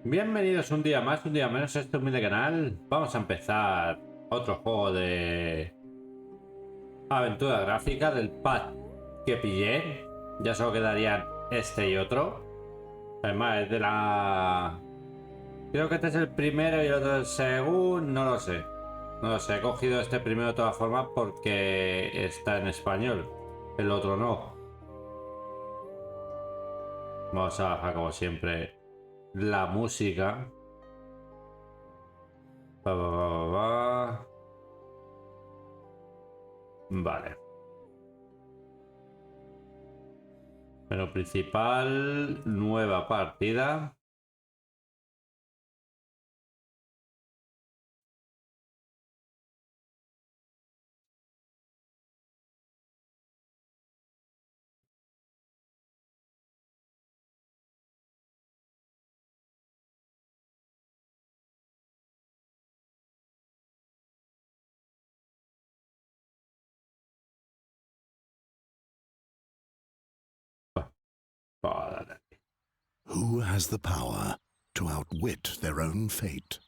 Bienvenidos un día más, un día menos a este humilde canal. Vamos a empezar otro juego de aventura gráfica del pack que pillé. Ya solo quedarían este y otro. Además es de la... Creo que este es el primero y el otro el segundo, no lo sé. No lo sé, he cogido este primero de todas formas porque está en español. El otro no. Vamos a bajar como siempre la música. Vale. Menú principal, nueva partida. Joder. Who has the power to outwit their own fate?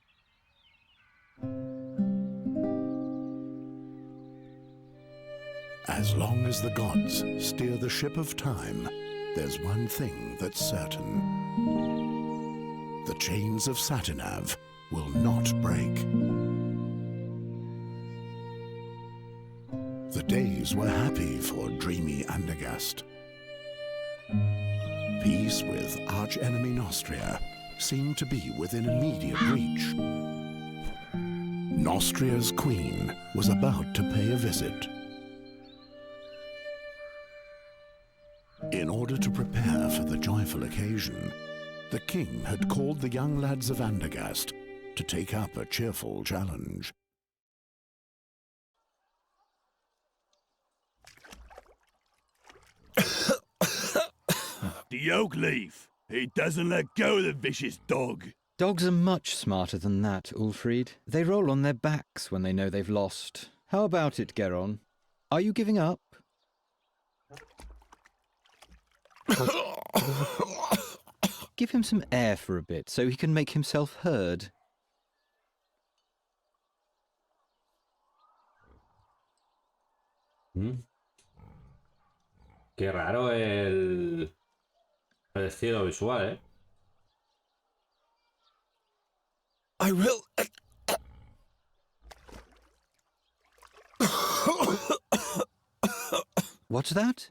As long as the gods steer the ship of time, there's one thing that's certain. The chains of Satinav will not break. The days were happy for dreamy Andergast. Peace with arch-enemy Nostria seemed to be within immediate reach. Nostria's queen was about to pay a visit. In order to prepare for the joyful occasion, the king had called the young lads of Andergast to take up a cheerful challenge. The oak leaf. He doesn't let go, the vicious dog. Dogs are much smarter than that, Ulfried. They roll on their backs when they know they've lost. How about it, Geron? Are you giving up? Give him some air for a bit so he can make himself heard. Qué raro el estilo visual, ¿eh? I will... What's that?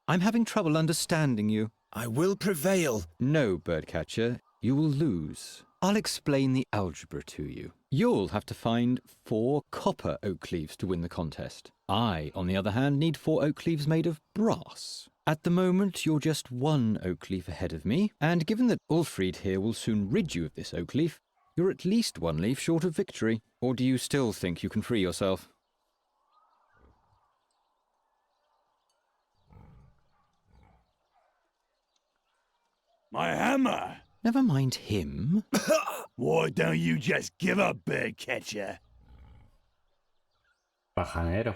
I'm having trouble understanding you. I will prevail. No, birdcatcher, you will lose. I'll explain the algebra to you. You'll have to find 4 copper oak leaves to win the contest. I, on the other hand, need 4 oak leaves made of brass. At the moment, you're just 1 oak leaf ahead of me, and given that Ulfried here will soon rid you of this oak leaf, you're at least 1 leaf short of victory. Or do you still think you can free yourself? My hammer. Never mind him. Why don't you just give up, birdcatcher? Pajanero.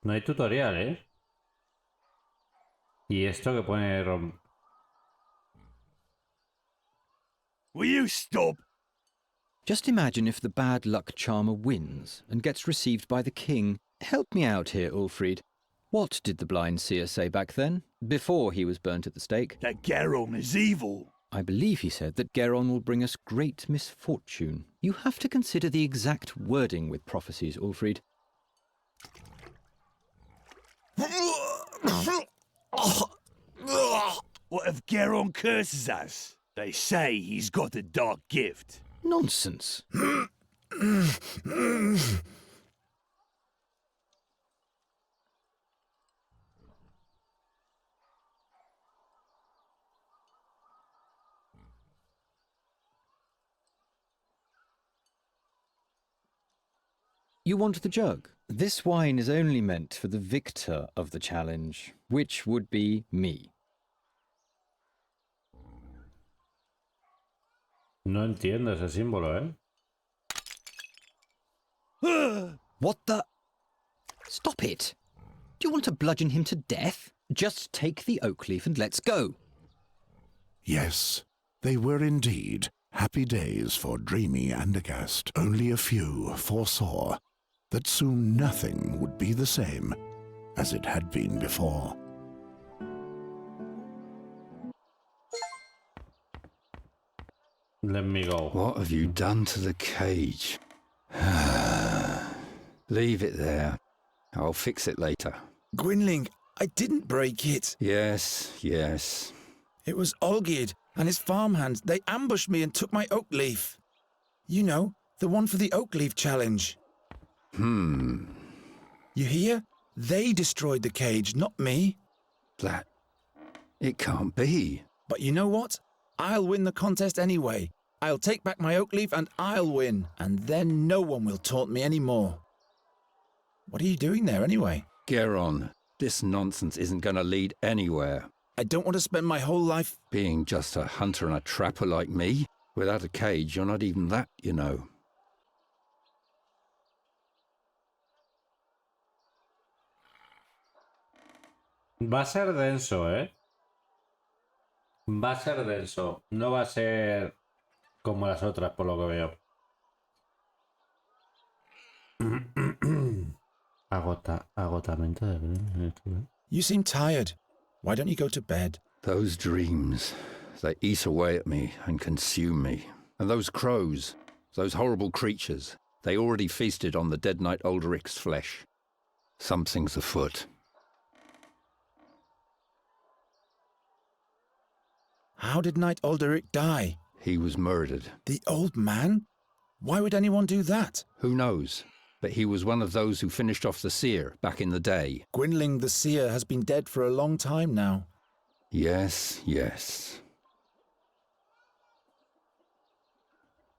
No hay tutorial, ¿eh? Y esto que pone... Will you stop? Just imagine if the bad luck charmer wins and gets received by the king. Help me out here, Ulfried. What did the blind seer say back then, before he was burnt at the stake? That Geron is evil. I believe he said that Geron will bring us great misfortune. You have to consider the exact wording with prophecies, Ulfried. What if Geron curses us? They say he's got a dark gift. Nonsense. You want the jug? This wine is only meant for the victor of the challenge, which would be me. No entiendo ese símbolo, ¿eh? What the? Stop it! Do you want to bludgeon him to death? Just take the oak leaf and let's go. Yes, they were indeed happy days for dreamy Andergast. Only a few foresaw that soon nothing would be the same as it had been before. Let me go. What have you done to the cage? Leave it there. I'll fix it later. Gwynling, I didn't break it. Yes, yes. It was Olgierd and his farmhands. They ambushed me and took my oak leaf. You know, the one for the oak leaf challenge. You hear? They destroyed the cage, not me. That... It can't be. But you know what? I'll win the contest anyway. I'll take back my oak leaf and I'll win. And then no one will taunt me anymore. What are you doing there anyway? Geron, this nonsense isn't going to lead anywhere. I don't want to spend my whole life... Being just a hunter and a trapper like me, without a cage, you're not even that, you know. Va a ser denso, ¿eh? Va a ser denso. No va a ser como las otras, por lo que veo. Agotamiento de... You seem tired. Why don't you go to bed? Those dreams, they eat away at me and consume me. And those crows, those horrible creatures, they already feasted on the dead knight Ulrich's flesh. Something's afoot. How did Knight Ulrich die? He was murdered. The old man? Why would anyone do that? Who knows? But he was one of those who finished off the seer back in the day. Gwynling the seer has been dead for a long time now. Yes, yes.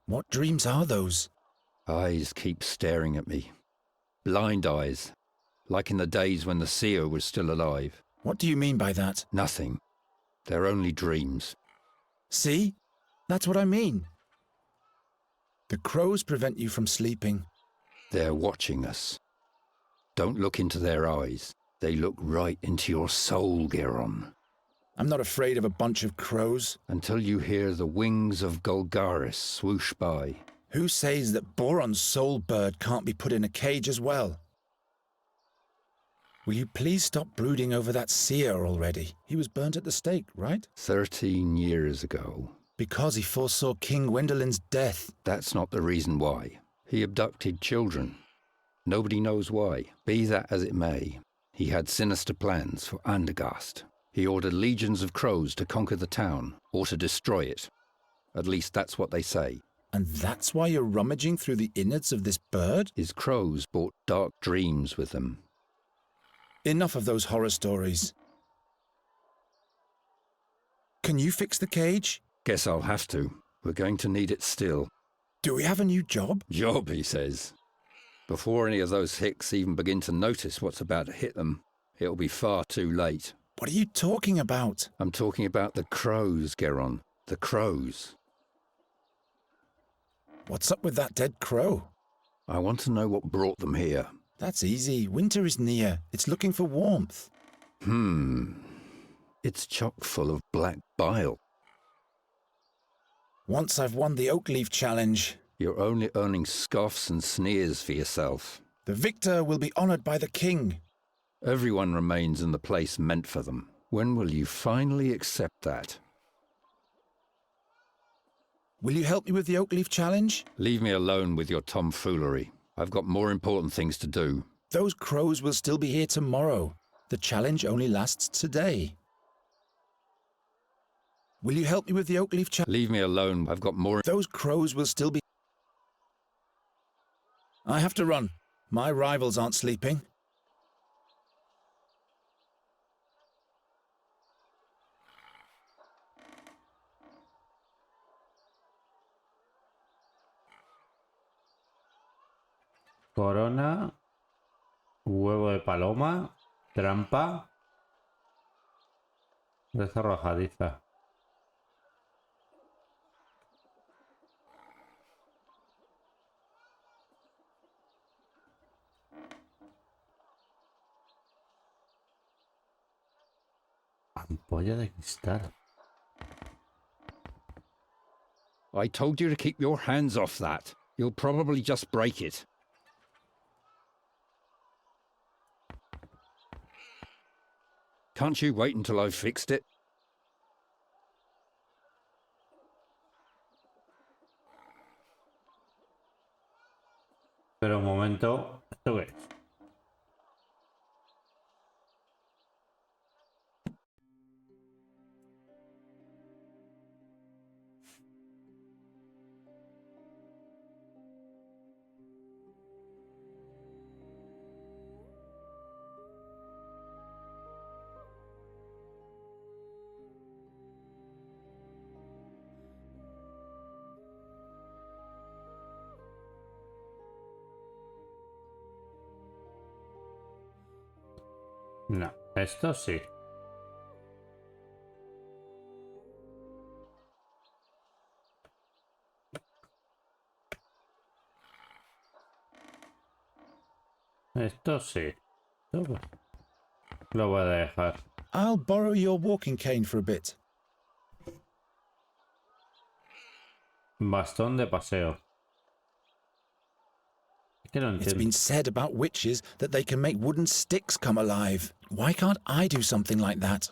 What dreams are those? Eyes keep staring at me. Blind eyes. Like in the days when the seer was still alive. What do you mean by that? Nothing. They're only dreams. See? That's what I mean. The crows prevent you from sleeping. They're watching us. Don't look into their eyes. They look right into your soul, Geron. I'm not afraid of a bunch of crows. Until you hear the wings of Golgaris swoosh by. Who says that Boron's soul bird can't be put in a cage as well? Will you please stop brooding over that seer already? He was burnt at the stake, right? 13 years ago. Because he foresaw King Gwendolen's death. That's not the reason why. He abducted children. Nobody knows why. Be that as it may, he had sinister plans for Andergast. He ordered legions of crows to conquer the town, or to destroy it. At least that's what they say. And that's why you're rummaging through the innards of this bird? His crows brought dark dreams with them. Enough of those horror stories. Can you fix the cage? Guess I'll have to. We're going to need it still. Do we have a new job? Job, he says. Before any of those hicks even begin to notice what's about to hit them, it'll be far too late. What are you talking about? I'm talking about the crows, Geron. The crows. What's up with that dead crow? I want to know what brought them here. That's easy. Winter is near. It's looking for warmth. It's chock full of black bile. Once I've won the oak leaf challenge, You're only earning scoffs and sneers for yourself. the victor will be honored by the king. Everyone remains in the place meant for them. When will you finally accept that? Will you help me with the oak leaf challenge? Leave me alone with your tomfoolery. I've got more important things to do. Those crows will still be here tomorrow. The challenge only lasts today. Will you help me with the oak leaf challenge? Leave me alone. I've got more... Those crows will still be... I have to run. My rivals aren't sleeping. Corona, huevo de paloma, trampa, red arrojadiza. Olla de cristal. I told you to keep your hands off that. You'll probably just break it. Can't you wait until I've fixed it? Pero un momento, ¿esto qué es? No, esto sí. Esto sí. Esto pues, lo voy a dejar. I'll borrow your walking cane for a bit. Bastón de paseo. Es que no It's entiendo. been said about witches that they can make wooden sticks come alive. Why can't I do something like that?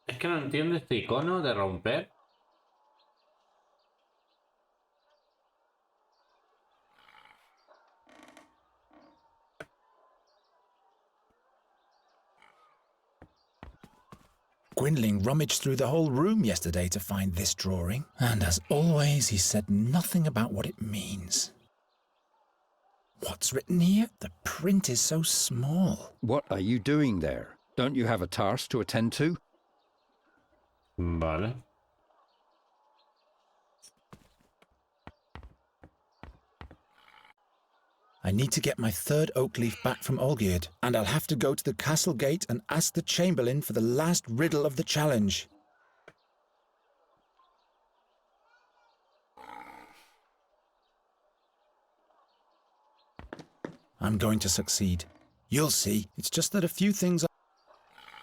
Es que no entiendo este icono de romper. Gwynling rummaged through the whole room yesterday to find this drawing, and as always, he said nothing about what it means. What's written here? The print is so small. What are you doing there? Don't you have a task to attend to? Vale. I need to get my third oak leaf back from Olgierd, and I'll have to go to the castle gate and ask the chamberlain for the last riddle of the challenge. I'm going to succeed. You'll see. It's just that a few things are...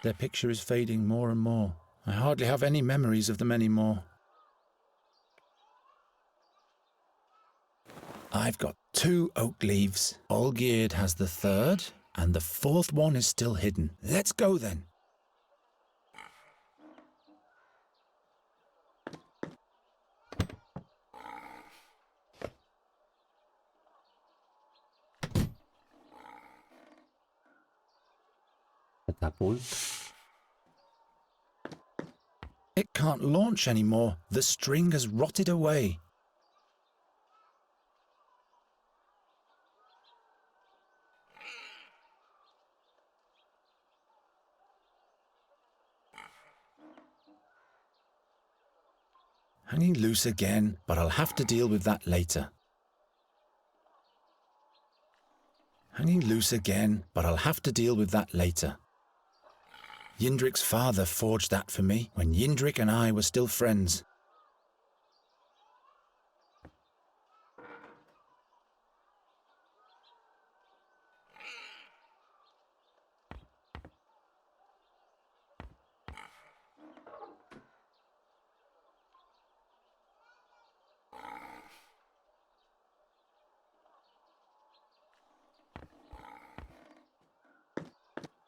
Their picture is fading more and more. I hardly have any memories of them anymore. I've got 2 oak leaves. Olgierd has the third, and the fourth one is still hidden. Let's go then. Catapult. It can't launch anymore. The string has rotted away. Hanging loose again, but I'll have to deal with that later. Hanging loose again, but I'll have to deal with that later. Yindrik's father forged that for me when Yindrik and I were still friends.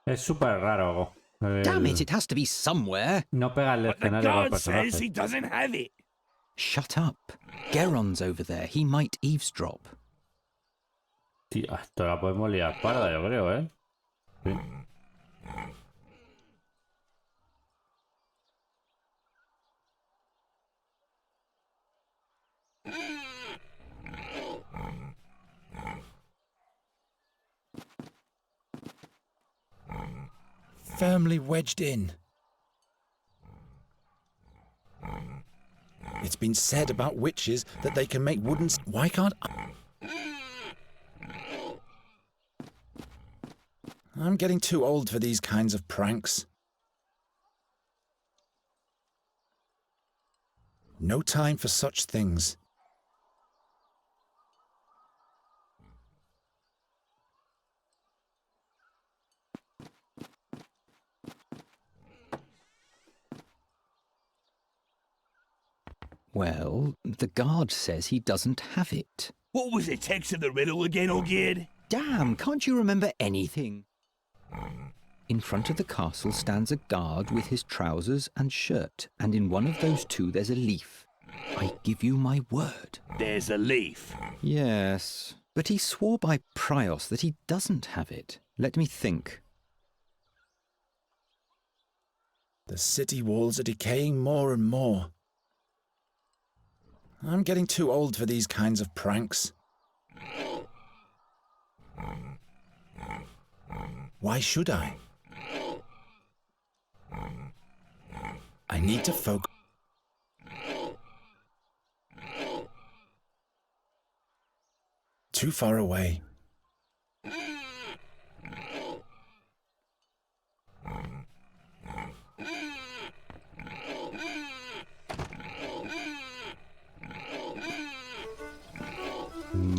Es súper raro. Damn it, it has to be somewhere. No pega el But the escenario con el guard says he personaje. doesn't have it. Shut up. Geron's over there. He might eavesdrop. Tío, esto la podemos liar parda, yo creo, ¿eh? Sí. Firmly wedged in. It's been said about witches that they can make wooden... Why can't I? I'm getting too old for these kinds of pranks. No time for such things. Well, the guard says he doesn't have it. What was the text of the riddle again, Ogid? Damn, can't you remember anything? In front of the castle stands a guard with his trousers and shirt, and in one of those two there's a leaf. I give you my word. There's a leaf. Yes, but he swore by Prios that he doesn't have it. Let me think. The city walls are decaying more and more. I'm getting too old for these kinds of pranks. Why should I? I need to focus. Too far away.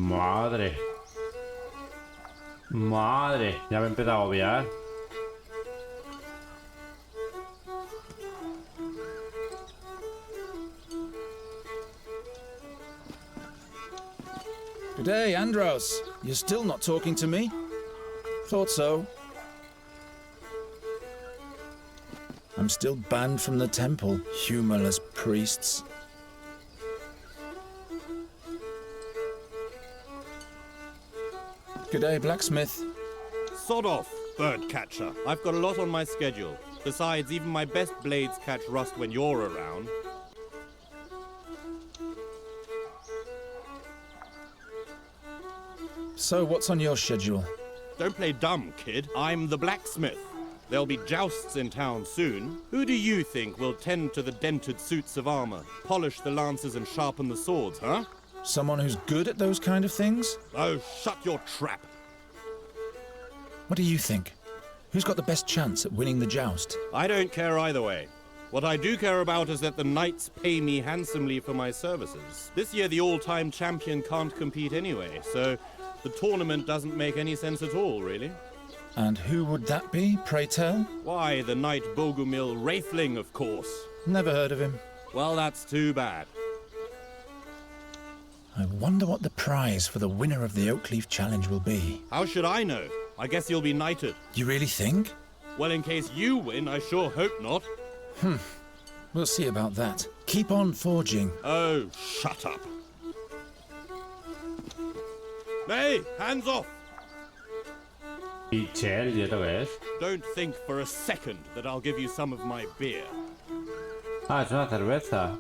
Madre. Madre. Ya me he empezado a obviar. Good day, Andros. You're still not talking to me? Thought so. I'm still banned from the temple, humorless priests. Good day, blacksmith. Sod off, bird catcher. I've got a lot on my schedule. Besides, even my best blades catch rust when you're around. So, what's on your schedule? Don't play dumb, kid. I'm the blacksmith. There'll be jousts in town soon. Who do you think will tend to the dented suits of armor, polish the lances and sharpen the swords, huh? Someone who's good at those kind of things? Oh, shut your trap. What do you think? Who's got the best chance at winning the joust? I don't care either way. What I do care about is that the knights pay me handsomely for my services. This year the all-time champion can't compete anyway, so the tournament doesn't make any sense at all, really. And who would that be, pray tell? Why, the knight Bogumil Wraithling, of course. Never heard of him. Well, that's too bad. I wonder what the prize for the winner of the Oakleaf Challenge will be. How should I know? I guess you'll be knighted. You really think? Well, in case you win, I sure hope not. We'll see about that. Keep on forging. Oh, shut up. Hey, hands off! Pichel, ¿y esto qué es? Don't think for a second that I'll give you some of my beer. Ah, es una cerveza.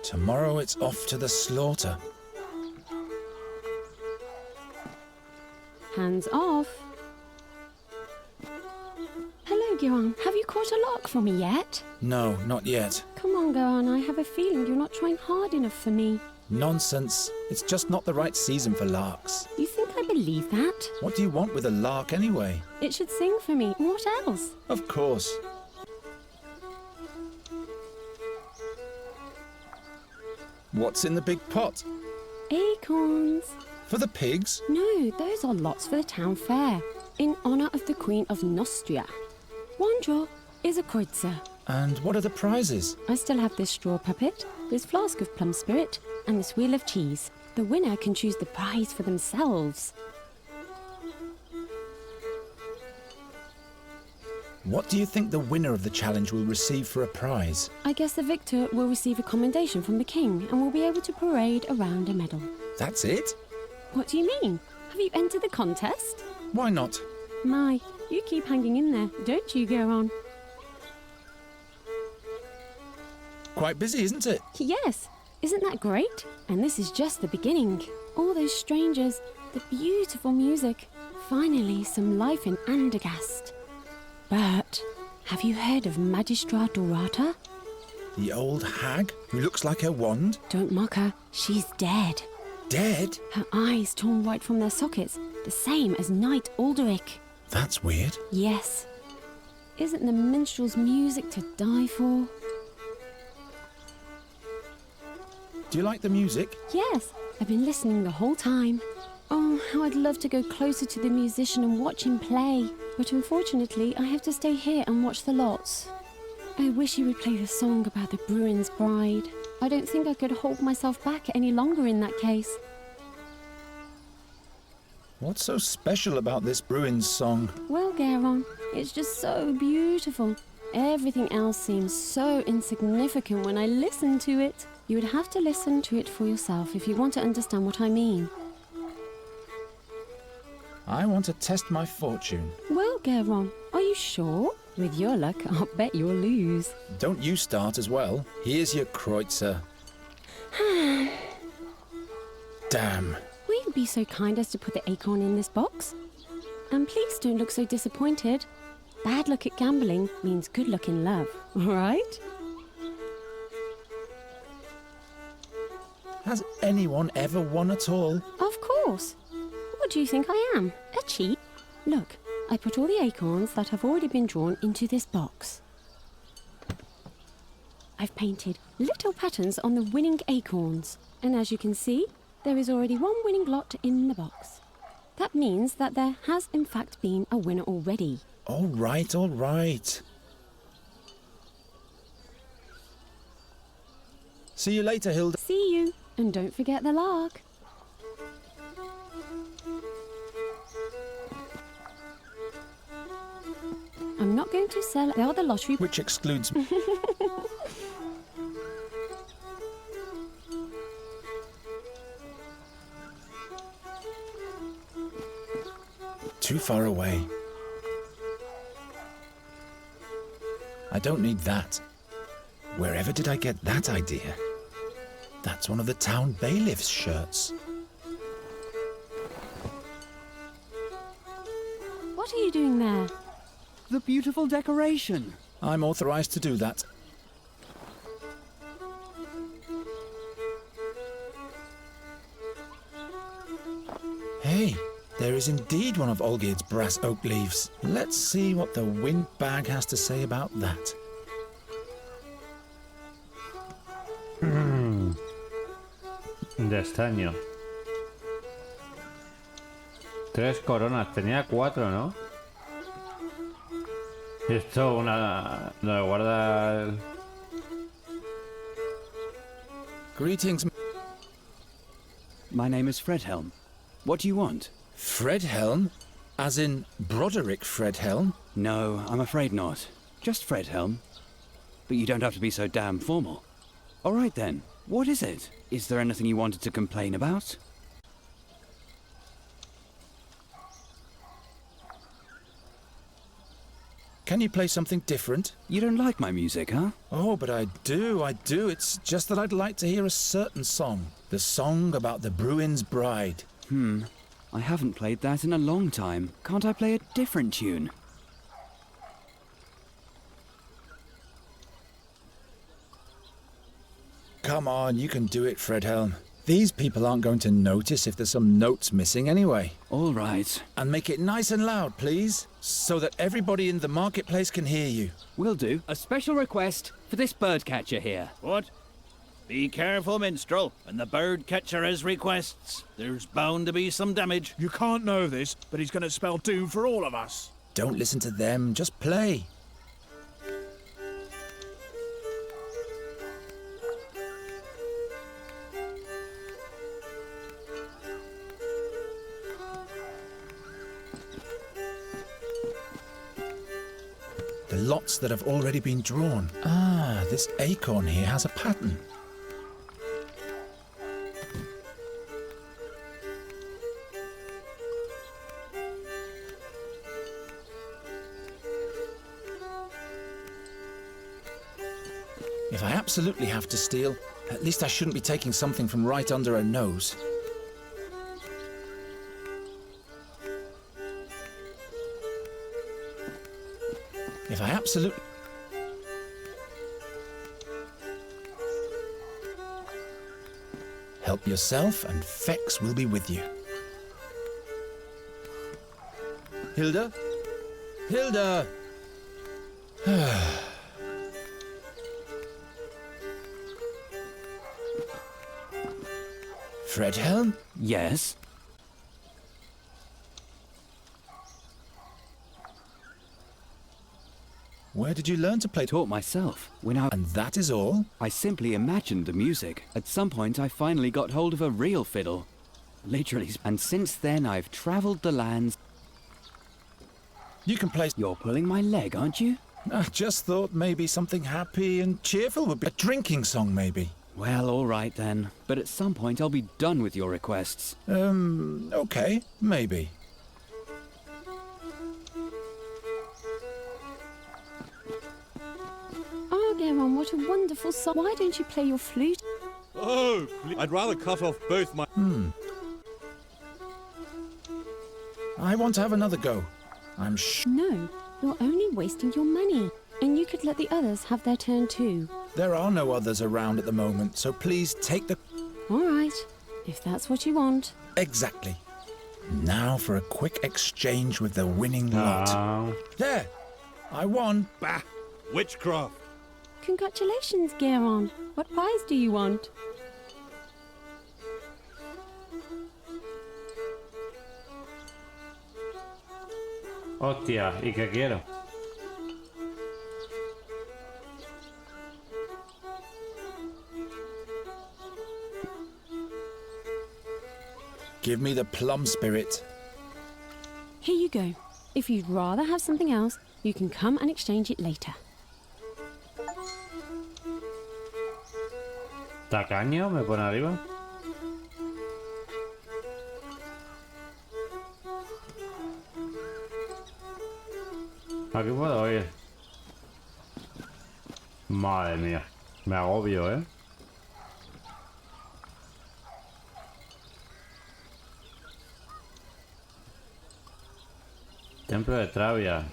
Tomorrow it's off to the slaughter. Hands off. Hello, Geron. Have you caught a lark for me yet? No, not yet. Come on, Geron. I have a feeling you're not trying hard enough for me. Nonsense. It's just not the right season for larks. You think I believe that? What do you want with a lark anyway? It should sing for me. What else? Of course. What's in the big pot? Acorns. For the pigs? No, those are lots for the town fair, in honor of the Queen of Nostria. One draw is a kreutzer. And what are the prizes? I still have this straw puppet, this flask of plum spirit, and this wheel of cheese. The winner can choose the prize for themselves. What do you think the winner of the challenge will receive for a prize? I guess the victor will receive a commendation from the king and will be able to parade around a medal. That's it? What do you mean? Have you entered the contest? Why not? My, you keep hanging in there, don't you, Geron? Quite busy, isn't it? Yes, isn't that great? And this is just the beginning. All those strangers, the beautiful music. Finally, some life in Andergast. But have you heard of Magistra Dorata? The old hag who looks like her wand? Don't mock her, she's dead. Dead? Her eyes torn right from their sockets, the same as Knight Alderic. That's weird. Yes. Isn't the minstrel's music to die for? Do you like the music? Yes, I've been listening the whole time. Oh, how I'd love to go closer to the musician and watch him play. But unfortunately, I have to stay here and watch the lots. I wish you would play the song about the Bruin's bride. I don't think I could hold myself back any longer in that case. What's so special about this Bruin's song? Well, Geron, it's just so beautiful. Everything else seems so insignificant when I listen to it. You would have to listen to it for yourself if you want to understand what I mean. I want to test my fortune. Well, Geron, are you sure? With your luck, I'll bet you'll lose. Don't you start as well. Here's your kreutzer. Damn. Will you be so kind as to put the acorn in this box? And please don't look so disappointed. Bad luck at gambling means good luck in love, all right? Has anyone ever won at all? Of course. What do you think I am? A cheat? Look, I put all the acorns that have already been drawn into this box. I've painted little patterns on the winning acorns. And as you can see, there is already one winning lot in the box. That means that there has in fact been a winner already. All right, all right. See you later, Hilda. See you, and don't forget the lark. I'm not going to sell the other lottery. Which excludes... Too far away. I don't need that. Wherever did I get that idea? That's one of the town bailiff's shirts. What are you doing there? The beautiful decoration. I'm authorized to do that. Hey, there is indeed one of Olgierd's brass oak leaves. Let's see what the wind bag has to say about that. De estaño. 3 coronas. Tenía 4, ¿no? Esto una... Lo guarda... el- Greetings, My name is Fredhelm. What do you want? Fredhelm? As in Broderick Fredhelm? No, I'm afraid not. Just Fredhelm. But you don't have to be so damn formal. All right then, what is it? Is there anything you wanted to complain about? Can you play something different? You don't like my music, huh? Oh, but I do. It's just that I'd like to hear a certain song. The song about the Bruin's bride. I haven't played that in a long time. Can't I play a different tune? Come on, you can do it, Fredhelm. These people aren't going to notice if there's some notes missing anyway. All right. And make it nice and loud, please, so that everybody in the marketplace can hear you. Will do. A special request for this birdcatcher here. What? Be careful, minstrel. When the bird catcher has requests, there's bound to be some damage. You can't know this, but he's going to spell doom for all of us. Don't listen to them, just play. The lots that have already been drawn. Ah, this acorn here has a pattern. If I absolutely have to steal, at least I shouldn't be taking something from right under her nose. If I absolutely... Help yourself and Fex will be with you. Hilda? Hilda! Fredhelm? Yes? Where did you learn to play? Taught myself. When I... And that is all? I simply imagined the music. At some point, I finally got hold of a real fiddle. Literally. And since then, I've travelled the lands. You can play... You're pulling my leg, aren't you? I just thought maybe something happy and cheerful would be... A drinking song, maybe. Well, all right then. But at some point, I'll be done with your requests. Okay, maybe. Oh, Geron, what a wonderful song. Why don't you play your flute? Oh, please. I'd rather cut off both my... I want to have another go. No, you're only wasting your money. And you could let the others have their turn too. There are no others around at the moment, so please take the... All right, if that's what you want. Exactly. Now for a quick exchange with the winning lot. There! I won. Bah! Witchcraft! Congratulations, Geron. What prize do you want? Hostia, ¿y qué quiero? Give me the plum spirit. Here you go. If you'd rather have something else, you can come and exchange it later. Tacaño, me pone arriba. Aquí puedo ir. Madre mía, me agobio, ¿eh? Templo de Travia.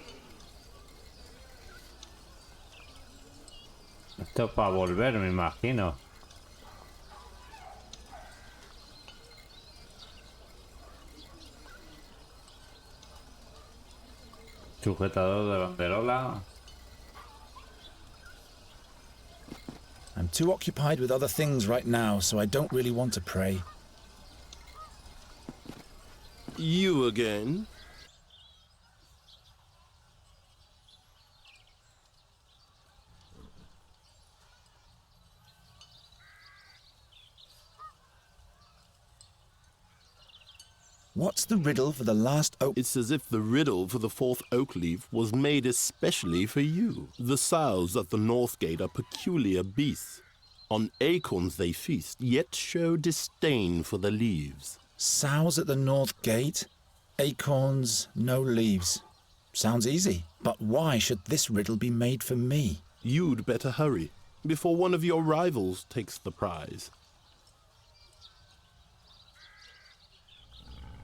Esto es para volver, me imagino. Sujetador de banderola. I'm too occupied with other things right now, so I don't really want to pray. You again? What's the riddle for the last oak? It's as if the riddle for the fourth oak leaf was made especially for you. The sows at the north gate are peculiar beasts. On acorns they feast, yet show disdain for the leaves. Sows at the north gate, acorns, no leaves. Sounds easy, but why should this riddle be made for me? You'd better hurry, before one of your rivals takes the prize.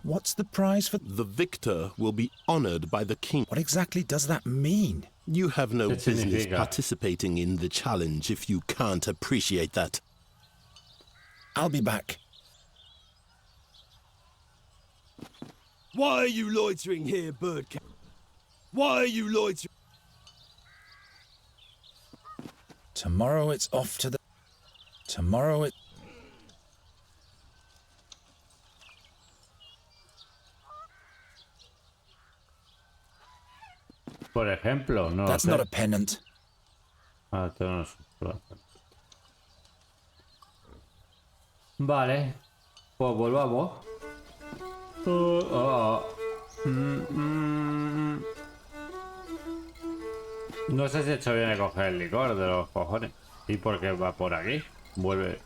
What's the prize for... The victor will be honored by the king. What exactly does that mean? You have no business participating in the challenge if you can't appreciate that. I'll be back. Why are you loitering here, Birdcat? Why are you loitering? Tomorrow it's off to the... Tomorrow it... Por ejemplo, no. That's not a pennant. Ah, esto no es un... Vale. Pues volvamos. No sé si he hecho bien de coger el licor de los cojones. ¿Y por qué va por aquí? Vuelve.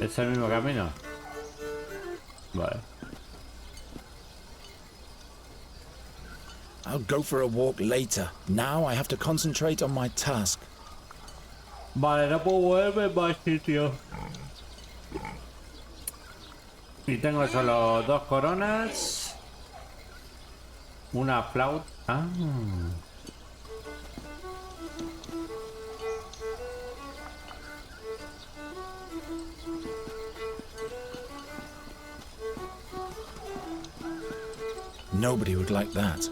¿Es el mismo camino? Vale. I'll go for a walk later. Now I have to concentrate on my task. Vale, no puedo moverme más sitio. Y tengo solo 2 coronas. Una flauta. Ah. Nobody would like that.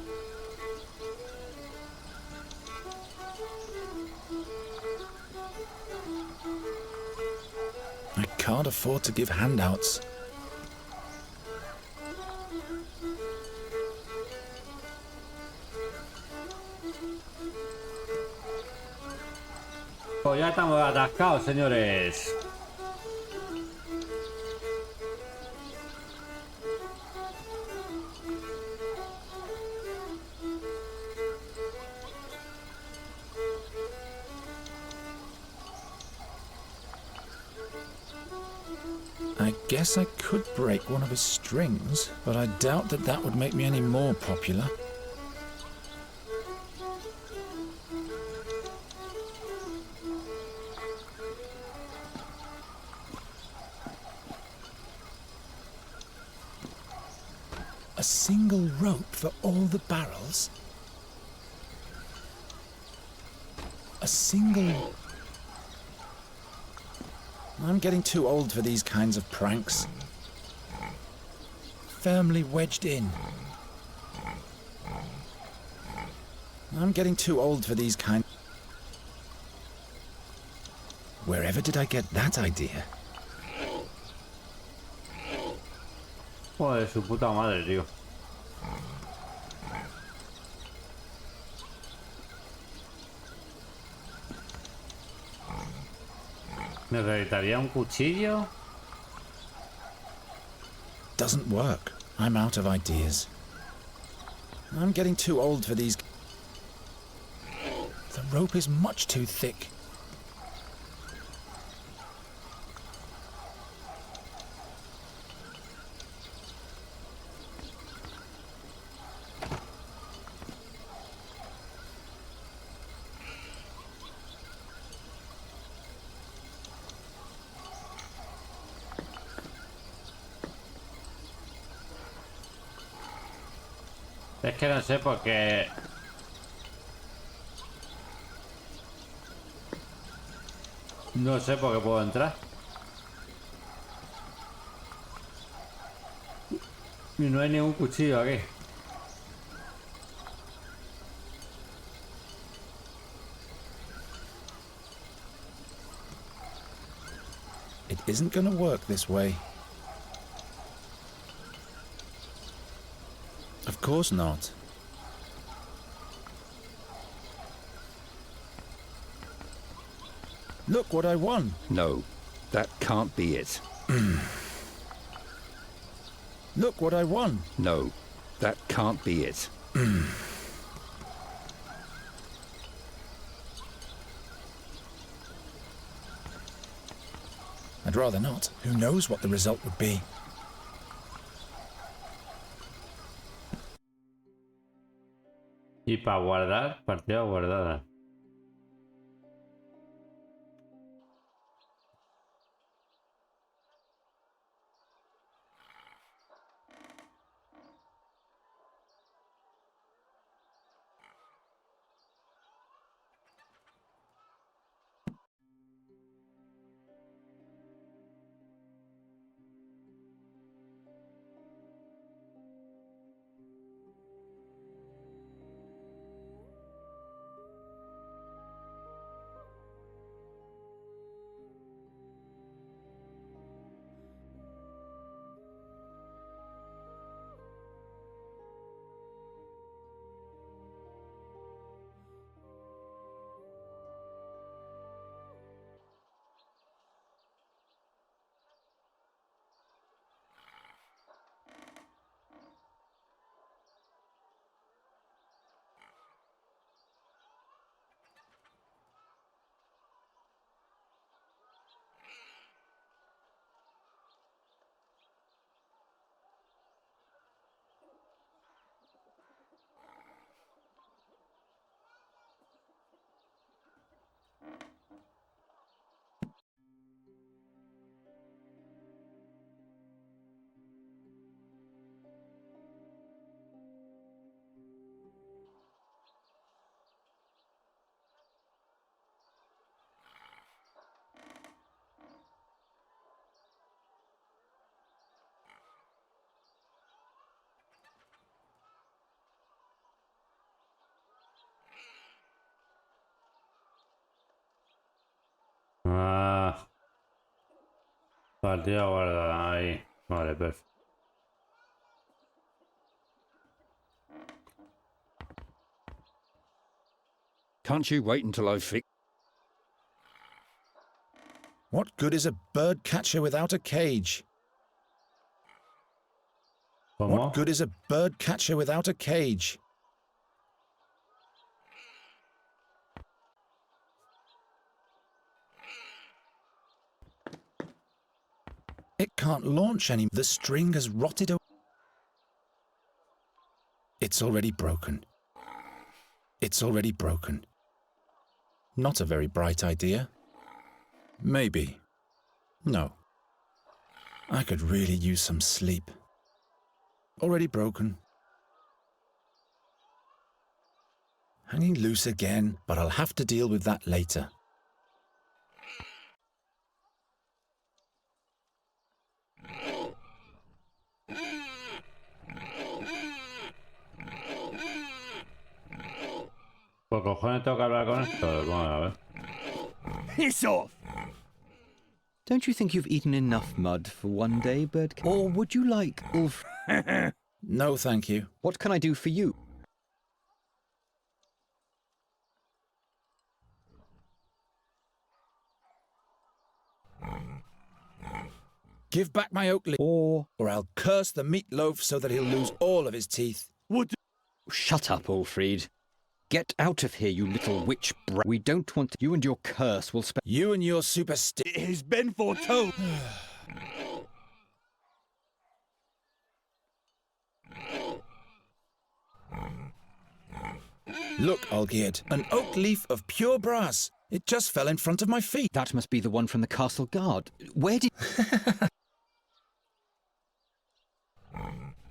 I can't afford to give handouts. Pues ya estamos atascados, señores. I guess I could break one of his strings, but I doubt that that would make me any more popular. A single rope for all the barrels? A single... I'm getting too old for these kinds of pranks. Firmly wedged in. I'm getting too old for these kind... Wherever did I get that idea? Joder, su puta madre, tío. ¿Necesitaría un cuchillo? Doesn't work. I'm out of ideas. I'm getting too old for these... The rope is much too thick. Es que no sé por qué... No sé por qué puedo entrar. Y no hay ningún cuchillo aquí. It isn't gonna work this way. Of course not. Look what I won. No, that can't be it. Look what I won. No, that can't be it. I'd rather not. Who knows what the result would be? Y para guardar, partida guardada. Partida guardada ahí. Vale, perfecto. Can't you wait until I fix? What good is a bird catcher without a cage? ¿Cómo? What good is a bird catcher without a cage? It can't launch any. The string has rotted away. It's already broken. It's already broken. Not a very bright idea. Maybe. No. I could really use some sleep. Already broken. Hanging loose again, but I'll have to deal with that later. Por cojones tengo que hablar con esto. Vamos a ver. Piss off! Don't you think you've eaten enough mud for one day, Birdcat? Or would you like Ulf? No, thank you. What can I do for you? Give back my oak leaf, or I'll curse the meatloaf so that he'll lose all of his teeth. What? Shut up, Ulfried. Get out of here, you little witch We don't want you and your curse will spend. You and your superstition. It has been foretold. Look, Olgierd, an oak leaf of pure brass. It just fell in front of my feet. That must be the one from the castle guard. Where did...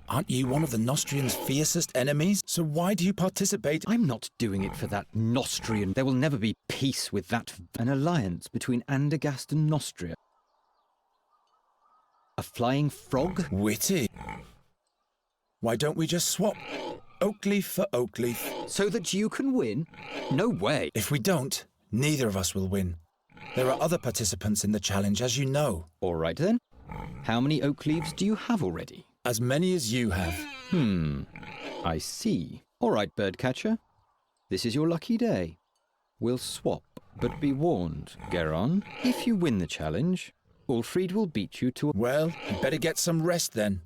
Aren't you one of the Nostrian's fiercest enemies? So why do you participate? I'm not doing it for that Nostrian. There will never be peace with that. An alliance between Andergast and Nostria. A flying frog? Witty. Why don't we just swap? Oak leaf for oak leaf. So that you can win? No way. If we don't, neither of us will win. There are other participants in the challenge, as you know. All right then. How many oak leaves do you have already? As many as you have. I see. All right, Birdcatcher. This is your lucky day. We'll swap, but be warned, Geron. If you win the challenge, Ulfried will beat you to a... Well, you better get some rest then.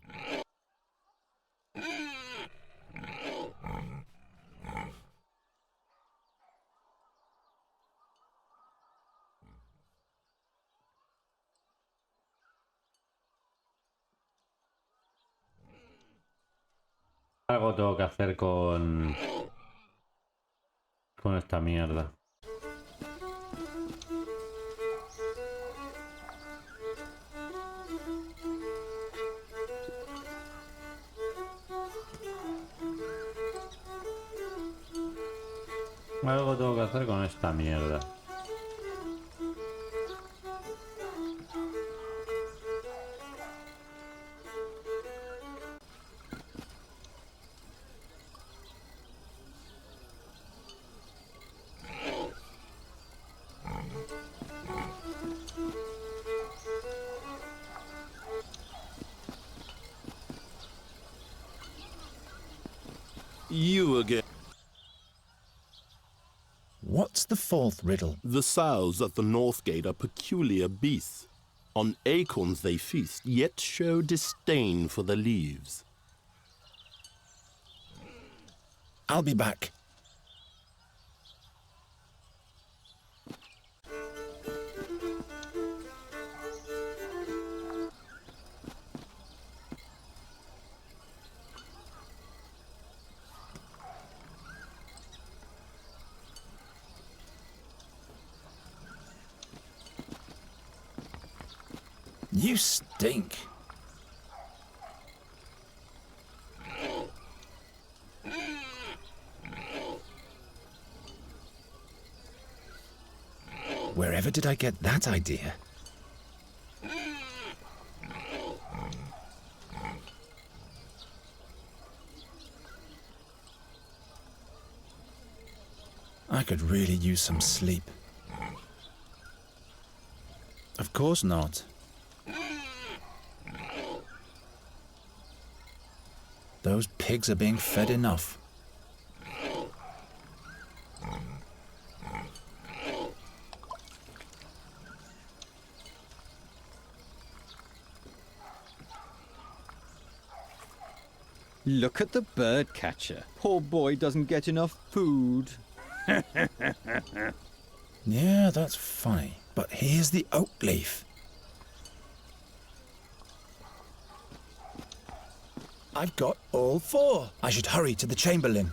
Algo tengo que hacer con esta mierda. Algo tengo que hacer con esta mierda. You again. What's the fourth riddle? The sows at the north gate are peculiar beasts. On acorns they feast, yet show disdain for the leaves. I'll be back. You stink. Wherever did I get that idea? I could really use some sleep. Of course not. Those pigs are being fed enough. Look at the bird catcher. Poor boy doesn't get enough food. Yeah, that's funny. But here's the oak leaf. I've got all 4. I should hurry to the Chamberlain.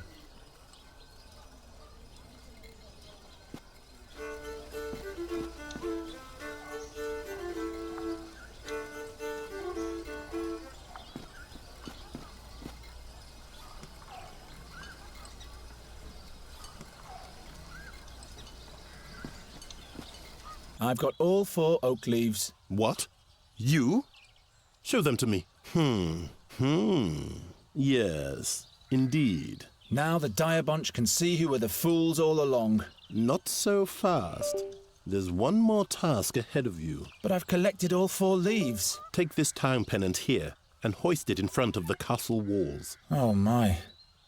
I've got all 4 oak leaves. What? You? Show them to me. Yes, indeed. Now the dire bunch can see who were the fools all along. Not so fast. There's one more task ahead of you. But I've collected all 4 leaves. Take this town pennant here and hoist it in front of the castle walls. Oh my.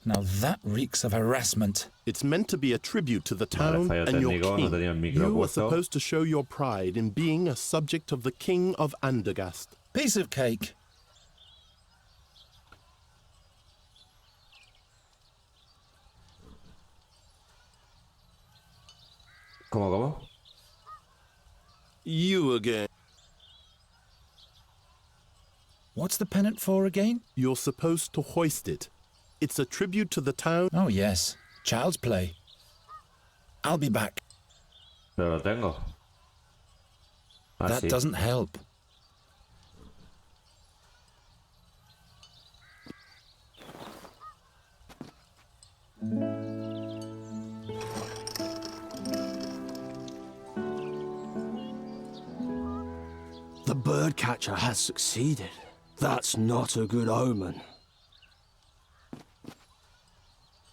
Now that reeks of harassment. It's meant to be a tribute to the town and your king. You are supposed to show your pride in being a subject of the King of Andergast. Piece of cake. ¿Cómo? You again. What's the pennant for again? You're supposed to hoist it. It's a tribute to the town. Oh, yes. Child's play. I'll be back. Pero lo tengo. That doesn't help. The birdcatcher has succeeded. That's not a good omen.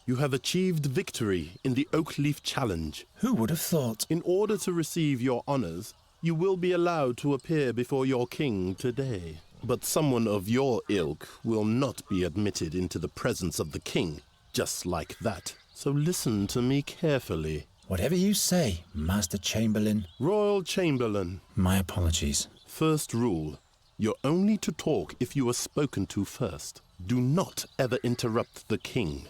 You have achieved victory in the Oakleaf Challenge. Who would have thought? In order to receive your honors, you will be allowed to appear before your king today. But someone of your ilk will not be admitted into the presence of the king, just like that. So listen to me carefully. Whatever you say, Master Chamberlain. Royal Chamberlain. My apologies. First rule, you're only to talk if you are spoken to first. Do not ever interrupt the king.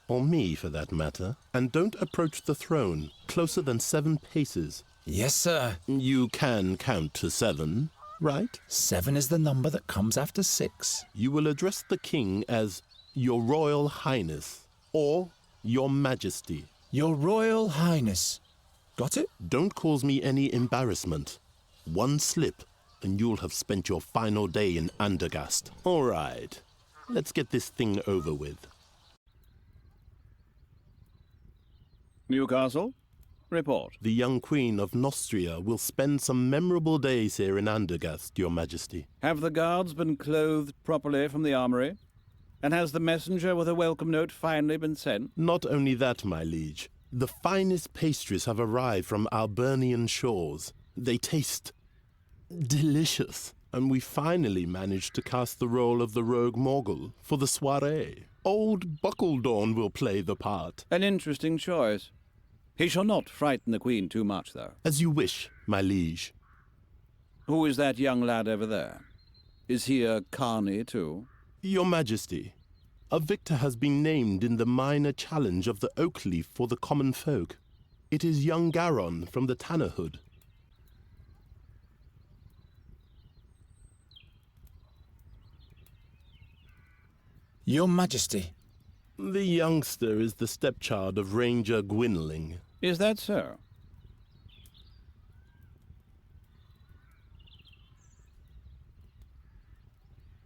Or me, for that matter. And don't approach the throne closer than 7 paces. Yes, sir. You can count to 7, right? 7 is the number that comes after 6. You will address the king as Your Royal Highness or Your Majesty. Your Royal Highness. Got it? Don't cause me any embarrassment. One slip, and you'll have spent your final day in Andergast. All right, let's get this thing over with. Newcastle, report. The young Queen of Nostria will spend some memorable days here in Andergast, Your Majesty. Have the guards been clothed properly from the armory? And has the messenger with a welcome note finally been sent? Not only that, my liege. The finest pastries have arrived from Albernian shores. They taste delicious. And we finally managed to cast the role of the rogue Morgul for the soirée. Old Buckledorn will play the part. An interesting choice. He shall not frighten the Queen too much, though. As you wish, my liege. Who is that young lad over there? Is he a carny, too? Your Majesty, a victor has been named in the minor challenge of the Oakleaf for the common folk. It is young Geron from the Tannerhood. Your Majesty. The youngster is the stepchild of Ranger Gwynling. Is that so?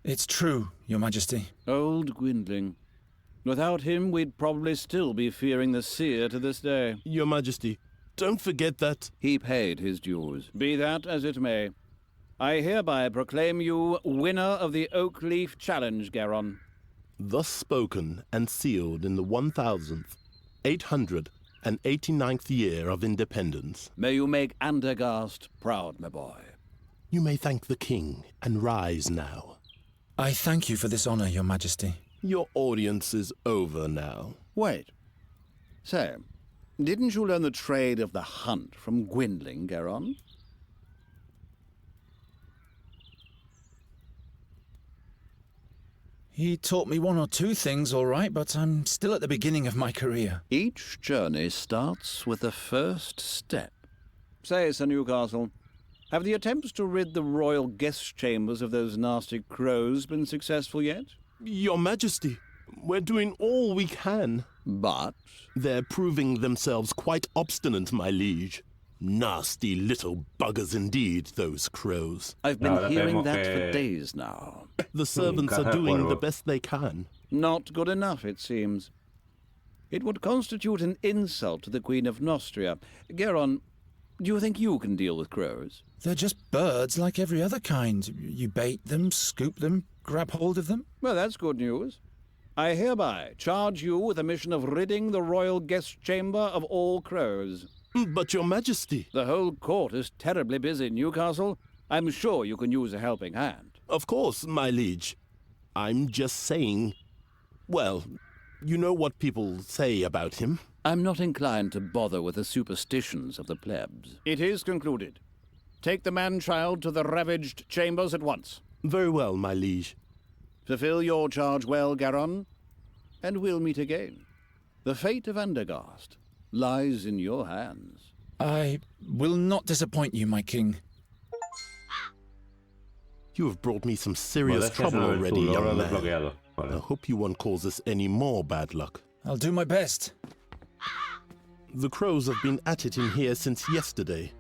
It's true, Your Majesty. Old Gwynling. Without him, we'd probably still be fearing the seer to this day. Your Majesty, don't forget that... He paid his dues. Be that as it may. I hereby proclaim you winner of the Oakleaf Challenge, Geron. Thus spoken and sealed in the 1,889th year of independence. May you make Andergast proud, my boy. You may thank the king and rise now. I thank you for this honor, Your Majesty. Your audience is over now. Wait. So, didn't you learn the trade of the hunt from Gwendling, Geron? He taught me one or two things, all right, but I'm still at the beginning of my career. Each journey starts with the first step. Say, Sir Newcastle, have the attempts to rid the royal guest chambers of those nasty crows been successful yet? Your Majesty, we're doing all we can. But? They're proving themselves quite obstinate, my liege. Nasty little buggers indeed, those crows. I've been hearing that for days now. The servants are doing the best they can. Not good enough, it seems. It would constitute an insult to the Queen of Nostria. Geron, do you think you can deal with crows? They're just birds like every other kind. You bait them, scoop them, grab hold of them. Well, that's good news. I hereby charge you with the mission of ridding the royal guest chamber of all crows. But, Your Majesty... The whole court is terribly busy, Newcastle. I'm sure you can use a helping hand. Of course, my liege. I'm just saying... Well, you know what people say about him. I'm not inclined to bother with the superstitions of the plebs. It is concluded. Take the man-child to the ravaged chambers at once. Very well, my liege. Fulfill your charge well, Geron, and we'll meet again. The fate of Andergast lies in your hands. I will not disappoint you, my king. You have brought me some serious trouble already, young man. I hope you won't cause us any more bad luck. I'll do my best. The crows have been at it in here since yesterday.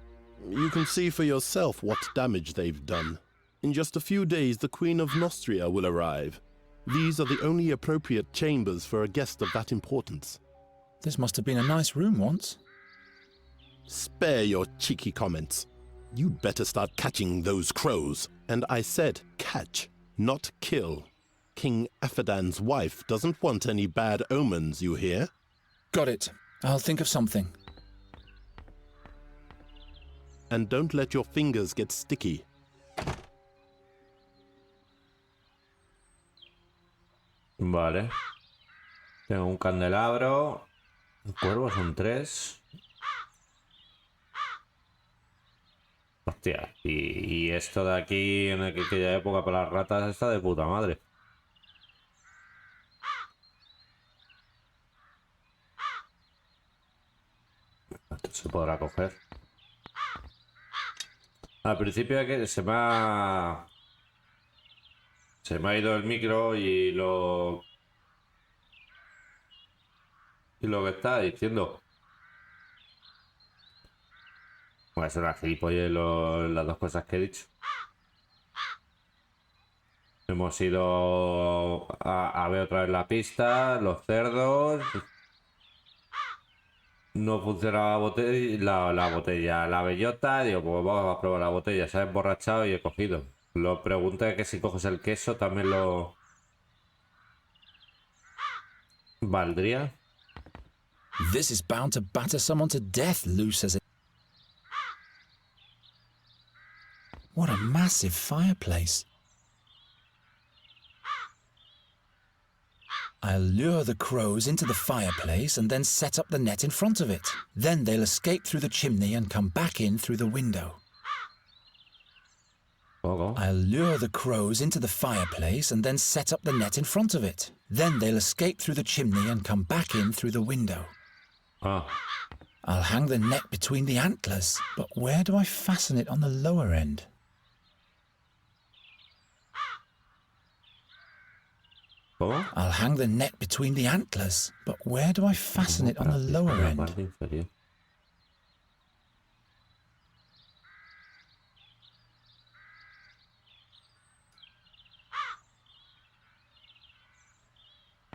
You can see for yourself what damage they've done. In just a few days, the Queen of Nostria will arrive. These are the only appropriate chambers for a guest of that importance. This must have been a nice room once. Spare your cheeky comments. You'd better start catching those crows. And I said catch, not kill. King Aphadan's wife doesn't want any bad omens, you hear? Got it. I'll think of something. And don't let your fingers get sticky. Vale. Tengo un candelabro. Cuervos son 3. Hostia. Y esto de aquí en aquella época para las ratas está de puta madre. Esto se podrá coger. Al principio que se me ha ido el micro y lo que estaba diciendo. Voy a hacer una gilipollez las dos cosas que he dicho. Hemos ido a ver otra vez la pista, los cerdos. No funcionaba la bellota. Digo, pues vamos a probar la botella. Se ha emborrachado y he cogido. Lo pregunté que si coges el queso también lo... ¿Valdría? This is bound to batter someone to death, loose as it... What a massive fireplace. I'll lure the crows into the fireplace and then set up the net in front of it. Then they'll escape through the chimney and come back in through the window. I'll lure the crows into the fireplace and then set up the net in front of it. Then they'll escape through the chimney and come back in through the window. I'll hang the net between the antlers, but where do I fasten it on the lower end? I'll hang the net between the antlers, but where do I fasten it on the lower end?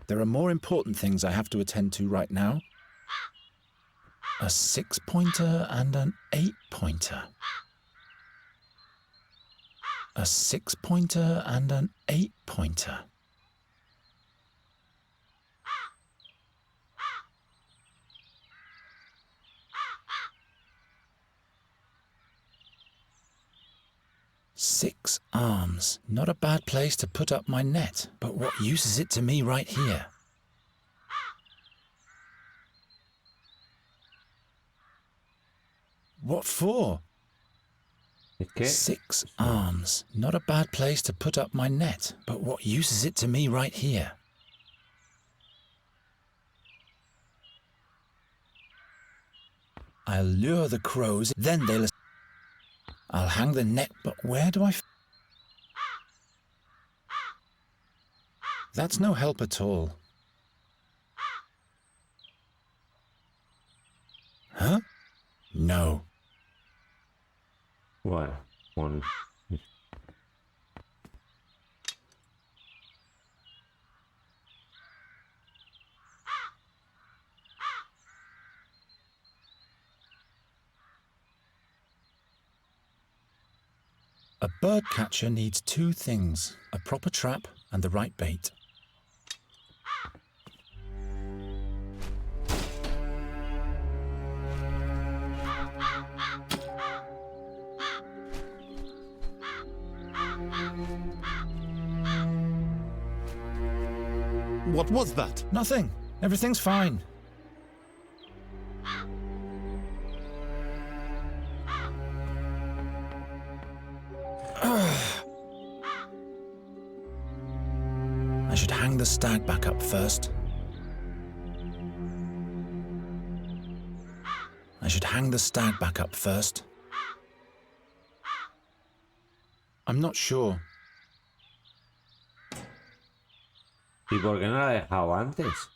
There are more important things I have to attend to right now. A 6-pointer and an 8-pointer. A 6-pointer and an 8-pointer. 6 arms. Not a bad place to put up my net, but what use is it to me right here? What for? 6 arms. Not a bad place to put up my net, but what use is it to me right here? I'll lure the crows, then they'll... I'll hang the net, but where do I... That's no help at all. Huh? No. Bueno, one. A bird catcher needs 2 things, a proper trap and the right bait. What was that? Nothing. Everything's fine. I should hang the stag back up first. I should hang the stag back up first. I'm not sure. ¿Y por qué no la he dejado antes?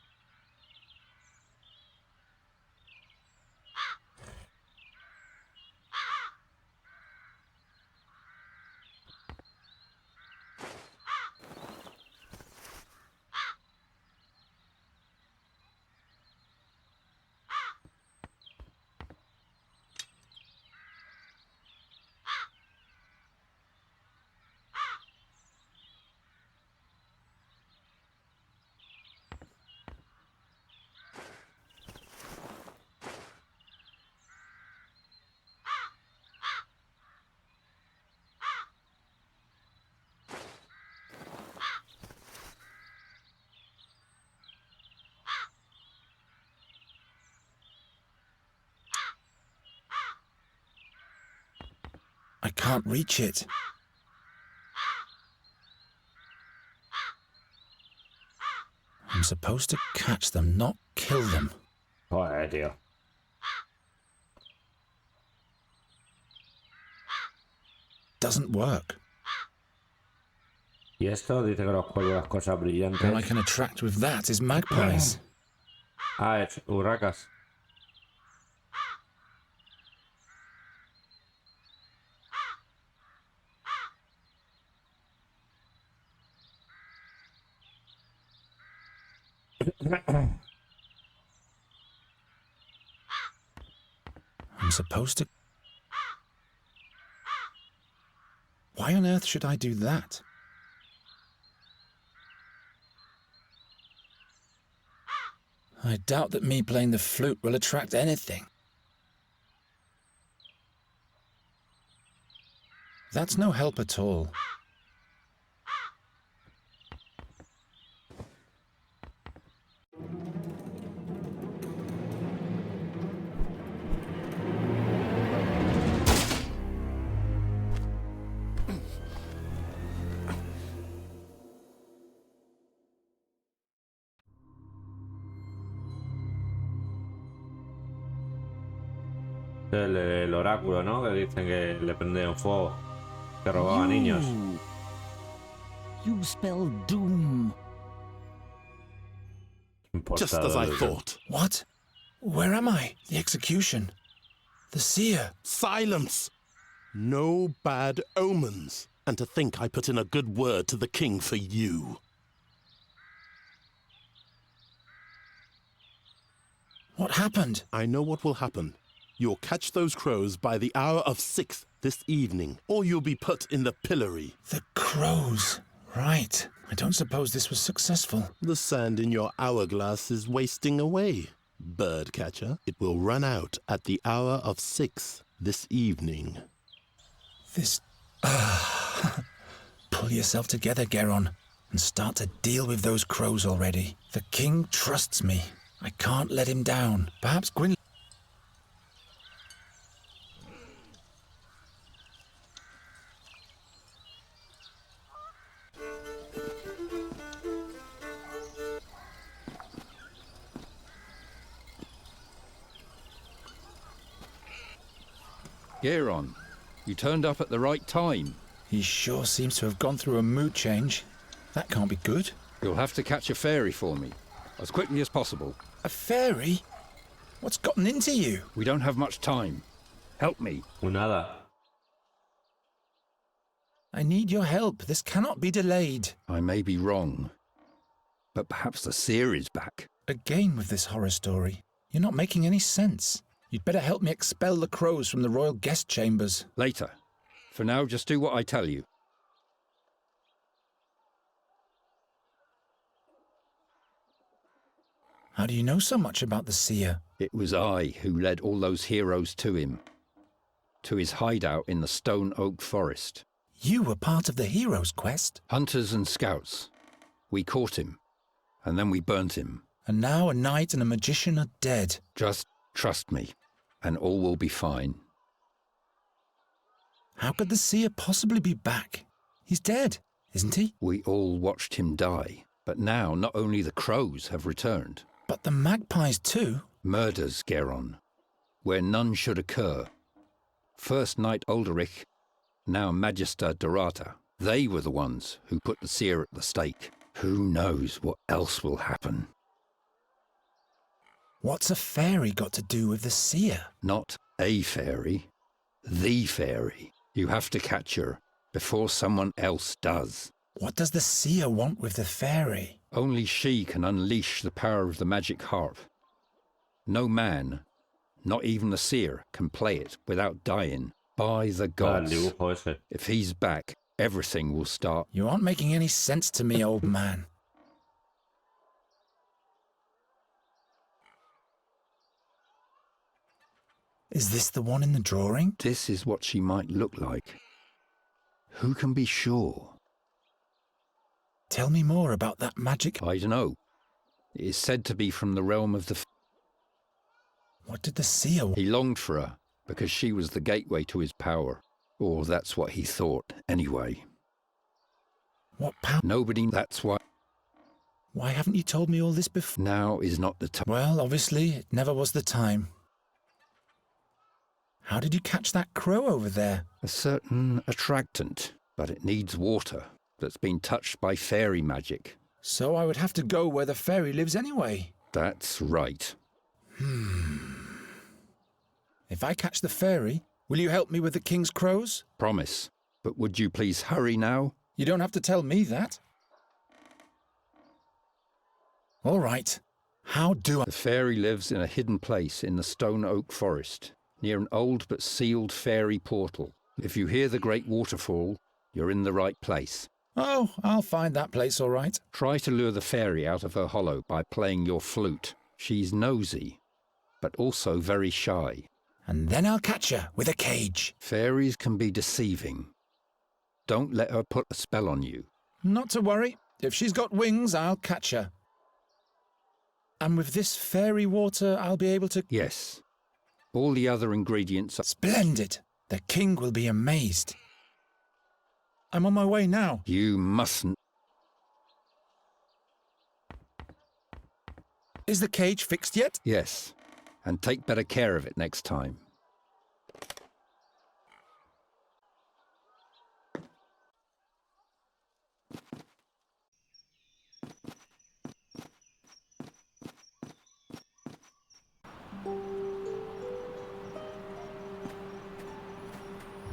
I can't reach it. I'm supposed to catch them, not kill them. Joder, tío. Doesn't work. Y esto dice que los cuelgo las cosas brillantes. All I can attract with that is magpies. Ah, es urracas. I'm supposed to... Why on earth should I do that? I doubt that me playing the flute will attract anything. That's no help at all. El oráculo, ¿no? Que dicen que le prenden fuego, que robaba niños. You spell doom. Just as I thought. What? Where am I? The execution. The seer. Silence! No bad omens. And to think I put in a good word to the king for you. What happened? I know what will happen. You'll catch those crows by the hour of 6 this evening, or you'll be put in the pillory. The crows. Right. I don't suppose this was successful. The sand in your hourglass is wasting away, bird catcher. It will run out at the hour of 6 this evening. This... Pull yourself together, Geron, and start to deal with those crows already. The king trusts me. I can't let him down. Perhaps Gwyn... Geron, you turned up at the right time. He sure seems to have gone through a mood change. That can't be good. You'll have to catch a fairy for me, as quickly as possible. A fairy? What's gotten into you? We don't have much time. Help me. Nada. I need your help. This cannot be delayed. I may be wrong, but perhaps the seer is back. Again with this horror story. You're not making any sense. You'd better help me expel the crows from the royal guest chambers. Later. For now, just do what I tell you. How do you know so much about the seer? It was I who led all those heroes to him. To his hideout in the Stone Oak Forest. You were part of the hero's quest? Hunters and scouts. We caught him, and then we burnt him. And now a knight and a magician are dead. Just trust me, and all will be fine. How could the seer possibly be back? He's dead, isn't he? We all watched him die, but now not only the crows have returned. But the magpies too? Murders, Geron, where none should occur. First Knight Ulderich, now Magister Dorata. They were the ones who put the seer at the stake. Who knows what else will happen? What's a fairy got to do with the seer? Not a fairy, the fairy. You have to catch her before someone else does. What does the seer want with the fairy? Only she can unleash the power of the magic harp. No man, not even the seer, can play it without dying. By the gods. If he's back, everything will start. You aren't making any sense to me, old man. Is this the one in the drawing? This is what she might look like. Who can be sure? Tell me more about that magic. I don't know. It is said to be from the realm of the... What did the seer want? He longed for her, because she was the gateway to his power. Or that's what he thought, anyway. What power? Nobody, that's why... Why haven't you told me all this before? Now is not the time. Well, obviously, it never was the time. How did you catch that crow over there? A certain attractant, but it needs water, that's been touched by fairy magic. So I would have to go where the fairy lives anyway. That's right. If I catch the fairy, will you help me with the king's crows? Promise. But would you please hurry now? You don't have to tell me that. All right. How do I... The fairy lives in a hidden place in the Stone Oak Forest, near an old but sealed fairy portal. If you hear the great waterfall, you're in the right place. Oh, I'll find that place all right. Try to lure the fairy out of her hollow by playing your flute. She's nosy, but also very shy. And then I'll catch her with a cage. Fairies can be deceiving. Don't let her put a spell on you. Not to worry. If she's got wings, I'll catch her. And with this fairy water, I'll be able to... Yes. All the other ingredients are... Splendid! The king will be amazed. I'm on my way now. You mustn't. Is the cage fixed yet? Yes. And take better care of it next time.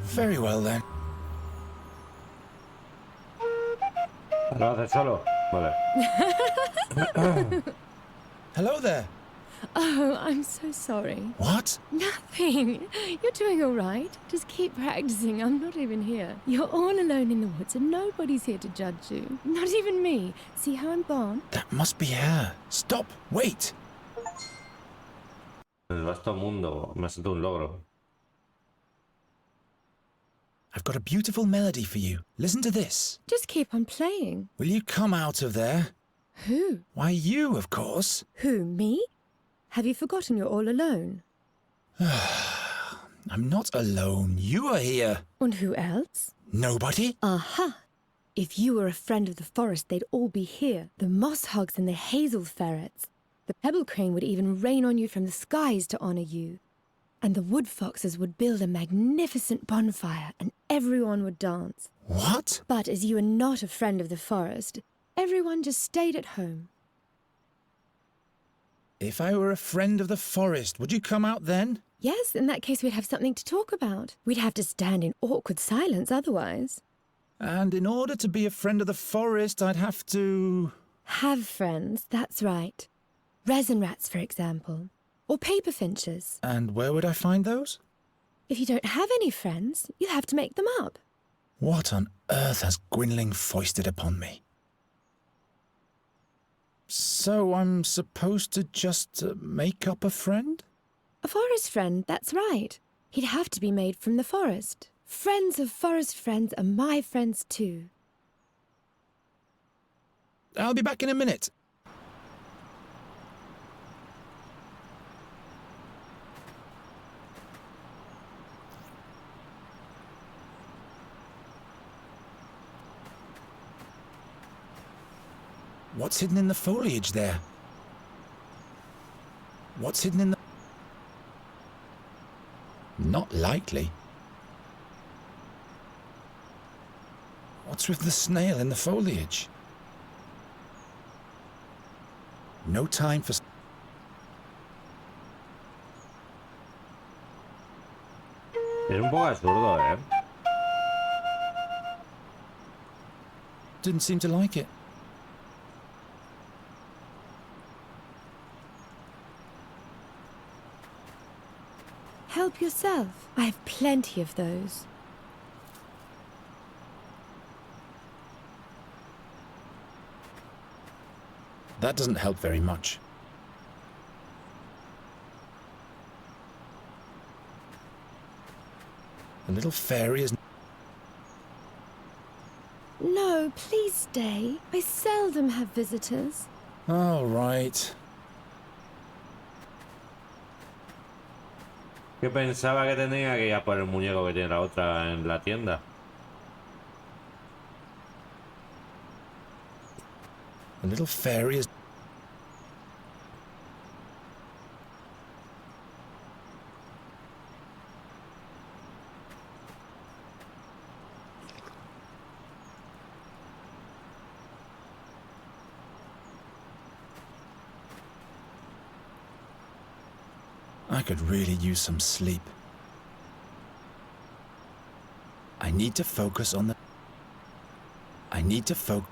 Very well then. ¿Lo haces solo? Vale. Hello there. Oh, I'm so sorry. What? Nothing. You're doing all right. Just keep practicing. I'm not even here. You're all alone in the woods and nobody's here to judge you. Not even me. See how I'm gone? That must be her. Stop. Wait. El vasto mundo. Me ha salido un logro. I've got a beautiful melody for you. Listen to this. Just keep on playing. Will you come out of there? Who? Why, you, of course. Who, me? Have you forgotten you're all alone? I'm not alone. You are here. And who else? Nobody? Aha! If you were a friend of the forest, they'd all be here. The moss hogs and the hazel ferrets. The pebble crane would even rain on you from the skies to honor you. And the wood foxes would build a magnificent bonfire, and everyone would dance. What? But as you are not a friend of the forest, everyone just stayed at home. If I were a friend of the forest, would you come out then? Yes, in that case we'd have something to talk about. We'd have to stand in awkward silence otherwise. And in order to be a friend of the forest, I'd have to... Have friends, that's right. Resin rats, for example. Or paper finches. And where would I find those? If you don't have any friends, you'll have to make them up. What on earth has Gwynling foisted upon me? So I'm supposed to just make up a friend? A forest friend, that's right. He'd have to be made from the forest. Friends of forest friends are my friends too. I'll be back in a minute. What's hidden in the foliage there? What's hidden in the... Not likely. What's with the snail in the foliage? No time for... Es un poco absurdo, ¿eh? Didn't seem to like it. Help yourself. I have plenty of those. That doesn't help very much. The little fairy is... No, please stay. I seldom have visitors. All right. Que pensaba que tenía que ir a por el muñeco que tiene la otra en la tienda. The little fairy is... I could really use some sleep. I need to focus on the... I need to focus...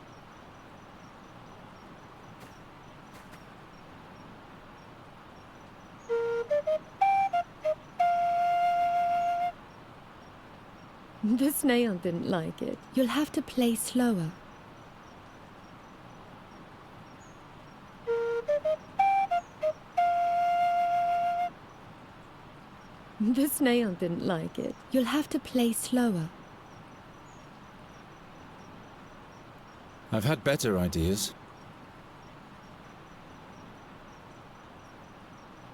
The snail didn't like it. You'll have to play slower. The snail didn't like it. You'll have to play slower. I've had better ideas.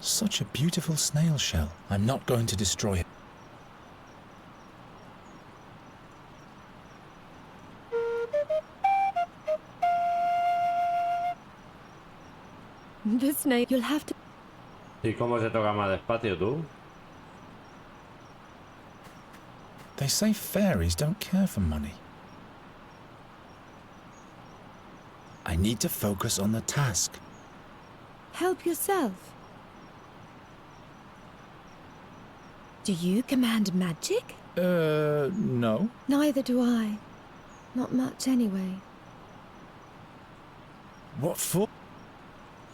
Such a beautiful snail shell. I'm not going to destroy it. The snail... You'll have to... ¿Y cómo se toca más despacio tú? They say fairies don't care for money. I need to focus on the task. Help yourself. Do you command magic? No. Neither do I. Not much anyway. What for?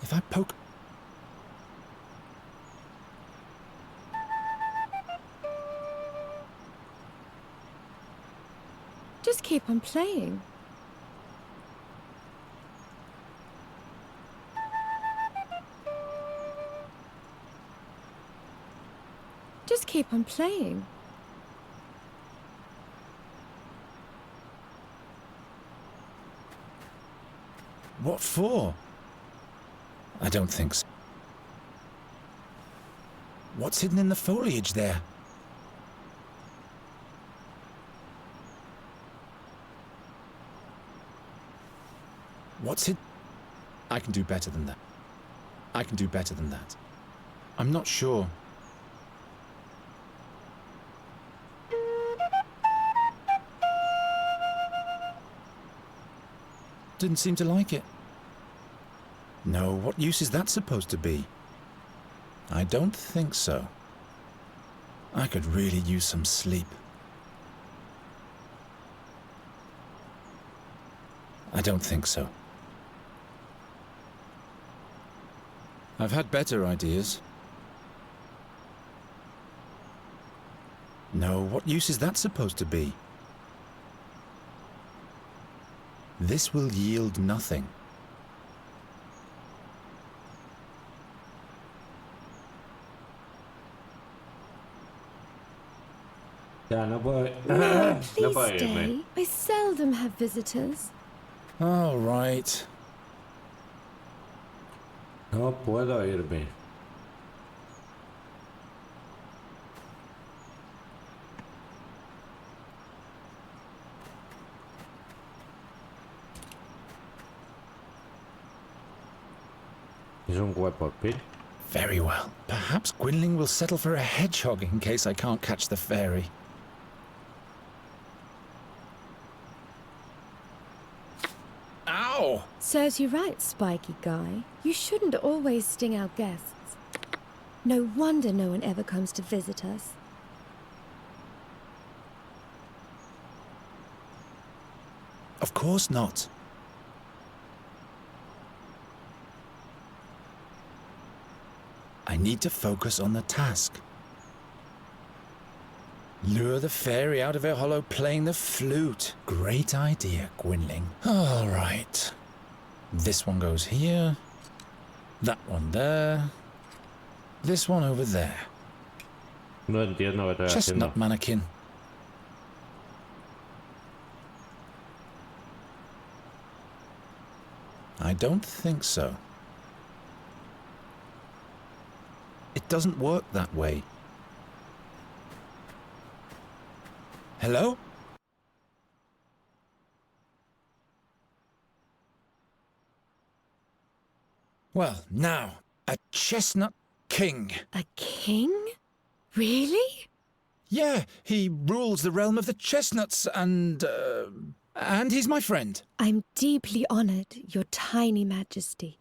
If I poke... Just keep on playing. Just keep on playing. What for? I don't think so. What's hidden in the foliage there? What's it? I can do better than that. I can do better than that. I'm not sure. Didn't seem to like it. No, what use is that supposed to be? I don't think so. I could really use some sleep. I don't think so. I've had better ideas. No, what use is that supposed to be? This will yield nothing. Ya, no puedo... No, no please puedo stay. irme. I seldom have visitors. All right. No puedo irme. Es un cuerpo pin. Very well. Perhaps Gwynling will settle for a hedgehog in case I can't catch the fairy. Ow! Serves you right, spiky guy. You shouldn't always sting our guests. No wonder no one ever comes to visit us. Of course not. I need to focus on the task. Lure the fairy out of her hollow playing the flute. Great idea, Gwynling. All right. This one goes here. That one there. This one over there. No entiendo qué estoy haciendo. Chestnut mannequin. I don't think so. It doesn't work that way. Hello? Well, now, a chestnut king. A king? Really? Yeah, he rules the realm of the chestnuts and he's my friend. I'm deeply honored, your tiny majesty.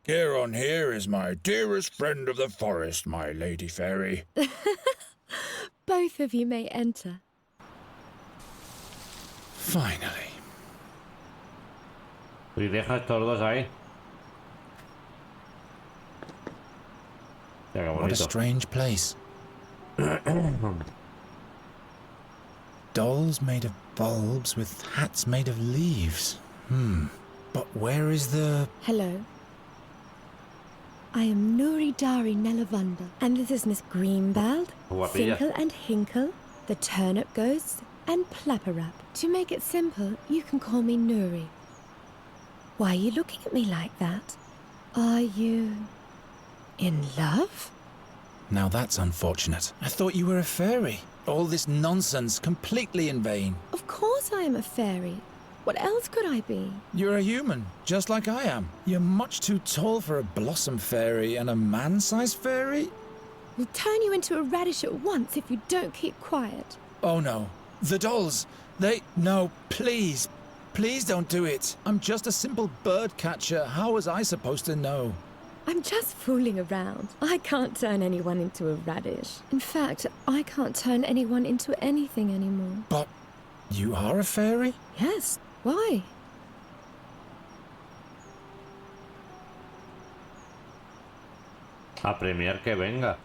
Geron here is my dearest friend of the forest, my lady fairy. Both of you may enter. Finally. Y deja estos dos ahí. Ya, qué What a bonito. strange place. Dolls made of bulbs with hats made of leaves. But where is the... Hello. I am Nuri Dari Nelavunda, and this is Miss Greenbald, Guapilla. Finkel and Hinkle, the Turnip Ghost, and Plapperap. To make it simple, you can call me Nuri. Why are you looking at me like that? Are you... in love? Now that's unfortunate. I thought you were a fairy. All this nonsense, completely in vain. Of course I am a fairy. What else could I be? You're a human, just like I am. You're much too tall for a blossom fairy and a man-sized fairy? We'll turn you into a radish at once if you don't keep quiet. Oh no. The dolls. No, please. Please don't do it. I'm just a simple bird catcher. How was I supposed to know? I'm just fooling around. I can't turn anyone into a radish. In fact, I can't turn anyone into anything anymore. But you are a fairy? Yes. Why? A premier que venga.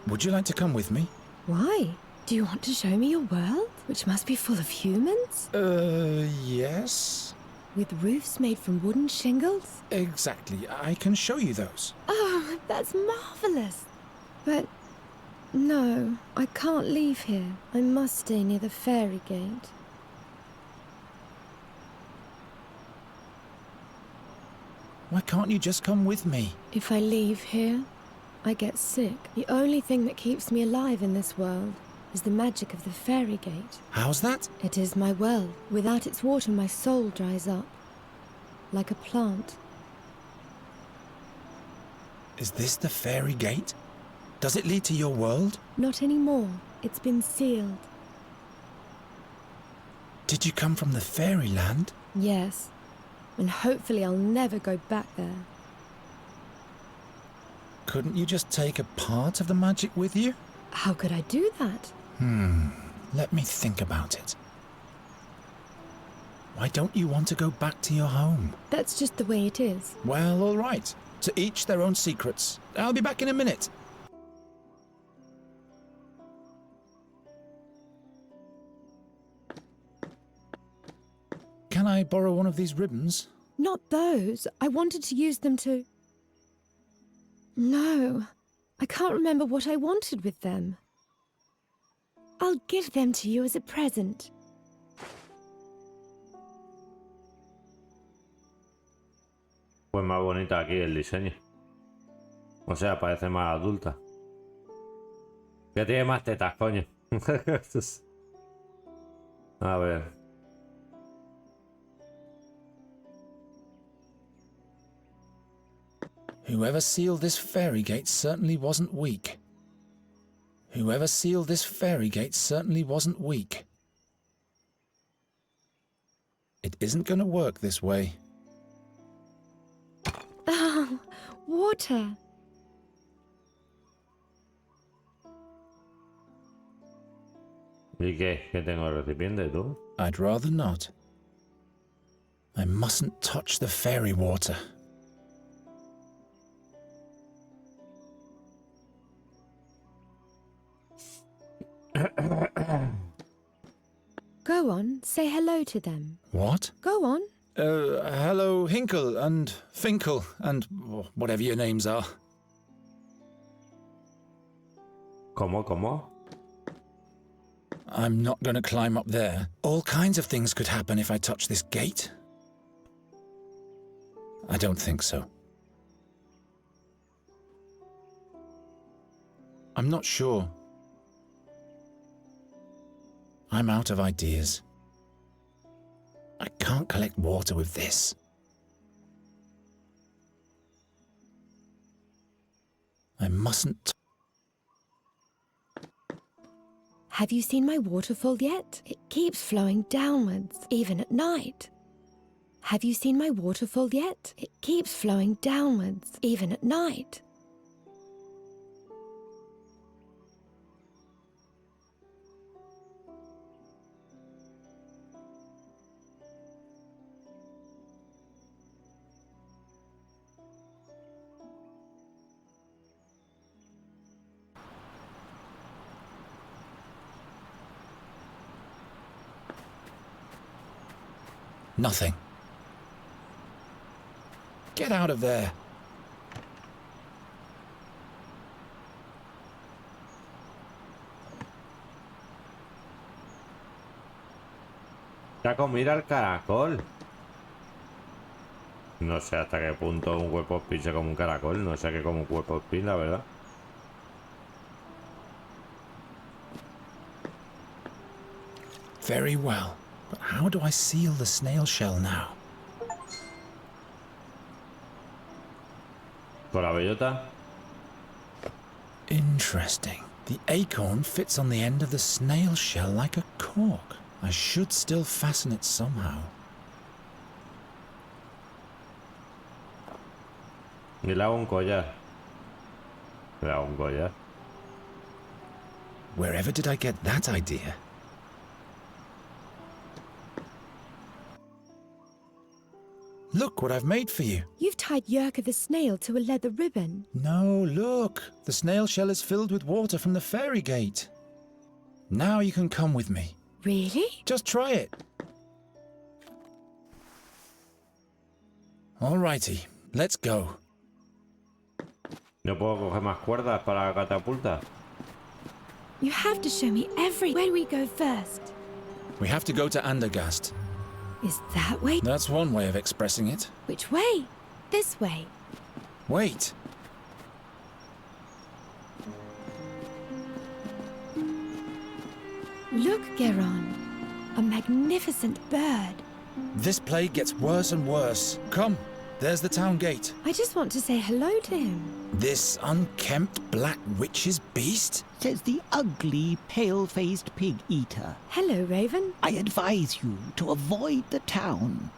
Would you like to come with me? Why? Do you want to show me your world, which must be full of humans? Yes. With roofs made from wooden shingles? Exactly. I can show you those. Oh, that's marvelous. But no, I can't leave here. I must stay near the fairy gate. Why can't you just come with me? If I leave here, I get sick. The only thing that keeps me alive in this world is the magic of the fairy gate. How's that? It is my well. Without its water, my soul dries up. Like a plant. Is this the fairy gate? Does it lead to your world? Not anymore. It's been sealed. Did you come from the fairyland? Yes. And hopefully I'll never go back there. Couldn't you just take a part of the magic with you? How could I do that? Let me think about it. Why don't you want to go back to your home? That's just the way it is. Well, all right. To each their own secrets. I'll be back in a minute. Can I borrow one of these ribbons? Not those. I wanted to use them to... No. I can't remember what I wanted with them. I'll give them to you as a present. Pues más bonita aquí el diseño. O sea, parece más adulta. Que tiene más tetas, coño. A ver. Whoever sealed this fairy gate certainly wasn't weak. Whoever sealed this fairy gate certainly wasn't weak. It isn't going to work this way. Oh, water. ¿Y qué? ¿Qué tengo el recipiente, tú? I'd rather not. I mustn't touch the fairy water. Go on, say hello to them. What? Go on. Hello, Hinkle and Finkel and whatever your names are. ¿Cómo? I'm not going to climb up there. All kinds of things could happen if I touch this gate. I don't think so. I'm not sure. I'm out of ideas. I can't collect water with this. I mustn't. Have you seen my waterfall yet? It keeps flowing downwards, even at night. Have you seen my waterfall yet? It keeps flowing downwards, even at night. Nothing. Get out of there. Ya comida al caracol. No sé hasta qué punto un cuerpo spin se come un caracol. No sé qué como un cuerpo spin, la verdad. Very well. But how do I seal the snail shell now? ¿Por la bellota? Interesting. The acorn fits on the end of the snail shell like a cork. I should still fasten it somehow. Y le hago un collar. Le hago un collar. Wherever did I get that idea? Look what I've made for you. You've tied Yerka the snail to a leather ribbon. No, look. The snail shell is filled with water from the fairy gate. Now you can come with me. Really? Just try it. Alrighty, let's go. ¿No puedo coger más cuerdas para la catapulta? You have to show me where we go first. We have to go to Andergast. Is that way? That's one way of expressing it. Which way? This way. Wait. Look, Geron. A magnificent bird. This plague gets worse and worse. Come, there's the town gate. I just want to say hello to him. This unkempt black witch's beast? Says the ugly, pale-faced pig-eater. Hello, Raven. I advise you to avoid the town.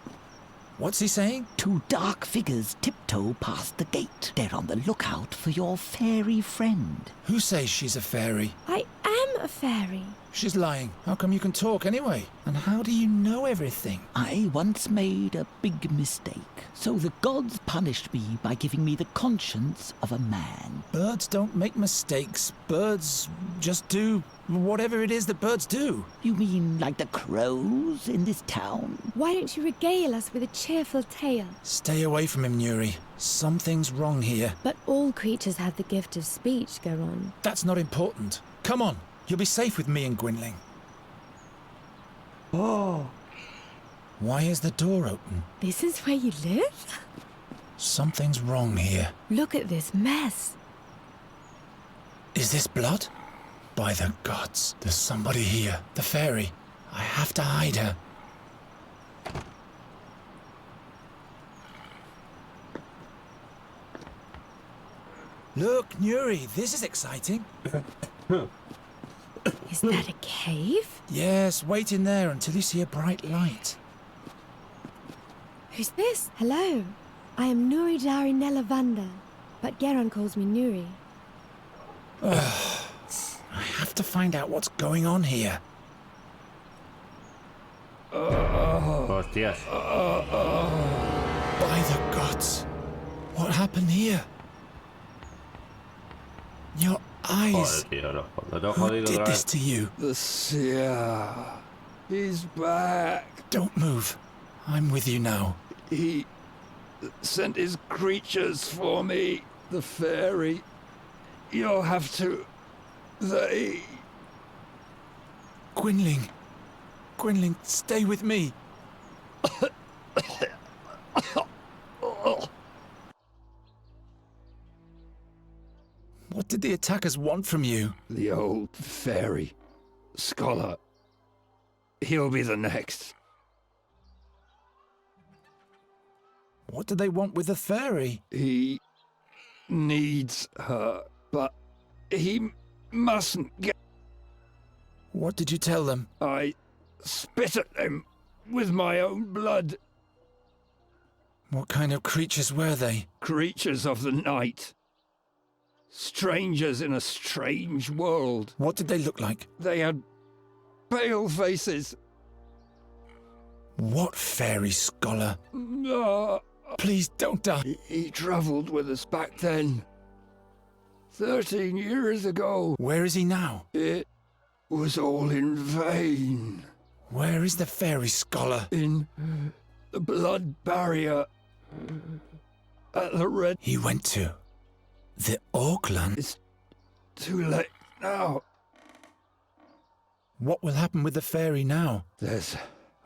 What's he saying? Two dark figures tiptoe past the gate. They're on the lookout for your fairy friend. Who says she's a fairy? I am a fairy. She's lying. How come you can talk anyway? And how do you know everything? I once made a big mistake. So the gods punished me by giving me the conscience of a man. Birds don't make mistakes. Birds just do whatever it is that birds do. You mean like the crows in this town? Why don't you regale us with a cheerful tale? Stay away from him, Nuri. Something's wrong here. But all creatures have the gift of speech, Geron. That's not important. Come on. You'll be safe with me and Gwynling. Oh. Why is the door open? This is where you live? Something's wrong here. Look at this mess. Is this blood? By the gods, there's somebody here. The fairy. I have to hide her. Look, Nuri, this is exciting. Is that a cave? Yes, wait in there until you see a bright light. Who's this? Hello. I am Nuri Dari Nelavanda, but Geron calls me Nuri. I have to find out what's going on here. Hostias. By the gods. What happened here? Your eyes. Joder, tío, lo Who jodido did otra this vez. to you? The seer. He's back. Don't move. I'm with you now. He sent his creatures for me. The fairy. You'll have to... They... Gwynling. Gwynling, stay with me. What did the attackers want from you? The old fairy. Scholar. He'll be the next. What do they want with the fairy? He needs her, but he mustn't get... What did you tell them? I spit at them with my own blood. What kind of creatures were they? Creatures of the night. Strangers in a strange world. What did they look like? They had pale faces. What fairy scholar? Please don't die. He travelled with us back then. 13 years ago. Where is he now? It was all in vain. Where is the fairy scholar? In the blood barrier at the red... He went to the Auckland? It's too late now. What will happen with the fairy now? There's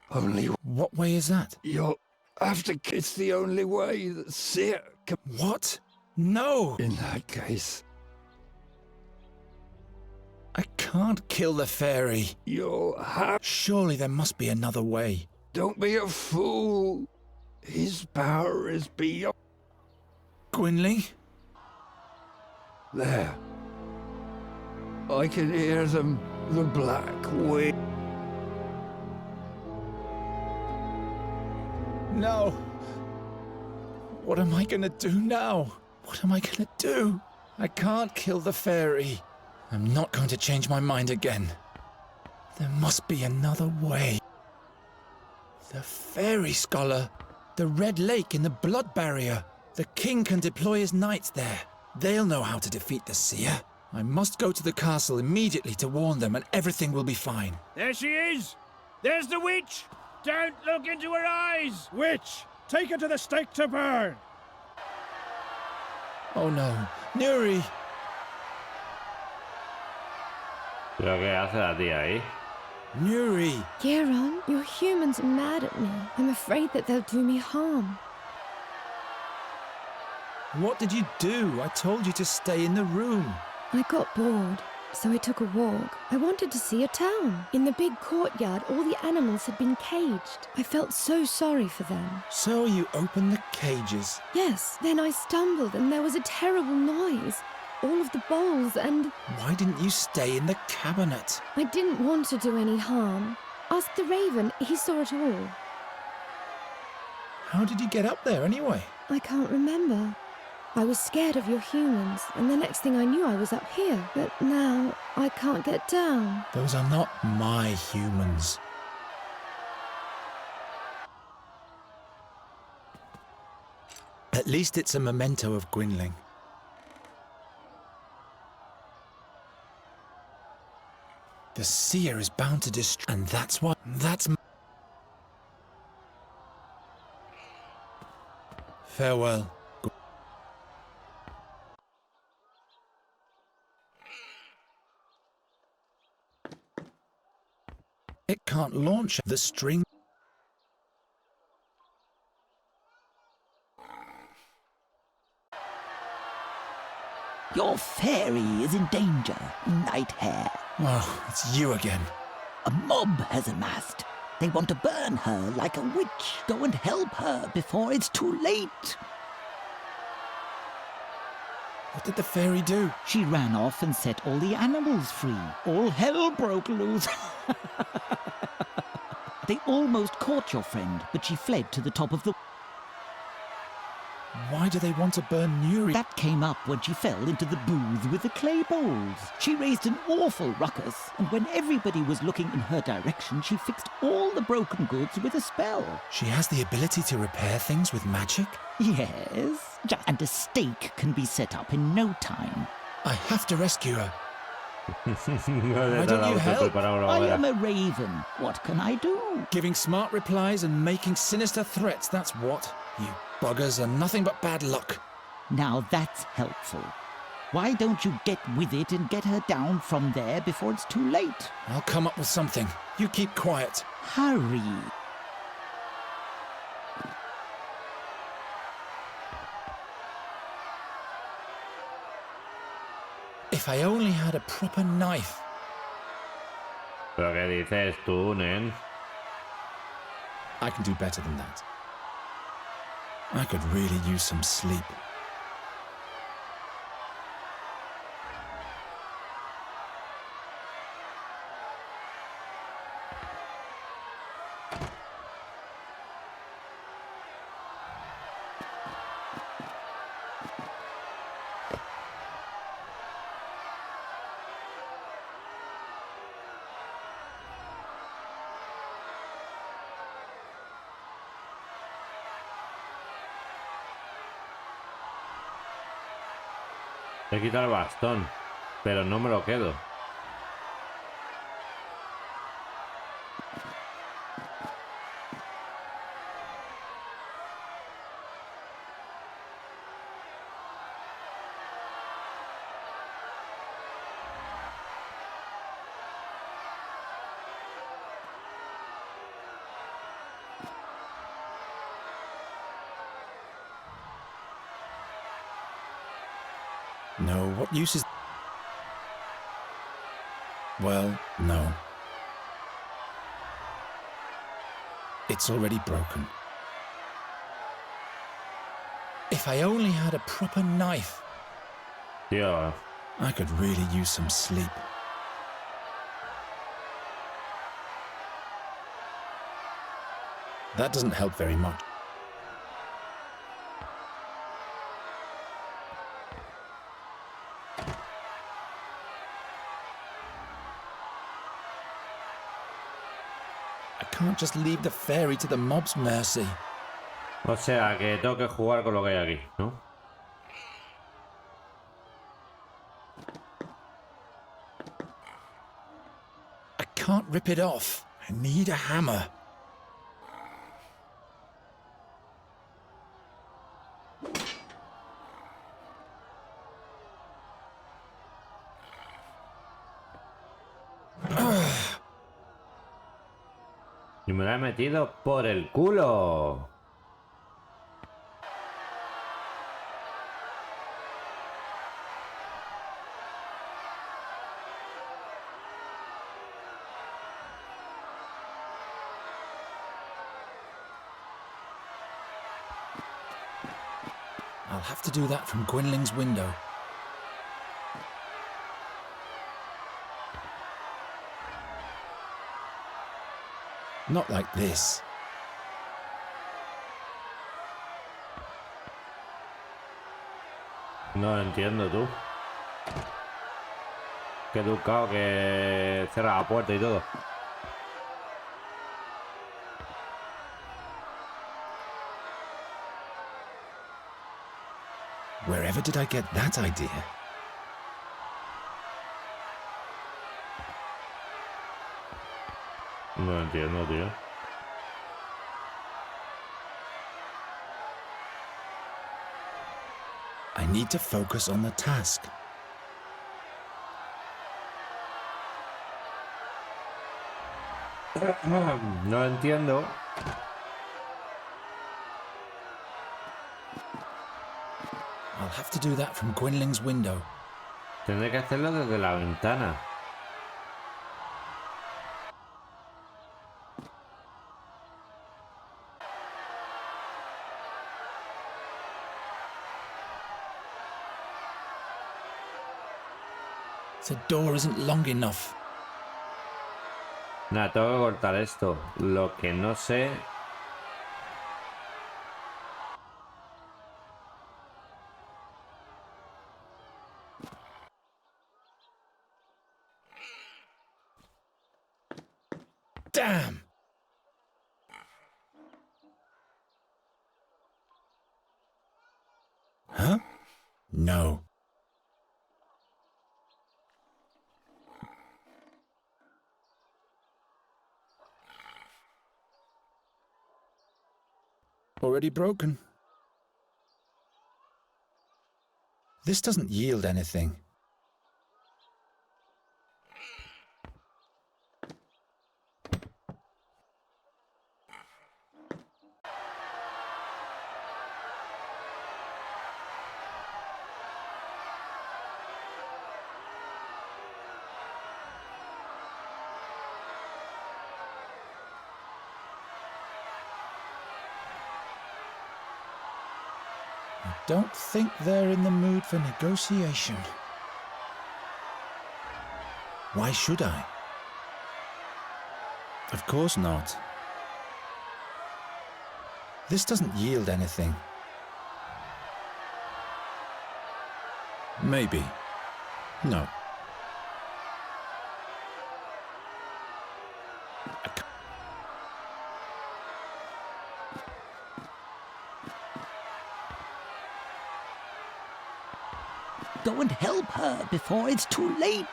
only... What way is that? You'll have to... It's the only way that seer can... What? No! In that case... I can't kill the fairy. You'll have... Surely there must be another way. Don't be a fool. His power is beyond... Gwynling? There. I can hear them. The black wind. No. What am I gonna do now? What am I gonna do? I can't kill the fairy. I'm not going to change my mind again. There must be another way. The fairy scholar. The Red Lake in the blood barrier. The king can deploy his knights there. They'll know how to defeat the seer. I must go to the castle immediately to warn them, and everything will be fine. There she is! There's the witch! Don't look into her eyes! Witch, take her to the stake to burn! Oh no. Nuri! ¿Pero qué hace la tía ahí? Nuri! Geron, your humans are mad at me. I'm afraid that they'll do me harm. What did you do? I told you to stay in the room. I got bored, so I took a walk. I wanted to see a town. In the big courtyard, all the animals had been caged. I felt so sorry for them. So you opened the cages? Yes, then I stumbled and there was a terrible noise. All of the bowls and... Why didn't you stay in the cabinet? I didn't want to do any harm. Ask the raven, he saw it all. How did you get up there anyway? I can't remember. I was scared of your humans, and the next thing I knew I was up here. But now, I can't get down. Those are not my humans. At least it's a memento of Gwynling. The seer is bound to destroy, and that's what... Farewell. It can't launch the string. Your fairy is in danger, Night Hare. Oh, it's you again. A mob has amassed. They want to burn her like a witch. Go and help her before it's too late. What did the fairy do? She ran off and set all the animals free. All hell broke loose. They almost caught your friend, but she fled to the top of the... Why do they want to burn Nuri? That came up when she fell into the booth with the clay bowls. She raised an awful ruckus, and when everybody was looking in her direction, she fixed all the broken goods with a spell. She has the ability to repair things with magic? Yes, and a stake can be set up in no time. I have to rescue her. Why don't you help? I am a raven. What can I do? Giving smart replies and making sinister threats, that's what. You buggers are nothing but bad luck. Now that's helpful. Why don't you get with it and get her down from there before it's too late? I'll come up with something. You keep quiet. Hurry. If I only had a proper knife. ¿Pero qué dices tú, nen? I can do better than that. I could really use some sleep. He quitado el bastón, pero no me lo quedo. No, what use is... Well, no. It's already broken. If I only had a proper knife. Tío. I could really use some sleep. That doesn't help very much. I can't just leave the fairy to the mob's mercy. O sea, que tengo que jugar con lo que hay aquí, ¿no? I can't rip it off. I need a hammer. Y me la he metido por el culo. I'll have to do that from Gwynling's window. Not like this. No lo entiendo, tú. Qué educado que cierra la puerta y todo. Wherever did I get that idea? No lo entiendo, tío. I need to focus on the task. No lo entiendo. I'll have to do that from Gwynling's window. Tendré que hacerlo desde la ventana. The door isn't long enough. Nada, tengo que cortar esto. Lo que no sé... Damn! Huh? No. Already broken. This doesn't yield anything. I don't think they're in the mood for negotiation. Why should I? Of course not. This doesn't yield anything. Maybe. No. Go and help her before it's too late.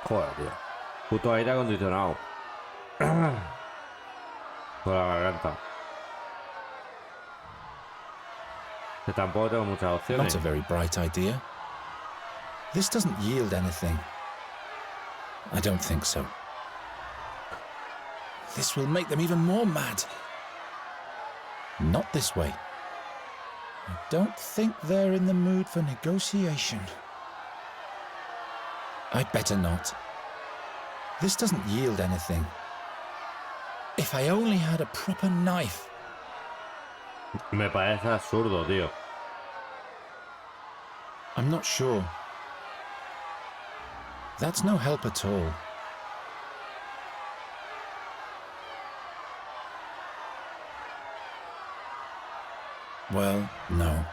Joder, tío. Puto aire acondicionado. Por la garganta. Que tampoco tengo muchas opciones. Not a very bright idea. This doesn't yield anything. I don't think so. This will make them even more mad. Not this way. I don't think they're in the mood for negotiation. I'd better not. This doesn't yield anything. If I only had a proper knife. Me parece absurdo, tío. I'm not sure. That's no help at all. Well, no.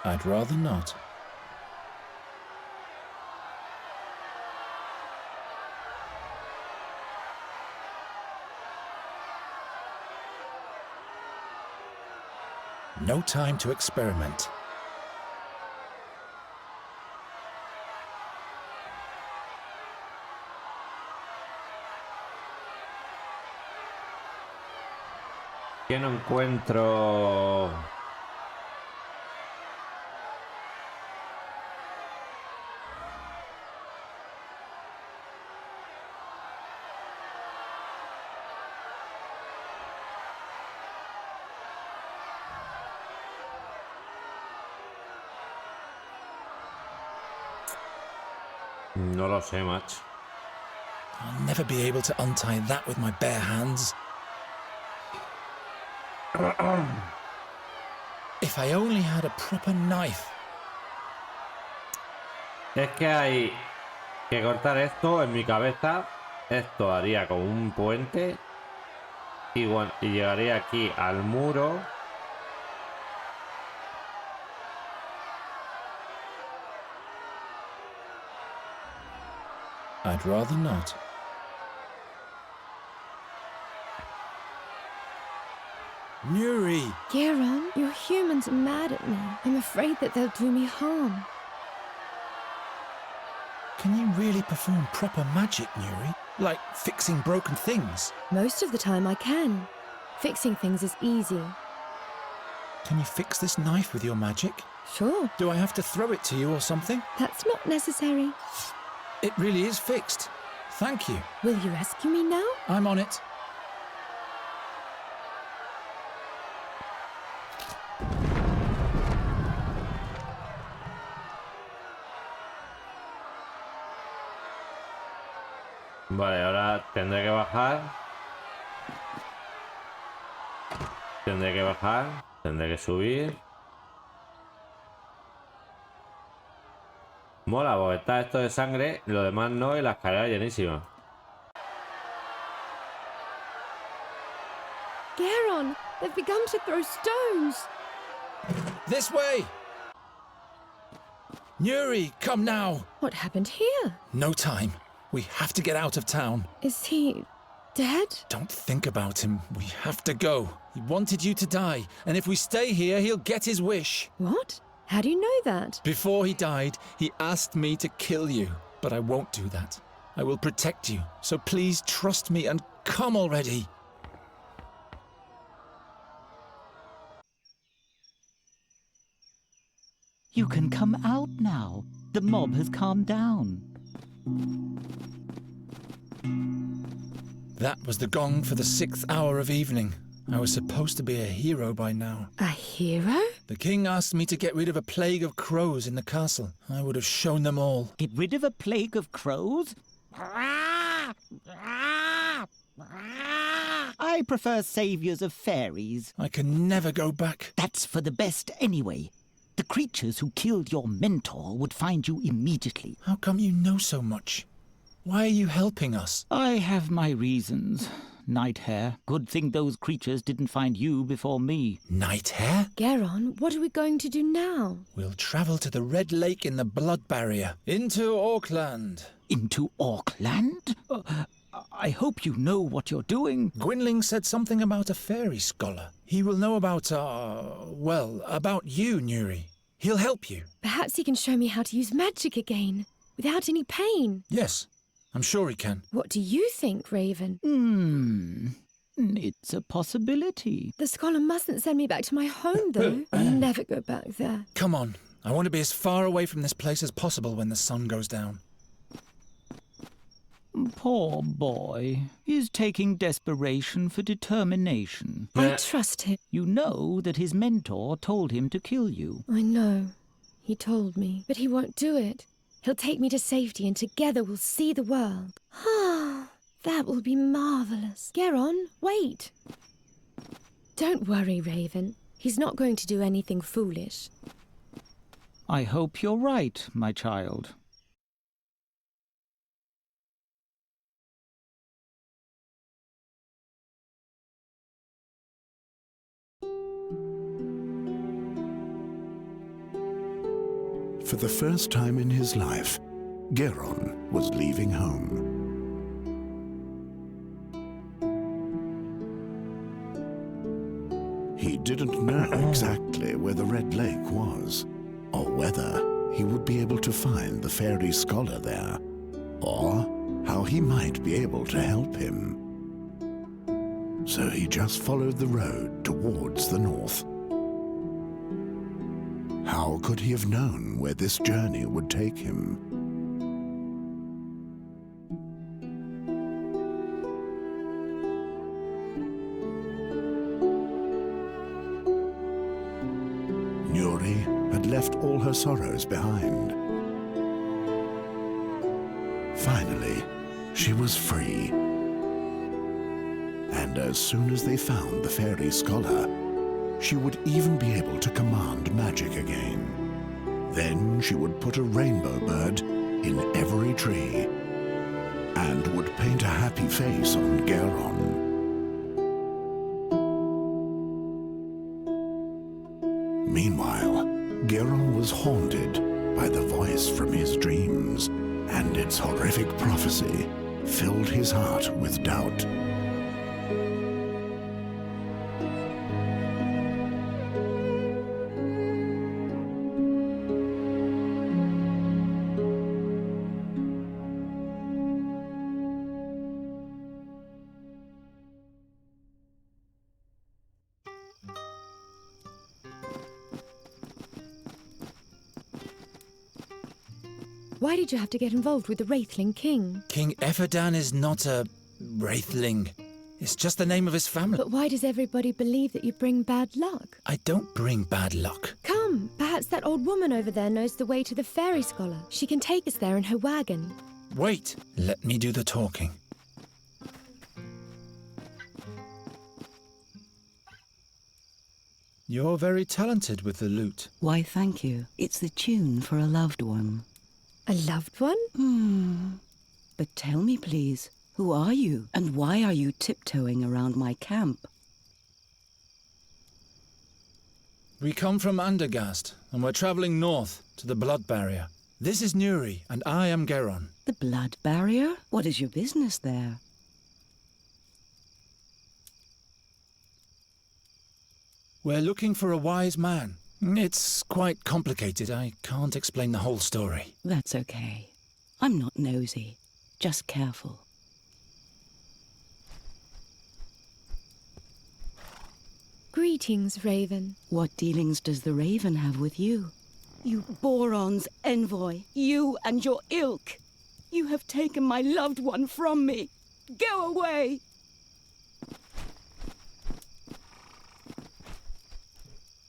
I'd rather not. No time to experiment. Que no encuentro... No lo sé, macho. I'll never be able to untie that with my bare hands. If I only had a proper knife. Es que hay que cortar esto en mi cabeza. Esto haría como un puente. Y bueno, y llegaría aquí al muro. I'd rather not. Nuri! Geron, your humans are mad at me. I'm afraid that they'll do me harm. Can you really perform proper magic, Nuri? Like fixing broken things? Most of the time I can. Fixing things is easy. Can you fix this knife with your magic? Sure. Do I have to throw it to you or something? That's not necessary. It really is fixed. Thank you. Will you rescue me now? I'm on it. Vale, ahora tendré que bajar. Tendré que bajar. Tendré que subir. Mola, porque está esto de sangre, lo demás no, y la escalera llenísima. Geron, they've begun to throw stones. This way! Nuri, come now! What happened here? No time. We have to get out of town. Is he dead? Don't think about him. We have to go. He wanted you to die, and if we stay here, he'll get his wish. What? How do you know that? Before he died, he asked me to kill you, but I won't do that. I will protect you, so please trust me and come already. You can come out now. The mob has calmed down. That was the gong for the 6th hour of evening. I was supposed to be a hero by now. A hero? The king asked me to get rid of a plague of crows in the castle. I would have shown them all. Get rid of a plague of crows? I prefer saviors of fairies. I can never go back. That's for the best anyway. The creatures who killed your mentor would find you immediately. How come you know so much? Why are you helping us? I have my reasons. Night Hare. Good thing those creatures didn't find you before me. Night Hare? Geron, what are we going to do now? We'll travel to the Red Lake in the Blood Barrier. Into Auckland. Into Auckland? I hope you know what you're doing. Gwynling said something about a fairy scholar. He will know about, about you, Nuri. He'll help you. Perhaps he can show me how to use magic again, without any pain. Yes, I'm sure he can. What do you think, Raven? It's a possibility. The scholar mustn't send me back to my home, though. I'll never go back there. Come on. I want to be as far away from this place as possible when the sun goes down. Poor boy. He's taking desperation for determination. I trust him. You know that his mentor told him to kill you. I know. He told me. But he won't do it. He'll take me to safety and together we'll see the world. Ah, that will be marvellous. Geron, wait. Don't worry, Raven. He's not going to do anything foolish. I hope you're right, my child. For the first time in his life, Geron was leaving home. He didn't know exactly where the Red Lake was, or whether he would be able to find the fairy scholar there, or how he might be able to help him. So he just followed the road towards the north. How could he have known where this journey would take him? Nuri had left all her sorrows behind. Finally, she was free. And as soon as they found the fairy scholar, she would even be able to command magic again. Then she would put a rainbow bird in every tree and would paint a happy face on Geron. Meanwhile, Geron was haunted by the voice from his dreams, and its horrific prophecy filled his heart with doubt. Why did you have to get involved with the Wraithling King? King Efferdan is not a Wraithling. It's just the name of his family. But why does everybody believe that you bring bad luck? I don't bring bad luck. Come, perhaps that old woman over there knows the way to the fairy scholar. She can take us there in her wagon. Wait, let me do the talking. You're very talented with the lute. Why, thank you. It's the tune for a loved one. A loved one? But tell me, please, who are you? And why are you tiptoeing around my camp? We come from Andergast, and we're traveling north to the Blood Barrier. This is Nuri, and I am Geron. The Blood Barrier? What is your business there? We're looking for a wise man. It's quite complicated. I can't explain the whole story. That's okay. I'm not nosy, just careful. Greetings, Raven. What dealings does the Raven have with you? You Boron's envoy, you and your ilk. You have taken my loved one from me. Go away!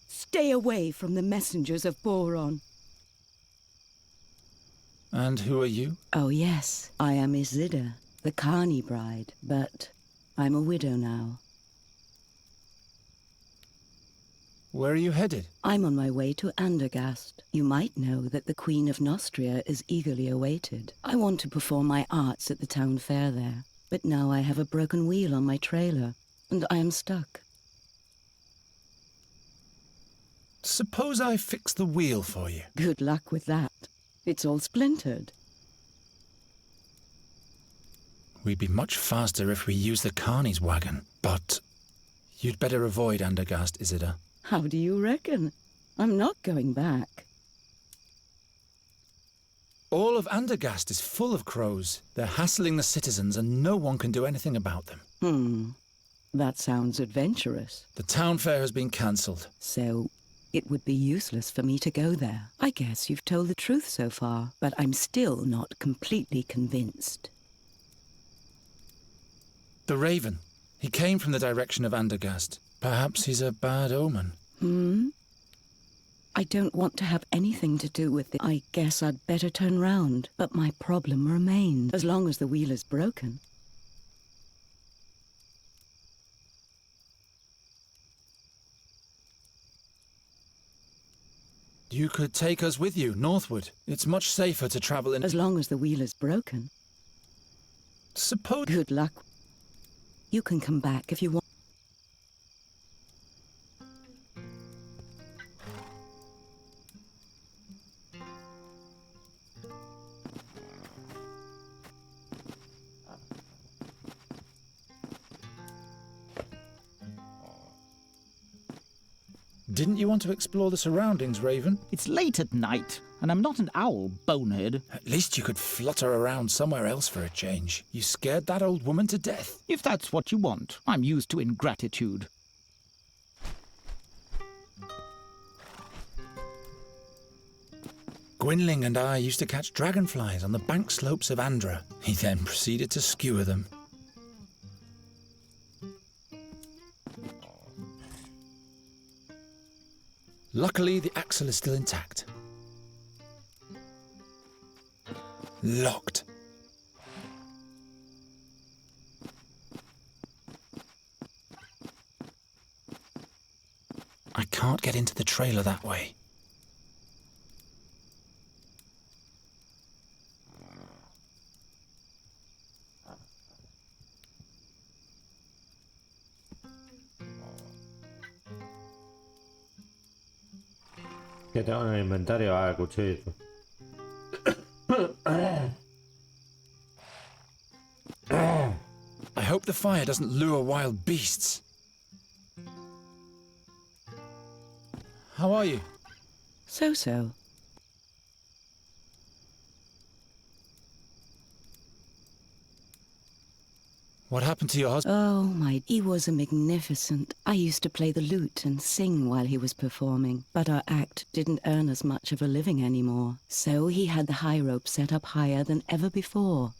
Stay away from the messengers of Boron. And who are you? Oh yes, I am Isilda, the Carney bride, but I'm a widow now. Where are you headed? I'm on my way to Andergast. You might know that the Queen of Nostria is eagerly awaited. I want to perform my arts at the town fair there, but now I have a broken wheel on my trailer, and I am stuck. Suppose I fix the wheel for you. Good luck with that. It's all splintered. We'd be much faster if we used the Carney's wagon, but you'd better avoid Andergast, Isilda. How do you reckon? I'm not going back. All of Andergast is full of crows. They're hassling the citizens and no one can do anything about them. That sounds adventurous. The town fair has been cancelled. So it would be useless for me to go there. I guess you've told the truth so far, but I'm still not completely convinced. The Raven. He came from the direction of Andergast. Perhaps he's a bad omen. I don't want to have anything to do with it. I guess I'd better turn round, but my problem remains, as long as the wheel is broken. You could take us with you, northward. It's much safer to travel in... As long as the wheel is broken. Suppose... Good luck. You can come back if you want. Didn't you want to explore the surroundings, Raven? It's late at night, and I'm not an owl, bonehead. At least you could flutter around somewhere else for a change. You scared that old woman to death. If that's what you want, I'm used to ingratitude. Gwynling and I used to catch dragonflies on the bank slopes of Andra. He then proceeded to skewer them. Luckily, the axle is still intact. Locked. can't get into the trailer that way. Que tengo en el inventario cuchillo. I hope the fire doesn't lure wild beasts. How are you? So. What happened to your husband? Oh, he was a magnificent. I used to play the lute and sing while he was performing, but our act didn't earn us much of a living anymore. So he had the high rope set up higher than ever before.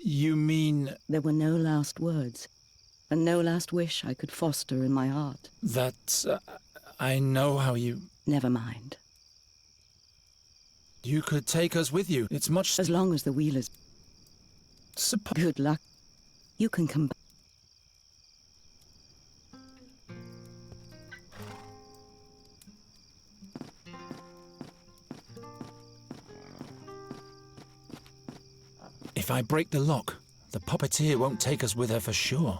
You mean... There were no last words, and no last wish I could foster in my heart. That... I know how you... Never mind. You could take us with you. It's much... As long as the wheel is... Good luck. You can come back. If I break the lock, the puppeteer won't take us with her for sure.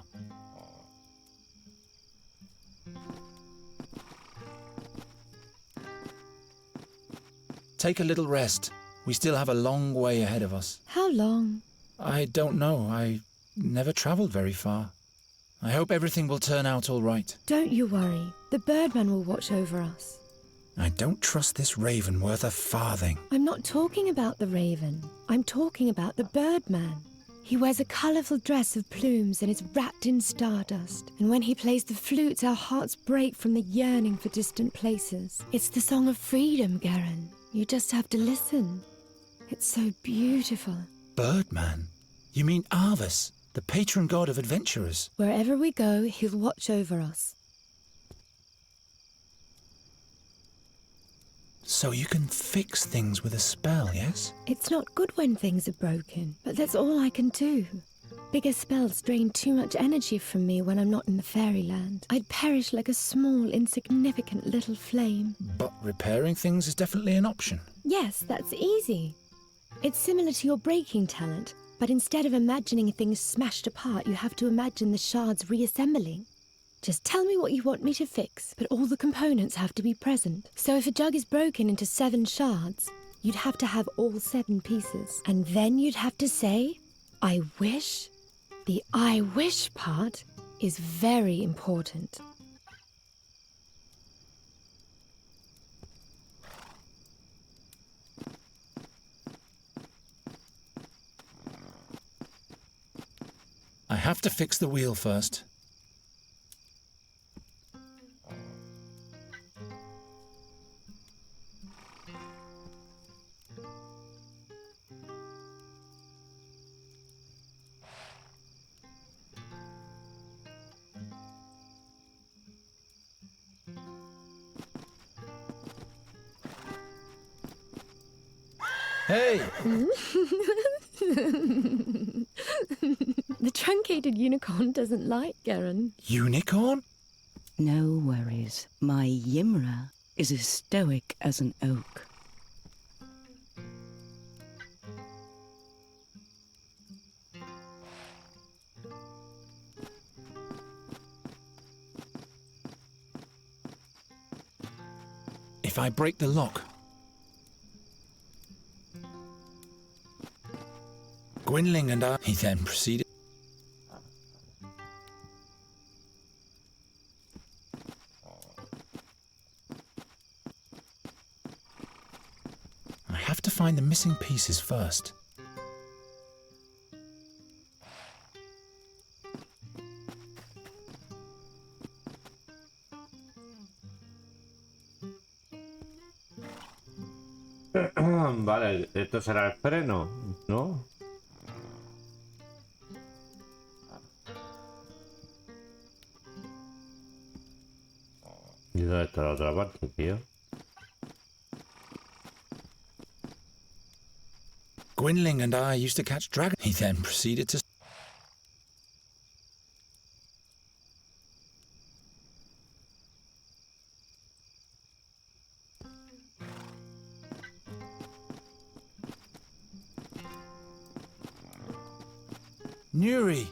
Take a little rest. We still have a long way ahead of us. How long? I don't know. I never traveled very far. I hope everything will turn out all right. Don't you worry. The birdman will watch over us. I don't trust this raven worth a farthing. I'm not talking about the raven. I'm talking about the birdman. He wears a colourful dress of plumes and is wrapped in stardust. And when he plays the flute, our hearts break from the yearning for distant places. It's the song of freedom, Geron. You just have to listen. It's so beautiful. Birdman? You mean Arvis, the patron god of adventurers? Wherever we go, he'll watch over us. So you can fix things with a spell, yes? It's not good when things are broken, but that's all I can do. Bigger spells drain too much energy from me when I'm not in the fairyland. I'd perish like a small, insignificant little flame. But repairing things is definitely an option. Yes, that's easy. It's similar to your breaking talent, but instead of imagining things smashed apart, you have to imagine the shards reassembling. Just tell me what you want me to fix, but all the components have to be present. So if a jug is broken into 7 shards, you'd have to have all 7 pieces. And then you'd have to say, I wish. The I wish part is very important. I have to fix the wheel first. Hey! The truncated unicorn doesn't like Geron. Unicorn? No worries. My Ymra is as stoic as an oak. If I break the lock... Gwynling and I... He then proceeded... I have to find the missing pieces first. Vale, esto será el freno, ¿no? ¿Y dónde está la otra parte, tío? Gwynling and I used to catch dragons. He then proceeded to... Nuri!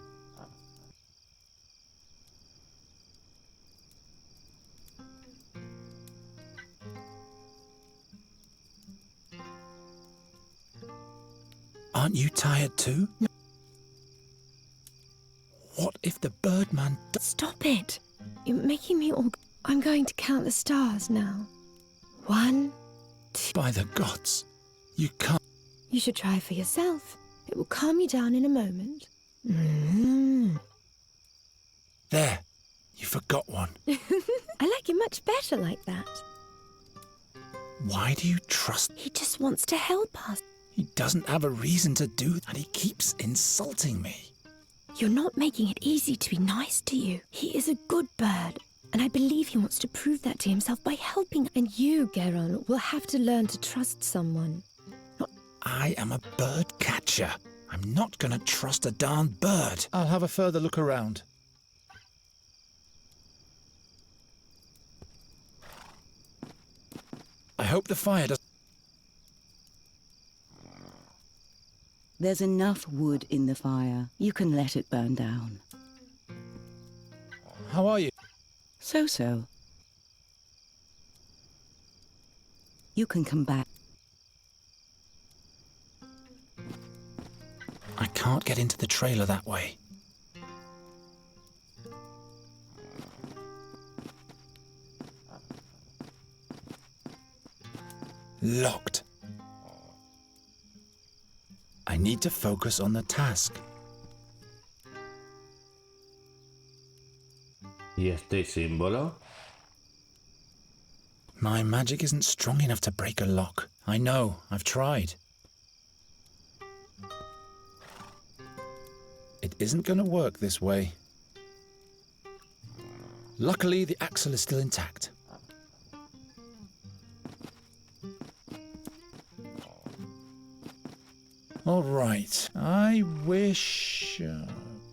Aren't you tired too? What if the Birdman... Stop it! You're making me all... I'm going to count the stars now. 1, 2... By the gods, you can't... You should try for yourself. It will calm you down in a moment. There, you forgot one. I like it much better like that. Why do you trust... He just wants to help us. He doesn't have a reason to do that. He keeps insulting me. You're not making it easy to be nice to you. He is a good bird, and I believe he wants to prove that to himself by helping. And you, Geron, will have to learn to trust someone. I am a bird catcher. I'm not going to trust a darned bird. I'll have a further look around. I hope the fire does... There's enough wood in the fire. You can let it burn down. How are you? So. You can come back. I can't get into the trailer that way. Locked. I need to focus on the task. ¿Y este símbolo? My magic isn't strong enough to break a lock. I know, I've tried. It isn't going to work this way. Luckily, the axle is still intact. All right, I wish...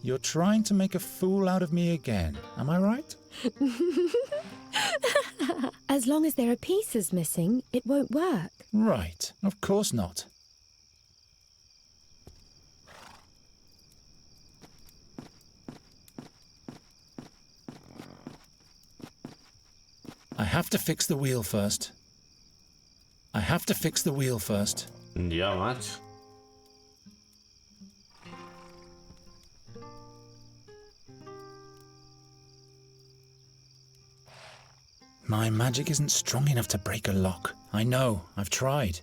you're trying to make a fool out of me again, am I right? As long as there are pieces missing, it won't work. Right, of course not. I have to fix the wheel first. Ya, macho. My magic isn't strong enough to break a lock. I know, I've tried.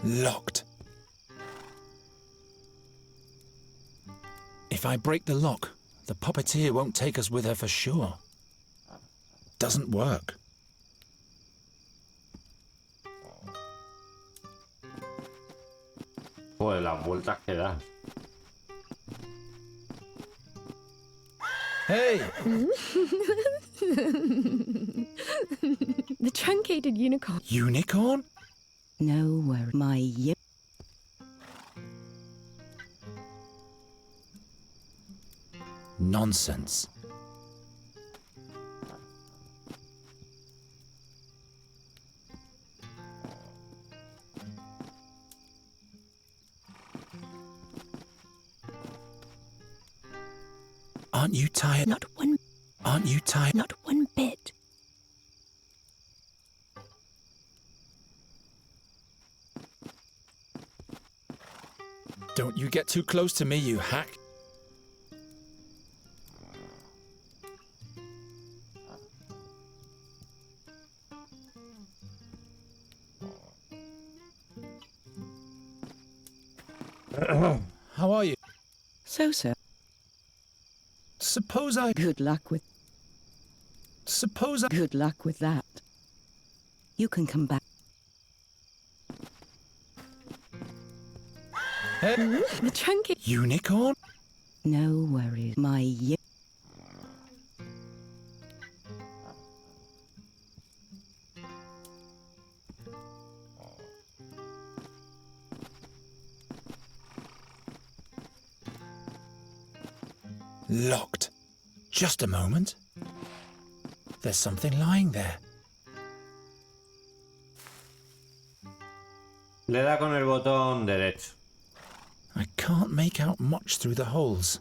Locked. If I break the lock, the puppeteer won't take us with her for sure. Doesn't work. Joder, las vueltas que da. Hey! The truncated unicorn. Unicorn? No worry, my Nonsense. Aren't you tired? Not one. Aren't you tired? Not one bit. Don't you get too close to me, you hack. How are you? So. Suppose I... Good luck with that. You can come back. Hey. The truncated... Unicorn? No worries, my Locked. Just a moment. There's something lying there. Le da con el botón derecho. I can't make out much through the holes.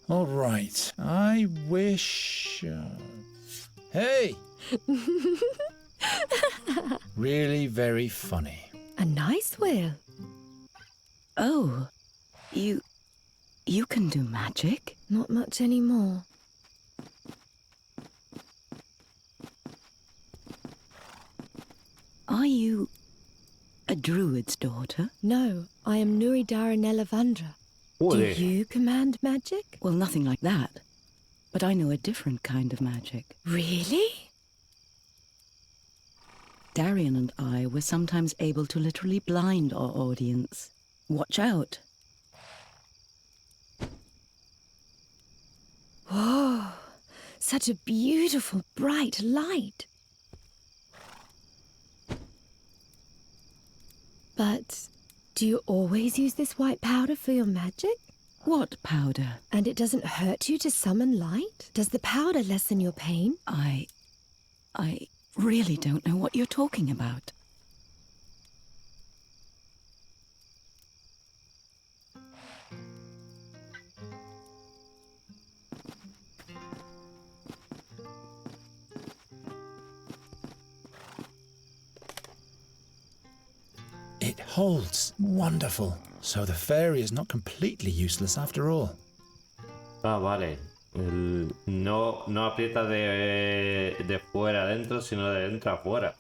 All right, I wish... Hey! Really very funny. A nice wheel. Oh, you can do magic? Not much anymore. Are you a druid's daughter? No, I am Nuri Daranellavandra. Do you command magic? Well, nothing like that. But I know a different kind of magic. Really? Darian and I were sometimes able to literally blind our audience. Watch out. Whoa, such a beautiful, bright light. But do you always use this white powder for your magic? What powder? And it doesn't hurt you to summon light? Does the powder lessen your pain? I really don't know what you're talking about. It holds. Wonderful. So the fairy is not completely useless after all. Ah, vale. No aprieta de fuera adentro, sino de dentro afuera.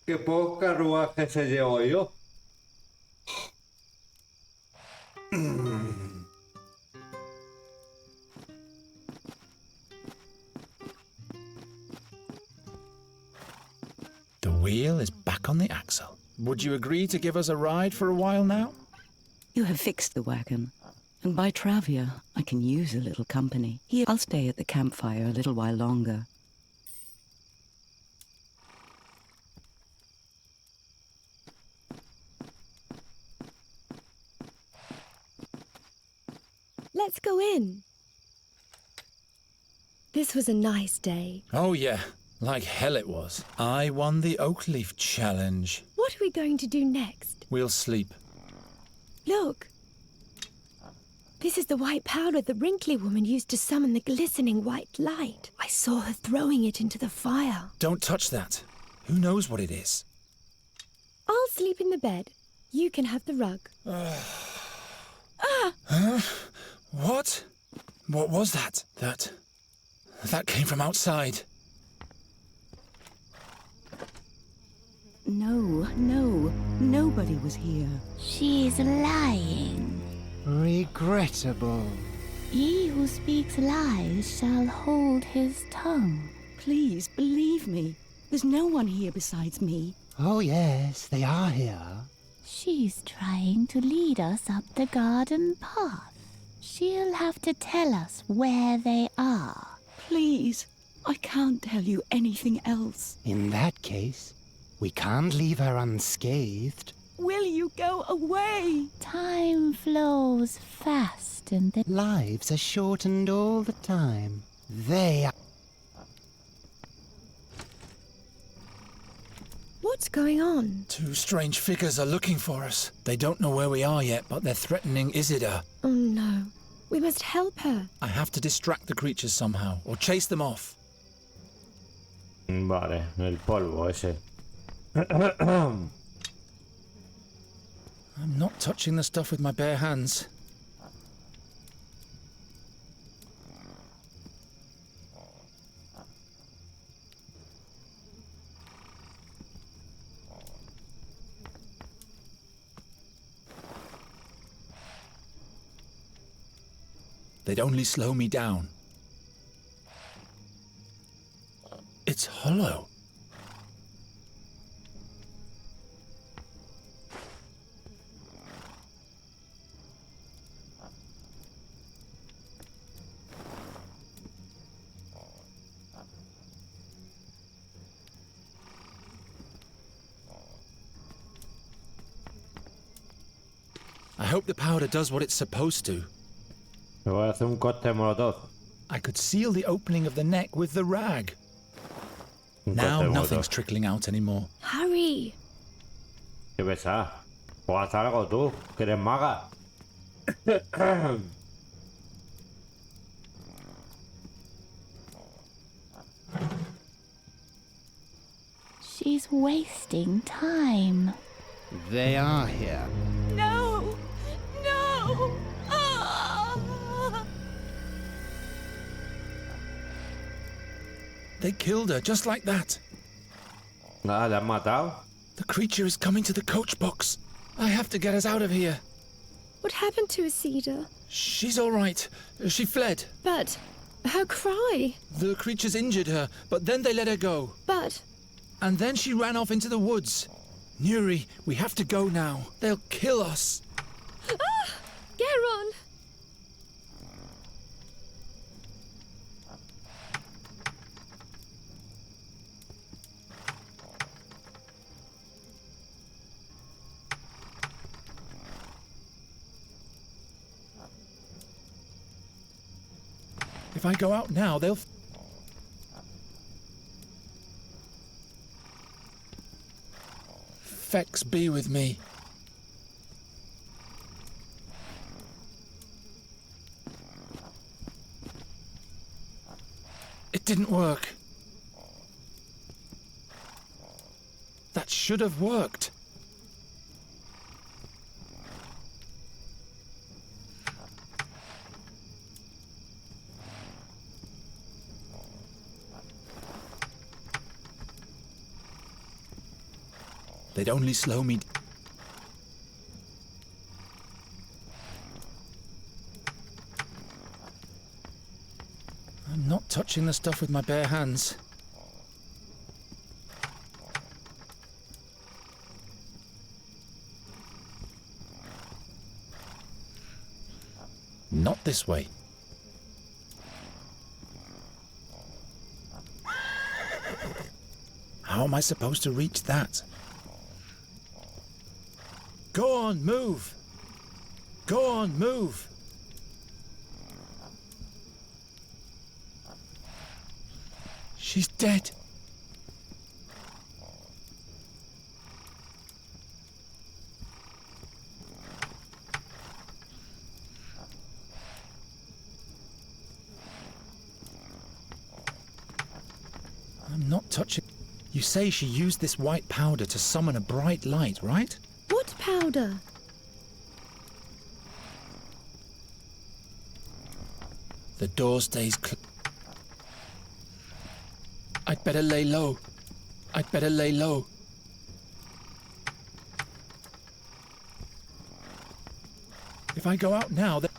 ¡Qué pocos carruajes se llevo yo! The wheel is back on the axle. Would you agree to give us a ride for a while now? You have fixed the wagon. And by Travia, I can use a little company. Here, I'll stay at the campfire a little while longer. Let's go in. This was a nice day. Oh yeah, like hell it was. I won the oak leaf challenge. What are we going to do next? We'll sleep. Look. This is the white powder the wrinkly woman used to summon the glistening white light. I saw her throwing it into the fire. Don't touch that. Who knows what it is? I'll sleep in the bed. You can have the rug. Huh? What? What was that? That came from outside. No, nobody was here. She's lying. Regrettable. He who speaks lies shall hold his tongue. Please, believe me. There's no one here besides me. Oh yes, they are here. She's trying to lead us up the garden path. She'll have to tell us where they are. Please, I can't tell you anything else. In that case, we can't leave her unscathed. Will you go away? Time flows fast and the lives are shortened all the time. They are... What's going on? Two strange figures are looking for us. They don't know where we are yet, but they're threatening Isidore. Oh no. We must help her. I have to distract the creatures somehow, or chase them off. Vale, el polvo ese. I'm not touching the stuff with my bare hands. They'd only slow me down. It's hollow. I hope the powder does what it's supposed to. Me voy a hacer un cóctel molotov. I could seal the opening of the neck with the rag. Now Contra nothing's otro. trickling out anymore. Hurry! ¿Qué pesa? ¿O haz algo tú? Que eres maga. She's wasting time. They are here. No! No! Ah! They killed her just like that. Nada, le han matado. The creature is coming to the coach box. I have to get us out of here. What happened to Isida? She's all right. She fled. But her cry. The creatures injured her, but then they let her go. But And then she ran off into the woods. Nuri, we have to go now. They'll kill us. Geron! If I go out now, they'll... Fex be with me. It didn't work. That should have worked. They'd only slow me. I'm not touching the stuff with my bare hands. Not this way. How am I supposed to reach that? Go on, move! Go on, move! She's dead. I'm not touching... You say she used this white powder to summon a bright light, right? What powder? The door stays I'd better lay low. I'd better lay low. If I go out now, then...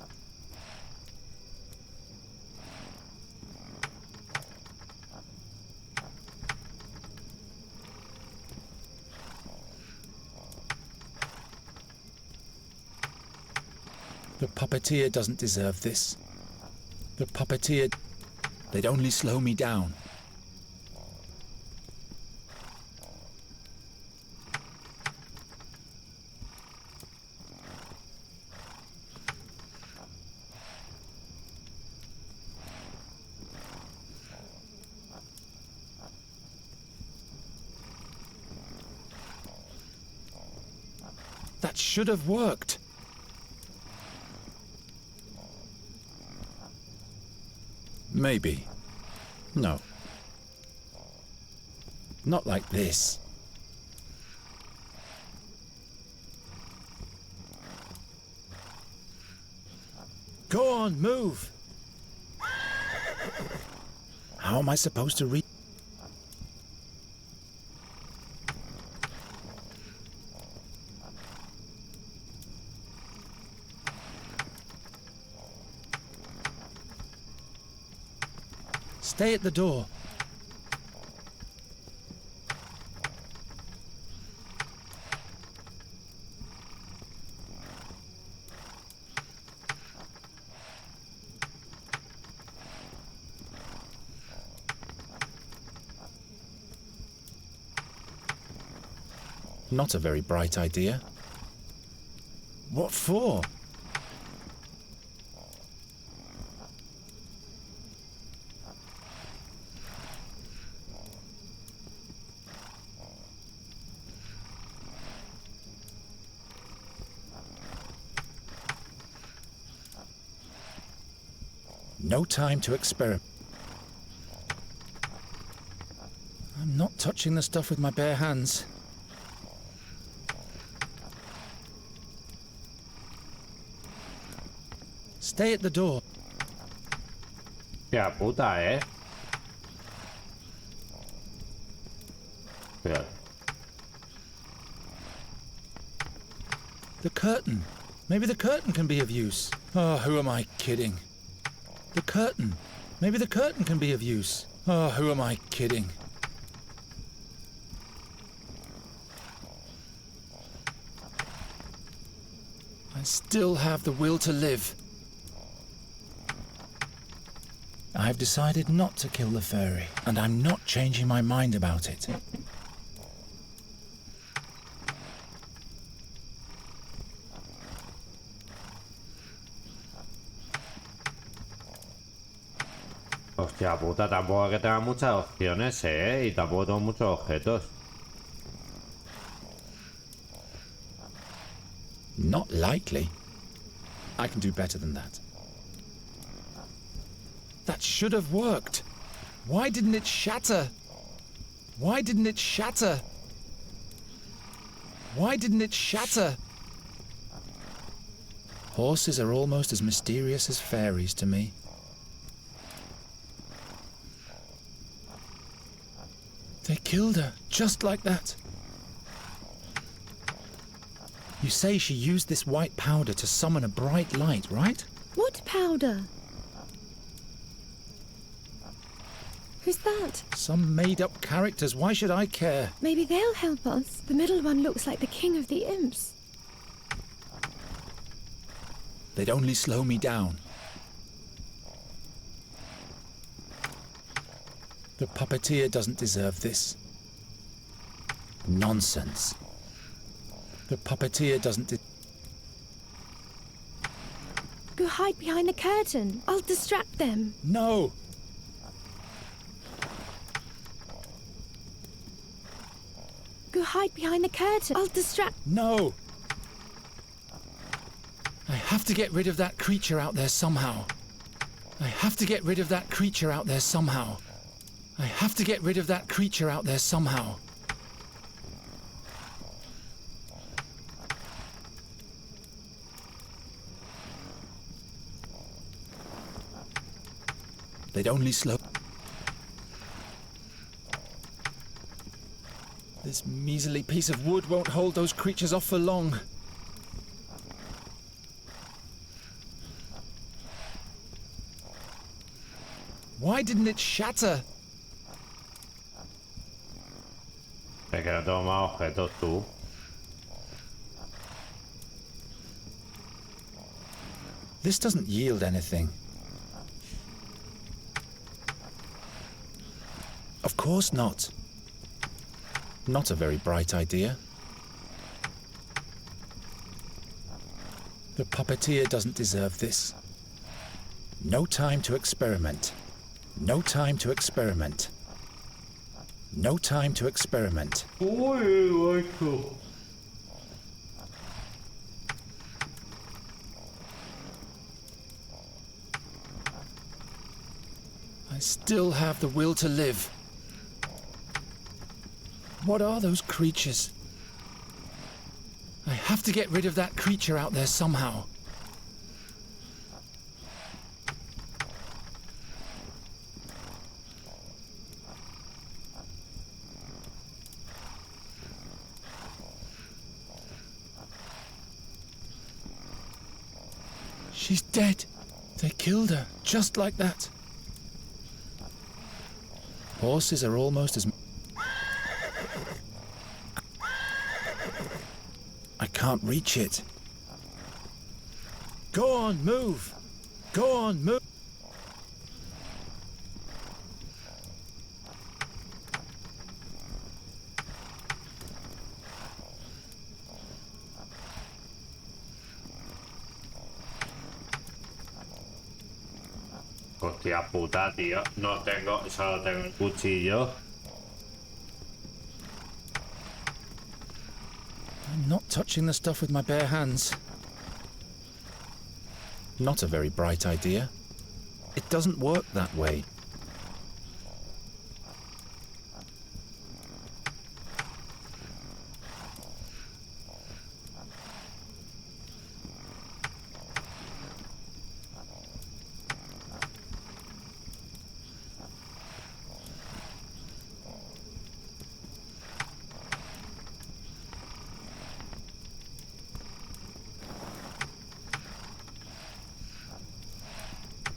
The puppeteer doesn't deserve this. The puppeteer... They'd only slow me down. That should have worked. Maybe. No. Not like this. Go on, move! How am I supposed to read? Stay at the door. Not a very bright idea. What for? No time to experiment. I'm not touching the stuff with my bare hands. Stay at the door. Hostia puta, Cuidado. The curtain. Maybe the curtain can be of use. Oh, who am I kidding? The curtain. Maybe the curtain can be of use. Oh, who am I kidding? I still have the will to live. I've decided not to kill the fairy, and I'm not changing my mind about it. Hostia puta, tampoco es que tenga muchas opciones, y tampoco tengo muchos objetos. Not likely. I can do better than that. That should have worked. Why didn't it shatter? Why didn't it shatter? Why didn't it shatter? Horses are almost as mysterious as fairies to me. They killed her, just like that. You say she used this white powder to summon a bright light, right? What powder? Who's that? Some made-up characters. Why should I care? Maybe they'll help us. The middle one looks like the king of the imps. They'd only slow me down. The puppeteer doesn't deserve this. Nonsense. The puppeteer doesn't Go hide behind the curtain. I'll distract them. No! Go hide behind the curtain. I'll distract... No! I have to get rid of that creature out there somehow. I have to get rid of that creature out there somehow. I have to get rid of that creature out there somehow. They'd only slow... This measly piece of wood won't hold those creatures off for long. Why didn't it shatter? Es que no tengo más objetos, tú. This doesn't yield anything. Of course not. Not a very bright idea. The puppeteer doesn't deserve this. No time to experiment. No time to experiment. No time to experiment. I still have the will to live. What are those creatures? I have to get rid of that creature out there somehow. She's dead. They killed her, just like that. Horses are almost as... I can't reach it. Go on, move! Go on, move! Hostia puta, tío. No tengo, solo tengo el cuchillo. I'm not touching the stuff with my bare hands. Not a very bright idea. It doesn't work that way.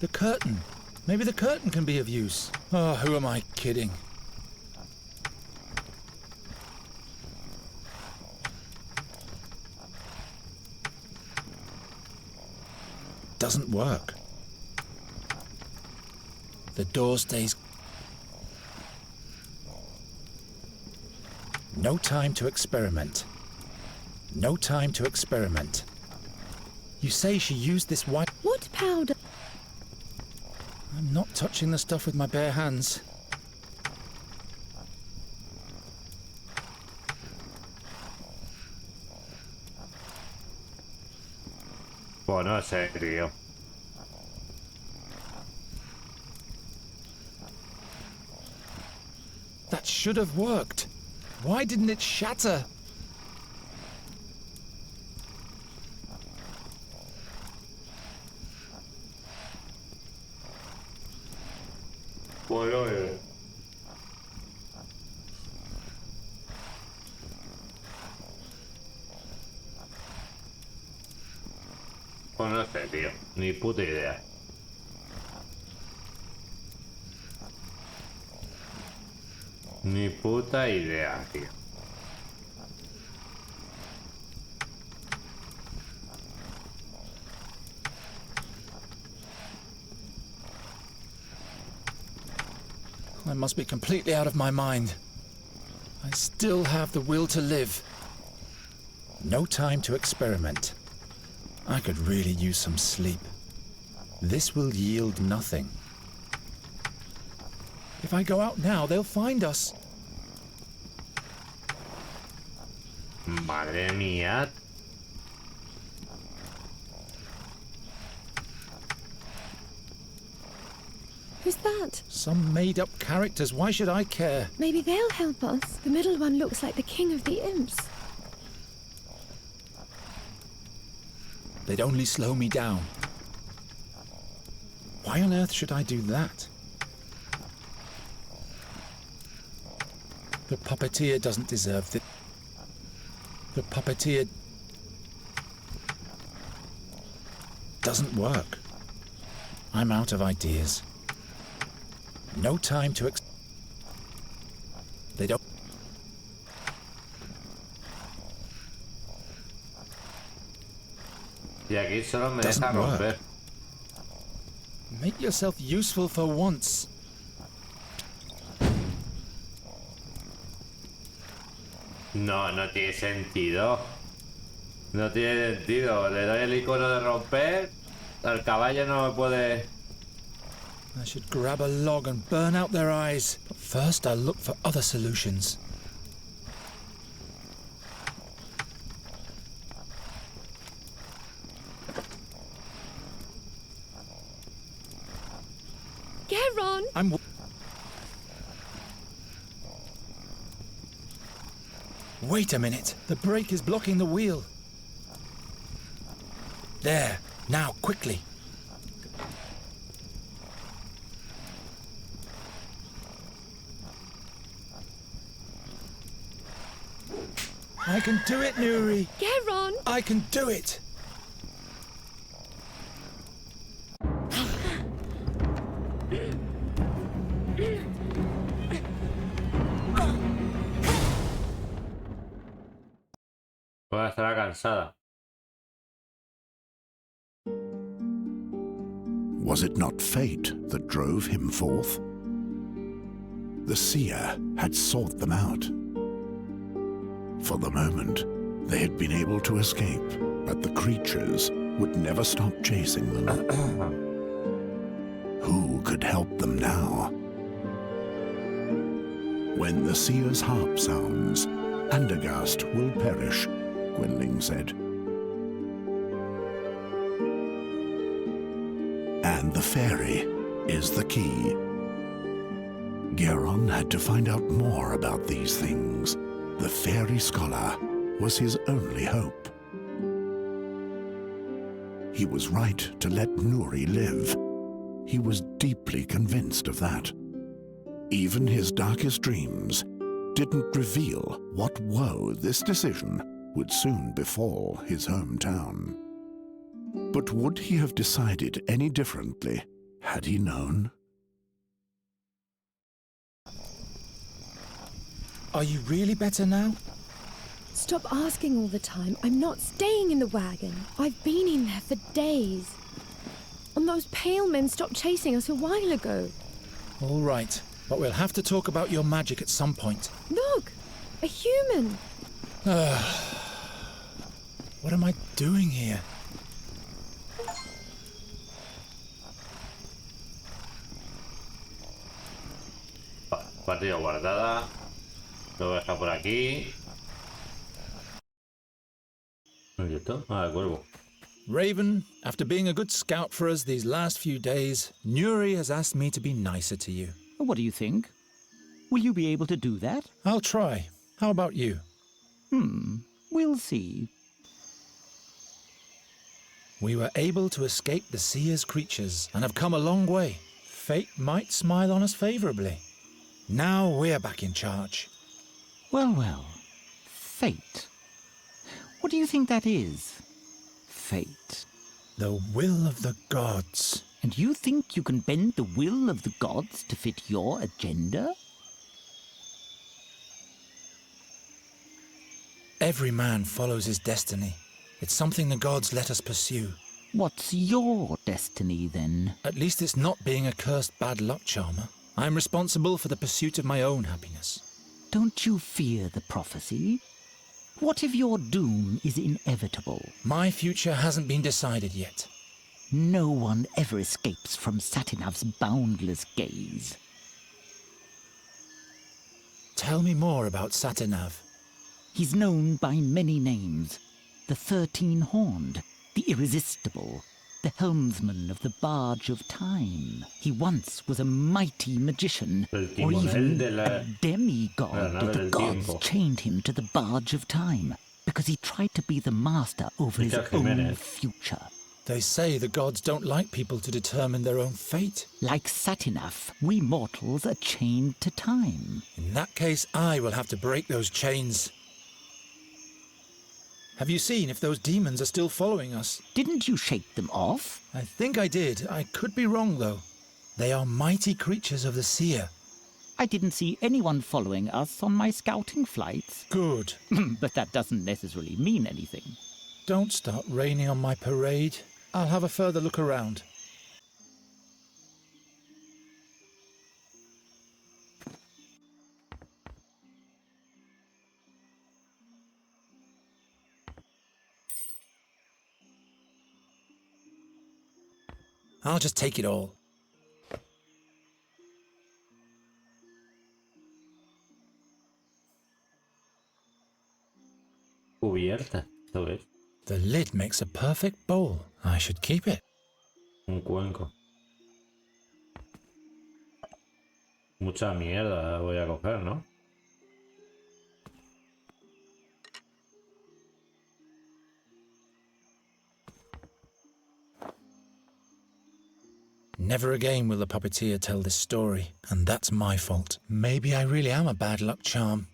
The curtain. Maybe the curtain can be of use. Oh, who am I kidding? Doesn't work. The door stays. No time to experiment. No time to experiment. You say she used this white... What powder? I'm not touching the stuff with my bare hands. Pues no sé, tío. That should have worked. Why didn't it shatter? Pues no sé. Pues no sé, tío. Ni puta idea. Ni puta idea, tío. I must be completely out of my mind. I still have the will to live. No time to experiment. I could really use some sleep. This will yield nothing. If I go out now, they'll find us. Madre mía. Who's that? Some made-up characters. Why should I care? Maybe they'll help us. The middle one looks like the king of the imps. They'd only slow me down. Why on earth should I do that? The puppeteer doesn't deserve this. The puppeteer doesn't work. I'm out of ideas. No time to They don't... Y aquí solo me Doesn't deja romper. work. Make yourself useful for once. No, no tiene sentido. No tiene sentido. Le doy el icono de romper. El caballo no me puede... I should grab a log and burn out their eyes. But first I'll look for other solutions. Geron! Wait a minute. The brake is blocking the wheel. There. Now, quickly. I can do it, Nuri. Geron! I can do it. Pues estará cansada. Was it not fate that drove him forth? The seer had sought them out. For the moment, they had been able to escape, but the creatures would never stop chasing them. Who could help them now? When the seer's harp sounds, Andergast will perish, Gwendling said. And the fairy is the key. Geron had to find out more about these things. The fairy scholar was his only hope. He was right to let Nuri live. He was deeply convinced of that. Even his darkest dreams didn't reveal what woe this decision would soon befall his hometown. But would he have decided any differently had he known? Are you really better now? Stop asking all the time. I'm not staying in the wagon. I've been in there for days. And those pale men stopped chasing us a while ago. All right, but we'll have to talk about your magic at some point. Look! A human! What am I doing here? Partida guardada. Lo voy a dejar por aquí. ¿Dónde está? Ah, el cuervo. Raven, after being a good scout for us these last few days, Nuri has asked me to be nicer to you. What do you think? Will you be able to do that? I'll try. How about you? We'll see. We were able to escape the Seer's creatures and have come a long way. Fate might smile on us favorably. Now we're back in charge. Well. Fate. What do you think that is? Fate. The will of the gods. And you think you can bend the will of the gods to fit your agenda? Every man follows his destiny. It's something the gods let us pursue. What's your destiny, then? At least it's not being a cursed bad luck charmer. I'm responsible for the pursuit of my own happiness. Don't you fear the prophecy? What if your doom is inevitable? My future hasn't been decided yet. No one ever escapes from Satinav's boundless gaze. Tell me more about Satinav. He's known by many names. The 13-Horned, the Irresistible, the helmsman of the Barge of Time. He once was a mighty magician, or even a demigod, but the gods chained him to the Barge of Time because he tried to be the master over his own future. They say the gods don't like people to determine their own fate. Like Satinav, we mortals are chained to time. In that case, I will have to break those chains. Have you seen if those demons are still following us? Didn't you shake them off? I think I did. I could be wrong, though. They are mighty creatures of the Seer. I didn't see anyone following us on my scouting flights. Good. But that doesn't necessarily mean anything. Don't start raining on my parade. I'll have a further look around. I'll just take it all. Cubierta, ¿esto es? The lid makes a perfect bowl. I should keep it. Un cuenco. Mucha mierda voy a coger, ¿no? Never again will the puppeteer tell this story, and that's my fault. Maybe I really am a bad luck charm.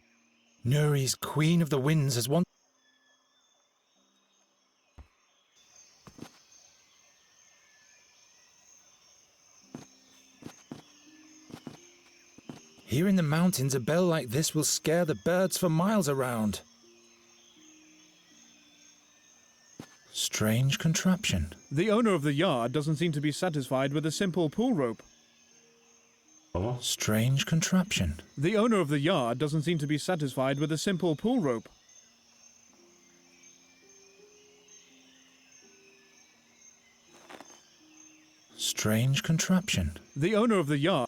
Nuri's Queen of the Winds has one. Here in the mountains, a bell like this will scare the birds for miles around. Strange contraption. The owner of the yard doesn't seem to be satisfied with a simple pull rope. Oh. Strange contraption. The owner of the yard doesn't seem to be satisfied with a simple pull rope. Strange contraption. The owner of the yard...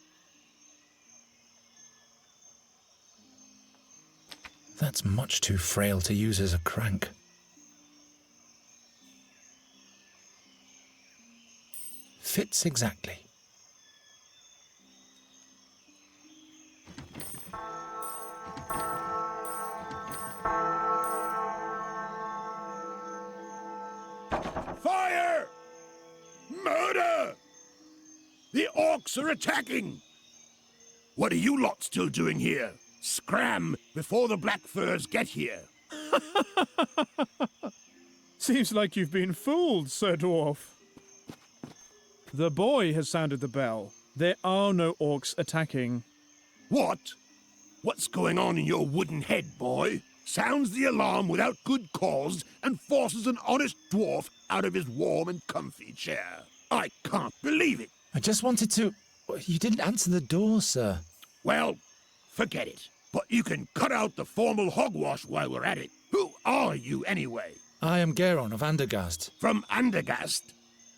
That's much too frail to use as a crank. Fits exactly. Murder! The orcs are attacking! What are you lot still doing here? Scram before the black furs get here. Seems like you've been fooled, Sir Dwarf. The boy has sounded the bell. There are no orcs attacking. What? What's going on in your wooden head, boy? Sounds the alarm without good cause and forces an honest dwarf out of his warm and comfy chair. I can't believe it. I just wanted to... You didn't answer the door, sir. Well, forget it. But you can cut out the formal hogwash while we're at it. Who are you, anyway? I am Geron of Andergast. From Andergast?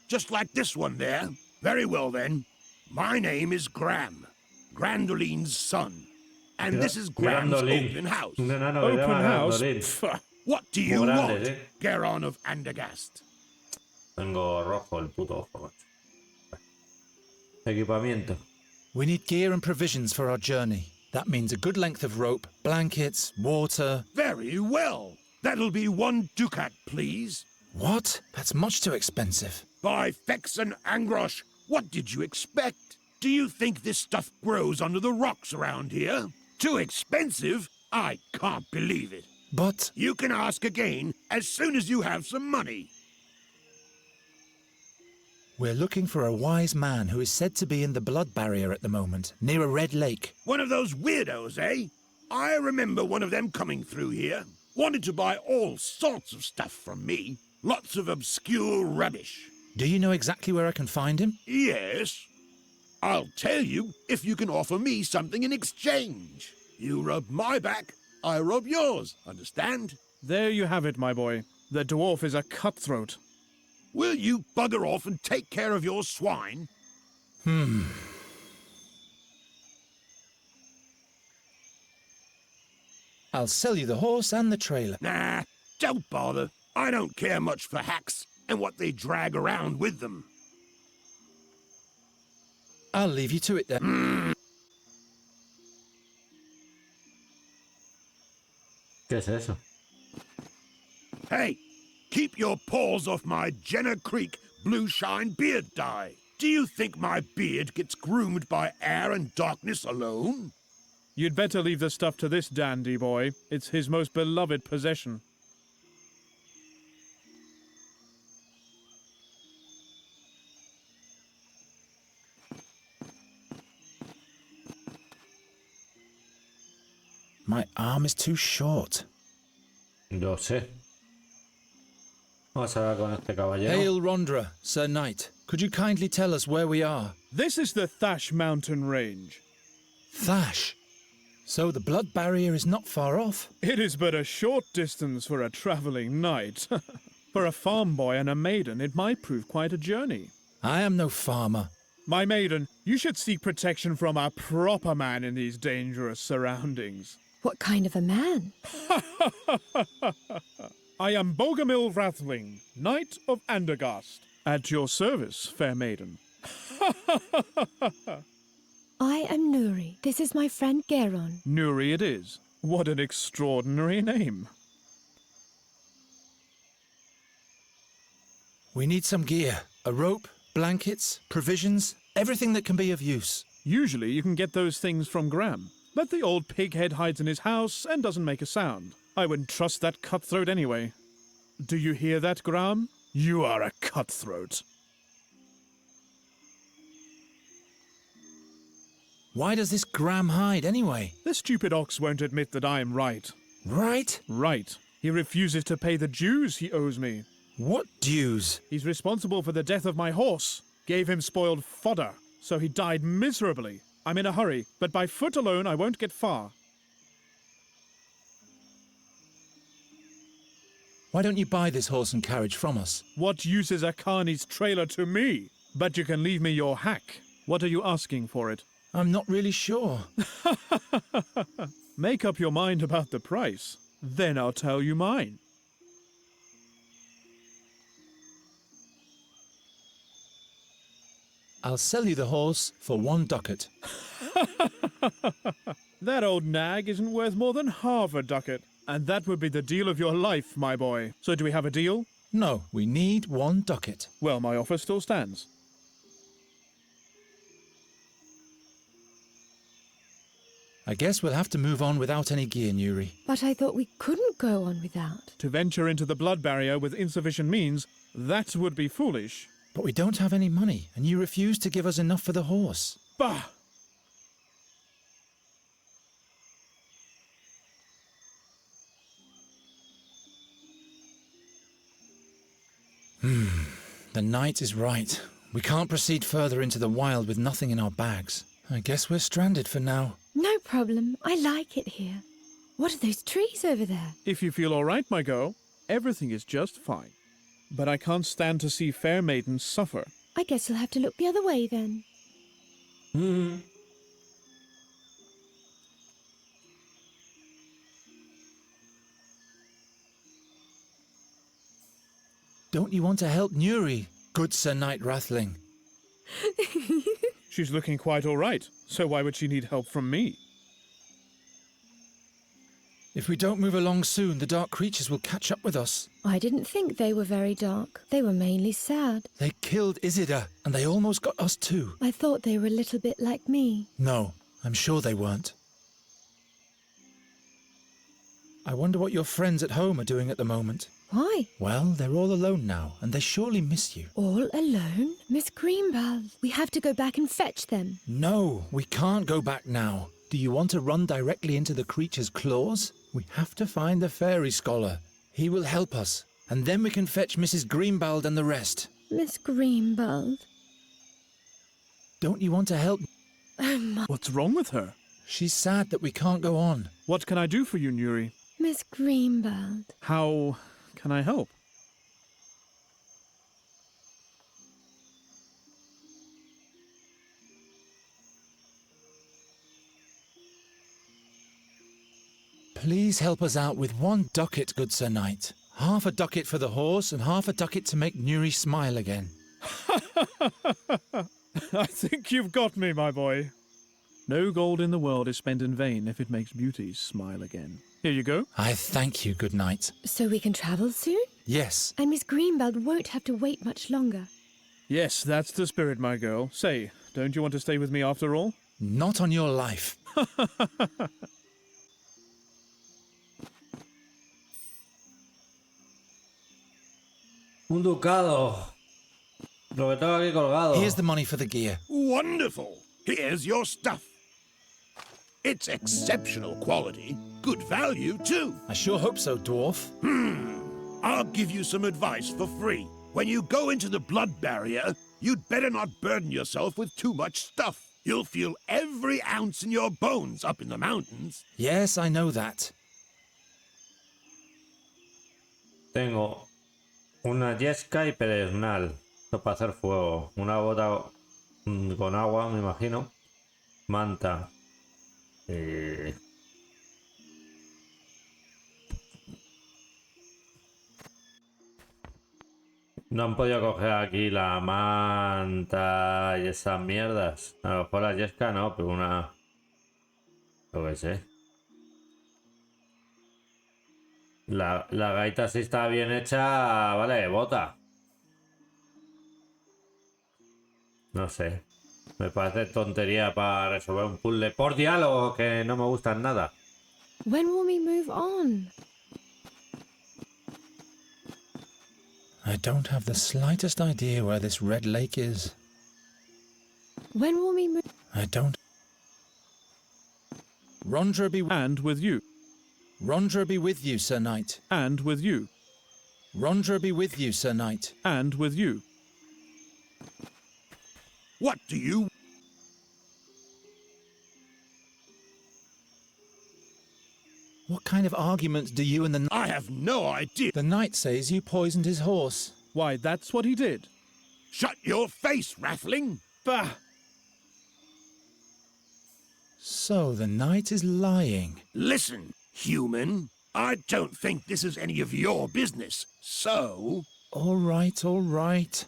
Just like this one there? Very well, then. My name is Gram, Grandoline's son. And this is Gram's open house. Open house? What do you want, Geron of Andergast? Tengo rojo el puto ojo, macho. Equipamiento. We need gear and provisions for our journey. That means a good length of rope, blankets, water... Very well. That'll be 1 ducat, please. What? That's much too expensive. By Fex and Angrosh, what did you expect? Do you think this stuff grows under the rocks around here? Too expensive? I can't believe it. But... You can ask again as soon as you have some money. We're looking for a wise man who is said to be in the blood barrier at the moment, near a red lake. One of those weirdos, eh? I remember one of them coming through here. Wanted to buy all sorts of stuff from me. Lots of obscure rubbish. Do you know exactly where I can find him? Yes. I'll tell you if you can offer me something in exchange. You rub my back, I rub yours. Understand? There you have it, my boy. The dwarf is a cutthroat. Will you bugger off and take care of your swine? I'll sell you the horse and the trailer. Nah, don't bother. I don't care much for hacks and what they drag around with them. I'll leave you to it then. ¿Qué es eso? Hey, keep your paws off my Jenner Creek blue shine beard dye. Do you think my beard gets groomed by air and darkness alone? You'd better leave the stuff to this dandy boy. It's his most beloved possession. My arm is too short. Lo sé. Vamos a hablar con este caballero. Hail Rondra, Sir Knight. Could you kindly tell us where we are? This is the Thash mountain range. Thash? So the blood barrier is not far off? It is but a short distance for a travelling knight. For a farm boy and a maiden, it might prove quite a journey. I am no farmer. My maiden, you should seek protection from a proper man in these dangerous surroundings. What kind of a man? I am Bogomil Rathling, Knight of Andergast. At your service, fair maiden. I am Nuri. This is my friend Geron. Nuri it is. What an extraordinary name. We need some gear. A rope, blankets, provisions, everything that can be of use. Usually you can get those things from Gram. But the old pighead hides in his house and doesn't make a sound. I wouldn't trust that cutthroat anyway. Do you hear that, Gram? You are a cutthroat. Why does this Gram hide anyway? The stupid ox won't admit that I am right. Right? Right. He refuses to pay the dues he owes me. What dues? He's responsible for the death of my horse. Gave him spoiled fodder, so he died miserably. I'm in a hurry, but by foot alone I won't get far. Why don't you buy this horse and carriage from us? What use is a carney's trailer to me? But you can leave me your hack. What are you asking for it? I'm not really sure. Make up your mind about the price. Then I'll tell you mine. I'll sell you the horse for 1 ducat. That old nag isn't worth more than half a ducat. And that would be the deal of your life, my boy. So do we have a deal? No, we need 1 ducat. Well, my offer still stands. I guess we'll have to move on without any gear, Nuri. But I thought we couldn't go on without. To venture into the blood barrier with insufficient means, that would be foolish. But we don't have any money, and you refuse to give us enough for the horse. Bah! The knight is right. We can't proceed further into the wild with nothing in our bags. I guess we're stranded for now. No problem. I like it here. What are those trees over there? If you feel all right, my girl, everything is just fine. But I can't stand to see fair maidens suffer. I guess you'll have to look the other way then. Don't you want to help Nuri, good Sir Knight Rathling? She's looking quite all right, so why would she need help from me? If we don't move along soon, the dark creatures will catch up with us. I didn't think they were very dark. They were mainly sad. They killed Isidore, and they almost got us too. I thought they were a little bit like me. No, I'm sure they weren't. I wonder what your friends at home are doing at the moment. Why? Well, they're all alone now, and they surely miss you. All alone? Miss Greenbald, we have to go back and fetch them. No, we can't go back now. Do you want to run directly into the creature's claws? We have to find the fairy scholar. He will help us, and then we can fetch Mrs. Greenbald and the rest. Miss Greenbald? Don't you want to help? Oh, my... What's wrong with her? She's sad that we can't go on. What can I do for you, Nuri? Miss Greenbald. How can I help? Please help us out with 1 ducat, good Sir Knight. Half a ducat for the horse and half a ducat to make Nuri smile again. I think you've got me, my boy. No gold in the world is spent in vain if it makes beauties smile again. Here you go. I thank you, good knight. So we can travel soon? Yes. And Miss Greenbald won't have to wait much longer. Yes, that's the spirit, my girl. Say, don't you want to stay with me after all? Not on your life. Un ducado. Lo que tengo aquí colgado. Here's the money for the gear. Wonderful. Here's your stuff. It's exceptional quality. Good value, too. I sure hope so, dwarf. I'll give you some advice for free. When you go into the blood barrier, you'd better not burden yourself with too much stuff. You'll feel every ounce in your bones up in the mountains. Yes, I know that. Tengo una yesca y pedernal. Esto para hacer fuego. Una bota con agua, me imagino. Manta. No han podido coger aquí la manta y esas mierdas. A lo mejor la yesca no, pero una... Lo que sé. La gaita si está bien hecha, vale, bota. No sé. Me parece tontería para resolver un puzzle por diálogo que no me gustan nada. When will we move on? I don't have the slightest idea where this red lake is. When will we move? I don't. Rondra be and with you. Rondra be with you, Sir Knight. And with you. Rondra be with you, Sir Knight. And with you. What do you... What kind of argument do you and the... I have no idea. The knight says you poisoned his horse. Why, that's what he did. Shut your face, Rathling. Bah! So the knight is lying. Listen, human. I don't think this is any of your business. So... All right, all right.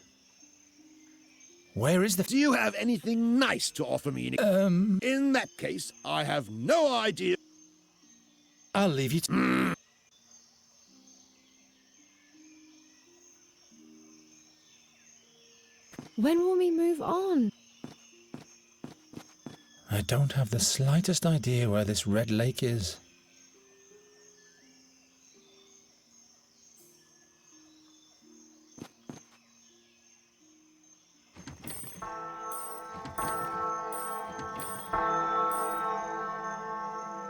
Where is the... Do you have anything nice to offer me? In that case, I have no idea. I'll leave you to... When will we move on? I don't have the slightest idea where this red lake is.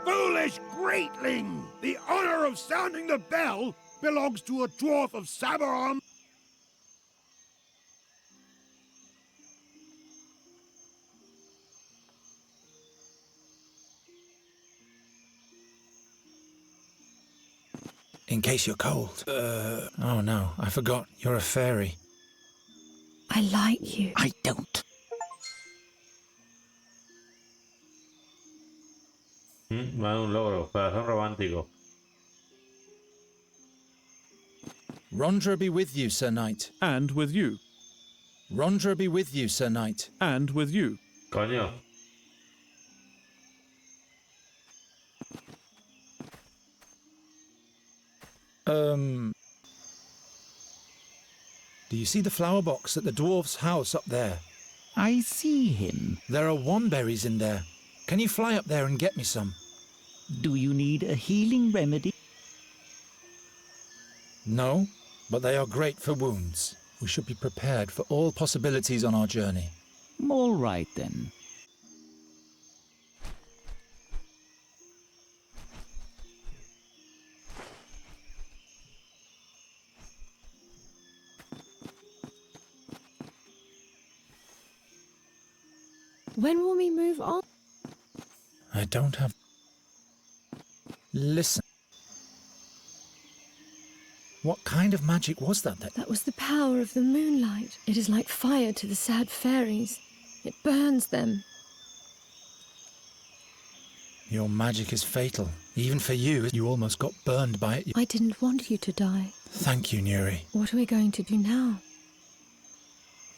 Foolish greatling! The honor of sounding the bell belongs to a dwarf of Sabarom. In case you're cold. Oh no, I forgot. You're a fairy. I like you. I don't. Un logro, corazón romántico. Rondra be with you, Sir Knight. And with you. Rondra be with you, Sir Knight. And with you. Coño. Do you see the flower box at the dwarf's house up there? I see him. There are womberries in there. Can you fly up there and get me some? Do you need a healing remedy? No, but they are great for wounds. We should be prepared for all possibilities on our journey. All right, then. When will we move on? I don't have... Listen. What kind of magic was that? That was the power of the moonlight. It is like fire to the sad fairies. It burns them. Your magic is fatal. Even for you, you almost got burned by it. I didn't want you to die. Thank you, Nuri. What are we going to do now?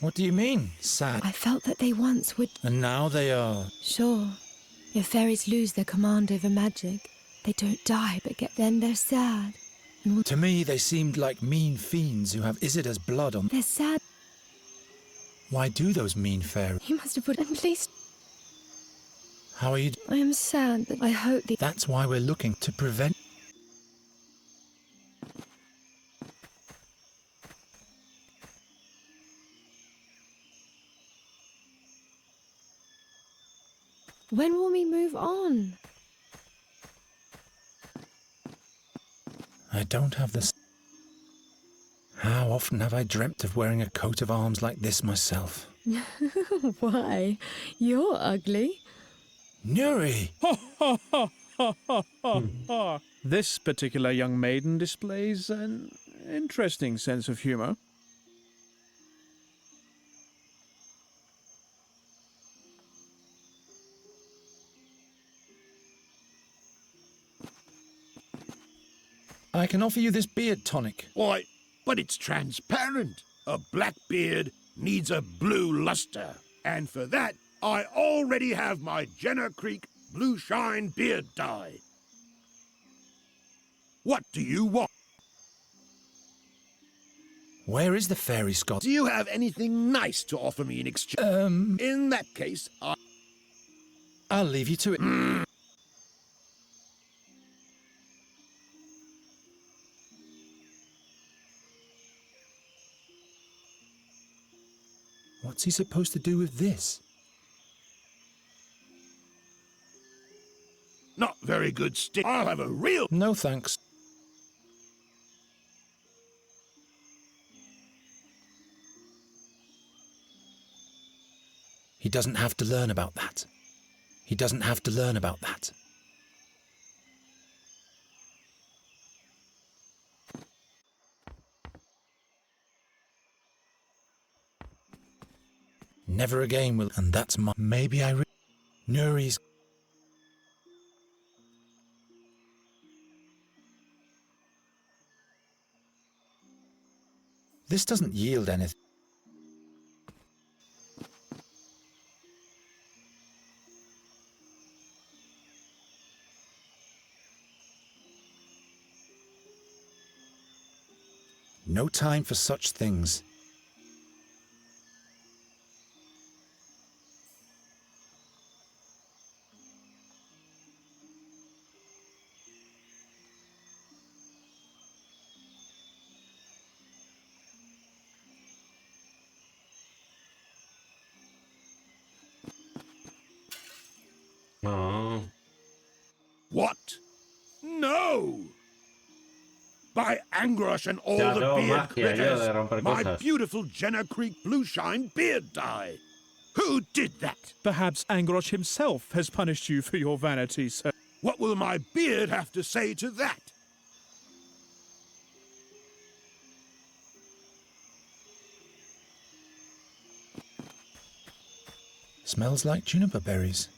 What do you mean, sad? I felt that they once would... And now they are... Sure. If fairies lose their command over magic, they don't die, but then they're sad. And to me, they seemed like mean fiends who have Isida's blood on... They're sad. Why do those mean fairies? You must have put at least... How are you... I am sad, but I hope the... That's why we're looking to prevent... When will we move on? I don't have this. How often have I dreamt of wearing a coat of arms like this myself? Why? You're ugly. Nuri! This particular young maiden displays an interesting sense of humor. I can offer you this beard tonic. Why, but it's transparent. A black beard needs a blue luster. And for that, I already have my Jenner Creek Blue Shine beard dye. What do you want? Where is the fairy Scott? Do you have anything nice to offer me in exchange? In that case, I'll leave you to it. What's he supposed to do with this? Not very good stick. I'll have a real... No, thanks. He doesn't have to learn about that. He doesn't have to learn about that. Never again will... And that's my... Maybe I... Nuri's... This doesn't yield anything. No time for such things. Oh. What? No! By Angrosh and all Ya the no, beard magia, yo de romper critters, my cosas. beautiful Jenna Creek Blueshine beard dye. Who did that? Perhaps Angrosh himself has punished you for your vanity, sir. What will my beard have to say to that? Smells like juniper berries.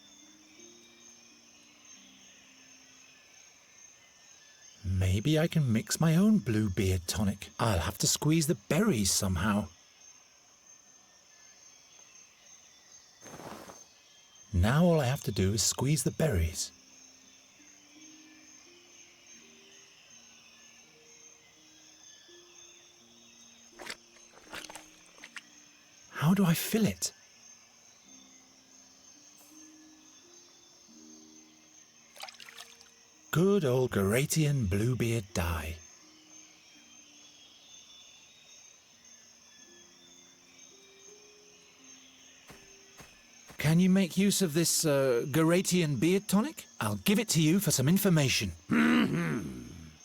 Maybe I can mix my own blue beard tonic. I'll have to squeeze the berries somehow. Now all I have to do is squeeze the berries. How do I fill it? Good old Garatian Bluebeard dye. Can you make use of this Garatian beard tonic? I'll give it to you for some information.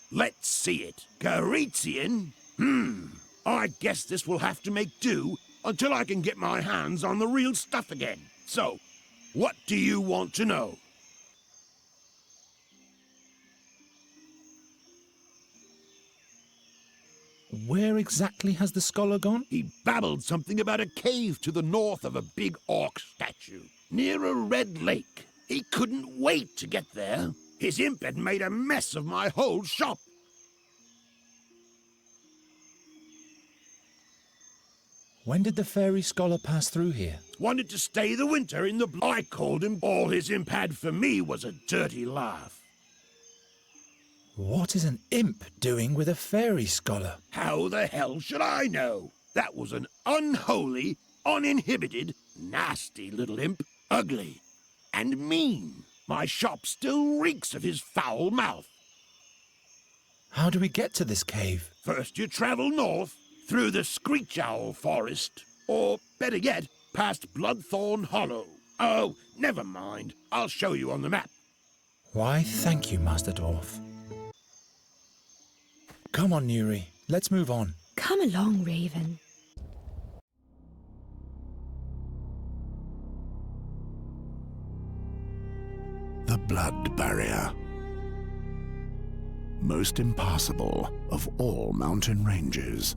Let's see it. Garatian? I guess this will have to make do until I can get my hands on the real stuff again. So, what do you want to know? Where exactly has the scholar gone? He babbled something about a cave to the north of a big orc statue, near a red lake. He couldn't wait to get there. His imp had made a mess of my whole shop. When did the fairy scholar pass through here? Wanted to stay the winter in the... I called him. All his imp had for me was a dirty laugh. What is an imp doing with a fairy scholar? How the hell should I know? That was an unholy, uninhibited, nasty little imp. Ugly and mean. My shop still reeks of his foul mouth. How do we get to this cave? First you travel north, through the Screech Owl Forest, or, better yet, past Bloodthorn Hollow. Oh, never mind. I'll show you on the map. Why, thank you, Master Dwarf. Come on, Nuri. Let's move on. Come along, Raven. The Blood Barrier. Most impassable of all mountain ranges.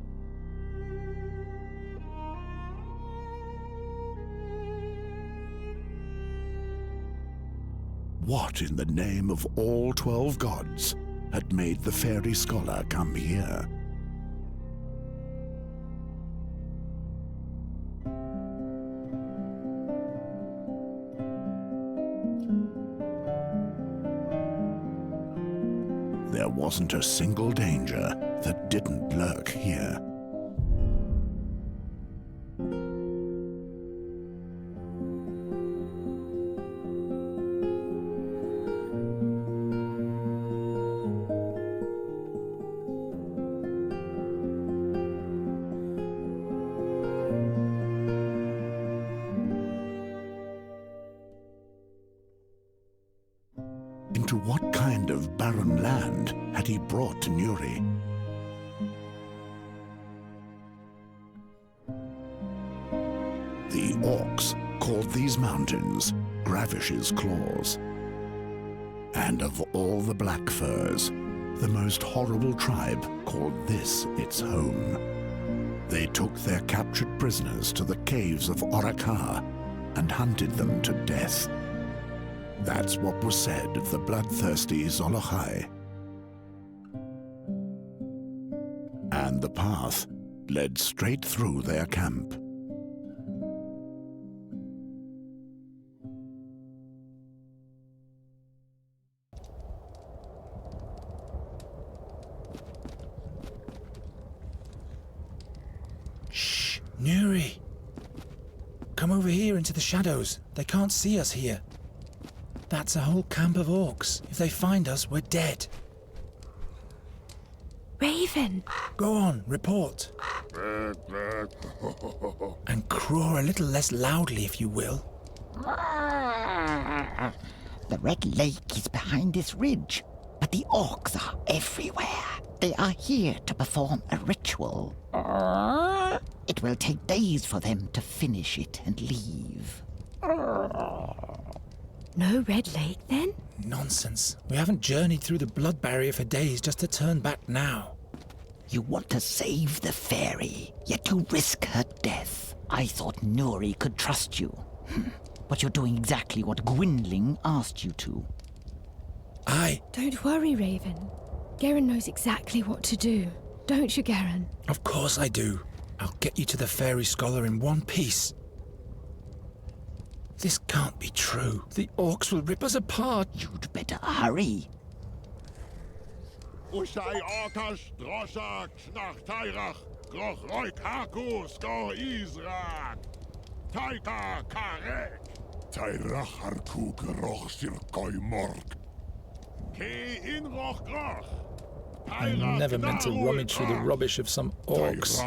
What in the name of all 12 gods had made the fairy scholar come here? There wasn't a single danger that didn't lurk here. Into what kind of barren land had he brought Nuri? The orcs called these mountains Gravish's Claws. And of all the black furs, the most horrible tribe called this its home. They took their captured prisoners to the caves of Orakar and hunted them to death. That's what was said of the bloodthirsty Zolochai. And the path led straight through their camp. Shh, Nuri. Come over here into the shadows. They can't see us here. That's a whole camp of orcs. If they find us, we're dead. Raven! Go on, report. And craw a little less loudly, if you will. The Red Lake is behind this ridge, but the orcs are everywhere. They are here to perform a ritual. It will take days for them to finish it and leave. No Red Lake, then? Nonsense. We haven't journeyed through the blood barrier for days just to turn back now. You want to save the fairy, yet you risk her death. I thought Nuri could trust you. But you're doing exactly what Gwynling asked you to. Don't worry, Raven. Geron knows exactly what to do. Don't you, Geron? Of course I do. I'll get you to the fairy scholar in one piece. This can't be true. The orcs will rip us apart. You'd better hurry. Ushai Orkash, Droshak, Schnach Tairach, Groch Roik Hakus, Go Israk, Taika Karek, Tairach Harku Groch Sirkoi Mork, Ke Inroch Groch. I never meant to rummage through the rubbish of some orcs.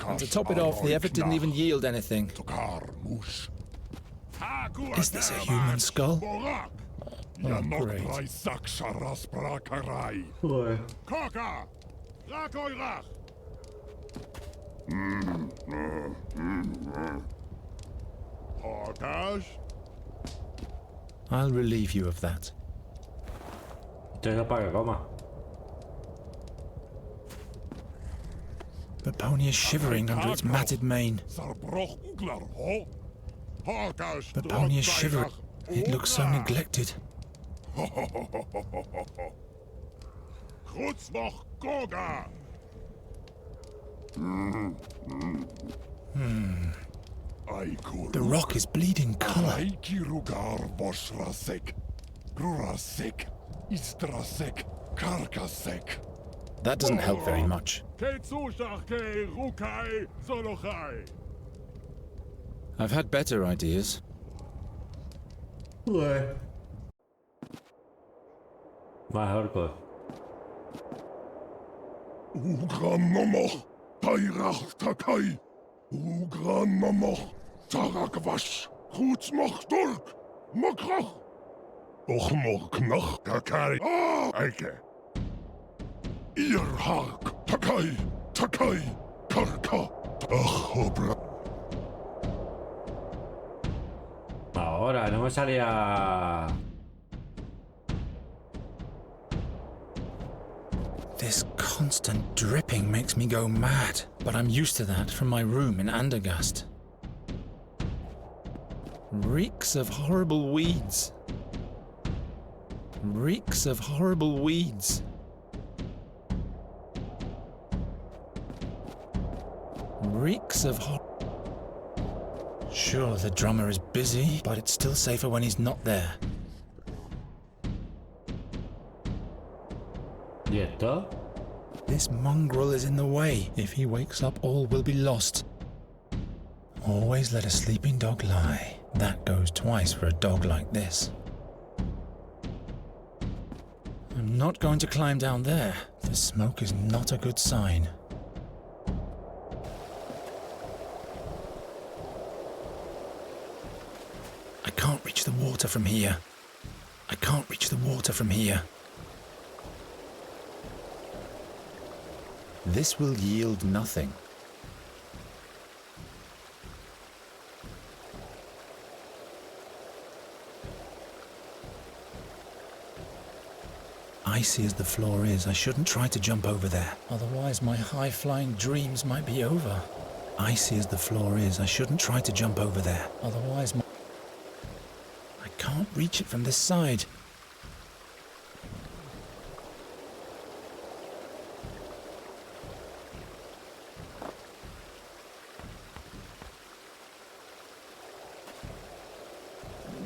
And to top it off, the effort didn't even yield anything. Is this a human skull? Oh, great. I'll relieve you of that. Baponia is shivering under its matted mane. Baponia is shivering. It looks so neglected. The rock is bleeding color. That doesn't help very much. I've had better ideas. Ugranomoch, Tairach Takai, Ugranomoch, Tarakwash, Hutsmoch Turk, Mokroch, Ochmoch Knoch Takai, Eike. Irhark, Takai, Takai, Karka, Achobla. Ahora, no me salía... This constant dripping makes me go mad, but I'm used to that from my room in Andergast. Reeks of horrible weeds. Reeks of horrible weeds. Reeks of Sure, the drummer is busy, but it's still safer when he's not there. This mongrel is in the way. If he wakes up, all will be lost. Always let a sleeping dog lie. That goes twice for a dog like this. I'm not going to climb down there. The smoke is not a good sign. I can't reach the water from here. I can't reach the water from here. This will yield nothing. Icy as the floor is, I shouldn't try to jump over there. Otherwise, my high-flying dreams might be over. Icy as the floor is, I shouldn't try to jump over there. Otherwise, I can't reach it from this side.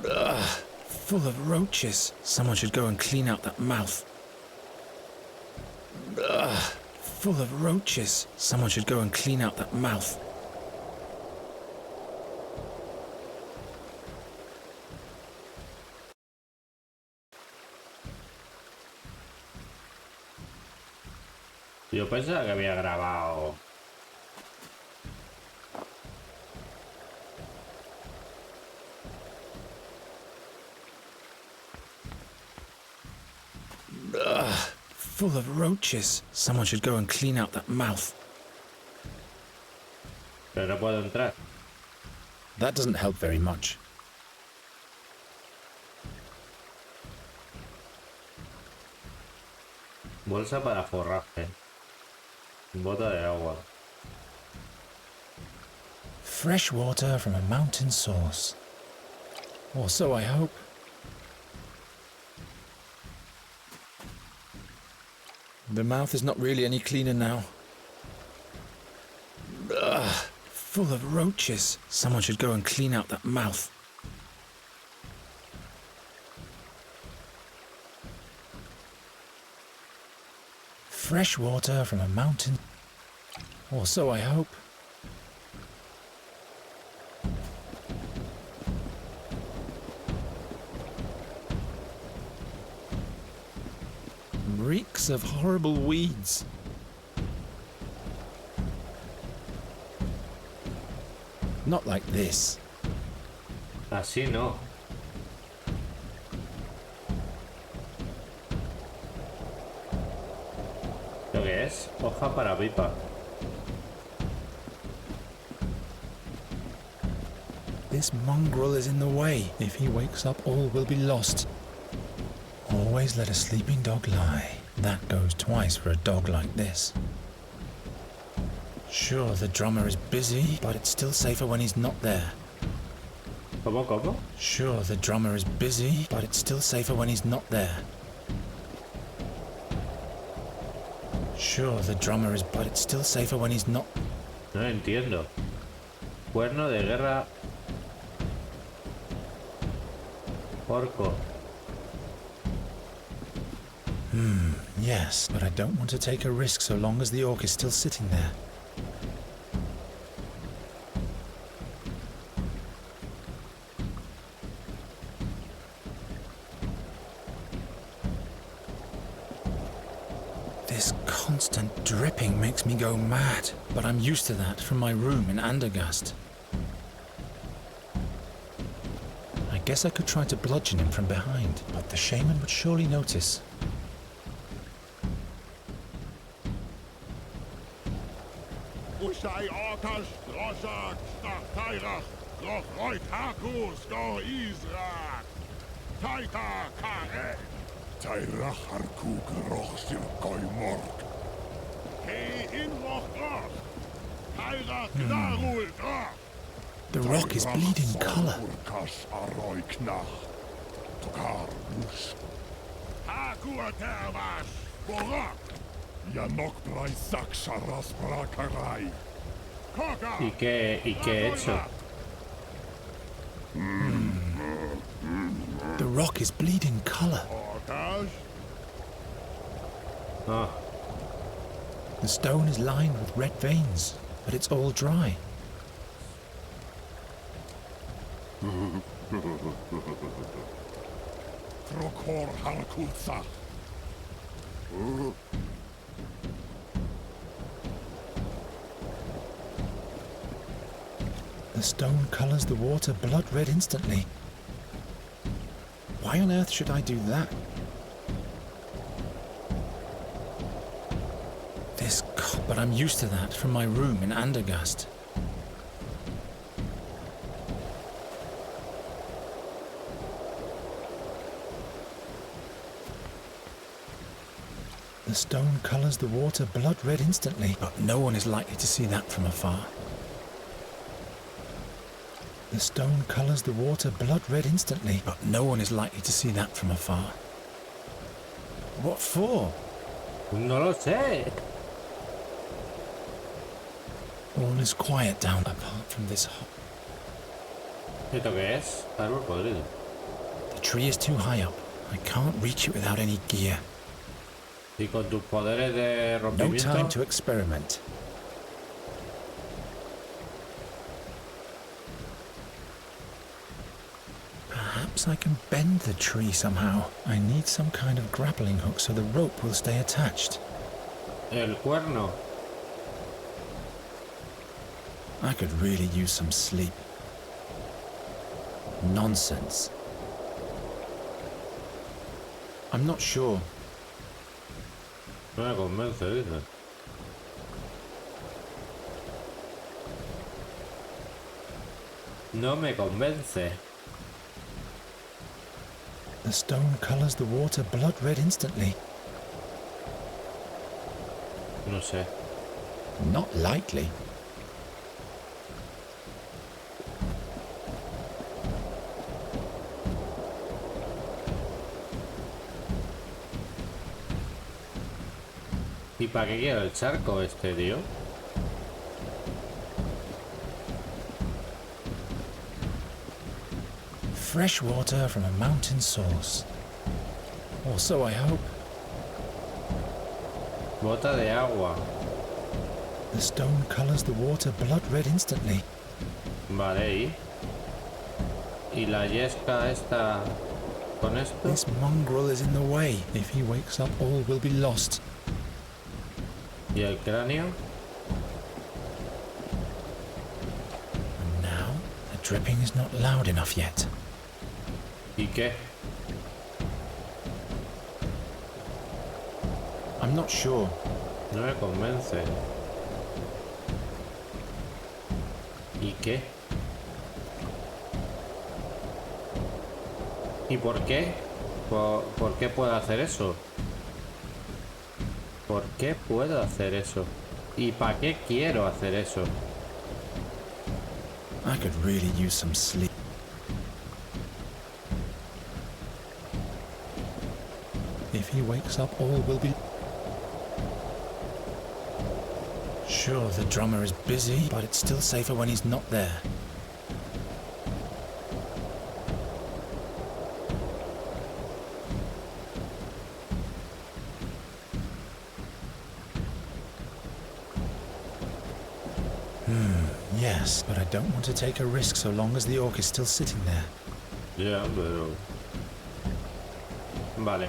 Ugh, full of roaches. Someone should go and clean out that mouth. Ugh, full of roaches. Someone should go and clean out that mouth. Yo pensaba que había grabado. full of roaches. Someone should go and clean out that mouth. Pero no puedo entrar. That doesn't help very much. Bolsa para forraje. Bota de agua. Fresh water from a mountain source. Or so I hope. The mouth is not really any cleaner now. Ugh, full of roaches. Someone should go and clean out that mouth. Fresh water from a mountain. Or so I hope. Reeks of horrible weeds. Not like this. Así no. ¿Lo que es? Hoja para pipa. This mongrel is in the way. If he wakes up, all will be lost. Always let a sleeping dog lie. That goes twice for a dog like this. Sure, the drummer is busy, but it's still safer when he's not there. ¿Cómo? Sure, the drummer is busy, but it's still safer when he's not there. Sure, the drummer is, but it's still safer when he's not. No entiendo. Cuerno de guerra. Porco. Yes, but I don't want to take a risk so long as the orc is still sitting there. This constant dripping makes me go mad, but I'm used to that from my room in Andergast. I guess I could try to bludgeon him from behind, but the shaman would surely notice. The rock is bleeding color. ¿Y qué he hecho? The rock is bleeding color. Ah. The stone is lined with red veins, but it's all dry. The stone colors the water blood red instantly. Why on earth should I do that? But I'm used to that from my room in Andergast. The stone colors the water blood red instantly, but no one is likely to see that from afar. The stone colors the water blood red instantly, but no one is likely to see that from afar. What for? No lo sé. All is quiet down apart from this hot. ¿Esto qué es? Árbol podrido. The tree is too high up. I can't reach it without any gear. ¿Y con tus poderes de No rompimiento? time to experiment. Perhaps I can bend the tree somehow. I need some kind of grappling hook so the rope will stay attached. El cuerno. I could really use some sleep. Nonsense. I'm not sure. No me convence, dice. No me convence. The stone colors the water blood red instantly. No sé. Not likely. ¿Y para qué quiero el charco este, tío? Fresh water from a mountain source. Or so I hope. Bota de agua. The stone colors the water blood red instantly. Vale, ¿y la yesca esta con esto? This mongrel is in the way. If he wakes up, all will be lost. ¿Y el cráneo? And now, the dripping is not loud enough yet. ¿Y qué? I'm not sure. No me convence. ¿Y qué? ¿Y por qué? ¿Por qué puedo hacer eso? ¿Por qué puedo hacer eso? ¿Y para qué quiero hacer eso? I could really use some sleep. If he wakes up, all will be... Sure, the drummer is busy, but it's still safer when he's not there. Yes, but I don't want to take a risk so long as the orc is still sitting there. Ya, pero... Vale.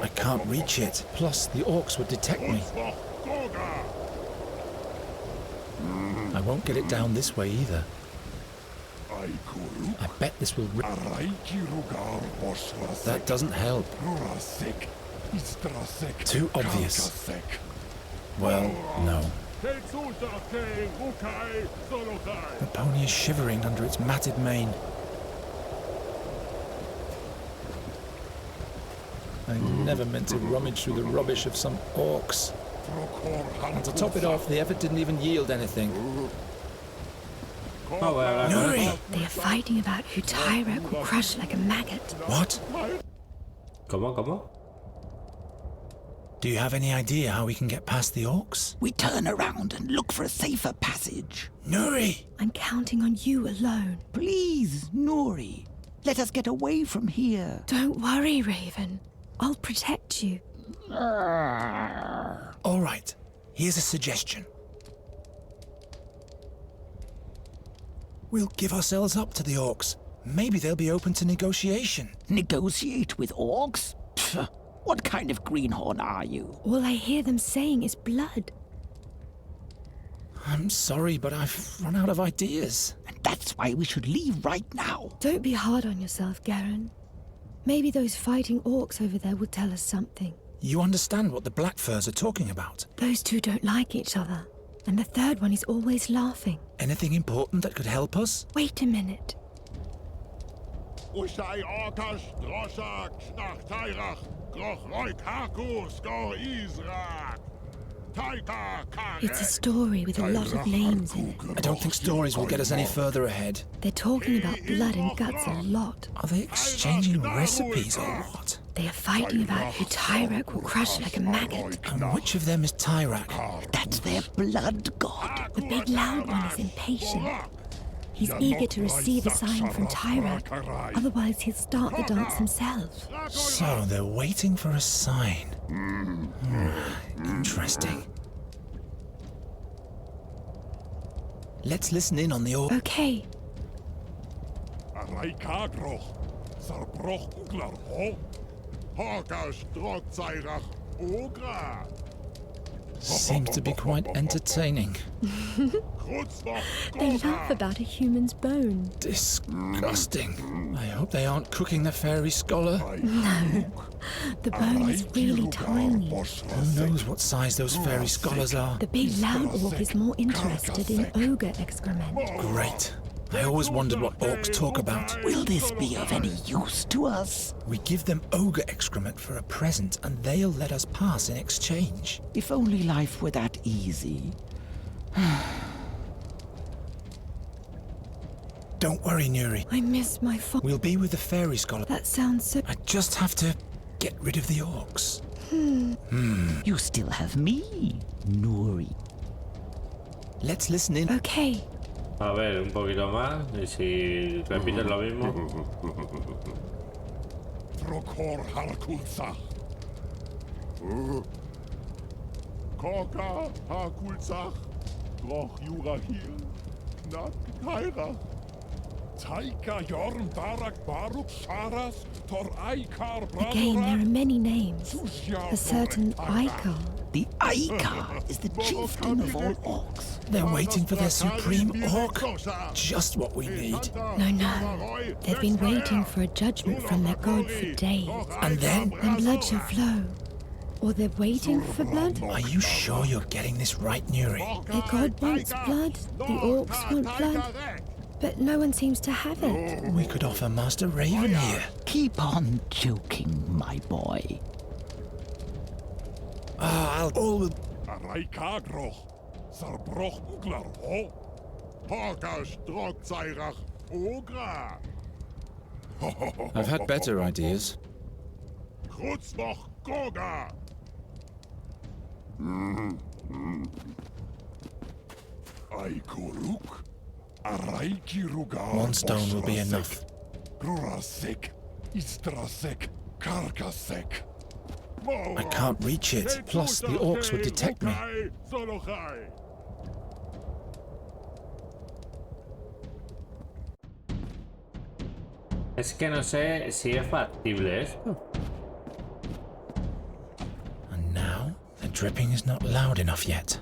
I can't reach it. Plus, the orcs would detect me. I won't get it down this way either. I bet this will... That doesn't help. Too obvious. Well, no. The pony is shivering under its matted mane. I never meant to rummage through the rubbish of some orcs. And to top it off, the effort didn't even yield anything. Nuri! They are fighting about who Tyrek will crush like a maggot. What? ¿Cómo? Do you have any idea how we can get past the orcs? We turn around and look for a safer passage. Nuri! I'm counting on you alone. Please, Nuri. Let us get away from here. Don't worry, Raven. I'll protect you. All right. Here's a suggestion. We'll give ourselves up to the orcs. Maybe they'll be open to negotiation. Negotiate with orcs? Pfft, what kind of greenhorn are you? All I hear them saying is blood. I'm sorry, but I've run out of ideas. And that's why we should leave right now. Don't be hard on yourself, Geron. Maybe those fighting orcs over there will tell us something. You understand what the Black Furs are talking about? Those two don't like each other. And the third one is always laughing. Anything important that could help us? Wait a minute. It's a story with a lot of names in it. I don't think stories will get us any further ahead. They're talking about blood and guts a lot. Are they exchanging recipes or what? They are fighting about who Tyrek will crush like a maggot. And which of them is Tyrek? That's their blood god. The big loud one is impatient. He's eager to receive a sign from Tyrek, otherwise he'll start the dance himself. So they're waiting for a sign. Interesting. Let's listen in on the orc. Okay. Seems to be quite entertaining. They laugh about a human's bone. Disgusting. I hope they aren't cooking the fairy scholar. No, the bone is really tiny. Who knows what size those fairy scholars are? The big loud orc is more interested in ogre excrement. Great. I always wondered what orcs talk about. Will this be of any use to us? We give them ogre excrement for a present, and they'll let us pass in exchange. If only life were that easy. Don't worry, Nuri. I miss my father. We'll be with the fairy scholar. That sounds so... I just have to get rid of the orcs. You still have me, Nuri. Let's listen in. Okay. A ver, un poquito más. Y si repites lo mismo. Trokor Harkulzach. Koka Harkulzach. Droch Jurahil. Knack Kairach. Taika Jorn Darak Baruk Sharas Tor Aikar Again, there are many names. A certain Aikar. The Aikar is the chieftain of all orcs. They're waiting for their supreme orc. Just what we need. No. They've been waiting for a judgment from their god for days. And then blood shall flow. Or they're waiting for blood? Are you sure you're getting this right, Nuri? Their god wants blood. The orcs want blood. But no one seems to have it. We could offer Master Raven here. Keep on joking, my boy. I'll all... Araikagro. Sarbroch Uglar Ho. Hogash Drog Zairach Ogra. I've had better ideas. Krutznoch Goga. Aikuruk. One stone will be enough. Grurasek. Istrasek. Karkasek. I can't reach it. Plus, the orcs would detect me. Es que no sé si es factible esto. And now, the dripping is not loud enough yet.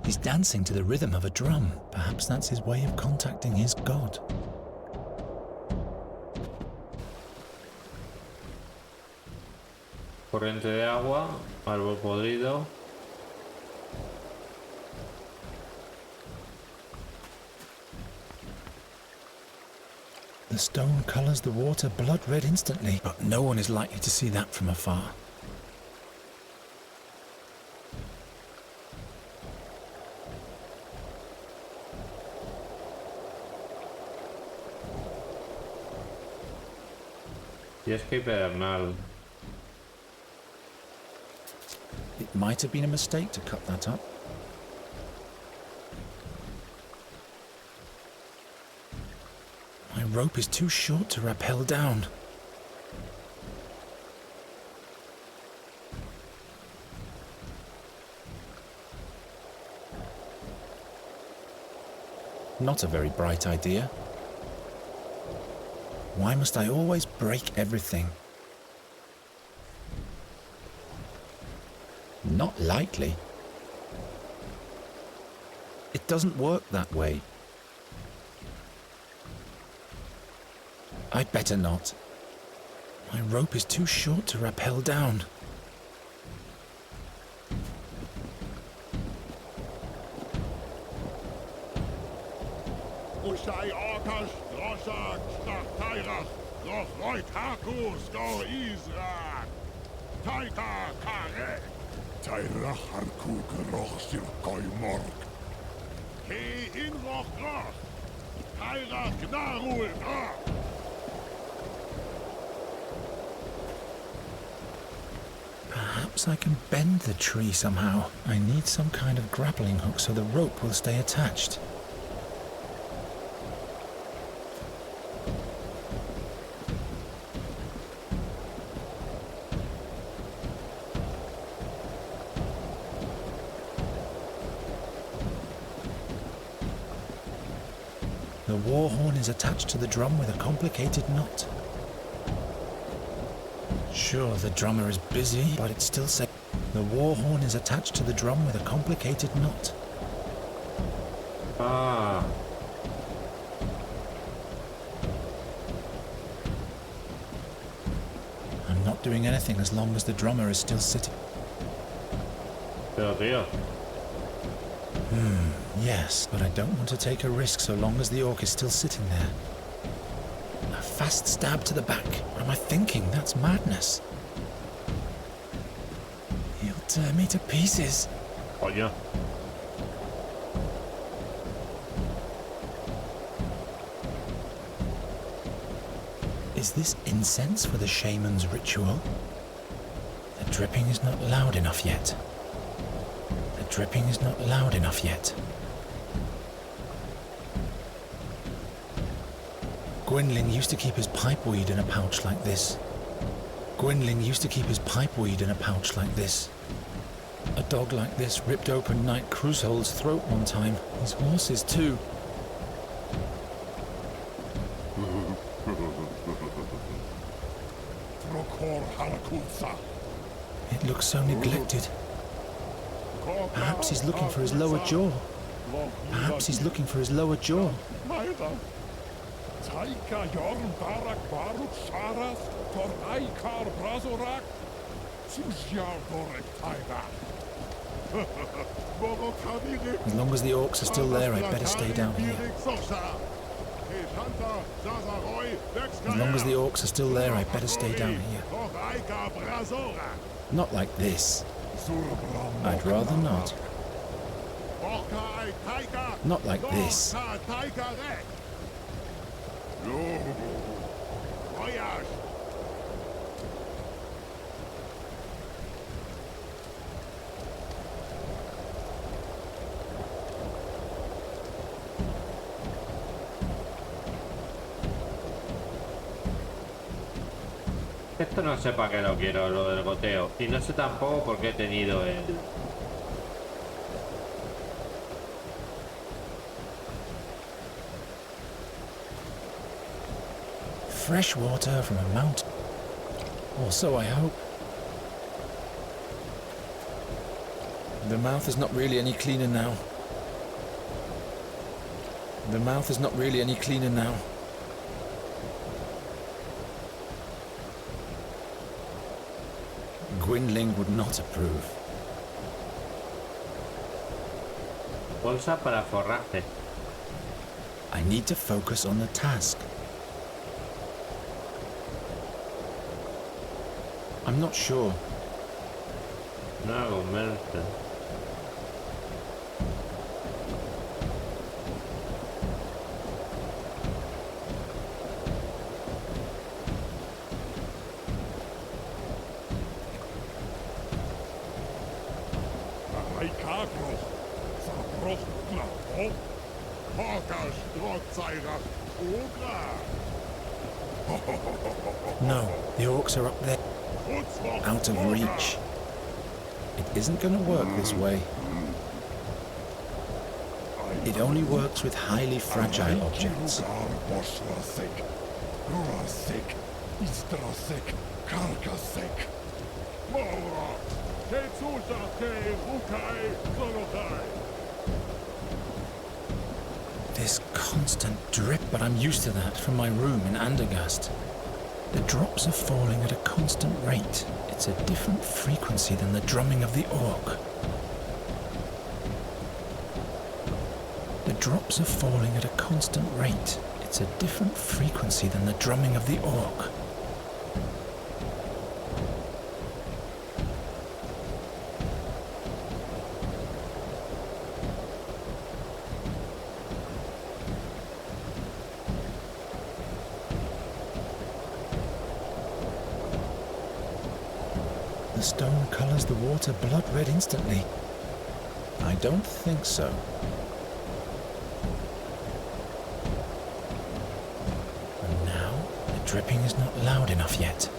He's dancing to the rhythm of a drum. Perhaps that's his way of contacting his god. Corriente de agua, árbol podrido. The stone colors the water blood red instantly, but no one is likely to see that from afar. Y es que pedernal. It might have been a mistake to cut that up. My rope is too short to rappel down. Not a very bright idea. Why must I always break everything? Not likely. It doesn't work that way. I'd better not. My rope is too short to rappel down. Perhaps I can bend the tree somehow. I need some kind of grappling hook so the rope will stay attached. The The war horn is attached to the drum with a complicated knot. Sure, the drummer is busy, but it's still safe. The war horn is attached to the drum with a complicated knot. Ah. I'm not doing anything as long as the drummer is still sitting. Pero tío. Yes, but I don't want to take a risk so long as the orc is still sitting there. A fast stab to the back. What am I thinking? That's madness. He'll tear me to pieces. Coño. Is this incense for the shaman's ritual? The dripping is not loud enough yet. The dripping is not loud enough yet. Gwynling used to keep his pipeweed in a pouch like this. Gwynling used to keep his pipeweed in a pouch like this. A dog like this ripped open Knight Crusoe's throat one time. His horses too. It looks so neglected. Perhaps he's looking for his lower jaw. Perhaps he's looking for his lower jaw. As long as the orcs are still there, I'd better stay down here. As long as the orcs are still there, I'd better stay down here. Not like this. I'd rather not. Not like this. Esto no sé para qué lo quiero, lo del goteo. Y no sé tampoco por qué he tenido el... Fresh water from a mountain. Or so I hope. The mouth is not really any cleaner now. The mouth is not really any cleaner now. Gwynling would not approve. Bolsa para forraje. I need to focus on the task. I'm not sure. No argumento. No, the orcs are up there. Out of reach. It isn't going to work this way. It only works with highly fragile objects. This constant drip, but I'm used to that from my room in Andergast. The drops are falling at a constant rate. It's a different frequency than the drumming of the orc. The drops are falling at a constant rate. It's a different frequency than the drumming of the orc. The stone colors the water blood red instantly. I don't think so. And now, the dripping is not loud enough yet.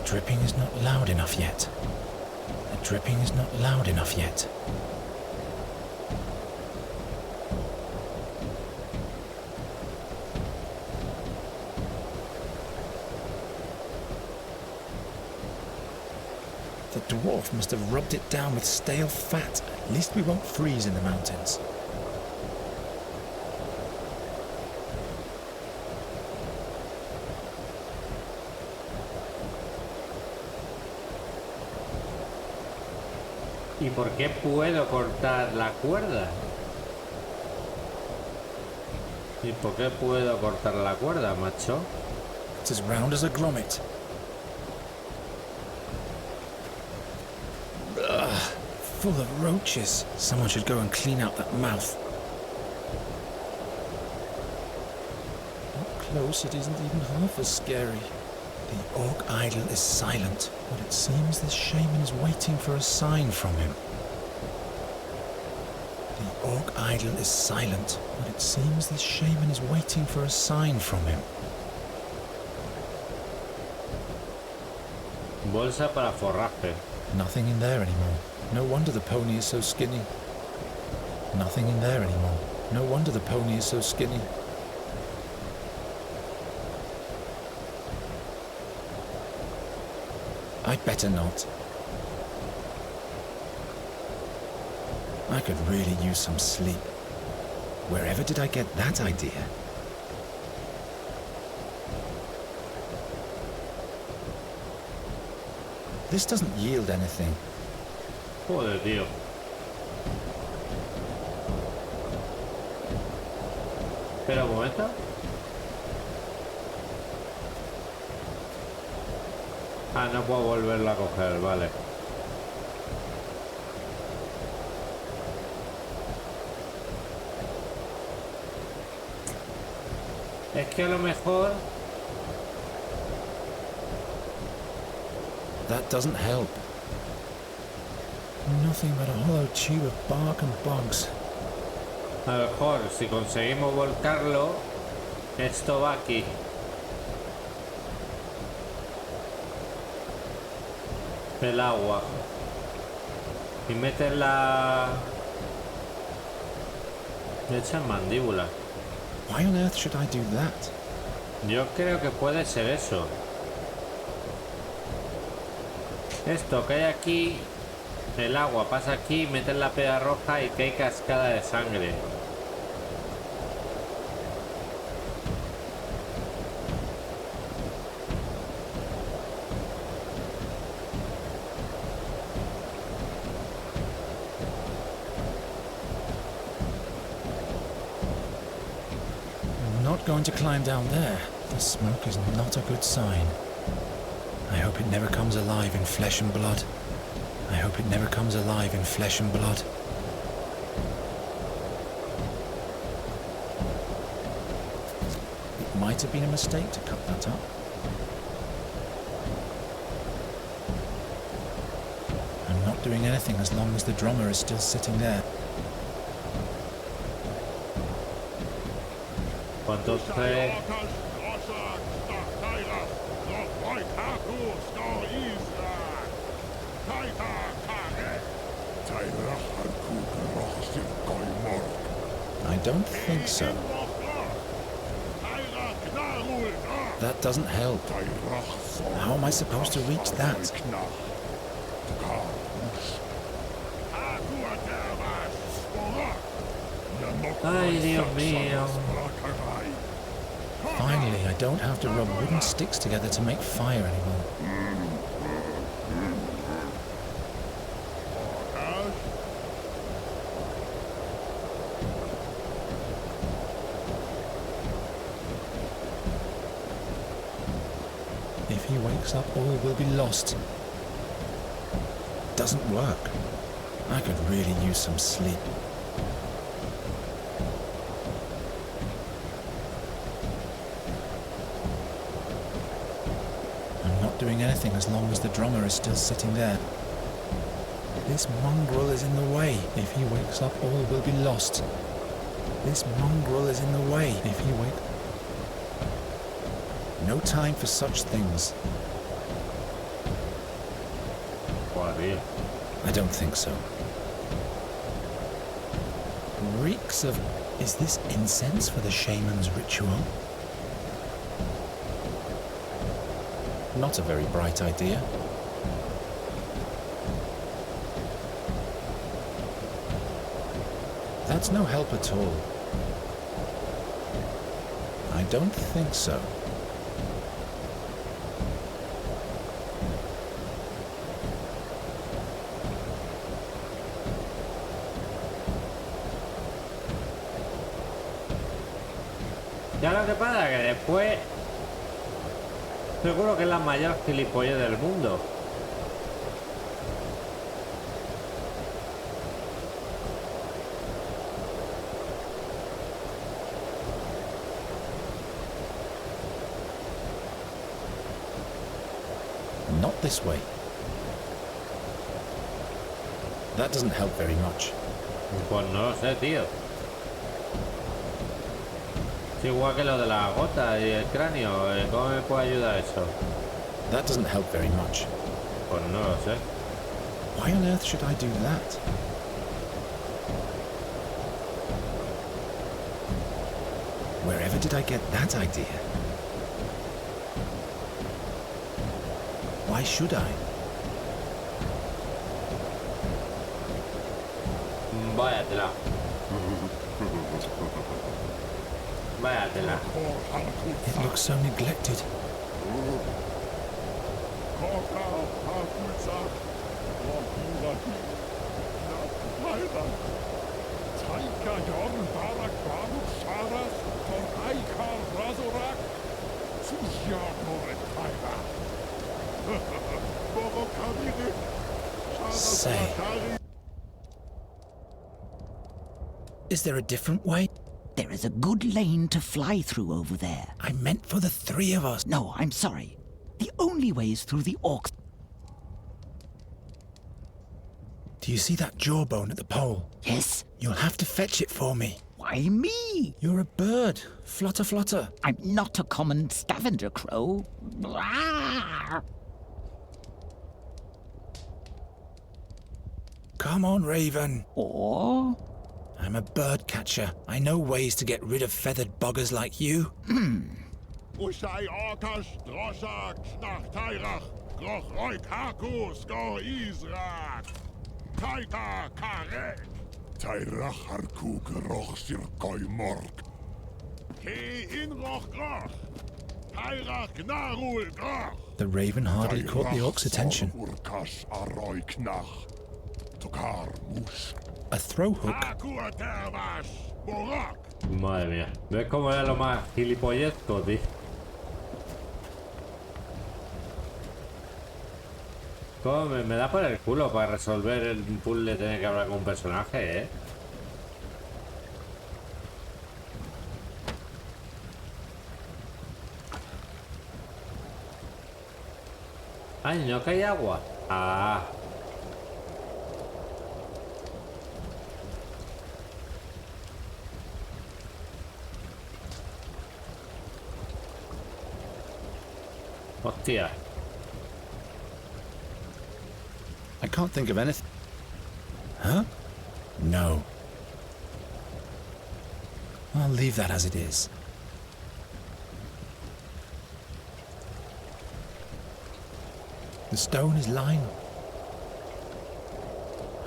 dripping is not loud enough yet. The dripping is not loud enough yet. The dwarf must have rubbed it down with stale fat. At least we won't freeze in the mountains. ¿Y por qué puedo cortar la cuerda? ¿Y por qué puedo cortar la cuerda, macho? It's as round as a grommet. Ugh, full of roaches. Someone should go and clean out that mouth. Up close, it isn't even half as scary. The orc idol is silent, but it seems this shaman is waiting for a sign from him. The orc idol is silent, but it seems this shaman is waiting for a sign from him. Bolsa para forraje. Nothing in there anymore. No wonder the pony is so skinny. Nothing in there anymore. No wonder the pony is so skinny. I'd better not. I could really use some sleep. Wherever did I get that idea? This doesn't yield anything. Joder, tío. Espera un momento. Ah, no puedo volverla a coger, vale. Es que a lo mejor... That doesn't help. Nothing but a hollow tube of bark and bugs. A lo mejor, si conseguimos volcarlo, esto va aquí. El agua. Y metes la... Le echas mandíbula. Why on earth should I do that? Yo creo que puede ser eso. Esto que hay aquí, el agua pasa aquí, metes la pega roja y que hay cascada de sangre. I'm not going to climb down there. The smoke is not a good sign. I hope it never comes alive in flesh and blood. I hope it never comes alive in flesh and blood. It might have been a mistake to cut that up. I'm not doing anything as long as the drummer is still sitting there. ¿Cuántos tres? I don't think so. That doesn't help. How am I supposed to reach that? Ay, Dios mío. Finally, I don't have to rub wooden sticks together to make fire anymore. If he wakes up, all will be lost. Doesn't work. I could really use some sleep. I'm not doing anything as long as the drummer is still sitting there. This mongrel is in the way. If he wakes up, all will be lost. This mongrel is in the way. If he wakes... No time for such things. mía. I don't think so. Reeks of... Is this incense for the shaman's ritual? Not a very bright idea. That's no help at all. I don't think so. Ya lo que pasa es que después seguro que es la mayor gilipollez del mundo. Not this way. That doesn't help very much. Pues no lo sé, tío. Es igual que lo de la gota y el cráneo. ¿Cómo me puede ayudar eso? That doesn't help very much. Pues no lo sé. Why on earth should I do that? Wherever did I get that idea? Why should I? Váyatela. Váyatela. It looks so neglected. Say, is there a different way? There is a good lane to fly through over there. I meant for the three of us. No, I'm sorry. The only way is through the orcs. Do you see that jawbone at the pole? Yes. You'll have to fetch it for me. Why me? You're a bird. Flutter, flutter. I'm not a common scavenger crow. Blah! Come on, Raven. Or? I'm a bird catcher. I know ways to get rid of feathered buggers like you. The raven hardly caught the orc's attention. A throw hook? Madre mía. ¿Ves cómo era lo más gilipollesco, tío? ¿Cómo me da por el culo para resolver el puzzle de tener que hablar con un personaje, eh? Ay, no que hay agua. Ah. Hostia. I can't think of anything. Huh? No. I'll leave that as it is. The stone is lying.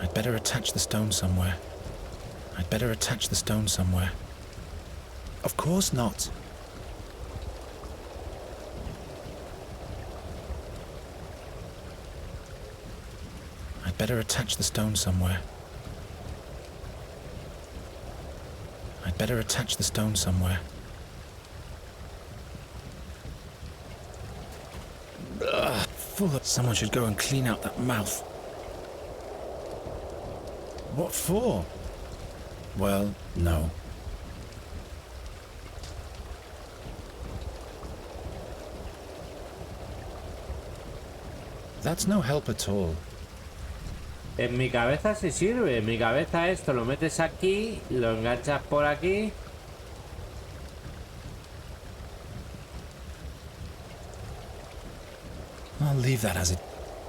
I'd better attach the stone somewhere. I'd better attach the stone somewhere. Of course not. I'd better attach the stone somewhere. I'd better attach the stone somewhere. Ugh, full of... Someone should go and clean out that mouth. What for? Well, no. That's no help at all. En mi cabeza sí sirve. En mi cabeza esto lo metes aquí, lo enganchas por aquí. I'll leave that as it...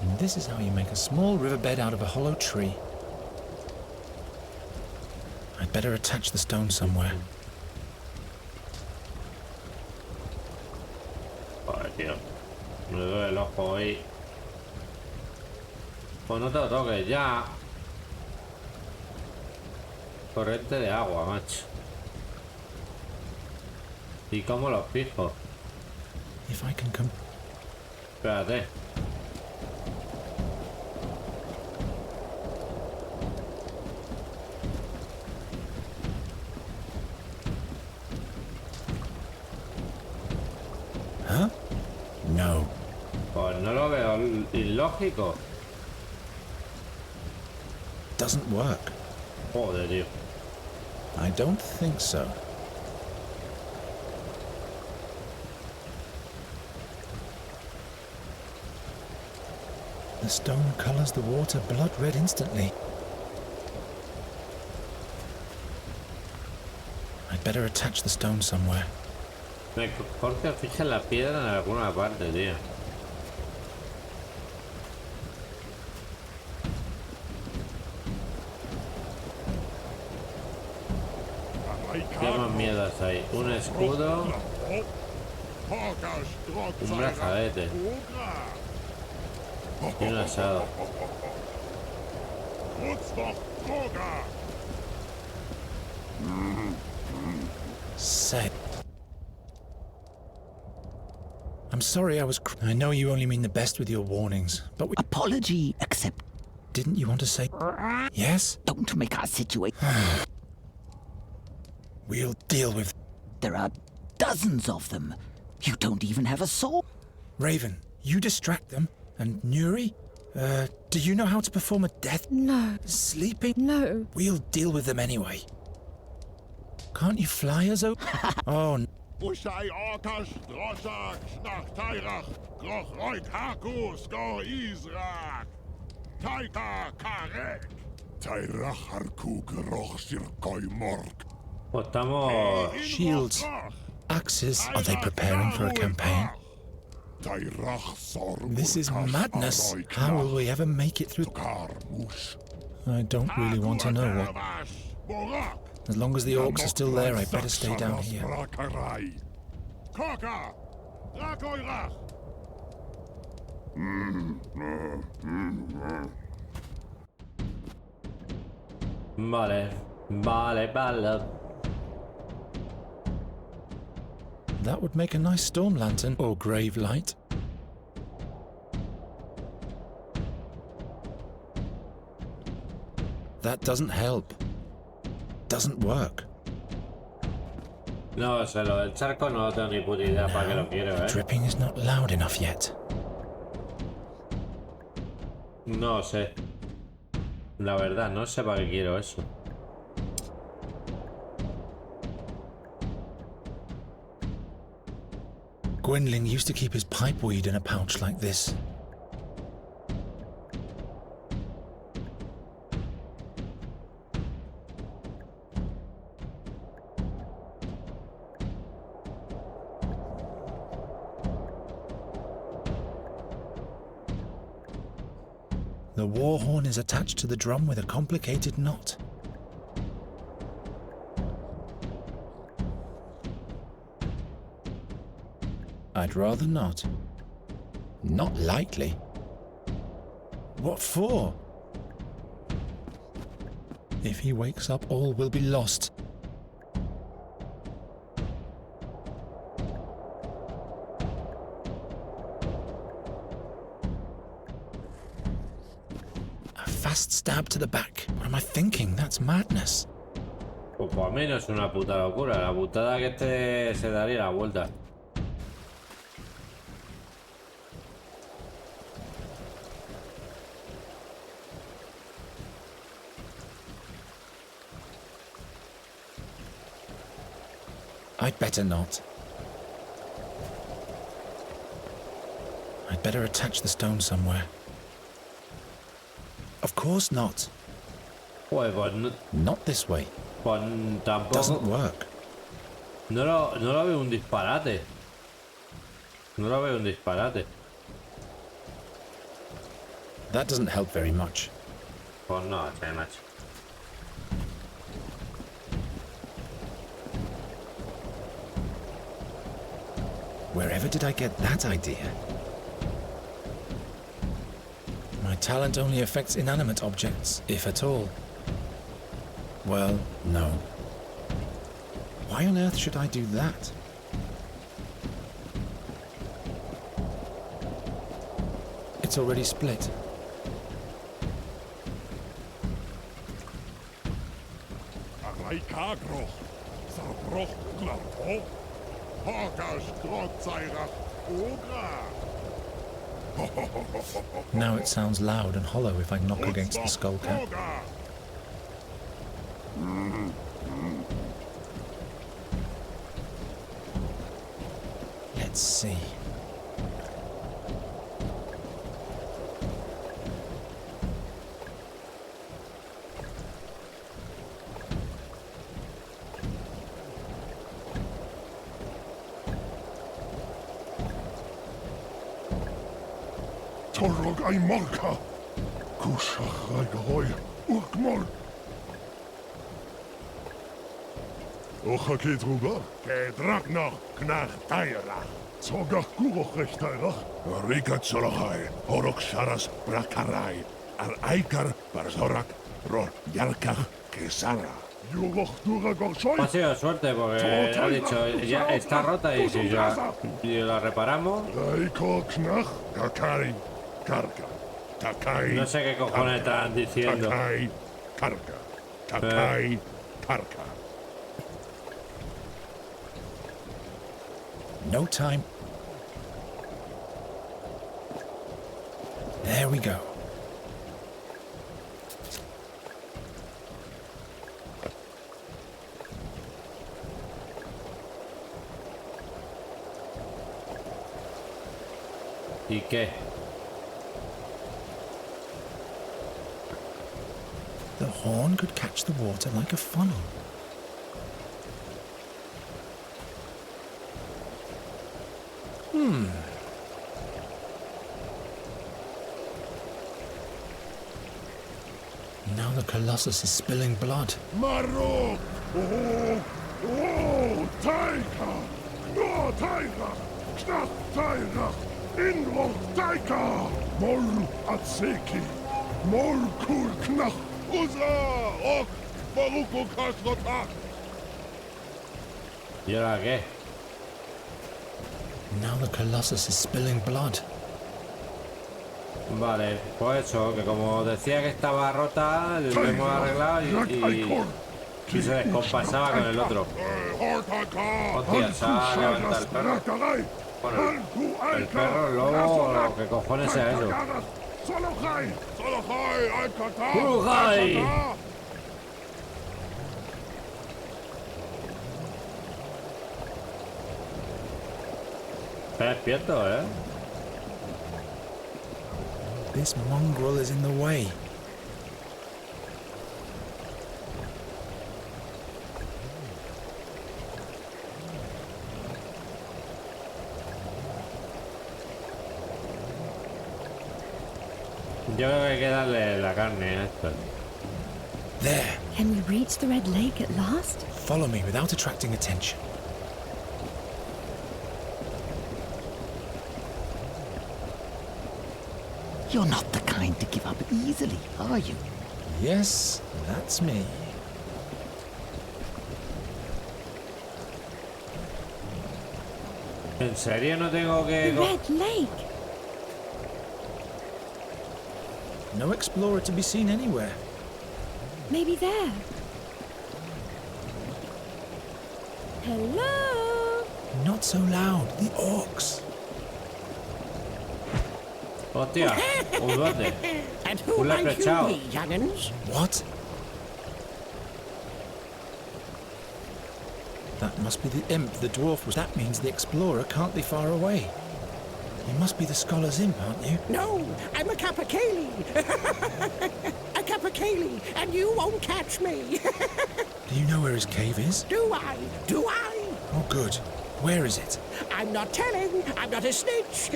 And this is how you make a small riverbed out of a hollow tree. I'd better attach the stone somewhere. Joder, tío. Me duele el ojo hoy. Pues no te lo toques ya. Corriente de agua, macho. ¿Y cómo los fijo? If I can come. Espérate. Huh? No. Pues no lo veo ilógico. Doesn't work. Joder, tío. I don't think so. The stone colors the water blood red instantly. I'd better attach the stone somewhere. Mejor que fijen la piedra en alguna parte, tío. ¿Qué más mierdas hay? Un escudo. Un brazalete. Y un asado. Say. I'm sorry I was I know you only mean the best with your warnings, but Apology accept. Didn't you want to say... Yes? Don't make our situation... We'll deal with... There are dozens of them. You don't even have a sword. Raven, you distract them. And Nuri? Do you know how to perform a death? No. Sleeping? No. We'll deal with them anyway. Can't you fly us over? Oh, no. Shields. Axes. Are they preparing for a campaign? This is madness. How will we ever make it through? I don't really want to know what. As long as the orcs are still there, I better stay down here. Vale. That would make a nice storm lantern or grave light. That doesn't help. Doesn't work. No, se lo del charco no tengo ni puta idea para qué lo quiero, The dripping is not loud enough yet. No sé. La verdad, no sé para qué quiero eso. Gwendolyn used to keep his pipeweed in a pouch like this. The war horn is attached to the drum with a complicated knot. I'd rather not. Not likely. What for? If he wakes up, all will be lost. A fast stab to the back. What am I thinking? That's madness. Pues para mí no es una puta locura. La putada que este se daría la vuelta. I'd better not. I'd better attach the stone somewhere. Of course not. Pues no, Not this way. pues tampoco. Doesn't work. No lo veo un disparate. No lo veo un disparate. That doesn't help very much. Pues no, che, macho. Wherever did I get that idea? My talent only affects inanimate objects, if at all. Well, no. Why on earth should I do that? It's already split. Now it sounds loud and hollow if I knock against the skull cap. Let's see. Torog ay marka. Kushach ay goy. Ukmol. Ochake druga. Ke drak noch knach tayrach. Zogach kuroch rechtayrach. Rika tzolachai. Horok sharas brakarai. Al aikar barzorak. Ro yalkach kesara. Ha sido suerte porque ha dicho ya está rota y si la reparamos. No sé qué cojones están diciendo. No time. There we go. ¿Y qué? The horn could catch the water like a funnel. Now the Colossus is spilling blood. Maro! Oh, Taika! No, Taika! Knach Taika! Inroch Taika! Mol Atseki! Mol Kul Knach! Uza! Ok! Baruko Kasrotak! ¿Y ahora qué? Now the Colossus is spilling blood. Vale, pues eso, que como decía que estaba rota, lo hemos arreglado y se descompasaba con el otro. Hostia, se ha levantado el perro. Bueno, el perro, el lobo, lo que cojones sea eso. ¡Urujai! Está despierto, ¿eh? This mongrel is in the way. Yo creo que hay que darle la carne a esto. There. Can we reach the Red Lake at last? Follow me without attracting attention. You're not the kind to give up easily, are you? Yes, that's me. ¿En serio no tengo que...? The Red Lake! No explorer to be seen anywhere. Maybe there. Hello? Not so loud, the orcs. Hostia, un duende. And who might you be, young'uns? What? That must be the imp the dwarf was. That means the explorer can't be far away. You must be the scholar's imp, aren't you? No, I'm a Capercaillie. A Capercaillie, and you won't catch me. Do you know where his cave is? Do I? Do I? Oh, good. Where is it? I'm not telling. I'm not a snitch.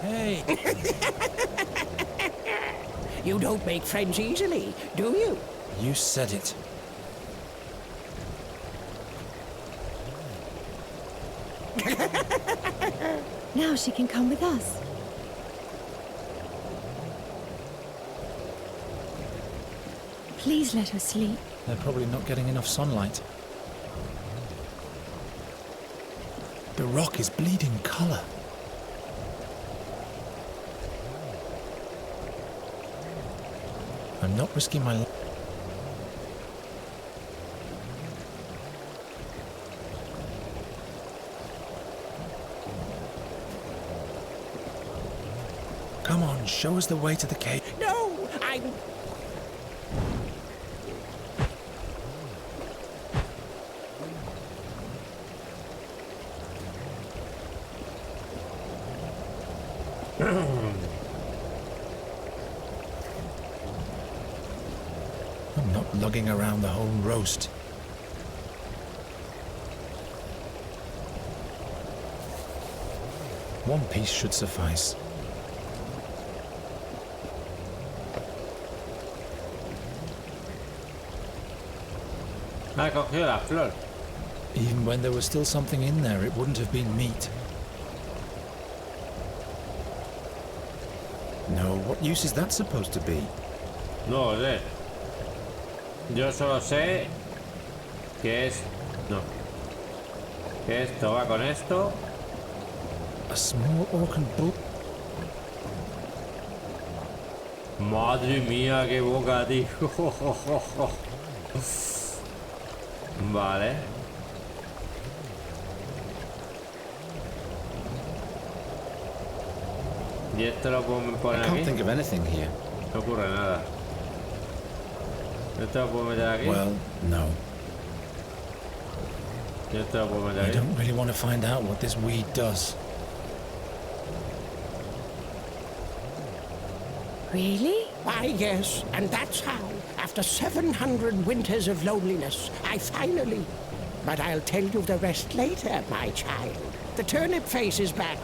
Hey! You don't make friends easily, do you? You said it. Now she can come with us. Please let her sleep. They're probably not getting enough sunlight. The rock is bleeding color. I'm not risking my life. Come on, show us the way to the cave. No, I'm... I'm not lugging around the whole roast. One piece should suffice. Ha cogido la flor. Even when there was still something in there, it wouldn't have been meat. No, what use is that supposed to be? No lo sé. Yo solo sé que es... No. Que esto va con esto. A small orc and bull. Madre mía, qué boca, tío. Vale. ¿Y esto lo puedo poner I aquí? can't think of anything here. No ocurre nada. ¿Esto lo puedo meter aquí? Well, no. ¿Y esto lo puedo meter I aquí? don't really want to find out what this weed does. Really? Why, yes, and that's how, after 700 winters of loneliness, I finally... But I'll tell you the rest later, my child. The turnip face is back.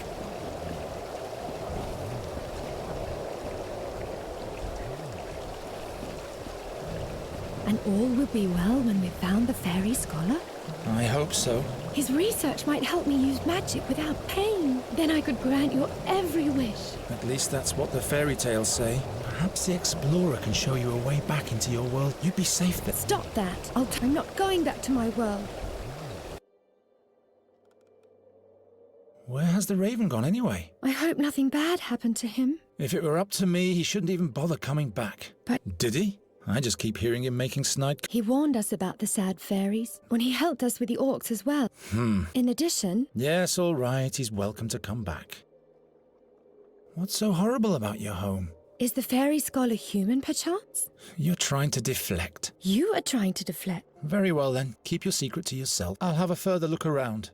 And all will be well when we've found the fairy scholar? I hope so. His research might help me use magic without pain. Then I could grant your every wish. At least that's what the fairy tales say. Perhaps the explorer can show you a way back into your world. You'd be safe there. Stop that. I'm not going back to my world. Where has the raven gone anyway? I hope nothing bad happened to him. If it were up to me, he shouldn't even bother coming back. But... Did he? I just keep hearing him making snide... He warned us about the sad fairies, when he helped us with the orcs as well. In addition... Yes, all right, he's welcome to come back. What's so horrible about your home? Is the fairy scholar human, perchance? You're trying to deflect. You are trying to deflect. Very well then, keep your secret to yourself. I'll have a further look around.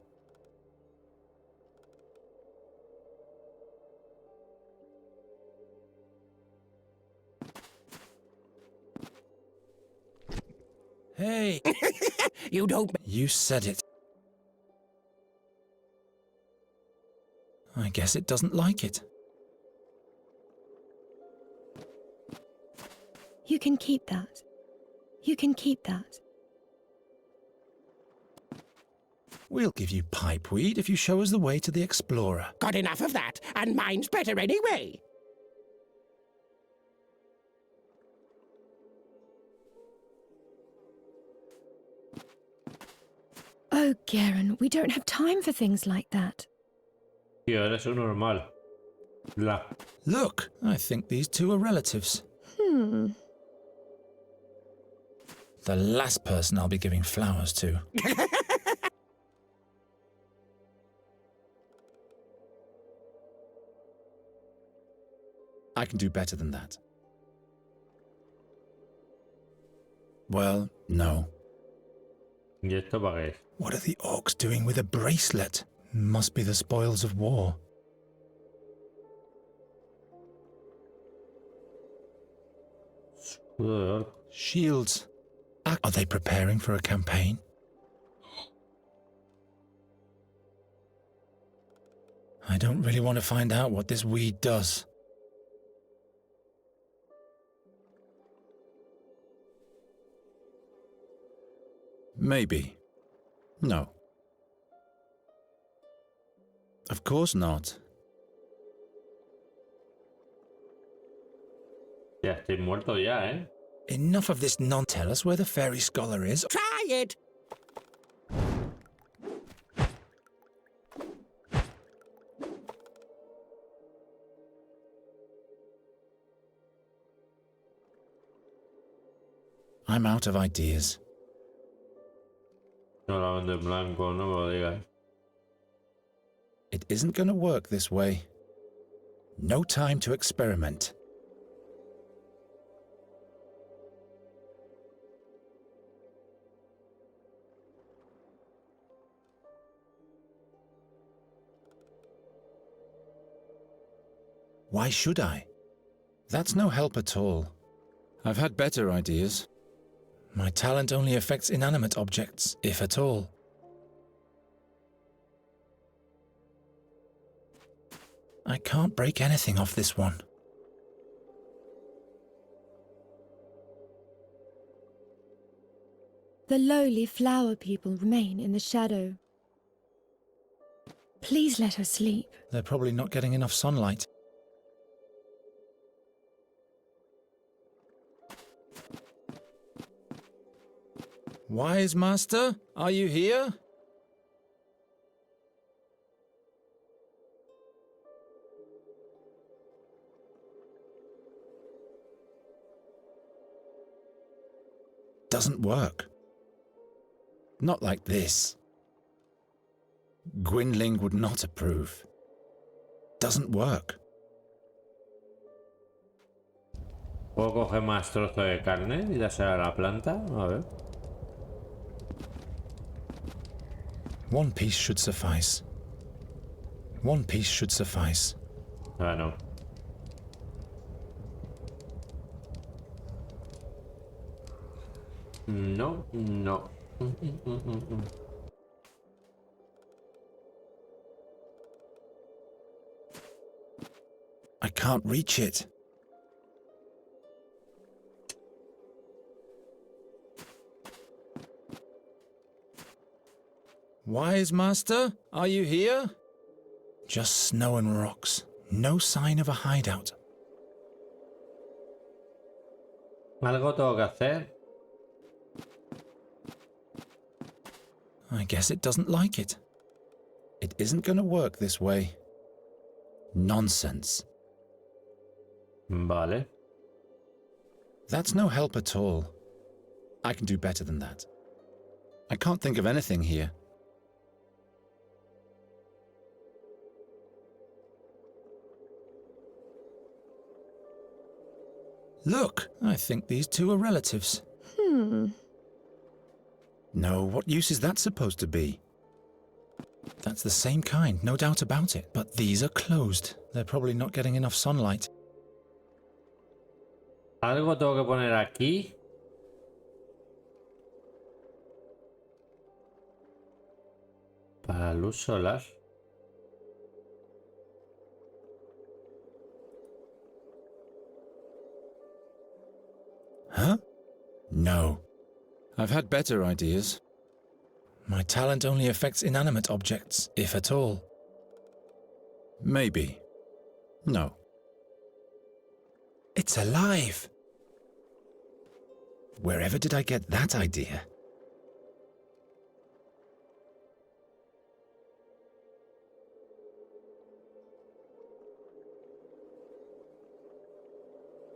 Hey! You don't... You said it. I guess it doesn't like it. You can keep that. You can keep that. We'll give you pipeweed if you show us the way to the explorer. Got enough of that, and mine's better anyway. Oh, Geron, we don't have time for things like that. Tío, eres un normal. Bla. Look, I think these two are relatives. The last person I'll be giving flowers to. I can do better than that. Well, no. ¿Y esto para qué es? What are the orcs doing with a bracelet? Must be the spoils of war. Shields. Are they preparing for a campaign? I don't really want to find out what this weed does. Maybe. No. Of course not. Ya estoy muerto ya, ¿eh? Enough of this Tell us where the fairy scholar is. Try it! I'm out of ideas. No la vendo en blanco, no me lo digas. It isn't going to work this way. No time to experiment. Why should I? That's no help at all. I've had better ideas. My talent only affects inanimate objects, if at all. I can't break anything off this one. The lowly flower people remain in the shadow. Please let her sleep. They're probably not getting enough sunlight. Wise master, are you here? Doesn't work. Not like this. Gwynling would not approve. Doesn't work. ¿Puedo coger más trozo de carne y dársela a la planta? A ver. One piece should suffice. One piece should suffice. Ah, no. No, no. I can't reach it. Wise master, are you here? Just snow and rocks. No sign of a hideout. ¿Algo tengo que hacer? I guess it doesn't like it. It isn't going to work this way. Nonsense. Vale. That's no help at all. I can do better than that. I can't think of anything here. Look, I think these two are relatives. No, what use is that supposed to be? That's the same kind, no doubt about it. But these are closed. They're probably not getting enough sunlight. Algo tengo que poner aquí. Para luz solar. Huh? No. I've had better ideas. My talent only affects inanimate objects, if at all. Maybe. No. It's alive! Wherever did I get that idea?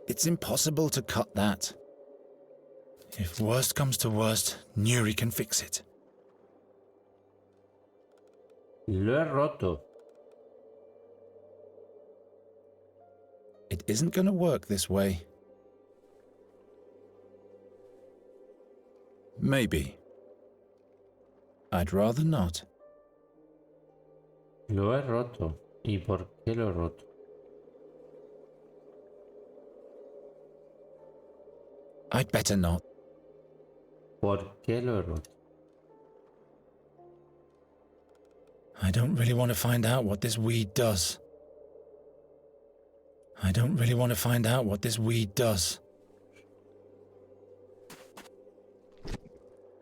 It's impossible to cut that. If worst comes to worst, Nuri can fix it. Lo he roto. It isn't going to work this way. Maybe. I'd rather not. Lo he roto. ¿Y por qué lo he roto? I'd better not. ¿Por qué lo he roto? I don't really want to find out what this weed does. I don't really want to find out what this weed does.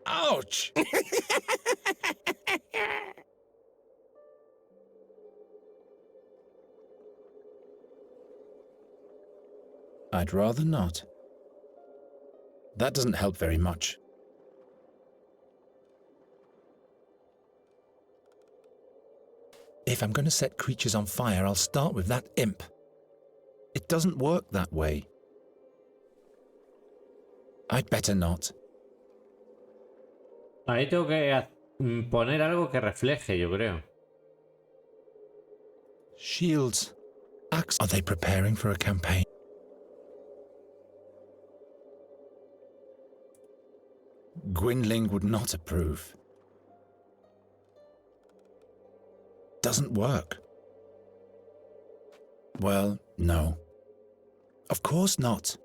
Ouch! I'd rather not. That doesn't help very much. If I'm going to set creatures on fire, I'll start with that imp. It doesn't work that way. I'd better not. Ahí tengo que poner algo que refleje, yo creo. Shields. Axe. Are they preparing for a campaign? Gwynling would not approve. Doesn't work. Well, no. Of course not.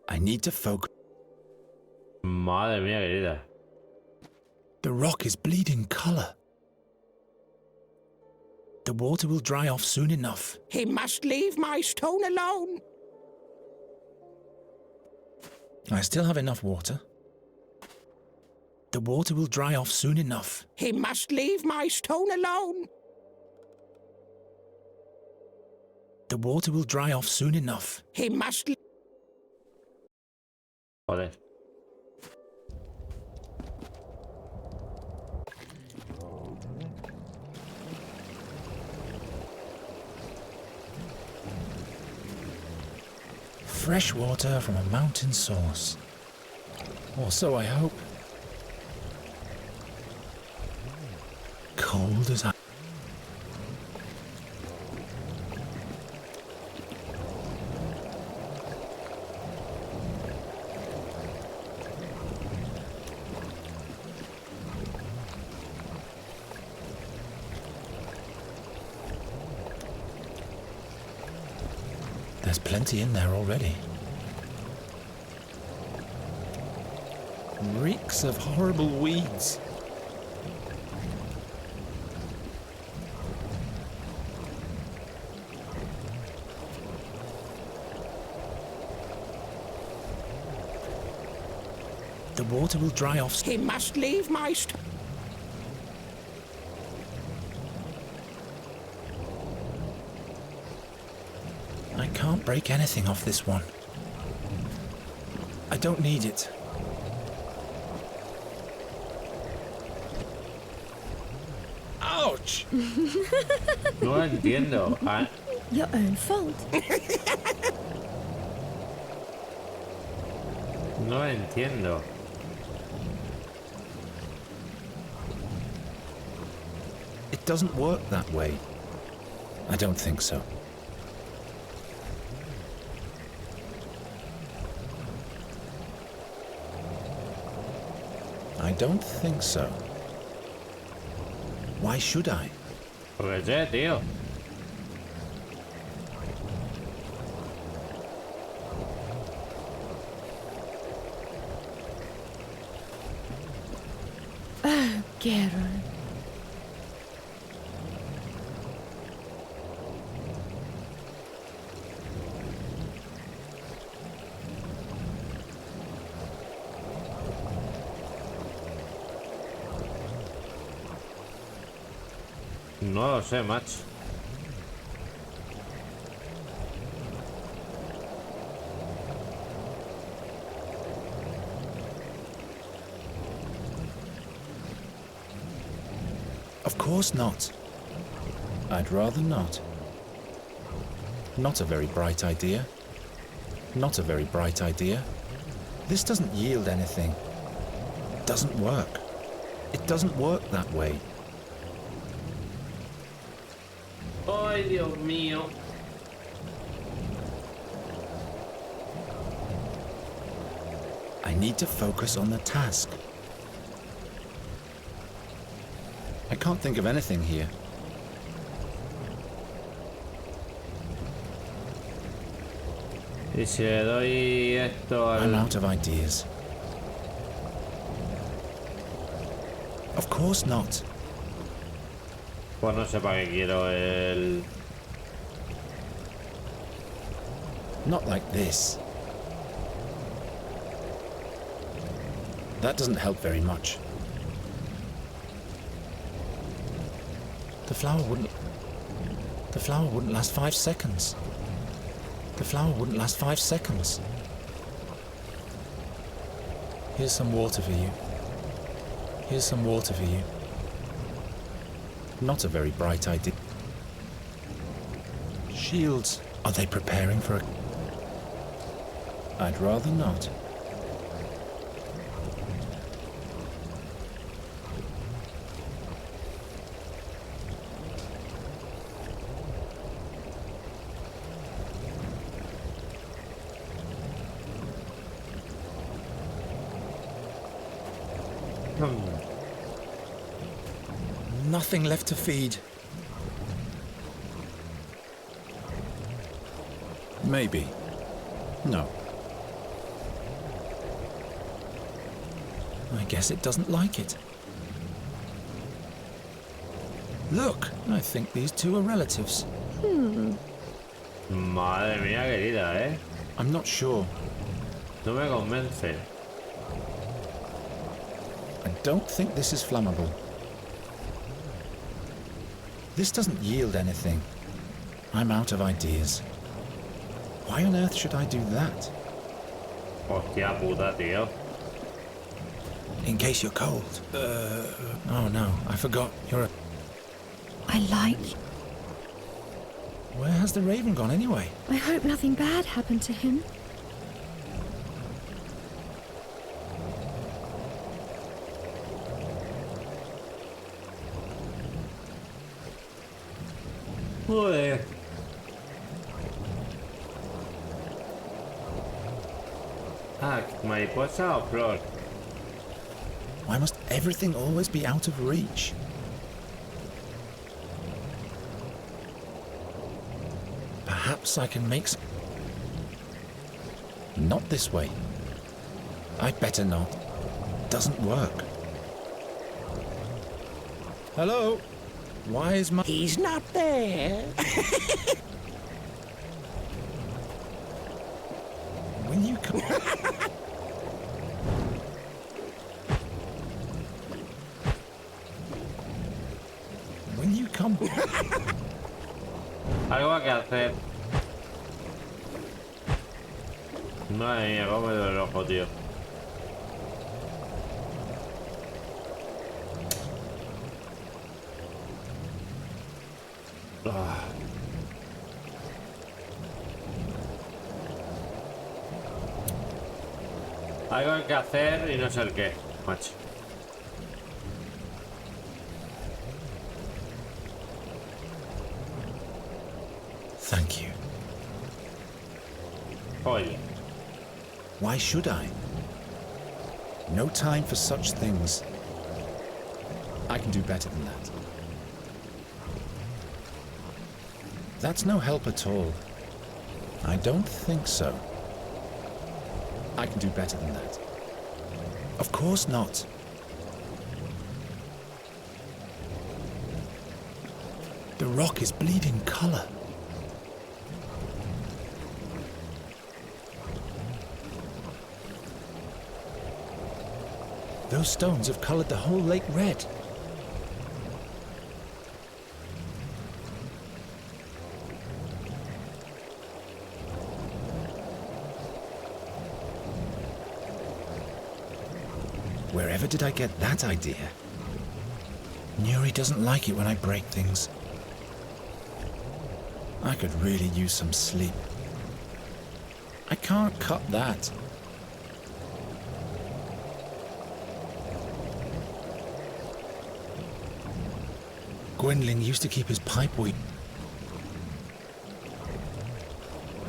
I need to focus. Madre mía querida. The rock is bleeding color. The water will dry off soon enough. He must leave my stone alone. I still have enough water. The water will dry off soon enough. He must leave my stone alone. The water will dry off soon enough. He must... Joder. Fresh water from a mountain source. Or so I hope. Cold as ice. There's plenty in there already. Reeks of horrible weeds. The water will dry off. He must leave my I can't break anything off this one. I don't need it. Ouch! No entiendo. Your own fault. No entiendo. It doesn't work that way. I don't think so. I don't think so. Why should I? Porque sé, tío. Oh, Geron. No lo sé, macho. Of course not. I'd rather not. Not a very bright idea. Not a very bright idea. This doesn't yield anything. Doesn't work. It doesn't work that way. Ay, Dios mío. I need to focus on the task. I can't think of anything here. Y si le doy esto al... I'm out of ideas. Of course not. Pues no sé para qué quiero el... Not like this. That doesn't help very much. The flower wouldn't last 5 seconds. The flower wouldn't last 5 seconds. Here's some water for you. Here's some water for you. Not a very bright idea. Shields. Are they preparing for a... I'd rather not. Nothing left to feed. Maybe. No. I guess it doesn't like it. Look, I think these two are relatives. Madre mía querida, ¿eh? I'm not sure. No me convence. I don't think this is flammable. This doesn't yield anything. I'm out of ideas. Why on earth should I do that? Hostia puta, tío. In case you're cold. Oh no, I forgot. You're a... I like. Where has the raven gone anyway? I hope nothing bad happened to him. Joder. Ah, mariposa o flor. Why must everything always be out of reach? Perhaps I can make some... Not this way. I'd better not. Doesn't work. Hello? Why is my... He's not there. Will you come... Will you come... Algo que hacer. Madre mía, cómo me duele el ojo, tío. Algo hay que hacer y no sé el qué, macho. Thank you. Oye. Why should I? No time for such things. I can do better than that. That's no help at all. I don't think so. I can do better than that. Of course not. The rock is bleeding color. Those stones have colored the whole lake red. Wherever did I get that idea? Nuri doesn't like it when I break things. I could really use some sleep. I can't cut that. Gwendolyn used to keep his pipe weed.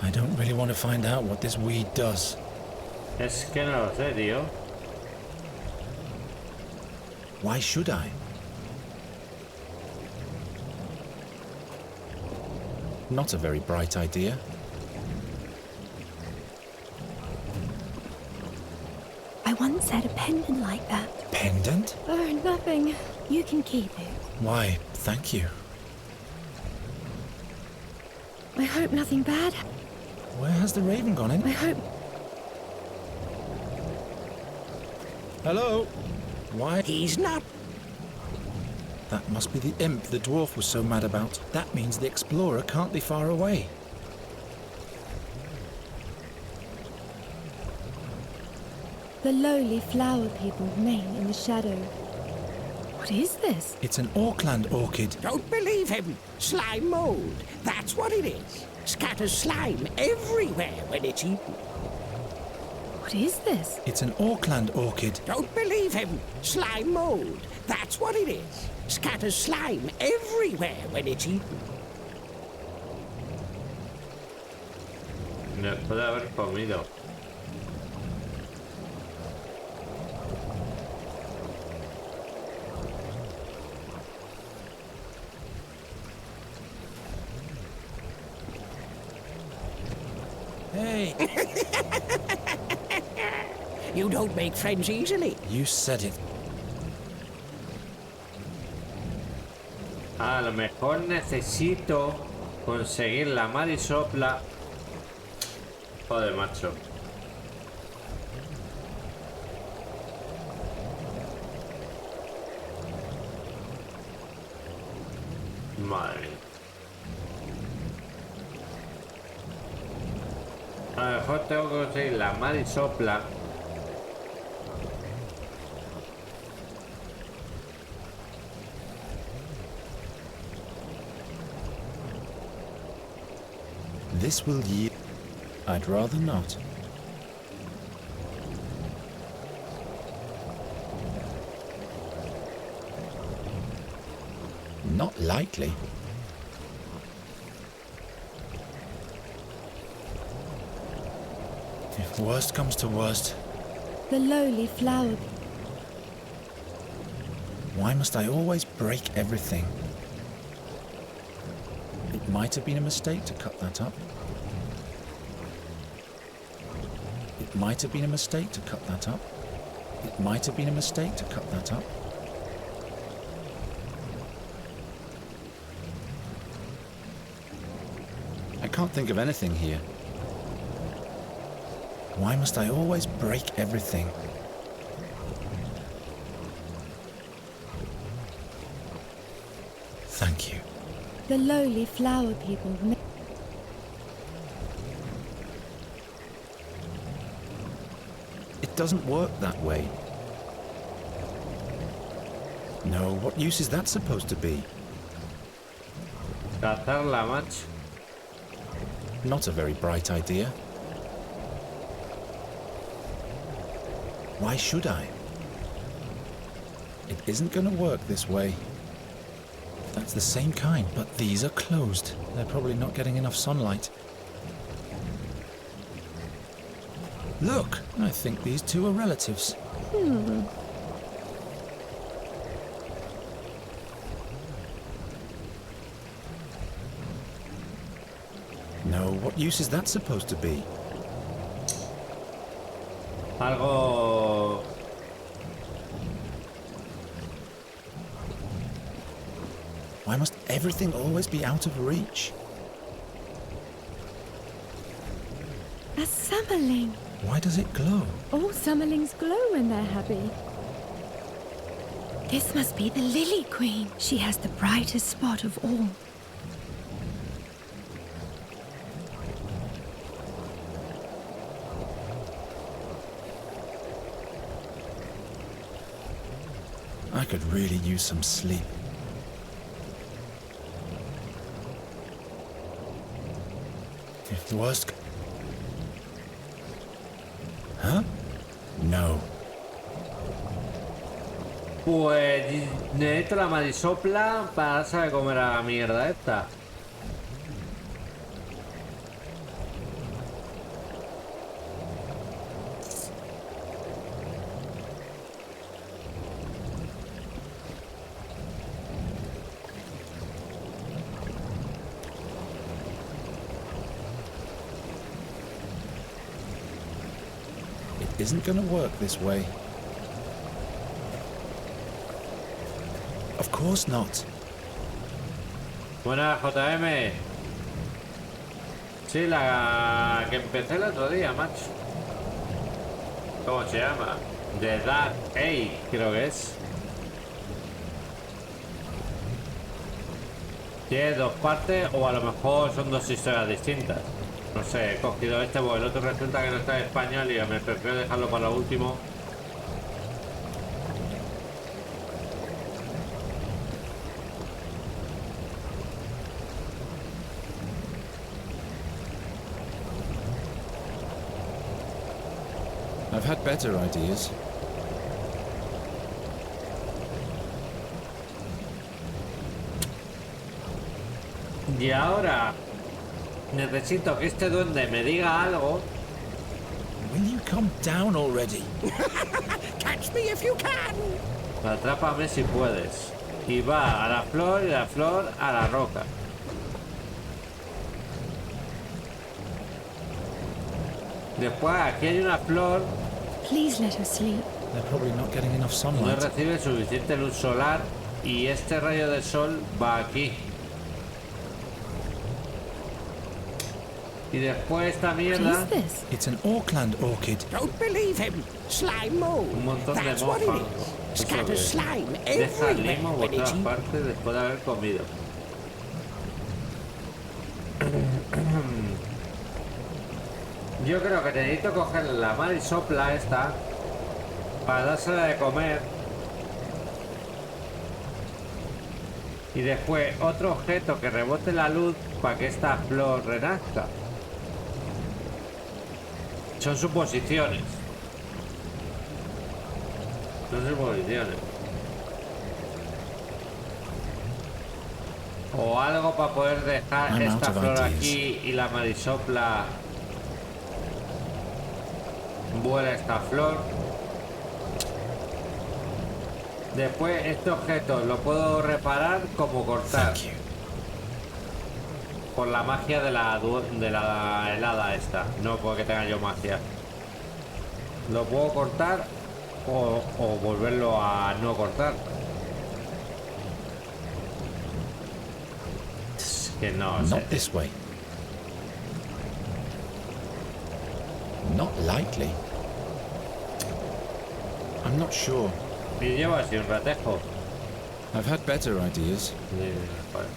I don't really want to find out what this weed does. Es que no lo sé, tío. Why should I? Not a very bright idea. I once had a pendant like that. Pendant? Oh, nothing. You can keep it. Why, thank you. I hope nothing bad. Where has the raven gone in? I hope... Hello? Why? He's not. That must be the imp the dwarf was so mad about. That means the explorer can't be far away. The lowly flower people remain in the shadow. What is this? It's an Auckland orchid. Don't believe him. Slime mold. That's what it is. Scatters slime everywhere when it's eaten. What is this? It's an Auckland orchid. Don't believe him. Slime mold. That's what it is. Scatters slime everywhere when it's eaten. No puede haber comido. Hey! You don't make friends easily. You said it. A lo mejor necesito conseguir la marisopla. Joder, macho. Madre mía. A lo mejor tengo que conseguir la marisopla. This will yield... I'd rather not. Not likely. If worst comes to worst... The lowly flower... Why must I always break everything? It might have been a mistake to cut that up. It might have been a mistake to cut that up. It might have been a mistake to cut that up. I can't think of anything here. Why must I always break everything? Thank you. The lowly flower people... It doesn't work that way. No, what use is that supposed to be? Cazarla, macho. Not a very bright idea. Why should I? It isn't going to work this way. That's the same kind, but these are closed. They're probably not getting enough sunlight. Look, I think these two are relatives. No, what use is that supposed to be? Algo... Why must everything always be out of reach? A summerling. Why does it glow? All summerlings glow when they're happy. This must be the Lily Queen. She has the brightest spot of all. I could really use some sleep. If worst... Huh? No. Pues necesito la marisopla para saber comer a la mierda esta. Isn't going to work this way. Of course not. Buena, JM. Sí, la que empecé el otro día, macho. ¿Cómo se llama? Daedalic, creo que es. Tiene dos partes o a lo mejor son dos historias distintas. No sé, he cogido este porque el otro resulta que no está en español y me prefiero dejarlo para lo último. I've had better ideas. Y ahora necesito que este duende me diga algo. Will you come down already? Catch me if you can. Atrápame si puedes. Y va a la flor y la flor a la roca. Después aquí hay una flor. Please let us sleep. They're probably not getting enough No sunlight. recibe suficiente luz solar y este rayo de sol va aquí. Y después esta mierda. It's an Auckland orchid. Don't believe him. Slime mold. Un montón de That's what it mofa. is. Scatters slime Deja everywhere limo when por it's todas eaten. partes después de haber comido. Yo creo que necesito coger la marisopla esta para dársela de comer. Y después otro objeto que rebote la luz para que esta flor renazca. Son suposiciones. Son suposiciones. O algo para poder dejar I'm esta out of flor ideas. aquí y la marisopla vuela esta flor. Después este objeto lo puedo reparar como cortar. Por la magia de la helada esta. No porque tenga yo magia. Lo puedo cortar o volverlo a no cortar. Es que no sé. Not this way. Not likely. I'm not sure. Y llevo así un ratejo. I've had better ideas. Joder.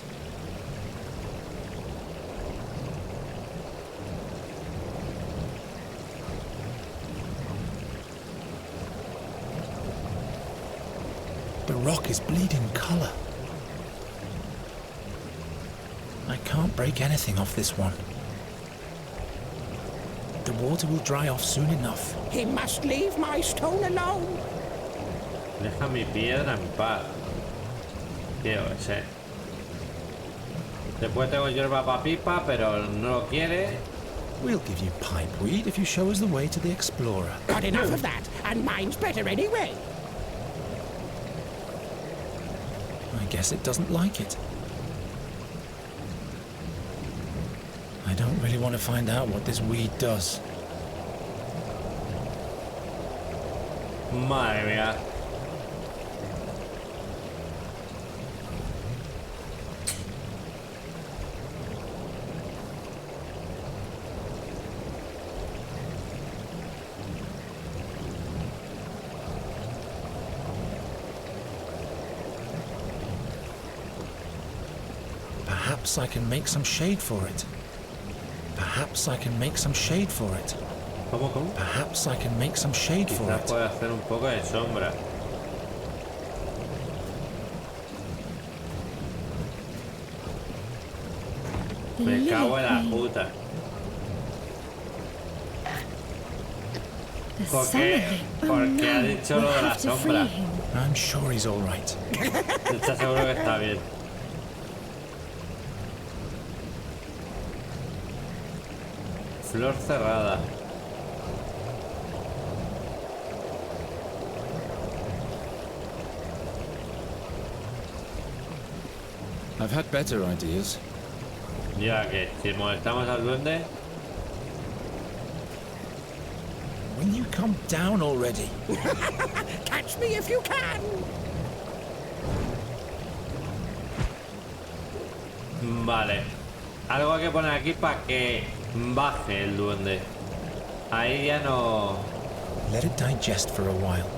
The rock is bleeding color. I can't break anything off this one. The water will dry off soon enough. He must leave my stone alone. Deja mi piedra en paz. Tío, ese. Después tengo hierba pa' pipa, pero no lo quiere. We'll give you pipeweed if you show us the way to the explorer. Got enough of that, and mine's better anyway. I guess it doesn't like it. I don't really want to find out what this weed does. Madre mía. Perhaps I can make some shade for it. Perhaps I can make some shade for it. ¿Cómo? Perhaps I can make some shade for Quizás it. puede hacer un poco de sombra. Me cago en la puta. Porque ha dicho lo de la sombra. I'm sure he's all right. ¿Estás seguro que está bien? Flor cerrada. I've had better ideas. Ya que si molestamos al duende. Will you come down already? Catch me if you can. Vale. Algo hay que poner aquí para que baje el duende. Ahí ya no... Let it digest for a while.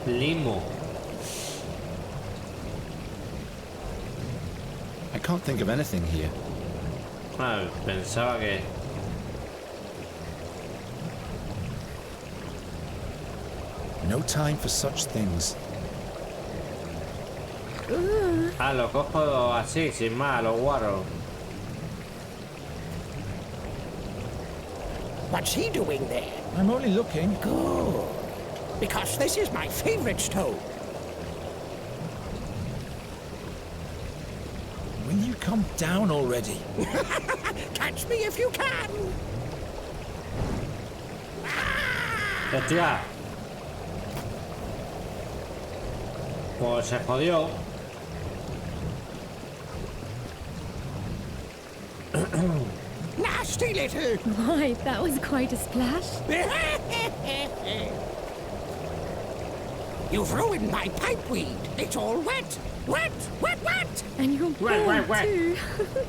Limo. I can't think of anything here. Ah, pensaba que... No time for such things. Ah, lo cojo así, sin más, lo guarro. What's he doing there? I'm only looking. Good. Because this is my favorite stone. Will you come down already? Catch me if you can. ¡Hostia! Pues se jodió. Nasty little. Why, that was quite a splash. You've ruined my pipeweed. It's all wet. Wet, wet, wet. And you're bald too.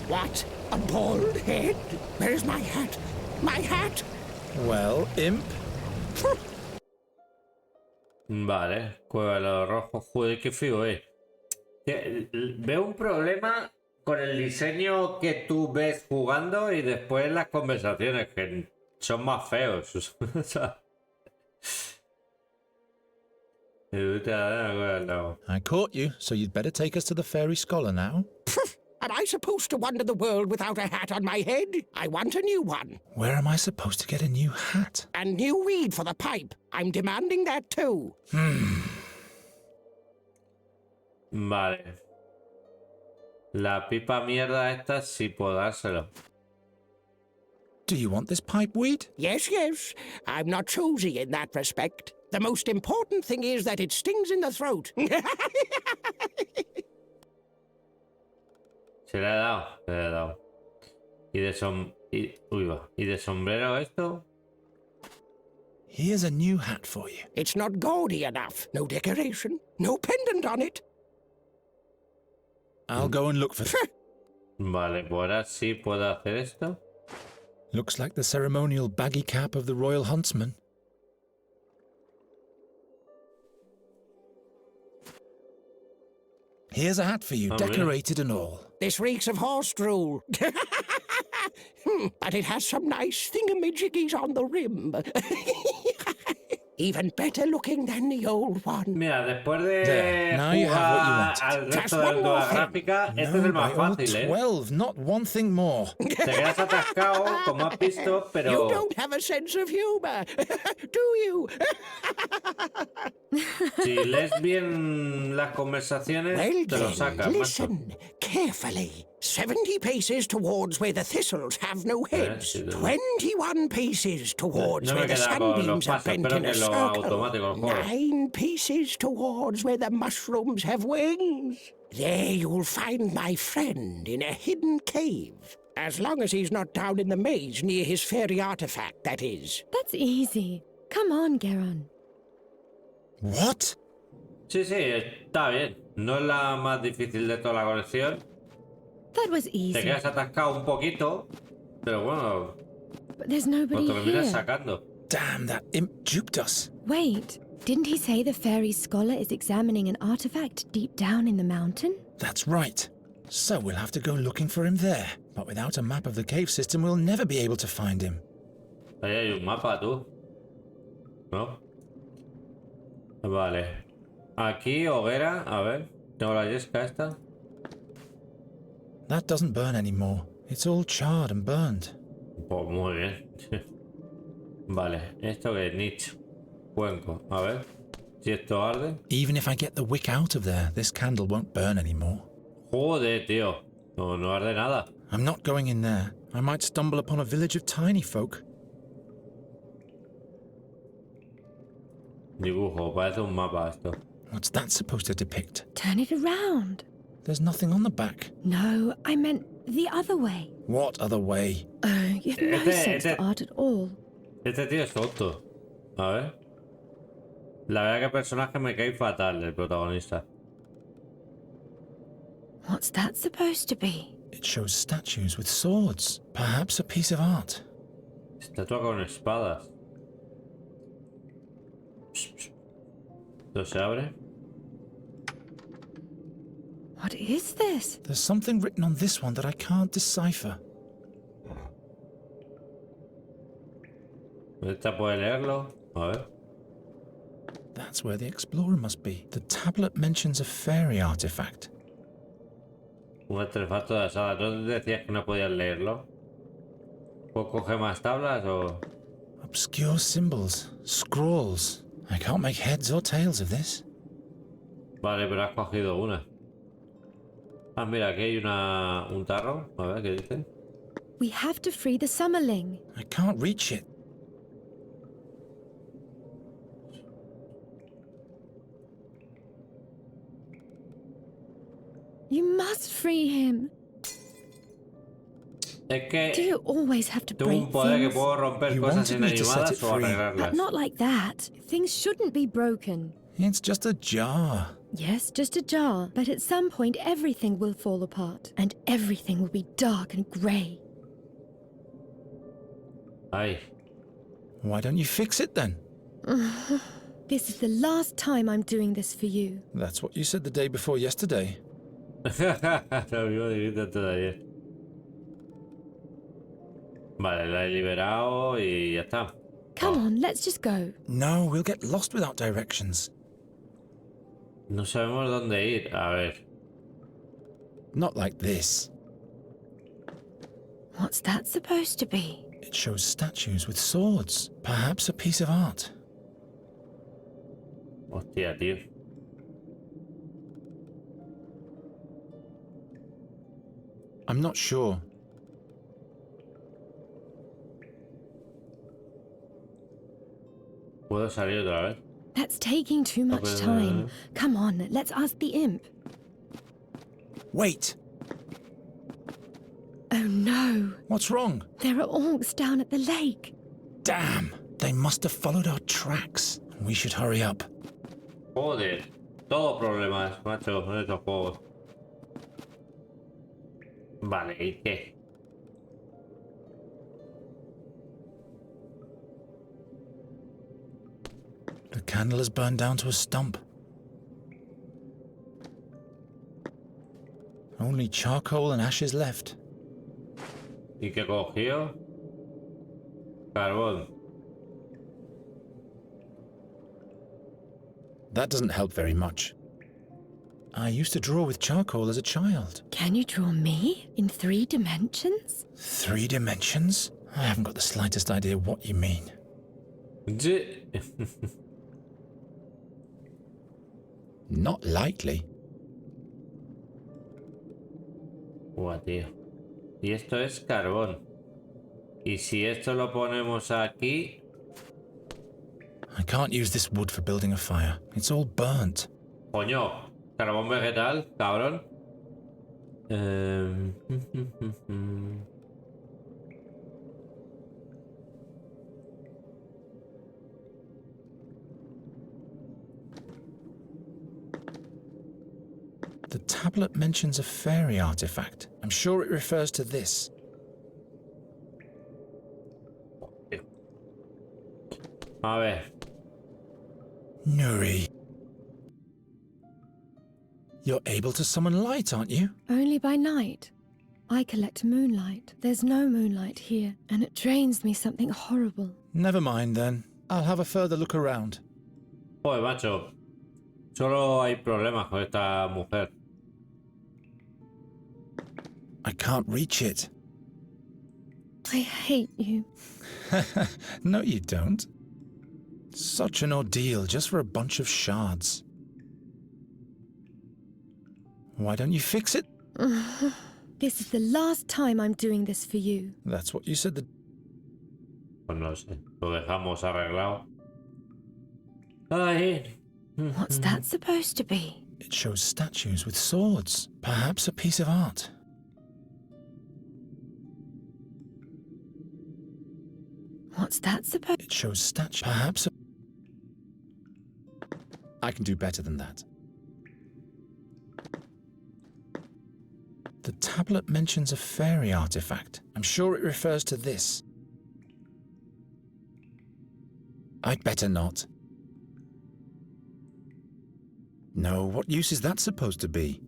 What? A bald head? Where's my hat? My hat? Well, imp. Vale, cueva de los rojos. Joder, qué feo, Veo un problema con el diseño que tú ves jugando y después las conversaciones, que son más feos. O sea, I caught you, so you'd better take us to the fairy scholar now. Am I supposed to wander the world without a hat on my head? I want a new one. Where am I supposed to get a new hat? A new weed for the pipe. I'm demanding that too. Vale. La pipa mierda esta sí puedo dárselo. Do you want this pipe weed? Yes, yes. I'm not choosy in that respect. The most important thing is that it stings in the throat. Se le ha dado. Y de sombrero esto. Here's a new hat for you. It's not gaudy enough. No decoration. No pendant on it. I'll go and look for it. Vale, pues ahora sí puedo hacer esto. Looks like the ceremonial baggy cap of the royal huntsman. Here's a hat for you, decorated and all. This reeks of horse drool. But it has some nice thingamajiggies on the rim. Even better looking than the old one. Mira, después de jugar al resto de aventuras gráficas, este es el más fácil, 12, not one thing more. Te quedas atascado, como has visto, pero... You don't have a sense of humor, do you? Si lees bien las conversaciones, Well te lo then, sacas, listen carefully. 70 paces towards where the thistles have no heads. 21 paces towards where the sunbeams are bent in a circle. 9 paces towards where the mushrooms have wings. There you'll find my friend in a hidden cave. As long as he's not down in the maze near his fairy artifact, that is. That's easy. Come on, Geron. What? Sí, está bien. No es la más difícil de toda la colección. That was easy. Te quedas atascado un poquito, pero bueno. But there's nobody lo terminas here. sacando. Damn, that imp duped us. Wait, didn't he say the fairy scholar is examining an artifact deep down in the mountain? That's right. So we'll have to go looking for him there. But without a map of the cave system, we'll never be able to find him. Ahí hay un mapa, tú. ¿No? Vale. Aquí, hoguera. A ver. Tengo la yesca esta. That doesn't burn anymore. It's all charred and burned. Pues muy bien. Vale. Esto que es nicho. Cuenco. A ver. Si esto arde. Even if I get the wick out of there, this candle won't burn anymore. Joder, tío. No arde nada. I'm not going in there. I might stumble upon a village of tiny folk. Dibujo. Parece un mapa esto. What's that supposed to depict? Turn it around. There's nothing on the back. No, I meant the other way. What other way? Oh, you have no sense for art at all. Este tío es tonto. A ver. La verdad que el personaje me cae fatal, el protagonista. What's that supposed to be? It shows statues with swords, perhaps a piece of art. Estatua con espadas. ¿Esto se abre? What is this? There's something written on this one that I can't decipher. ¿Esta puede leerlo? A ver. That's where the explorer must be. The tablet mentions a fairy artifact. Un artefacto de las hadas. ¿No decías que no podías leerlo? ¿Puedo coger más tablas o...? Obscure symbols, scrawls. I can't make heads or tails of this. Vale, pero has cogido una. Ah, mira, aquí hay un tarro. A ver, ¿qué dice? We have to free the summerling. I can't reach it. You must free him. Es que Do you always have to tengo break un poder que things? puedo romper You cosas wanted me to set inanimadas it o free. arreglarlas. But not like that. Things shouldn't be broken. It's just a jar. Yes, just a jar. But at some point, everything will fall apart. And everything will be dark and grey. Ay. Why don't you fix it then? This is the last time I'm doing this for you. That's what you said the day before yesterday. Lo mismo dijiste antes de ayer. Vale, la he liberado y ya está. Come on, let's just go. No, we'll get lost without directions. No sabemos dónde ir. A ver. Not like this. What's that supposed to be? It shows statues with swords, perhaps a piece of art. Hostia, tío. I'm not sure. ¿Puedo salir otra vez? That's taking too much time. Come on, let's ask the imp. Wait! Oh no! What's wrong? There are orcs down at the lake. Damn! They must have followed our tracks. We should hurry up. Joder. Todo problemas, macho, en estos juegos. Vale, ¿y qué? The candle has burned down to a stump. Only charcoal and ashes left. ¿Y qué cogió? Carbón. That doesn't help very much. I used to draw with charcoal as a child. Can you draw me in 3 dimensions? 3 dimensions? I haven't got the slightest idea what you mean. Not likely. Buah, tío. Y esto es carbón. Y si esto lo ponemos aquí... I can't use this wood for building a fire. It's all burnt. Coño, carbón vegetal, cabrón. The tablet mentions a fairy artifact. I'm sure it refers to this. A ver. Nuri. You're able to summon light, aren't you? Only by night. I collect moonlight. There's no moonlight here, and it drains me something horrible. Never mind then. I'll have a further look around. Joder, macho. Solo hay problemas con esta mujer. I can't reach it. I hate you. No, you don't. Such an ordeal just for a bunch of shards. Why don't you fix it? This is the last time I'm doing this for you. That's what you said the... Pues no sé. Lo dejamos arreglado. Ay. What's that supposed to be? It shows statues with swords. Perhaps a piece of art. What's that supposed... It shows statues. Perhaps a... I can do better than that. The tablet mentions a fairy artifact. I'm sure it refers to this. I'd better not. No, what use is that supposed to be?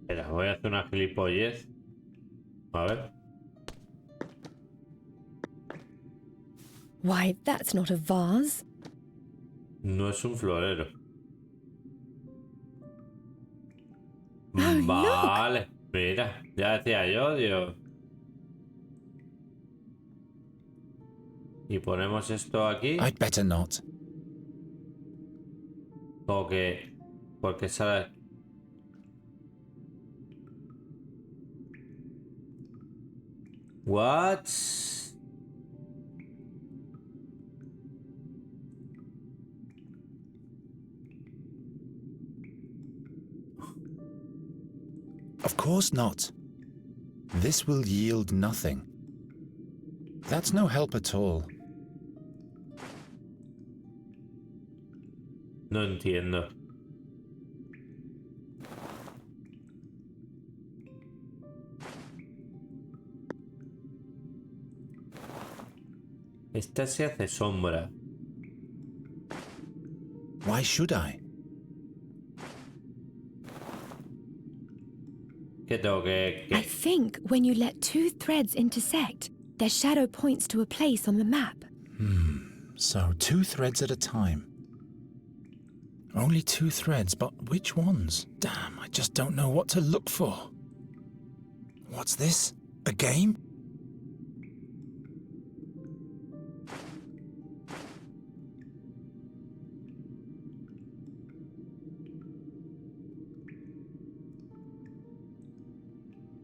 Espera, voy a hacer una gilipollez. A ver. Why, that's not a vase. No es un florero. Oh, vale, mira, ya decía yo, Dios. Y ponemos esto aquí. I'd better not. Porque sale. What? Of course not. This will yield nothing. That's no help at all. No entiendo. Esta se hace sombra. Why should I? ¿Qué tengo que...? I think when you let two threads intersect, their shadow points to a place on the map. So 2 threads at a time. Only 2 threads, but which ones? Damn, I just don't know what to look for. What's this? A game?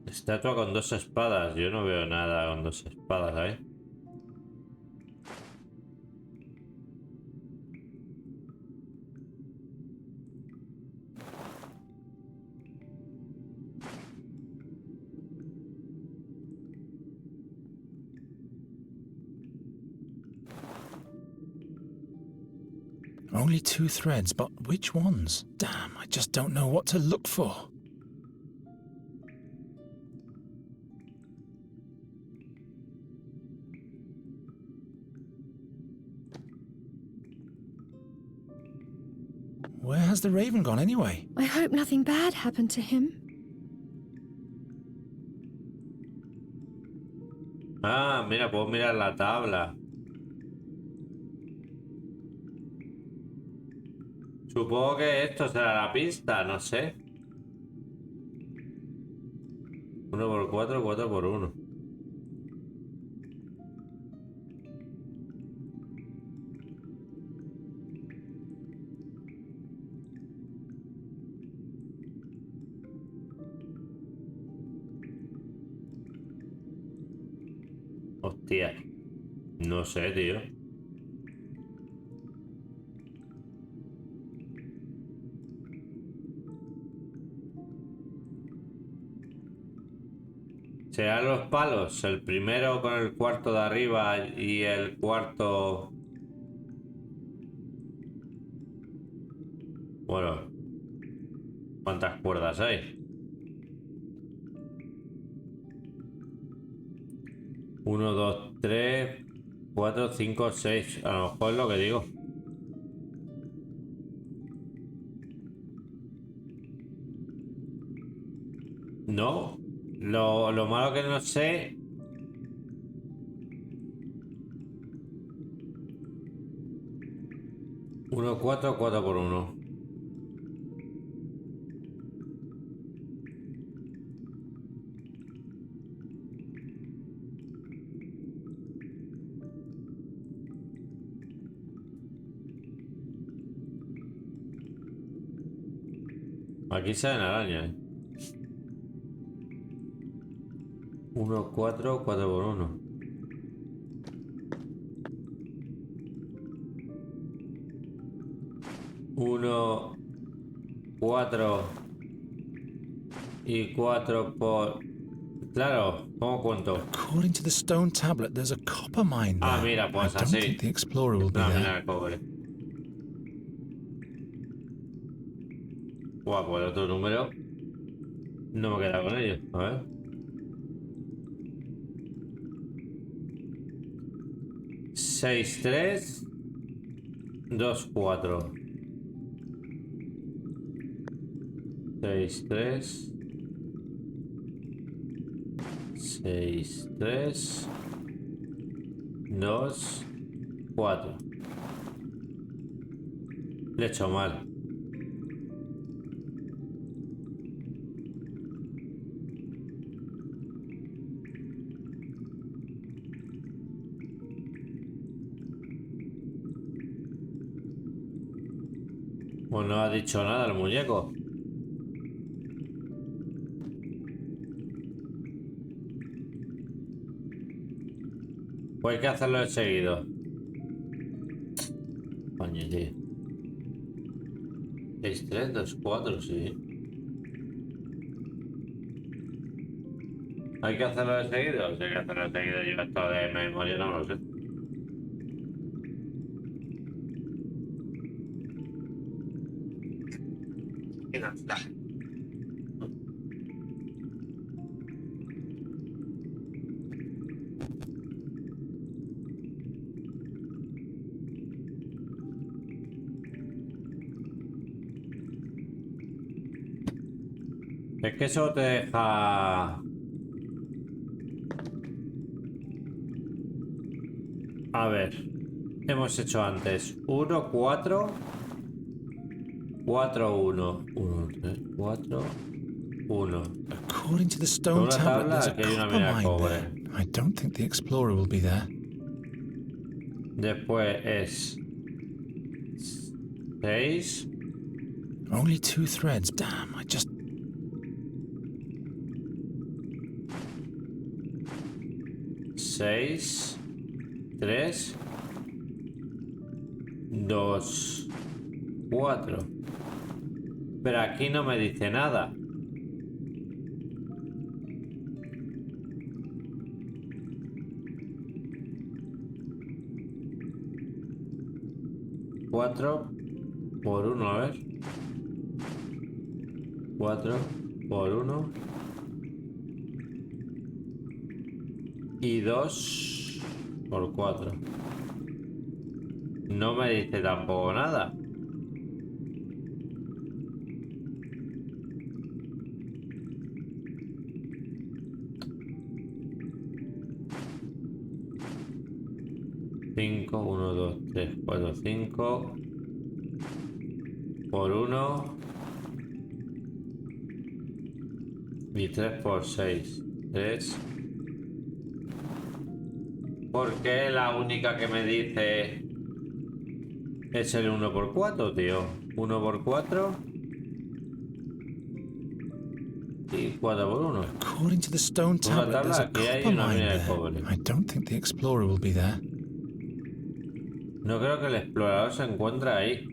Estatua con 2 espadas. Yo no veo nada con 2 espadas, ¿sabes? Only 2 threads, but which ones? Damn, I just don't know what to look for. Where has the raven gone anyway? I hope nothing bad happened to him. Ah, mira, puedo mirar la tabla. Supongo que esto será la pista, no sé. 1 por 4, 4 por 1. Hostia. No sé, tío. Serán los palos. El primero con el cuarto de arriba y el cuarto... Bueno. ¿Cuántas cuerdas hay? 1, 2, 3, 4, 5, 6. A lo mejor es lo que digo. No. Lo malo que no sé... Uno, 4, 4 por 1. Aquí salen arañas. 1, 4, 4 por 1. Uno, 4 y 4 por... Claro, ¿cómo cuento? According to the stone tablet, there's a copper mine there. Ah, mira, pues I don't así. think the explorer will be No, there. mira el cobre. Va, pues el otro número. No me he quedado con ellos. A ver. 6, 3, 2, 4. 6, 3. 6, 3. 2, 4. Le he hecho mal. Pues no ha dicho nada el muñeco. Pues hay que hacerlo de seguido. Coño, tío. 6, 3, 2, 4, sí. ¿Hay que hacerlo de seguido? Sí, hay que hacerlo de seguido. Yo esto de memoria no lo sé. Es que eso te deja... A ver. Hemos hecho antes 1, 4, 4, 1. 1, 3, 4, 1. According to the stone tablet, there's a copper mine there. I don't think the explorer will be there. Después es 6. Only 2 threads. Damn, I just... 6, 3, 2, 4. Pero aquí no me dice nada. Cuatro por 1, a ver. 4 por 1. Y 2 por 4. No me dice tampoco nada. Cinco, 1, 2, 3, 4, 5 por 1 y 3 por 6. 3. ¿Por qué la única que me dice es el 1 por 4, tío? 1 por 4 y 4 por 1. According to the stone tablet, there's a copper mine there. I don't think the explorer will be there. No creo que el explorador se encuentre ahí.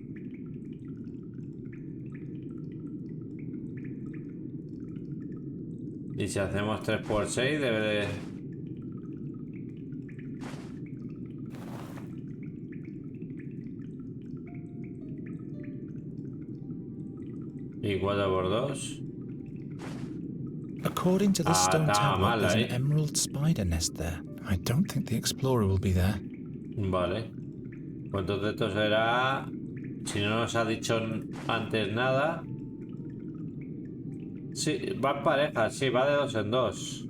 Y si hacemos 3 por 6 debe de... Y 4 por 2. According to the stone tablet, there's an emerald spider nest there. I don't think the explorer will be there. Vale. Pues entonces esto será... Si no nos ha dicho antes nada... Sí, va en pareja, sí, va de 2 en 2.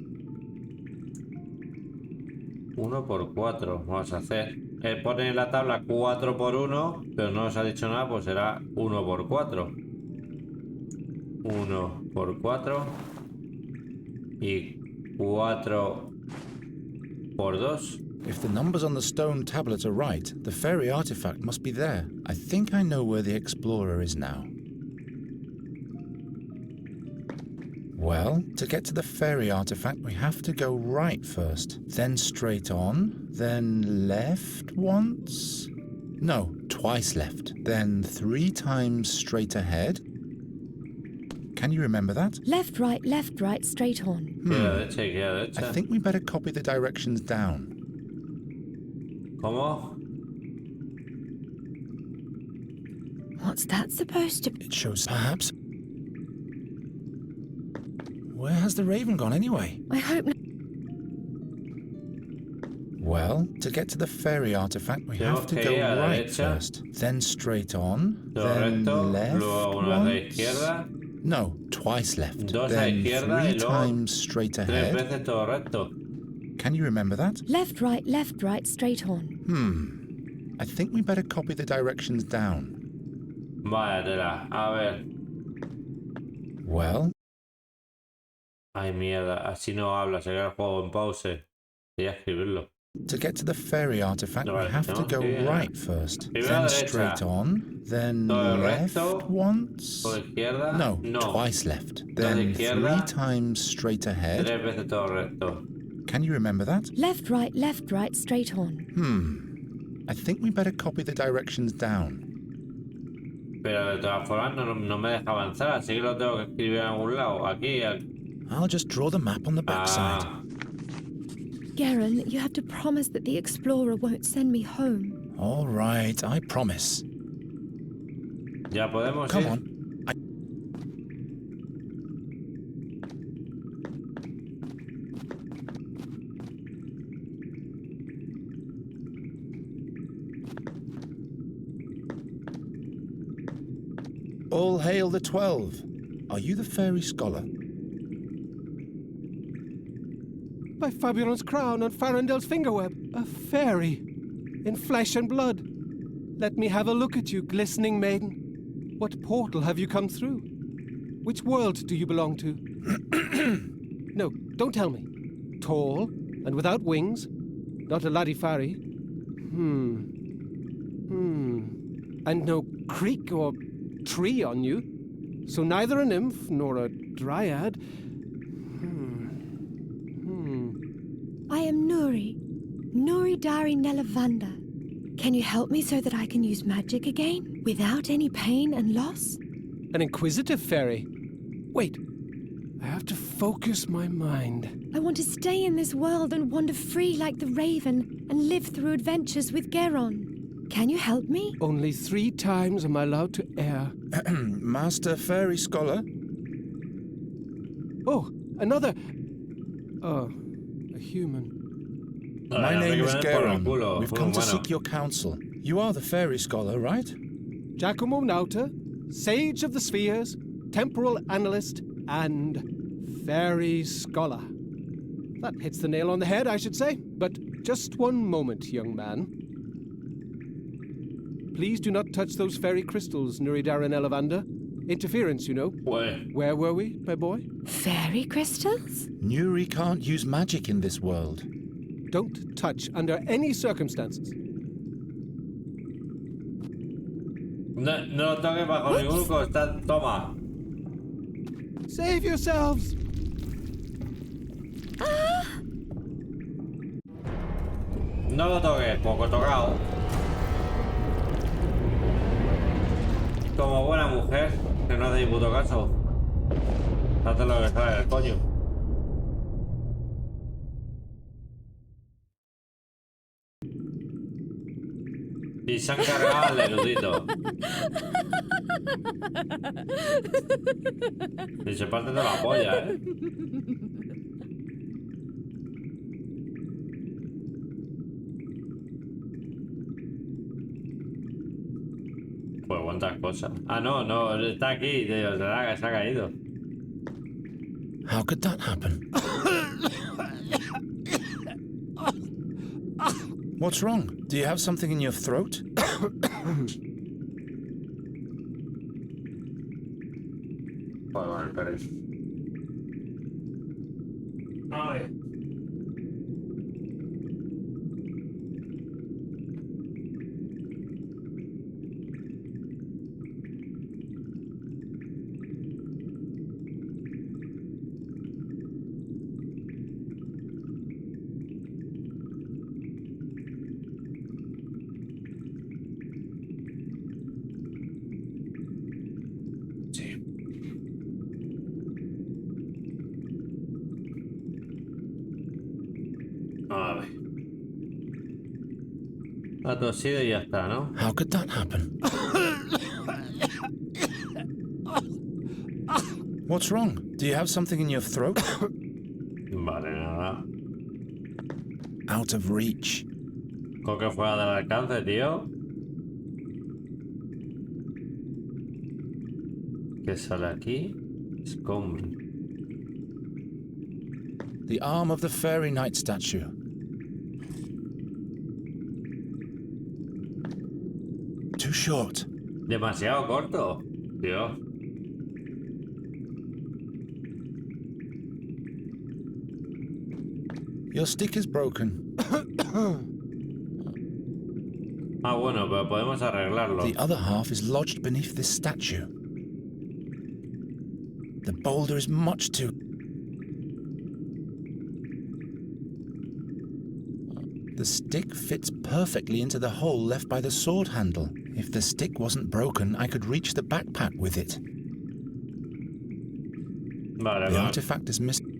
1 por 4, vamos a hacer. Pone en la tabla 4 por 1, pero no nos ha dicho nada, pues será 1 por 4. 1 por 4. Y 4 por 2. If the numbers on the stone tablet are right, the fairy artifact must be there. I think I know where the explorer is now. Well, to get to the fairy artifact, we have to go right first, then straight on, then left once? No, twice left, then 3 times straight ahead. Can you remember that? Left, right, straight on. Yeah, I think we better copy the directions down. ¿Cómo? What's that supposed to be? It shows perhaps Where has the raven gone anyway? I hope not. Well, to get to the fairy artifact, we have to go right first, then straight on, then left once. No, twice left. Then 3 times straight ahead. Can you remember that? Left, right, straight on. I think we better copy the directions down. Vaya tela, a ver. Well. Ay, mierda, así no habla, se queda el juego en pause. Quería escribirlo. To get to the fairy artifact, we have to go right first, then straight on, then left once. No, twice left. Then 3 times straight ahead. Can you remember that? Left, right, straight on. I think we better copy the directions down. Pero de todas formas no me deja avanzar, así que lo tengo que escribir en algún lado. Aquí. I'll just draw the map on the backside. Geron, you have to promise that the explorer won't send me home. All right, I promise. Ya podemos Come ir. on. All hail the 12. Are you the fairy scholar? By Fabian's crown and Farendel's fingerweb, a fairy, in flesh and blood. Let me have a look at you, glistening maiden. What portal have you come through? Which world do you belong to? No, don't tell me. Tall and without wings, not a Ladifari. And no creek or tree on you, so neither a nymph nor a dryad. I am Nuri Dari Nelavanda. Can you help me so that I can use magic again, without any pain and loss? An inquisitive fairy. Wait, I have to focus my mind. I want to stay in this world and wander free like the raven and live through adventures with Geron. Can you help me? Only 3 times am I allowed to err. Master Fairy Scholar? Oh, another... Oh, a human. My name is Geron. We've come to seek your counsel. You are the Fairy Scholar, right? Giacomo Nauta, Sage of the Spheres, Temporal Analyst, and Fairy Scholar. That hits the nail on the head, I should say. But just one moment, young man. Please do not touch those fairy crystals, Nuridaran Elavanda. Interference, you know. Where were we, my boy? Fairy crystals? Nuri can't use magic in this world. Don't touch under any circumstances. No lo toques bajo ningún costado. Toma. Save yourselves! No lo toques, poco tocado. Como buena mujer, que no hace ni puto caso. Hace lo que sale del coño. Y se han cargado al erudito. Y se parte de la polla, ¿eh? Pues cuántas cosas. Ah, no, está aquí, tío. Se ha caído. How could that happen? What's wrong? Do you have something in your throat? Ay. A ver. Ha tosido y ya está, ¿no? How could that happen? What's wrong? Do you have something in your throat? Vale, nada. Out of reach. Con que fuera del alcance, tío. ¿Qué sale aquí? Escombro. The arm of the fairy knight statue. Too short. Demasiado corto. Dios. Your stick is broken. Ah, bueno, pero podemos arreglarlo. The other half is lodged beneath this statue. The boulder is much too... The stick fits perfectly into the hole left by the sword handle. If the stick wasn't broken, I could reach the backpack with it. Vale, the vale. artifact is missing.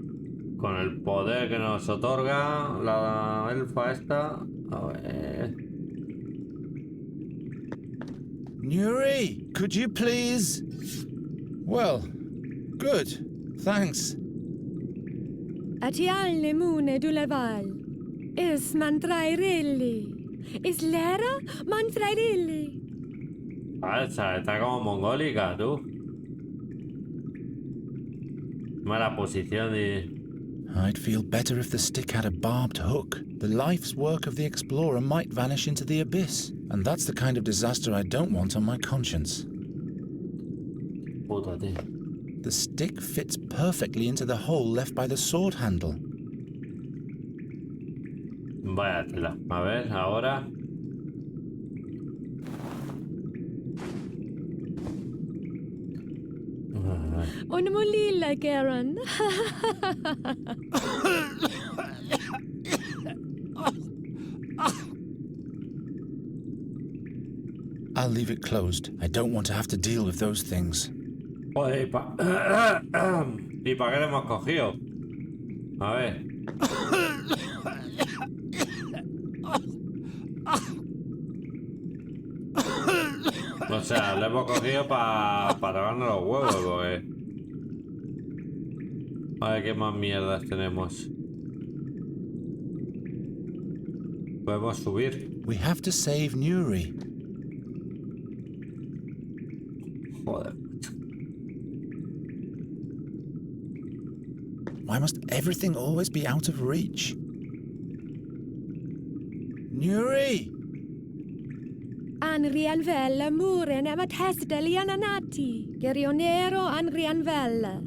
Con el poder que nos otorga la elfa esta. A ver. Nuri, could you please? Well, good. Thanks. Atialne mune du leval. Is mantrairelli. Is lera mantrairelli. Esa está como mongólica, tú. Mala posición y... I'd feel better if the stick had a barbed hook. The life's work of the explorer might vanish into the abyss. And that's the kind of disaster I don't want on my conscience. Puta, tío. The stick fits perfectly into the hole left by the sword handle. Vaya tela. A ver, ahora... On molilla, Geron. I'll leave it closed. I don't want to have to deal with those things. Joder, ¿y para qué lo hemos cogido? A ver. O sea, lo hemos cogido para tocarnos los huevos, porque... A ver qué más mierdas tenemos. Podemos subir. We have to save Nuri. Joder. Why must everything always be out of reach? Nuri! An rianvella muren emat hesteli ananati. Gerionero an rianvella.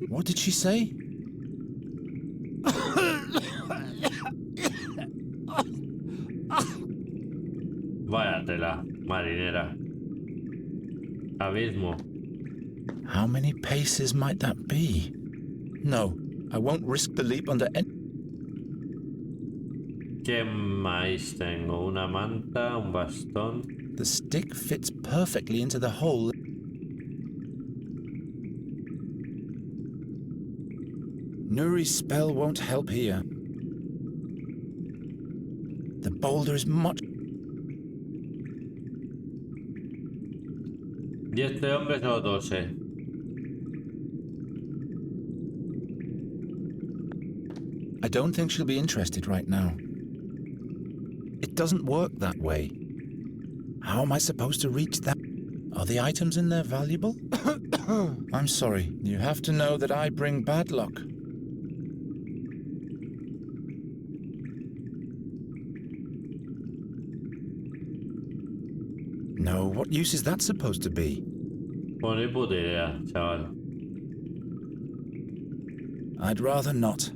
What did she say? Vaya tela, marinera. Abismo. How many paces might that be? No, I won't risk the leap under any... ¿Qué más tengo? Una manta, un bastón. The stick fits perfectly into the hole. Nuri's spell won't help here. The boulder is much... Y este hombre se lo tose. I don't think she'll be interested right now. It doesn't work that way. How am I supposed to reach that? Are the items in there valuable? I'm sorry. You have to know that I bring bad luck. No, what use is that supposed to be? Pues ni puta idea, chaval. I'd rather not.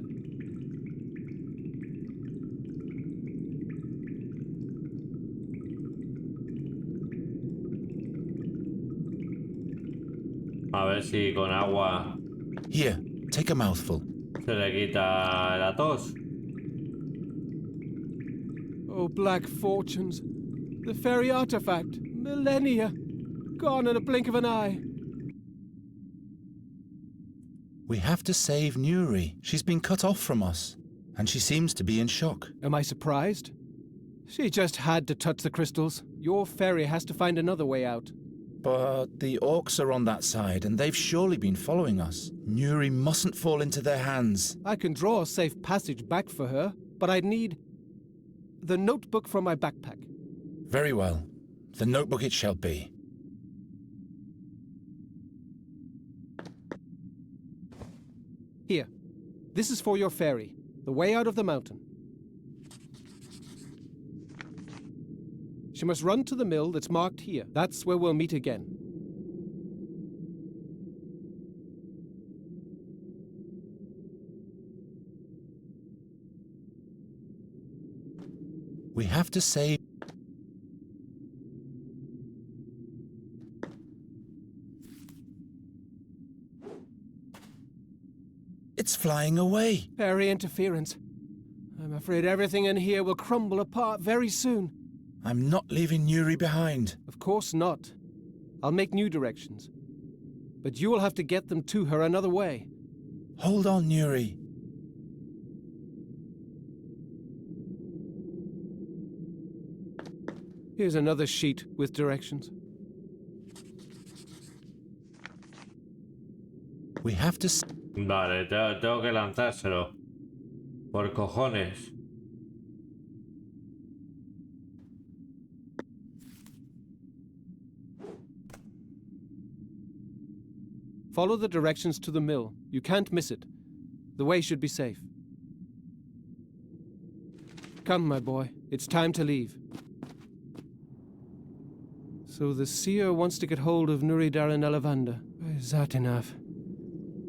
A ver si con agua Here, take a mouthful. se le quita la tos. Oh, black fortunes. The fairy artifact. Millennia. Gone in a blink of an eye. We have to save Nuri. She's been cut off from us, and she seems to be in shock. Am I surprised? She just had to touch the crystals. Your fairy has to find another way out. But the orcs are on that side, and they've surely been following us. Nuri mustn't fall into their hands. I can draw a safe passage back for her, but I'd need the notebook from my backpack. Very well. The notebook it shall be. Here. This is for your fairy. The way out of the mountain. She must run to the mill that's marked here. That's where we'll meet again. We have to save... It's flying away. Fairy interference. I'm afraid everything in here will crumble apart very soon. I'm not leaving Nuri behind. Of course not. I'll make new directions. But you will have to get them to her another way. Hold on, Nuri. Here's another sheet with directions. We have to... Vale, tengo que lanzárselo. Por cojones. Follow the directions to the mill. You can't miss it. The way should be safe. Come, my boy. It's time to leave. So the seer wants to get hold of Nuri Darin Elevanda. Satinav.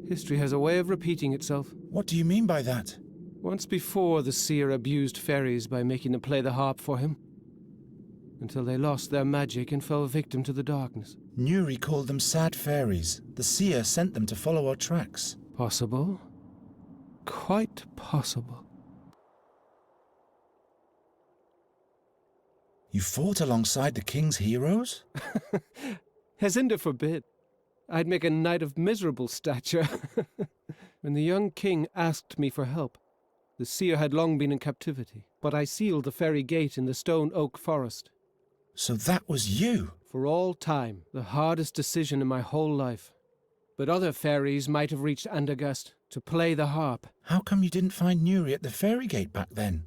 History has a way of repeating itself. What do you mean by that? Once before, the seer abused fairies by making them play the harp for him, until they lost their magic and fell victim to the darkness. Nuri called them sad fairies. The seer sent them to follow our tracks. Possible. Quite possible. You fought alongside the king's heroes? Hezinda forbid. I'd make a knight of miserable stature. When the young king asked me for help, the seer had long been in captivity, but I sealed the fairy gate in the stone oak forest. So that was you? For all time, the hardest decision in my whole life. But other fairies might have reached Andergast to play the harp. How come you didn't find Nuri at the fairy gate back then?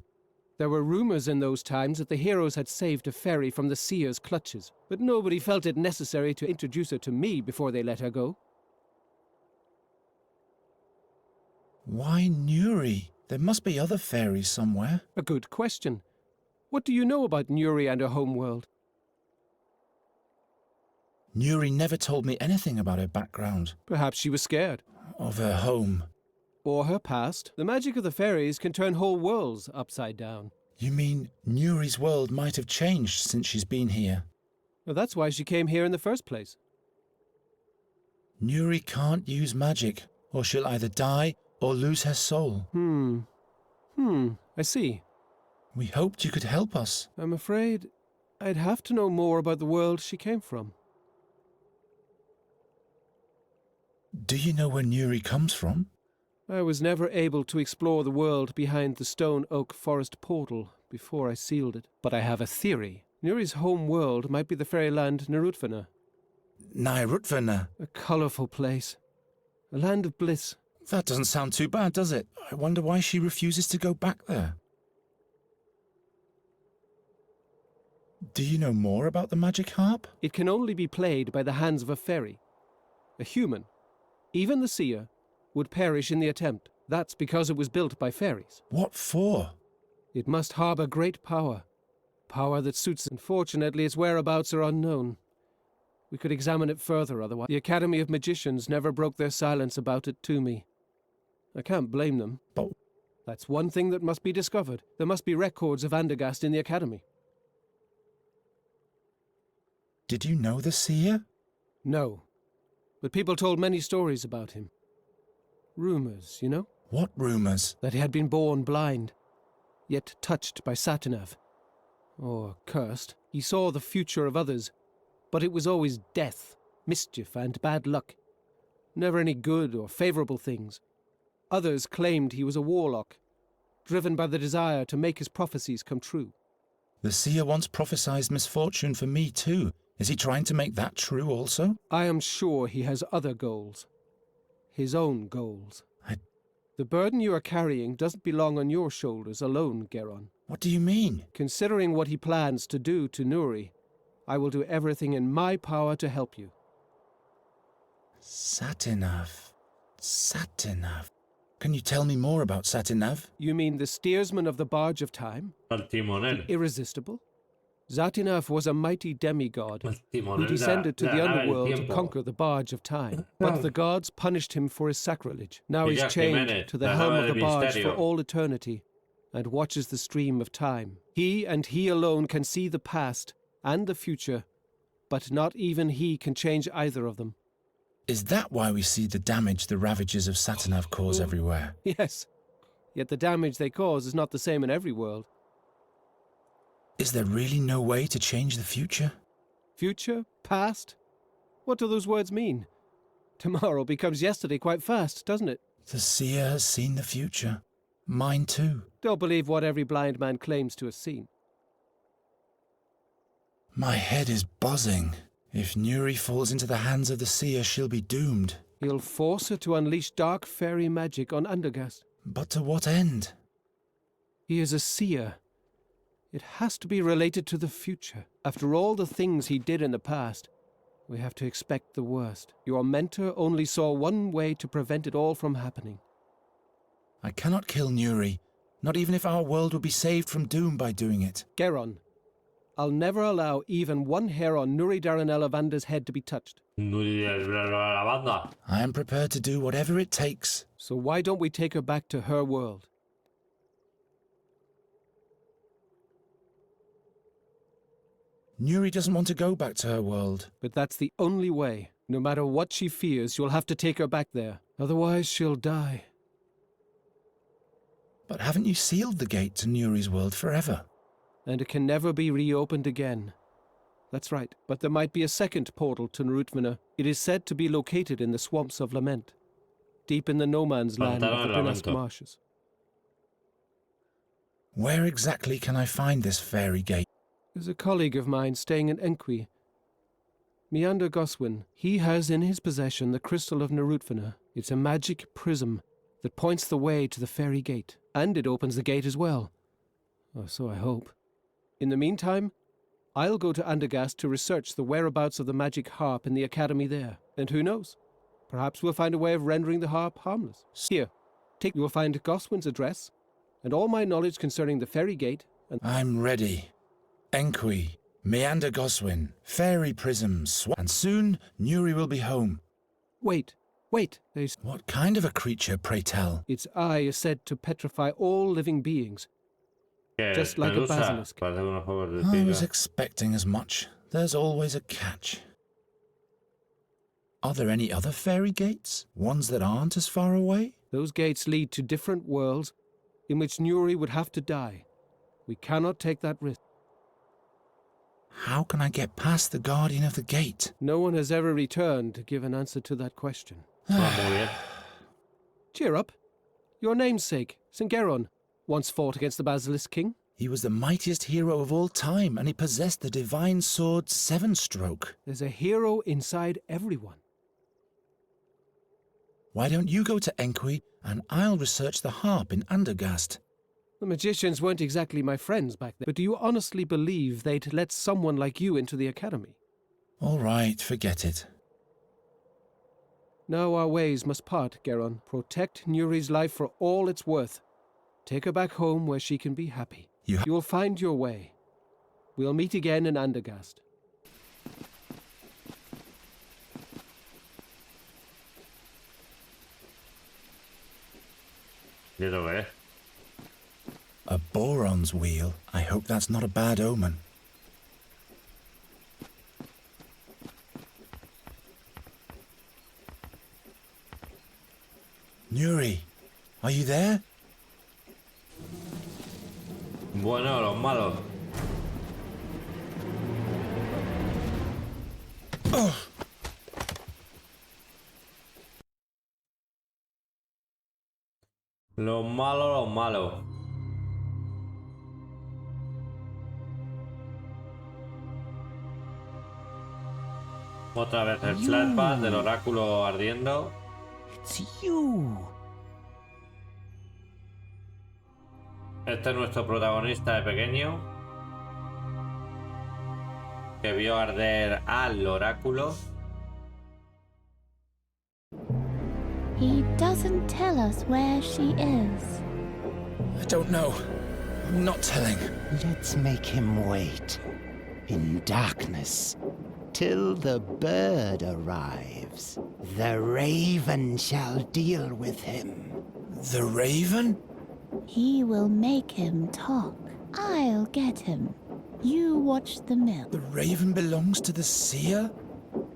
There were rumors in those times that the heroes had saved a fairy from the seer's clutches, but nobody felt it necessary to introduce her to me before they let her go. Why Nuri? There must be other fairies somewhere. A good question. What do you know about Nuri and her homeworld? Nuri never told me anything about her background. Perhaps she was scared. Of her home. Or her past. The magic of the fairies can turn whole worlds upside down. You mean Nuri's world might have changed since she's been here? Well, that's why she came here in the first place. Nuri can't use magic, or she'll either die or lose her soul. I see. We hoped you could help us. I'm afraid I'd have to know more about the world she came from. Do you know where Nuri comes from? I was never able to explore the world behind the stone oak forest portal before I sealed it. But I have a theory. Nuri's home world might be the fairyland Nerutfana. Nerutfana? A colourful place. A land of bliss. That doesn't sound too bad, does it? I wonder why she refuses to go back there. Do you know more about the magic harp? It can only be played by the hands of a fairy. A human, even the seer, would perish in the attempt. That's because it was built by fairies. What for? It must harbour great power. Power that suits. Unfortunately, its whereabouts are unknown. We could examine it further otherwise. The Academy of Magicians never broke their silence about it to me. I can't blame them. But that's one thing that must be discovered. There must be records of Andergast in the Academy. Did you know the seer? No. But people told many stories about him. Rumors, you know? What rumors? That he had been born blind, yet touched by Satinav. Or cursed. He saw the future of others, but it was always death, mischief, and bad luck. Never any good or favourable things. Others claimed he was a warlock, driven by the desire to make his prophecies come true. The seer once prophesied misfortune for me too. Is he trying to make that true also? I am sure he has other goals. His own goals. The burden you are carrying doesn't belong on your shoulders alone, Geron. What do you mean? Considering what he plans to do to Nuri, I will do everything in my power to help you. Satinav. Satinav. Can you tell me more about Satinav? You mean the steersman of the barge of time? The irresistible? Satinav was a mighty demigod who descended to the underworld to conquer the barge of time. But the gods punished him for his sacrilege. Now he's chained to the helm of the barge for all eternity and watches the stream of time. He and he alone can see the past and the future, but not even he can change either of them. Is that why we see the damage the ravages of Satinav cause everywhere? Yes. Yet the damage they cause is not the same in every world. Is there really no way to change the future? Future? Past? What do those words mean? Tomorrow becomes yesterday quite fast, doesn't it? The seer has seen the future. Mine too. Don't believe what every blind man claims to have seen. My head is buzzing. If Nuri falls into the hands of the seer, she'll be doomed. He'll force her to unleash dark fairy magic on Andergast. But to what end? He is a seer. It has to be related to the future. After all the things he did in the past, we have to expect the worst. Your mentor only saw one way to prevent it all from happening. I cannot kill Nuri, not even if our world would be saved from doom by doing it. Geron, I'll never allow even one hair on Nuri Daranel Avanda's head to be touched. I am prepared to do whatever it takes. So why don't we take her back to her world? Nuri doesn't want to go back to her world. But that's the only way. No matter what she fears, you'll have to take her back there. Otherwise, she'll die. But haven't you sealed the gate to Nuri's world forever? And it can never be reopened again. That's right, but there might be a second portal to Narutvana. It is said to be located in the swamps of Lament, deep in the no man's land of the Binask marshes. Where exactly can I find this fairy gate? There's a colleague of mine staying in Enqui, Meander Goswin. He has in his possession the crystal of Narutvana. It's a magic prism that points the way to the fairy gate, and it opens the gate as well. Or so I hope. In the meantime, I'll go to Andergast to research the whereabouts of the magic harp in the academy there. And who knows? Perhaps we'll find a way of rendering the harp harmless. Here, you will find Goswin's address, and all my knowledge concerning the fairy gate, and... I'm ready. Enqui, Meander Goswin, fairy prisms, and soon Nuri will be home. Wait, there's... What kind of a creature, pray tell? Its eye is said to petrify all living beings. Just like a basilisk. I was expecting as much. There's always a catch. Are there any other fairy gates? Ones that aren't as far away? Those gates lead to different worlds in which Nuri would have to die. We cannot take that risk. How can I get past the guardian of the gate? No one has ever returned to give an answer to that question. Cheer up. Your namesake, St. Geron, once fought against the Basilisk King. He was the mightiest hero of all time, and he possessed the divine sword Seven Stroke. There's a hero inside everyone. Why don't you go to Enqui, and I'll research the harp in Andergast? The magicians weren't exactly my friends back then, but do you honestly believe they'd let someone like you into the academy? All right, forget it. Now our ways must part, Geron. Protect Nuri's life for all it's worth. Take her back home where she can be happy. You will find your way. We'll meet again in Andergast. A boron's wheel. I hope that's not a bad omen. Nuri, are you there? Bueno, los malos. Oh. Los malos, los malos. Otra vez el flashback del oráculo ardiendo. It's you. Este es nuestro protagonista de pequeño, que vio arder al oráculo. He doesn't tell us where she is. I don't know. I'm not telling. Let's make him wait in darkness till the bird arrives. The raven shall deal with him. The raven? He will make him talk. I'll get him. You watch the mill. The raven belongs to the seer?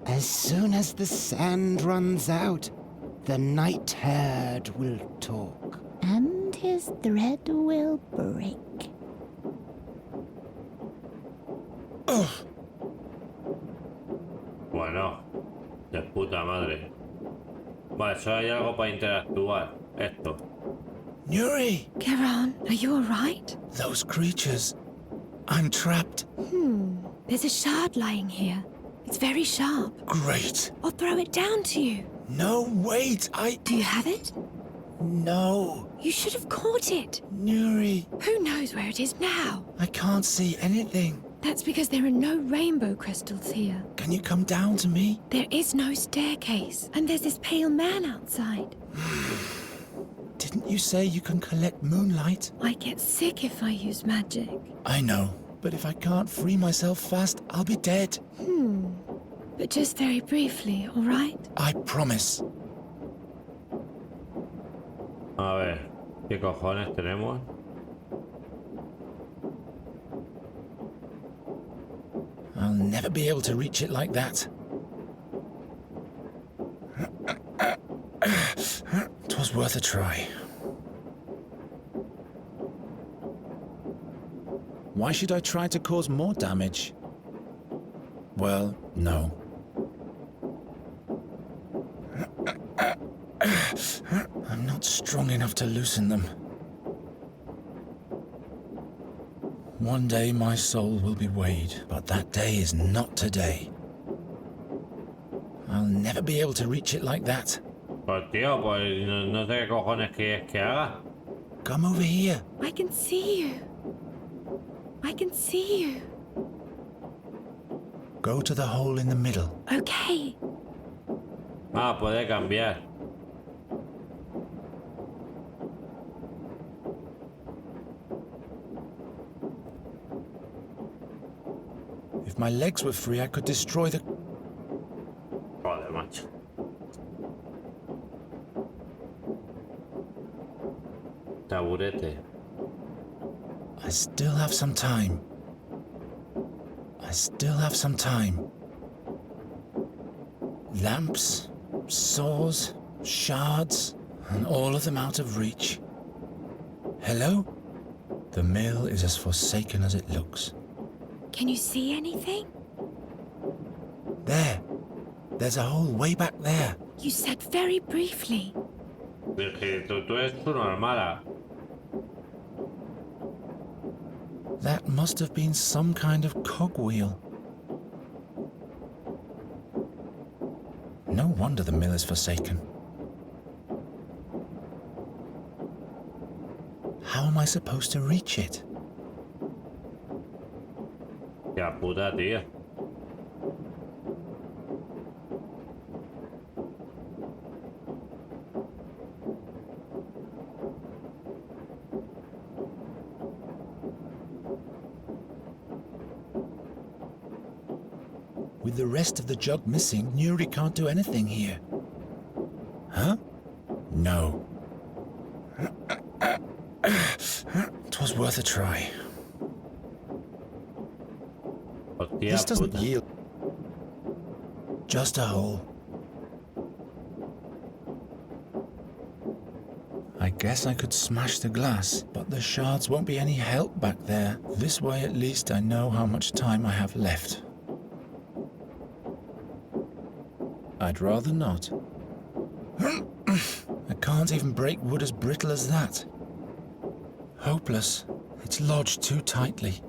As soon as the sand runs out, the night herd will talk. And his thread will break. Bueno, de puta madre. Vale, solo hay algo para interactuar. Esto. Nuri! Geron, are you alright? Those creatures. I'm trapped. There's a shard lying here. It's very sharp. Great. I'll throw it down to you. No, wait, Do you have it? No. You should have caught it. Nuri. Who knows where it is now? I can't see anything. That's because there are no rainbow crystals here. Can you come down to me? There is no staircase, and there's this pale man outside. Didn't you say you can collect moonlight? I get sick if I use magic. I know, but if I can't free myself fast, I'll be dead. But just very briefly, all right? I promise. A ver, ¿qué cojones tenemos? I'll never be able to reach it like that. 'Twas worth a try. Why should I try to cause more damage? Well, no. I'm not strong enough to loosen them. One day my soul will be weighed, but that day is not today. I'll never be able to reach it like that. Pues tío, pues no sé qué cojones quieres que haga. Come over here. I can see you. I can see you. Go to the hole in the middle. Okay. Ah, puede cambiar. If my legs were free, I could destroy the... Joder, macho. Taburete. I still have some time. I still have some time. Lamps, saws, shards, and all of them out of reach. Hello? The mill is as forsaken as it looks. Can you see anything? There. There's a hole way back there. You said very briefly. Dije, tú eres su normala. That must have been some kind of cogwheel. No wonder the mill is forsaken. How am I supposed to reach it? Ya puta, tío. With the rest of the jug missing, Nuri can't do anything here. Huh? No. 'Twas worth a try. This doesn't yield. Just a hole. I guess I could smash the glass, but the shards won't be any help back there. This way at least I know how much time I have left. I'd rather not. I can't even break wood as brittle as that. Hopeless. It's lodged too tightly.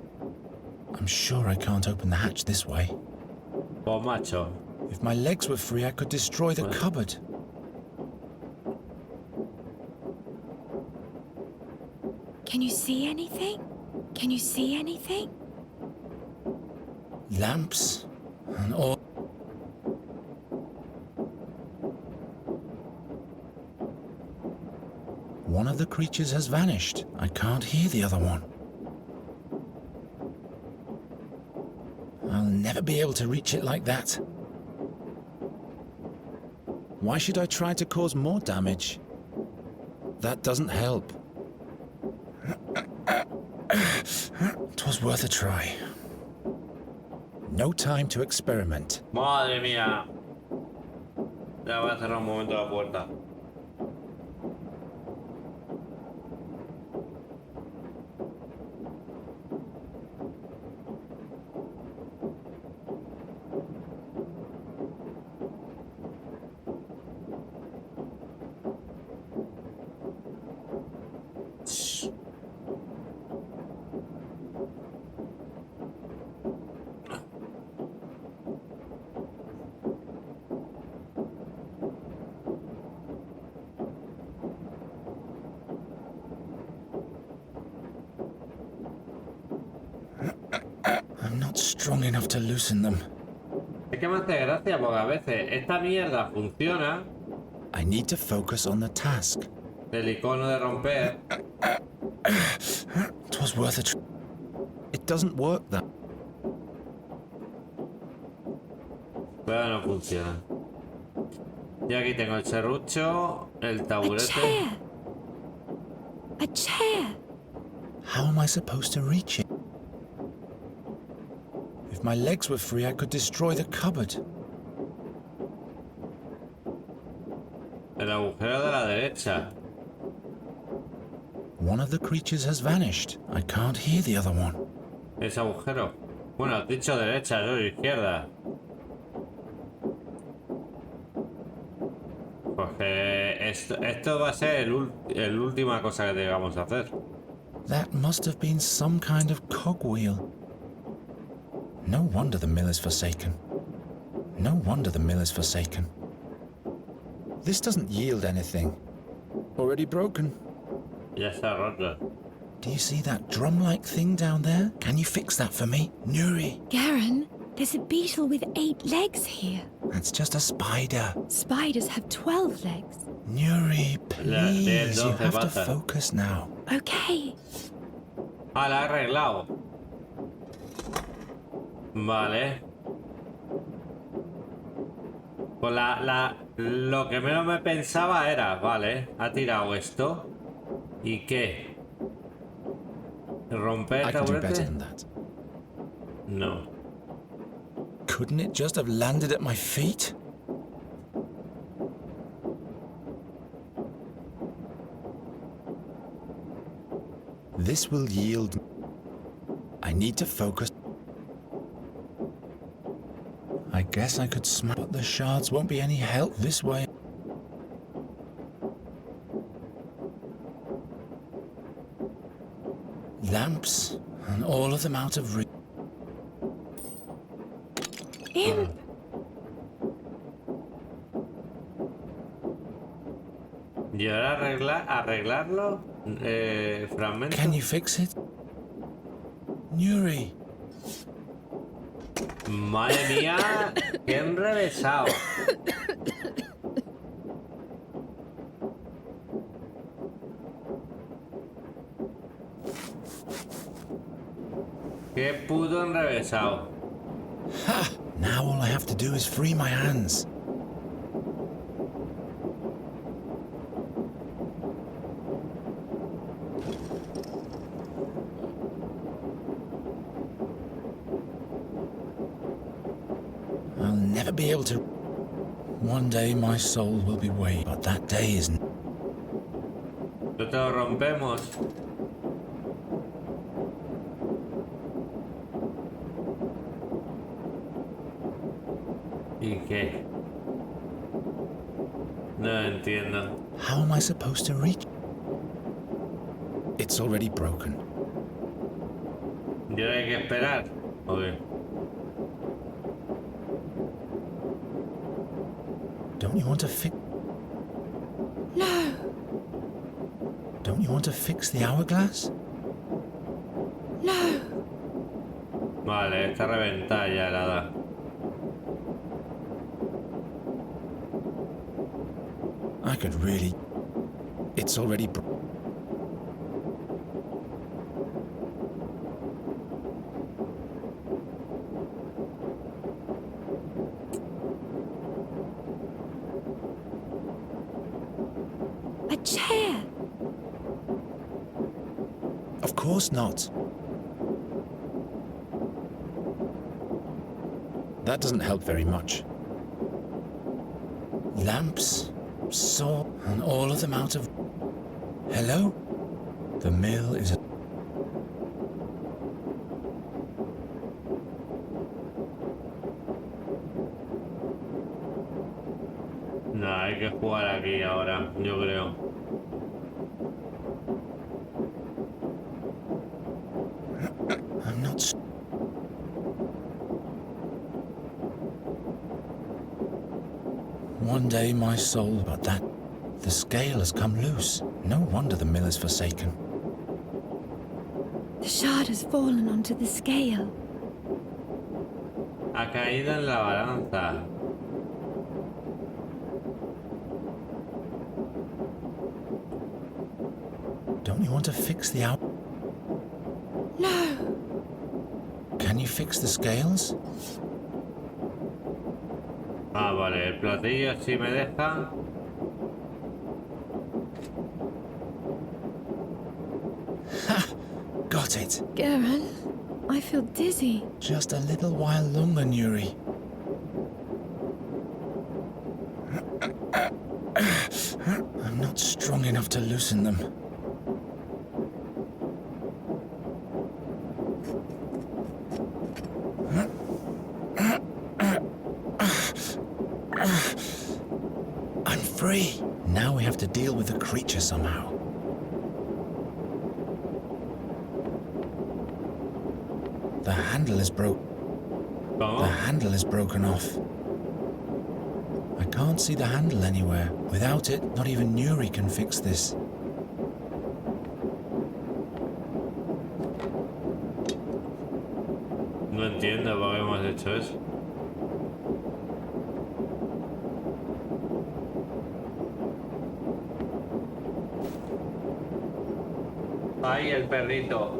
I'm sure I can't open the hatch this way. Pues macho, If my legs were free, I could destroy the cupboard. Can you see anything? Can you see anything? Lamps and all. One of the creatures has vanished. I can't hear the other one. I'll never be able to reach it like that. Why should I try to cause more damage? That doesn't help. 'Twas worth a try. No time to experiment. Madre mía. Ya voy a cerrar un momento la puerta. I'm not strong enough to loosen them. Es que me hace gracia porque a veces esta mierda funciona. I need to focus on the task. El icono de romper. 'Twas worth a try. It doesn't work that. Pero no funciona. Y aquí tengo el serrucho, el taburete. A chair! How am I supposed to reach it? If my legs were free, I could destroy the cupboard. El agujero de la derecha. One of the creatures has vanished. I can't hear the other one. Ese agujero. Bueno, has dicho derecha, yo izquierda. Porque esto va a ser el última cosa que tengamos que hacer. That must have been some kind of cogwheel. No wonder the mill is forsaken. No wonder the mill is forsaken. This doesn't yield anything. Already broken. Ya está roto. Do you see that drum-like thing down there? Can you fix that for me? Nuri. Geron, there's a beetle with 8 legs here. That's just a spider. Spiders have 12 legs. Nuri, please, you have to focus now. Okay. Ah, la he arreglado. Vale. Pues lo que menos me pensaba era, vale, ha tirado esto. ¿Y qué? ¿Romper el taburete? No. Couldn't it just have landed at my feet? This will yield. I need to focus. I guess I could smash, but the shards won't be any help this way. Lamps, and all of them out of reach. In. ¿Y ahora arreglarlo? Fragmento. Can you fix it? Nuri. Madre mía, qué enrevesado. Qué puto enrevesado. Ha! Now all I have to do is free my hands. I'll never be able to. One day my soul will be weighed, but that day isn't. Lo rompemos. ¿Y qué? No entiendo. How am I supposed to reach? It's already broken. ¿Y ahora hay que esperar? ¿O qué? Don't you want to fix... No. Don't you want to fix the hourglass? No. Vale, está reventada ya la da. I could really... It's already... A chair. Of course not. That doesn't help very much. Lamps, saw, and all of them out of... Hello? The mill is... No, hay que jugar aquí ahora, yo creo. I'm not... One day my soul, but that... The scale has come loose. No wonder the mill is forsaken. The shard has fallen onto the scale. Ha caído en la balanza. Don't you want to fix the out... No. Can you fix the scales? Ah, vale, el platillo sí me deja. Ha! Got it. Geron, I feel dizzy. Just a little while longer, Nuri. I'm not strong enough to loosen them. I'm free. Now we have to deal with the creature somehow. The handle is The handle is broken off. I can't see the handle anywhere. Without it, not even Nuri can fix this. No entiendo por qué hemos hecho eso. Ahí el perrito.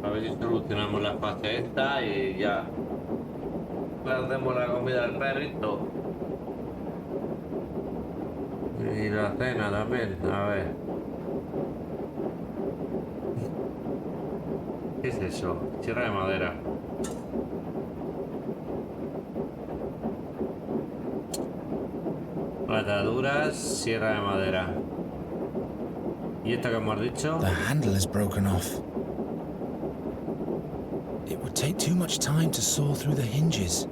A ver si solucionamos la fase esta y ya. Le hacemos la comida al perrito. Y la cena también, a ver. ¿Qué es eso? Sierra de madera. Ataduras, sierra de madera. ¿Y esta que hemos dicho? The handle is broken off. It would take too much time to saw through the hinges.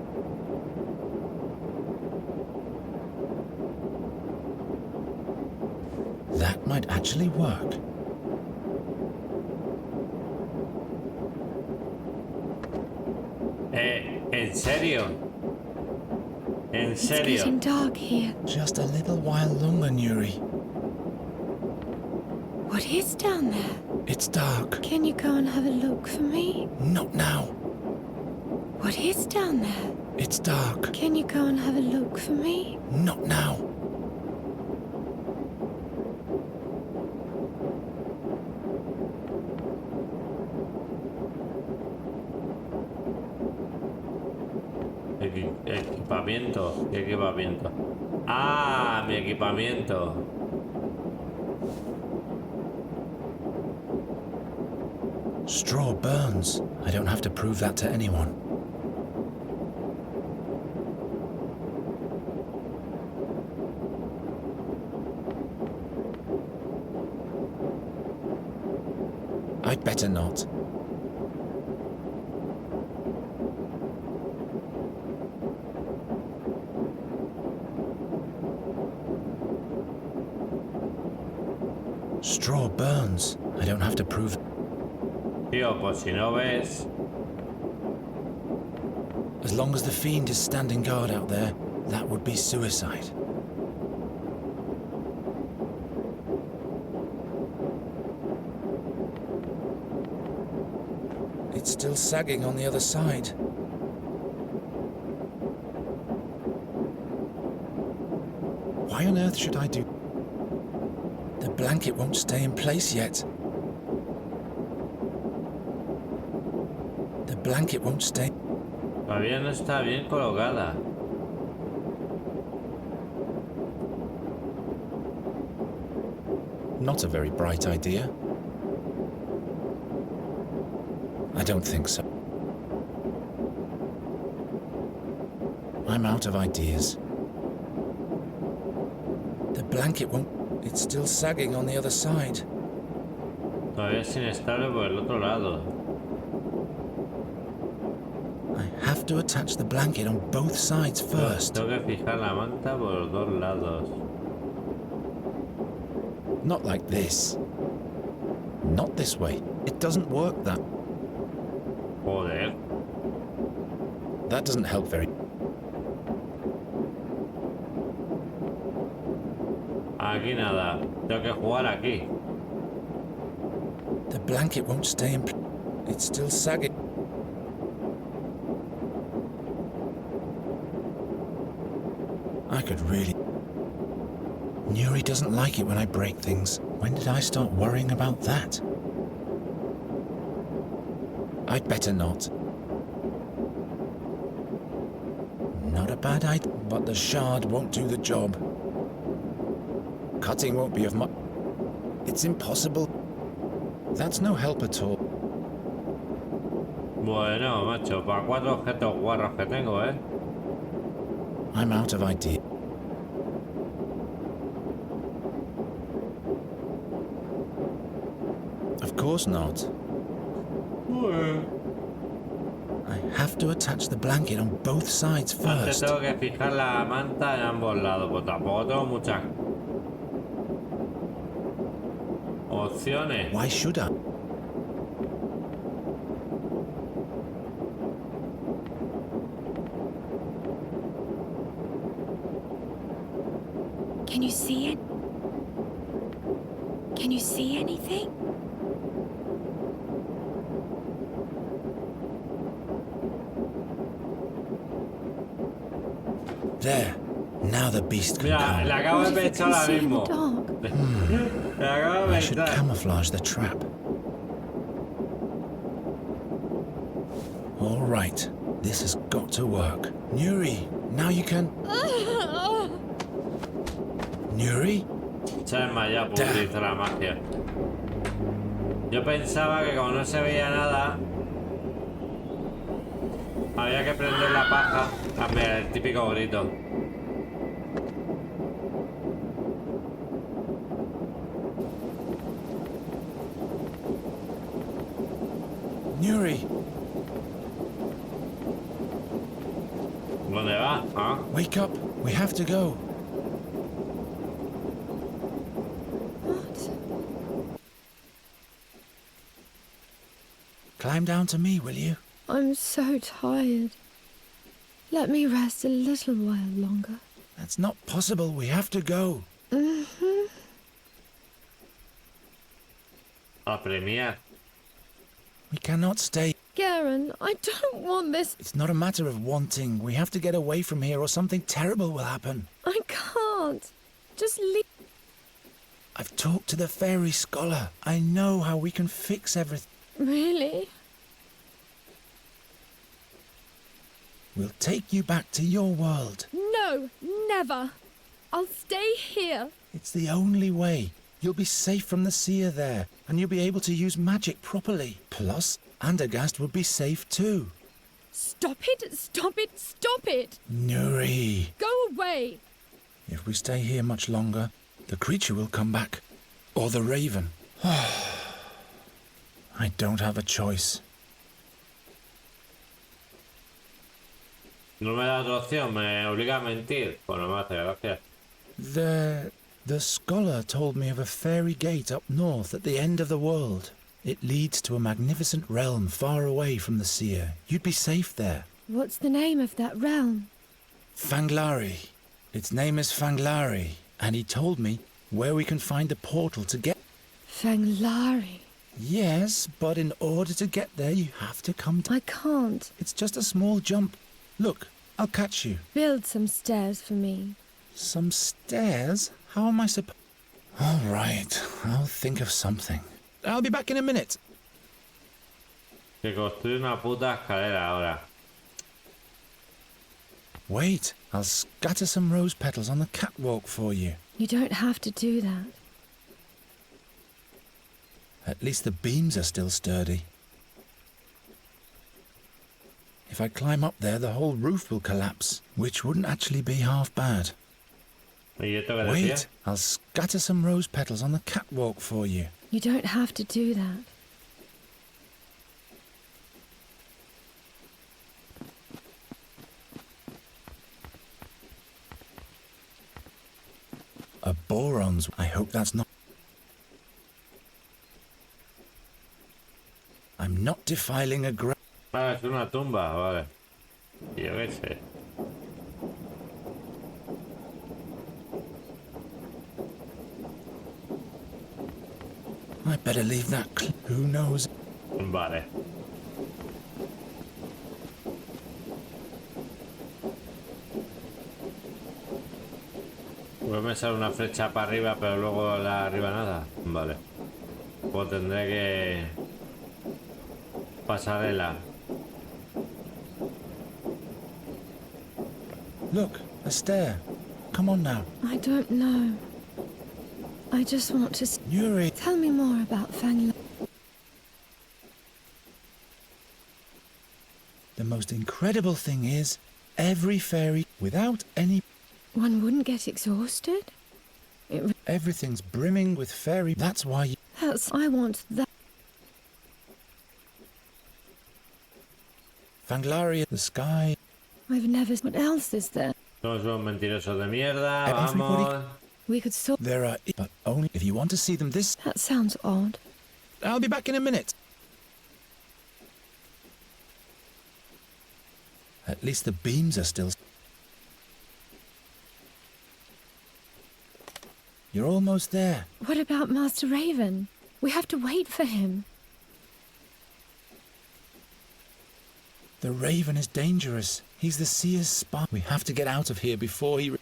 That might actually work. ¿En serio? ¿En serio? It's getting dark here. Just a little while longer, Nuri. What is down there? It's dark. Can you go and have a look for me? Not now. What is down there? It's dark. Can you go and have a look for me? Not now. Equipamiento. ¿Qué equipamiento? Ah, mi equipamiento. Straw burns. I don't have to prove that to anyone. I'd better not. burns. I don't have to prove... Tío, pues si no ves... As long as the fiend is standing guard out there, that would be suicide. It's still sagging on the other side. Why on earth should I do... The blanket won't stay in place yet. The blanket won't stay... Todavía no está bien colocada. Not a very bright idea. I don't think so. I'm out of ideas. The blanket won't... It's still sagging on the other side. Todavía es inestable por el otro lado. I have to attach the blanket on both sides first. Tengo que fijar la manta por los dos lados. Not like this. Not this way. It doesn't work that. Joder. That doesn't help very... Aquí nada. Tengo que jugar aquí. The blanket won't stay in... It's still sagging. I could really... Nuri doesn't like it when I break things. When did I start worrying about that? I'd better not. Not a bad idea, but the shard won't do the job. Cutting won't be of much... It's impossible. That's no help at all. Bueno, macho, para 4 objetos guarros que tengo, ¿eh? I'm out of idea. Of course not. I have to attach the blanket on both sides first. Tengo que fijar la manta en ambos lados, pues tampoco tengo muchas opciones. Why should I? Can you see it? Can you see anything? There. Now the beast can Mira, come. le acabo de pensar ahora mismo. Le acabo de I should pensar. camouflage the trap. All right. This has got to work. Nuri, now you can... Nuri? Se ha desmayado por utilizar la magia. Yo pensaba que como no se veía nada, había que prender la paja. Mira, el típico grito. Nuri! ¿Dónde va? ¿Ah? Wake up. We have to go. Climb down to me, will you? I'm so tired. Let me rest a little while longer. That's not possible. We have to go. A premiar. We cannot stay. Geron, I don't want this. It's not a matter of wanting. We have to get away from here or something terrible will happen. I can't. Just leave. I've talked to the fairy scholar. I know how we can fix everything. Really? We'll take you back to your world. No, never. I'll stay here. It's the only way. You'll be safe from the seer there, and you'll be able to use magic properly. Plus, Andergast will be safe too. Stop it, stop it, stop it! Nuri! Go away! If we stay here much longer, the creature will come back. Or the raven. I don't have a choice. No me da otra opción, me obliga a mentir. Bueno, me hace gracia. The scholar told me of a fairy gate up north at the end of the world. It leads to a magnificent realm far away from the seer. You'd be safe there. What's the name of that realm? Fanglari. Its name is Fanglari, and he told me where we can find the portal to get... Fanglari? Yes, but in order to get there, you have to come to... I can't. It's just a small jump. Look, I'll catch you. Build some stairs for me. Some stairs? How am I supposed... All right, I'll think of something. I'll be back in a minute. Que construye una puta escalera ahora. Wait, I'll scatter some rose petals on the catwalk for you. You don't have to do that. At least the beams are still sturdy. If I climb up there, the whole roof will collapse, which wouldn't actually be half bad. Wait, I'll scatter some rose petals on the catwalk for you. You don't have to do that. A boron's. I hope that's not... I'm not defiling a grave. Ah, es una tumba, vale. Yo qué sé. I better leave that. Who knows? Vale. Voy a pensar una flecha para arriba, pero luego la arriba nada. Vale. Pues tendré que... pasarela. Look, a stair. Come on now. I don't know. I just want to... Yuri! Tell me more about Fanglari. The most incredible thing is, every fairy, without any... One wouldn't get exhausted? Everything's brimming with fairy... That's why you... I want that. Fanglari, the sky... I've never... What else is there? Todos son mentirosos de mierda, vamos... We could sort... There are... But only if you want to see them this... That sounds odd. I'll be back in a minute. At least the beams are still... You're almost there. What about Master Raven? We have to wait for him. The Raven is dangerous. He's the seer's spy. We have to get out of here before he...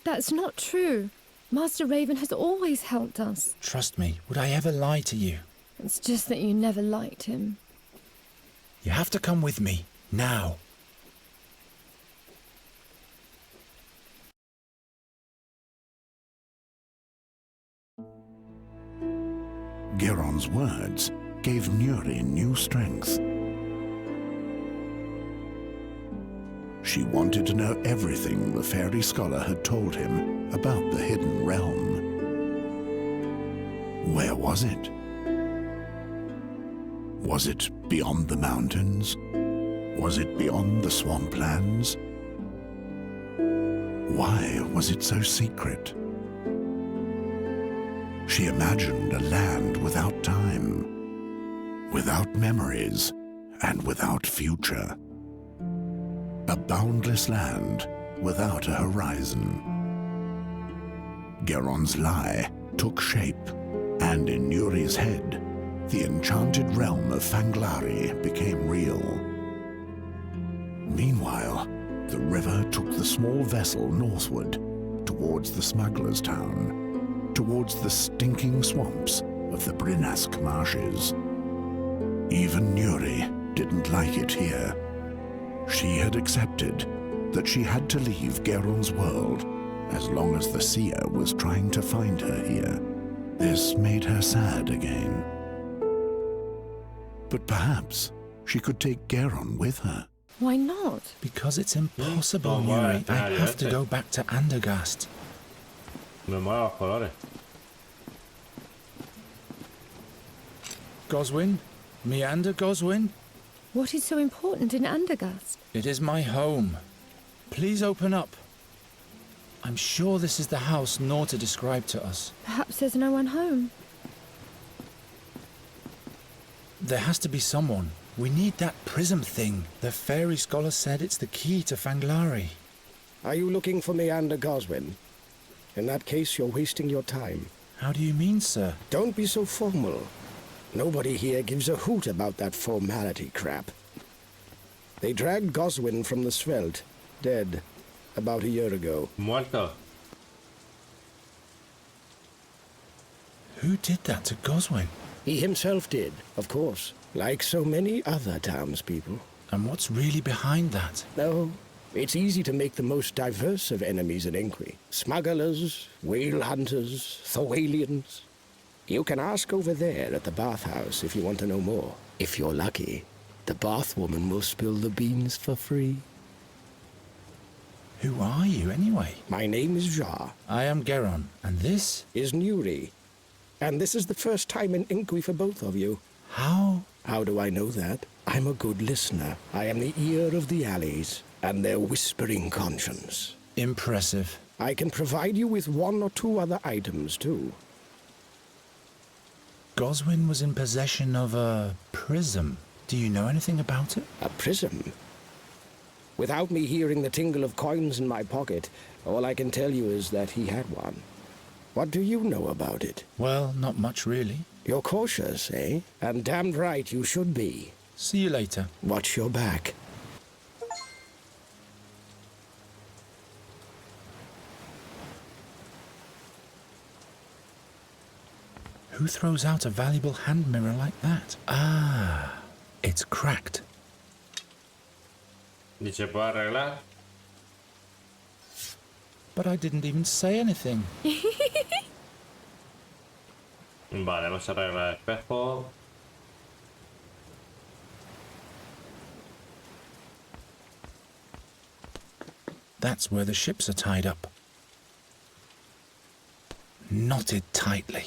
That's not true. Master Raven has always helped us. Trust me, would I ever lie to you? It's just that you never liked him. You have to come with me, now. Geron's words gave Nuri new strength. She wanted to know everything the fairy scholar had told him about the hidden realm. Where was it? Was it beyond the mountains? Was it beyond the swamplands? Why was it so secret? She imagined a land without time, without memories, and without future. A boundless land without a horizon. Geron's lie took shape, and in Nuri's head, the enchanted realm of Fanglari became real. Meanwhile, the river took the small vessel northward, towards the smuggler's town, towards the stinking swamps of the Brinask marshes. Even Nuri didn't like it here. She had accepted that she had to leave Geron's world as long as the seer was trying to find her here. This made her sad again. But perhaps she could take Geron with her. Why not? Because it's impossible, Nuri. I have to go back to Andergast. Me mola los colores. Goswin? Meander Goswin? What is so important in Andergast? It is my home. Please open up. I'm sure this is the house Norta described to us. Perhaps there's no one home. There has to be someone. We need that prism thing. The fairy scholar said it's the key to Fanglari. Are you looking for Meander Goswin? In that case, you're wasting your time. How do you mean, sir? Don't be so formal. Nobody here gives a hoot about that formality crap. They dragged Goswin from the Svelte, dead, about a year ago. Muerto. Who did that to Goswin? He himself did, of course, like so many other townspeople. And what's really behind that? No, it's easy to make the most diverse of enemies in Inqui. Smugglers, whale hunters, Thorwalians. You can ask over there at the bathhouse if you want to know more. If you're lucky, the bathwoman will spill the beans for free. Who are you, anyway? My name is Jar. I am Geron, and this? Is Nuri. And this is the first time in Inqui for both of you. How? How do I know that? I'm a good listener. I am the ear of the alleys, and their whispering conscience. Impressive. I can provide you with 1 or 2 other items, too. Goswin was in possession of a prism. Do you know anything about it? A prism? Without me hearing the tingle of coins in my pocket, all I can tell you is that he had one. What do you know about it? Well, not much, really. You're cautious, eh? And damned right you should be. See you later. Watch your back. Who throws out a valuable hand mirror like that? Ah, it's cracked. ¿Y se puede arreglar? But I didn't even say anything. Vale, vamos a arreglar el espejo. That's where the ships are tied up. Knotted tightly.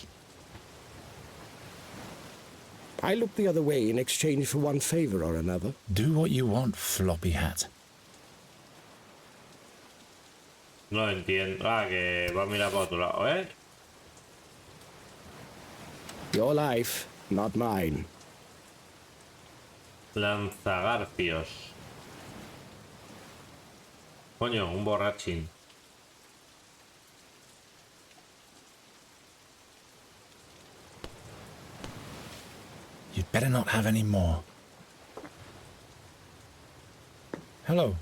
I look the other way in exchange for one favor or another. Do what you want, floppy hat. No entiendo. Ah, que va a mirar para otro lado, ¿eh? Your life, not mine. Lanzagarfios. Coño, un borrachín. You'd better not have any more. Hello.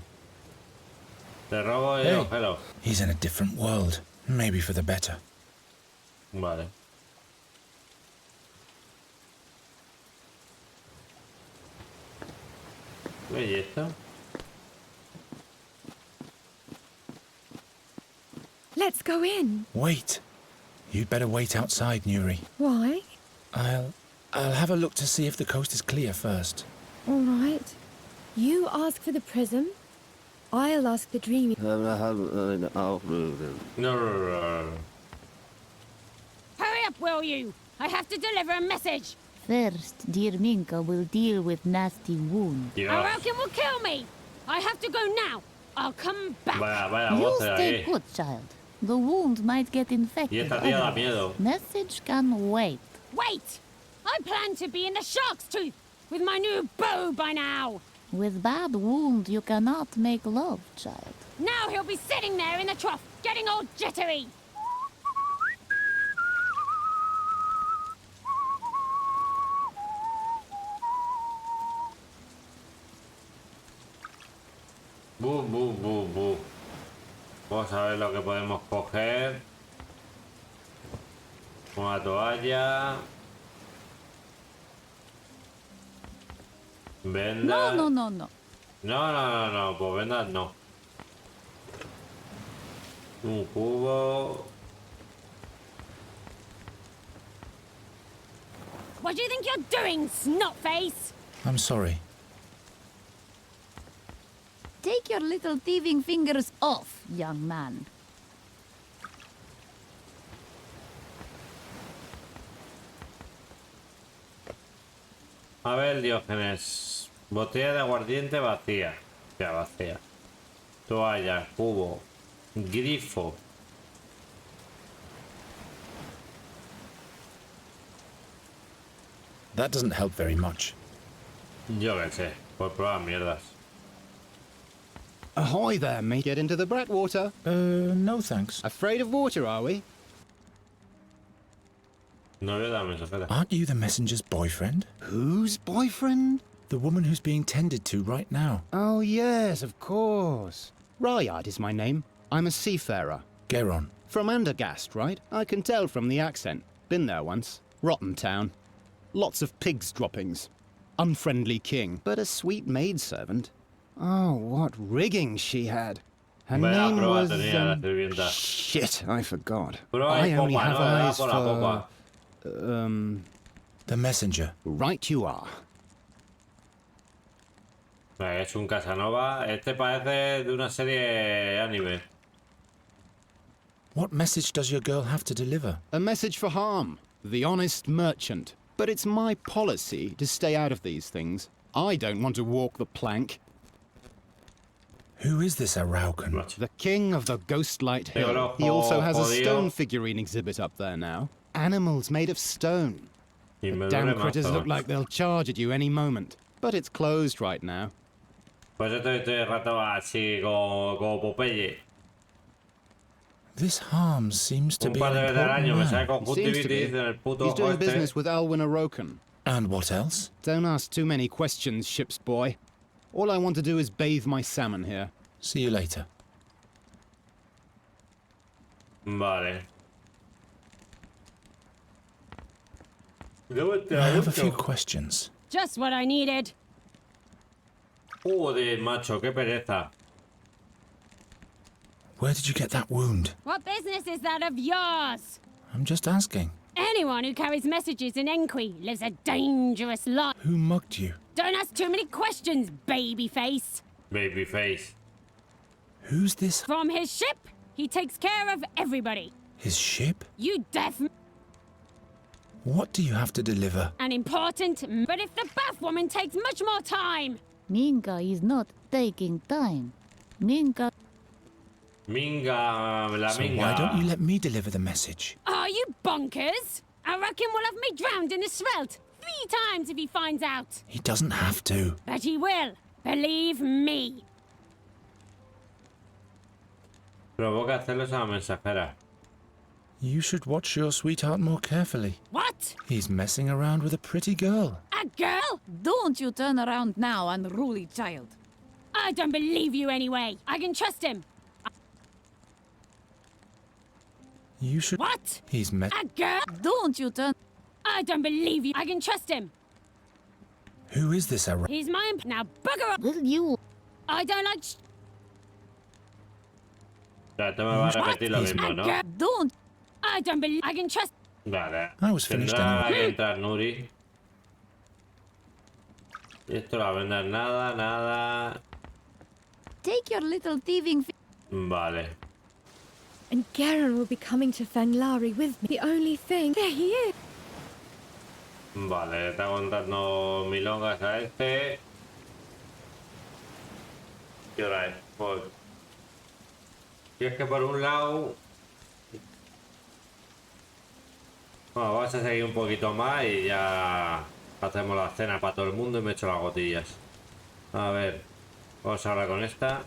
Te robo yo, hello. He's in a different world. Maybe for the better. Vale. ¿Y esto? Let's go in. Wait. You'd better wait outside, Nuri. Why? I'll have a look to see if the coast is clear first. All right. You ask for the prism. I'll ask the dreamy. No. Hurry up, will you? I have to deliver a message. First, dear Minka will deal with nasty wound. Yeah. Or else it will kill me. I have to go now. I'll come back. Vaya You voz stay aquí. put, child. The wound might get Y infected. esta tía da miedo. Message can wait. Wait! I plan to be in the shark's tooth with my new bow by now. With bad wound, you cannot make love, child. Now he'll be sitting there in the trough, getting all jittery. Bu. Vamos a ver lo que podemos coger. Una toalla. Vendas. No. No. Pues vendas no. Un cubo. What do you think you're doing, snotface? I'm sorry. Take your little thieving fingers off, young man. A ver, Diógenes. Botella de aguardiente vacía. Ya vacía. Toalla, cubo, grifo. That doesn't help very much. Yo qué sé, por probar mierdas. Ahoy there, mate. Get into the Bratwater. No thanks. Afraid of water, are we? No le da mensajera. Aren't you the messenger's boyfriend? Whose boyfriend? The woman who's being tended to right now. Oh, yes, of course. Ryard is my name. I'm a seafarer. Geron. From Andergast, right? I can tell from the accent. Been there once. Rotten town. Lots of pigs' droppings. Unfriendly king, but a sweet maidservant. Oh, what rigging she had. Her name was... shit, I forgot. I only have eyes for... The messenger. Right you are. Es un Casanova. Este parece de una serie anime. What message does your girl have to deliver? A message for Harm, the honest merchant. But it's my policy to stay out of these things. I don't want to walk the plank. Who is this Araucan? The king of the Ghostlight Hill. He also has a stone figurine exhibit up there now. Animals made of stone. The damn critters look like they'll charge at you any moment. But it's closed right now. Pues estoy rato así como Popeye. This Harm seems to be an important man. He's doing business with Alwyn Araucan. And what else? Don't ask too many questions, ship's boy. All I want to do is bathe my salmon here. See you later. Vale. I have a few questions. Just what I needed. Joder, macho, qué pereza. Where did you get that wound? What business is that of yours? I'm just asking. Anyone who carries messages in Enqui lives a dangerous life. Who mugged you? Don't ask too many questions, babyface. Babyface. Who's this? From his ship, he takes care of everybody. His ship? You deaf... What do you have to deliver? An important... But if the bath woman takes much more time... Minga is not taking time. Minga... Minga, so why don't you let me deliver the message? Are you bonkers? I reckon we'll have me drowned in the Svelt 3 times if he finds out. He doesn't have to. But he will. Believe me. Provoca celos a la mensajera. You should watch your sweetheart more carefully. What? He's messing around with a pretty girl. A girl? Don't you turn around now, unruly child. I don't believe you anyway. I can trust him. You should... What? He's met... A girl? Don't you turn... I don't believe you. I can trust him. Who is this Araucan? He's mine. Now bugger up. Will you... I don't like... Ya te me va a repetir lo mismo, ¿no? Don't... I don't believe... I can trust... Vale. I was finished anyway. Que entrar Nuri. Y esto no va a vender nada, nada. Take your little thieving... Vale. And Geron will be coming to Fenglari with me. The only thing... There he is! Vale, está contando milongas a este. ¿Qué hora es? Pues... Y es que por un lado... Bueno, vamos a seguir un poquito más y ya... Hacemos la cena para todo el mundo y me echo las gotillas. A ver... Vamos ahora con esta.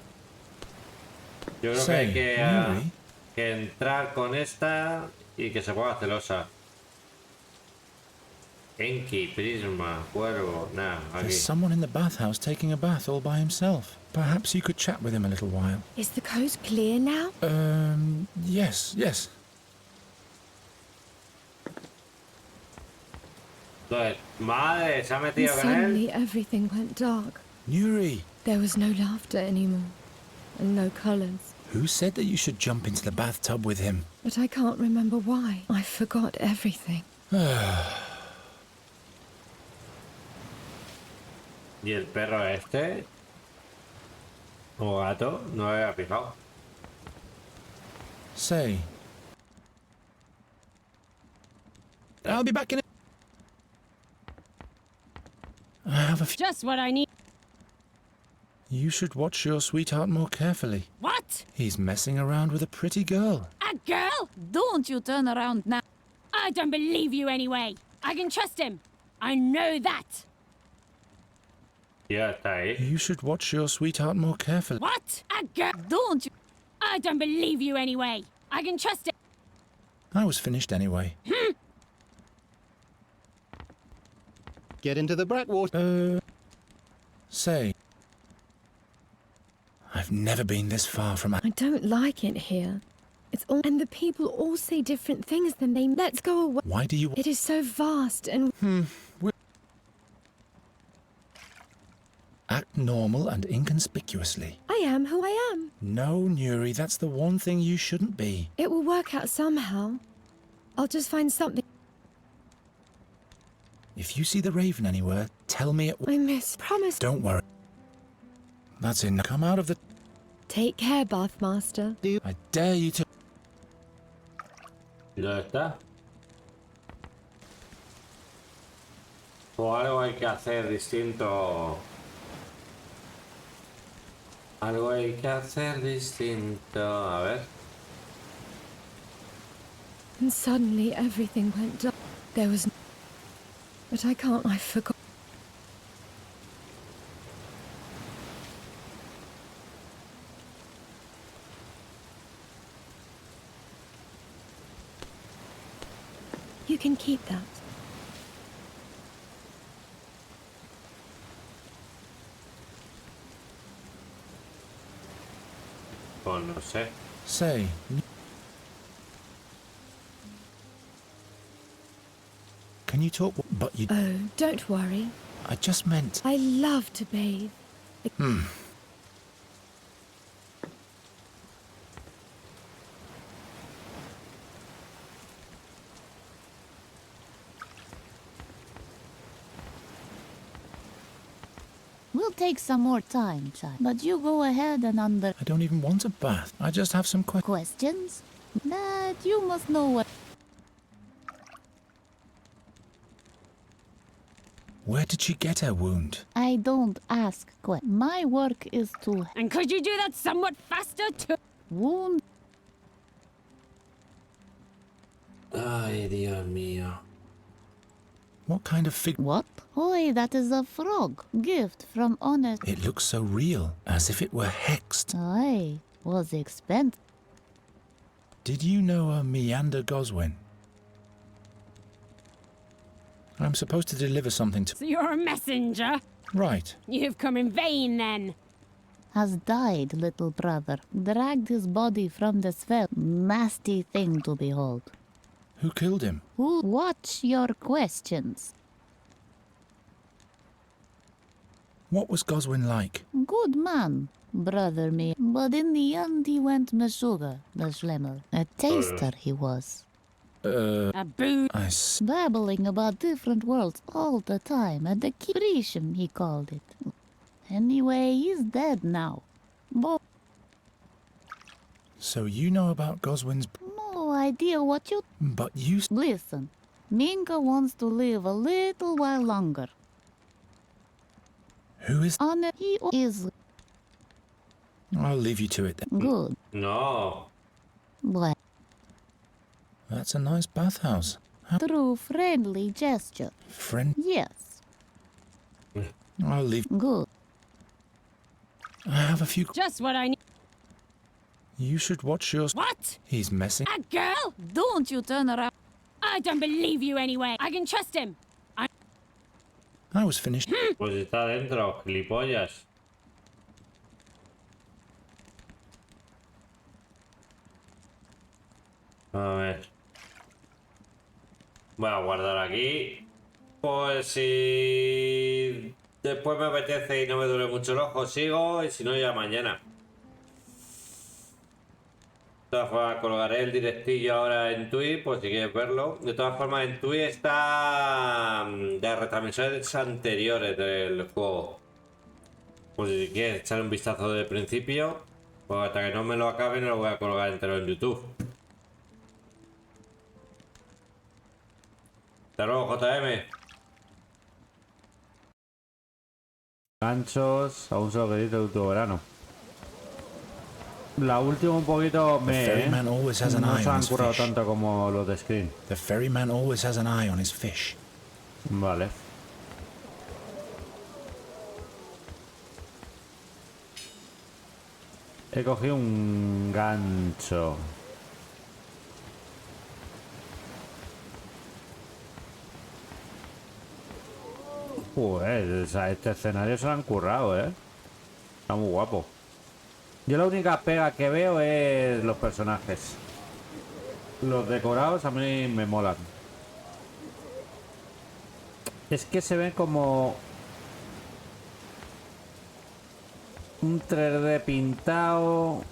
Yo creo que hay que entrar con esta y que se ponga celosa. Enki, Prisma, Cuervo, nah, aquí. There's someone in the bathhouse taking a bath all by himself. Perhaps you could chat with him a little while. Is the coast clear now? Yes. Entonces, madre, se ha metido con él. Suddenly everything went dark. Nuri! There was no laughter anymore. And no colours. Who said that you should jump into the bathtub with him? But I can't remember why. I forgot everything. Y el perro este... O gato, no me había fijado. Say. I'll be back in a... I have a few... Just what I need. You should watch your sweetheart more carefully. What? He's messing around with a pretty girl. A girl? Don't you turn around now. I don't believe you anyway. I can trust him. I know that. Ya está ahí. You should watch your sweetheart more carefully. What? A girl? Don't you? I don't believe you anyway. I can trust it. I was finished anyway. Get into the backwater. Say. I've never been this far from... I don't like it here. It's all... And the people all say different things than they... Let's go away. Why do you... It is so vast and... Act normal and inconspicuously. I am who I am. No, Nuri, that's the one thing you shouldn't be. It will work out somehow. I'll just find something. If you see the raven anywhere, tell me I promise. Don't worry. That's enough. Come out of the... Take care, Bathmaster. I dare you to... ¿Dónde está? O algo hay que hacer distinto. Algo hay que hacer distinto. A ver. And suddenly everything went dark. There was... But I forgot. You can keep that. Pues no sé. Say. Can you talk? But you... Oh, don't worry. I just meant... I love to bathe. We'll take some more time, child. But you go ahead and I don't even want a bath. I just have some questions? That you must know what... Where did she get her wound? I don't ask My work is to... And could you do that somewhat faster too? Wound... Ay, Dios mío. What kind of fig... What? Oi, that is a frog. Gift from honest... It looks so real, as if it were hexed. Aye, was expensive. Did you know a Meander Goswin? I'm supposed to deliver something to... So you're a messenger? Right. You've come in vain, then. Has died, little brother. Dragged his body from the spell. Nasty thing to behold. Who killed him? Who? Watch your questions. What was Goswin like? Good man, brother me. But in the end he went Meshuggah, the Schlemmer. A taster he was. A boo. Babbling about different worlds all the time. A decretion, he called it. Anyway, he's dead now. So you know about Goswin's... No idea what you... But you... Listen, Minka wants to live a little while longer. Who is... He is... I'll leave you to it then. Good. No. What? That's a nice bathhouse. Through friendly gesture. Friend? Yes. I'll leave... Good. I have a few... Just what I need. You should watch your... What? He's messing... A girl? Don't you turn around. I don't believe you anyway. I can trust him. I was finished. Pues está dentro, gilipollas. A ver. Voy a guardar aquí. Pues si después me apetece y no me duele mucho el ojo, sigo. Y si no, ya mañana. De todas formas, colgaré el directillo ahora en Twitch, pues si quieres verlo. De todas formas, en Twitch está de retransmisiones anteriores del juego. Pues si quieres echar un vistazo de principio, pues hasta que no me lo acabe no lo voy a colgar entero en YouTube. Hasta luego, JM. Ganchos, aún solo querido de último verano. La última un poquito no se han currado tanto como los de Screen. The ferryman always has an eye on his fish. Vale. He cogido un gancho. Pues este escenario se lo han currado, Está muy guapo. Yo la única pega que veo es los personajes. Los decorados a mí me molan. Es que se ven como un 3D pintado.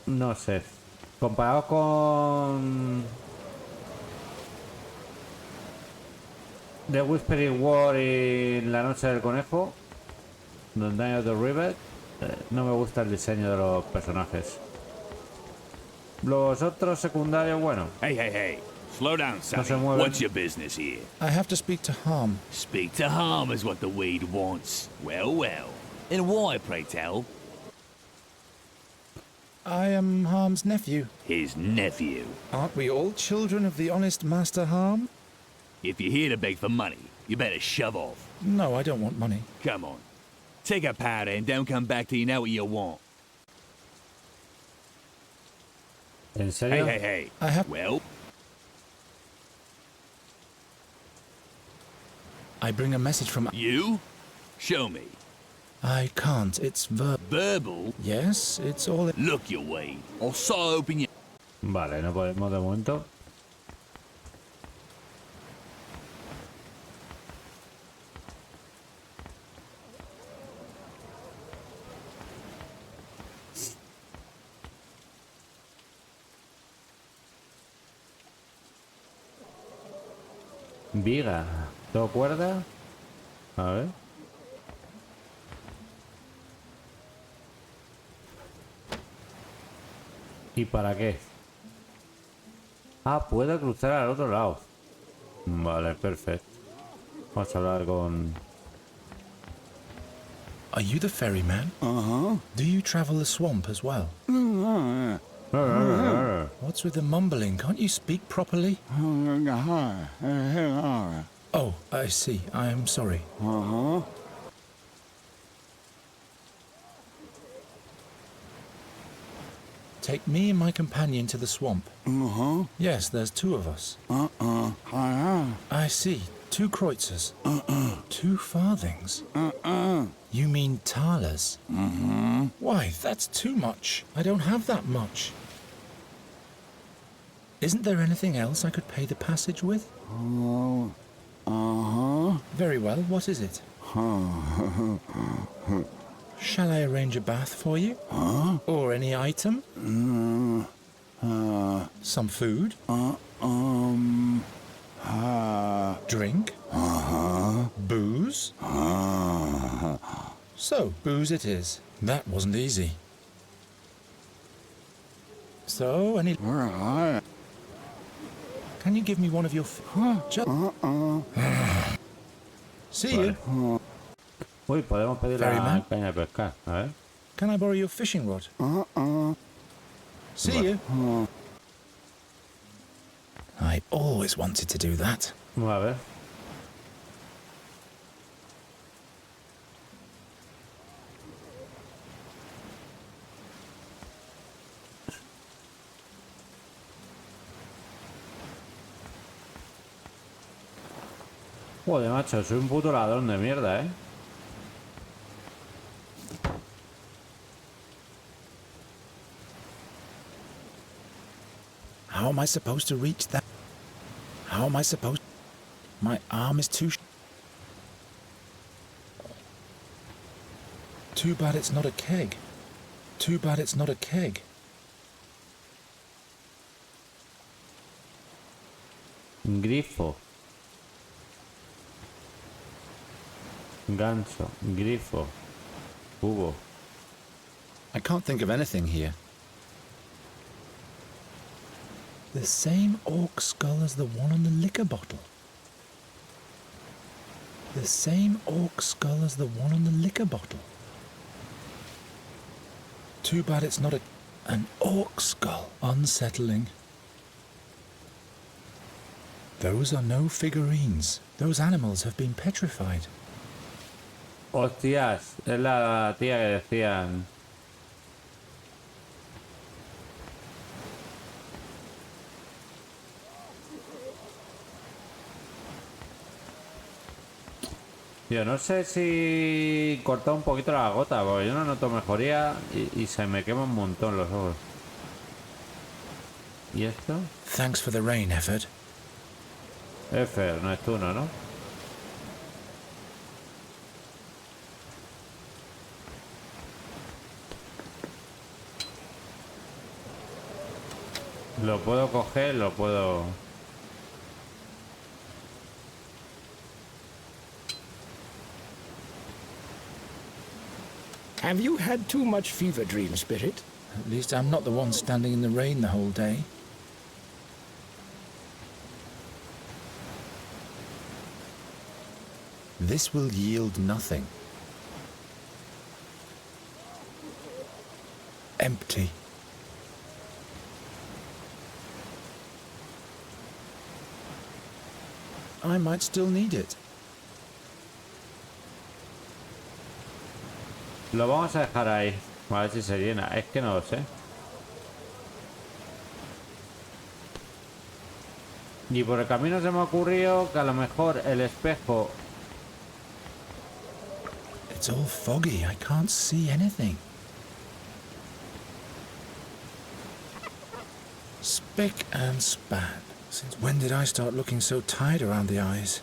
No sé. Comparado con The Whispering War y La Noche del Conejo, The Night of the River, no me gusta el diseño de los personajes. Los otros secundarios, bueno. Hey. Slow down, Sonny. No What's your business here? I have to speak to Harm. Speak to Harm is what the weed wants. Well. And why, pray tell? I am Harm's nephew. His nephew. Aren't we all children of the honest Master Harm? If you're here to beg for money, you better shove off. No, I don't want money. Come on. Take a powder and don't come back till you know what you want. ¿En serio? Hey. I have... Well? I bring a message from... You? Show me. I can't. It's verbal? Yes, it's all... Look your way. Or saw open your... Vale, no podemos de momento. Viga. ¿Todo cuerda? A ver. ¿Y para qué? Ah, puedo cruzar al otro lado. Vale, perfecto. Vamos a hablar con... Are you the ferryman? Uh-huh. Do you travel the swamp as well? What's with the mumbling? Can't you speak properly? Oh, I see. I am sorry. Uh-huh. Take me and my companion to the swamp. Uh-huh. Yes, there's two of us. I see. 2 kreutzers. 2 farthings. You mean thalers? Why, that's too much. I don't have that much. Isn't there anything else I could pay the passage with? Very well, what is it? Shall I arrange a bath for you? Or any item? Some food? Drink? Booze? So, booze it is. That wasn't easy. So, any... Can you give me one of your... See you. Uy, podemos pedir la caña de pescar. A ver. Can I borrow your fishing rod? See you. I always wanted to do that. A ver. Joder, macho, soy un puto ladrón de mierda, How am I supposed to reach that? How am I supposed... My arm is too... Too bad it's not a keg. Too bad it's not a keg. Grifo. Gancho. Grifo. Cubo. I can't think of anything here. The same orc skull as the one on the liquor bottle. The same orc skull as the one on the liquor bottle. Too bad it's not an orc skull. Unsettling. Those are no figurines. Those animals have been petrified. Hostias, es la tía que decían. Yo no sé si corta un poquito la gota, porque yo no noto mejoría y se me quema un montón los ojos. ¿Y esto? Thanks for the rain, Effort. Effort, no es turno, ¿no? Lo puedo coger, lo puedo... Have you had too much fever dream, Spirit? At least I'm not the one standing in the rain the whole day. This will yield nothing. Empty. I might still need it. Lo vamos a dejar ahí. A ver si se llena. Es que no lo sé. Y por el camino se me ocurrió que a lo mejor el espejo... It's all foggy. I can't see anything. Spick and span. Since when did I start looking so tired around the eyes?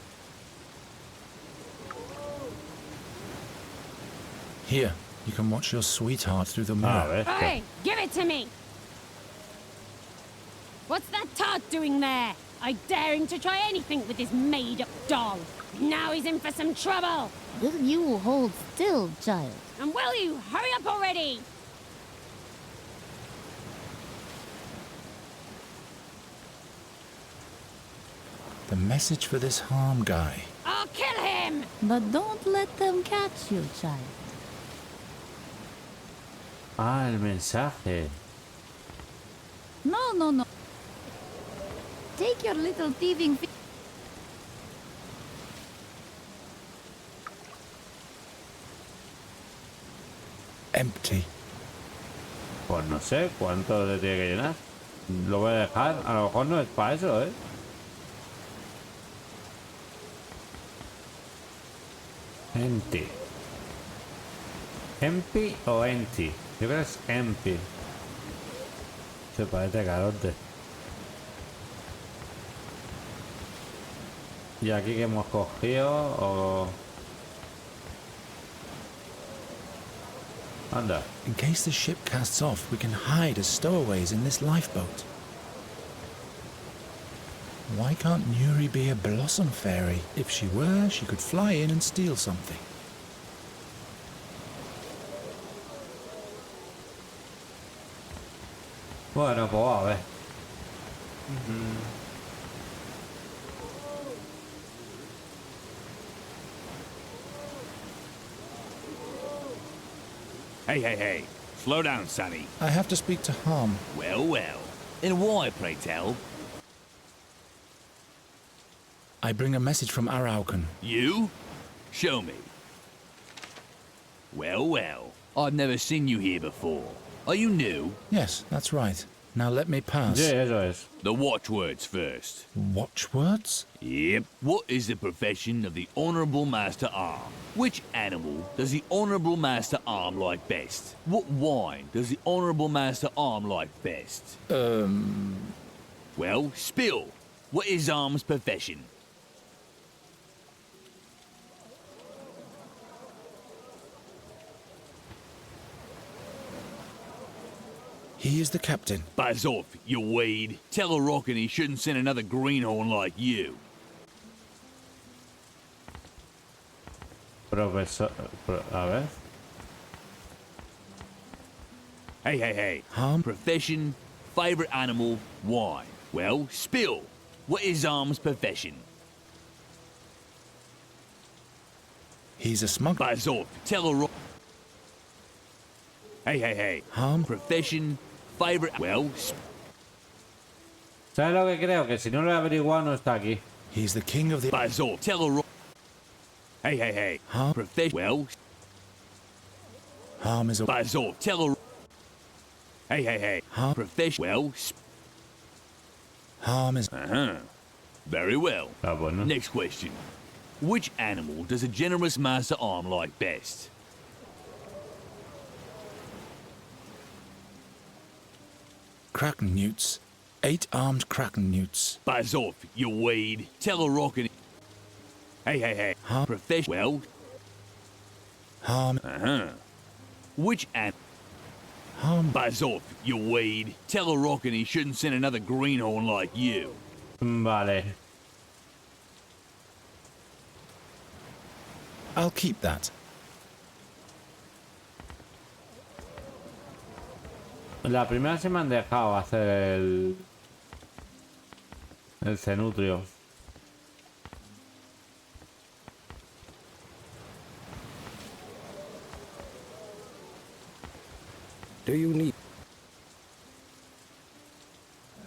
Here, you can watch your sweetheart through the mirror. Hey, give it to me! What's that tart doing there? I daring to try anything with this made-up doll. Now he's in for some trouble. Will you hold still, child? And will you hurry up already? The message for this harm guy. I'll kill him! But don't let them catch you, child. Ah, el mensaje. No, no, no. Take your little thieving... Empty. Pues no sé cuánto le tiene que llenar. Lo voy a dejar. A lo mejor no es para eso, ¿eh? Empty. ¿Empty o empty? Yo creo que es empty. Se parece carote. ¿Y aquí que hemos cogido? O... Anda. In case the ship casts off, we can hide as stowaways in this lifeboat. Why can't Nuri be a blossom fairy? If she were, she could fly in and steal something. Bueno, pues a ver. Hey, hey, hey. Slow down, Sonny. I have to speak to Harm. Well, well. And why, pray tell? I bring a message from Araucan. You? Show me. Well, well. I've never seen you here before. Are you new? Yes, that's right. Now let me pass. Yeah, eso es. The watchwords first. Watchwords? Yep. What is the profession of the Honourable Master Arm? Which animal does the Honourable Master Arm like best? What wine does the Honourable Master Arm like best? Well, spill. What is Arm's profession? He is the captain. Buzz off, you weed. Tell a rockin' he shouldn't send another greenhorn like you. Profesor... A ver... Hey, hey, hey. Harm? Profession, favourite animal, wine. Well, spill. What is Arm's profession? He's a smuggler. Buzz off. Tell a Hey, hey, hey. Harm? Profession, favourite... Well... ¿Sabes lo que creo? Que si no lo he averiguado no está aquí. He's the king of the... Buzz off. Tell a Hey, hey, hey. Harm? Profession... Well... Harm is a... Buzz off. Tell a Hey, hey, hey. Harm? Profession... Well... Harm is... Uh-huh. Very well. Ah, bueno. Next question. Which animal does a generous master arm like best? Kraken newts. 8-armed kraken newts. Buzz off, you weed. Tell a rockin'. Hey. Professional. Well. Harm. Which Buzz off, you weed. Tell a rockin' he shouldn't send another greenhorn like you. Vale. I'll keep that. La primera se me han dejado hacer el cenutrio. Do you need...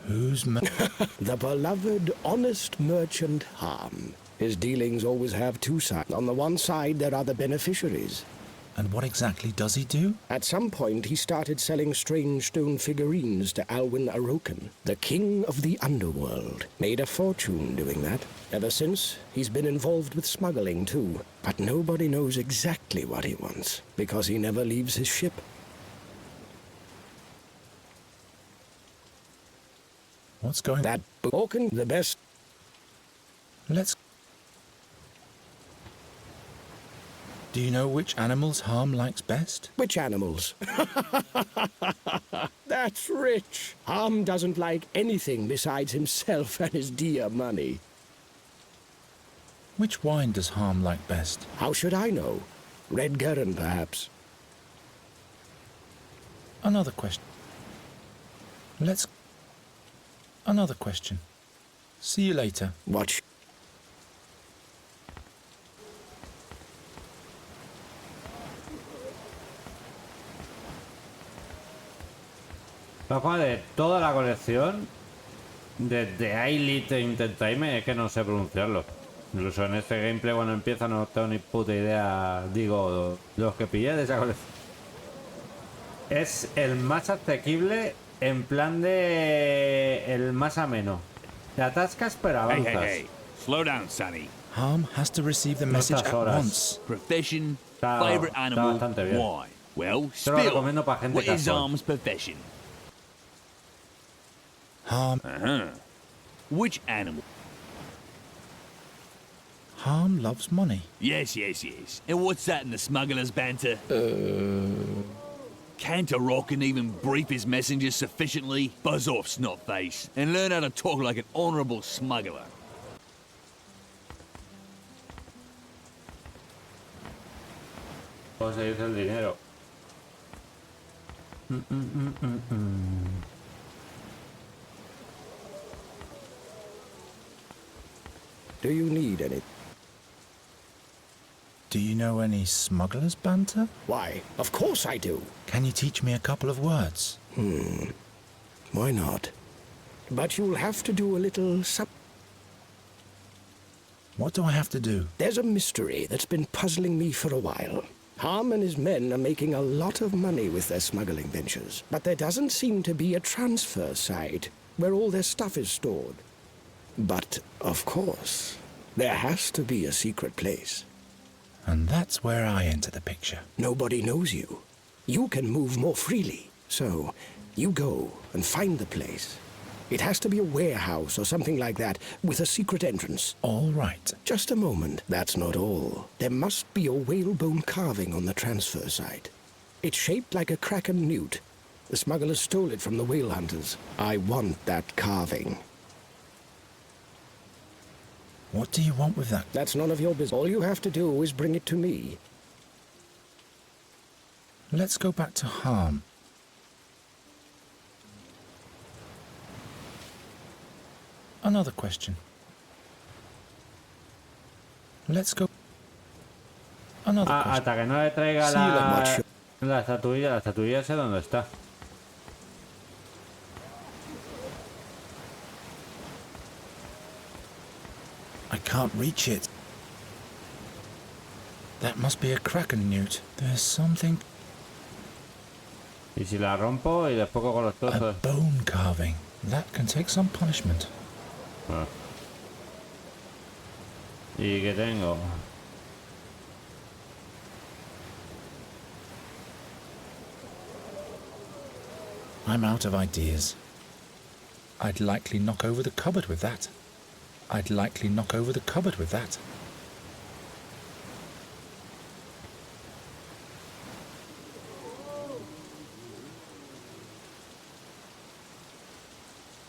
Who's the beloved, honest merchant Harm. His dealings always have two sides. On the one side, there are the beneficiaries. And what exactly does he do? At some point, he started selling strange stone figurines to Alwyn Aroken, the king of the underworld. Made a fortune doing that. Ever since, he's been involved with smuggling, too. But nobody knows exactly what he wants, because he never leaves his ship. What's going on? That Aroken, the best... Let's... Do you know which animals Harm likes best? Which animals? That's rich. Harm doesn't like anything besides himself and his dear money. Which wine does Harm like best? How should I know? Red Geron, perhaps. Another question. Another question. See you later. Watch. Papá, de toda la colección de Daedalic Entertainment, es que no sé pronunciarlo. Incluso en este gameplay cuando empieza no tengo ni puta idea. Digo, los que pillé de esa colección. Es el más asequible en plan de... el más ameno. Te atascas pero avanzas. Hey. Slow down, Sonny. Harm has to receive the message at once. Profession, favorite animal, why? Well, spill. What is Harm's profession? Harm. Which animal? Harm loves money. Yes. And what's that in the smuggler's banter? Can't a Rockin' even brief his messengers sufficiently? Buzz off, snotface, and learn how to talk like an honourable smuggler. ¿Cómo se dice el dinero? Do you need any? Do you know any smugglers' banter? Why, of course I do. Can you teach me a couple of words? Why not? But you'll have to do a little What do I have to do? There's a mystery that's been puzzling me for a while. Harm and his men are making a lot of money with their smuggling ventures, but there doesn't seem to be a transfer site where all their stuff is stored. But, of course, there has to be a secret place. And that's where I enter the picture. Nobody knows you. You can move more freely. So, you go and find the place. It has to be a warehouse or something like that, with a secret entrance. All right. Just a moment. That's not all. There must be a whalebone carving on the transfer site. It's shaped like a kraken newt. The smugglers stole it from the whale hunters. I want that carving. What do you want with that? That's none of your business. All you have to do is bring it to me. Let's go back to Harm. Another question. Let's go. Another question. Hasta que no le traiga la estatuilla sé dónde está. I can't reach it. That must be a kraken newt. There's something... Y si la rompo y después con los trozos... A bone carving. That can take some punishment. ¿Y qué tengo? I'm out of ideas. I'd likely knock over the cupboard with that. I'd likely knock over the cupboard with that.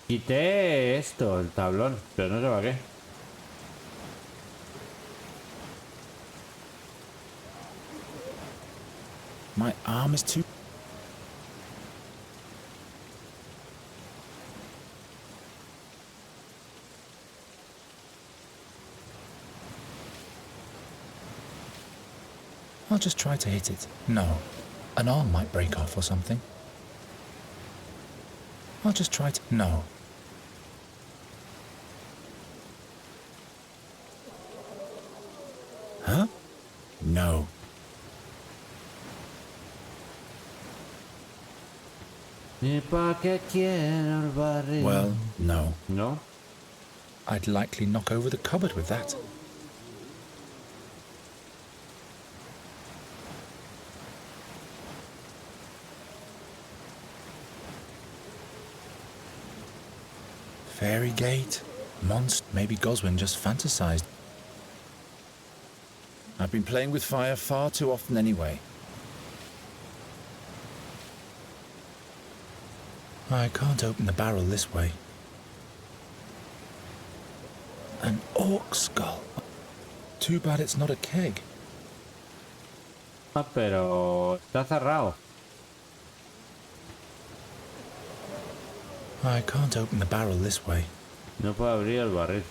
Quité esto, el tablón, pero no sé para qué. My arm is too... I'll just try to hit it. No. An arm might break off or something. I'll just try to... No. Huh? No. Well, no. No? I'd likely knock over the cupboard with that. Fairy gate? Monst, maybe Goswin just fantasized. I've been playing with fire far too often anyway. I can't open the barrel this way. An orc skull. Too bad it's not a keg. Ah, pero está cerrado. I can't open the barrel this way. No puedo abrir el barril.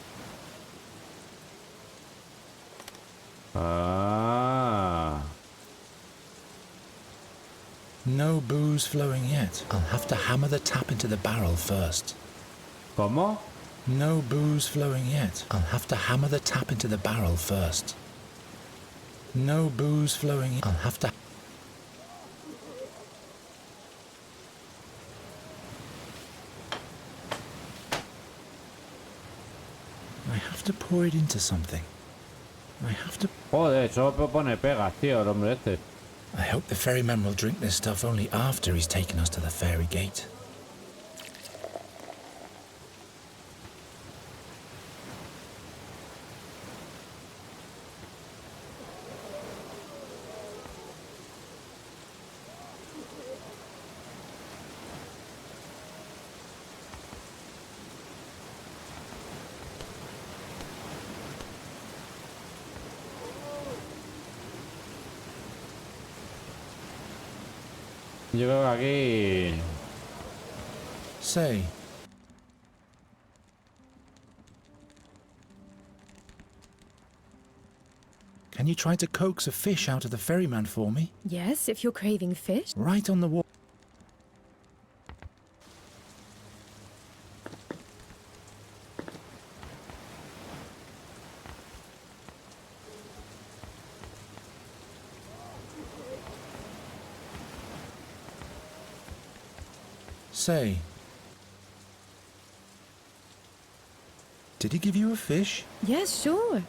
Ah. No booze flowing yet. I'll have to hammer the tap into the barrel first. ¿Cómo? No booze flowing yet. I'll have to hammer the tap into the barrel first. No booze flowing yet. I'll have to... I have to pour it into something. I have to... Joder, solo pone pegas, tío, el hombre este. I hope the ferryman will drink this stuff only after he's taken us to the fairy gate. Yo creo que aquí... Say. Can you try to coax a fish out of the ferryman for me? Yes, if you're craving fish. Right on the wall. Say, did he give you a fish? Yes, sure.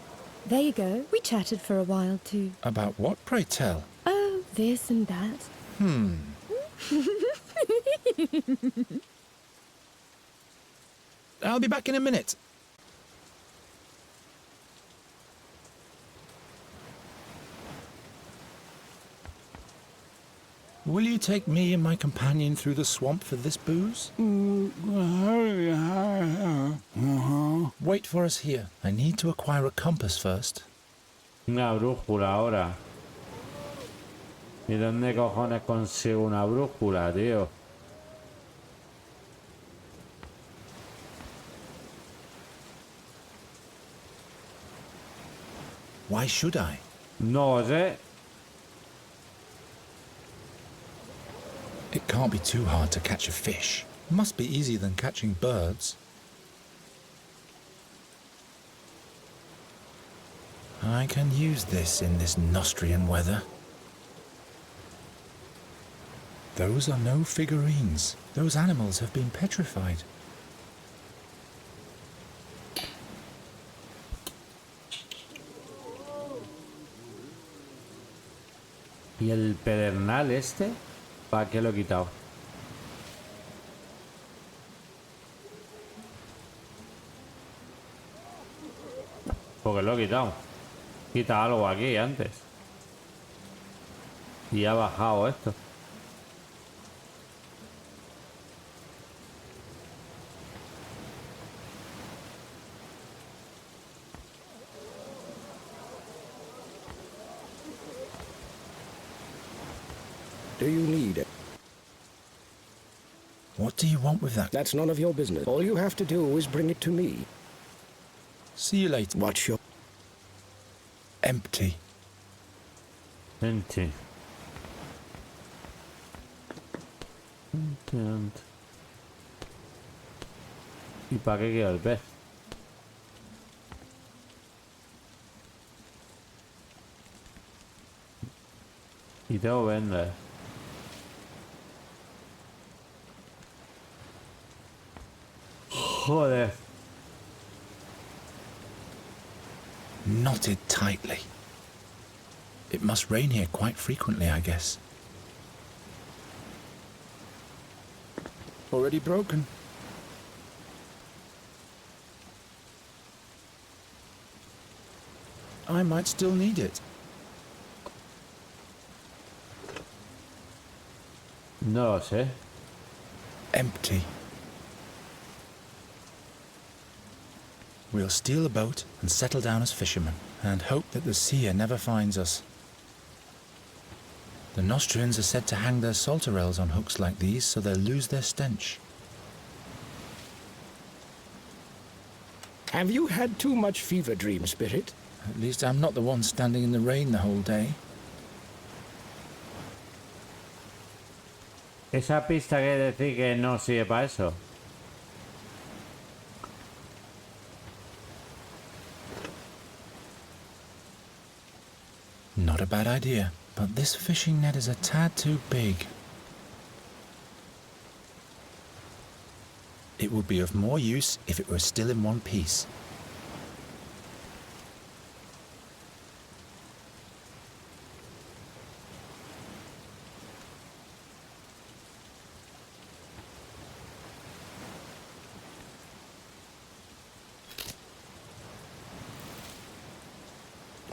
There you go. We chatted for a while too. About what, pray tell? Oh, this and that. I'll be back in a minute. Will you take me and my companion through the swamp for this booze? Wait for us here. I need to acquire a compass first. Una brújula ahora. ¿Y dónde cojones consigo una brújula, tío? Why should I? No sé. It can't be too hard to catch a fish. Must be easier than catching birds. I can use this in this Nostrian weather. Those are no figurines. Those animals have been petrified. ¿Y el pedernal este? ¿Para qué lo he quitado? Porque lo he quitado. Quita algo aquí antes. Y ha bajado esto. Do you need it? What do you want with that? That's none of your business. All you have to do is bring it to me. See you later. What's your... Empty. Empty. ¿Y para qué quiero el pez? Y tengo que vender. Joder. Knotted tightly. It must rain here quite frequently, I guess. Already broken. I might still need it. No lo sé. Empty. We'll steal a boat and settle down as fishermen, and hope that the seer never finds us. The Nostrians are said to hang their salterels on hooks like these so they'll lose their stench. Have you had too much fever dream, Spirit? At least I'm not the one standing in the rain the whole day. Esa pista quiere decir que no sirve para eso. Not a bad idea, but this fishing net is a tad too big. It would be of more use if it were still in one piece.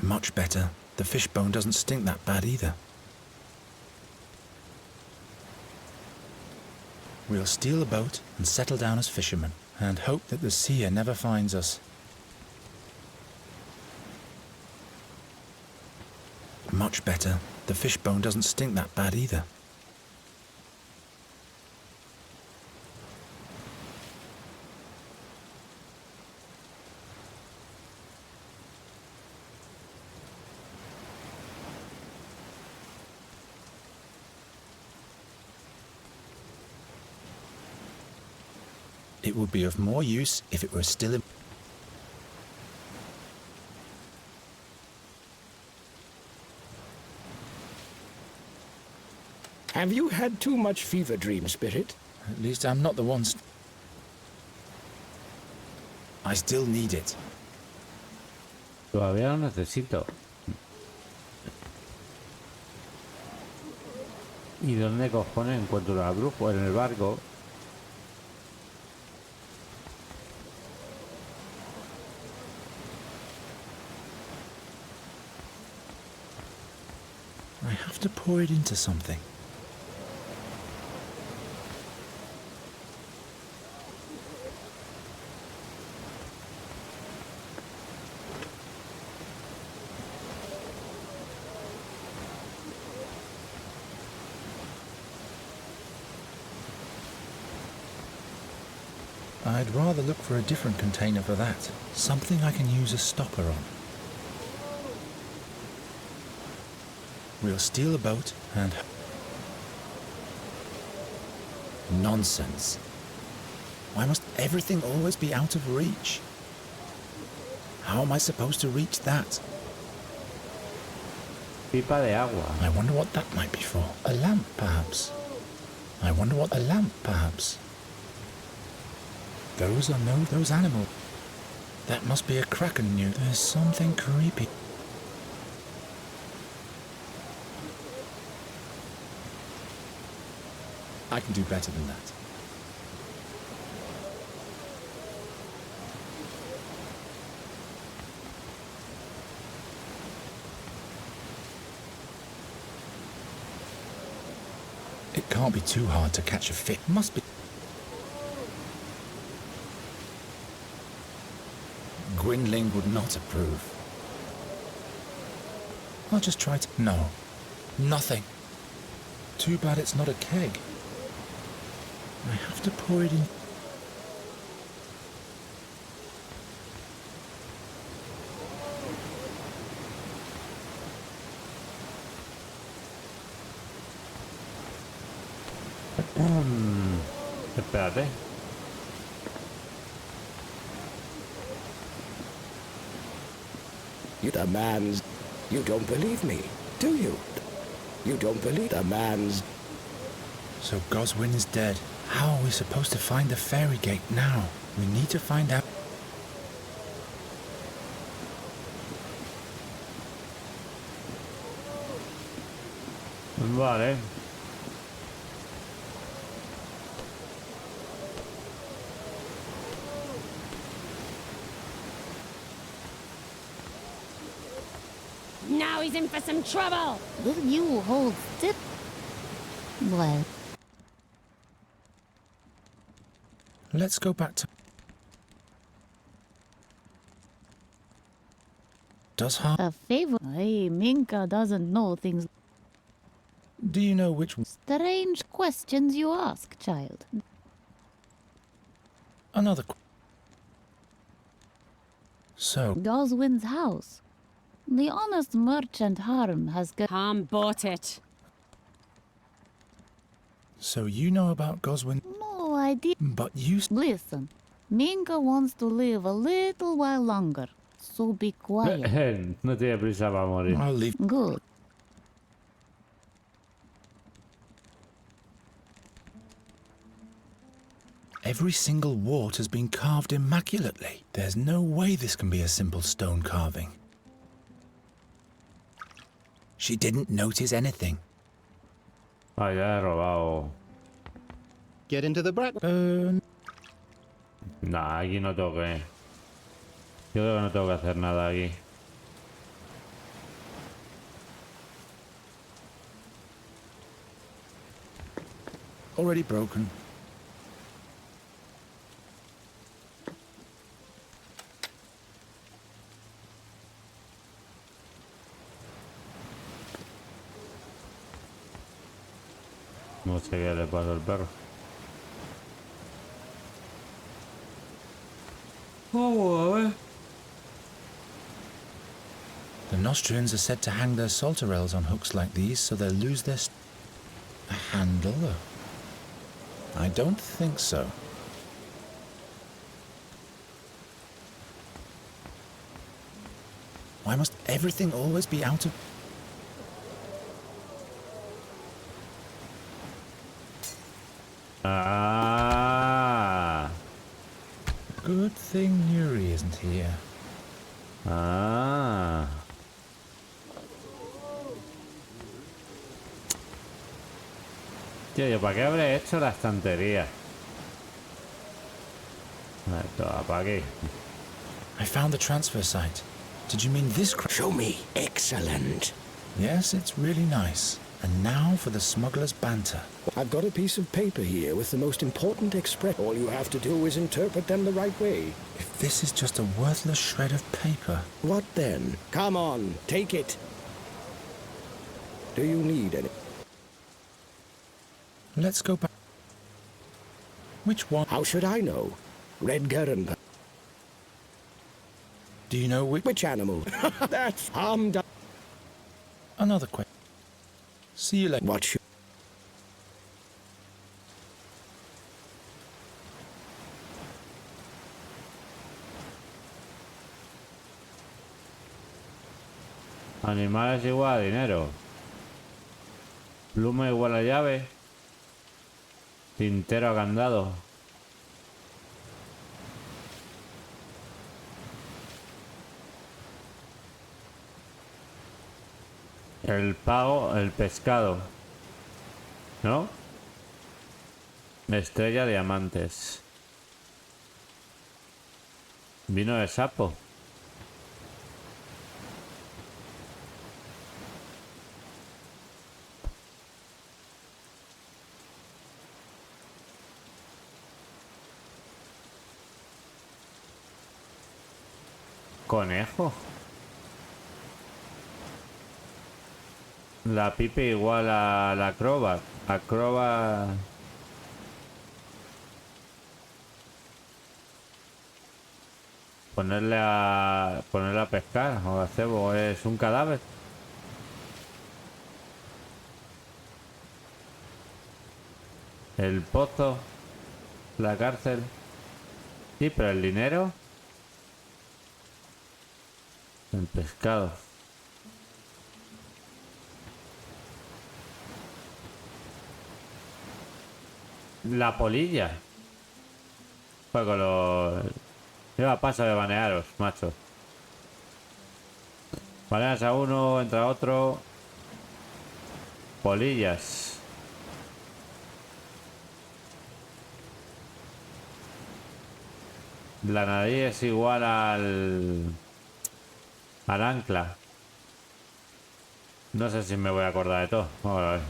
Much better. The fishbone doesn't stink that bad either. We'll steal a boat and settle down as fishermen, and hope that the seer never finds us. Much better. The fishbone doesn't stink that bad either. It would be of more use if it were still in... Have you had too much fever dream, Spirit? At least I'm not the one... I still need it. Todavía lo necesito. ¿Y dónde cojones encuentro al brujo? En el barco. I have to pour it into something. I'd rather look for a different container for that. Something I can use a stopper on. We'll steal a boat and... Nonsense. Why must everything always be out of reach? How am I supposed to reach that? Pipa de agua. I wonder what that might be for. A lamp, perhaps. I wonder what a lamp, perhaps. Those animals. That must be a kraken new. There's something creepy. I can do better than that. It can't be too hard to catch a fish. Must be. Gwynling would not approve. I'll just try to... No. Nothing. Too bad it's not a keg. I have to pour it in... Espérate. The man's... You don't believe me, do you? You don't believe the man's... So Goswin is dead. How are we supposed to find the fairy gate now? We need to find out... Vale. Now he's in for some trouble. Will you hold still? Well, Let's go back to... Does harm... a favor. Hey, Minka doesn't know things. Do you know which... Strange questions you ask, child. Another... So... Goswin's house. The honest merchant Harm has got... Harm bought it. So you know about Goswin... No idea. But you... Listen, Minka wants to live a little while longer, so be quiet. No tiene prisa para morir. I'll leave... Good. Every single wart has been carved immaculately. There's no way this can be a simple stone carving. She didn't notice anything. Ah, ya he robado. Get into the Blackburn. Nah, aquí no tengo que... Yo creo que no tengo que hacer nada aquí. Already broken. No sé qué le pasa al perro. Vamos a ver. The Nostrians are said to hang their salterels on hooks like these so they'll lose their... A handle, though? I don't think so. Why must everything always be out of... Ah. Good thing Nuri isn't here. Ah. Tío, ¿yo para qué habré hecho la estantería? Esto va para aquí. I found the transfer site. Did you mean this? Show me. Excellent. Yes, it's really nice. And now for the smuggler's banter. I've got a piece of paper here with the most important express. All you have to do is interpret them the right way. If this is just a worthless shred of paper... What then? Come on, take it. Do you need any? Let's go back. Which one? How should I know? Red Geron. Do you know which animal? That's harmed. Another question. See you later. What should... Animales igual a dinero. Pluma igual a llave. Tintero a candado. El pago, el pescado. ¿No? Estrella diamantes. Vino de sapo. Conejo. La pipe igual a la acrobat. Acrobat. Ponerle a pescar o a cebo es un cadáver. El pozo, la cárcel. Sí, pero el dinero. El pescado. La polilla. Fue con los... Lleva paso de banearos, macho. Baneas a uno, entra otro. Polillas. La nariz es igual al ancla. No sé si me voy a acordar de todo. Vamos a ver.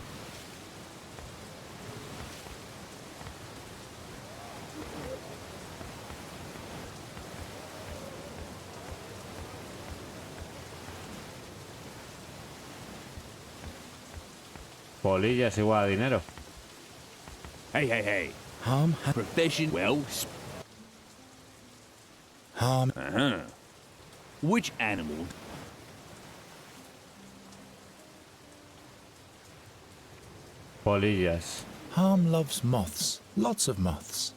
Polilla es igual a dinero. Hey, hey, hey. Profession, well... Which animal? Polillas. Harm loves moths. Lots of moths.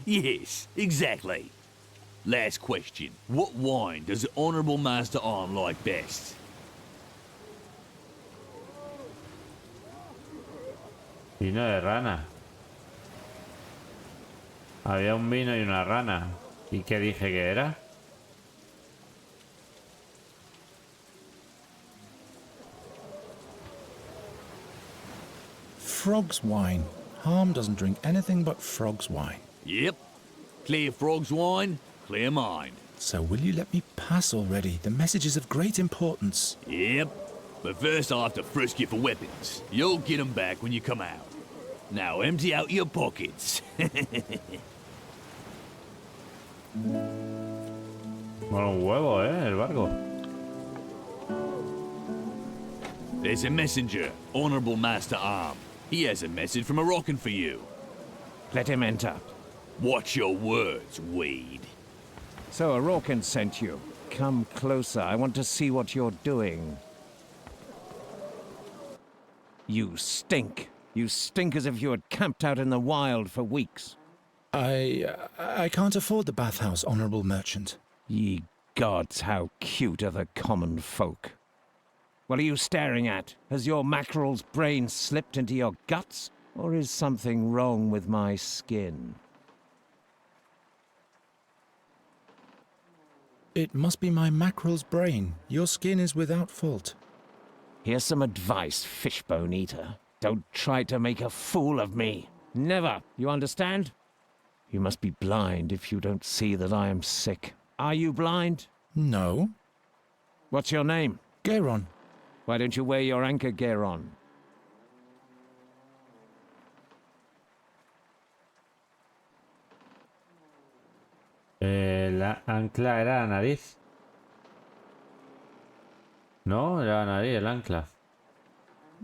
Yes, exactly. Last question. What wine does the Honourable Master Arm like best? Vino de rana. Había un vino y una rana. ¿Y qué dije que era? Frog's wine. Harm doesn't drink anything but frog's wine. Yep. Clear frog's wine, clear mind. So will you let me pass already? The message is of great importance. Yep. But first I'll have to frisk you for weapons. You'll get them back when you come out. Now empty out your pockets. Bueno, un huevo, el barco. There's a messenger, Honourable Master Arm. He has a message from Moroccan for you. Let him enter. Watch your words, Weed. So Moroccan sent you. Come closer. I want to see what you're doing. You stink. You stink as if you had camped out in the wild for weeks. I can't afford the bathhouse, honourable merchant. Ye gods, how cute are the common folk. What are you staring at? Has your mackerel's brain slipped into your guts? Or is something wrong with my skin? It must be my mackerel's brain. Your skin is without fault. Here's some advice, fishbone eater. Don't try to make a fool of me. Never, you understand? You must be blind if you don't see that I am sick. Are you blind? No. What's your name? Geron. Why don't you wear your anchor, Geron? La ancla era la nariz. No, era la nariz, el ancla.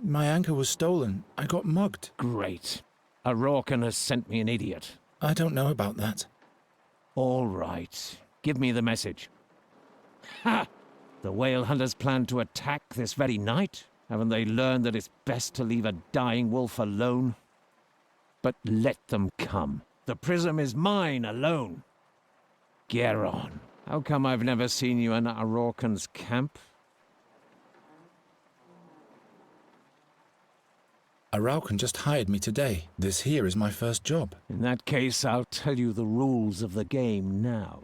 My anchor was stolen. I got mugged. Great. A Rorcan has sent me an idiot. I don't know about that. All right. Give me the message. Ha! The whale hunters plan to attack this very night? Haven't they learned that it's best to leave a dying wolf alone? But let them come. The prism is mine alone. Geron, how come I've never seen you in Arorcan's camp? Araucan just hired me today. This here is my first job. In that case, I'll tell you the rules of the game now.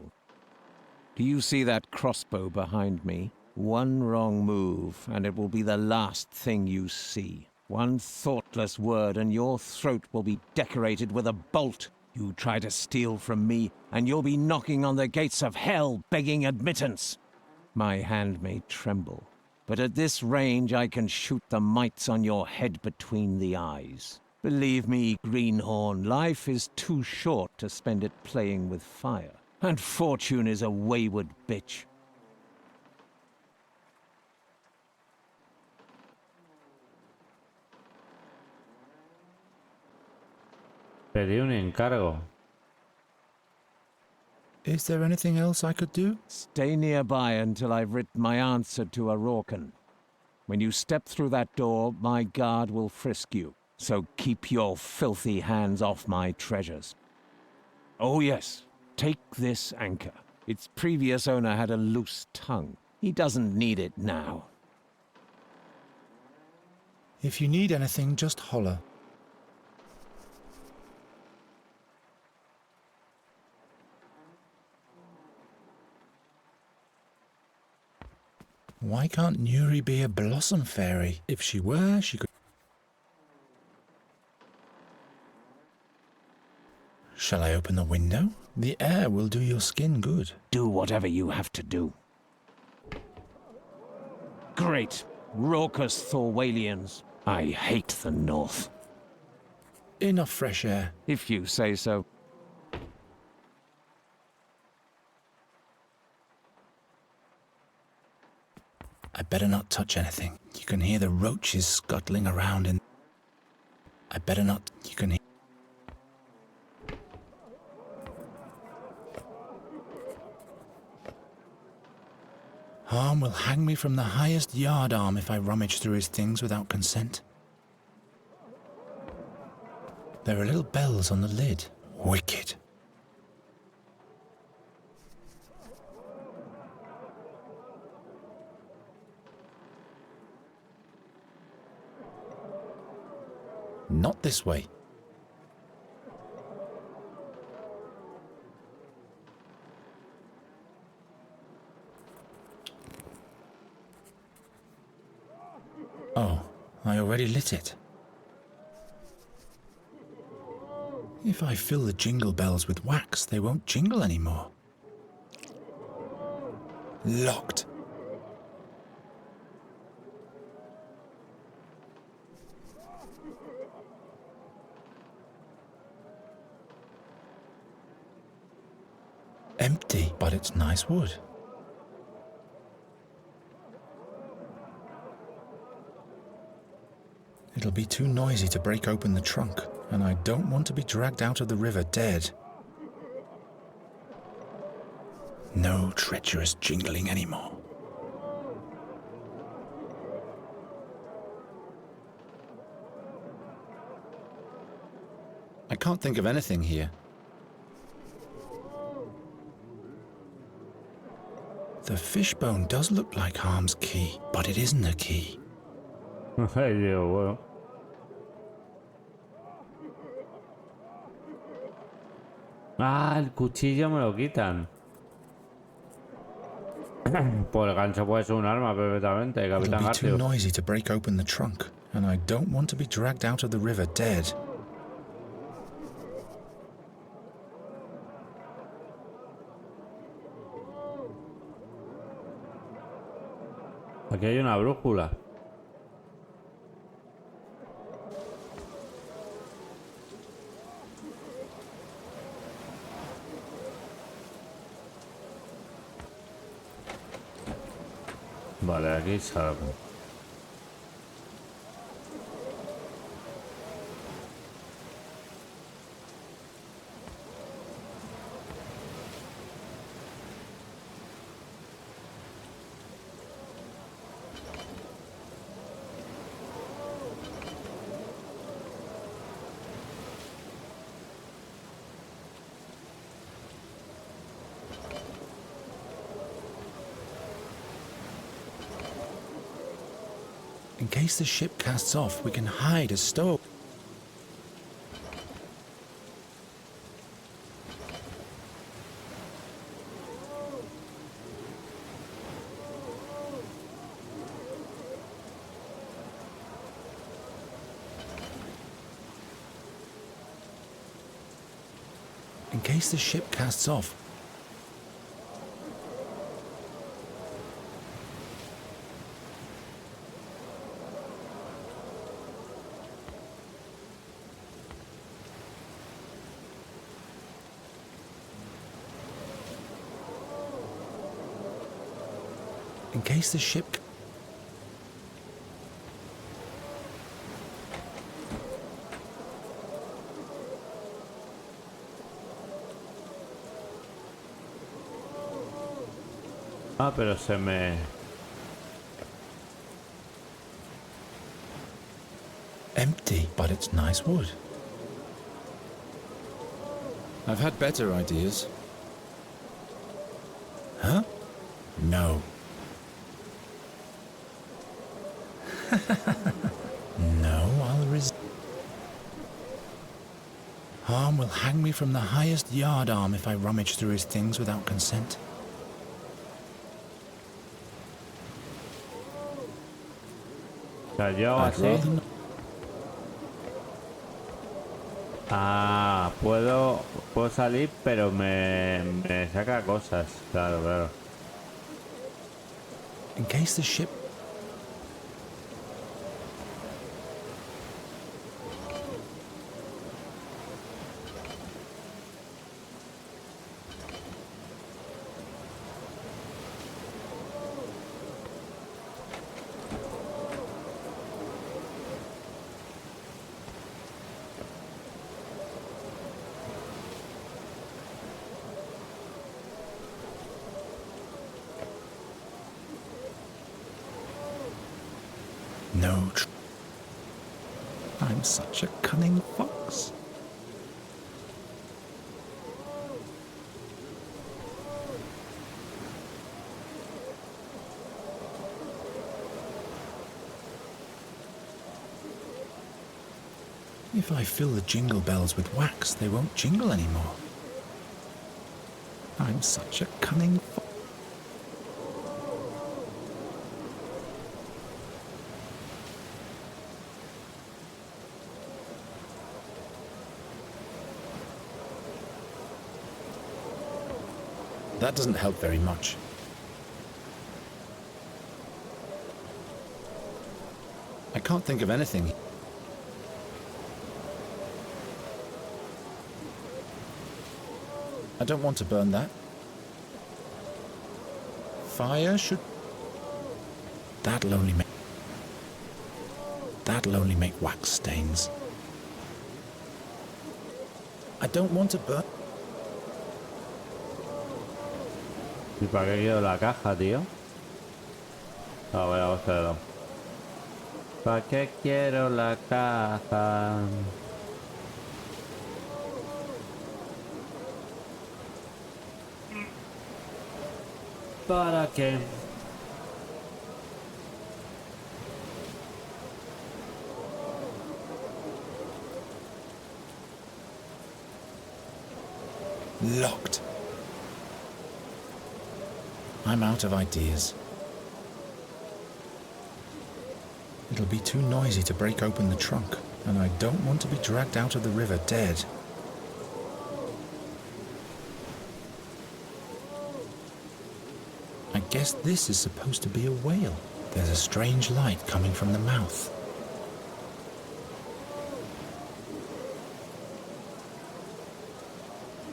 Do you see that crossbow behind me? One wrong move, and it will be the last thing you see. One thoughtless word and your throat will be decorated with a bolt. You try to steal from me, and you'll be knocking on the gates of hell begging admittance. My hand may tremble, but at this range I can shoot the mites on your head between the eyes. Believe me, Greenhorn, life is too short to spend it playing with fire. And fortune is a wayward bitch. Pedí un encargo. Is there anything else I could do? Stay nearby until I've written my answer to Aurorcan. When you step through that door, my guard will frisk you. So keep your filthy hands off my treasures. Oh yes, take this anchor. Its previous owner had a loose tongue. He doesn't need it now. If you need anything, just holler. Why can't Nuri be a blossom fairy? If she were, she could... Shall I open the window? The air will do your skin good. Do whatever you have to do. Great, raucous Thorwalians. I hate the North. Enough fresh air. If you say so. I better not touch anything. You can hear the roaches scuttling around in... I better not... You can hear... Harm will hang me from the highest yardarm if I rummage through his things without consent. There are little bells on the lid. Wicked. Not this way. Oh, I already lit it. If I fill the jingle bells with wax, they won't jingle anymore. Locked. Empty, but it's nice wood. It'll be too noisy to break open the trunk, and I don't want to be dragged out of the river dead. No treacherous jingling anymore. I can't think of anything here. The fishbone does look like Harm's key, but it isn't a key. Ay, Dios, bueno. Ah, el cuchillo me lo quitan. Pues el gancho puede ser un arma perfectamente, Capitán It'll be too Garfield. noisy to break open the trunk, and I don't want to be dragged out of the river dead. Aquí hay una brújula. Vale, aquí salgo. In case the ship casts off, we can hide as stow. In case the ship casts off. In case the ship... Ah, pero se me... Empty, but it's nice wood. I've had better ideas. Huh? No. No, I'll resist. Harm will hang me from the highest yard arm if I rummage through his things without consent. Yo así. Ah, puedo salir, pero me saca cosas. Claro, claro. In case the ship... No. I'm such a cunning fox. If I fill the jingle bells with wax, they won't jingle anymore. I'm such a cunning fox. That doesn't help very much. I can't think of anything. I don't want to burn that. Fire should... That'll only make wax stains. I don't want to burn... ¿Y para qué quiero la caja, tío? Ah, voy a hacerlo. ¿Para qué quiero la caja? ¿Para qué? Locked. I'm out of ideas. It'll be too noisy to break open the trunk, and I don't want to be dragged out of the river dead. I guess this is supposed to be a whale. There's a strange light coming from the mouth.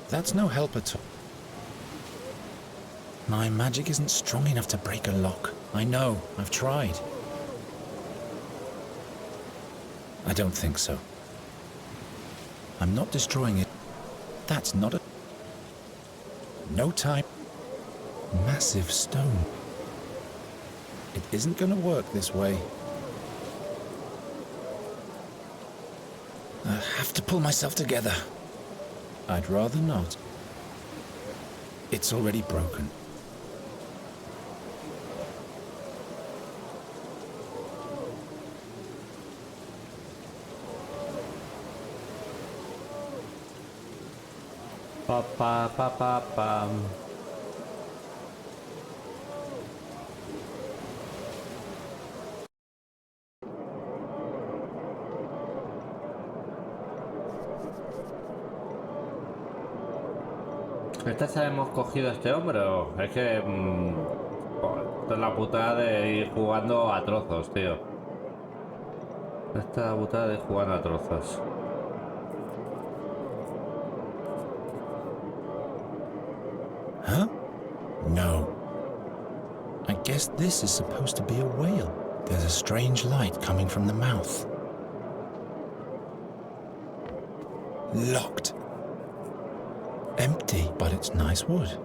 That's no help at all. My magic isn't strong enough to break a lock. I know, I've tried. I don't think so. I'm not destroying it. That's not a... No time. Massive stone. It isn't gonna work this way. I have to pull myself together. I'd rather not. It's already broken. Pa pa pa pa pa. ¿Esta se hemos cogido a este hombre o...? Es que... joder, esta es la putada de ir jugando a trozos, tío. Esta es la putada de ir jugando a trozos. Huh? No. I guess this is supposed to be a whale. There's a strange light coming from the mouth. Locked. Empty, but it's nice wood.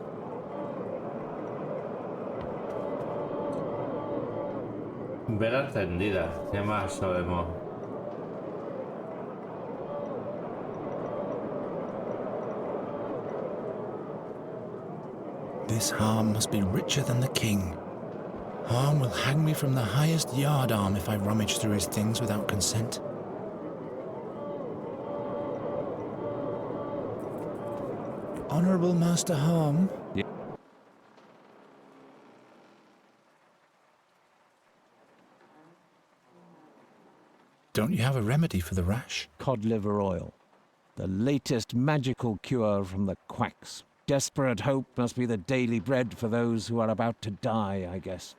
Vela encendida. ¿Qué más sabemos? This harm must be richer than the king. Harm will hang me from the highest yardarm if I rummage through his things without consent. Honorable Master Harm. Yeah. Don't you have a remedy for the rash? Cod liver oil. The latest magical cure from the quacks. Desperate hope must be the daily bread for those who are about to die, I guess.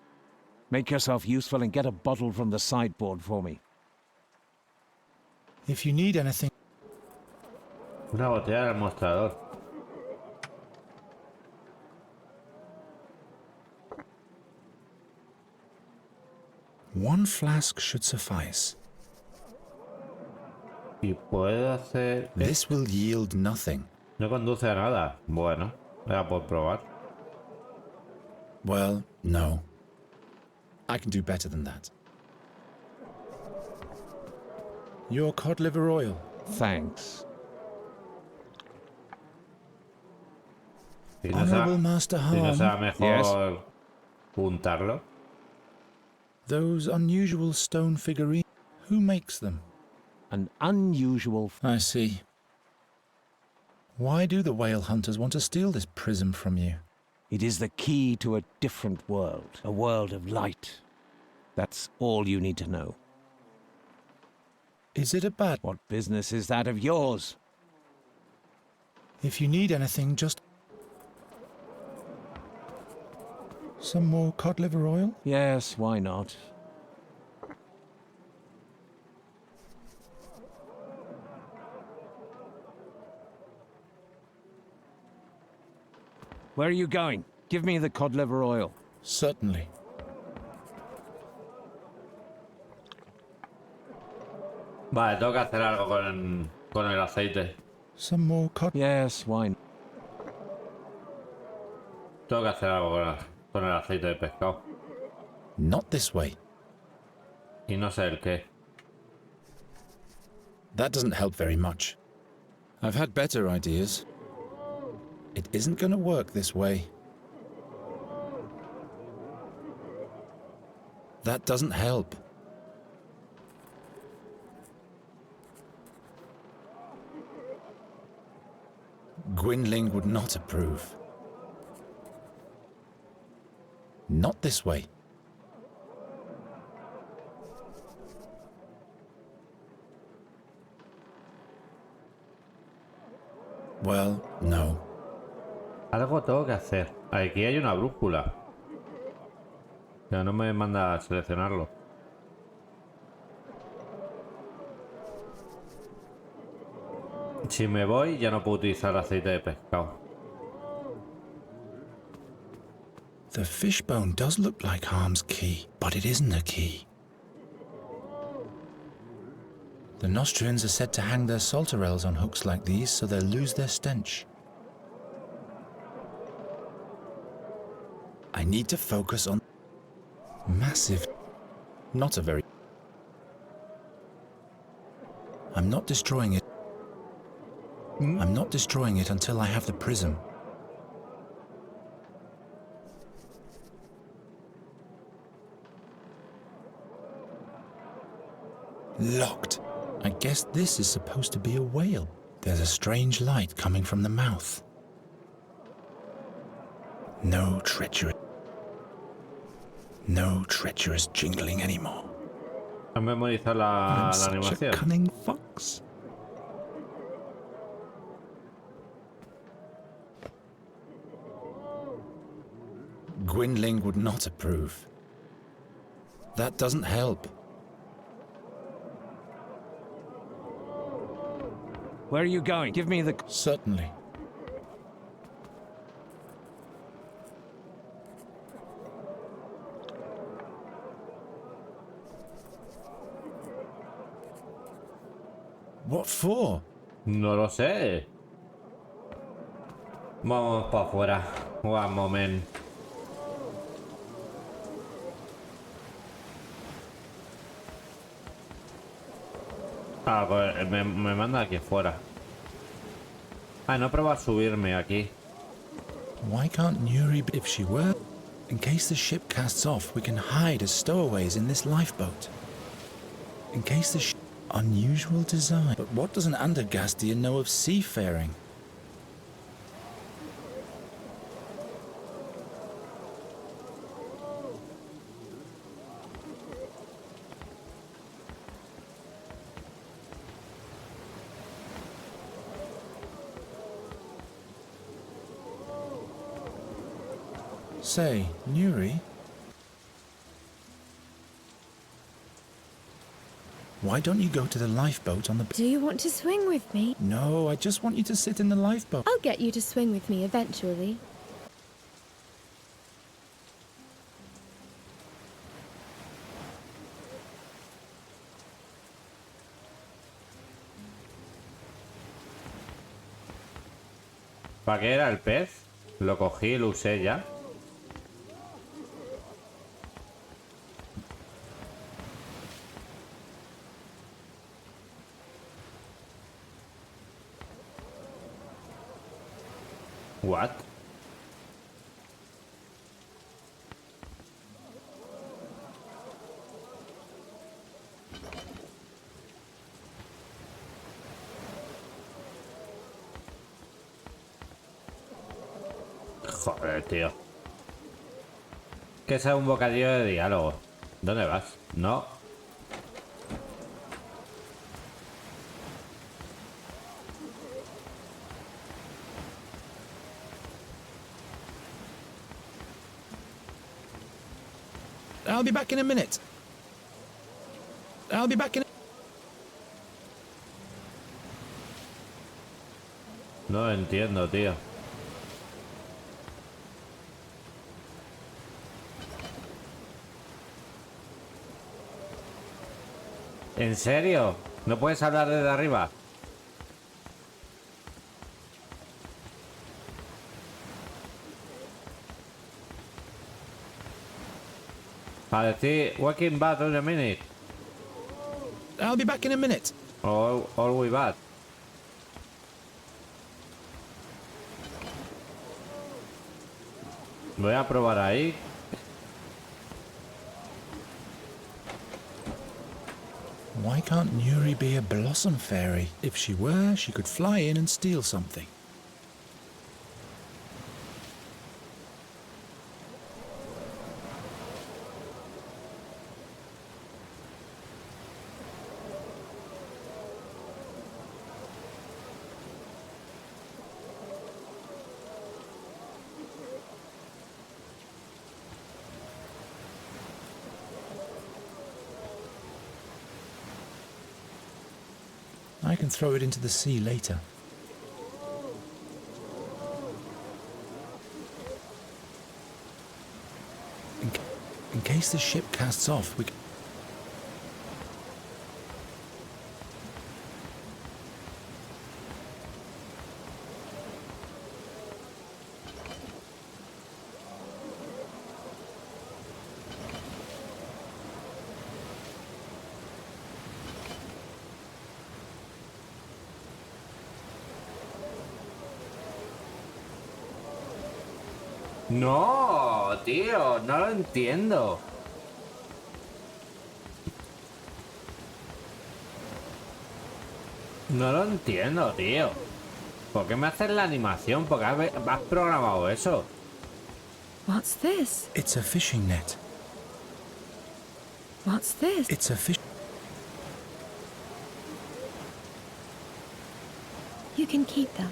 Make yourself useful and get a bottle from the sideboard for me. If you need anything... Una botella del mostrador. One flask should suffice. Y puedo hacer... This will yield nothing. No conduce a nada. Bueno, era por probar. Well, no. I can do better than that. Your cod liver oil. Thanks. Honorable Master Harm. ¿Y no será mejor juntarlo? Those unusual stone figurines. Who makes them? An unusual... I see. Why do the whale hunters want to steal this prism from you? It is the key to a different world. A world of light. That's all you need to know. Is it a bad... What business is that of yours? If you need anything, just... Some more cod liver oil? Yes, why not? Where are you going? Give me the cod liver oil. Certainly. Vale, tengo que hacer algo con el aceite. Some more cod... Yes, why not? Tengo que hacer algo con el aceite de pescado. Not this way. Y no sé el qué. That doesn't help very much. I've had better ideas. It isn't going to work this way. That doesn't help. Gwynling would not approve. Not this way. Well, no. Algo tengo que hacer. Aquí hay una brújula. Pero no me manda a seleccionarlo. Si me voy, ya no puedo utilizar aceite de pescado. The fishbone does look like Harm's key, but it isn't a key. The Nostrians are said to hang their salterelles on hooks like these so they'll lose their stench. I need to focus on... Massive... Not a very... I'm not destroying it. I'm not destroying it until I have the prism. Locked. I guess this is supposed to be a whale. There's a strange light coming from the mouth. No treachery. No treacherous jingling anymore. ¿Has memorizado la I'm such a animación? cunning fox. Gwynling would not approve. That doesn't help. Where are you going? Give me the... Certainly. What for? No lo sé. Vamos para afuera. One moment. Ah, pues me manda aquí afuera. Ah, no he probado a subirme aquí. Why can't Nuri, if she were? In case the ship casts off, we can hide as stowaways in this lifeboat. In case the ship... Unusual design. But what does an Andergastian know of seafaring? Say, Nuri? Why don't you go to the lifeboat on the... Do you want to swing with me? No, I just want you to sit in the lifeboat. I'll get you to swing with me eventually. ¿Para qué era el pez? Lo cogí y lo usé ya. What? Joder, tío. Que sea un bocadillo de diálogo. ¿Dónde vas? No. I'll be back in a minute. I'll be back in... No entiendo, tío. ¿En serio? ¿No puedes hablar desde arriba? A decir, walking back in a minute. I'll be back in a minute. All we back. Voy a probar ahí. Why can't Nuri be a blossom fairy? If she were, she could fly in and steal something. I can throw it into the sea later. In case the ship casts off, we can... No, tío, no lo entiendo. No lo entiendo, tío. ¿Por qué me haces la animación? ¿Por qué has programado eso? What's this? It's a fishing net. What's this? It's a fish... You can keep that.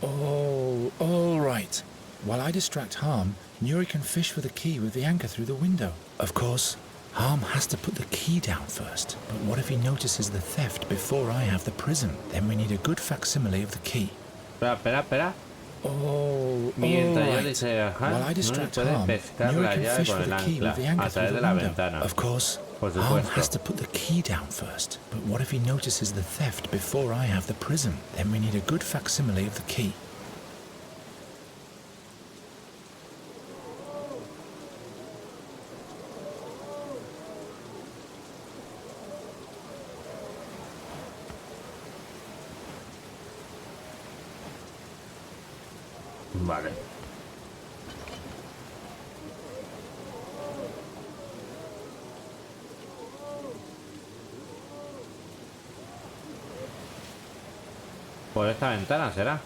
Oh, all right. While I distract Harm, Nuri can fish for the key with the anchor through the window. Of course, Harm has to put the key down first. But what if he notices the theft before I have the prism? Then we need a good facsimile of the key. Espera. Oh, Mientras yo right. dice a While I Han, no distract puede Harm, pescar Nuri la can llave fish con for el the key with the ancla anchor a through través the de la window. ventana. Of course, Por Harm supuesto. has to put the key down first. But what if he notices the theft before I have the prism? Then we need a good facsimile of the key. Vale. Por esta ventana será.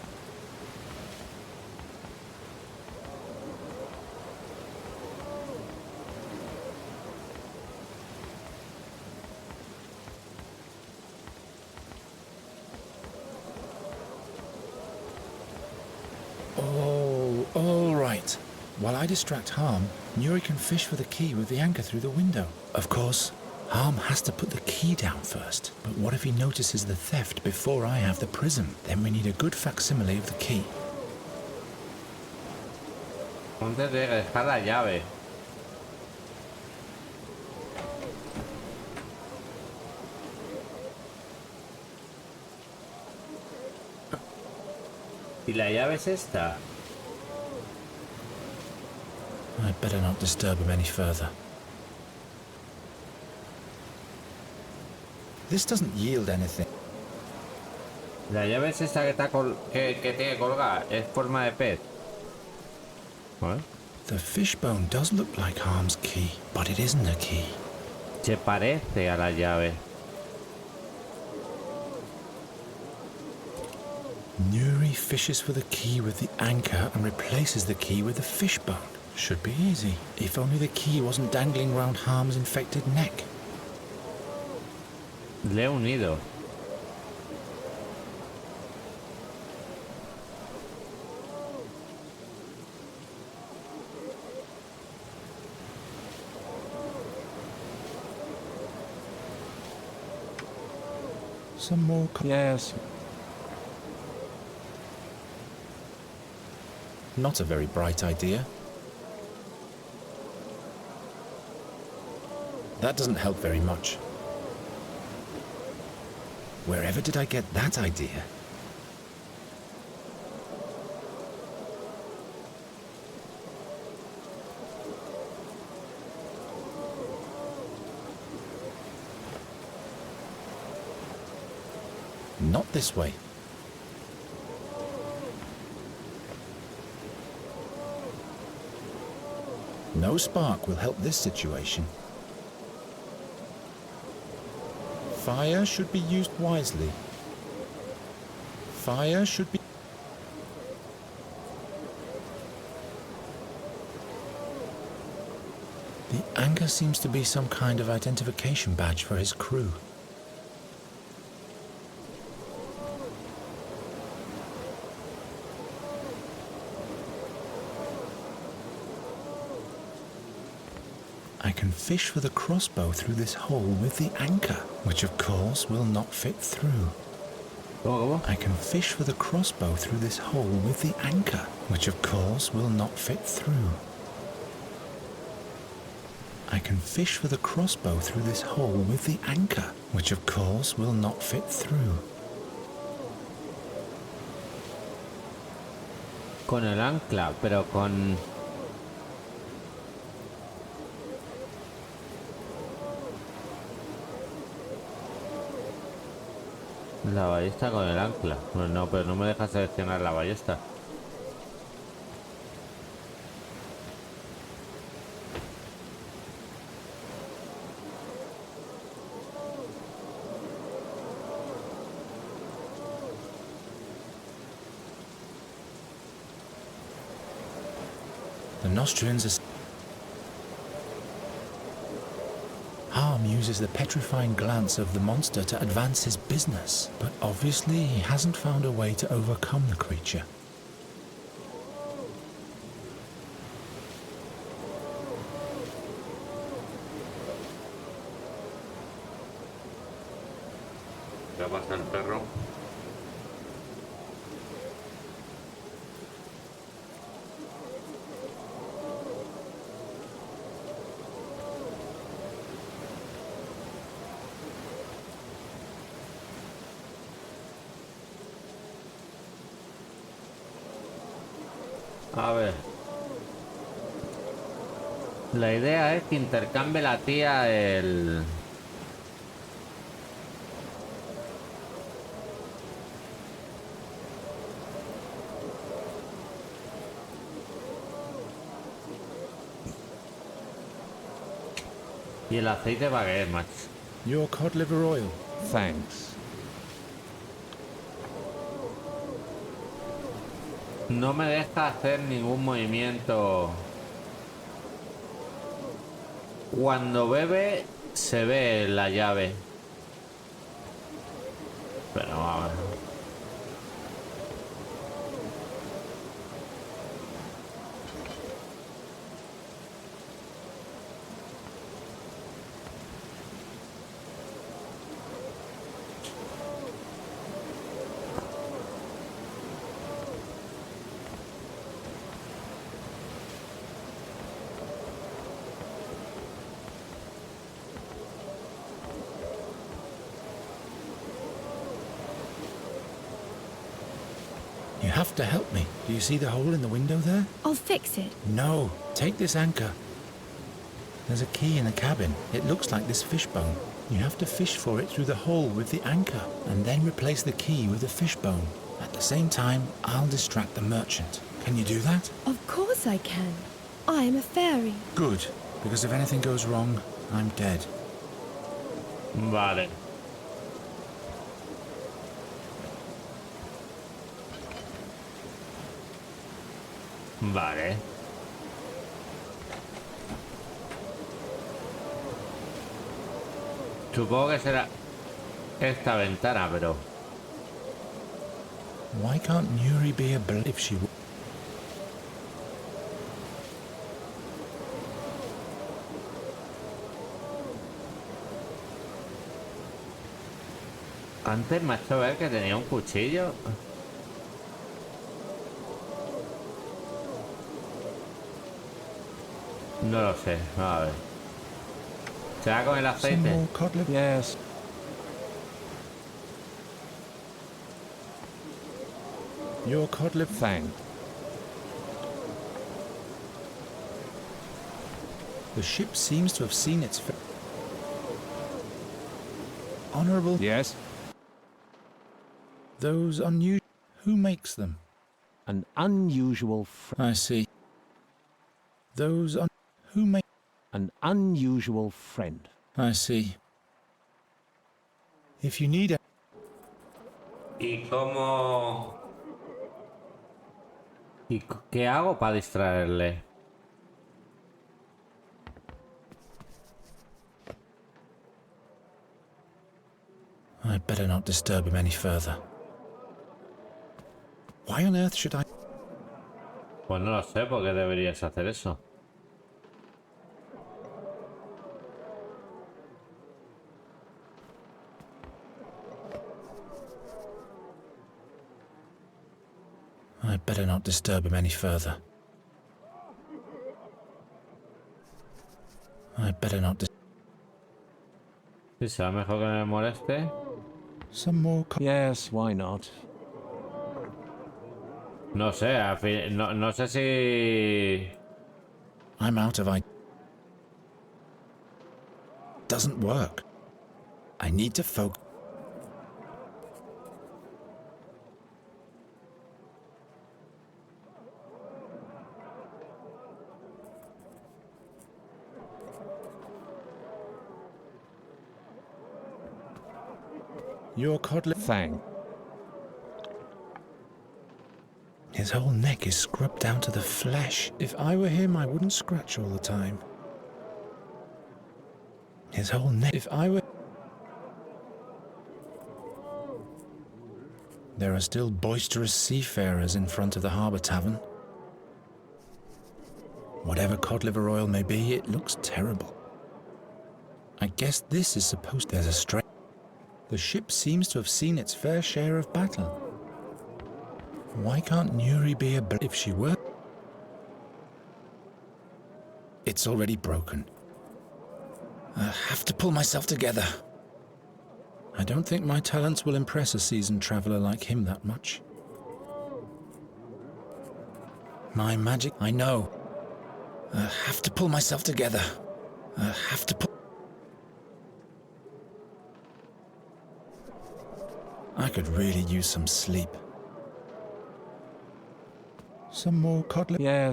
Oh, all right. While I distract Harm, Nuri can fish for the key with the anchor through the window. Of course, Harm has to put the key down first. But what if he notices the theft before I have the prism? Then we need a good facsimile of the key. Antes de dejar la llave. ¿Y la llave es esta? I'd better not disturb him any further. This doesn't yield anything. La llave es esta que está que tiene colgada. Es forma de pez. ¿Vale? The fishbone does look like Harm's key, but it isn't a key. Se parece a la llave. Nuri fishes for the key with the anchor and replaces the key with the fishbone. Should be easy, if only the key wasn't dangling round Harm's infected neck. Le he unido. Some more... Yes. Not a very bright idea. That doesn't help very much. Wherever did I get that idea? Not this way. No spark will help this situation. Fire should be used wisely. Fire should be... The anchor seems to be some kind of identification badge for his crew. I can fish for the crossbow through this hole with the anchor, which of course will not fit through. I can fish for the crossbow through this hole with the anchor, which of course will not fit through. I can fish for the crossbow through this hole with the anchor, which of course will not fit through. Con el ancla, pero con... La ballesta con el ancla. Pues no, pero no me deja seleccionar la ballesta. The Nostrians are... Harm uses the petrifying glance of the monster to advance his business, but obviously he hasn't found a way to overcome the creature. ¿Qué pasa el perro? A ver. La idea es que intercambie la tía el... Y el aceite baguette, macho. Your cod liver oil. Thanks. No me deja hacer ningún movimiento. Cuando bebe, se ve la llave. Pero a ver. You have to help me. Do you see the hole in the window there? I'll fix it. No. Take this anchor. There's a key in the cabin. It looks like this fishbone. You have to fish for it through the hole with the anchor, and then replace the key with the fishbone. At the same time, I'll distract the merchant. Can you do that? Of course I can. I am a fairy. Good, because if anything goes wrong, I'm dead. Vale. Vale. Supongo que será esta ventana, pero... Why can't Nuri be a blade if she... Antes me ha hecho ver que tenía un cuchillo. No lo sé, a ver. ¿Será con el aceite? Yes. Your cod liver. Thanks. The ship seems to have seen its... Honorable... Yes? Those unusual... Who makes them? An unusual... I see. Those Who make... An unusual friend. I see. If you need a... ¿Y cómo...? ¿Y qué hago para distraerle? I'd better not disturb him any further. Why on earth should I... Pues no lo sé, ¿por qué deberías hacer eso? I'd better not disturb him any further. I'd better not dis... ¿Sí será mejor que no me moleste? Some more... Yes, why not? No sé, al fin, no sé si... I'm out of... Doesn't work. I need to focus... Your codlet... Fang. His whole neck is scrubbed down to the flesh. If I were him, I wouldn't scratch all the time. His whole neck... If I were... There are still boisterous seafarers in front of the harbour tavern. Whatever cod liver oil may be, it looks terrible. I guess this is supposed... There's a strange... The ship seems to have seen its fair share of battle. Why can't Nuri be a if she were? It's already broken. I have to pull myself together. I don't think my talents will impress a seasoned traveler like him that much. My magic, I know. I have to pull myself together. I have to pull... I could really use some sleep. Some more codling? Yeah.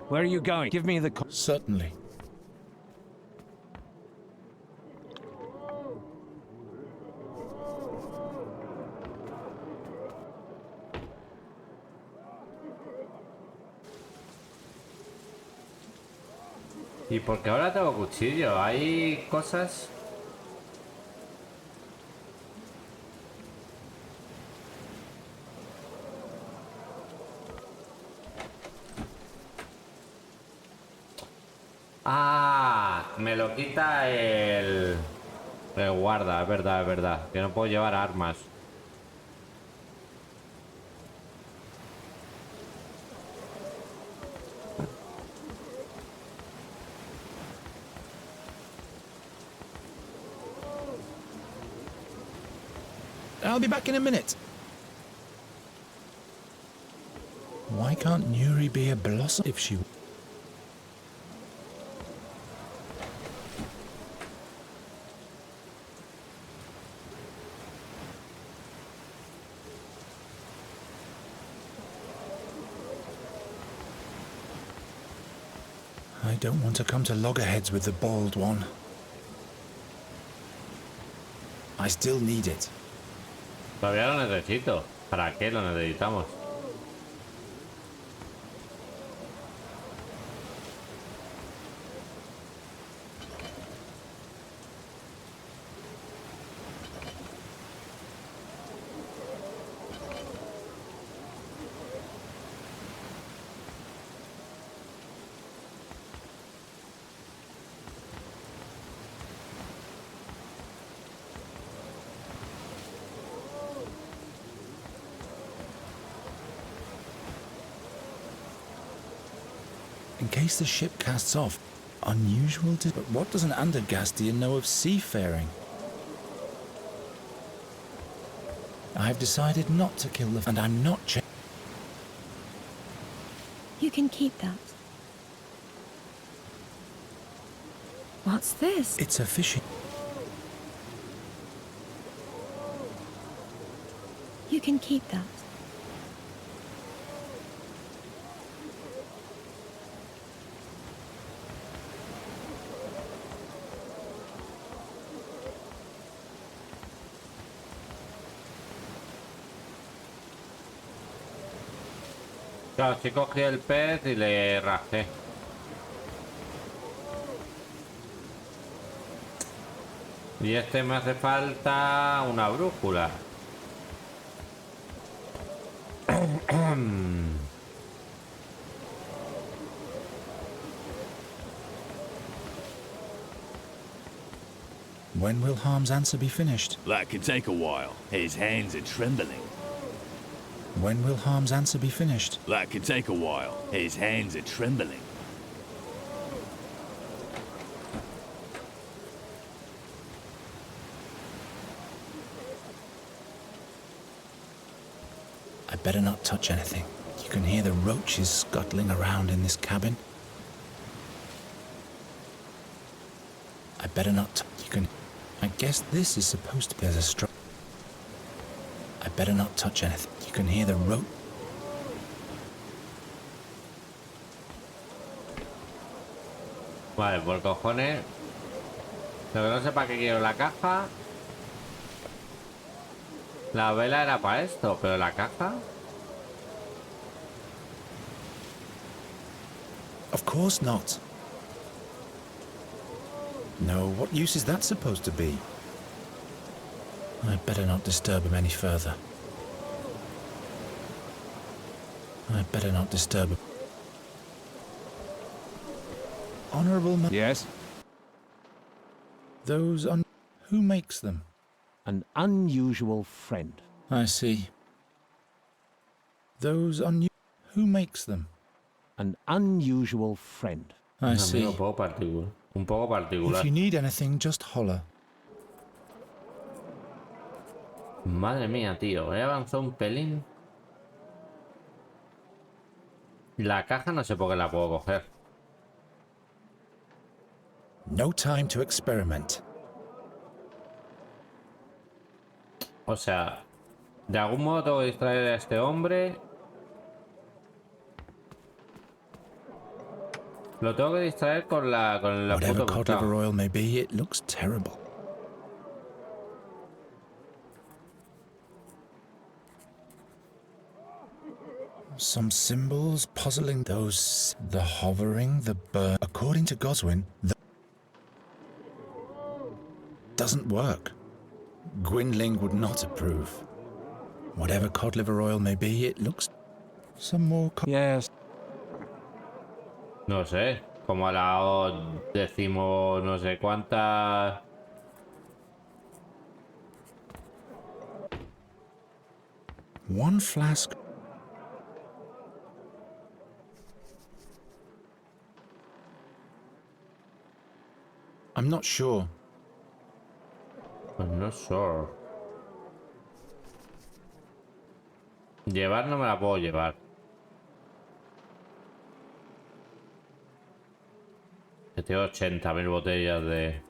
Where are you going? Give me the... Certainly. ¿Y por qué ahora tengo cuchillo? ¿Hay cosas? Ah, me lo quita el guarda, es verdad, que no puedo llevar armas. I'll be back in a minute. Why can't Nuri be a blossom if she... I don't want to come to loggerheads with the bald one. I still need it. Todavía lo necesito. ¿Para qué lo necesitamos? In case the ship casts off, unusual to... But what does an Andergastian know of seafaring? I have decided not to kill the... And I'm not... You can keep that. What's this? It's a fishing... You can keep that. Claro, si cogí el pez y le rajé. Y este me hace falta una brújula. When will Harm's answer be finished? That could take a while. His hands are trembling. When will Harm's answer be finished? That could take a while. His hands are trembling. I better not touch anything. You can hear the roaches scuttling around in this cabin. I better not you can... I guess this is supposed to be as a structure. I better not touch anything. You can hear the rope. Vale, por cojones. Lo que no sé para qué quiero la caja. La vela era para esto, pero la caja. Of course not. No, what use is that supposed to be? I'd better not disturb him any further. I'd better not disturb him. Honorable man. Yes? Those on... Who makes them? An unusual friend. I see. Those Who makes them? An unusual friend. I see. Un poco particular. If you need anything, just holler. Madre mía, tío. He avanzado un pelín. La caja no sé por qué la puedo coger. No time to experiment. O sea, de algún modo tengo que distraer a este hombre. Lo tengo que distraer con la Whatever puta cod liver oil may be, it looks terrible. Some symbols puzzling those, the hovering, the burn. According to Goswin, doesn't work. Gwynling would not approve. Whatever cod liver oil may be, it looks... Some more... Yes. No sé, como a la decimo no sé cuánta... One flask... I'm not sure. I'm not sure. Llevar no me la puedo llevar. Que tengo 80.000 botellas de...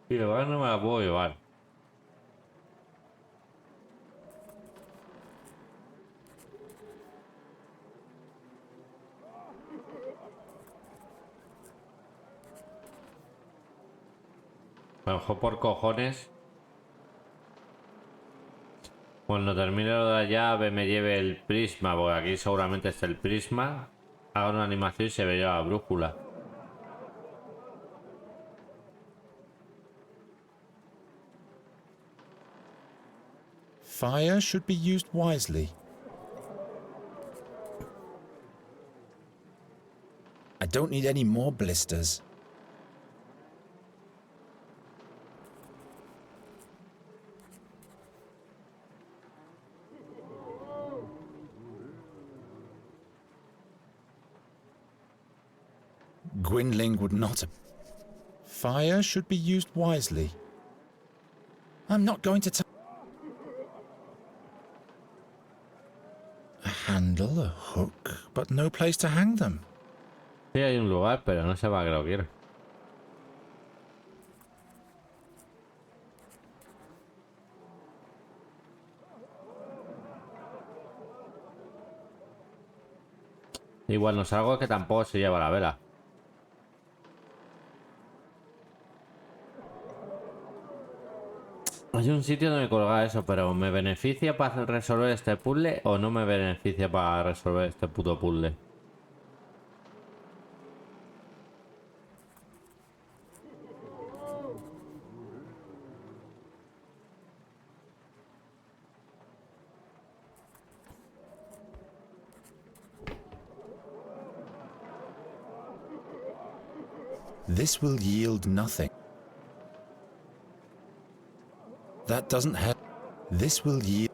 Llevar no me la puedo llevar. A lo mejor por cojones. Cuando termine lo de la llave me lleve el prisma, porque aquí seguramente está el prisma. Haga una animación y se ve ya la brújula. Fire should be used wisely. I don't need any more blisters. Gwynling would not... Fire should be used wisely. I'm not going to... A handle, a hook, but no place to hang them. Sí, hay un lugar, pero no sé para qué lo quiero. Igual no es algo que tampoco se lleva la vela. Hay un sitio donde colgar eso, pero ¿me beneficia para resolver este puzzle o no me beneficia para resolver este puto puzzle? This will yield nothing. That doesn't help. This will yield...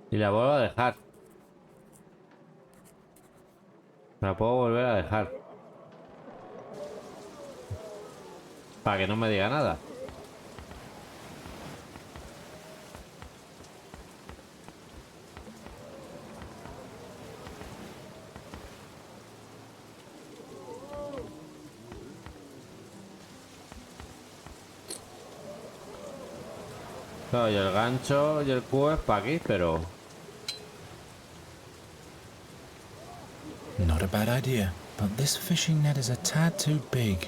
Y la vuelvo a dejar. La puedo volver a dejar. Para que no me diga nada. Claro, y el gancho y el cubo es para aquí, pero... Not a bad idea, but this fishing net is a tad too big.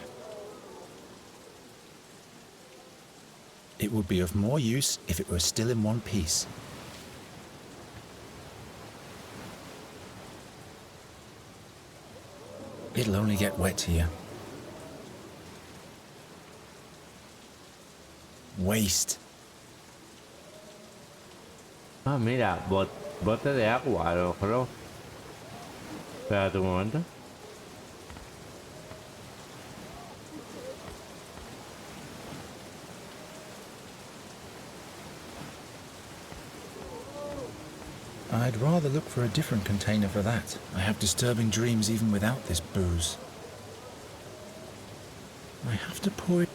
It would be of more use if it were still in one piece. It'll only get wet here. Waste. Ah, mira, bote de agua, a lo mejor. Espérate un momento. I'd rather look for a different container for that. I have disturbing dreams even without this booze. I have to pour it.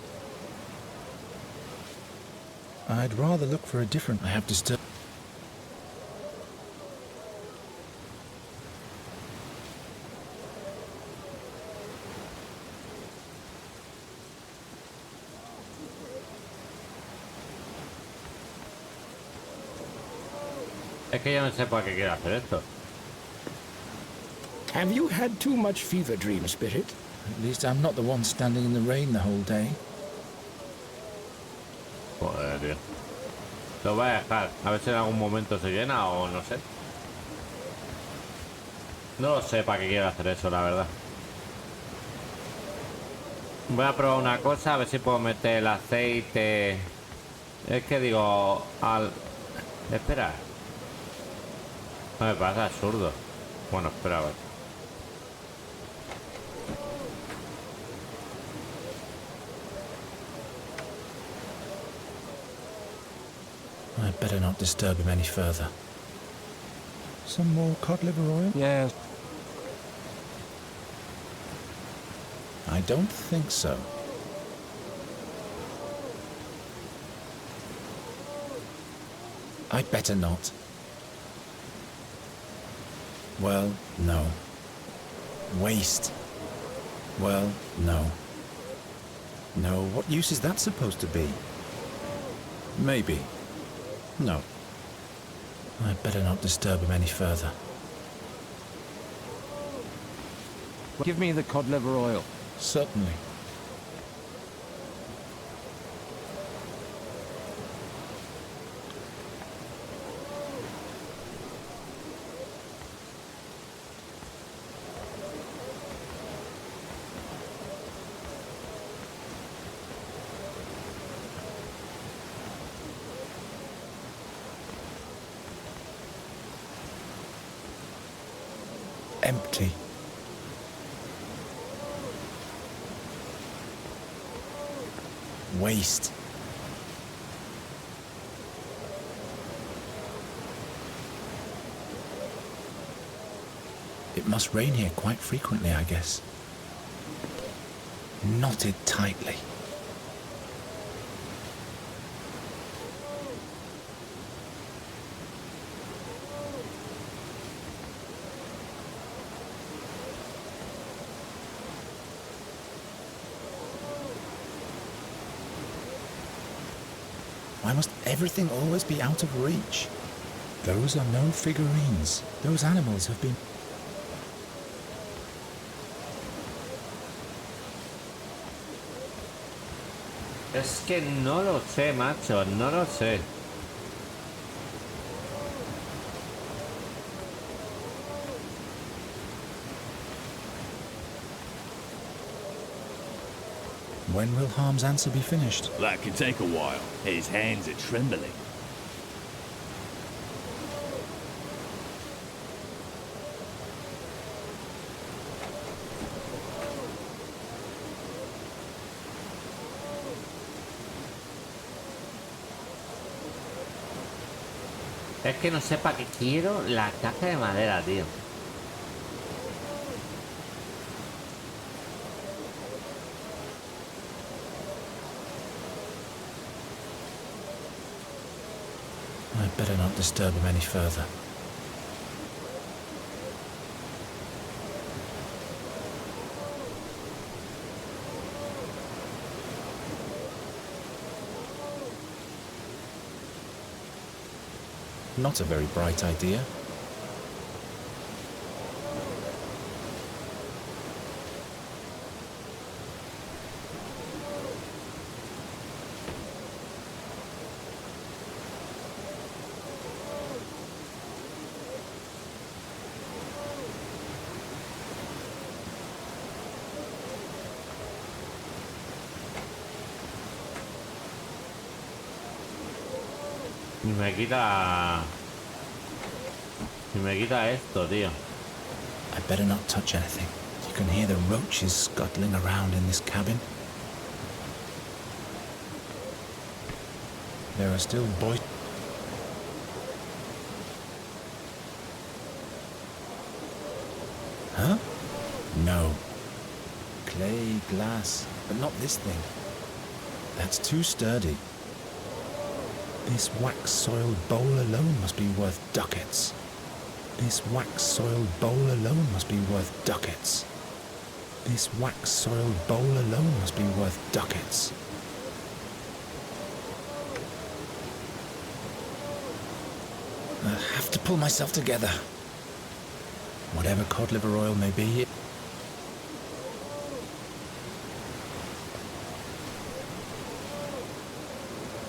I'd rather look for a different. I have disturbed. Es que ya no sé para qué quiero hacer esto. Have you had too much fever dream, Spirit? At least I'm not the one standing in the rain the whole day. Joder, tío. Lo voy a dejar. A ver si en algún momento se llena o no sé. No lo sé para qué quiero hacer eso, la verdad. Voy a probar una cosa, a ver si puedo meter el aceite. Es que digo... Espera. No me pasa absurdo. Bueno, espera a ver. I'd better not disturb him any further. Some more cod liver oil? Yes. I don't think so. I'd better not. Well, no. Waste. Well, no. No, what use is that supposed to be? Maybe. No. I'd better not disturb him any further. Give me the cod liver oil. Certainly. Empty. Waste. It must rain here quite frequently, I guess. Knotted tightly. Why must everything always be out of reach? Those are no figurines. Those animals have been... Es que no lo sé, macho, no lo sé. When will Harm's answer be finished? That can take a while. His hands are trembling. Es que no sé para qué quiero la caja de madera, tío. I'd better not disturb him any further. Not a very bright idea. Y me quita... Y me quita esto, tío. I better not touch anything. You can hear the roaches scuttling around in this cabin. There are still boys. Huh? No. Clay, glass, but not this thing. That's too sturdy. This wax-soiled bowl alone must be worth ducats. This wax-soiled bowl alone must be worth ducats. This wax-soiled bowl alone must be worth ducats. I have to pull myself together. Whatever cod liver oil may be.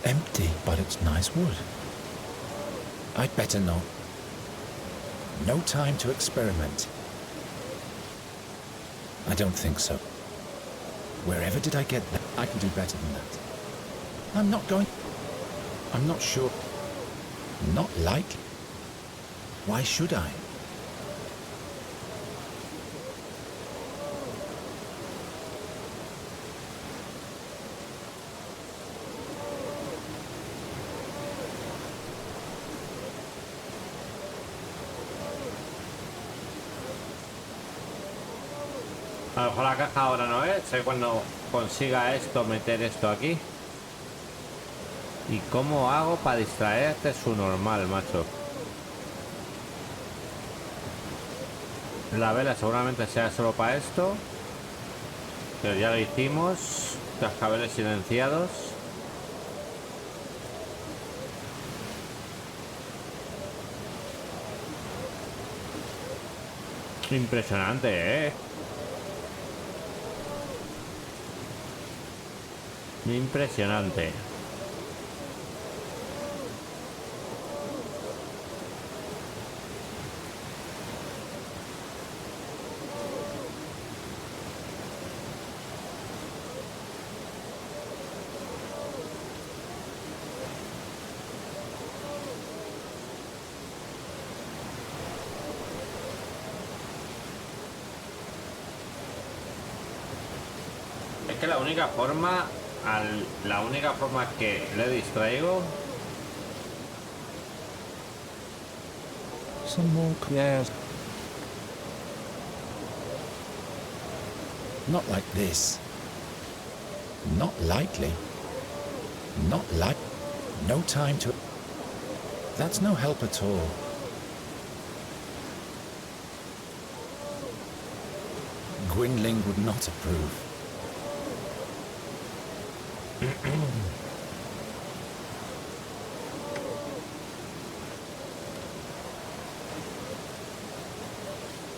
Empty, but it's nice wood. I'd better not. No time to experiment. I don't think so. Wherever did I get that? I can do better than that. I'm not going... I'm not sure. Not likely. Why should I? A lo mejor la caja ahora no es. Sé cuando consiga esto, meter esto aquí. ¿Y cómo hago para distraerte? Su normal, macho. La vela seguramente sea solo para esto. Pero ya lo hicimos. Cascabeles silenciados. Impresionante, Impresionante. Es que la única forma que le distraigo. Some more. Yes. Not like this. Not likely. Not like. No time to. That's no help at all. Gwynling would not approve.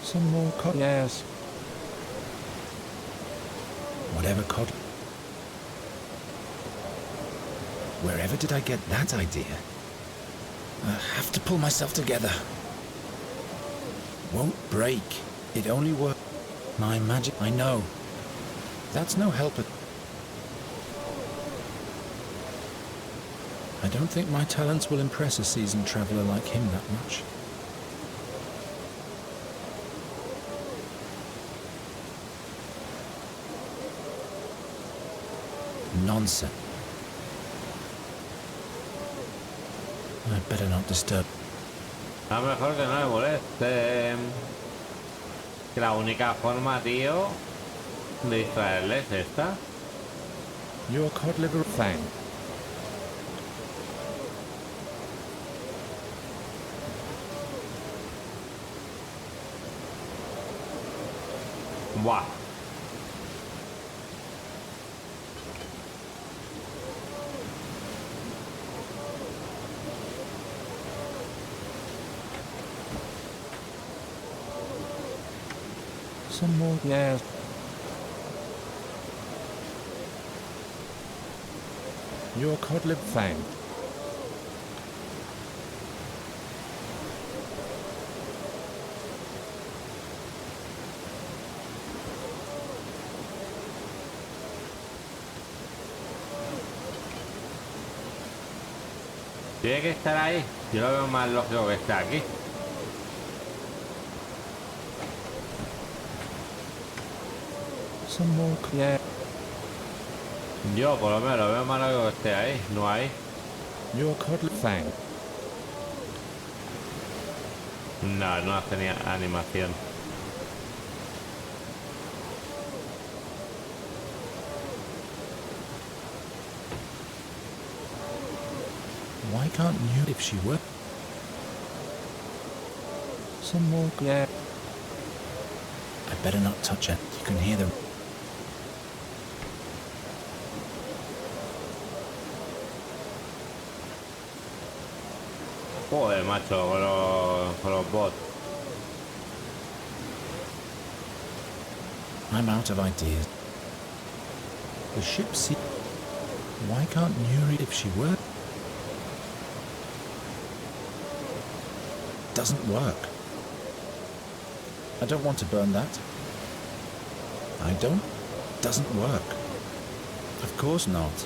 Some more cod. Yes. Whatever cod. Wherever did I get that idea? I have to pull myself together. Won't break. It only works. My magic. I know. That's no help at. I don't think my talents will impress a seasoned traveler like him that much. Nonsense. I'd better not disturb. A lo mejor que no me moleste. Que la única forma, tío, de distraerle es esta. Your cod liver fang. Buah. Some more. Yes. Your cod liver fang. Tiene que estar ahí. Yo lo veo más lógico que esté aquí. Some more clear. Yo por lo menos lo veo más lógico que esté ahí, no ahí. Your cuddly Fang. No, no hace ni animación. Why can't you if she were? Some more clear. I better not touch it. You can hear the... Joder, macho, con los bots. I'm out of ideas. The ship sea... Why can't Nuri if she were? Doesn't work. I don't want to burn that. I don't. Doesn't work. Of course not.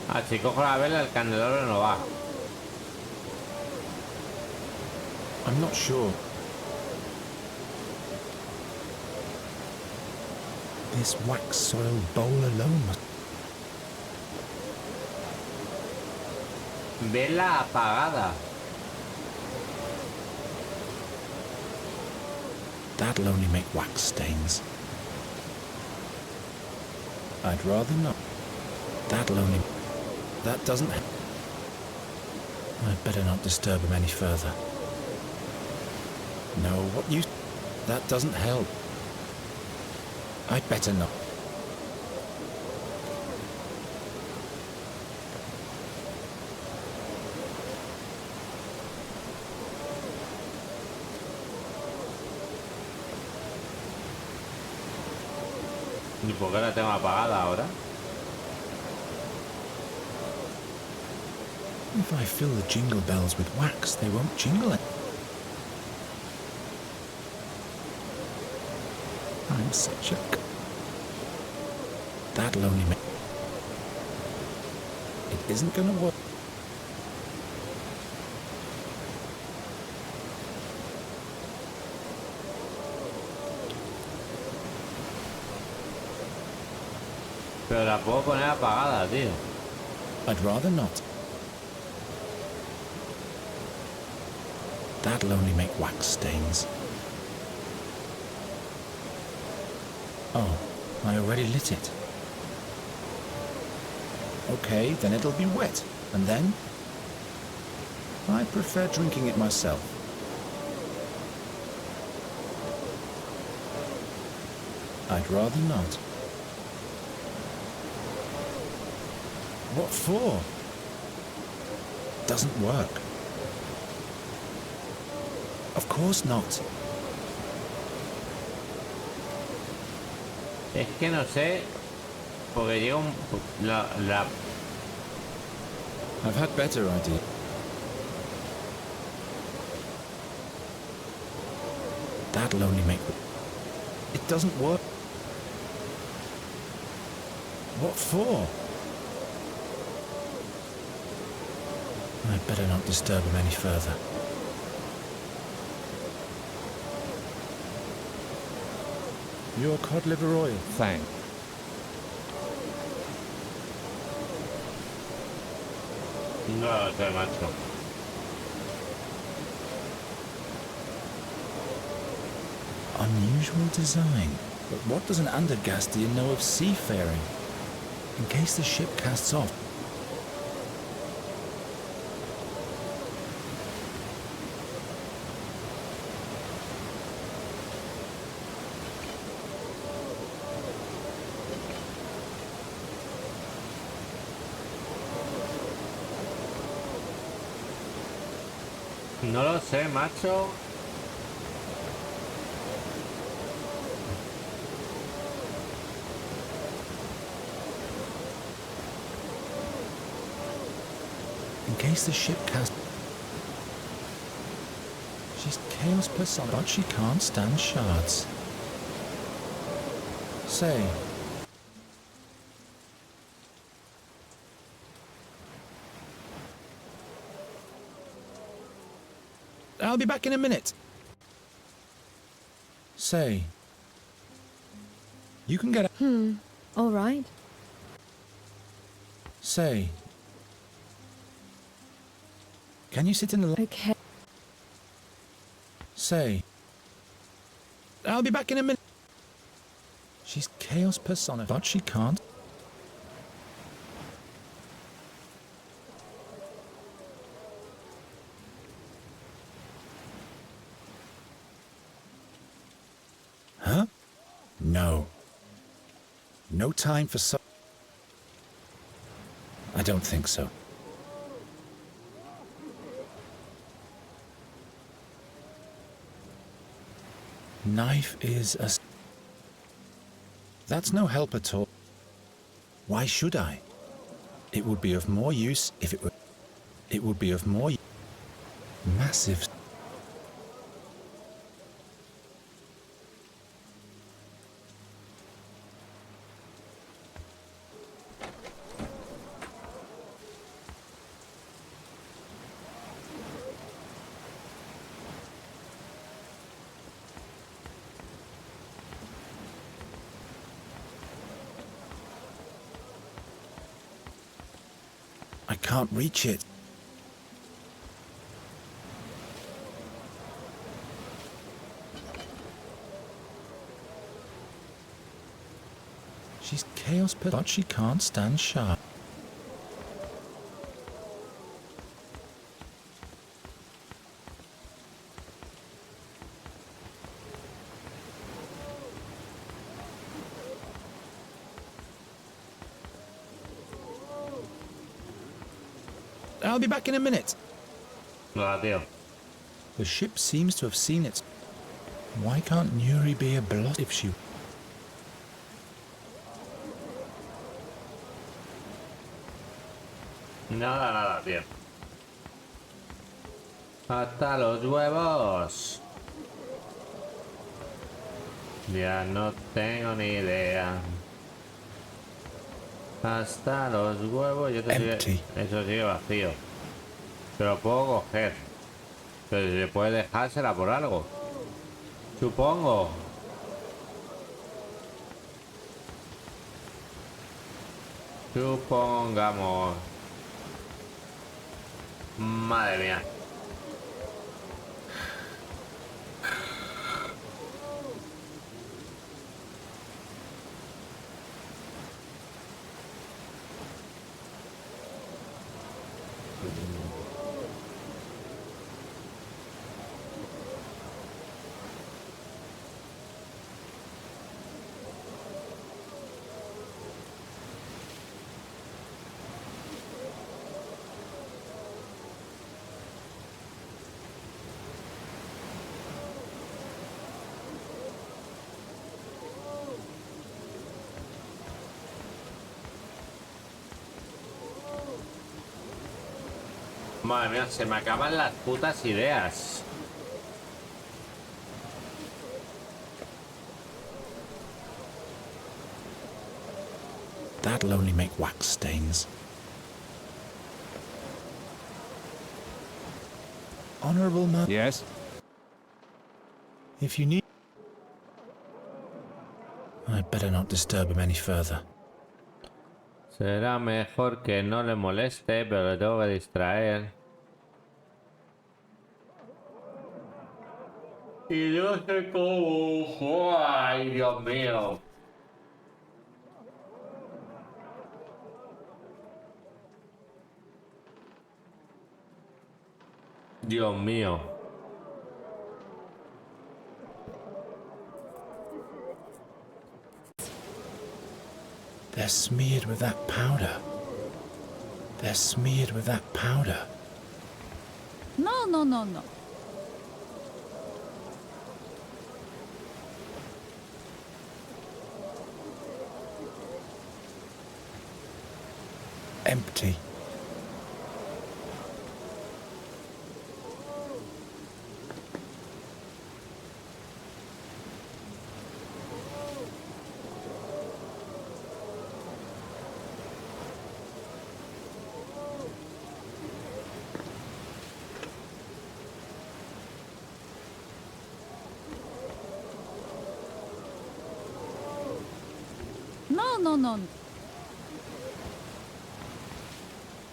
Ah, si cojo la vela el candelabro no va. I'm not sure. This wax soil bowl alone must... Vela apagada. That'll only make wax stains. I'd rather not. That'll only... That doesn't... I'd better not disturb him any further. No, what you... That doesn't help. I'd better not. ¿Y por qué la tengo apagada ahora? If I fill the jingle bells with wax, they won't jingle it. I'm such a... That'll only make... It isn't gonna work. Pero la puedo poner apagada, tío. I'd rather not. That'll only make wax stains. Oh, I already lit it. Okay, then it'll be wet. And then? I prefer drinking it myself. I'd rather not. What for? Doesn't work. Of course not. Es que no sé, porque llega un... I've had better ideas. That'll only make... It doesn't work. What for? I'd better not disturb him any further. Your cod liver oil. Fang. No sé, macho. Unusual design. But what does an Andergastian know of seafaring? In case the ship casts off. No lo sé, macho. In case the ship casts... She's chaos persona, but she can't stand shards. Say. I'll be back in a minute. Say. You can get a... all right. Say. Can you sit in the... Okay. Say. I'll be back in a minute. She's chaos personified, but she can't. Huh? No. No time for so... I don't think so. Knife is a... That's no help at all. Why should I? It would be of more use if it were... It would be of more... Massive... I can't reach it. She's chaos, but she can't stand sharp. I'll be back in a minute. Tío. The ship seems to have seen it. Why can't Nuri be a blot if she... Nada, tío. Hasta los huevos. Ya no tengo ni idea. Hasta los huevos. Eso sigue vacío. Se lo puedo coger. Pero si se puede dejársela por algo. Supongo. Supongamos. Madre mía. Madre mía, se me acaban las putas ideas. That'll only make wax stains. Honorable man. Yes? If you need... I'd better not disturb him any further. Será mejor que no le moleste, pero le tengo que distraer. Y no sé cómo. ¡Ay, Dios mío! Dios mío. They're smeared with that powder. They're smeared with that powder. No, no, no, no. Empty. no.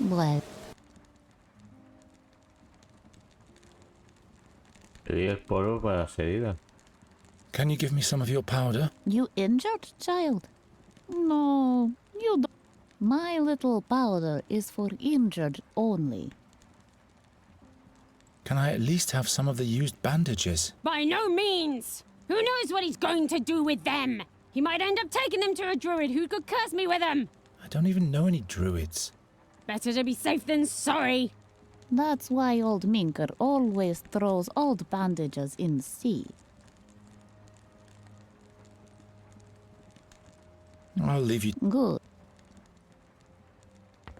Well. El polvo para las heridas. Can you give me some of your powder? You injured, child? No, you don't. My little powder is for injured only. Can I at least have some of the used bandages? By no means! Who knows what he's going to do with them? He might end up taking them to a druid who could curse me with them. I don't even know any druids. Better to be safe than sorry. That's why old Minker always throws old bandages in the sea. I'll leave you. Good.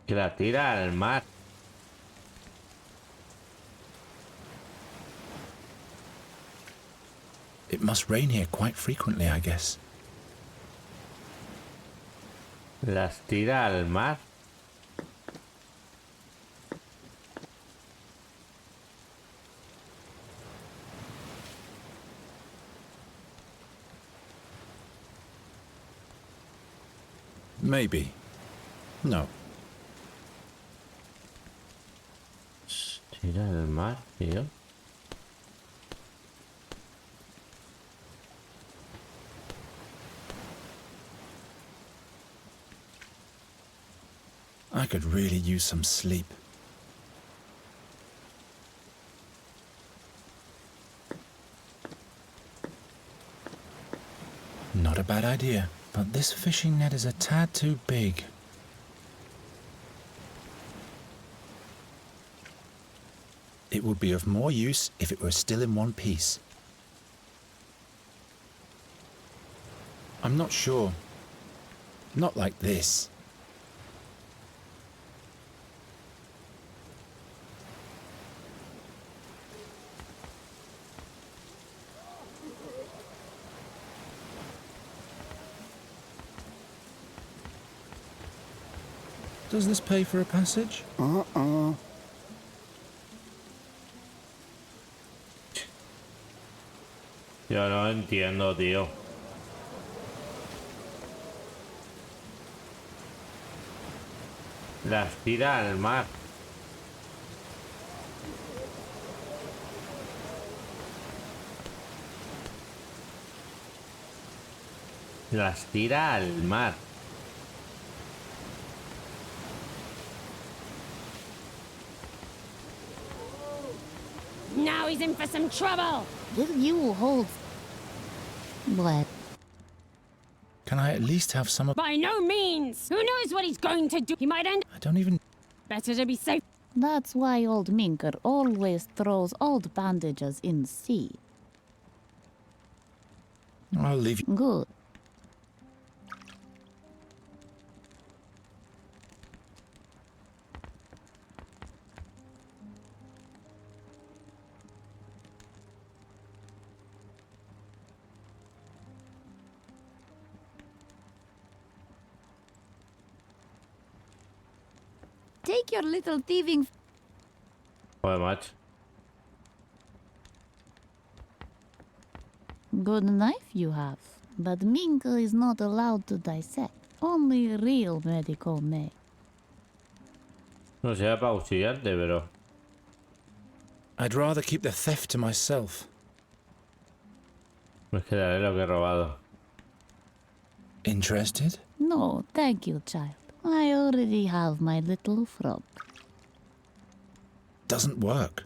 Que la tira al mar. It must rain here quite frequently, I guess. Las tira al mar. Maybe. No. Tira al mar, tío. I could really use some sleep. Not a bad idea, but this fishing net is a tad too big. It would be of more use if it were still in one piece. I'm not sure. Not like this. Does this pay for a passage? Yo no entiendo, tío. Las tira al mar. Las tira al mar. Now he's in for some trouble. Will you hold... What? Can I at least have some of... By no means! Who knows what he's going to do? He might end... I don't even... Better to be safe. That's why old Minker always throws old bandages in the sea. I'll leave you... Good. Take your little thieving... Joder, macho. Good knife you have, but Minker is not allowed to dissect. Only real medical may. No sea para auxiliarte, pero... I'd rather keep the theft to myself. Me quedaré lo que he robado. Interested? No, thank you, child. I already have my little frog. Doesn't work.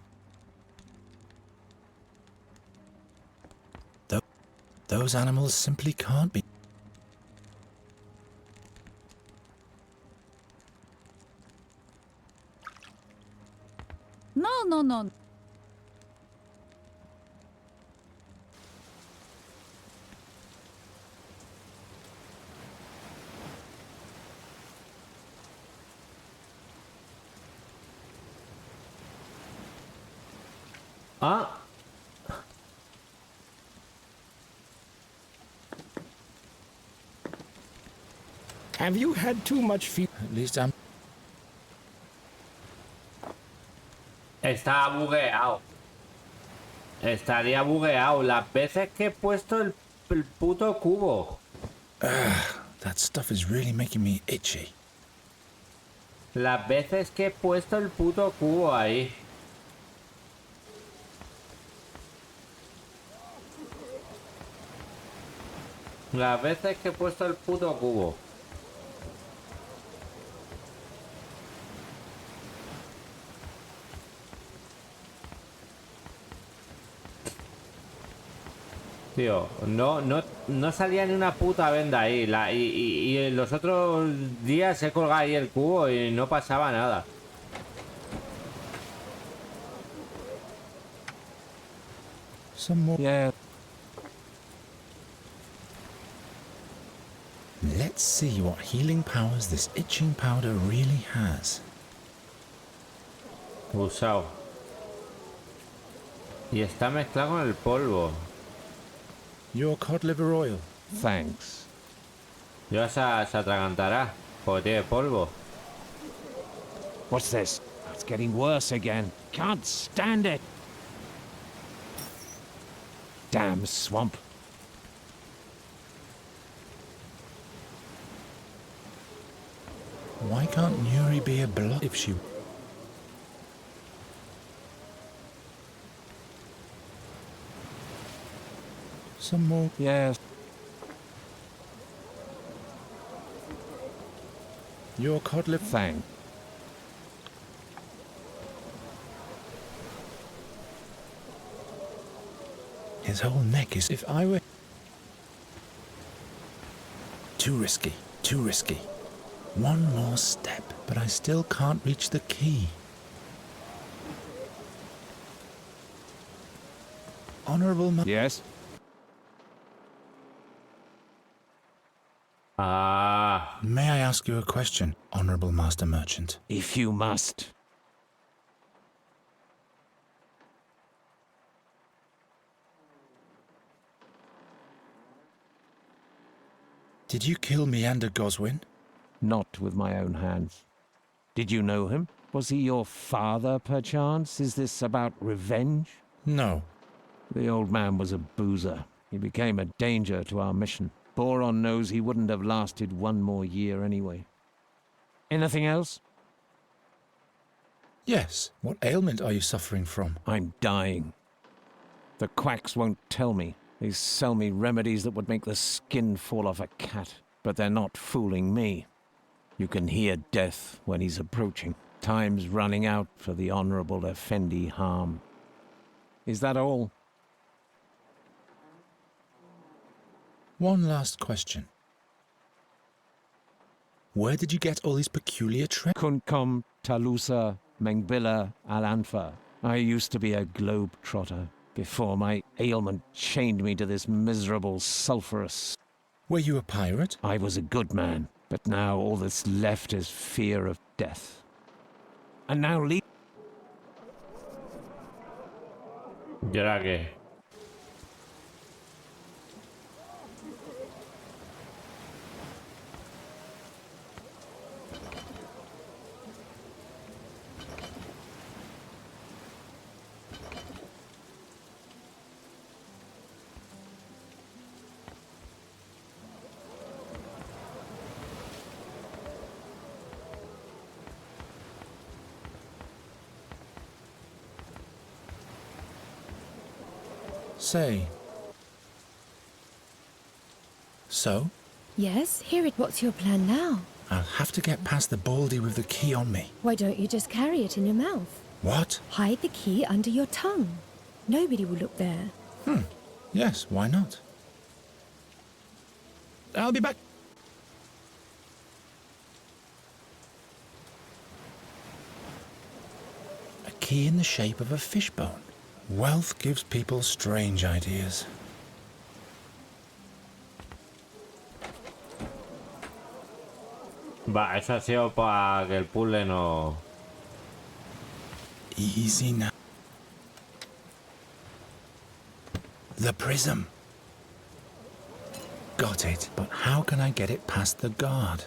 Those animals simply can't be... No. Ah. Have you had too much fear? At least I'm... Está bugueado. Estaría bugueado las veces que he puesto el puto cubo. That stuff is really making me itchy. Las veces que he puesto el puto cubo ahí. Las veces que he puesto el puto cubo. Tío, no salía ni una puta venda ahí. Y los otros días he colgado ahí el cubo y no pasaba nada. Some more. Yeah. Let's see what healing powers this itching powder really has. Usado. Y está mezclado con el polvo. Your cod liver oil. Thanks. Ya se atragantará, porque tiene polvo. What's this? It's getting worse again. Can't stand it. Damn swamp. Why can't Nuri be a block if she... Some more? Yes. Your cod liver... Thanks. His whole neck is... If I were... Too risky. Too risky. One more step, but I still can't reach the key. Honorable Yes? Ah. May I ask you a question, Honorable Master Merchant? If you must. Did you kill Meander Goswin? Not with my own hands. Did you know him? Was he your father, perchance? Is this about revenge? No. The old man was a boozer. He became a danger to our mission. Boron knows he wouldn't have lasted one more year anyway. Anything else? Yes. What ailment are you suffering from? I'm dying. The quacks won't tell me. They sell me remedies that would make the skin fall off a cat. But they're not fooling me. You can hear death when he's approaching. Time's running out for the Honorable Effendi harm. Is that all? One last question. Where did you get all these peculiar traits? Kunkom, Talusa, Mengbilla, Alanfa. I used to be a globe-trotter before my ailment chained me to this miserable sulphurous... Were you a pirate? I was a good man, but now all that's left is fear of death. And now leave... ¿Y ahora qué? Say. So? Yes, hear it. What's your plan now? I'll have to get past the baldy with the key on me. Why don't you just carry it in your mouth? What? Hide the key under your tongue. Nobody will look there. Yes, why not? I'll be back. A key in the shape of a fishbone. Wealth gives people strange ideas. Va, eso ha sido para que el puzzle no... Easy now. The prism. Got it, but how can I get it past the guard?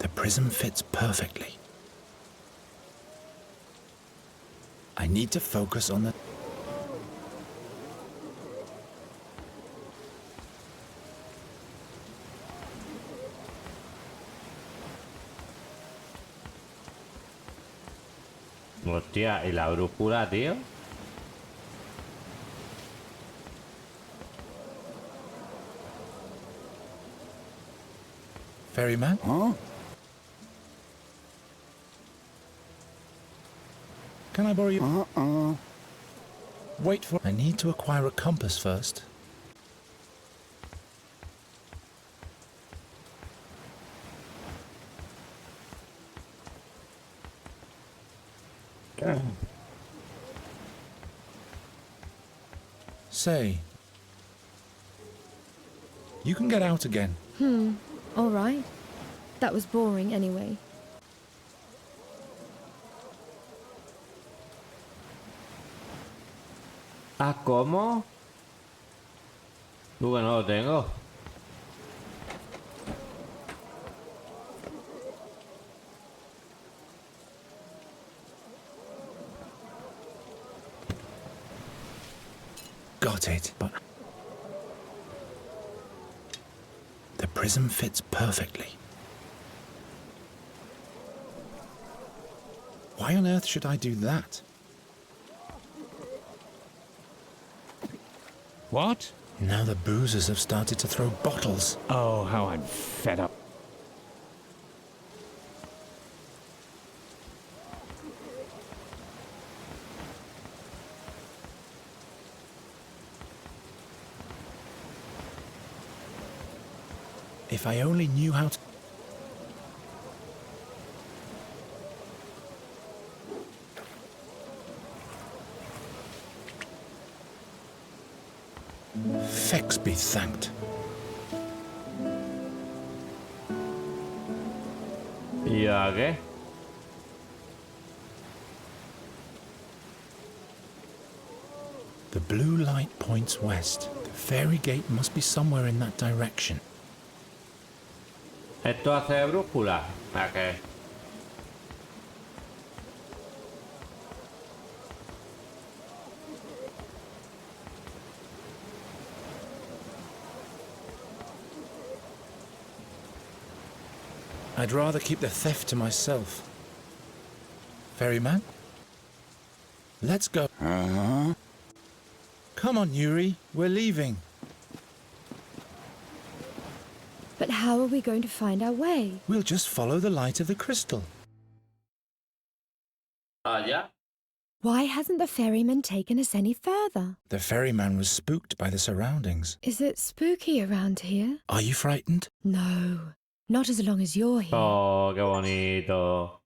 The prism fits perfectly. I need to focus on the... Hostia, ¿y la brújula, tío? Ferryman? Huh? Can I borrow you? Wait for... I need to acquire a compass first. Say, you can get out again. All right. That was boring anyway. Ah, ¿cómo? Tú que no lo tengo. Got it, but... The prism fits perfectly. Why on earth should I do that? What? Now the boozers have started to throw bottles. Oh, how I'm fed up. If I only knew how to... Fex be thanked. ¿Y a qué? The blue light points west. The fairy gate must be somewhere in that direction. ¿Esto hace de brújula? ¿A qué? I'd rather keep the theft to myself. Ferryman? Let's go. Come on, Yuri. We're leaving. But how are we going to find our way? We'll just follow the light of the crystal. Ah, ya. Why hasn't the ferryman taken us any further? The ferryman was spooked by the surroundings. Is it spooky around here? Are you frightened? No, not as long as you're here. Oh, qué bonito.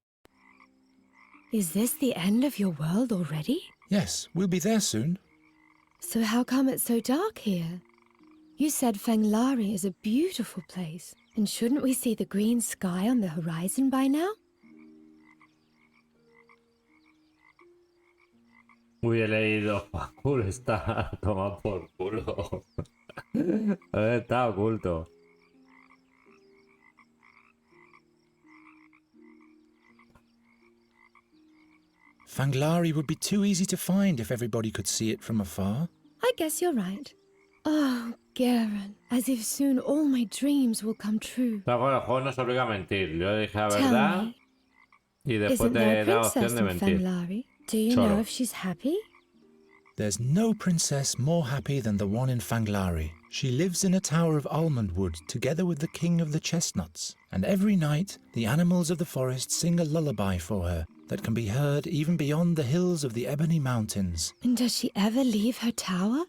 Is this the end of your world already? Yes, we'll be there soon. So how come it's so dark here? You said Fanglari is a beautiful place, and shouldn't we see the green sky on the horizon by now? Uy, he leído. Cool, está tomado por culo. Está oculto. Fanglari would be too easy to find if everybody could see it from afar. I guess you're right. Oh, Geron, as if soon all my dreams will come true. Pero bueno, el juego nos obliga a mentir. Yo dije la verdad y después Isn't there te a da opción princess de in mentir. Fanglari? Do you Solo. know if she's happy? There's no princess more happy than the one in Fanglari. She lives in a tower of almond wood together with the king of the chestnuts. And every night, the animals of the forest sing a lullaby for her that can be heard even beyond the hills of the Ebony Mountains. And does she ever leave her tower?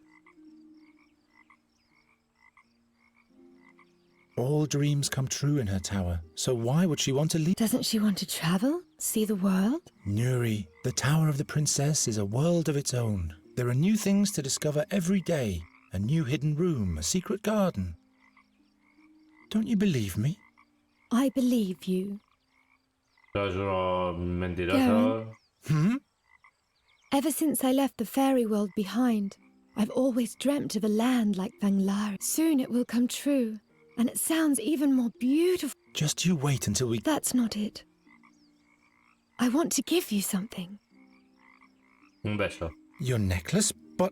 All dreams come true in her tower, so why would she want to leave? Doesn't she want to travel? See the world? Nuri, the tower of the princess is a world of its own. There are new things to discover every day. A new hidden room, a secret garden. Don't you believe me? I believe you. Los mentirosos. Ever since I left the fairy world behind, I've always dreamt of a land like Fanglari. Soon it will come true, and it sounds even more beautiful. Just you wait until we... That's not it. I want to give you something. Un beso. Your necklace? But...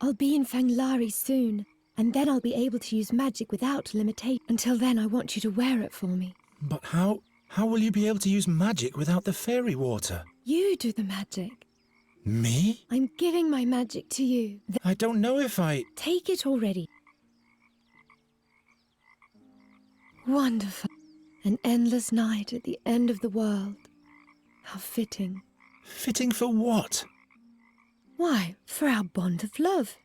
I'll be in Fanglari soon, and then I'll be able to use magic without limitation. Until then, I want you to wear it for me. But how will you be able to use magic without the fairy water? You do the magic. Me? I'm giving my magic to you. I don't know if I... Take it already. Wonderful. An endless night at the end of the world. How fitting. Fitting for what? Why, for our bond of love.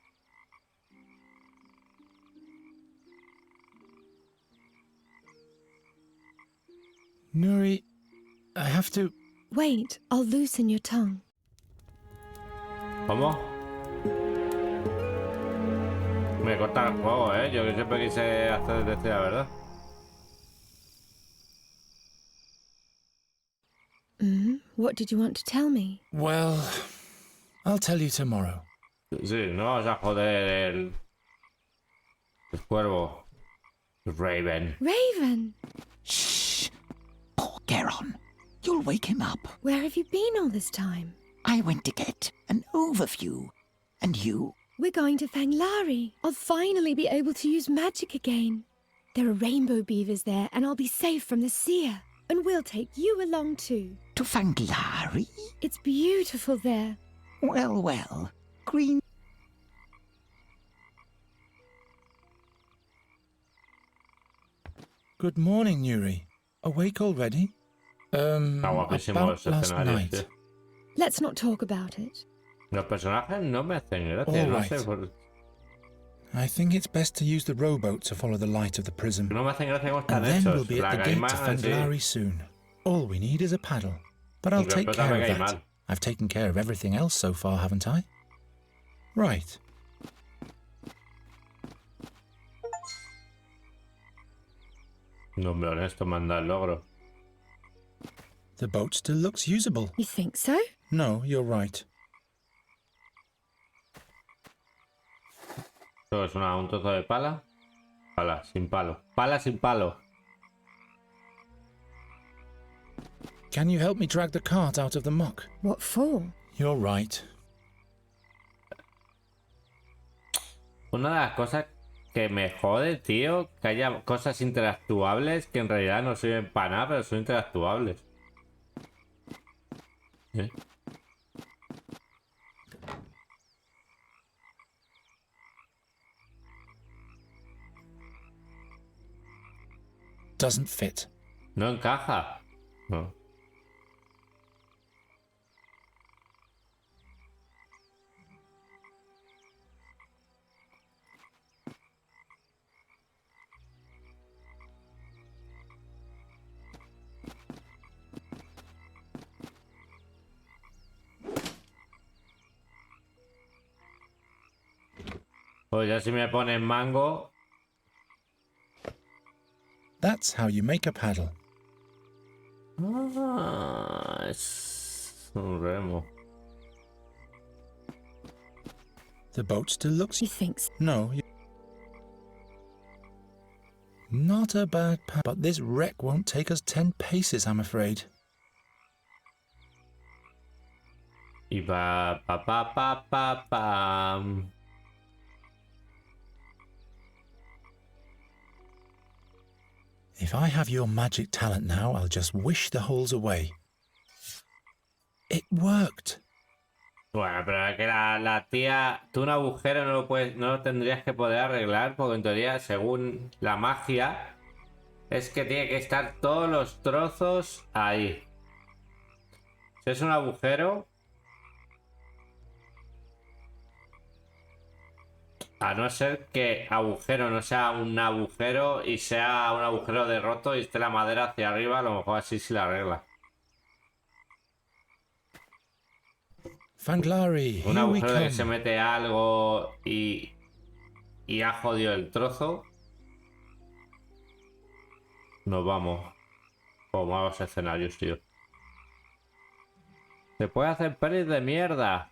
Nuri, I have to... Wait, I'll loosen your tongue. ¿Cómo? Me corta el juego, ¿eh? Yo siempre quise hacer desde la verdad. What did you want to tell me? Well, I'll tell you tomorrow. Sí, no vamos a joder el cuervo. Raven. Raven! Shh! Poor Geron. You'll wake him up. Where have you been all this time? I went to get an overview. And you? We're going to Fanglari. I'll finally be able to use magic again. There are rainbow beavers there, and I'll be safe from the seer. And we'll take you along too. To Fanglari? It's beautiful there. Well, well. Green... Good morning, Nuri. Awake already? About last night. Let's not talk about it. Los personajes no me hacen gracia, no sé por... I think it's best to use the rowboat to follow the light of the prism. No me hacen gracia cómo están And then hechos. we'll be at the gate to Fanglari soon. All we need is a paddle. But I'll take care of that. I've taken care of everything else so far, haven't I? Right. No, hombre, honesto, manda el logro. The boat still looks usable. You think so? No, you're right. Esto es un trozo de pala. Pala, sin palo. Pala sin palo. Can you help me drag the cart out of the muck? What for? You're right. Una de las cosas que me jode, tío, que haya cosas interactuables que en realidad no sirven para nada, pero son interactuables. ¿Eh? Doesn't fit. No encaja. No. Pues ya si me ponen mango. That's how you make a paddle. Ah, es un remo. The boat still looks... He thinks... No. Not a bad paddle. But this wreck won't take us 10 paces, I'm afraid. Y pa. If I have your magic talent now, I'll just wish the holes away. It worked. Bueno, pero es que la tía, tú un agujero no lo tendrías que poder arreglar, porque en teoría, según la magia, es que tiene que estar todos los trozos ahí. Si es un agujero, a no ser que agujero no sea un agujero y sea un agujero de roto y esté la madera hacia arriba, a lo mejor así sí la arregla. Fanglari, un agujero de que se mete algo y ha jodido el trozo. Nos vamos. Como malos escenarios, tío. Se puede hacer pelis de mierda.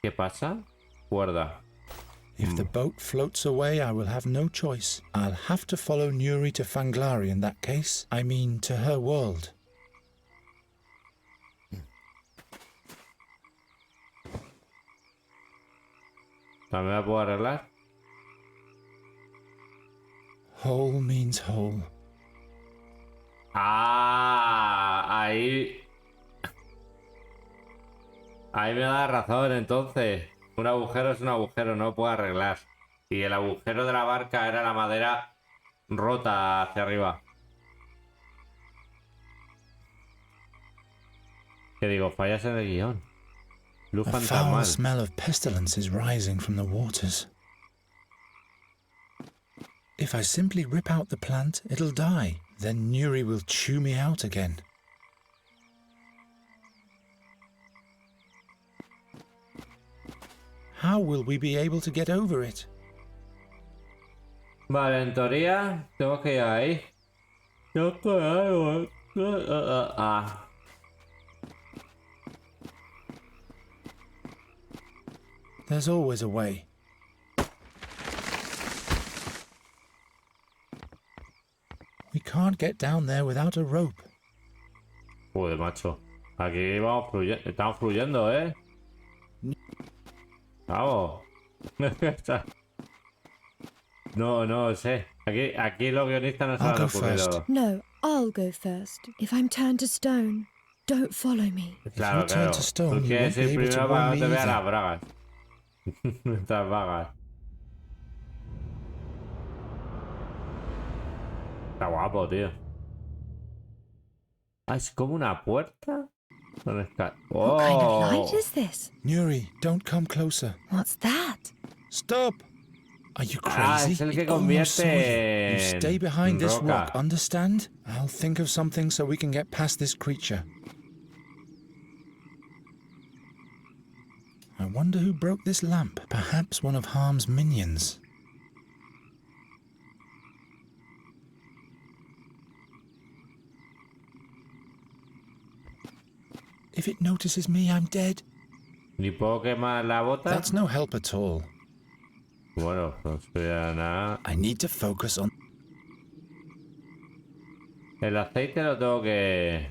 ¿Qué pasa? Cuerda. If the boat floats away, I will have no choice. I'll have to follow Nuri to Fanglari in that case. I mean, to her world. ¿También la puedo arreglar? Whole means whole. Ah, ahí me da razón, entonces. Un agujero es un agujero, no lo puedo arreglar. Y el agujero de la barca era la madera rota hacia arriba. ¿Qué digo? Fallas en el guión. Luz A foul fantasmal. smell of pestilence is rising from the waters. If I simply rip out the plant, it'll die. Then Nuri will chew me out again. How will we be able to get over it? Vale, en teoría tengo que ir ahí. Tengo que ir ahí. There's always a way. We can't get down there without a rope. Joder, macho. Aquí vamos fluyendo. Estamos fluyendo, ¿eh? Vamos. No sé. Aquí los guionistas no se I'll han go ocurrido. first. No, I'll go first. If I'm turned to stone, don't follow me. Claro, claro. Tú quieres ir primero para que no te vean las bragas. Estas vagas. Está guapo, tío. Ah, es como una puerta. What kind of light is this? Nuri, don't come closer. What's that? Stop! Are you Ah, crazy? es el que It almost saw you. convierte You stay behind this roca. rock, understand? I'll think of something so we can get past this creature. I wonder who broke this lamp. Perhaps one of Harm's minions. If it notices me, I'm dead. Ni puedo quemar la bota. That's no help at all. Bueno, no sería nada. I need to focus on... El aceite lo tengo que...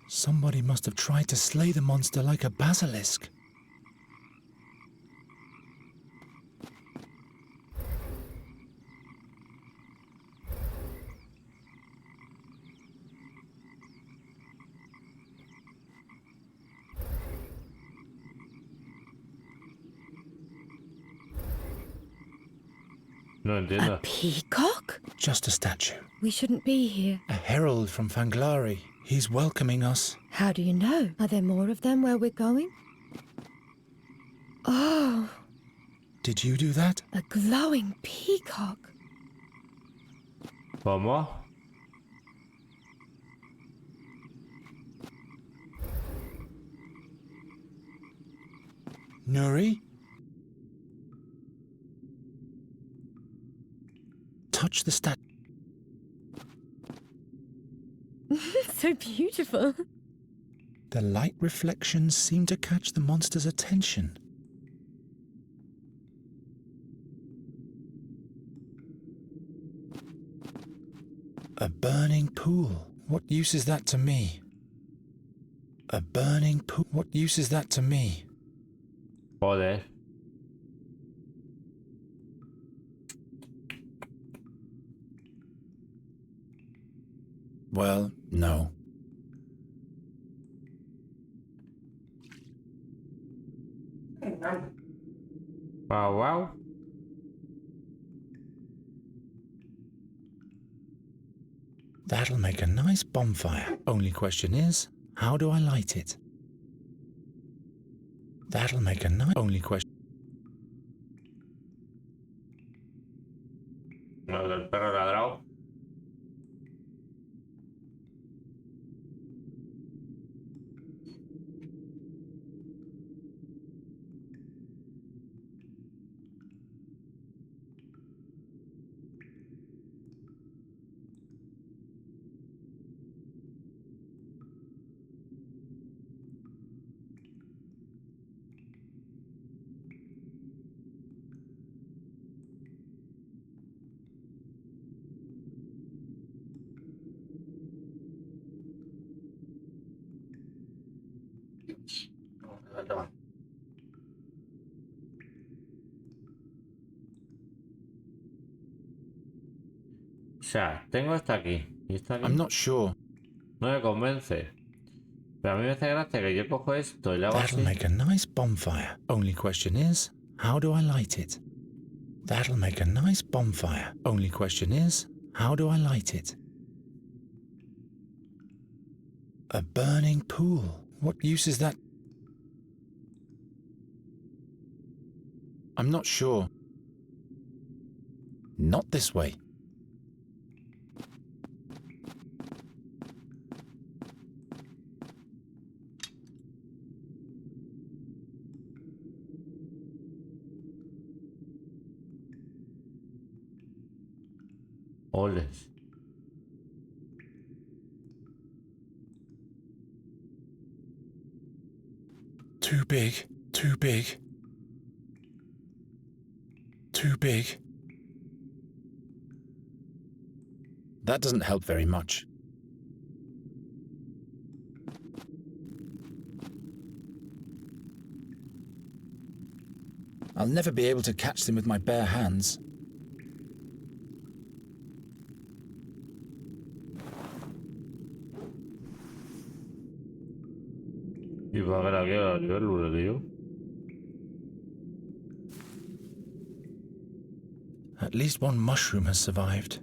Somebody must have tried to slay the monster like a basilisk. No entiendo. A peacock? Just a statue. We shouldn't be here. A herald from Fanglari. He's welcoming us. How do you know? Are there more of them where we're going? Oh, Did you do that? a glowing peacock. ¿Cómo? Nuri? Touch the statue. So beautiful. The light reflections seem to catch the monster's attention. A burning pool. What use is that to me? A burning pool. What use is that to me? Joder. Well, no. Wow, wow. That'll make a nice bonfire. Only question is, how do I light it? That'll make a nice... Only question... No, del perro ladrado. sea, tengo esta aquí. ¿Y esta aquí? I'm not sure. No me convence. Pero a mí me hace gracia que yo cojo esto y lo hago That'll así. make a nice bonfire. Only question is, how do I light it? That'll make a nice bonfire. Only question is, how do I light it? A burning pool. What use is that? I'm not sure. Not this way. Oles. Too big. Too big. Too big. That doesn't help very much. I'll never be able to catch them with my bare hands. Y va a ver aquí a nivel, tío. At least one mushroom has survived.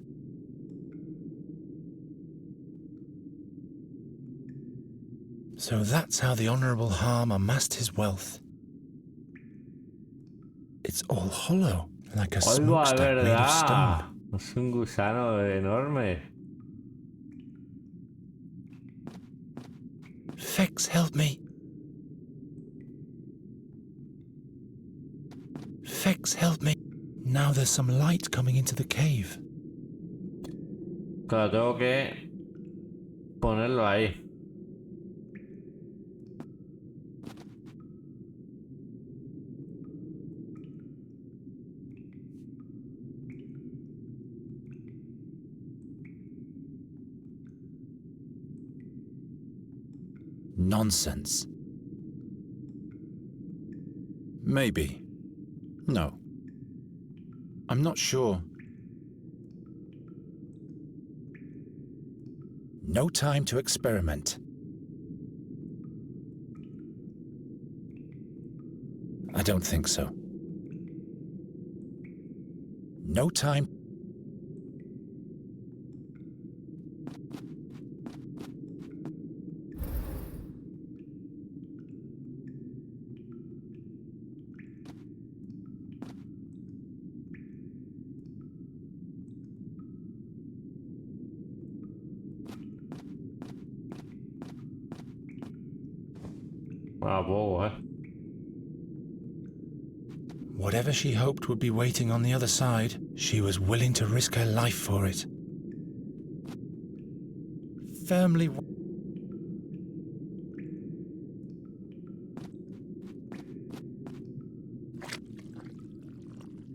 So that's how the Honourable Harm amassed his wealth. It's all hollow, like a smokestack made of stone. Es un gusano enorme. Fex, help me. Fex, help me. Now there's some light coming into the cave. Claro, tengo que ponerlo ahí. Nonsense. Maybe. No. I'm not sure. No time to experiment. I don't think so. No time. Whatever she hoped would be waiting on the other side, she was willing to risk her life for it. Firmly.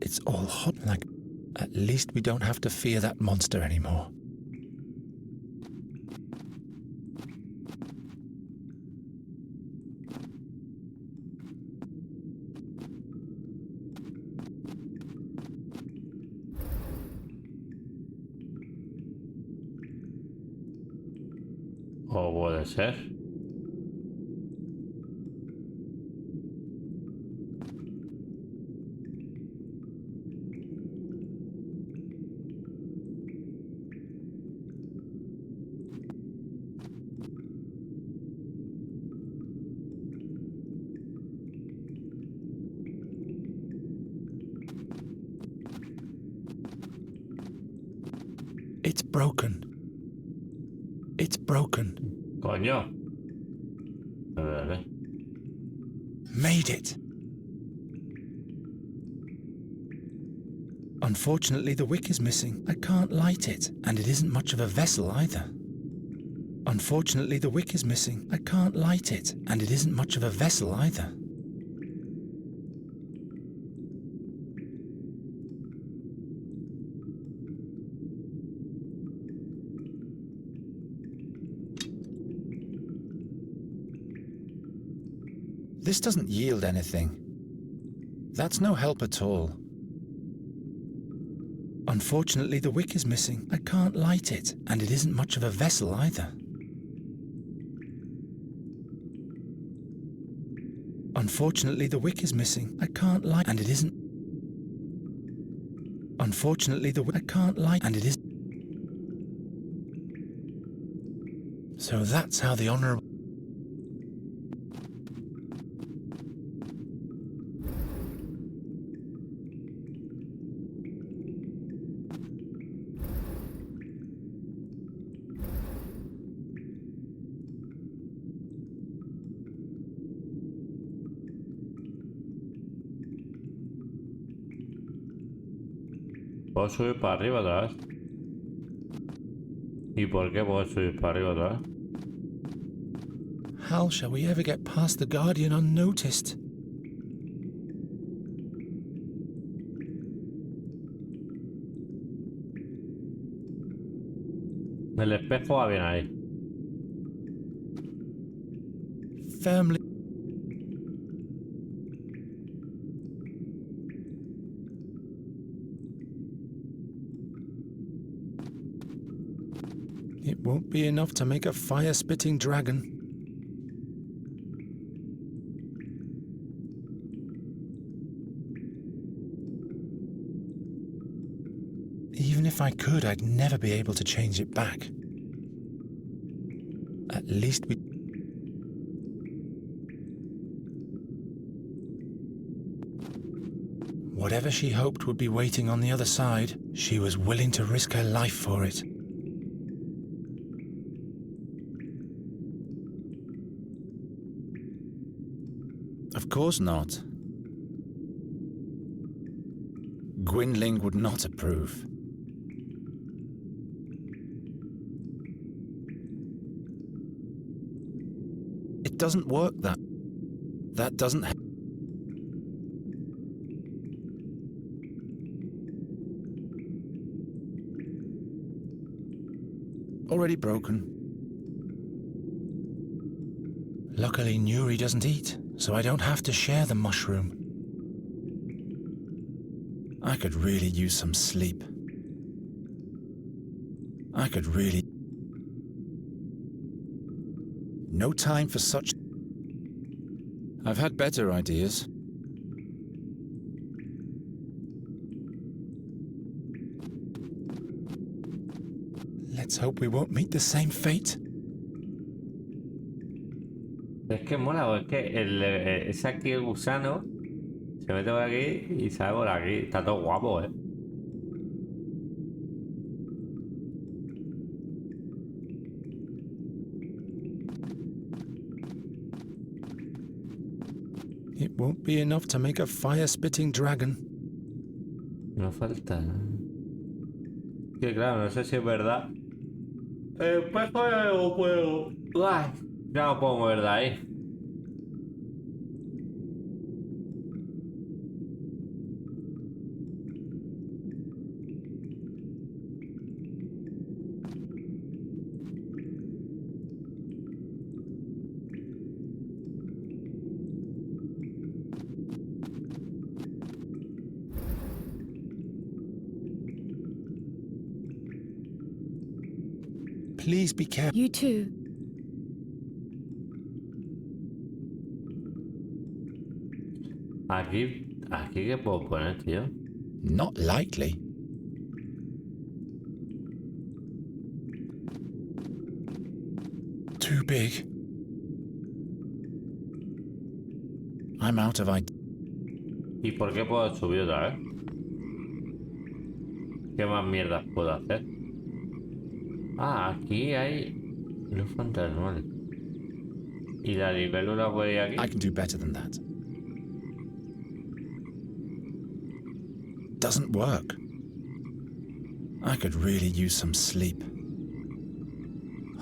It's all hot, like. At least we don't have to fear that monster anymore. O puede ser. It's broken. It's broken. Coño. Vale. Made it. Unfortunately, the wick is missing. I can't light it, and it isn't much of a vessel either. Unfortunately, the wick is missing. I can't light it, and it isn't much of a vessel either. This doesn't yield anything. That's no help at all. Unfortunately, the wick is missing. I can't light it, and it isn't much of a vessel either. Unfortunately, the wick is missing. I can't light, and it isn't. Unfortunately, I can't light, and it is. So that's how the honourable. ¿Puedo subir para arriba otra vez? ¿Y por qué puedo subir para arriba otra vez? How shall we ever get past the Guardian unnoticed? El espejo va bien ahí. Firmly. It won't be enough to make a fire-spitting dragon. Even if I could, I'd never be able to change it back. At least we... Whatever she hoped would be waiting on the other side, she was willing to risk her life for it. Of course not. Gwynling would not approve. It doesn't work that doesn't. Already broken. Luckily, Nuri doesn't eat, so I don't have to share the mushroom. I could really use some sleep. I could really... No time for such... I've had better ideas. Let's hope we won't meet the same fate. Es que mola, es que es aquí el gusano se mete por aquí y sale por aquí. Está todo guapo, It won't be enough to make a fire-spitting dragon. No falta. Que claro, no sé si es verdad. El espejo o puedo. Uy, ya no puedo mover de ahí. Please be careful. You too. Aquí ¿qué puedo poner, tío? Not likely. Too big. I'm out of ideas. ¿Y por qué puedo subir otra vez? ¿Qué más mierdas puedo hacer? Ah, aquí hay luz fantasmal. ¿Y la libélula puede ir aquí? I can do better than that. Doesn't work. I could really use some sleep.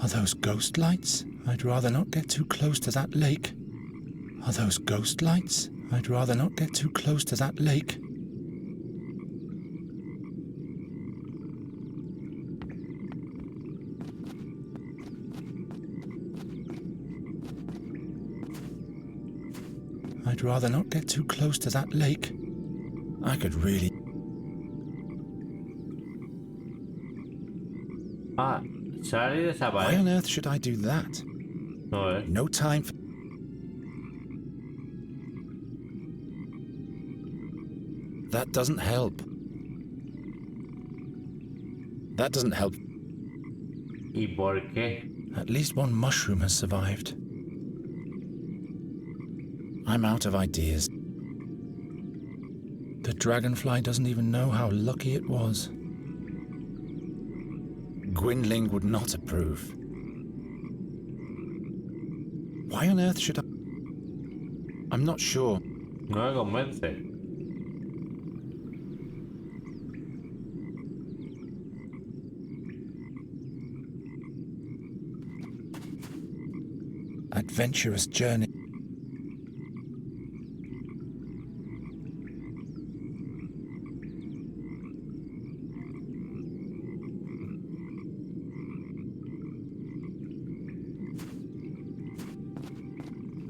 Are those ghost lights? I'd rather not get too close to that lake. Are those ghost lights? I'd rather not get too close to that lake. I'd rather not get too close to that lake. I could really... Ah, sale y Why desaparece. on earth should I do that? No, No time for... That doesn't help. That doesn't help. ¿Y por qué? At least one mushroom has survived. I'm out of ideas. The dragonfly doesn't even know how lucky it was. Gwynling would not approve. Why on earth should I... I'm not sure. No me convence. Adventurous journey.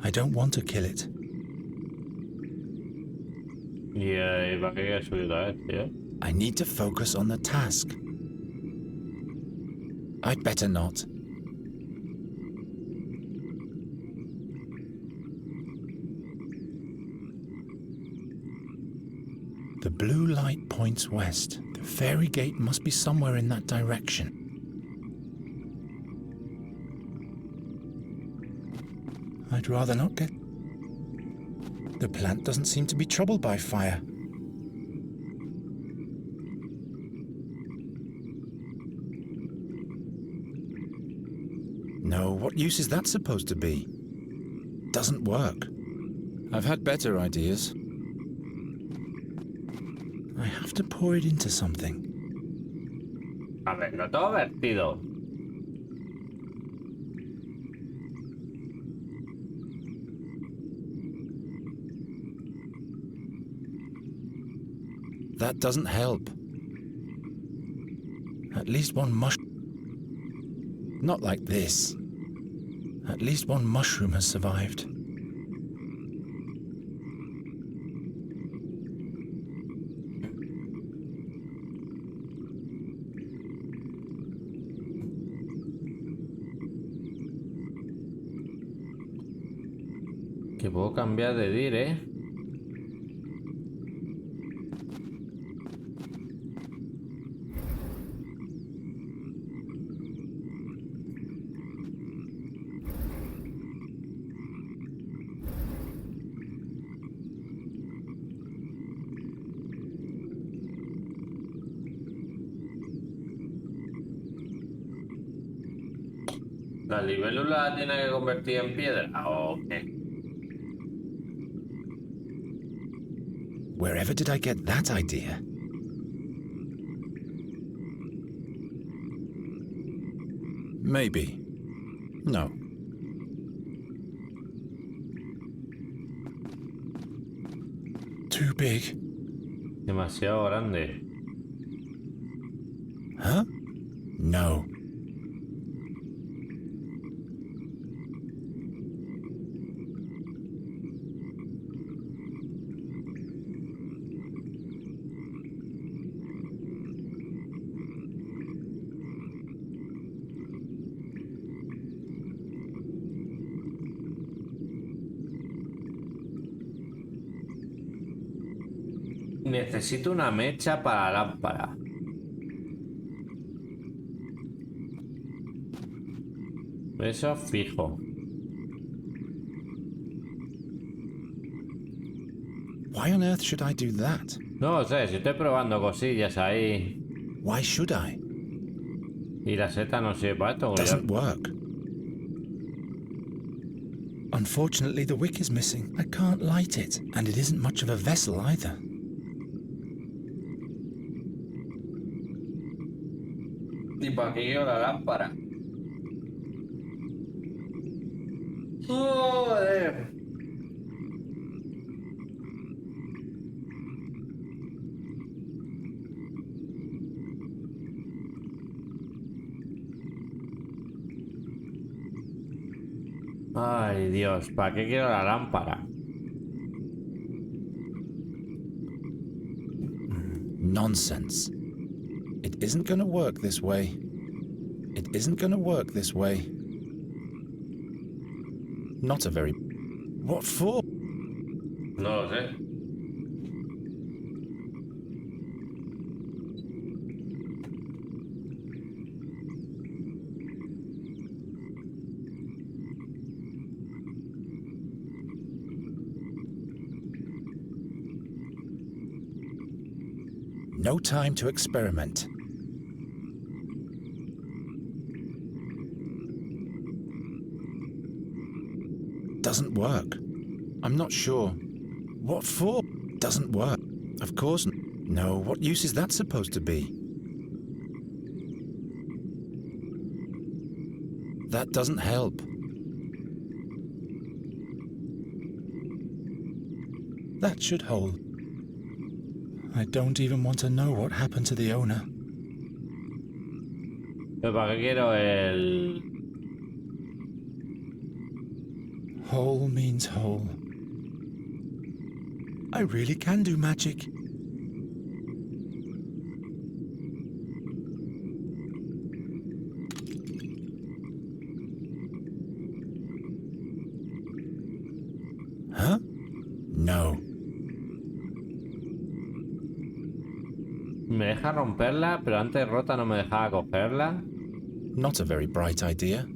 I don't want to kill it. ¿Y para qué quieres subir otra vez, tío? I need to focus on the task. I'd better not. The blue light points west. The fairy gate must be somewhere in that direction. I'd rather not get... The plant doesn't seem to be troubled by fire. No, what use is that supposed to be? Doesn't work. I've had better ideas. I have to pour it into something. A ver, lo tengo vertido. That doesn't help. At least one Not like this. At least one mushroom has survived. Que puedo cambiar de dir, ¿eh? ¿La libélula tiene que convertir en piedra o qué? Wherever did I get that idea? Maybe. No. Too big. Demasiado grande. Huh? No. Necesito una mecha para la lámpara. Eso fijo. Why on earth should I do that? No sé, si estoy probando cosillas ahí. Why should I? Y la seta no sirve para esto. Doesn't work. Unfortunately, the wick is missing. I can't light it, and it isn't much of a vessel either. ¿Y para qué quiero la lámpara? Joder. Ay, Dios, ¿para qué quiero la lámpara? Nonsense. It isn't going to work this way. It isn't going to work this way. Not a very... What for? No lo sé. No time to experiment. Doesn't work. I'm not sure. What for? Doesn't work. Of course. No, what use is that supposed to be? That doesn't help. That should hold. I don't even want to know what happened to the owner. Pero para qué quiero el... Whole means whole. I really can do magic. Huh? No. Me deja romperla, pero antes rota no me dejaba cogerla. Not a very bright idea.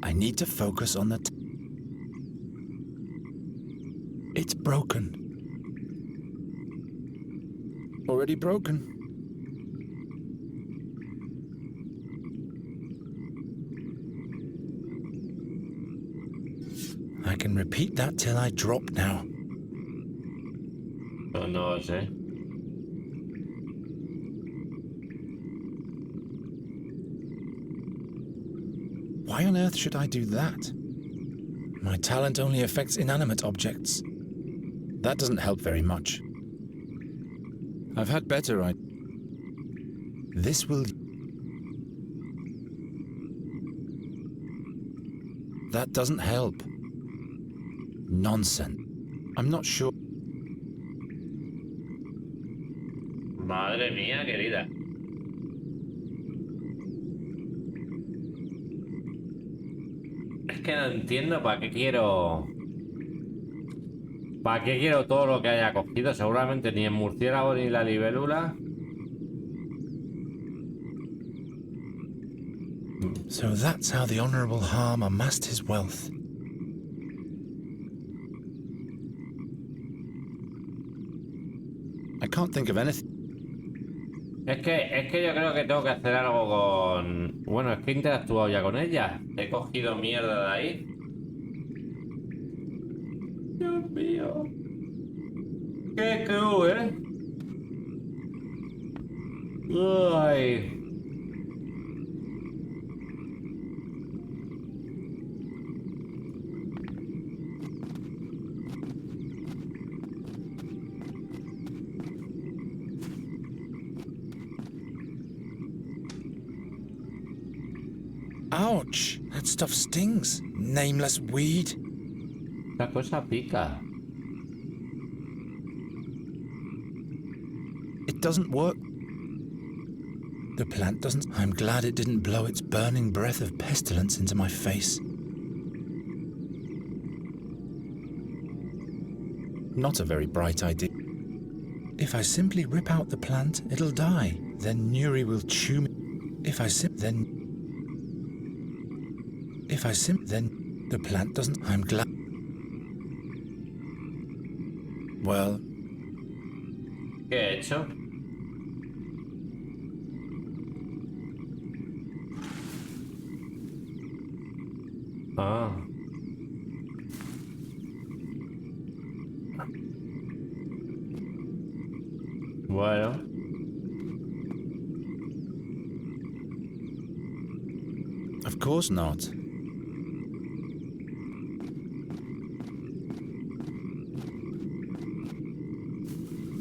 I need to focus on the... It's broken. Already broken. I can repeat that till I drop now. No, no lo sé. Why on earth should I do that? My talent only affects inanimate objects. That doesn't help very much. I've had better This will... That doesn't help. Nonsense. I'm not sure. Madre mía, querida. Es que no entiendo para qué quiero... ¿Para qué quiero todo lo que haya cogido? Seguramente ni el murciélago ni la libélula. So that's how the Honourable Harm amassed his wealth. I can't think of anything. Es que yo creo que tengo que hacer algo con... Bueno, es que he interactuado ya con ella. He cogido mierda de ahí. Dios mío. Qué cruel, ¿eh? Ay. Ouch! That stuff stings. Nameless weed. Esta cosa pica. It doesn't work. The plant doesn't... I'm glad it didn't blow its burning breath of pestilence into my face. Not a very bright idea. If I simply rip out the plant, it'll die. Then Nuri will chew me. If I then the plant doesn't... I'm glad... Well... ¿Qué he hecho? Ah. Bueno. Of course not.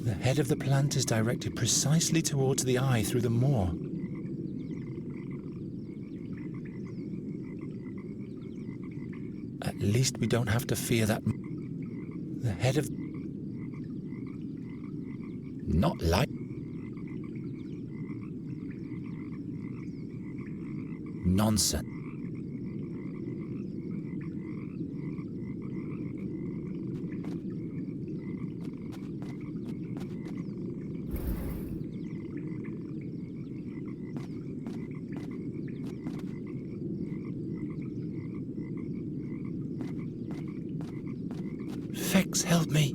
The head of the plant is directed precisely towards the eye through the maw. At least we don't have to fear that. The head of... Not like... Nonsense. Fex, help me.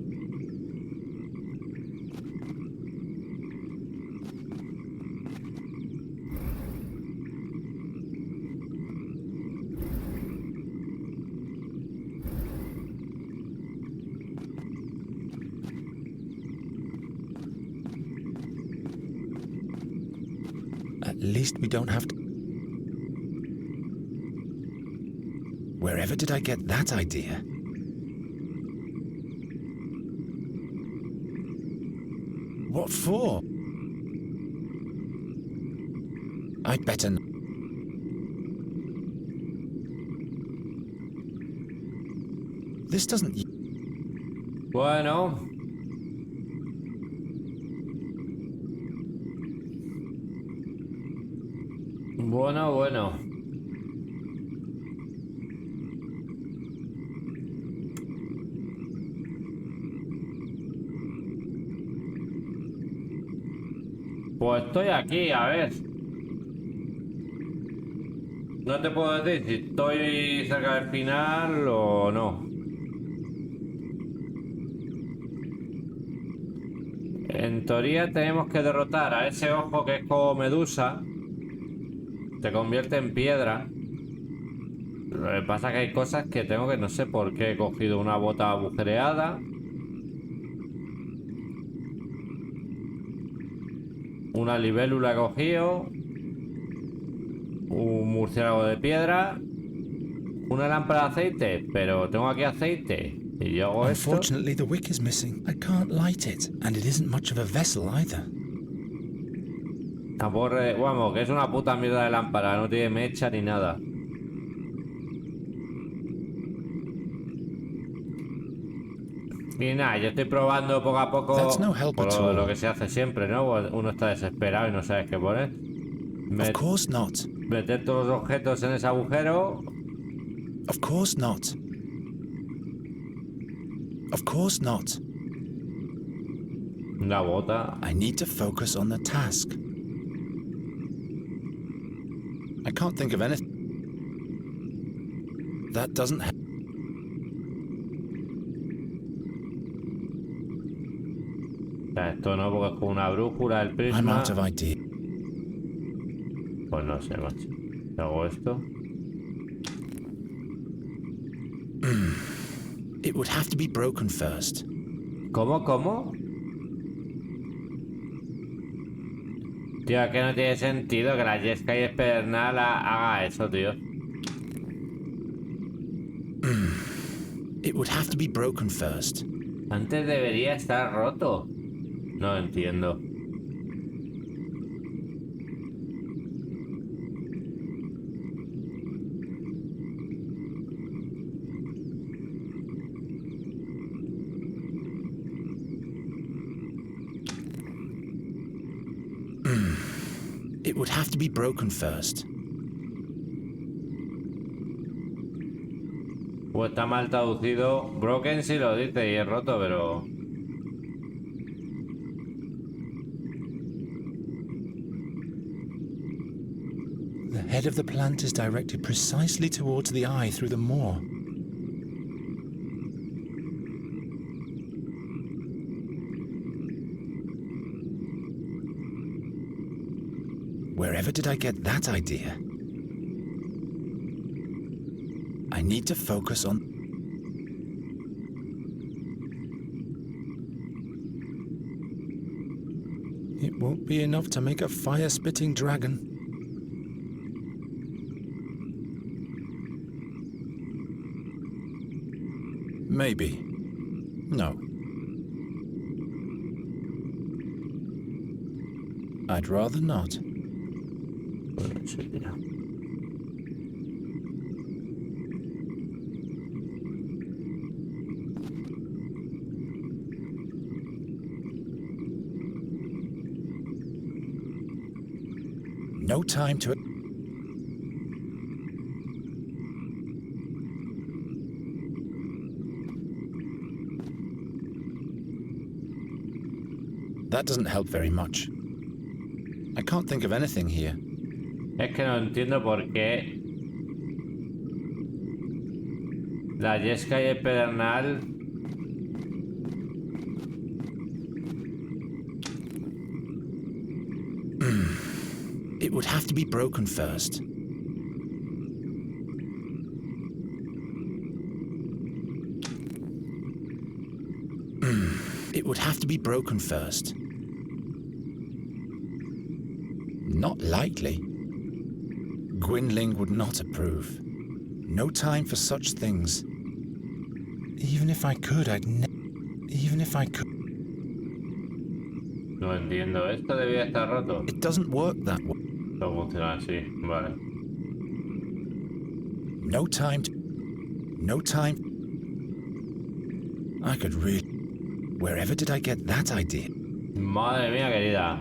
At least we don't have to... Wherever did I get that idea? What for? I'd better... This doesn't... Bueno. Bueno. Pues estoy aquí, a ver. No te puedo decir si estoy cerca del final o no. En teoría tenemos que derrotar a ese ojo que es como medusa. Se convierte en piedra. Lo que pasa es que hay cosas que tengo que no sé por qué he cogido una bota agujereada. Una libélula he cogido. Un murciélago de piedra. Una lámpara de aceite. Pero tengo aquí aceite. Y yo hago esto. Unfortunately, the wick is missing. I can't light it, and it isn't much of a vessel either. Vamos, que es una puta mierda de lámpara. No tiene mecha ni nada. Y nada, yo estoy probando poco a poco por lo que se hace siempre, ¿no? Uno está desesperado y no sabes qué poner. Of course not. Meter todos los objetos en ese agujero. Of course not. Of course not. Una bota. I need to focus on the task. I can't think of anything. That doesn't help. Esto no, porque es con una brújula, el prisma. I'm out of idea. Pues no sé, macho. Hago esto. It would have to be broken first. ¿Cómo? Tío, que no tiene sentido que la Yesca y Espernal haga eso, tío. It would have to be broken first. Antes debería estar roto. No entiendo. It would have to be broken first. Pues está mal traducido. Broken sí lo dice y es roto, pero... The head of the plant is directed precisely towards the eye through the moor. Wherever did I get that idea? I need to focus on... It won't be enough to make a fire-spitting dragon. Maybe. No. I'd rather not. No time to... That doesn't help very much. I can't think of anything here. Es que no entiendo por qué la yesca y el pedernal. It would have to be broken first. It would have to be broken first. Not likely. Gwynling would not approve. No time for such things. Even if I could, Even if I could... No entiendo. Esto debía estar roto. It doesn't work that way. No funciona así. Vale. No time. I could really... Wherever did I get that idea? Madre mía, querida.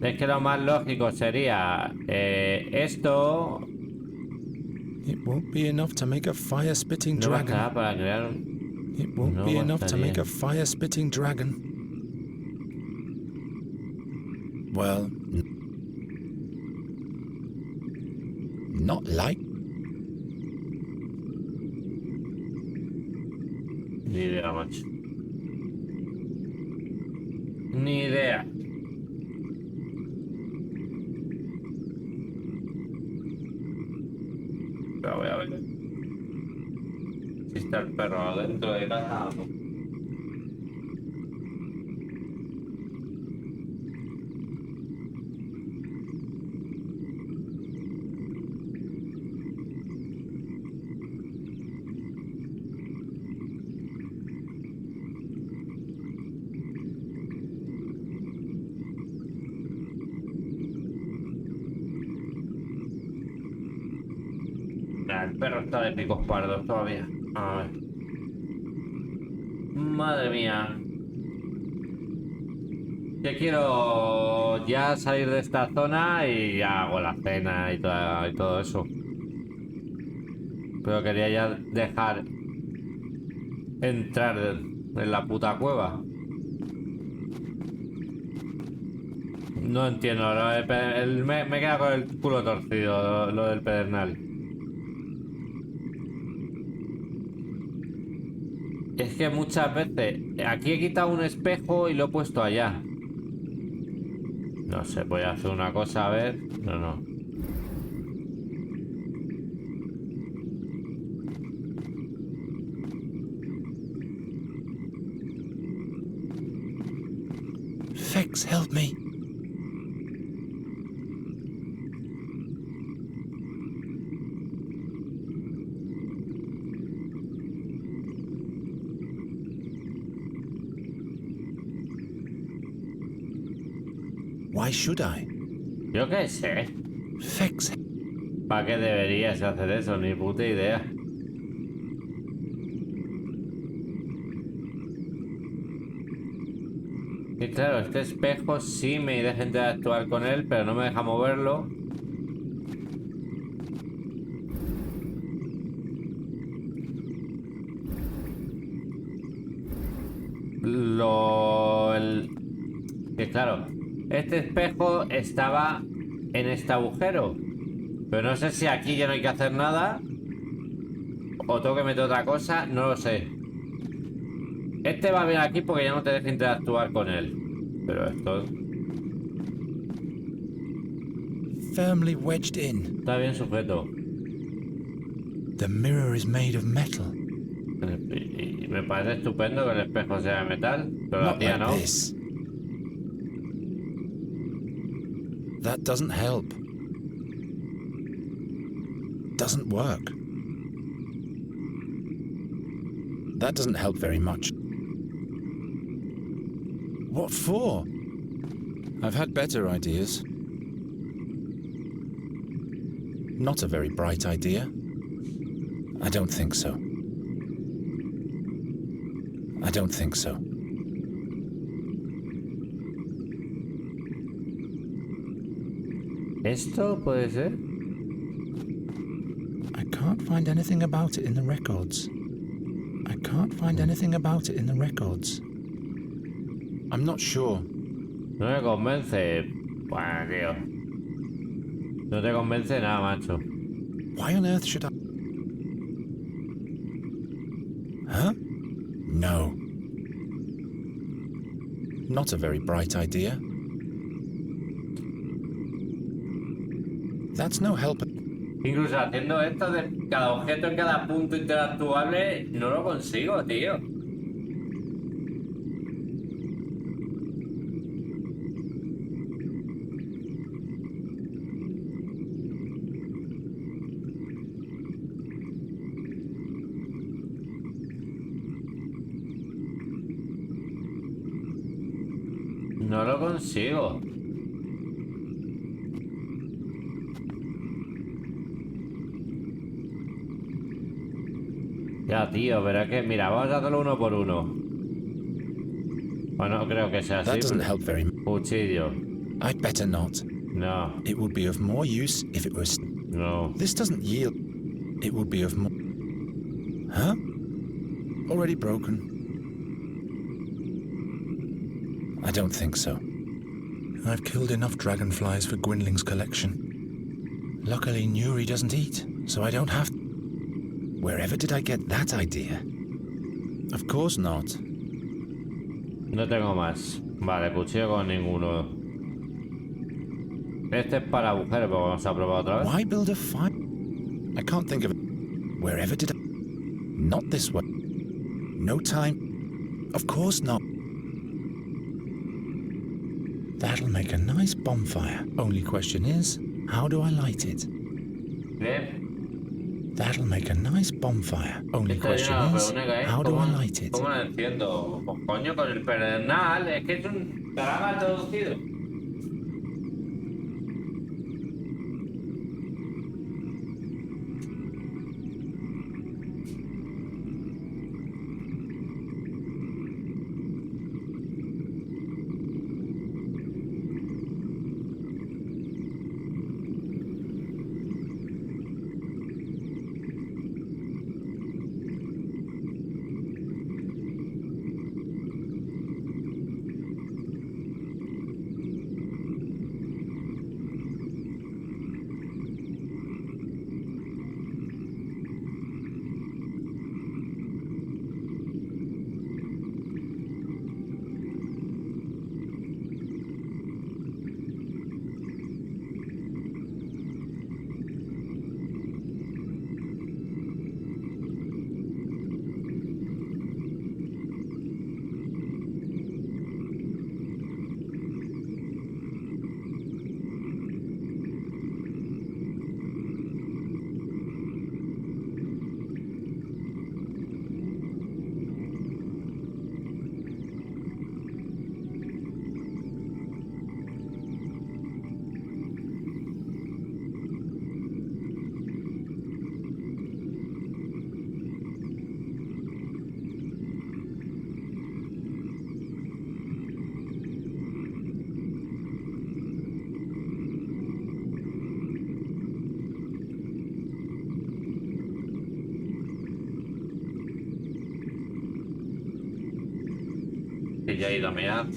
Es que lo más lógico sería esto. It won't be enough to make a fire-spitting dragon. No para crear. It won't be enough to make a fire-spitting dragon. Well, not like. Ni idea, macho. Ni idea. Pero voy a ver si está el perro dentro de casa o no. El perro está de picos pardos todavía. A ver. Madre mía. Que quiero ya salir de esta zona y ya hago la cena y todo eso. Pero quería ya dejar entrar en la puta cueva. No entiendo. Me queda con el culo torcido lo del pedernal. Es que muchas veces aquí he quitado un espejo y lo he puesto allá. No sé, voy a hacer una cosa, a ver. No. Fex, help me. Why should I? Yo qué sé. Fex. ¿Para qué deberías hacer eso? Ni puta idea. Y claro, este espejo sí me deja interactuar con él, pero no me deja moverlo. Que claro, este espejo estaba en este agujero, pero no sé si aquí ya no hay que hacer nada o tengo que meter otra cosa, no lo sé. Este va bien aquí porque ya no te deja interactuar con él, pero esto Firmly wedged in. Está bien sujeto. The mirror is made of metal. Y me parece estupendo que el espejo sea de metal, pero la tía no. This. That doesn't help. Doesn't work. That doesn't help very much. What for? I've had better ideas. Not a very bright idea. I don't think so. I don't think so. ¿Esto puede ser? I can't find anything about it in the records. I can't find anything about it in the records. I'm not sure. No me convence. Bueno, tío. No te convence nada, macho. Why on earth should I... Huh? No. Not a very bright idea. That's no help. Incluso haciendo esto de cada objeto en cada punto interactuable, no lo consigo, tío. No lo consigo. Ya, tío, pero es que, mira, vamos a hacerlo uno por uno. Bueno, creo que sea así. That doesn't help very much. Cuchillo. I'd better not. No. It would be of more use if it was... No. This doesn't yield. It would be of more... Huh? Already broken. I don't think so. I've killed enough dragonflies for Gwynling's collection. Luckily, Nuri doesn't eat, so I don't have... Wherever did I get that idea? Of course not. No tengo más. Vale, cuchillo con ninguno. Este es para agujeros, pero vamos a probar otra vez. Why build a fire? I can't think of it. Wherever did I... Not this way. No time. Of course not. That'll make a nice bonfire. Only question is, how do I light it? Bien. That'll make a nice bonfire. Only question is, how do I light it? ¿Cómo lo enciendo? Pues coño, con el pedernal. Es que es un drama traducido. Que ya he ido a mear.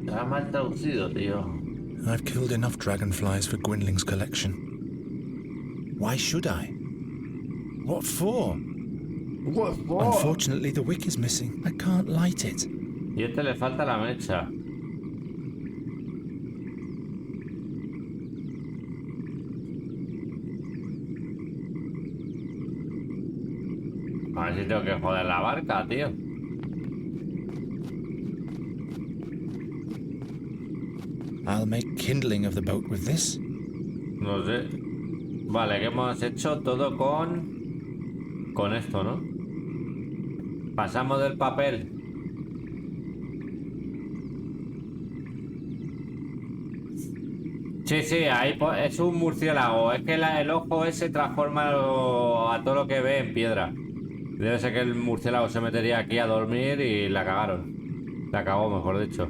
Está mal traducido, tío. I've killed enough dragonflies for Gwynling's collection. Why should I? What for? What for? Unfortunately, the wick is missing. I can't light it. Y a este le falta la mecha. A ver si tengo que joder la barca, tío. I'll make kindling of the boat with this. No sé. Vale, que hemos hecho todo con esto, ¿no? Pasamos del papel. Sí, sí, ahí es un murciélago. Es que el ojo ese transforma a todo lo que ve en piedra. Debe ser que el murciélago se metería aquí a dormir y la cagaron. La cagó, mejor dicho.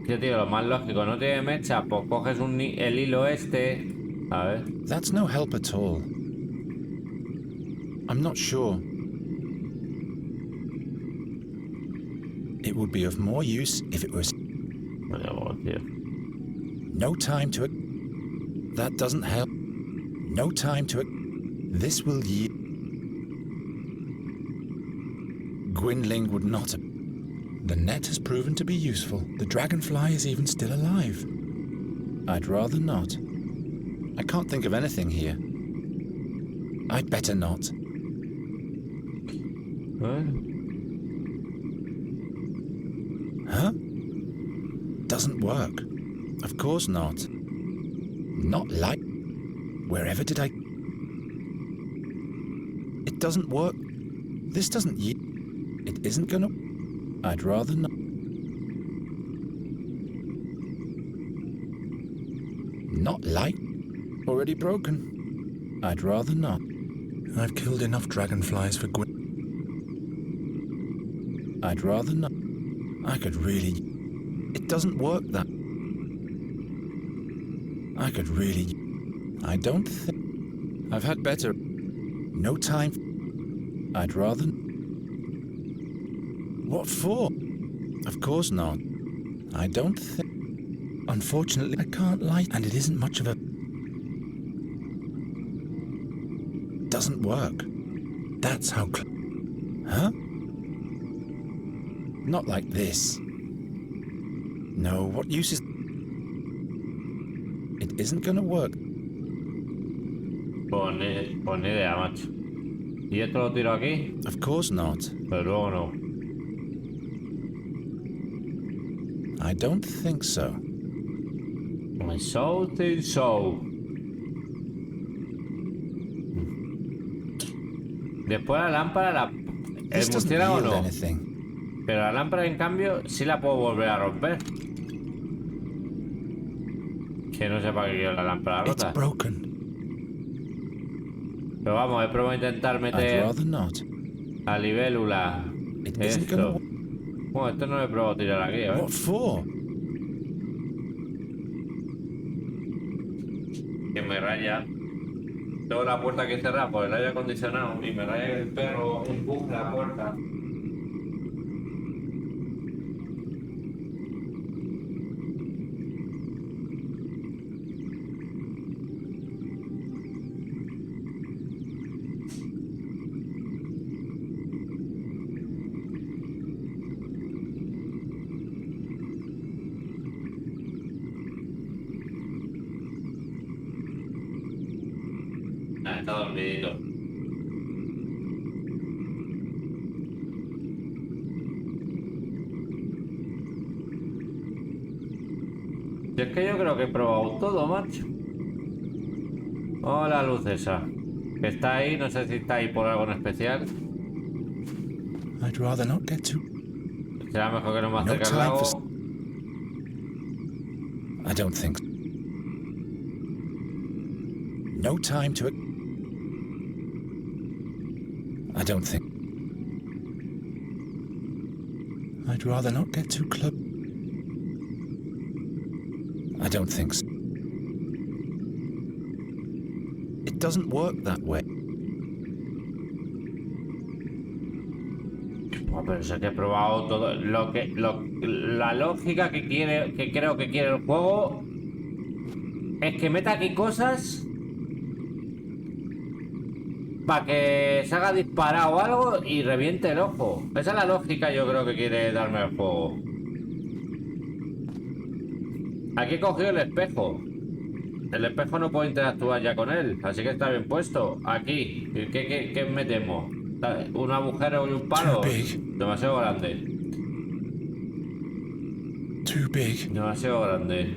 Yo digo, lo más lógico, no tiene mecha, pues coges el hilo este. A ver. That's no help at all. I'm not sure. It would be of more use if it was... No time to... That doesn't help. No time to... This will yield... Gwynling would not... The net has proven to be useful. The dragonfly is even still alive. I'd rather not. I can't think of anything here. I'd better not. Huh? Doesn't work. Of course not. Not like... Wherever did I... It doesn't work. This doesn't It isn't gonna... I'd rather not. Not like... Already broken. I'd rather not. I've killed enough dragonflies for Gwyn. I'd rather not. I could really... It doesn't work that... I could really... I don't think... I've had better... No time... I'd rather... What for? Of course not. I don't think... Unfortunately, I can't light... And it isn't much of a... Doesn't work. That's how... Huh? Not like this. No, what use is... It isn't gonna work. Pues ni idea, macho. ¿Y esto lo tiro aquí? Of course not. Pero luego no. I don't think so. I so think so. Después la lámpara, el murciélago no. Pero la lámpara, en cambio, sí la puedo volver a romper. Que no sepa que quiero la lámpara rota. Pero vamos, he probado a intentar meter la libélula. Esto. Bueno, esto no lo he probado a tirar aquí, a ver. Que me raya. Tengo la puerta aquí cerrada por el aire acondicionado y me raya que el perro empuje la puerta. Está dormidito. Y es que yo creo que he probado todo, macho. Hola, luz esa. Que está ahí, no sé si está ahí por algo en especial. I'd rather not get to... Será mejor que no me acerque al lago. I don't think so. No time to... I don't think... I'd rather not get too close. I don't think so. It doesn't work that way. Pero sé que he probado todo la lógica que creo que quiere el juego es que meta aquí cosas para que se haga disparado o algo y reviente el ojo. Esa es la lógica, yo creo que quiere darme el juego. Aquí he cogido el espejo. El espejo no puedo interactuar ya con él, así que está bien puesto. Aquí, ¿qué metemos? ¿Un agujero y un palo? Demasiado grande. Too big. Demasiado grande.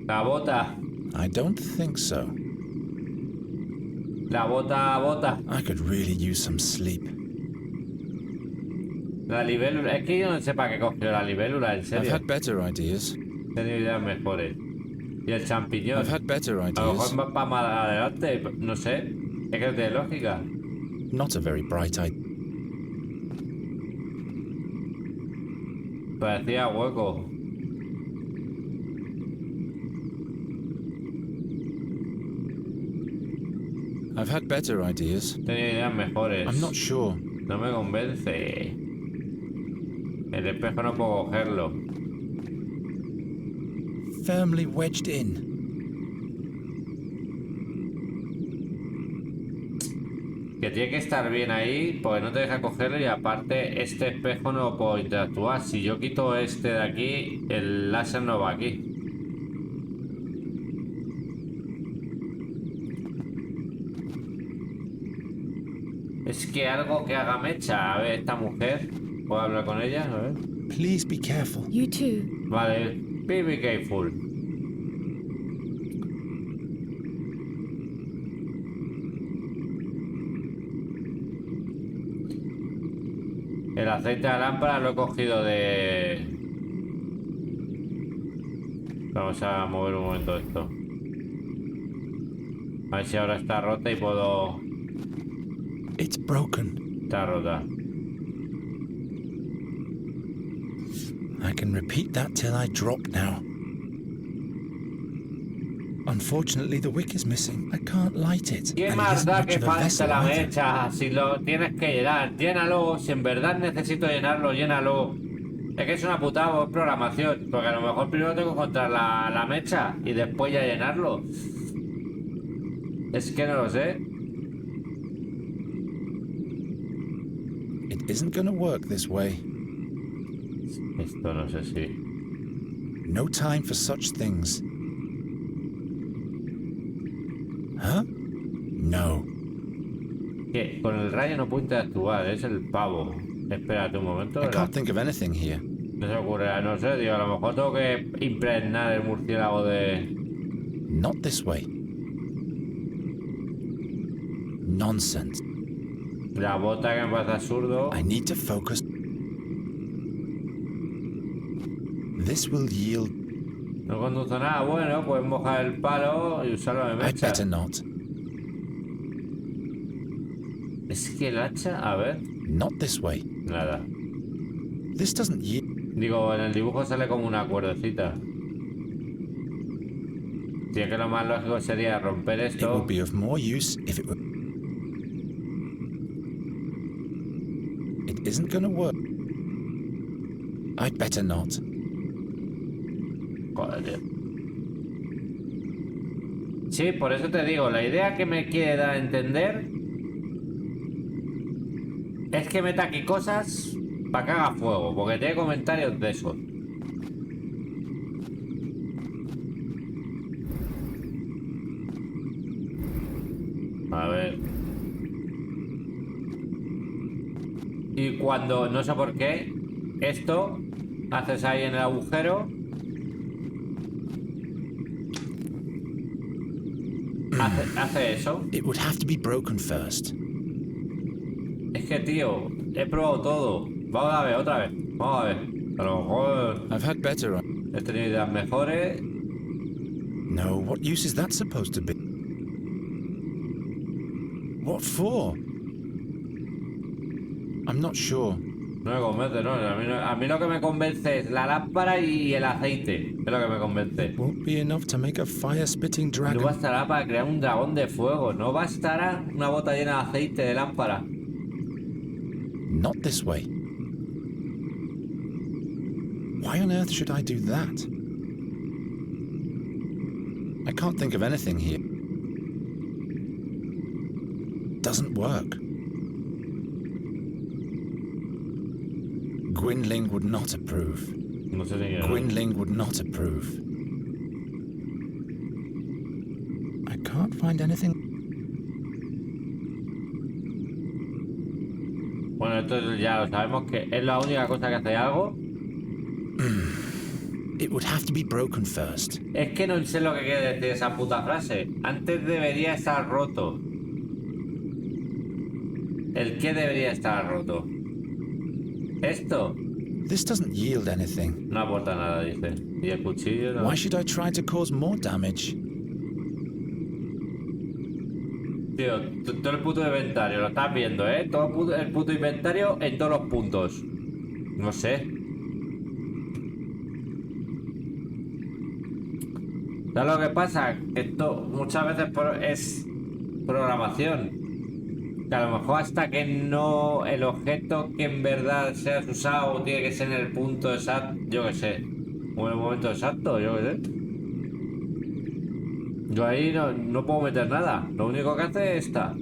La bota. I don't think so. La bota. I could really use some sleep. La libélula. Es que yo no sé para qué cogió la libélula, en serio. I've had better ideas. He tenido ideas mejores. Y el champiñón. I've had better ideas. A lo mejor va para más adelante, no sé. Es que no tiene lógica. Not a very bright idea. Parecía hueco. I've had better ideas. Tenía ideas mejores. I'm not sure. No me convence. El espejo no puedo cogerlo. Firmly wedged in. Que tiene que estar bien ahí porque no te deja cogerlo y aparte este espejo no lo puedo interactuar. Si yo quito este de aquí, el láser no va aquí. Es que algo que haga mecha. A ver, esta mujer. ¿Puedo hablar con ella? A ver. Please be careful. You too. Vale, be careful. El aceite de la lámpara lo he cogido de... Vamos a mover un momento esto. A ver si ahora está rota y puedo... It's broken. Está rota. I can repeat that till I drop now. Unfortunately, the wick is missing. I can't light it. ¿Qué and it más isn't da much que of a falte vessel la either. mecha? Si lo tienes que llenar, llénalo. Si en verdad necesito llenarlo, llénalo. Es que es una putada programación. Porque a lo mejor primero tengo que encontrar la mecha y después ya llenarlo. Es que no lo sé. It isn't gonna work this way. Esto no sé si... No time for such things. Huh? No. ¿Qué? Con el rayo no puedo interactuar, es el pavo. Espérate un momento. I can't think of anything here. No se ocurre, no sé, digo, a lo mejor tengo que impregnar el murciélago de... Not this way. Nonsense. La bota que me parece absurdo. I need to focus. This will yield. No conduce nada, bueno, pues mojar el palo y usarlo de I mecha. better not. Es que el hacha, a ver. Not this way. Nada. This doesn't yield. Digo, en el dibujo sale como una cuerdecita. Tiene que lo más lógico sería romper It esto. would be of more use if it were. It isn't gonna work. I'd better not. Joder, tío. Sí, por eso te digo, la idea que me quiere dar a entender es que meta aquí cosas para que haga fuego, porque tiene comentarios de eso. A ver. Y cuando, no sé por qué, esto haces ahí en el agujero. Hace eso. It would have to be broken first. Es que, tío, he probado todo. Vamos a ver, otra vez. Vamos a ver. A lo mejor I've had better. he tenido ideas mejores. No, what use is that supposed to be? What for? I'm not sure. No me convence, no. A mí lo que me convence es la lámpara y el aceite. Es lo que me convence. Won't be enough to make a fire-spitting No dragon. bastará para crear un dragón de fuego. No bastará una bota llena de aceite de lámpara. Not this way. Why on earth should I do that? I can't think of anything here. Doesn't work. Gwynling would not approve. No sé ni qué. Gwynling would not approve. I can't find anything. Bueno, esto ya lo sabemos que es la única cosa que hace algo. It would have to be broken first. Es que no sé lo que quiere decir esa puta frase. Antes debería estar roto. ¿El qué debería estar roto? Esto. This doesn't yield anything. No aporta nada, dice. Y el cuchillo no. Why should I try to cause more damage? Tío, todo el puto inventario, lo estás viendo, ¿eh? Todo el puto inventario en todos los puntos. No sé. ¿Sabes lo que pasa? Que esto muchas veces es programación. Que a lo mejor hasta que no el objeto que en verdad seas usado tiene que ser en el punto exacto, yo que sé, o en el momento exacto, yo que sé. Yo ahí no puedo meter nada. Lo único que hace es esta.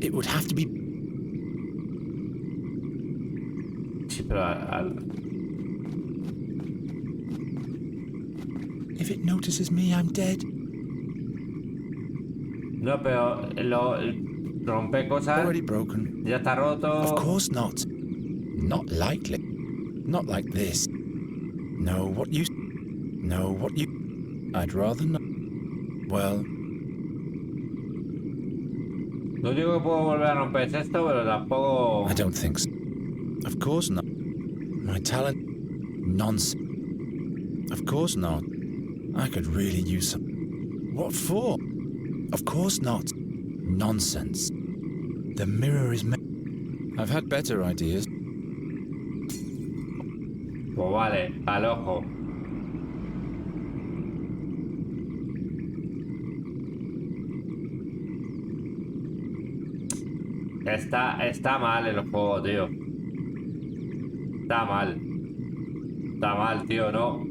It would have to be... Sí, pero If it notices me, I'm dead. No, pero rompe cosas. Already broken. Ya está roto. Of course not. Not likely. Not like this. No, what you... I'd rather not. Well... Lo único que puedo volver a romper es esto, pero tampoco... I don't think so. Of course not. My talent... Nonsense. Of course not. I could really use some... What for? Of course not. Nonsense. The mirror is... I've had better ideas. Pues vale, al ojo. Está mal el juego, tío. Está mal. Está mal, tío, no.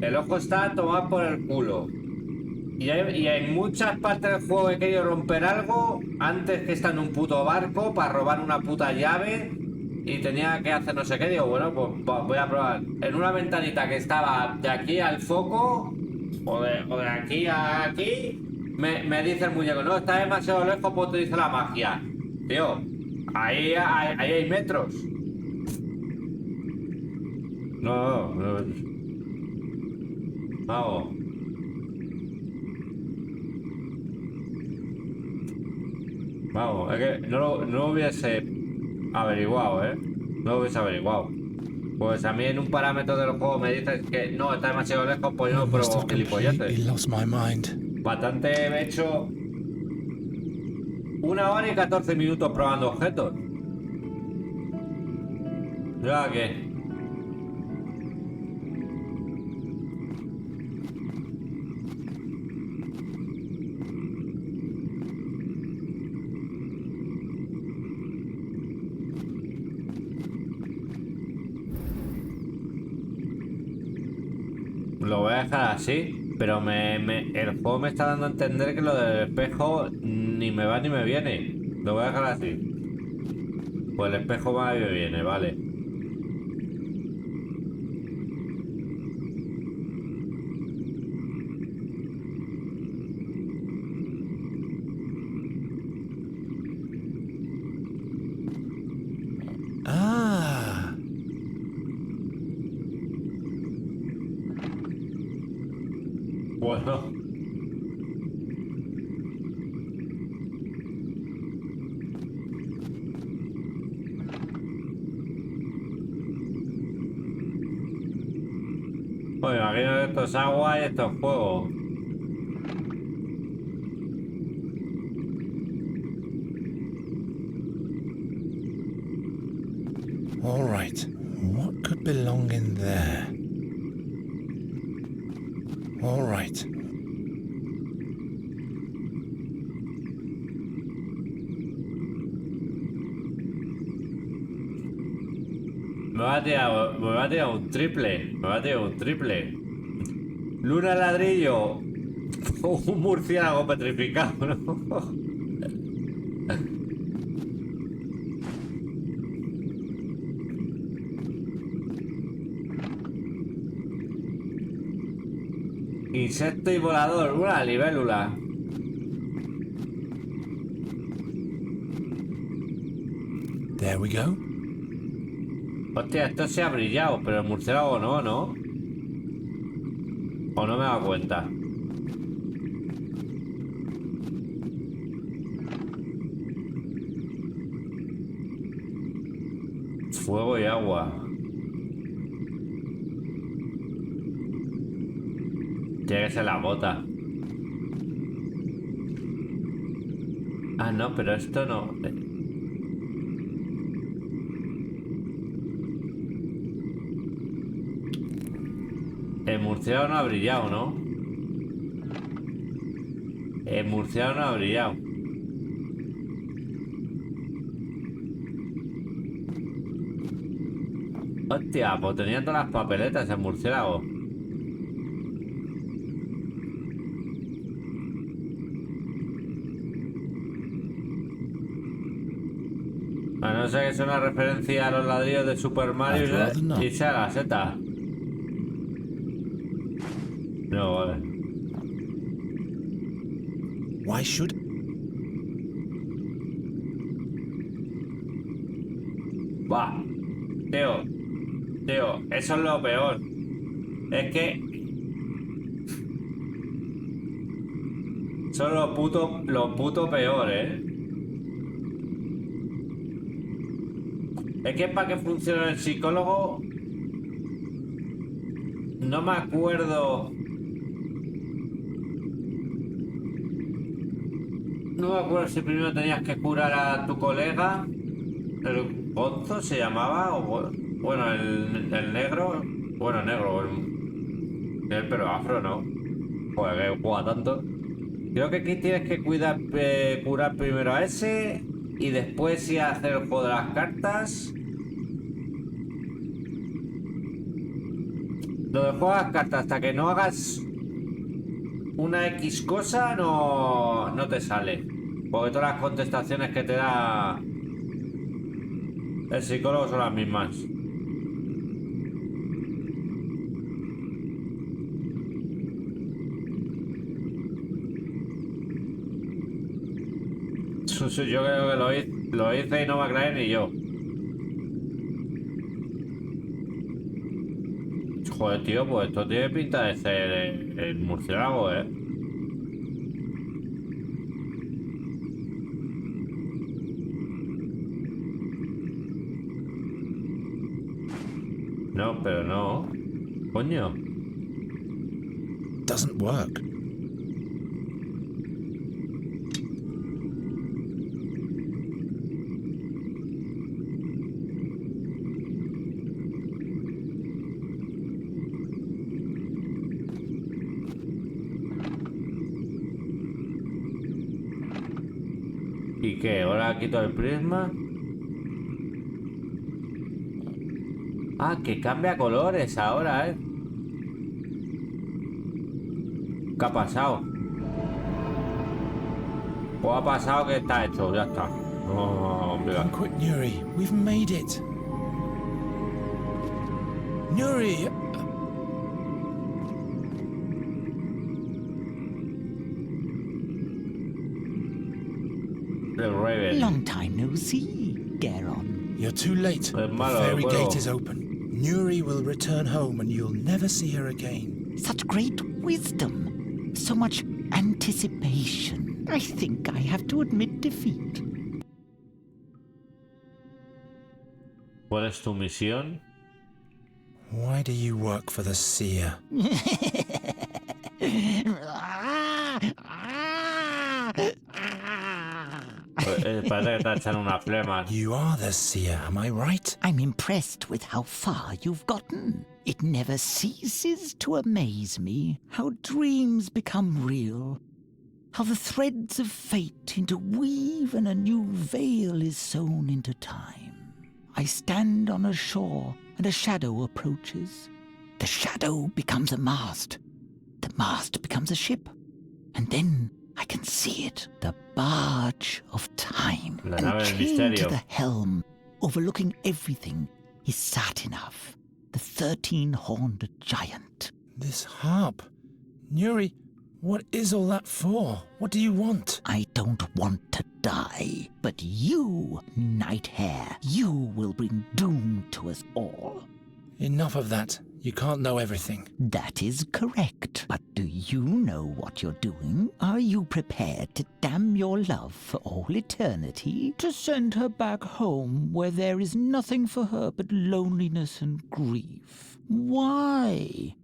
El ojo está tomado por el culo. Y hay muchas partes del juego que he querido romper algo antes que estar en un puto barco para robar una puta llave y tenía que hacer no sé qué. Digo, bueno, pues voy a probar. En una ventanita que estaba de aquí al foco o de aquí a aquí, me dice el muñeco, no, está demasiado lejos, pues utiliza la magia. Tío, ahí hay metros. No. Vamos. Vamos, es que no lo hubiese averiguado, ¿eh? No lo hubiese averiguado. Pues a mí en un parámetro del juego me dices que no, está demasiado lejos, pues yo no pruebo gilipolletes. Bastante he hecho 1 hora y 14 minutos probando objetos. ¿Ya qué? Lo voy a dejar así, pero el juego me está dando a entender que lo del espejo ni me va ni me viene. Lo voy a dejar así. Pues el espejo va y me viene, vale. Bueno. Pues imagino que esto es agua y esto es fuego. All right. What could belong in there? All right. Me va a tirar un triple. Me va a tirar un triple. Luna ladrillo. Un murciélago petrificado, ¿no? Insecto y volador, una libélula. There we go. Hostia, esto se ha brillado, pero el murciélago no, ¿no? O no me he dado cuenta. Fuego y agua. Tiene que ser la bota. Ah, no, pero esto no. ¿Qué? El murciélago no ha brillado, ¿no? El murciélago no ha brillado. Hostia, pues tenía todas las papeletas el murciélago. A no ser que sea una referencia a los ladrillos de Super Mario y sea la seta. No, vale. Why should... Va. Tío, eso es lo peor. Es que... son los puto peor, ¿eh? Es que para que funcione el psicólogo... no me acuerdo... no me acuerdo si primero tenías que curar a tu colega. El Gonzo se llamaba, o bueno, el negro. Bueno, negro, el pelo afro, ¿no? Joder, que juega tanto. Creo que aquí tienes que curar primero a ese y después ir a hacer el juego de las cartas. Lo del juego de las cartas, hasta que no hagas una X cosa, no te sale. Porque todas las contestaciones que te da el psicólogo son las mismas. Yo creo que lo hice y no va a creer ni yo. Joder, tío, pues esto tiene pinta de ser el murciélago, ¿eh? No, pero no. Coño. Doesn't work. ¿Y qué? ¿Ahora quito el prisma? Ah, que cambia colores ahora, ¿eh? ¿Qué ha pasado? Pues ha pasado que está hecho, ya está. Oh, Come quick, Nuri. We've made it. Nuri! Long time no see, Geron. You're too late. The fairy gate is open. Nuri will return home and you'll never see her again. Such great wisdom. So much anticipation. I think I have to admit defeat. ¿Cuál es tu misión? Why do you work for the seer? Parece que está echando una flema. You are the seer, am I right? I'm impressed with how far you've gotten. It never ceases to amaze me how dreams become real, how the threads of fate interweave and a new veil is sewn into time. I stand on a shore and a shadow approaches. The shadow becomes a mast. The mast becomes a ship. And then I can see it, the barge of time. And chained to the helm, overlooking everything, is Satinav, the 13-horned giant. This harp. Nuri, what is all that for? What do you want? I don't want to die, but you, Night Hare, you will bring doom to us all. Enough of that. You can't know everything. That is correct. But do you know what you're doing? Are you prepared to damn your love for all eternity? To send her back home where there is nothing for her but loneliness and grief? Why?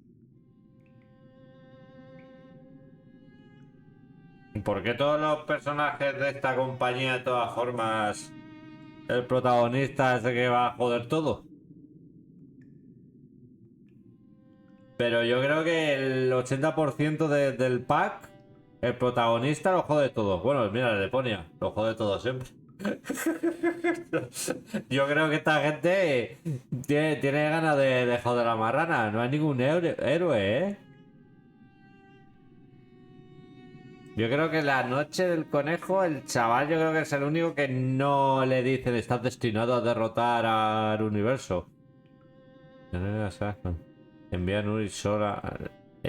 ¿Por qué todos los personajes de esta compañía, de todas formas, el protagonista es el que va a joder todo? Pero yo creo que el 80% del pack, el protagonista lo jode todo. Bueno, mira, le ponía, lo jode todo siempre. Yo creo que esta gente tiene ganas de joder a la marrana. No hay ningún héroe, ¿eh? Yo creo que la noche del conejo, el chaval, yo creo que es el único que no le dicen estás destinado a derrotar al universo. Envía a Nuri sola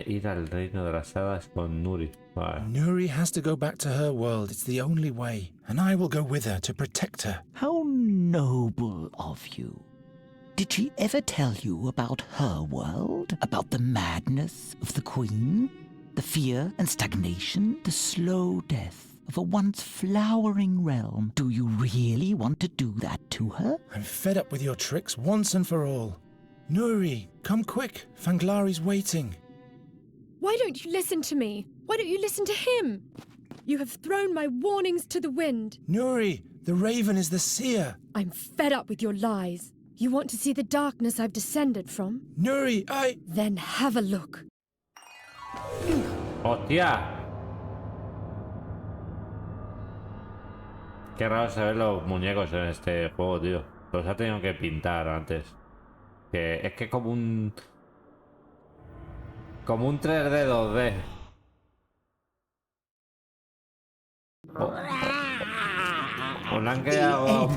ir al reino de las hadas con Nuri. Vale. Nuri has to go back to her world. It's the only way. And I will go with her to protect her. How noble of you. Did she ever tell you about her world? About the madness of the Queen? The fear and stagnation? The slow death of a once flowering realm? Do you really want to do that to her? I'm fed up with your tricks once and for all. Nuri, come quick. Fanglari's waiting. Why don't you listen to me? Why don't you listen to him? You have thrown my warnings to the wind. Nuri, the raven is the seer. I'm fed up with your lies. You want to see the darkness I've descended from? Nuri, Then have a look. ¡Hostia! Qué raro se ven los muñecos en este juego, tío. Los ha tenido que pintar antes. Que es que como un 3D 2D. O la han creado,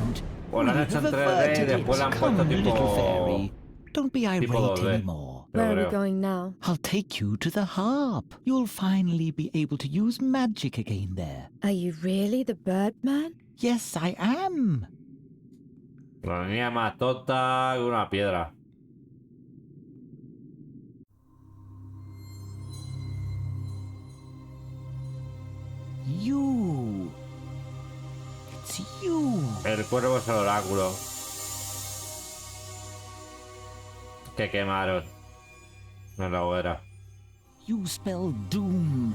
o la han hecho en 3D y después la han puesto tipo Don't be irate 2D. anymore. Where are we going now? I'll take you to the harp. You'll finally be able to use magic again there. Are you really the Birdman? Yes, I am. La niña más tonta que una piedra. You. It's you. El cuervo es el oráculo. Que quemaron en la hoguera. You spell doom.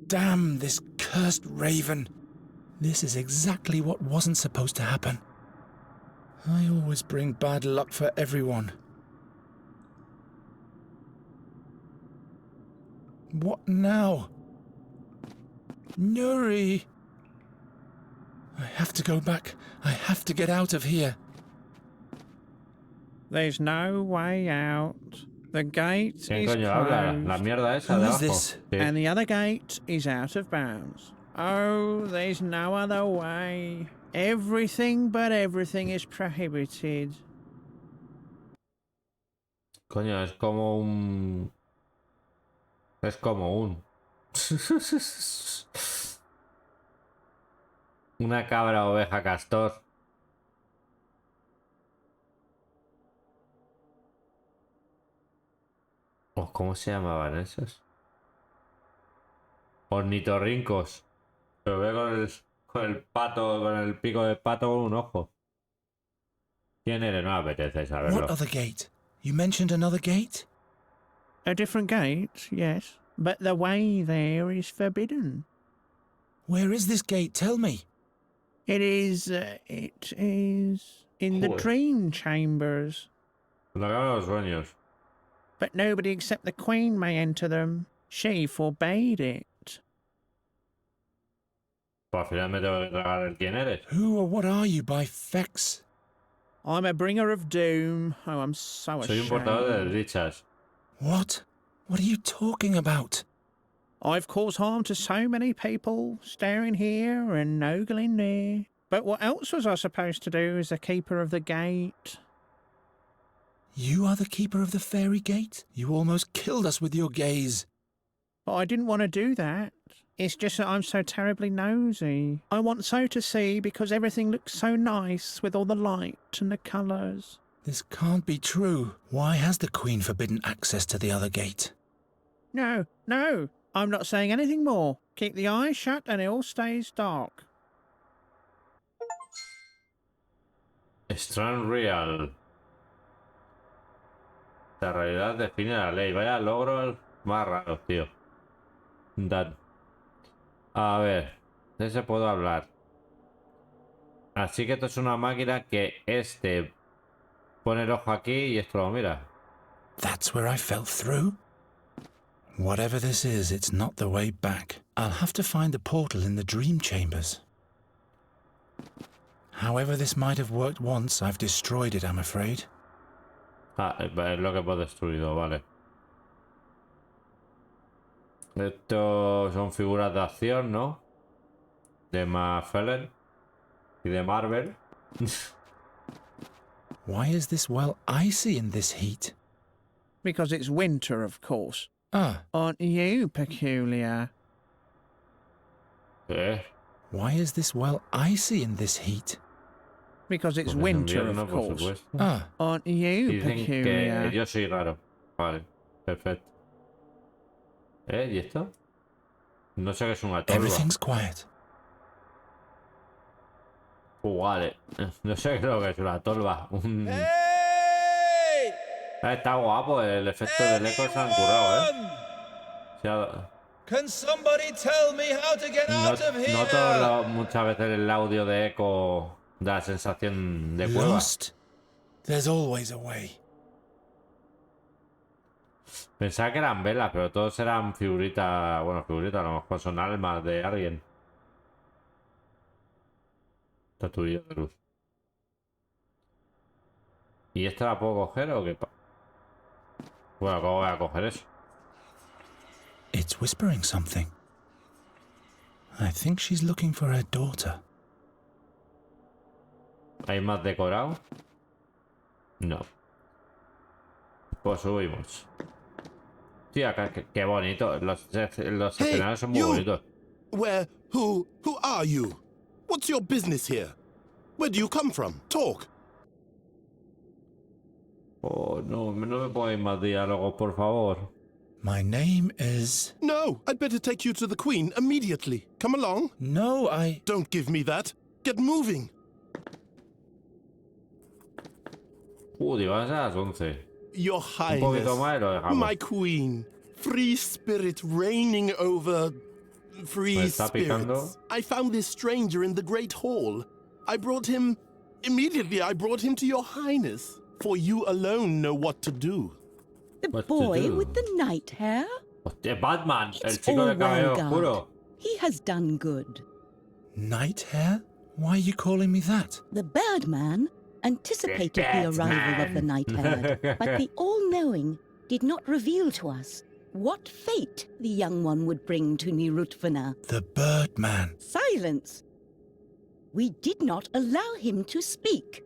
Damn this cursed raven. This is exactly what wasn't supposed to happen. I always bring bad luck for everyone. What now? Nuri! I have to go back. I have to get out of here. There's no way out. The gate is closed. La mierda esa de abajo. Sí. And the other gate is out of bounds. Oh, there's no other way. Everything but everything is prohibited. Coño, es como un... Es como un... Una cabra, oveja, castor. Oh, ¿cómo se llamaban esos? Ornitorrincos. Lo veo con el pato, con el pico de pato con un ojo. ¿Quién eres? No me apetece saberlo. What other gate? You mentioned another gate? A different gate, yes. But the way there is forbidden. Where is this gate? Tell me. It is in the dream chambers. La cámara de los sueños. But nobody except the Queen may enter them. She forbade it. Pues al final me tengo que tragar el quién eres. Who or what are you by Fex? I'm a bringer of doom. Oh, I'm so ashamed. Soy un portador de desdichas. What? What are you talking about? I've caused harm to so many people, staring here and ogling there. But what else was I supposed to do as the keeper of the gate? You are the keeper of the fairy gate? You almost killed us with your gaze. But I didn't want to do that. It's just that I'm so terribly nosy. I want so to see because everything looks so nice with all the light and the colours. This can't be true. Why has the Queen forbidden access to the other gate? No, I'm not saying anything more. Keep the eyes shut and it all stays dark. Strand Real. La realidad define la ley. Vaya logros más raros, tío. Dan. A ver. De ese puedo hablar. Así que esto es una máquina que pone el ojo aquí y esto lo mira. That's where I fell through? Whatever this is, it's not the way back. I'll have to find the portal in the dream chambers. However this might have worked once, I've destroyed it, I'm afraid. Ah, es lo que hemos destruido, vale. Estos son figuras de acción, ¿no? De Mafellen y de Marvel. Why is this well icy in this heat? Because it's winter, of course. Ah. Aren't you peculiar? ¿Qué? Why is this well icy in this heat? Because it's Porque winter, invierno, of por course. supuesto. Ah. Aren't you Dicen peculiar? que yo soy raro. Vale, perfecto. ¿Y esto? No sé qué es una tolva. Everything's quiet. Vale. No sé qué es lo que es una tolva. Está guapo, el efecto del eco se han currado, Can somebody tell me how to get out of here? Noto muchas veces el audio de eco da la sensación de cueva. Lost? There's always a way. Pensaba que eran velas, pero todos eran figuritas. Bueno, figuritas, a lo mejor son almas de alguien. Estatuilla de luz. ¿Y esta la puedo coger o qué? Bueno, ¿cómo voy a coger eso? It's whispering something. I think she's looking for her daughter. ¿Hay más decorado? No. Pues subimos. Tía, qué bonito. Los escenarios son muy bonitos. Who are you? What's your business here? Where do you come from? Talk. Oh, no me pongáis más diálogos, por favor. My name is... No, I'd better take you to the Queen immediately. Come along. No, Don't give me that. Get moving. Digo, a las 11. Your Un poquito más y lo Highness, dejamos. my Queen, free spirit reigning over free spirits. I found this stranger in the Great Hall. I brought him to your Highness, for you alone know what to do. The boy with the night hair? Hostia, Batman, el It's chico de all cabello well oscuro. done. He has done good. Night hair? Why are you calling me that? The Birdman anticipated the arrival of the night haired, but the all-knowing did not reveal to us what fate the young one would bring to Nirutvana. The Birdman. Silence! We did not allow him to speak.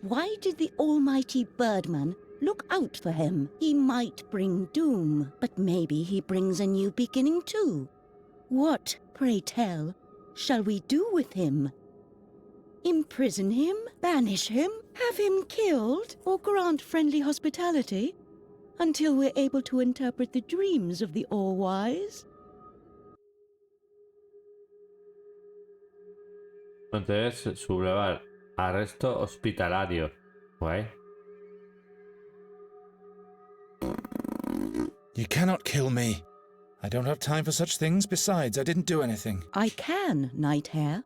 Why did the almighty Birdman look out for him? He might bring doom, but maybe he brings a new beginning too. What, pray tell, shall we do with him? Imprison him? Banish him? Have him killed? Or grant friendly hospitality? Until we're able to interpret the dreams of the all-wise? Entonces, sublevar. Arresto hospitalario. Guay. You cannot kill me. I don't have time for such things. Besides, I didn't do anything. I can, Night Hare.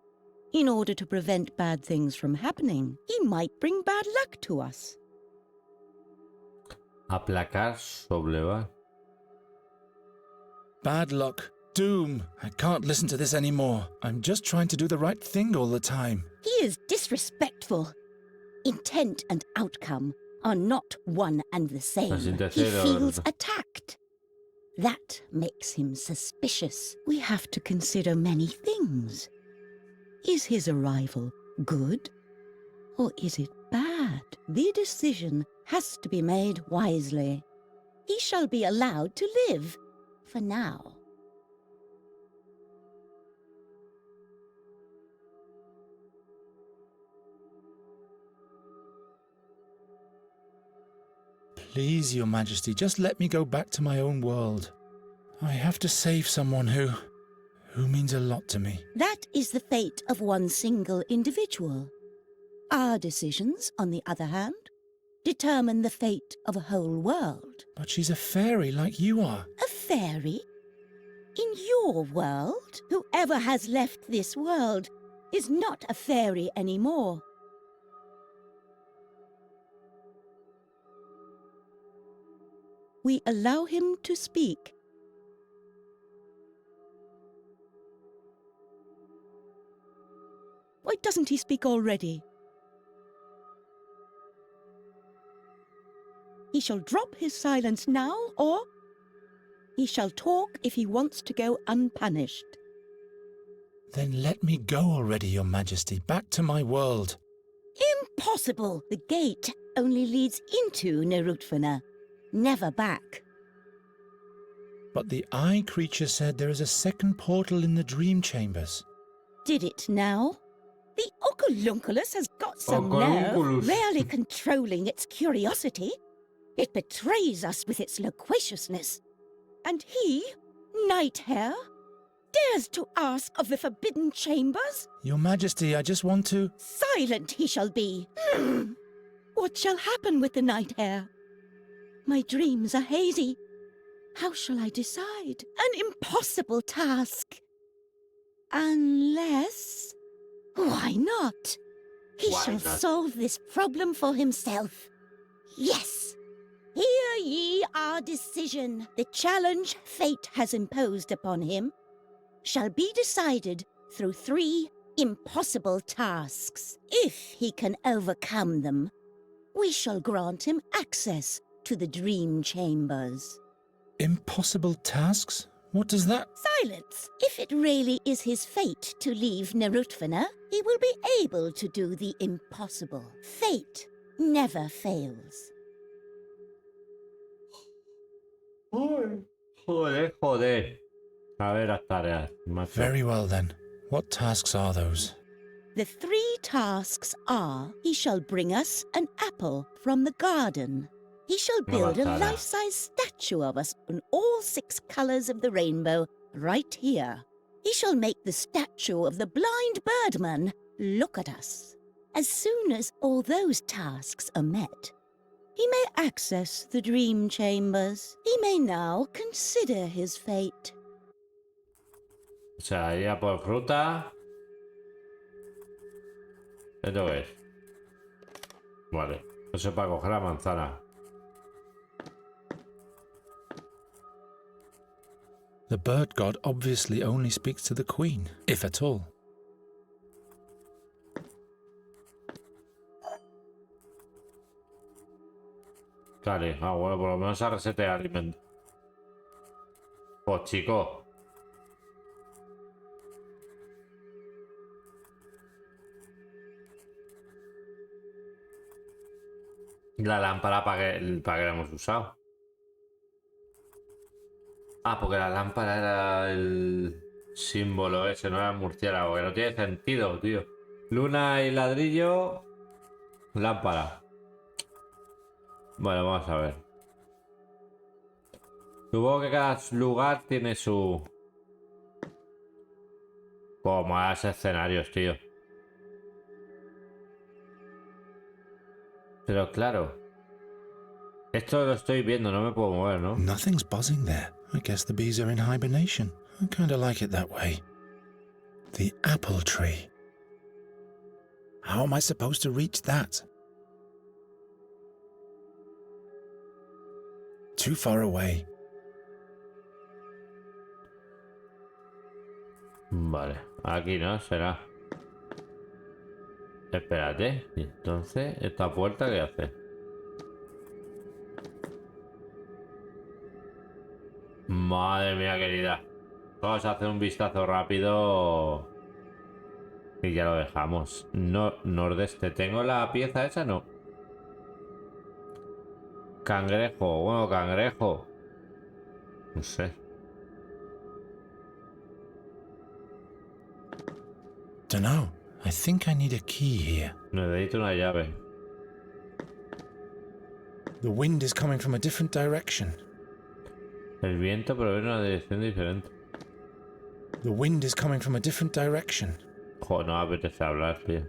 In order to prevent bad things from happening, he might bring bad luck to us. Aplacar, sublevar. Bad luck. Doom. I can't listen to this anymore. I'm just trying to do the right thing all the time. He is disrespectful. Intent and outcome are not one and the same. He feels attacked. That makes him suspicious. We have to consider many things. Is his arrival good? Or is it bad? The decision has to be made wisely. He shall be allowed to live, for now. Please, Your Majesty, just let me go back to my own world. I have to save someone who who means a lot to me. That is the fate of one single individual. Our decisions, on the other hand, determine the fate of a whole world. But she's a fairy like you are. A fairy? In your world, whoever has left this world is not a fairy anymore. We allow him to speak. Why doesn't he speak already? He shall drop his silence now, or he shall talk if he wants to go unpunished. Then let me go already, Your Majesty, back to my world. Impossible! The gate only leads into Nerutfana, never back. But the eye creature said there is a second portal in the dream chambers. Did it now? The Oculunculus has got some nerve, rarely controlling its curiosity. It betrays us with its loquaciousness. And he, Night Hare, dares to ask of the forbidden chambers? Your Majesty, I just want to... Silent he shall be. What shall happen with the Night Hare? My dreams are hazy. How shall I decide? An impossible task. Unless... Why not? He shall solve this problem for himself. Yes. Hear ye our decision. The challenge fate has imposed upon him shall be decided through 3 impossible tasks. If he can overcome them, we shall grant him access to the dream chambers. Impossible tasks? What does that... Silence! If it really is his fate to leave Nerutfana, he will be able to do the impossible. Fate never fails. Joder. A ver las tareas. Very well then. What tasks are those? The 3 tasks are, he shall bring us an apple from the garden. He shall build a life-size statue of us in all 6 colours of the rainbow right here. He shall make the statue of the blind birdman look at us. As soon as all those tasks are met, he may access the dream chambers. He may now consider his fate. O sea, iría por fruta. ¿Esto qué es? Vale. Eso es para coger la manzana. The bird god obviously only speaks to the queen, if at all. Vale, bueno, por lo menos a resetear alimento. Pues chico. La lámpara para que la hemos usado. Ah, porque la lámpara era el símbolo ese, no era el murciélago, que no tiene sentido, tío. Luna y ladrillo. Lámpara. Bueno, vamos a ver. Supongo que cada lugar tiene su... Como más escenarios, tío. Pero claro. Esto lo estoy viendo, no me puedo mover, ¿no? Nothing's buzzing there. I guess the bees are in hibernation. I kind of like it that way. The apple tree. How am I supposed to reach that? Too far away. Vale, aquí no, será. Espérate, entonces, ¿esta puerta qué hace? Madre mía querida. Vamos a hacer un vistazo rápido y ya lo dejamos. No, nordeste. ¿Tengo la pieza esa? No. Cangrejo, bueno, cangrejo. No sé. Dunno. I think I need a key here. Necesito una llave. The wind is coming from a different direction. El viento proviene de una dirección diferente. The wind is coming from a different direction. Joder, no me apetece hablar, tío.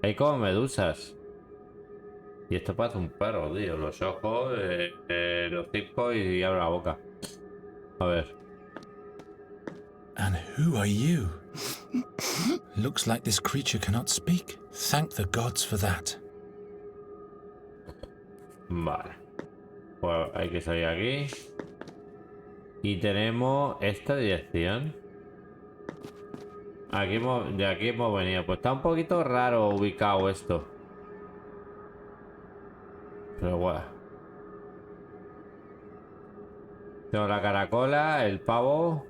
Hay como medusas. Y esto parece un perro, tío. Los ojos, los hocicos y abre la boca. A ver. And who are you? Looks like this creature cannot speak. Thank the gods for that. Vale. Pues hay que salir aquí. Y tenemos esta dirección. De aquí hemos venido. Pues está un poquito raro ubicado esto. Pero bueno. Tengo la caracola, el pavo.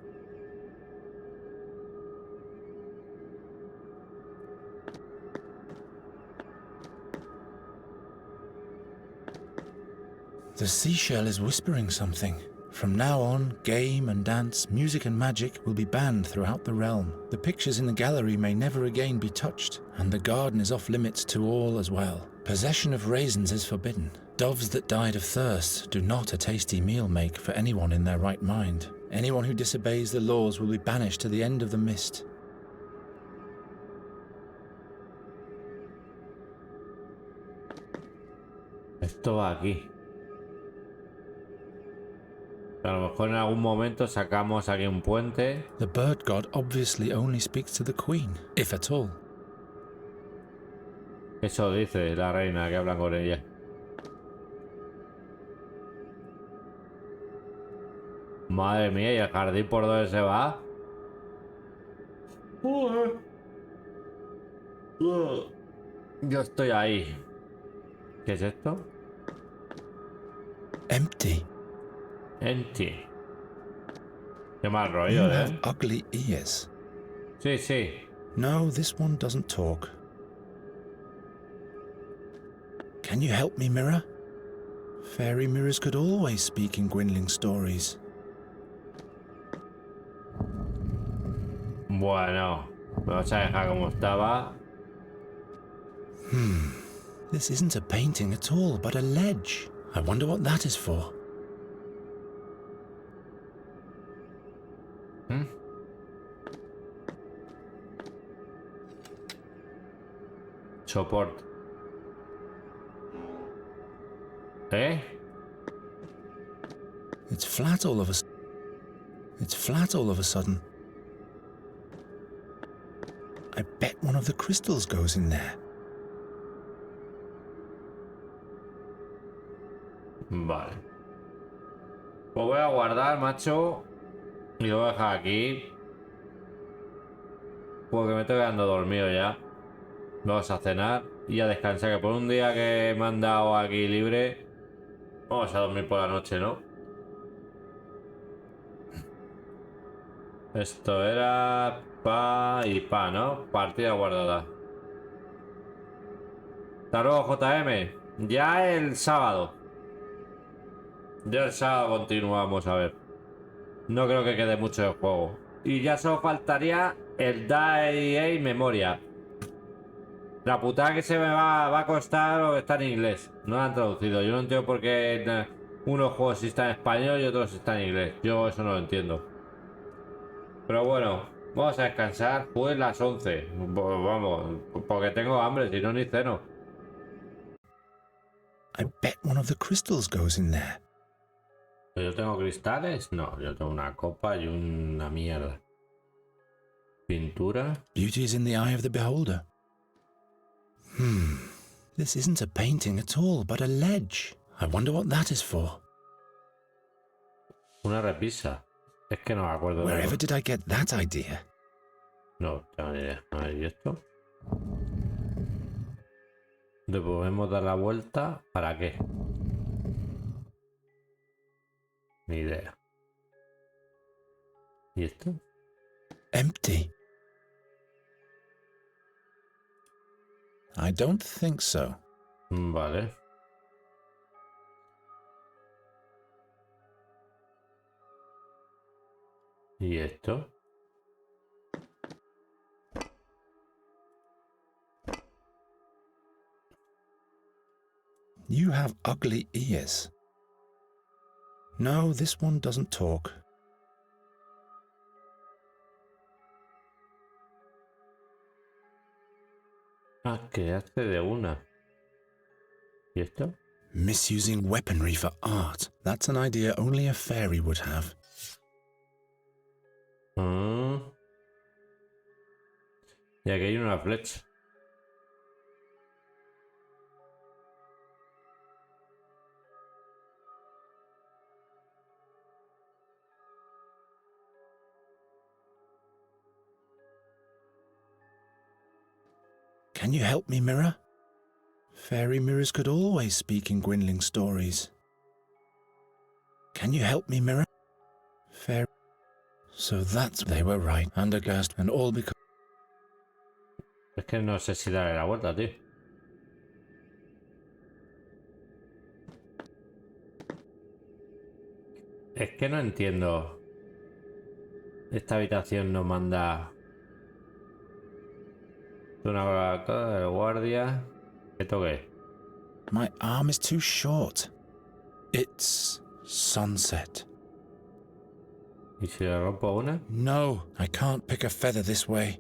The seashell is whispering something. From now on, game and dance, music and magic will be banned throughout the realm. The pictures in the gallery may never again be touched, and the garden is off limits to all as well. Possession of raisins is forbidden. Doves that died of thirst do not a tasty meal make for anyone in their right mind. Anyone who disobeys the laws will be banished to the end of the mist. Esto va aquí. A lo mejor en algún momento sacamos aquí un puente. The bird god obviously only speaks to the queen, if at all. Eso dice la reina, que hablan con ella. Madre mía, ¿y el jardín por dónde se va? Yo estoy ahí. ¿Qué es esto? Empty. Empty. Qué mal rollo, You have ugly ears. Sí, sí. No, this one doesn't talk. Can you help me, mirror? Fairy mirrors could always speak in Gwynling stories. Bueno, vamos a dejar como estaba. This isn't a painting at all, but a ledge. I wonder what that is for. Soporte. ¿Eh? It's flat all of a sudden. I bet one of the crystals goes in there. Vale. Pues voy a guardar, macho. Y lo voy a dejar aquí. Porque me estoy quedando dormido ya. Vamos a cenar y a descansar. Que por un día que me han dado aquí libre, vamos a dormir por la noche, ¿no? Esto era pa y pa, ¿no? Partida guardada. Hasta luego, JM. Ya el sábado. Ya el sábado continuamos, a ver. No creo que quede mucho de juego. Y ya solo faltaría el Die Memoria. La putada que se me va a costar o está en inglés. No lo han traducido. Yo no entiendo por qué unos juegos sí están en español y otros están en inglés. Yo eso no lo entiendo. Pero bueno, vamos a descansar. Pues las 11. Vamos, porque tengo hambre, si no ni ceno. I bet one of the crystals goes in there. ¿Yo tengo cristales? No, yo tengo una copa y una mierda. Pintura. Beauty is in the eye of the beholder. This isn't a painting at all, but a ledge. I wonder what that is for. Una repisa. Es que no me acuerdo. Wherever did I get that idea? No tengo ni idea. A ver, ¿y esto? ¿Le podemos dar la vuelta? ¿Para qué? Ni idea. ¿Y esto? Empty. I don't think so. Vale. ¿Y esto? You have ugly ears. No, this one doesn't talk. Ah, que hace de una. ¿Y esto? Misusing weaponry for art. That's an idea only a fairy would have. Y aquí hay una flecha. Can you help me, mirror? Fairy mirrors could always speak in Gwynling stories. Can you help me, mirror? Fairy... So that's... They were right. Andergast and all because... Es que no sé si darle la vuelta, tío. Es que no entiendo. Esta habitación nos manda... Una cosa del guardia. ¿Esto qué? My arm is too short. It's sunset. ¿Y si le rompo una? No, I can't pick a feather this way.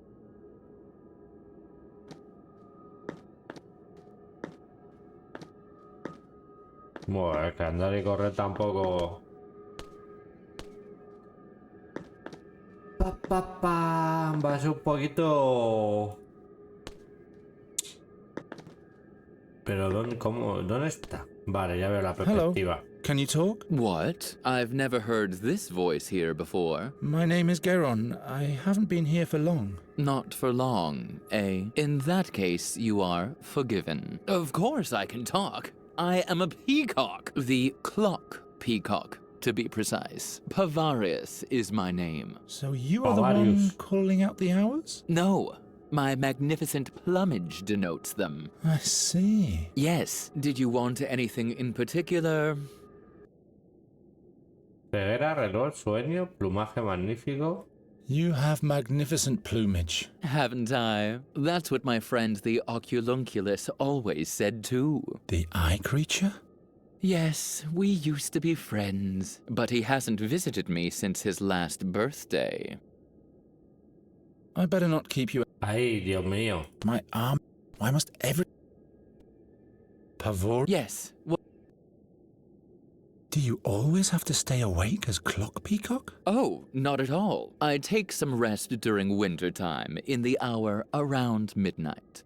Bueno, es que andar y correr tampoco... Va a ser un poquito... Pero ¿dónde está? Vale, ya veo la perspectiva. Hello. Can you talk? What? I've never heard this voice here before. My name is Geron. I haven't been here for long. Not for long, eh? In that case, you are forgiven. Of course I can talk. I am a peacock. The clock peacock, to be precise. Pavarius is my name. So you are the one calling out the hours? No. My magnificent plumage denotes them. I see. Yes. Did you want anything in particular? Ceguera, reloj, sueño, plumaje magnífico. You have magnificent plumage. Haven't I? That's what my friend the Oculunculus always said too. The eye creature? Yes, we used to be friends, but he hasn't visited me since his last birthday. I better not keep you... Ay, Dios mío. My arm... Why must every... Pavor... Yes. Do you always have to stay awake as Clock Peacock? Oh, not at all. I take some rest during winter time, in the hour around midnight.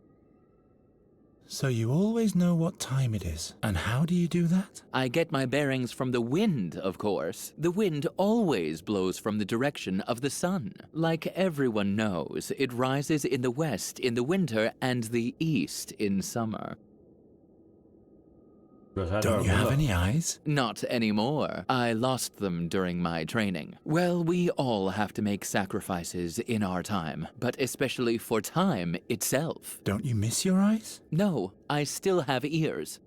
So you always know what time it is. And how do you do that? I get my bearings from the wind, of course. The wind always blows from the direction of the sun. Like everyone knows, it rises in the west in the winter and the east in summer. Don't you have any eyes? Not anymore. I lost them during my training. Well, we all have to make sacrifices in our time, but especially for time itself. Don't you miss your eyes? No, I still have ears.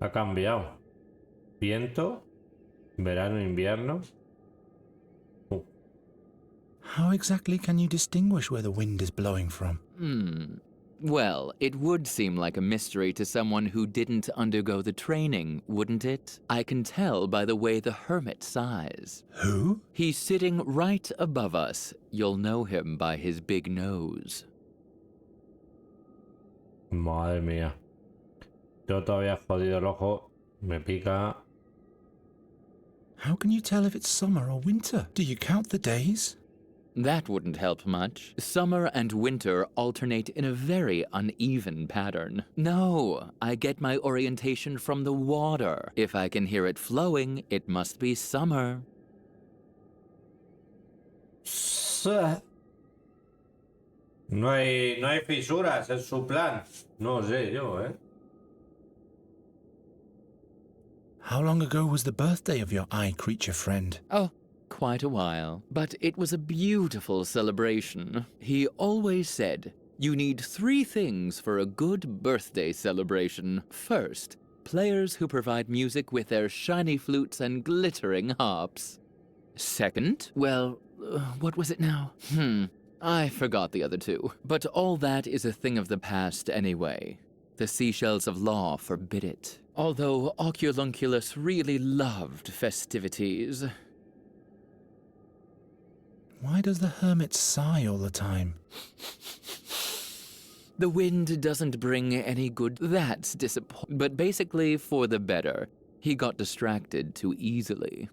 Ha cambiado. Viento, verano, invierno. How exactly can you distinguish where the wind is blowing from? Well, it would seem like a mystery to someone who didn't undergo the training, wouldn't it? I can tell by the way the hermit sighs. Who? He's sitting right above us. You'll know him by his big nose. Madre mía. Yo todavía jodido el ojo. Me pica. How can you tell if it's summer or winter? Do you count the days? That wouldn't help much. Summer and winter alternate in a very uneven pattern. No, I get my orientation from the water. If I can hear it flowing, it must be summer. No hay fisuras en su plan. No sé yo, ¿eh? How long ago was the birthday of your eye creature friend? Oh, quite a while. But it was a beautiful celebration. He always said, you need 3 things for a good birthday celebration. First, players who provide music with their shiny flutes and glittering harps. Second, well, what was it now? I forgot the other 2. But all that is a thing of the past anyway. The seashells of law forbid it. Although Oculunculus really loved festivities. Why does the hermit sigh all the time? The wind doesn't bring any good. That's disappointing. But basically, for the better. He got distracted too easily.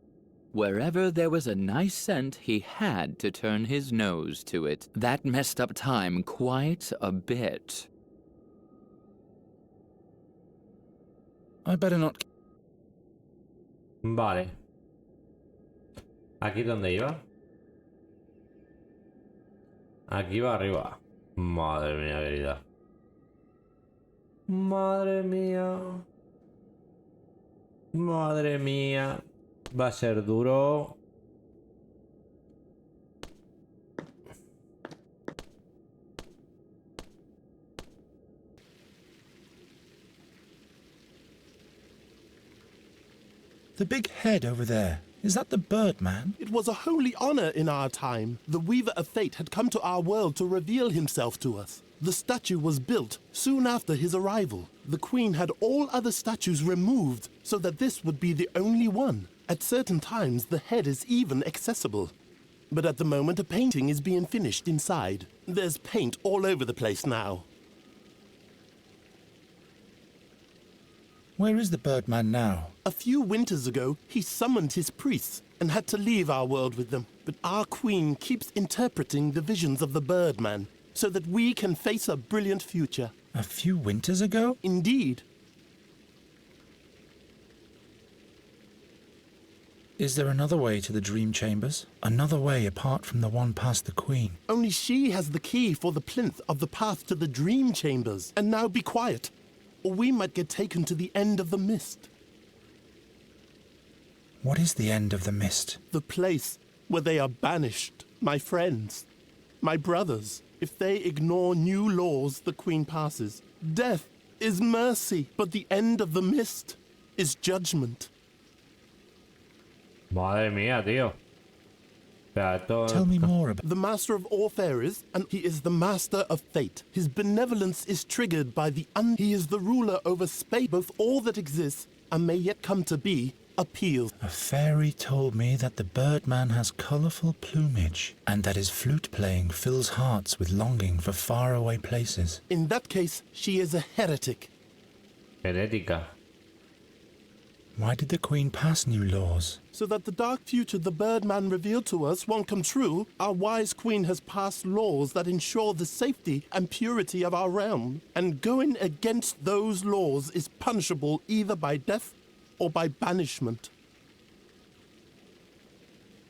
Wherever there was a nice scent, he had to turn his nose to it. That messed up time quite a bit. I better not... Vale. ¿Aquí dónde iba? Aquí va arriba. Madre mía, querida. Madre mía. Madre mía. Va a ser duro. The big head over there. Is that the bird man? It was a holy honor in our time. The Weaver of Fate had come to our world to reveal himself to us. The statue was built soon after his arrival. The Queen had all other statues removed so that this would be the only one. At certain times, the head is even accessible. But at the moment, a painting is being finished inside. There's paint all over the place now. Where is the Birdman now? A few winters ago, he summoned his priests and had to leave our world with them. But our Queen keeps interpreting the visions of the Birdman so that we can face a brilliant future. A few winters ago? Indeed. Is there another way to the dream chambers? Another way apart from the one past the Queen? Only she has the key for the plinth of the path to the dream chambers. And now be quiet, or we might get taken to the end of the mist. What is the end of the mist? The place where they are banished, my friends, my brothers. If they ignore new laws the Queen passes, death is mercy, but the end of the mist is judgment. Madre mía, tío. Tell me more about... The master of all fairies, and he is the master of fate. His benevolence is triggered by the He is the ruler over space. Both all that exists and may yet come to be appeals. A fairy told me that the Birdman has colourful plumage and that his flute playing fills hearts with longing for faraway places. In that case, she is a heretic. Herética. Why did the Queen pass new laws? So that the dark future the Birdman revealed to us won't come true, our wise Queen has passed laws that ensure the safety and purity of our realm. And going against those laws is punishable either by death or by banishment.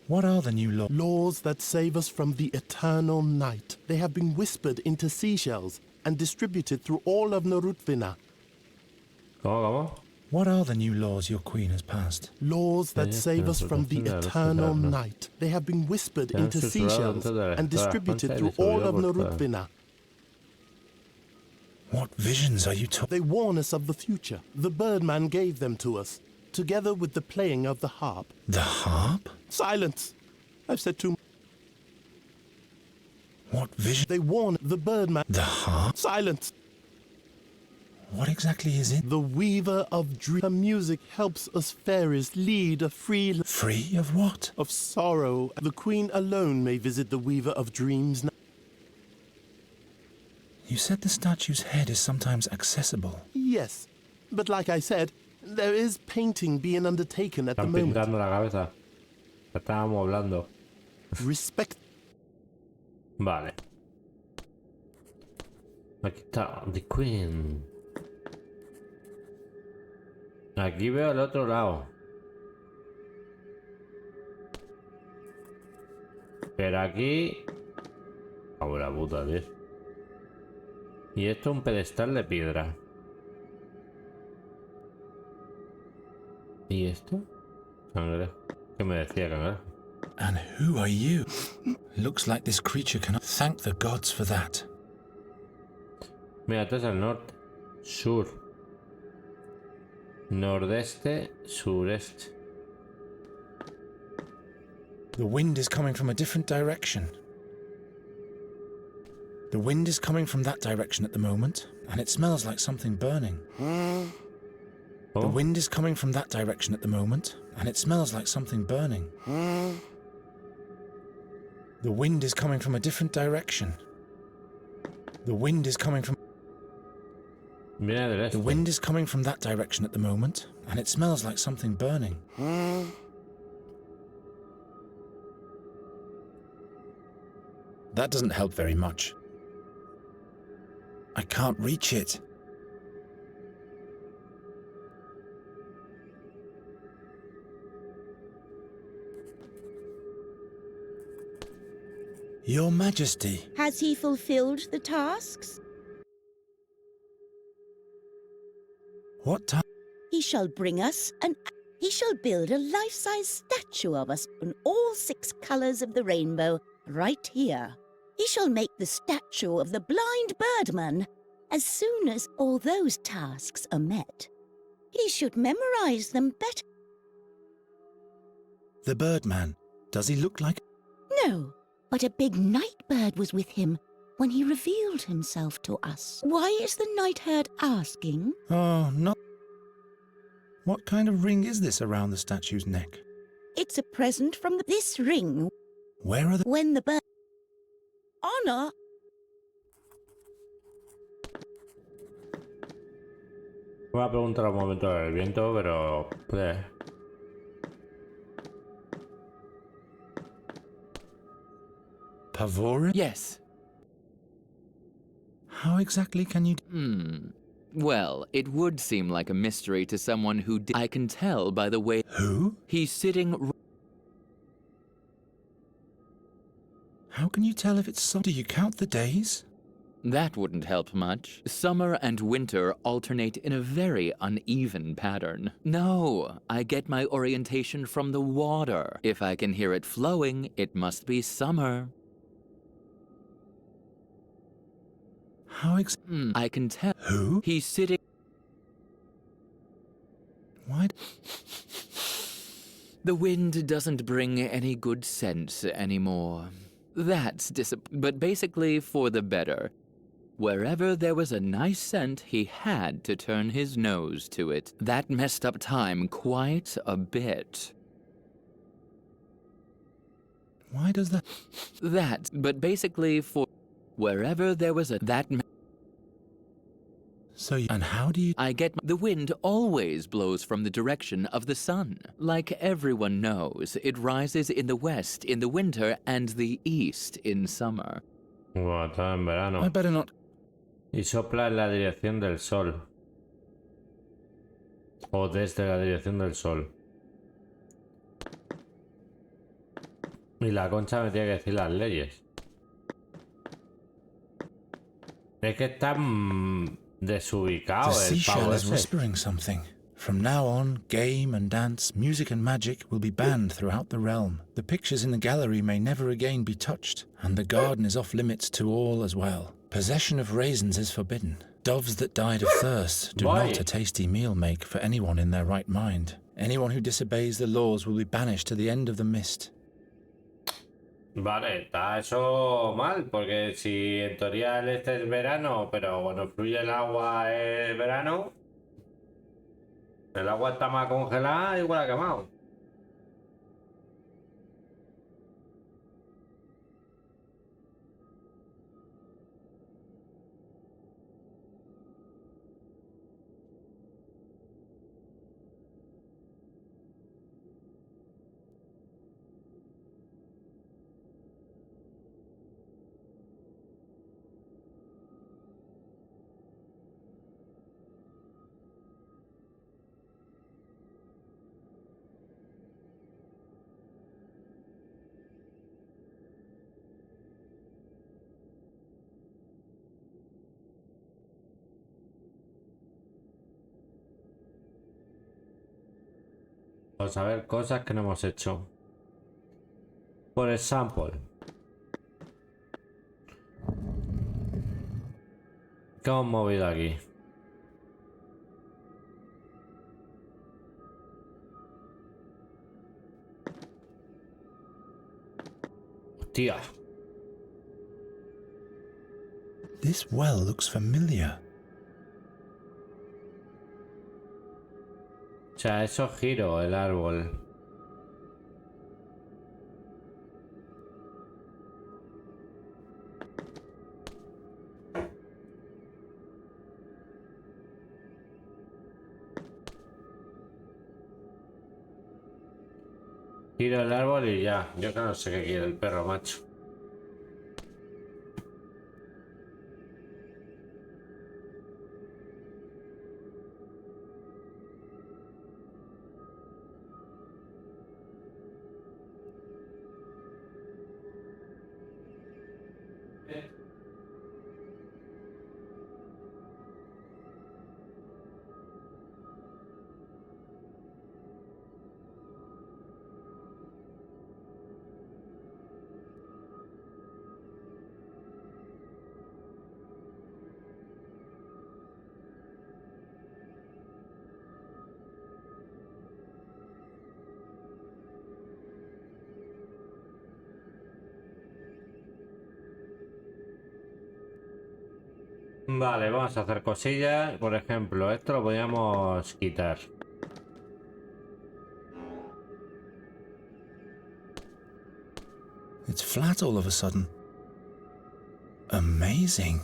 What are the new laws? Laws that save us from the eternal night. They have been whispered into seashells and distributed through all of Norutvina. ¿Cómo? What are the new laws your Queen has passed? Laws that save us from the eternal night. They have been whispered into seashells and distributed through all of Norutvina. What visions are you talking? They warn us of the future. The Birdman gave them to us, together with the playing of the harp. The harp? Silence! I've said too much. What vision? They warn the Birdman. The harp? Silence! What exactly is it? The Weaver of Dreams. Her music helps us fairies lead a free life. Free of what? Of sorrow. The Queen alone may visit the Weaver of Dreams now. You said the statue's head is sometimes accessible. Yes, but like I said, there is painting being undertaken at the moment. Están pintando la cabeza. Estábamos hablando. Respect. Vale. Aquí está, The Queen. Aquí veo el otro lado. Pero aquí... Vamos la puta, tío. Y esto es un pedestal de piedra. ¿Y esto? Cangrejo. ¿Qué me decía, cangrejo? And who are you? Looks like this creature cannot thank the gods for that. Mira, esto es el norte. Sur. Nordeste, sureste. The wind is coming from a different direction. The wind is coming from that direction at the moment, and it smells like something burning. Oh. The wind is coming from that direction at the moment, and it smells like something burning. The wind is coming from a different direction. The wind is coming from... Viene del este. The wind is coming from that direction at the moment, and it smells like something burning. That doesn't help very much. I can't reach it. Your Majesty. Has he fulfilled the tasks? What time? He shall bring us he shall build a life-size statue of us in all 6 colors of the rainbow right here. He shall make the statue of the blind birdman as soon as all those tasks are met. He should memorize them better. The birdman. Does he look like... No, but a big night bird was with him when he revealed himself to us. Why is the night herd asking? Oh, not... What kind of ring is this around the statue's neck? It's a present from this ring. Where are the... When the bird... Honor. Voy a preguntar un momento del viento, pero... Pavora? Yes. How exactly can you... Well, it would seem like a mystery to someone who I can tell by the way... Who? He's sitting... How can you tell if it's summer? Do you count the days? That wouldn't help much. Summer and winter alternate in a very uneven pattern. No, I get my orientation from the water. If I can hear it flowing, it must be summer. How I can tell. Who? He's sitting... What? The wind doesn't bring any good sense anymore. That's but basically for the better. Wherever there was a nice scent, he had to turn his nose to it. That messed up time quite a bit. Why does that... But basically for... Wherever there was a... So, and how do you... I get... The wind always blows from the direction of the sun. Like everyone knows, it rises in the west in the winter and the east in summer. Bueno, está en verano. I better not... Y sopla en la dirección del sol. O desde la dirección del sol. Y la concha me tiene que decir las leyes. Es que está desubicado The el seashell pavo is ese. whispering something. From now on, game and dance, music and magic will be banned throughout the realm. The pictures in the gallery may never again be touched, and the garden is off limits to all as well. Possession of raisins is forbidden. Doves that died of thirst do not a tasty meal make for anyone in their right mind. Anyone who disobeys the laws will be banished to the end of the mist. Vale, está eso mal, porque si en teoría el este es verano, pero cuando fluye el agua es verano, el agua está más congelada, igual ha quemado. Vamos a ver cosas que no hemos hecho. Por ejemplo, ¿qué hemos movido aquí? Hostia. This well looks familiar. O sea, eso giro el árbol. Tiro el árbol y ya. Yo que no sé qué quiere el perro, macho. Vale, vamos a hacer cosillas. Por ejemplo, esto lo podríamos quitar. It's flat all of a sudden. Amazing.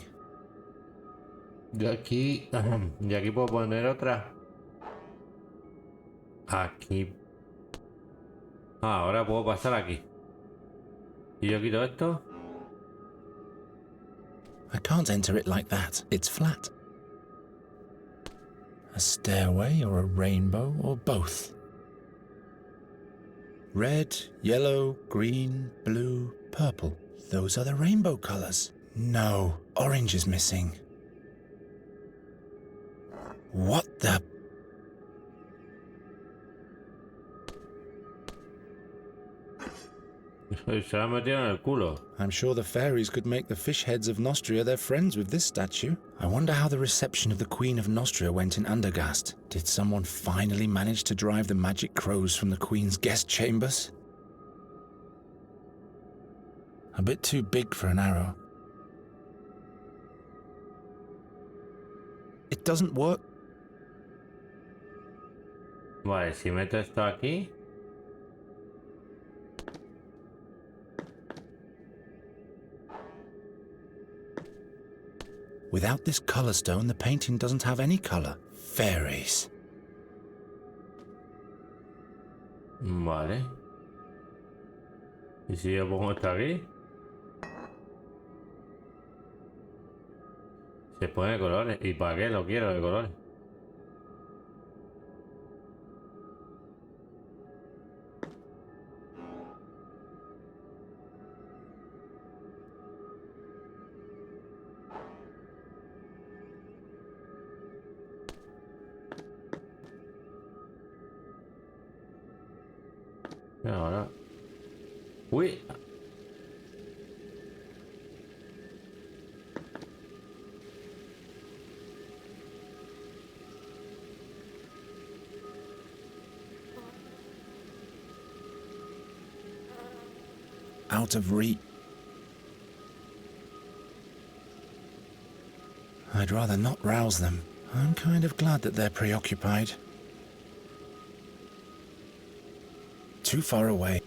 Y aquí puedo poner otra. Aquí. Ah, ahora puedo pasar aquí. Y yo quito esto. I can't enter it like that. It's flat. A stairway or a rainbow or both. Red, yellow, green, blue, purple. Those are the rainbow colors. No, orange is missing. What the... Se la metieron en el culo. I'm sure the fairies could make the fish heads of Nostria their friends with this statue. I wonder how the reception of the Queen of Nostria went in Andergast. Did someone finally manage to drive the magic crows from the Queen's guest chambers? A bit too big for an arrow. It doesn't work. Vale, si meto esto aquí. Without this color stone, the painting doesn't have any color. Fairies. Vale. ¿Y si yo pongo esto aquí? Se pone de colores. ¿Y para qué lo quiero de colores? Y ahora. Uy. Out of reach. I'd rather not rouse them. I'm kind of glad that they're preoccupied. Too far away.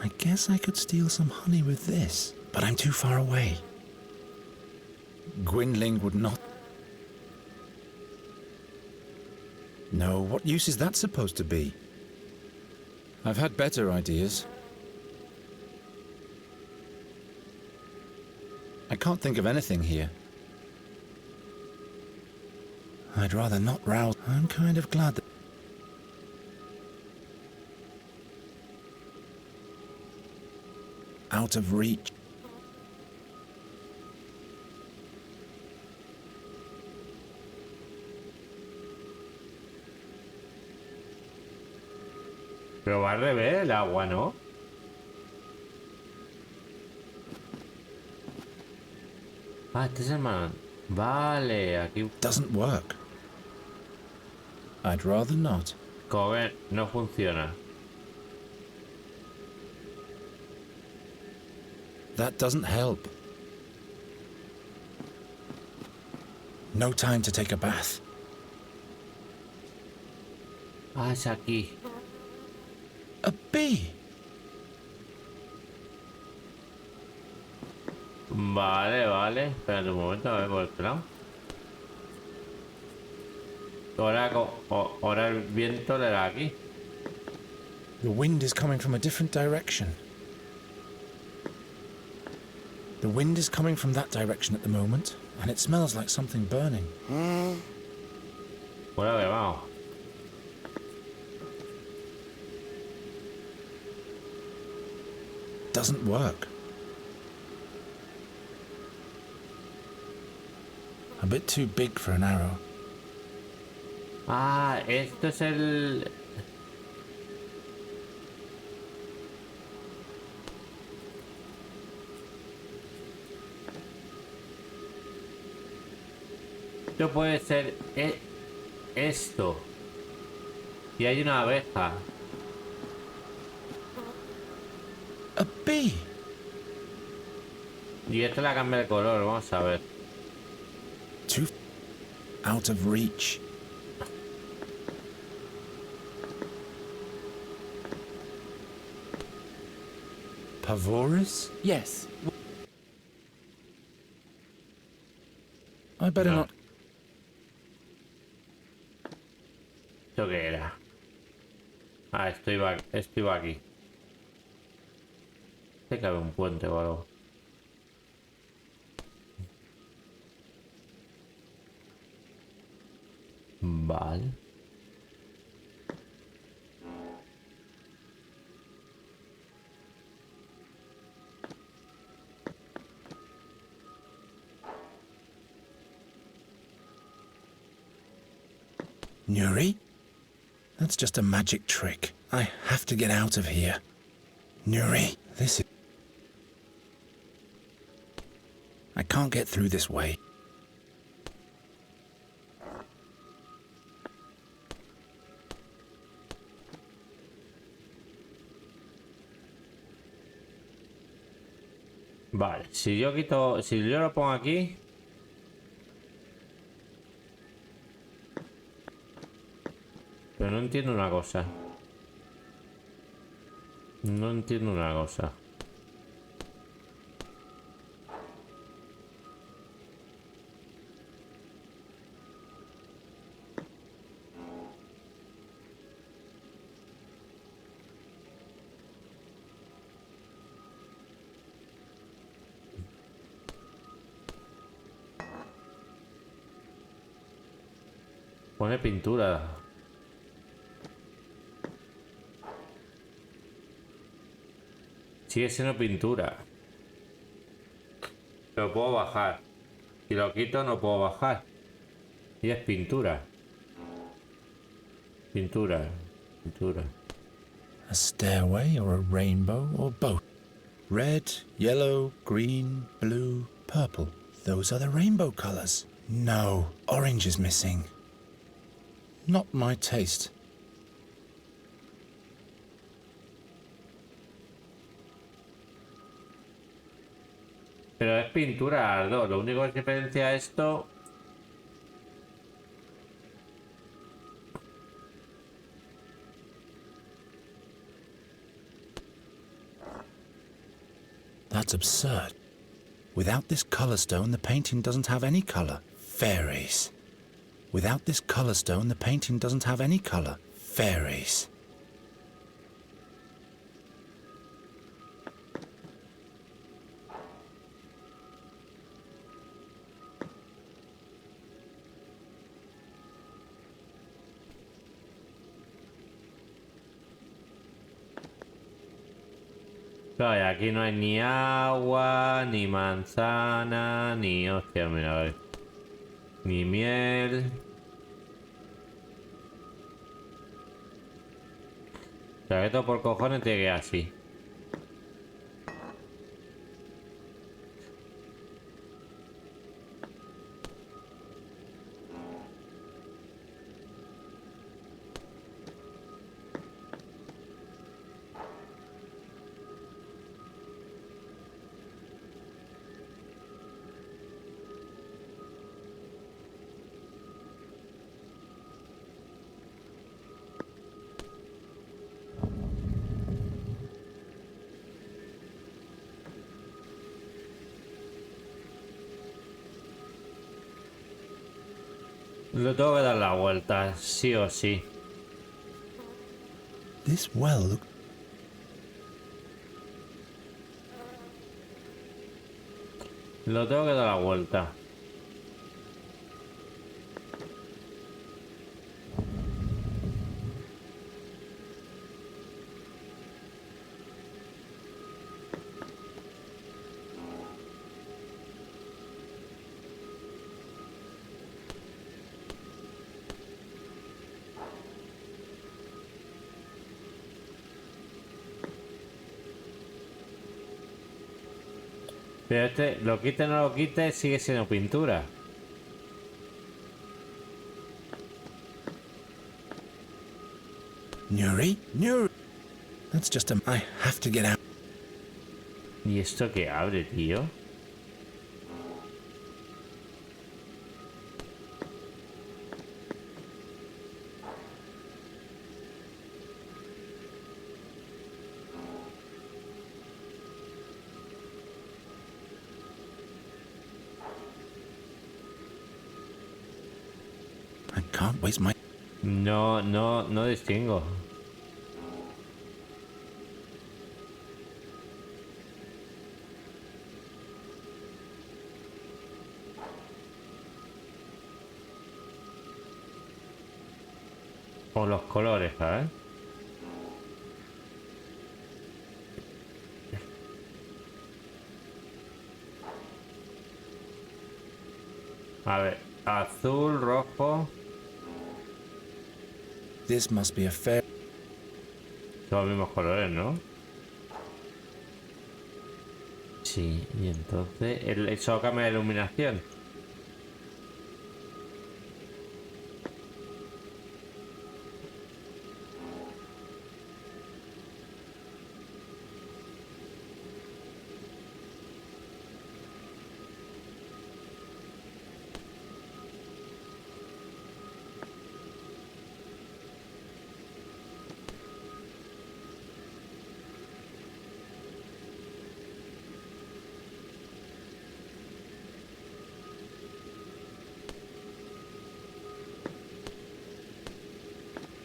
I guess I could steal some honey with this, but I'm too far away. Gwynling would not... No, what use is that supposed to be? I've had better ideas. I can't think of anything here. I'd rather not rouse. I'm kind of glad that... Out of reach. Pero va al revés el agua, ¿no? Ah, este es el man. Vale, aquí... Doesn't work. I'd rather not. Como ven, no funciona. That doesn't help. No time to take a bath. Ah, es aquí. A bee. Vale, vale. Espérate un momento, a ver por este lado. Ahora el viento le da aquí. The wind is coming from a different direction. The wind is coming from that direction at the moment, and it smells like something burning. Bueno, que vamos. Doesn't work. A bit too big for an arrow. Ah, esto es el... Esto puede ser esto. Y hay una abeja. A bee. Y esta la cambia de color, vamos a ver. Too out of reach. Pavoris? Yes. I better not. ¿Esto qué era? Ah, esto iba aquí. Se cabe un puente o algo. Vale. Nuri? That's just a magic trick. I have to get out of here. Nuri, this is... I can't get through this way. Vale, si yo lo pongo aquí. Pero no entiendo una cosa. No entiendo una cosa. Pone pintura. Sigue siendo pintura. Lo puedo bajar. Si lo quito no puedo bajar. Y es pintura. Pintura. Pintura. A stairway or a rainbow or both. Red, yellow, green, blue, purple. Those are the rainbow colors. No, orange is missing. Not my taste. Pero es pintura las dos. Lo único que diferencia esto... That's absurd. Without this color stone, the painting doesn't have any color. Fairies. Without this color stone, the painting doesn't have any color. Fairies. Claro, y aquí no hay ni agua, ni manzana, ni... Hostia, mira, a ver. Ni miel. O sea, esto por cojones tiene que ir así. Lo tengo que dar la vuelta, sí o sí. This well look. Lo tengo que dar la vuelta. Pero este, lo quite o no lo quite, sigue siendo pintura. Nuri? Nuri! That's just a... I have to get out. ¿Y esto qué abre, tío? I can't waste my... No distingo. Con los colores, ¿sabes? A ver, azul, rojo. This must be a fair... Son los mismos colores, ¿no? Sí, y entonces... eso cambia de iluminación.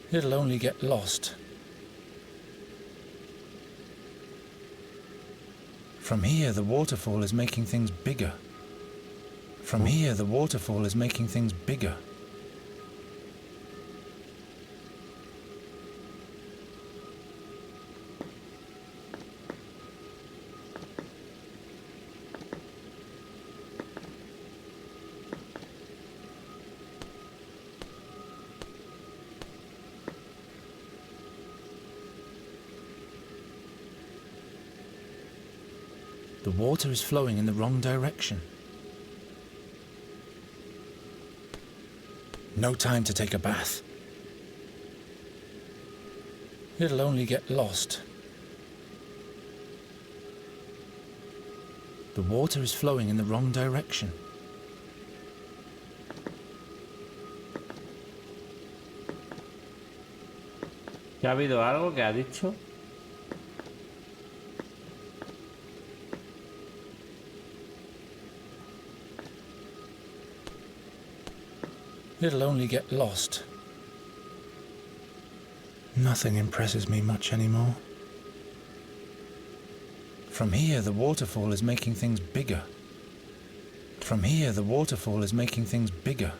It'll only get lost. From here, the waterfall is making things bigger. From here, the waterfall is making things bigger. The water is flowing in the wrong direction. No time to take a bath. It'll only get lost. The water is flowing in the wrong direction. ¿Ya ha habido algo que ha dicho? It'll only get lost. Nothing impresses me much anymore. From here, the waterfall is making things bigger. From here, the waterfall is making things bigger.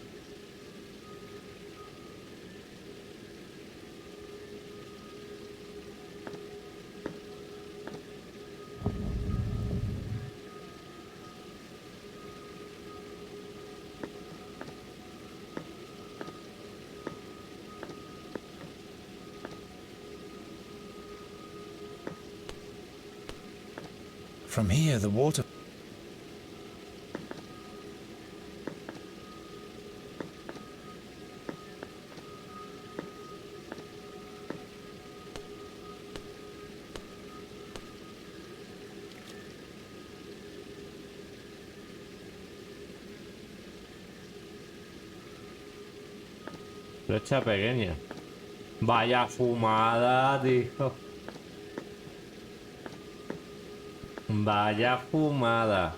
From here, the water... Flecha pequeña. Vaya fumada, tío. Vaya fumada.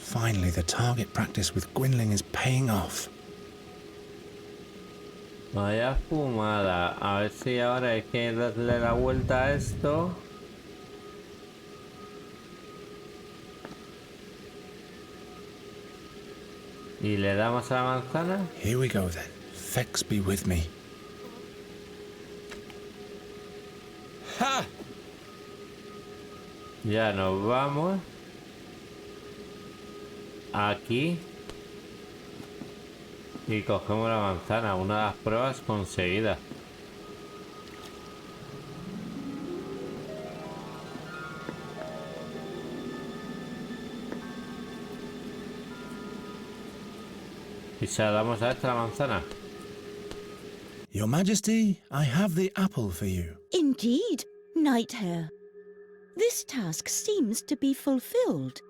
Finally, the target practice with Gwynling is paying off. Vaya fumada. A ver si ahora hay que darle la vuelta a esto. Y le damos a la manzana. Here we go then. Fex be with me. ¡Ja! Ya nos vamos. Aquí. Y cogemos la manzana. Una de las pruebas conseguidas. Y se la damos a esta la manzana. Your Majesty, I have the apple for you. Indeed, Knight Hare. This task seems to be fulfilled.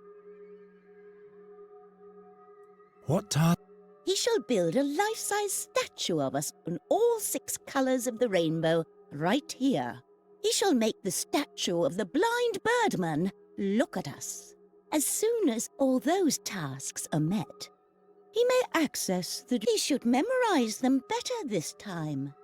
What task? He shall build a life-size statue of us in all 6 colours of the rainbow right here. He shall make the statue of the blind birdman look at us. As soon as all those tasks are met, he may access the... He should memorize them better this time.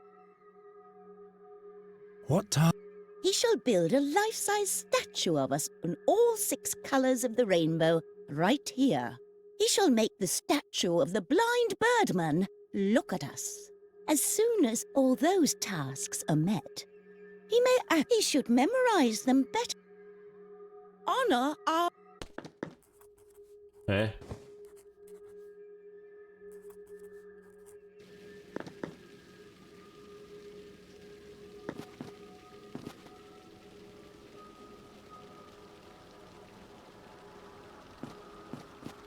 What task? He shall build a life-size statue of us in all 6 colours of the rainbow right here. He shall make the statue of the blind birdman look at us. As soon as all those tasks are met, he should memorize them better. Honor our...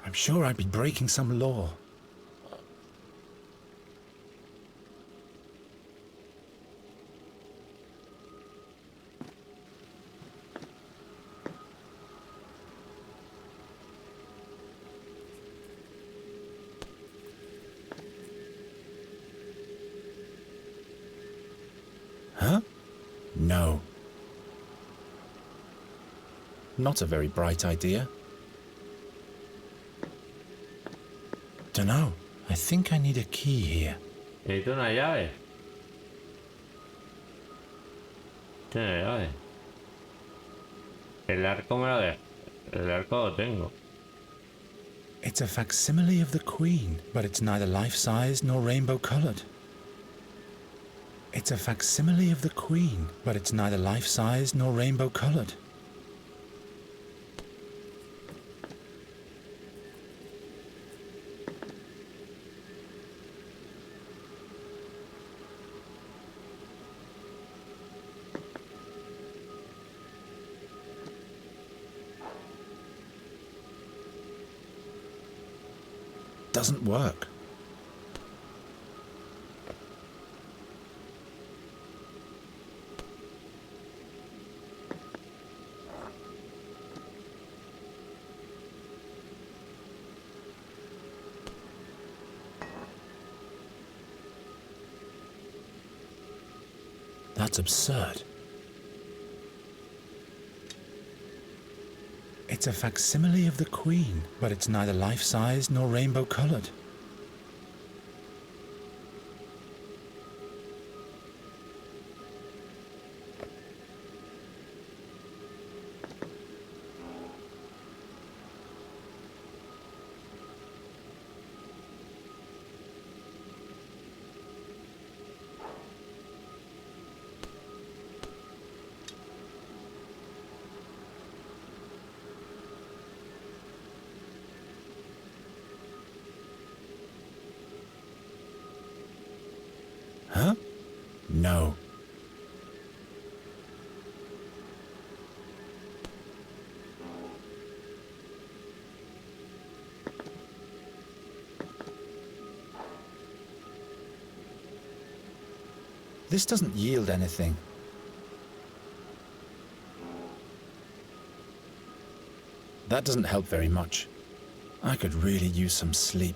I'm sure I'd be breaking some law. Huh? No. Not a very bright idea. Dunno. I think I need a key here. Necesito una llave. Tiene llave. El arco me lo deja. El arco lo tengo. It's a facsimile of the Queen, but it's neither life-size nor rainbow-coloured. It's a facsimile of the Queen, but it's neither life-size nor rainbow-coloured. Doesn't work. That's absurd. It's a facsimile of the Queen, but it's neither life-size nor rainbow-coloured. Huh? No. This doesn't yield anything. That doesn't help very much. I could really use some sleep.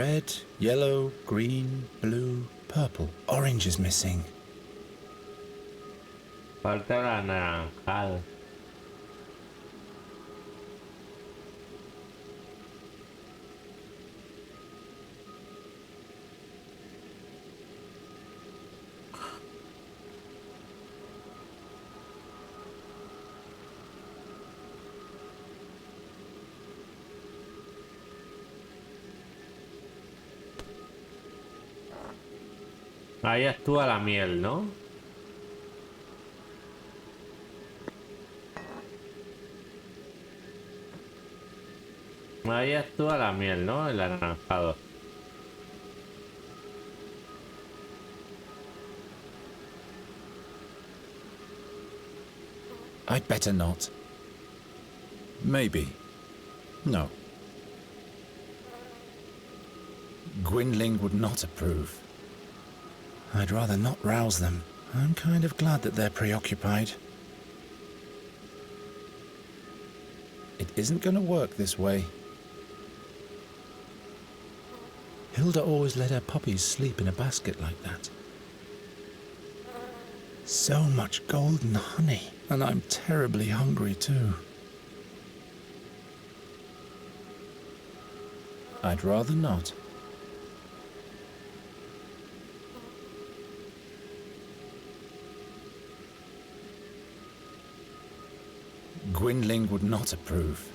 Red, yellow, green, blue, purple. Orange is missing. Falta el anaranjado. Ahí actúa la miel, ¿no? Ahí actúa la miel, ¿no? El anaranjado. I'd better not. Maybe. No. Gwynling would not approve. I'd rather not rouse them. I'm kind of glad that they're preoccupied. It isn't going to work this way. Hilda always let her puppies sleep in a basket like that. So much golden honey, and I'm terribly hungry too. I'd rather not. Gwynling would not approve.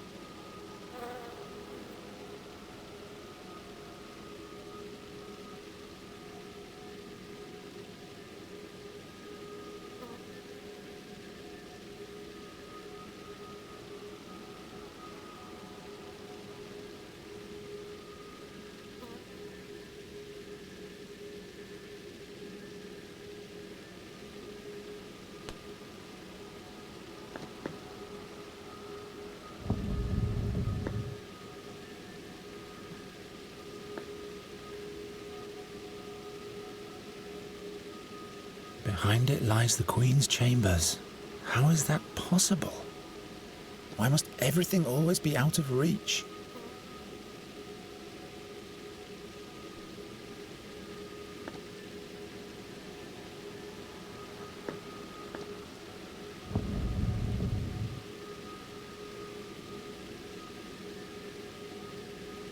Behind it lies the Queen's chambers. How is that possible? Why must everything always be out of reach?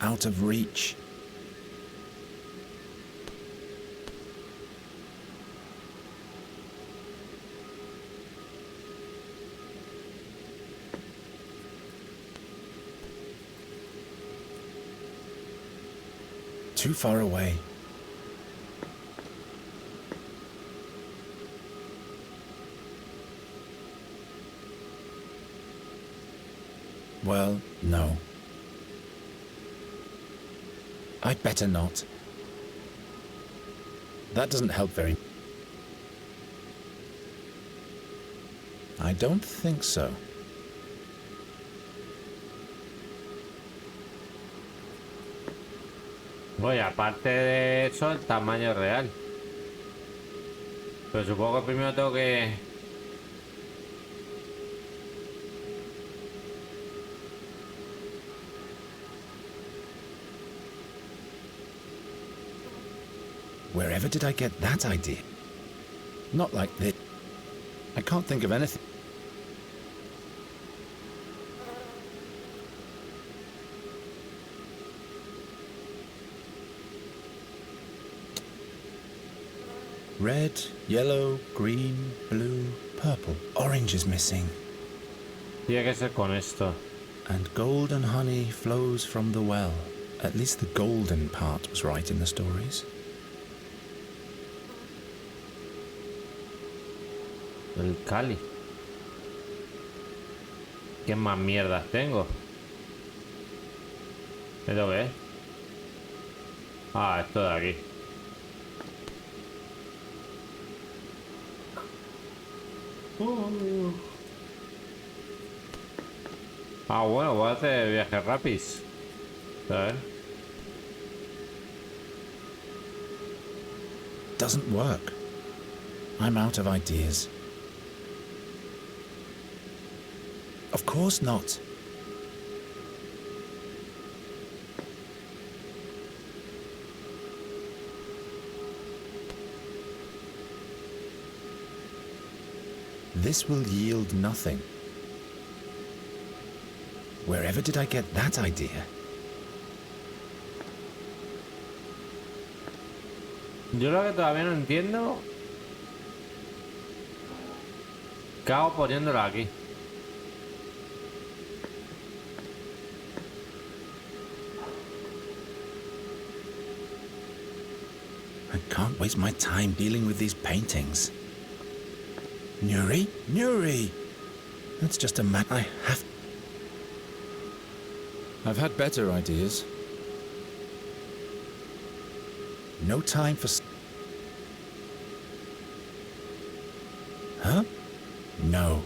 Out of reach. Too far away. Well, no. I'd better not. That doesn't help very. I don't think so. Oye, aparte de eso, el tamaño real. Pero supongo que primero tengo que... Wherever did I get that idea? Not like this. I can't think of anything. Red, yellow, green, blue, purple. Orange is missing. Tiene que ser con esto. And golden honey flows from the well. At least the golden part was right in the stories. El Cali. ¿Qué más mierdas tengo? ¿Esto qué es? Ah, esto de aquí. Ah, bueno, voy a hacer viajes rápidos. ¿Sabes? Doesn't work. I'm out of ideas. Of course not. This will yield nothing. Wherever did I get that idea? Yo lo que todavía no entiendo... ¿Qué hago poniéndolo aquí? I can't waste my time dealing with these paintings. Nuri? Nuri! That's just a map. I've had better ideas. No time for... Huh? No.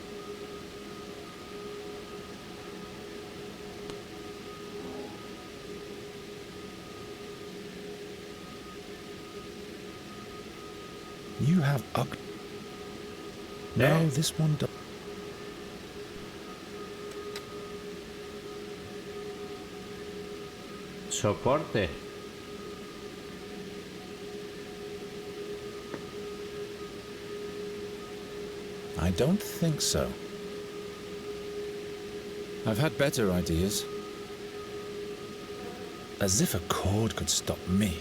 You have No, this one does. Soporte. I don't think so. I've had better ideas. As if a cord could stop me.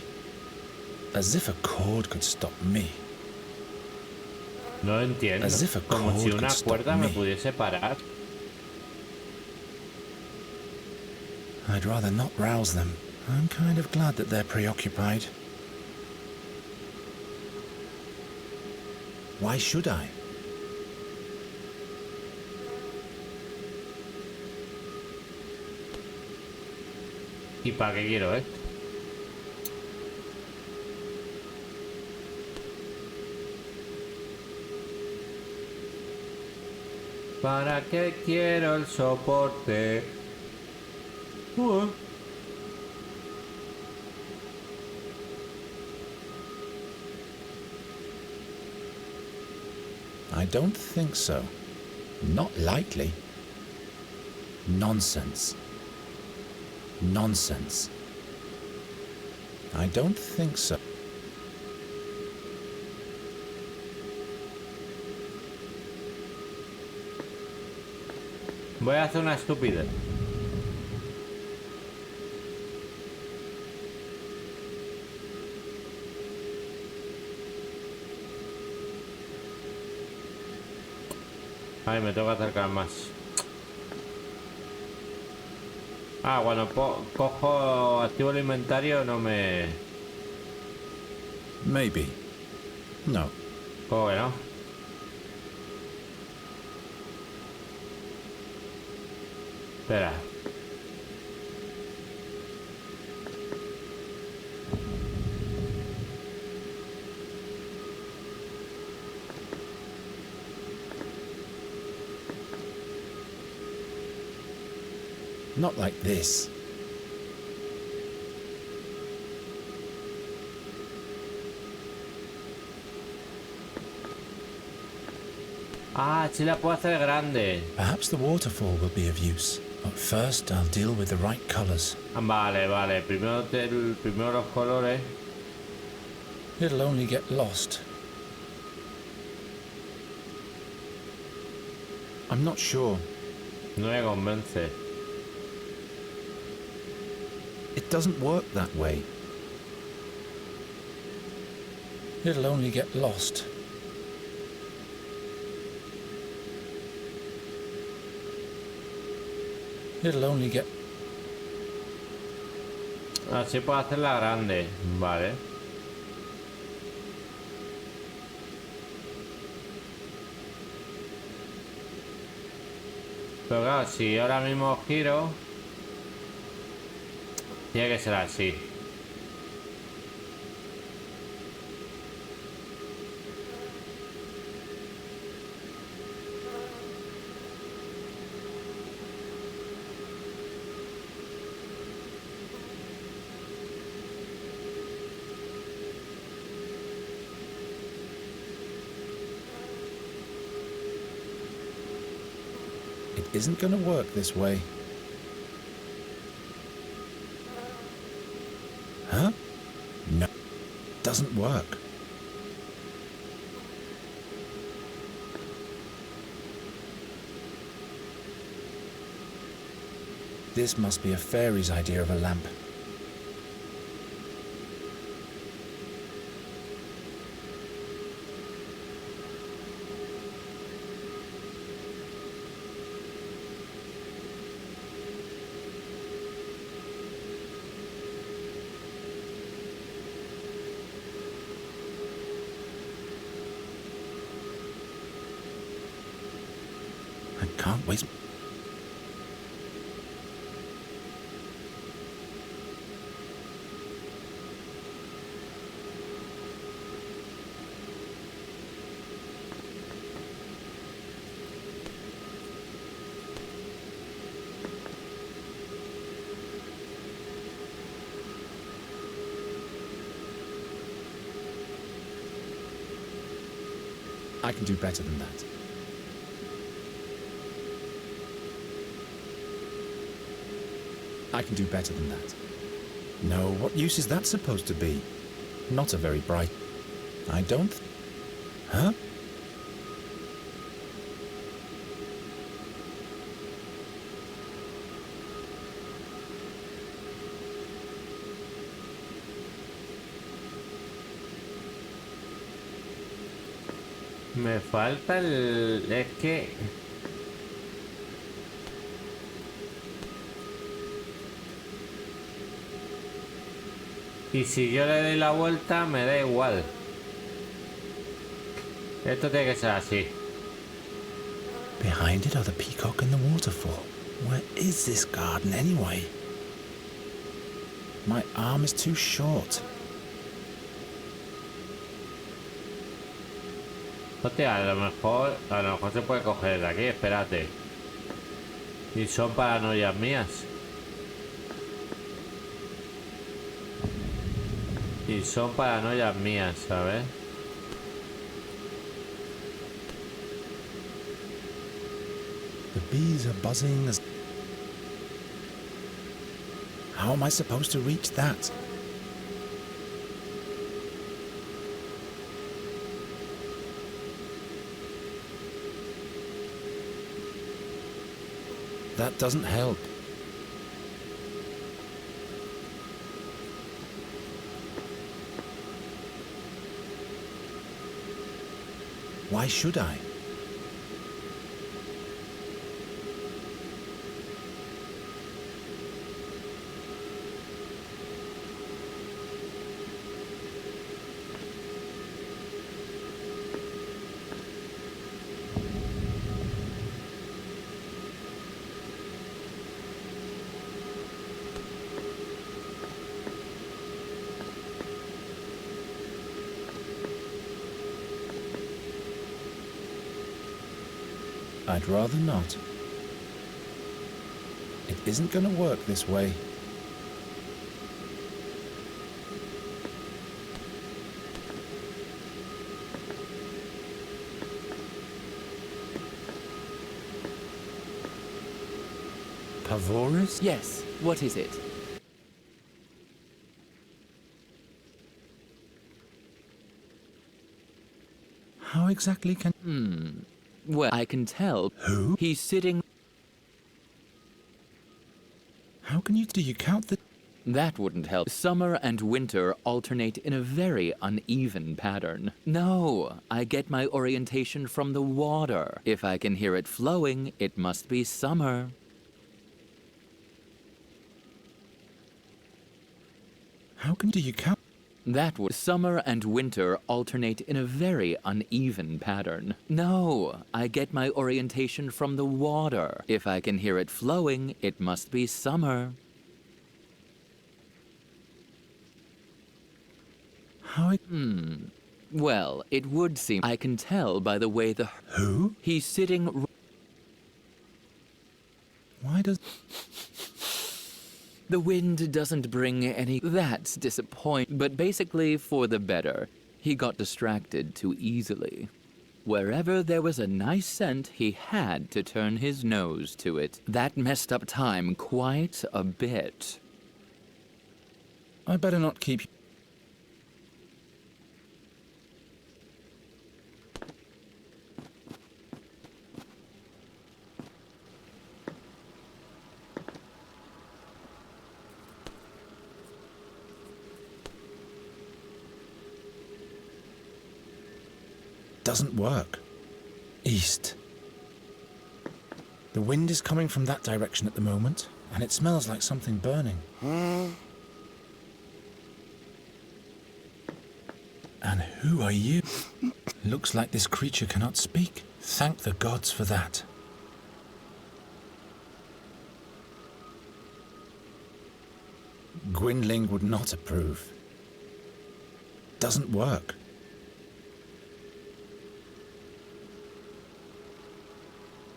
As if a cord could stop me. No entiendo. As if a Como si cord una could cuerda stop me me. pudiese parar. I'd rather not rouse them. I'm kind of glad that they're preoccupied. Why should I? ¿Y para qué quiero esto? ¿Para qué quiero el soporte? I don't think so. Not likely. Nonsense. Nonsense. I don't think so. Voy a hacer una estupidez. Ay, me tengo que acercar más. Ah, cuando cojo, activo el inventario, no me... Maybe. No. ¿Cómo que no? Espera. Not like this. Ah, sí la puedo hacer grande. Perhaps the waterfall will be of use. But first, I'll deal with the right colors. Vale, vale. Primero los colores. It'll only get lost. I'm not sure. No me convence. It doesn't work that way. It'll only get lost. It'll only get... Así puedo hacerla grande. Vale. Pero claro, si ahora mismo giro, tiene que ser así. It isn't going to work this way. Huh? No. Doesn't work. This must be a fairy's idea of a lamp. I can't waste... I can do better than that. I can do better than that. No, what use is that supposed to be? Not a very bright... I don't... Huh? Me falta el... Es que... Y si yo le doy la vuelta, me da igual. Esto tiene que ser así. Behind it are the peacock and the waterfall. Where is this garden anyway? My arm is too short. Hostia, a lo mejor se puede coger de aquí, espérate. Y son paranoias mías. Y son paranoias mías, ¿sabes? The bees are buzzing as... How am I supposed to reach that? That doesn't help. Why should I? I'd rather not. It isn't going to work this way. Pavoris? Yes, what is it? How exactly can... Well, I can tell. Who? He's sitting... How can you... Do you count the... That wouldn't help. Summer and winter alternate in a very uneven pattern. No, I get my orientation from the water. If I can hear it flowing, it must be summer. How can... Do you count... That would... Summer and winter alternate in a very uneven pattern. No, I get my orientation from the water. If I can hear it flowing, it must be summer. How I... Well, it would seem... I can tell by the way the... Who? He's sitting... Why does... The wind doesn't bring any... That's disappointing, but basically for the better. He got distracted too easily. Wherever there was a nice scent, he had to turn his nose to it. That messed up time quite a bit. I better not keep... Doesn't work. East. The wind is coming from that direction at the moment, and it smells like something burning. And who are you? Looks like this creature cannot speak. Thank the gods for that. Gwynling would not approve. Doesn't work.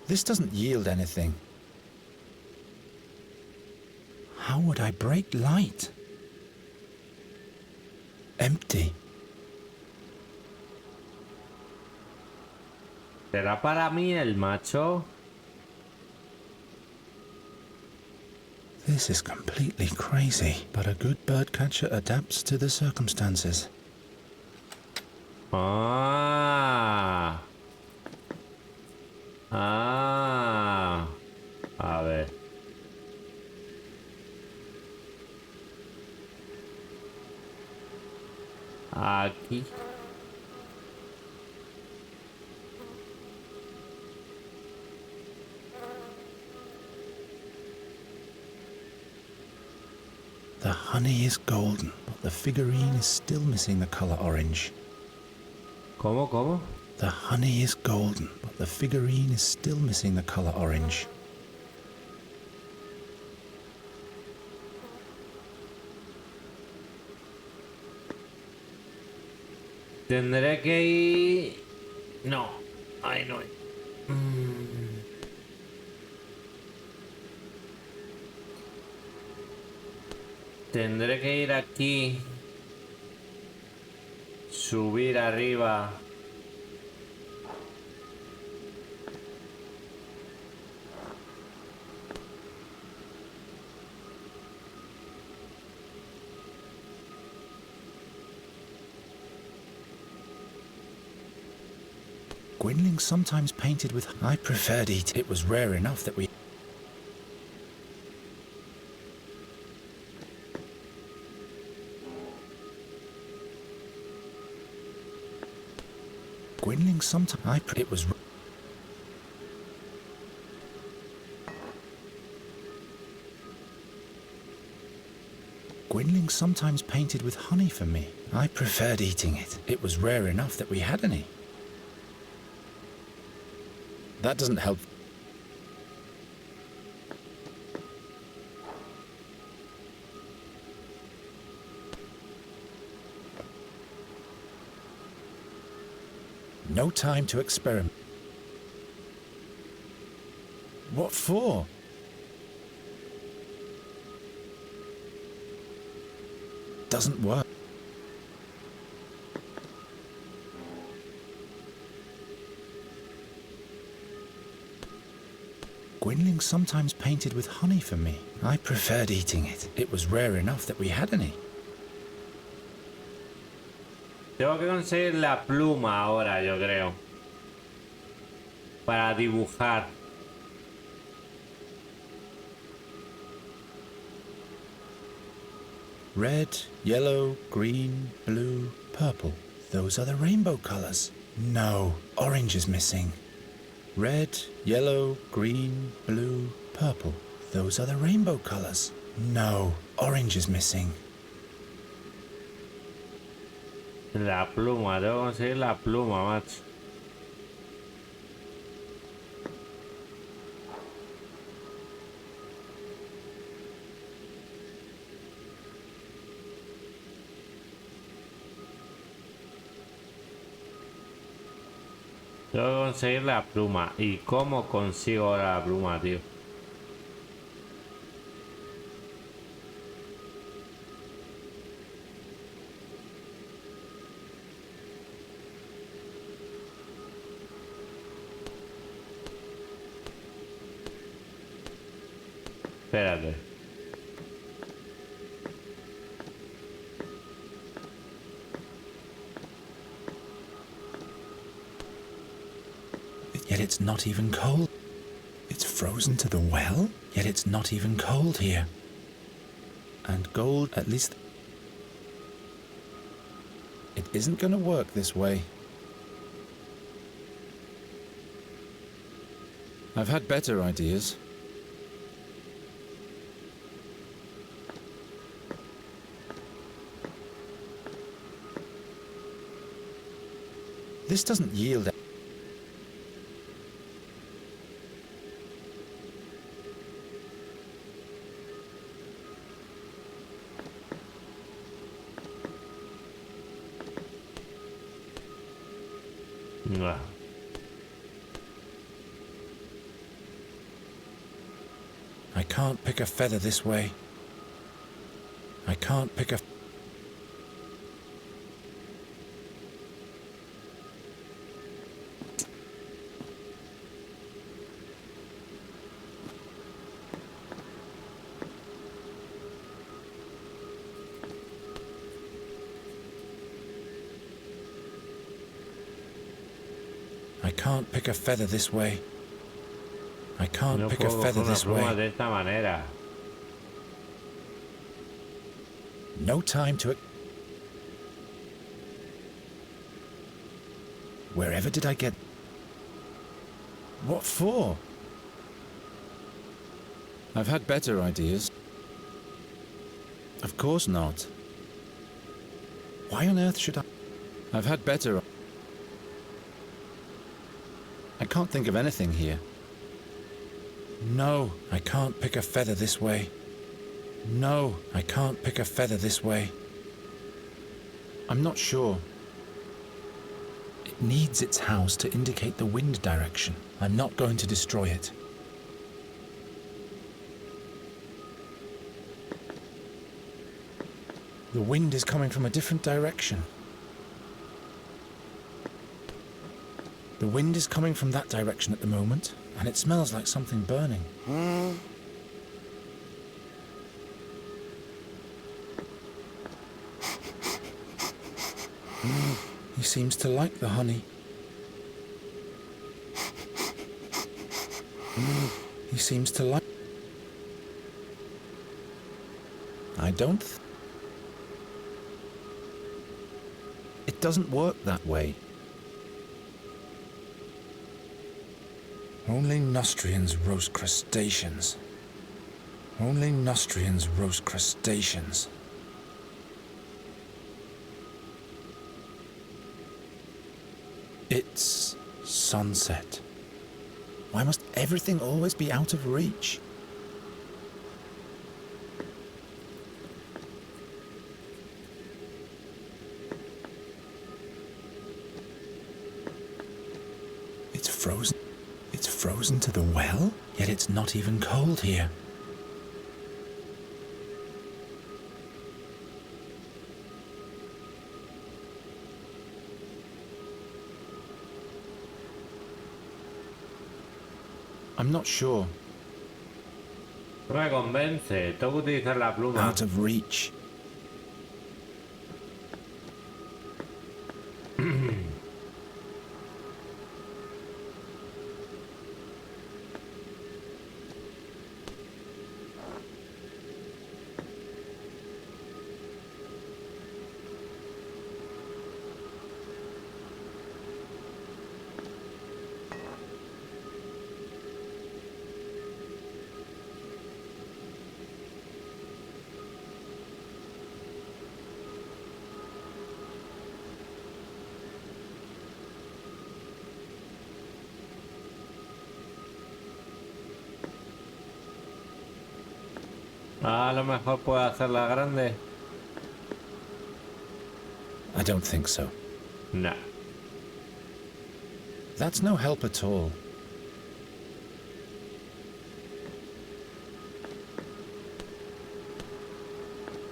This doesn't yield anything. How would I break light? Empty. ¿Será para mí el macho? This is completely crazy, but a good birdcatcher adapts to the circumstances. Ah. Ah. A ver. Aquí. The honey is golden, but the figurine is still missing the color orange. ¿Cómo? The honey is golden, but the figurine is still missing the color orange. Tendré que ir... No, ahí no hay. Tendré que ir aquí. Subir arriba. Gwynling sometimes painted with... I preferred it. It was rare enough that we... Gwynling sometimes... It was... Gwynling sometimes painted with honey for me. I preferred eating it. It was rare enough that we had any. That doesn't help. No time to experiment. What for? Doesn't work. Gwynling sometimes painted with honey for me. I preferred eating it. It was rare enough that we had any. Tengo que conseguir la pluma ahora, yo creo. Para dibujar. Red, yellow, green, blue, purple. Those are the rainbow colors. No, orange is missing. Red, yellow, green, blue, purple. Those are the rainbow colors. No, orange is missing. La pluma, tengo que conseguir la pluma, macho. Tengo que conseguir la pluma. ¿Y cómo consigo ahora la pluma, tío? Espérate. Yet it's not even cold. It's frozen to the well, yet it's not even cold here. And gold, at least... It isn't going to work this way. I've had better ideas. This doesn't yield. I can't pick a feather this way. I can't pick a... I can't pick a feather this way. I can't pick a feather this way. De esta manera. No time to... Wherever did I get... What for? I've had better ideas. Of course not. Why on earth should I... I've had better... I can't think of anything here. No, I can't pick a feather this way. No, I can't pick a feather this way. I'm not sure. It needs its house to indicate the wind direction. I'm not going to destroy it. The wind is coming from a different direction. The wind is coming from that direction at the moment, and it smells like something burning. He seems to like the honey. He seems to like... I don't... It doesn't work that way. Only Nostrians roast crustaceans. Only Nostrians roast crustaceans. It's sunset. Why must everything always be out of reach? It's frozen. It's frozen to the well, yet it's not even cold here. I'm not sure. No me convence. Tengo que utilizar la pluma. Out of reach. A lo mejor puedo hacerla grande. I don't think so. No. That's no help at all.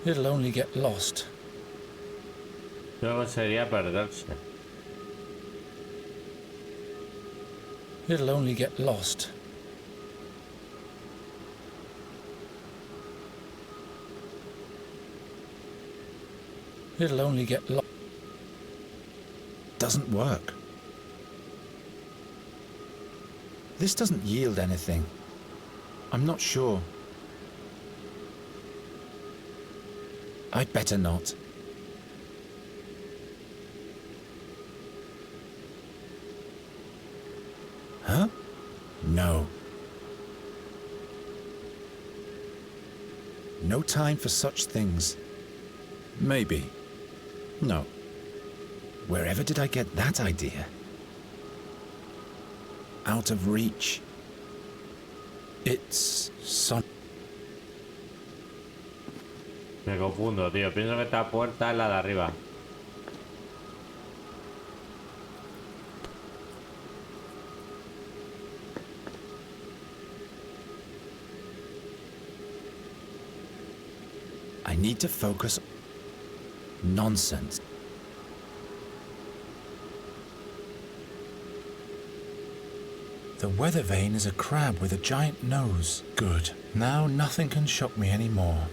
It'll only get lost. Luego sería perderse. It'll only get lost. It'll only get lost. Doesn't work. This doesn't yield anything. I'm not sure. I'd better not. Huh? No. No time for such things. Maybe. No. Wherever did I get that idea? Out of reach. It's some... Me confundo, tío. Pienso que esta puerta es la de arriba. I need to focus. Nonsense. The weather vane is a crab with a giant nose. Good. Now nothing can shock me anymore.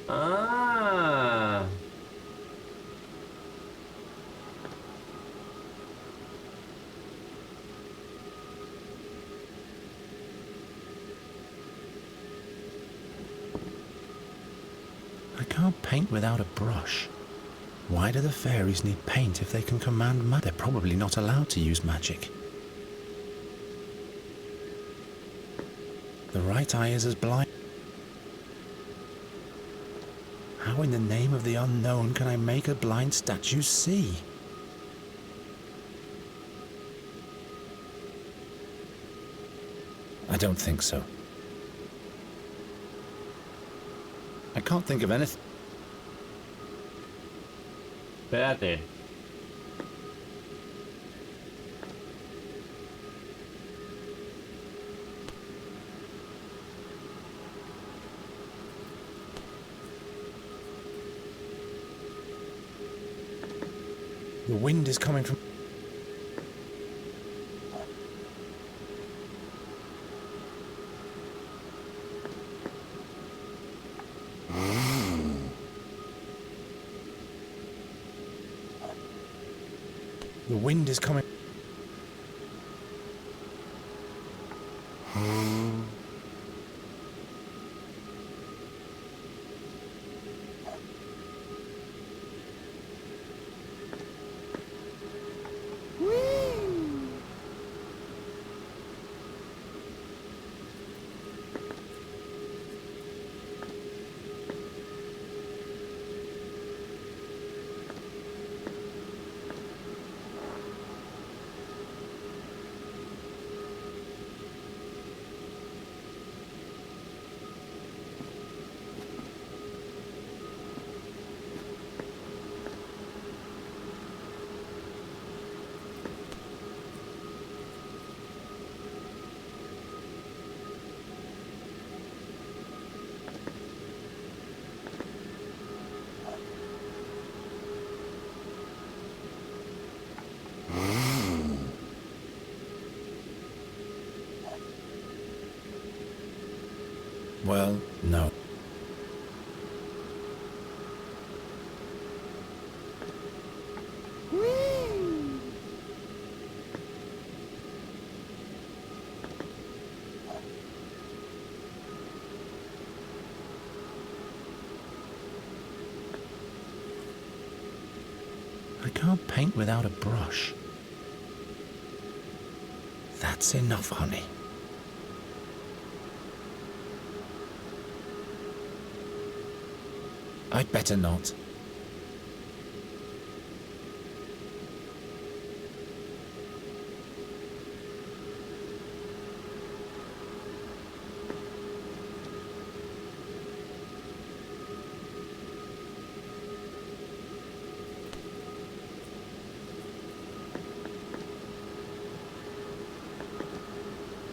Ah. I can't paint without a brush. Why do the fairies need paint if they can command magic? They're probably not allowed to use magic. The right eye is as blind. How in the name of the unknown can I make a blind statue see? I don't think so. I can't think of anything. Espérate. The wind is coming from... The wind is coming... Well, no. I can't paint without a brush. That's enough, honey. I'd better not.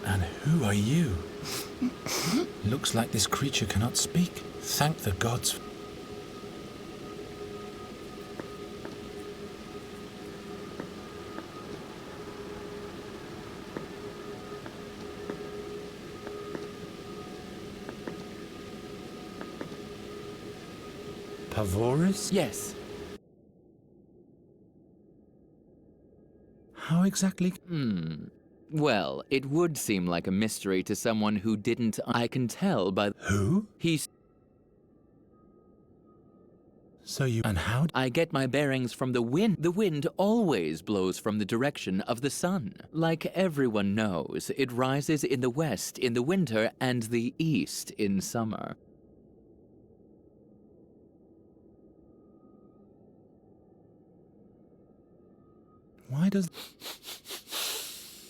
And who are you? Looks like this creature cannot speak. Thank the gods. Pavoris? Yes. How exactly? Well, it would seem like a mystery to someone who didn't. I can tell by Who? He's. So you... And how... I get my bearings from the wind. The wind always blows from the direction of the sun. Like everyone knows, it rises in the west in the winter and the east in summer. Why does...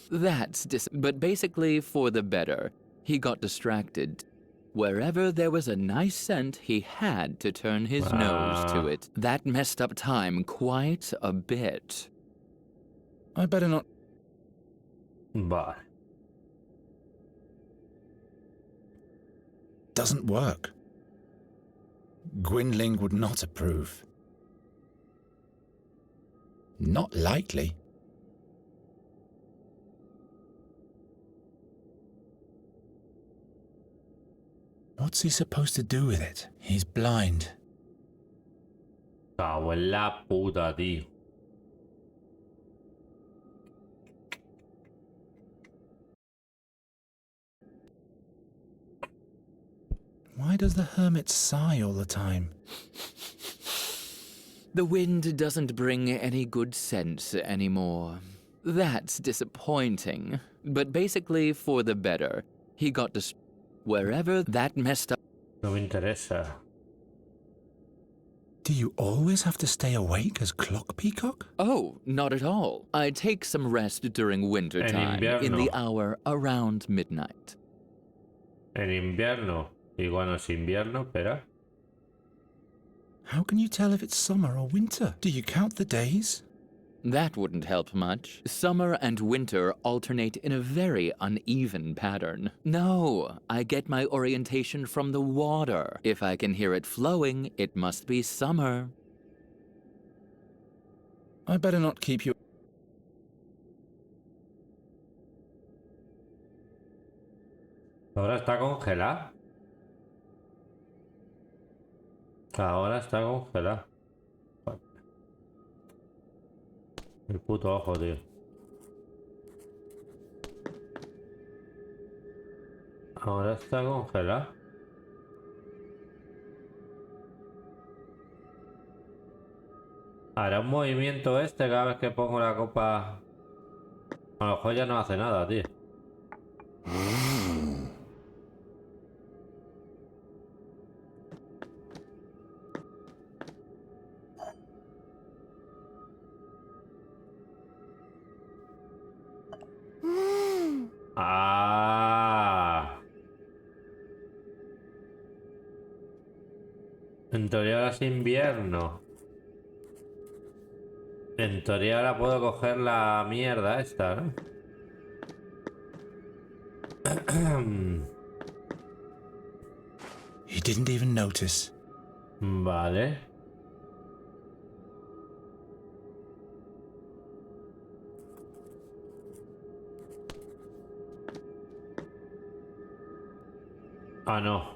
But basically for the better. He got distracted. Wherever there was a nice scent, he had to turn his nose to it. That messed up time quite a bit. I better not... Vale. Doesn't work. Gwynling would not approve. Not likely. What's he supposed to do with it? He's blind. Cago en la puta, tío. Why does the hermit sigh all the time? The wind doesn't bring any good sense anymore. That's disappointing. But basically for the better. He got wherever that messed up. No me interesa. Do you always have to stay awake as Clock Peacock? Oh, not at all. I take some rest during winter time, in the hour around midnight. En invierno. Y cuando es invierno, espera. How can you tell if it's summer or winter? Do you count the days? That wouldn't help much. Summer and winter alternate in a very uneven pattern. No, I get my orientation from the water. If I can hear it flowing, it must be summer. I better not keep you... Ahora está congelada. Ahora está congelada. El puto ojo, tío. Ahora está congelada. Hará un movimiento este cada vez que pongo la copa. A lo mejor ya no hace nada, tío. Ah. En teoría ahora es invierno. En teoría ahora puedo coger la mierda esta, ¿no? He didn't even notice. Vale. Ah, no.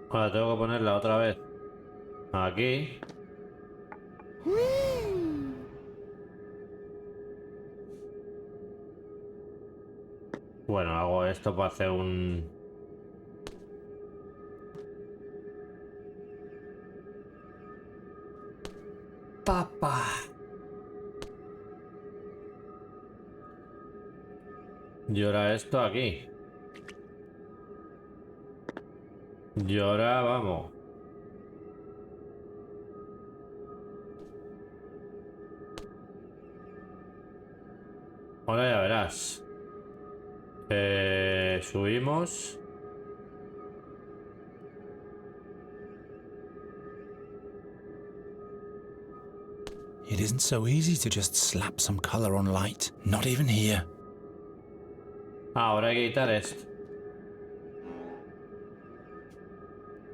Ahora tengo que ponerla otra vez. Aquí. Bueno, hago esto para hacer un... Papá. Y ahora esto aquí. Y ahora vamos. Ahora ya verás. Subimos. It isn't so easy to just slap some color on light. Not even here. Ahora hay que quitar esto.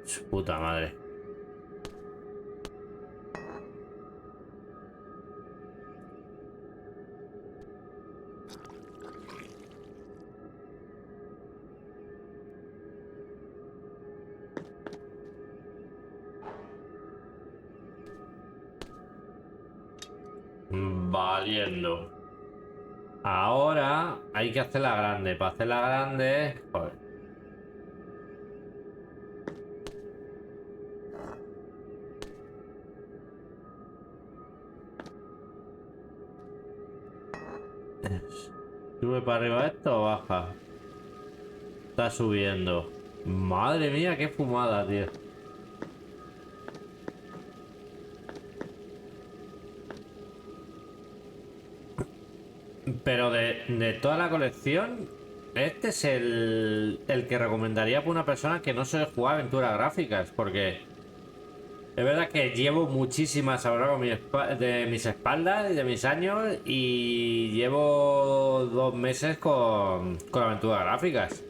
Su puta madre. Valiendo. Ahora hay que hacerla grande. Para hacerla grande... Joder. ¿Sube para arriba esto o baja? Está subiendo. Madre mía, qué fumada, tío. Pero de toda la colección, este es el que recomendaría para una persona que no suele jugar aventuras gráficas, porque es verdad que llevo muchísimas a lo largo de mis espaldas y de mis años, y llevo 2 meses con aventuras gráficas.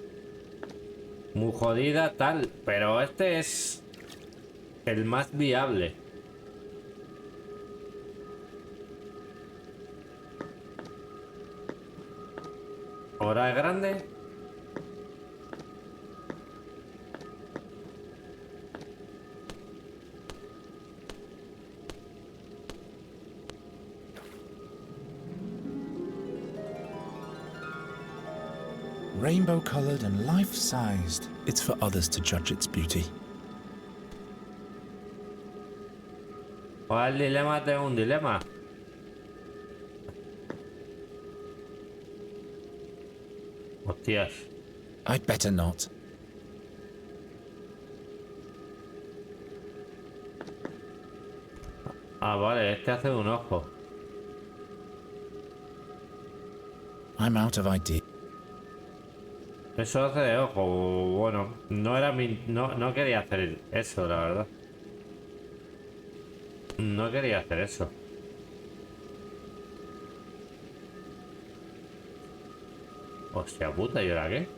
Muy jodida, tal, pero este es el más viable. ¿Ahora es grande? Rainbow-coloured and life-sized. It's for others to judge its beauty. ¿Cuál dilema? Tengo un dilema. Hostias. I'd better not. Ah, vale, este hace un ojo. I'm out of idea. Eso hace de ojo. Bueno, no era mi... No quería hacer eso, la verdad. No quería hacer eso. Hostia puta, ¿y ahora qué?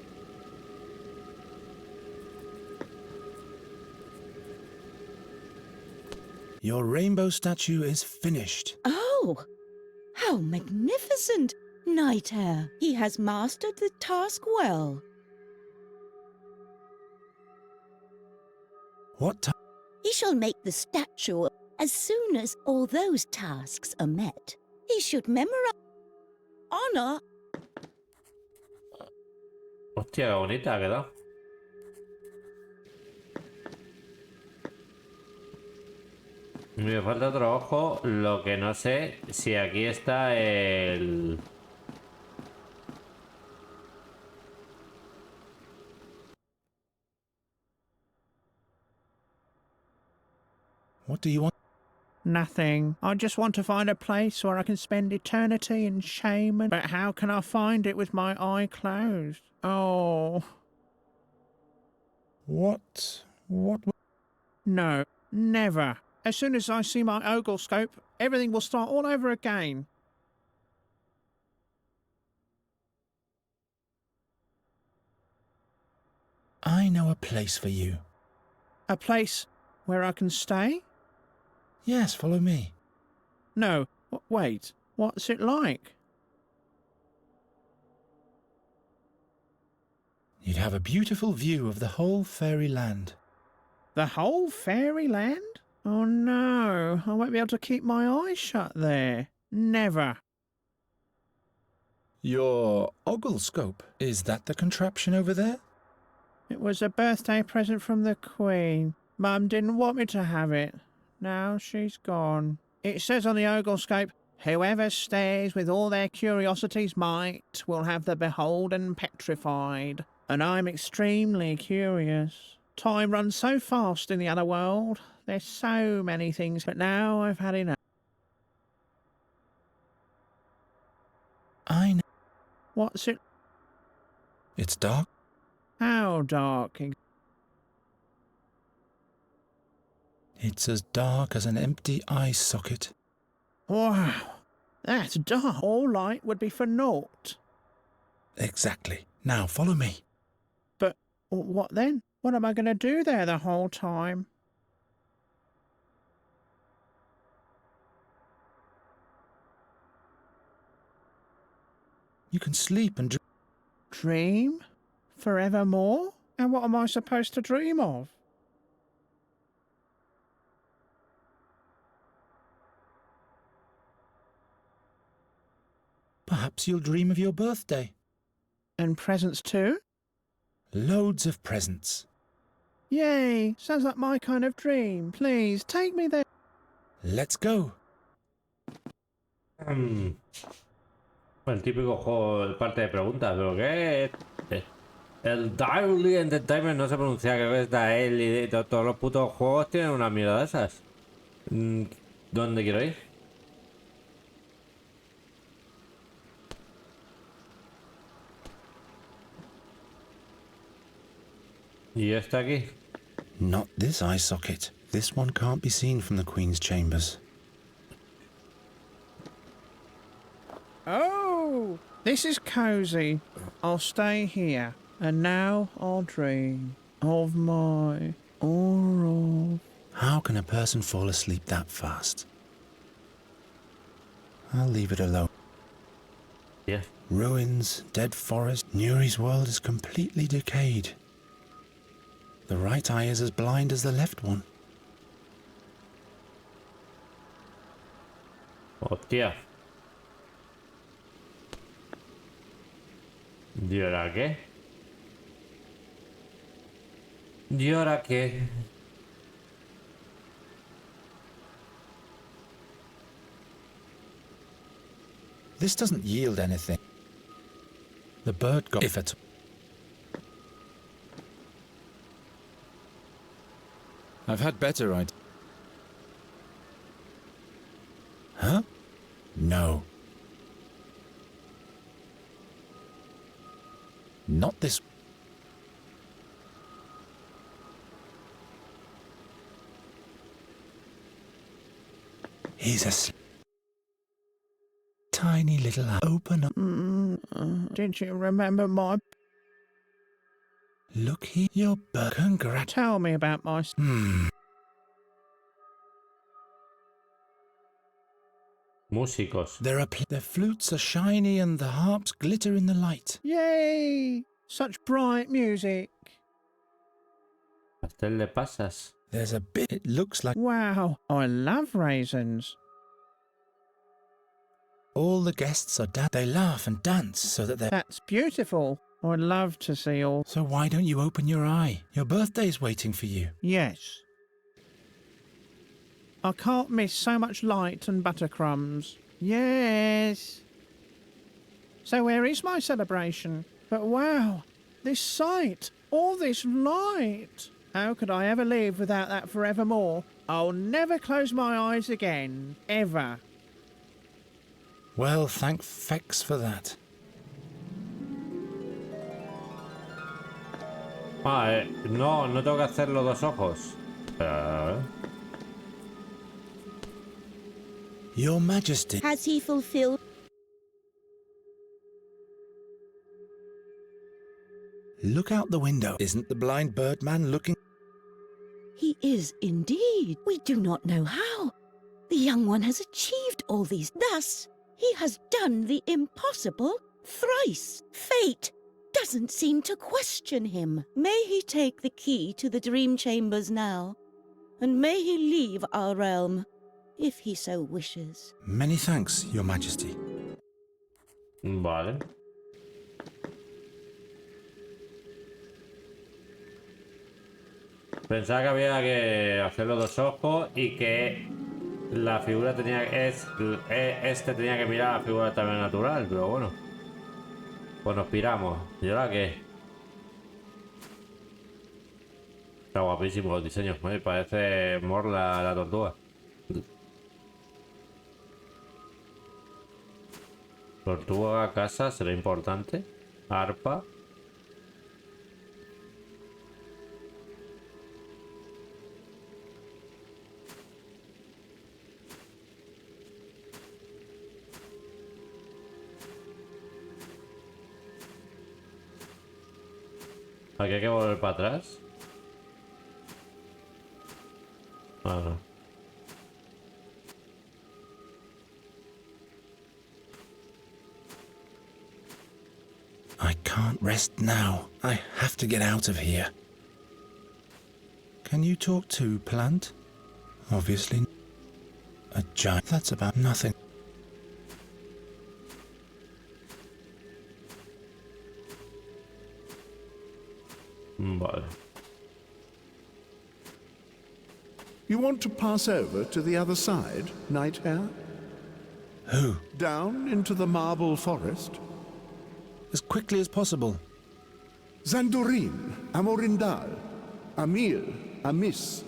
Your rainbow statue is finished. Oh, how magnificent! Night Air, he has mastered the task well. What time? He shall make the statue as soon as all those tasks are met. He should memorize honor. Hostia, qué bonita ha quedado. Me falta otro ojo, lo que no sé si aquí está el... What do you want? Nothing. I just want to find a place where I can spend eternity in shame. But how can I find it with my eye closed? Oh. What? No, never. As soon as I see my oglescope, everything will start all over again. I know a place for you. A place where I can stay? Yes, follow me. No, wait. What's it like? You'd have a beautiful view of the whole fairy land. The whole fairyland? Oh no, I won't be able to keep my eyes shut there. Never. Your oglescope, is that the contraption over there? It was a birthday present from the Queen. Mum didn't want me to have it. Now she's gone. It says on the oglescope, whoever stares with all their curiosity's might will have the beholden petrified. And I'm extremely curious. Time runs so fast in the other world. There's so many things, but now I've had enough. I know. What's it? It's dark. How dark? It's as dark as an empty eye socket. Wow, that's dark. All light would be for naught. Exactly. Now follow me. But what then? What am I going to do there the whole time? You can sleep and dream? Forevermore? And what am I supposed to dream of? Perhaps you'll dream of your birthday. And presents too? Loads of presents. Yay! Sounds like my kind of dream. Please, take me there. Let's go. Bueno, el típico juego, el parte de preguntas, pero ¿qué? El Daedalic Entertainment no se pronuncia, creo que es Daedalic, y todos los putos juegos tienen una mierda de esas. ¿Dónde quiero ir? ¿Y este aquí? Not this eye socket. This one can't be seen from the Queen's chambers. Oh, this is cozy. I'll stay here. And now I'll dream of my or of... How can a person fall asleep that fast? I'll leave it alone. Yeah. Ruins, dead forest. Nuri's world is completely decayed. The right eye is as blind as the left one. Hostia. ¿Y ahora qué? ¿Y ahora qué? This doesn't yield anything. The bird got... If at... I've had better ideas. Huh? No. Not this... He's a tiny little open up. Did you remember my... Look here, your bird. Tell me about my... Músicos. Their flutes are shiny and the harps glitter in the light. Yay! Such bright music. Pastel de pasas. There's a bit... It looks like... Wow, I love raisins. All the guests are They laugh and dance so that they're... That's beautiful. I'd love to see all... So why don't you open your eye? Your birthday's waiting for you. Yes. I can't miss so much light and buttercrumbs. Yes. So where is my celebration? But wow, this sight, all this light. How could I ever live without that forevermore? I'll never close my eyes again, ever. Well, thank fex for that. No tengo que hacer los dos ojos. Your Majesty. Has he fulfilled? Look out the window. Isn't the blind bird man looking? He is indeed. We do not know how. The young one has achieved all these. Thus, he has done the impossible thrice. Fate doesn't seem to question him. May he take the key to the dream chambers now, and may he leave our realm, if he so wishes. Many thanks, Your Majesty. Vale. Pensaba que había que hacer los dos ojos y que la figura tenía este tenía que mirar a la figura también natural, pero bueno. Pues nos piramos. ¿Y ahora qué? Está guapísimo los diseños, me parece Morla la tortuga. Tortuga, casa, será importante. Arpa. Aquí hay que volver para atrás. Ah, no. I can't rest now. I have to get out of here. Can you talk too, plant? Obviously. A giant. That's about nothing. Vale. You want to pass over to the other side, Night Hare? Who? Down into the marble forest? As quickly as possible. Zandorin, Amorindal, Amil, Amis.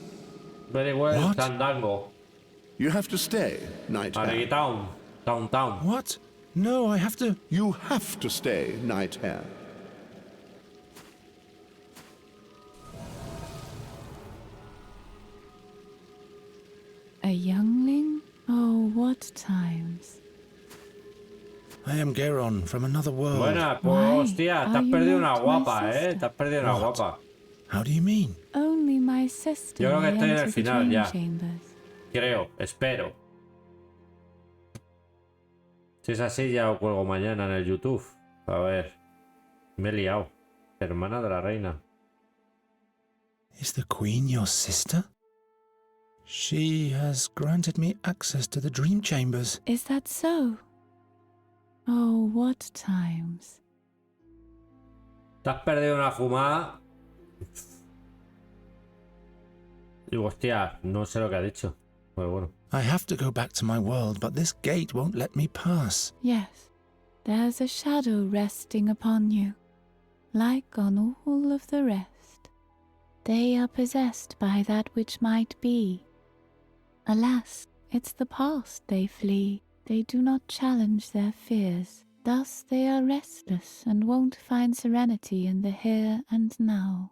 Very well, What? Tandango. You have to stay, Night Hare. Town. Downtown. What? No, I have to... You have to stay, Night Hare. A youngling? Oh, what times. I am Geron from another world. Buena, pues hostia, te has perdido una guapa, Te has perdido una guapa. How do you mean? Only my sister. Yo creo que may estoy en enter el the final dream ya. chambers. Creo, espero. Si es así, ya os cuelgo mañana en el YouTube. A ver. Me he liado. Hermana de la reina. Is the Queen your sister? She has granted me access to the dream chambers. Is that so? Oh, what times. Te has perdido una fumada. Digo, hostia, no sé lo que ha dicho. Pero bueno. I have to go back to my world, but this gate won't let me pass. Yes, there's a shadow resting upon you, like on all of the rest. They are possessed by that which might be. Alas, it's the past they flee. They do not challenge their fears. Thus they are restless and won't find serenity in the here and now.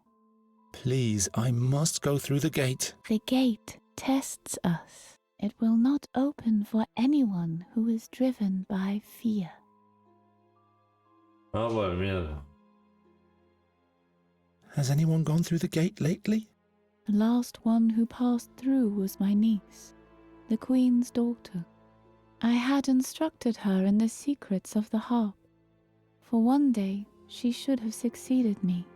Please, I must go through the gate. The gate tests us. It will not open for anyone who is driven by fear. Oh, pues mierda. Has anyone gone through the gate lately? The last one who passed through was my niece, the Queen's daughter. I had instructed her in the secrets of the harp, for one day she should have succeeded me.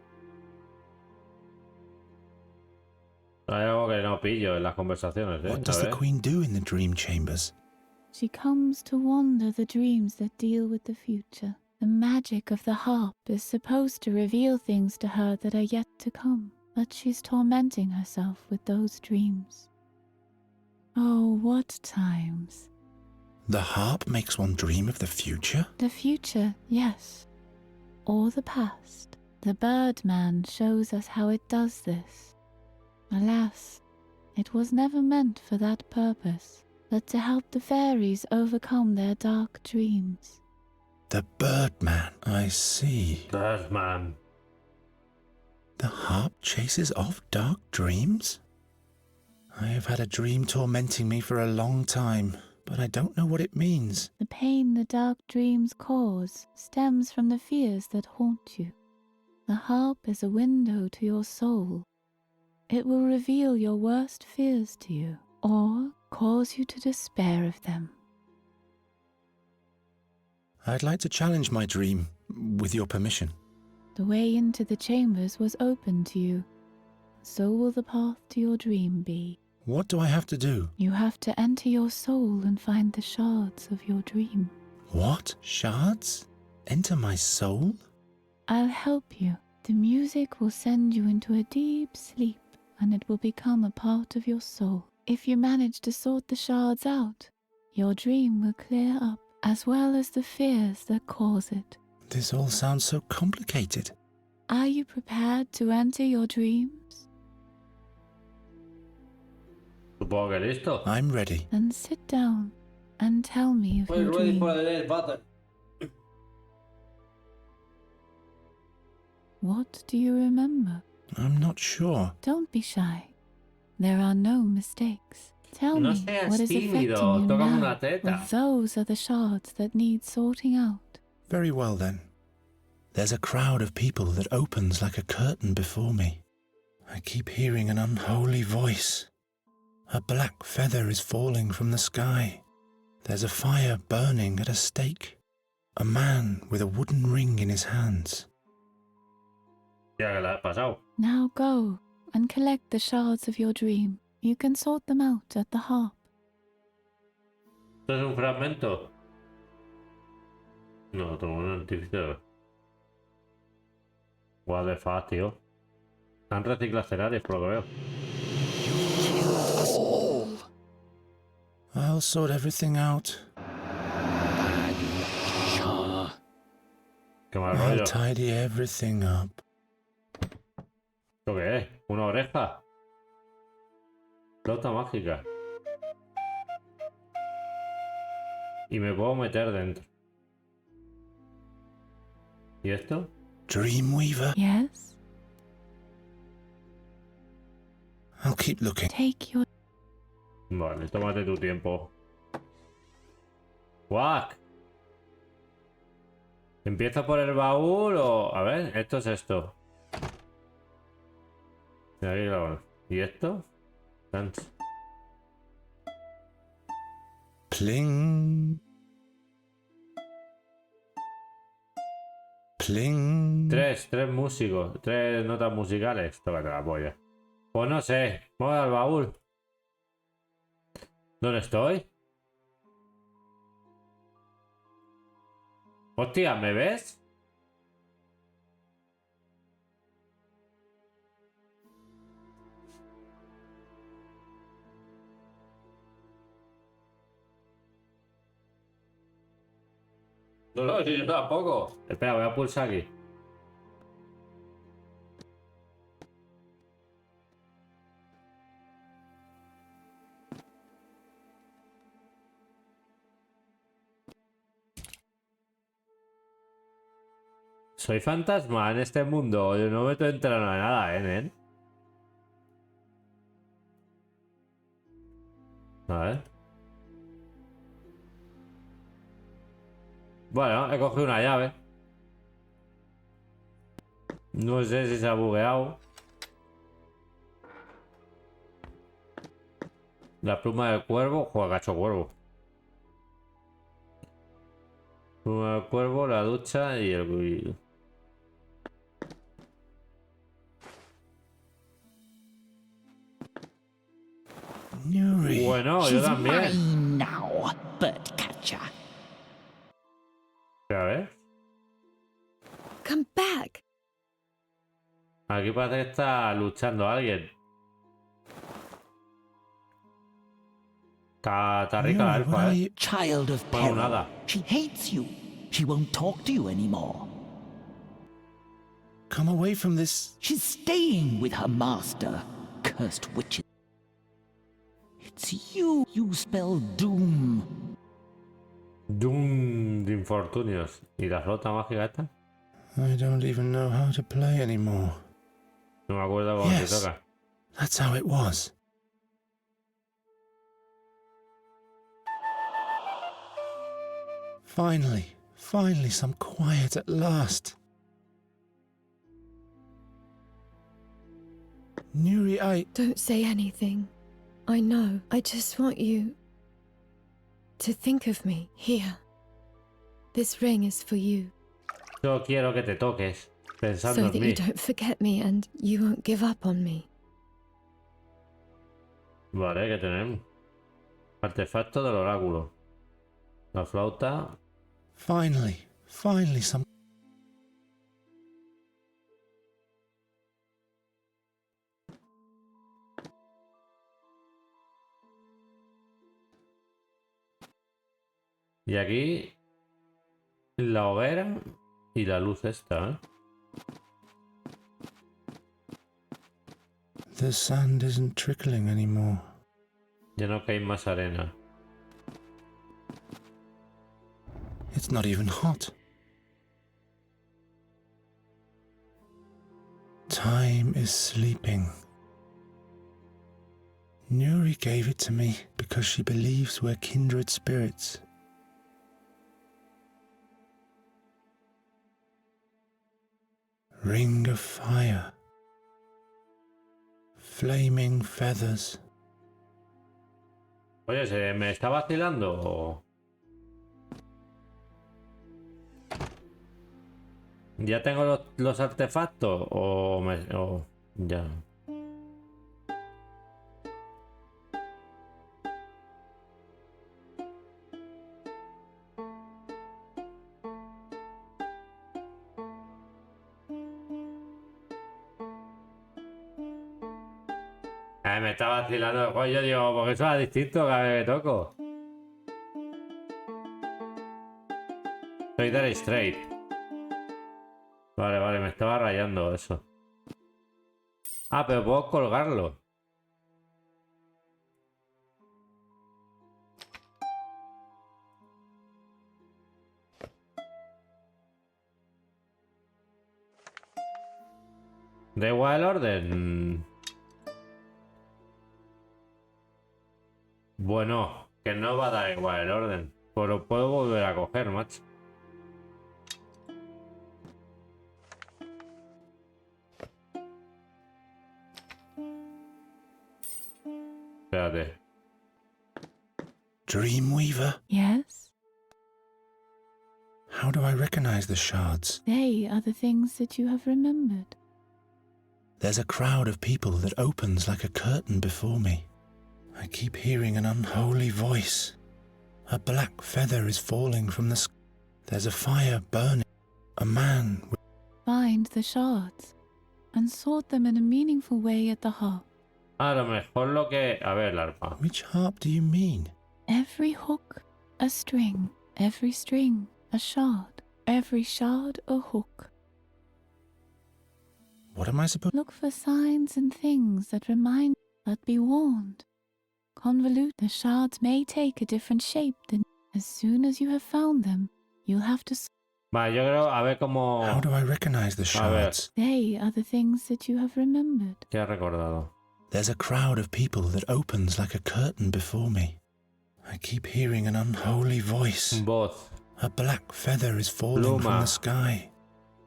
Hay algo que no pillo en las conversaciones, What does the Queen do in the dream chambers? She comes to wander the dreams that deal with the future. The magic of the harp is supposed to reveal things to her that are yet to come, but she's tormenting herself with those dreams. Oh, what times. The harp makes one dream of the future? The future, yes. Or the past. The Birdman shows us how it does this. Alas, it was never meant for that purpose, but to help the fairies overcome their dark dreams. The Birdman, I see. Birdman. The harp chases off dark dreams? I have had a dream tormenting me for a long time, but I don't know what it means. The pain the dark dreams cause stems from the fears that haunt you. The harp is a window to your soul. It will reveal your worst fears to you, or cause you to despair of them. I'd like to challenge my dream, with your permission. The way into the chambers was open to you. So will the path to your dream be. What do I have to do? You have to enter your soul and find the shards of your dream. What? Shards? Enter my soul? I'll help you. The music will send you into a deep sleep, and it will become a part of your soul. If you manage to sort the shards out, your dream will clear up, as well as the fears that cause it. This all sounds so complicated. Are you prepared to enter your dreams? Supongo que listo. I'm ready. Then sit down and tell me of your Ready dream. for the battle. What do you remember? I'm not sure. Don't be shy. There are no mistakes. Tell No me seas what is affecting tímido, you tócame now. una teta. Well, those are the shards that need sorting out. Very well then. There's a crowd of people that opens like a curtain before me. I keep hearing an unholy voice. A black feather is falling from the sky. There's a fire burning at a stake. A man with a wooden ring in his hands. Ya que la has pasado. Now go and collect the shards of your dream. You can sort them out at the harp. ¿Esto es un fragmento? No, tengo un artificio. What the fuck, tío. Han reciclado escenarios, por lo que veo. I'll sort everything out. Qué mal I'll rollo. tidy everything up. ¿Esto qué es? ¿Una oreja? Flauta mágica. Y me puedo meter dentro. ¿Y esto? Dreamweaver? Yes? I'll keep looking. Take your... Vale, tómate tu tiempo. ¡Guac! ¿Empiezo por el baúl o...? A ver, esto es esto. Y aquí lo... ¿Y esto? Dance. Pling. Pling. Tres músicos, 3 notas musicales. Tócate la polla. Pues no sé, vamos al baúl. ¿Dónde estoy? Hostia, ¿me ves? No, yo tampoco. Espera, voy a pulsar aquí. Soy fantasma en este mundo. Yo no me estoy enterando de nada, nen. A ver. Bueno, he cogido una llave. No sé si se ha bugueado. La pluma del cuervo. Joder, cacho cuervo. Pluma del cuervo, la ducha y el... Nuri. Bueno, yo también. Mine now, birdcatcher. A ver. Come back. Aquí parece que está luchando alguien. Está rica la elfa, ¿eh? Child of Bueno, peril. nada. She hates you. She won't talk to you anymore. Come away from this. She's staying with her master. Cursed witches. It's you. You spell doom. Doom de infortunios. ¿Y la flauta mágica esta? I don't even know how to play anymore. No me acuerdo cómo Yes. se toca. That's how it was. Finally, some quiet at last. Nuri, Don't say anything. I know. I just want you to think of me here. This ring is for you, Yo quiero que te toques, pensando so en that mí. you don't forget me and you won't give up on me. Vale, que tenemos. Artefacto del oráculo. La flauta. Finally, some... Y aquí la hoguera y la luz esta, ¿eh? The sand isn't trickling anymore. Ya no cae más arena. It's not even hot. Time is sleeping. Nuri gave it to me because she believes we're kindred spirits. Ring of fire. Flaming feathers. Oye, ¿se me está vacilando o...? ¿Ya tengo los artefactos o ya? Me está vacilando el juego. Yo digo, porque eso es distinto cada vez que toco. Soy Dire Straight. Vale, vale, me estaba rayando eso. Ah, pero puedo colgarlo. ¿Da igual el orden? Bueno, que no va a dar igual el orden. Pero puedo volver a coger, macho. Espérate. Dreamweaver? Yes? How do I recognize the shards? They are the things that you have remembered. There's a crowd of people that opens like a curtain before me. I keep hearing an unholy voice. A black feather is falling from the sky. There's a fire burning. A man with... Find the shards and sort them in a meaningful way at the harp. A lo mejor lo que... A ver, la arpa. Which harp do you mean? Every hook, a string. Every string, a shard. Every shard, a hook. What am I supposed... Look for signs and things that remind, but be warned. Convolute, the shards may take a different shape than... As soon as you have found them, you'll have to... Vale, yo creo, a ver cómo... How do I recognize the shards? They are the things that you have remembered. ¿Qué has recordado? There's a crowd of people that opens like a curtain before me. I keep hearing an unholy voice. Voz. A black feather is falling from the sky.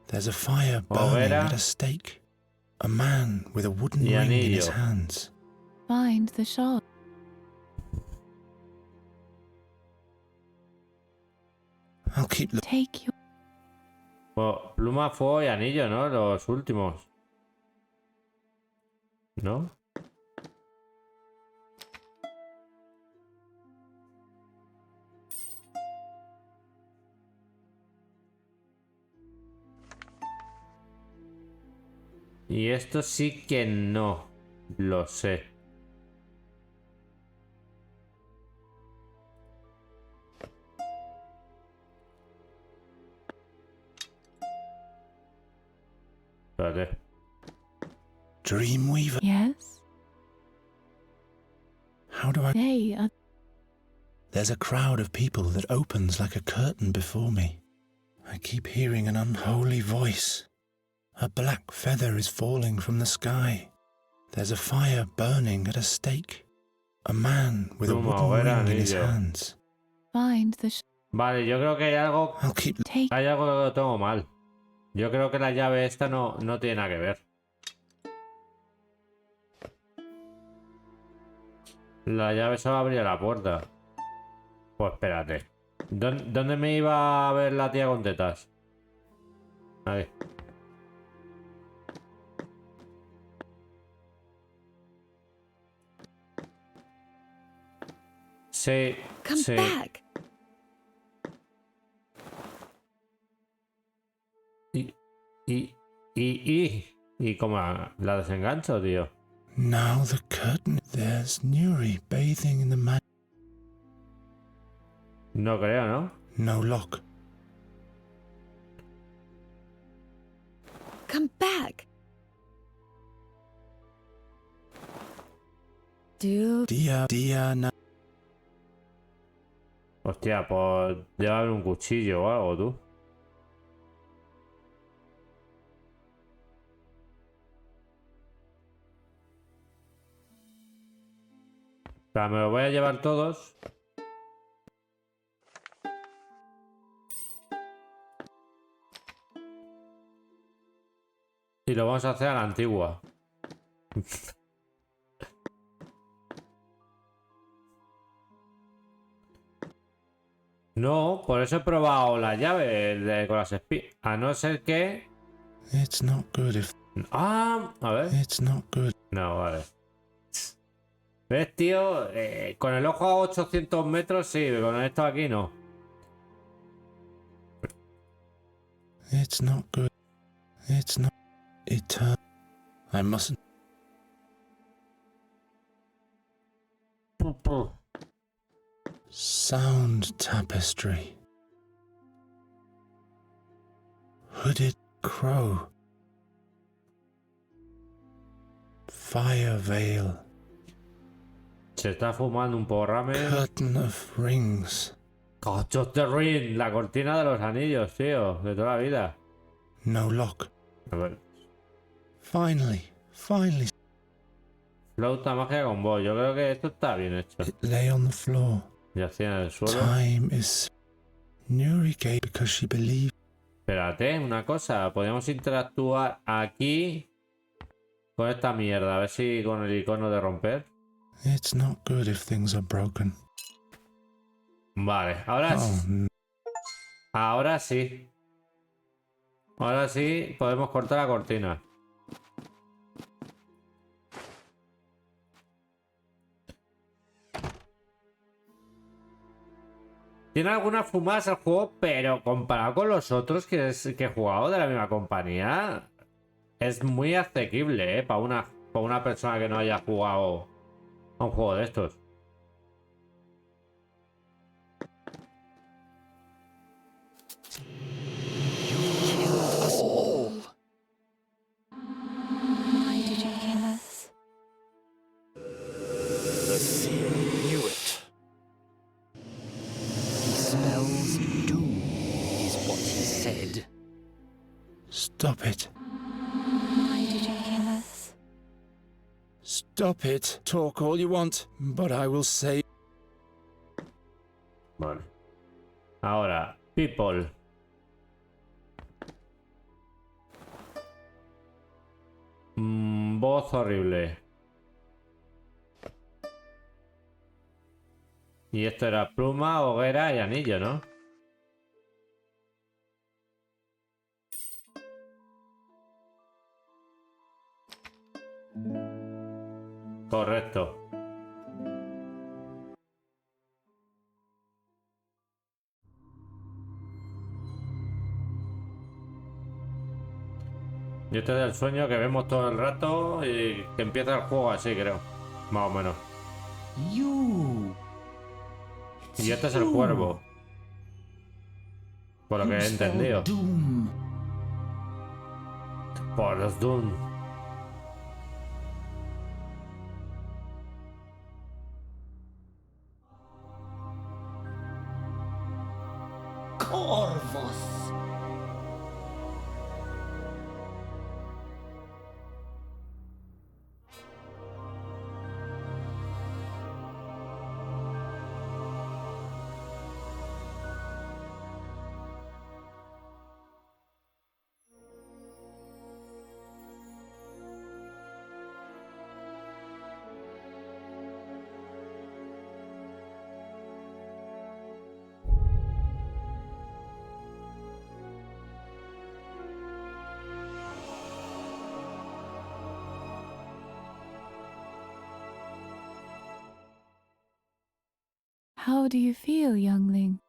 There's a fire burning at a stake. A man with a wooden ring in his hands. Find the shard. I'll keep the... Take your... Bueno, pluma, fuego y anillo, ¿no? Los últimos. ¿No? Y esto sí que no lo sé. Espérate. Dreamweaver? Yes? How do I... They are... There's a crowd of people that opens like a curtain before me. I keep hearing an unholy voice. A black feather is falling from the sky. There's a fire burning at a stake. A man with a wooden ring in his hands. Find the... Vale, yo creo que hay algo... Hay algo que lo tengo mal. Yo creo que la llave esta no tiene nada que ver. La llave solo abría la puerta. Pues espérate. ¿Dónde me iba a ver la tía con tetas? Ahí. Sí, Come sí. back. Y como la desengancho, tío. Now the curtain. There's Nuri bathing in the man. No creo, ¿no? No lock. Come back. Diana. Hostia, pues debe haber un cuchillo o algo, tú. O sea, me los voy a llevar todos. Y lo vamos a hacer a la antigua. No, por eso he probado la llave con las espinas. A no ser que... It's not good if... Ah, a ver. It's not good. No, vale. ¿Ves, tío? Con el ojo a 800 metros sí, con esto aquí no. It's not good. It's not... Eternal. I mustn't... Sound tapestry. Hooded crow. Fire veil. Se está fumando un porrame. Curtain of rings. Coach of the Ring, la cortina de los anillos, tío, de toda la vida. No lock. A ver. Finally. Flauta mágica con voz. Yo creo que esto está bien hecho. It lay on the floor. Yacía en el suelo. Time is. Nuri gave because she believed. Espérate, una cosa. Podríamos interactuar aquí con esta mierda. A ver si con el icono de romper. It's not good if things are broken. Vale, ahora sí. Ahora sí. Ahora sí podemos cortar la cortina. Tiene algunas fumadas el juego, pero comparado con los otros que he jugado de la misma compañía, es muy asequible, para una persona que no haya jugado a un juego de estos. Why did you kill us? The fear knew it. He smells doom, is what he said. Stop it. Why did you kill us? Stop it. Talk all you want, but I will say. Vale. Ahora, people. Voz horrible. Y esto era pluma, hoguera y anillo, ¿no? Correcto. Y este es el sueño que vemos todo el rato y que empieza el juego así, creo. Más o menos. Y este es el cuervo. Por lo que he entendido. Por los Doom. Corvos. How do you feel, youngling?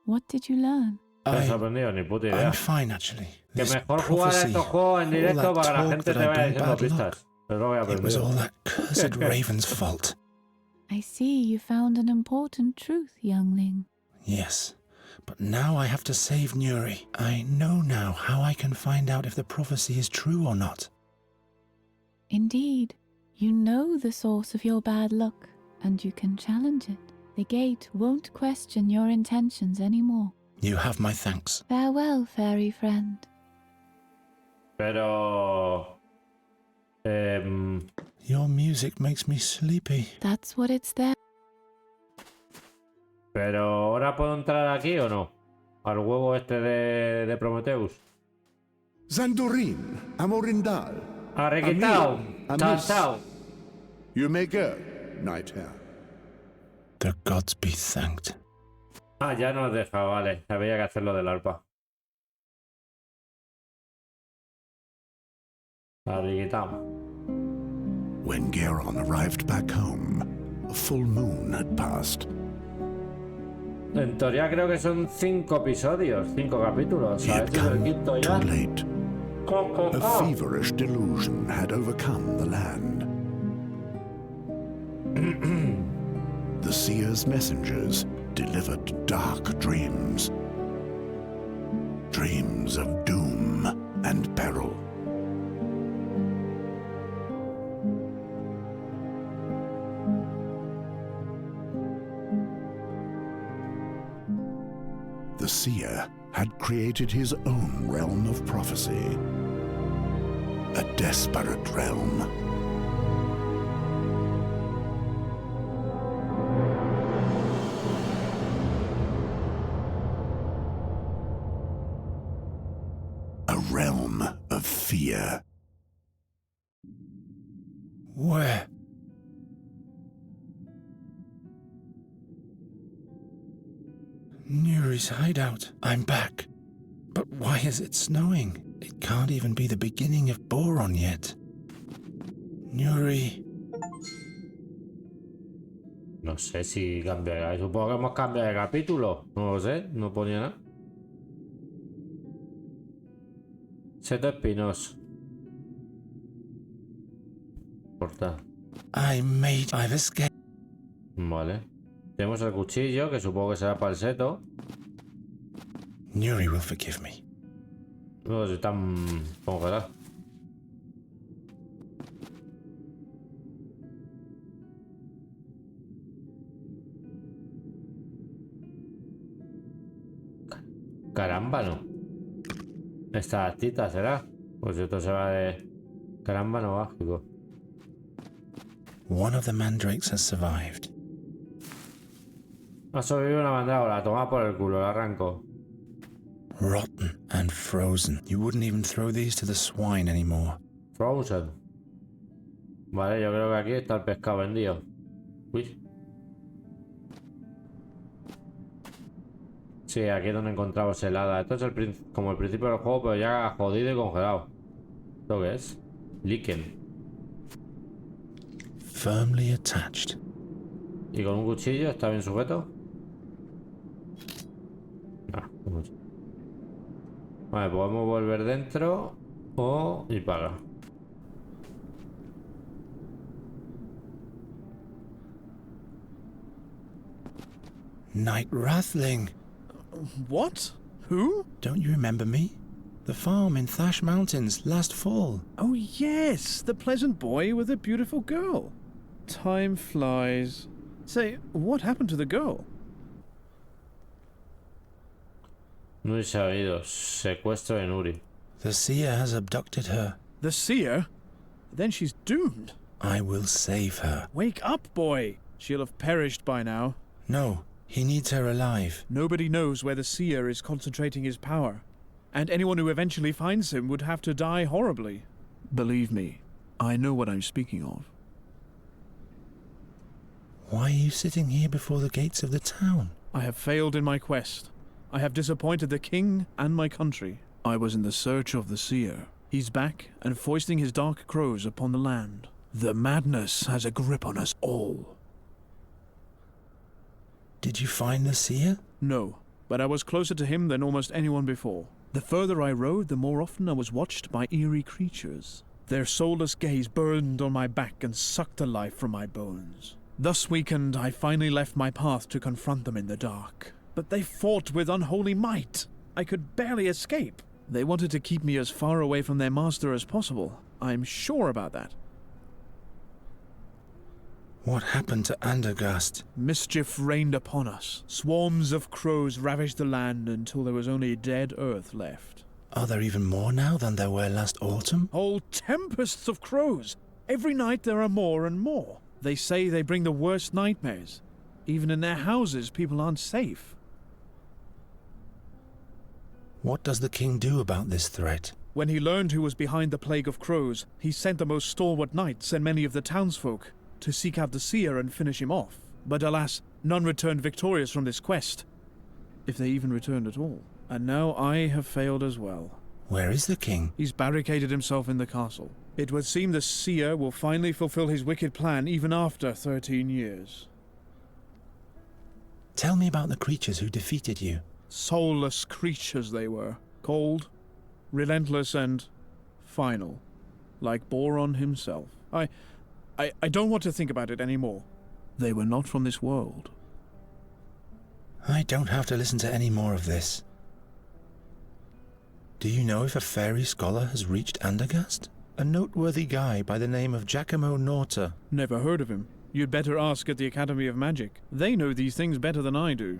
What did you learn? No he sorprendido, ni puta idea. I'm fine, actually. Que This mejor jugar a estos juegos en directo all that para que la talk gente that te I vaya bring diciendo bad luck. pistas. Pero no voy a It was all aprender. that cursed raven's fault. I see you found an important truth, youngling. Yes, but now I have to save Nuri. I know now how I can find out if the prophecy is true or not. Indeed, you know the source of your bad luck, and you can challenge it. The gate won't question your intentions anymore. You have my thanks. Farewell, fairy friend. Pero... Your music makes me sleepy. That's what it's there. Pero ahora puedo entrar aquí o no? Al huevo este de Prometheus. Zandurin, Amorindal. Arrequitao. Chao, chao. You may go, Night Hare. The gods be thanked. Ah, ya nos deja, vale. Había que hacerlo del arpa. Arrequitao. When Geron arrived back home, a full moon had passed. En teoría creo que son 5 episodios, 5 capítulos. He A had ver si es el come quinto too ya. late. A feverish delusion had overcome the land. the seer's messengers delivered dark dreams. Dreams of doom and peril. The seer had created his own realm of prophecy. A desperate realm. A realm of fear. Where? Nuri's hideout. I'm back. But why is it snowing? It can't even be the beginning of Boron yet. Nuri. No sé si cambia. Supongo que hemos cambiado de capítulo. No lo sé, no ponía nada. Seto espinoso. Corta. I've escaped. Vale. Tenemos el cuchillo, que supongo que será para el seto. Nuri will forgive me. No sé tan congelado. Caramba, no. Esta tita será. Pues esto se va de carámbano mágico. One of the mandrakes has survived. Ha sobrevivido una mandrágora. Toma por el culo, la arranco. Rotten and frozen. You wouldn't even throw these to the swine anymore. Frozen. Vale, yo creo que aquí está el pescado vendido. Uy. Sí, aquí es donde encontramos helada. Esto es como el principio del juego, pero ya jodido y congelado. ¿Esto qué es? Lichen. Firmly attached. ¿Y con un cuchillo está bien sujeto? No. Vale, podemos volver dentro o y para. Night Wrathling. What? Who? Don't you remember me? The farm in Thash Mountains last fall. Oh yes, the pleasant boy with a beautiful girl. Time flies. Say, what happened to the girl? Nuri se ha oído. Secuestro de Nuri. The seer has abducted her. The seer? Then she's doomed. I will save her. Wake up, boy. She'll have perished by now. No, he needs her alive. Nobody knows where the seer is concentrating his power. And anyone who eventually finds him would have to die horribly. Believe me, I know what I'm speaking of. Why are you sitting here before the gates of the town? I have failed in my quest. I have disappointed the king and my country. I was in the search of the seer. He's back and foisting his dark crows upon the land. The madness has a grip on us all. Did you find the seer? No, but I was closer to him than almost anyone before. The further I rode, the more often I was watched by eerie creatures. Their soulless gaze burned on my back and sucked the life from my bones. Thus weakened, I finally left my path to confront them in the dark. But they fought with unholy might. I could barely escape. They wanted to keep me as far away from their master as possible. I'm sure about that. What happened to Andergast? Mischief rained upon us. Swarms of crows ravaged the land until there was only dead earth left. Are there even more now than there were last autumn? Whole tempests of crows. Every night there are more and more. They say they bring the worst nightmares. Even in their houses, people aren't safe. What does the king do about this threat? When he learned who was behind the plague of crows, he sent the most stalwart knights and many of the townsfolk to seek out the seer and finish him off. But alas, none returned victorious from this quest. If they even returned at all. And now I have failed as well. Where is the king? He's barricaded himself in the castle. It would seem the seer will finally fulfill his wicked plan even after 13 years. Tell me about the creatures who defeated you. Soulless creatures they were. Cold, relentless, and final. Like Boron himself. I don't want to think about it anymore. They were not from this world. I don't have to listen to any more of this. Do you know if a fairy scholar has reached Andergast? A noteworthy guy by the name of Giacomo Norta. Never heard of him. You'd better ask at the Academy of Magic. They know these things better than I do.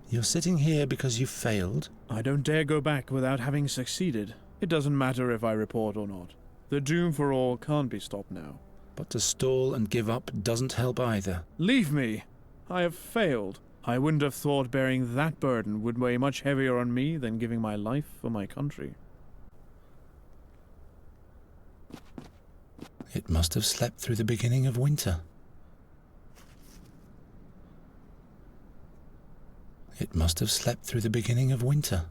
You're sitting here because you failed? I don't dare go back without having succeeded. It doesn't matter if I report or not. The doom for all can't be stopped now. But to stall and give up doesn't help either. Leave me! I have failed. I wouldn't have thought bearing that burden would weigh much heavier on me than giving my life for my country. It must have slept through the beginning of winter. It must have slept through the beginning of winter.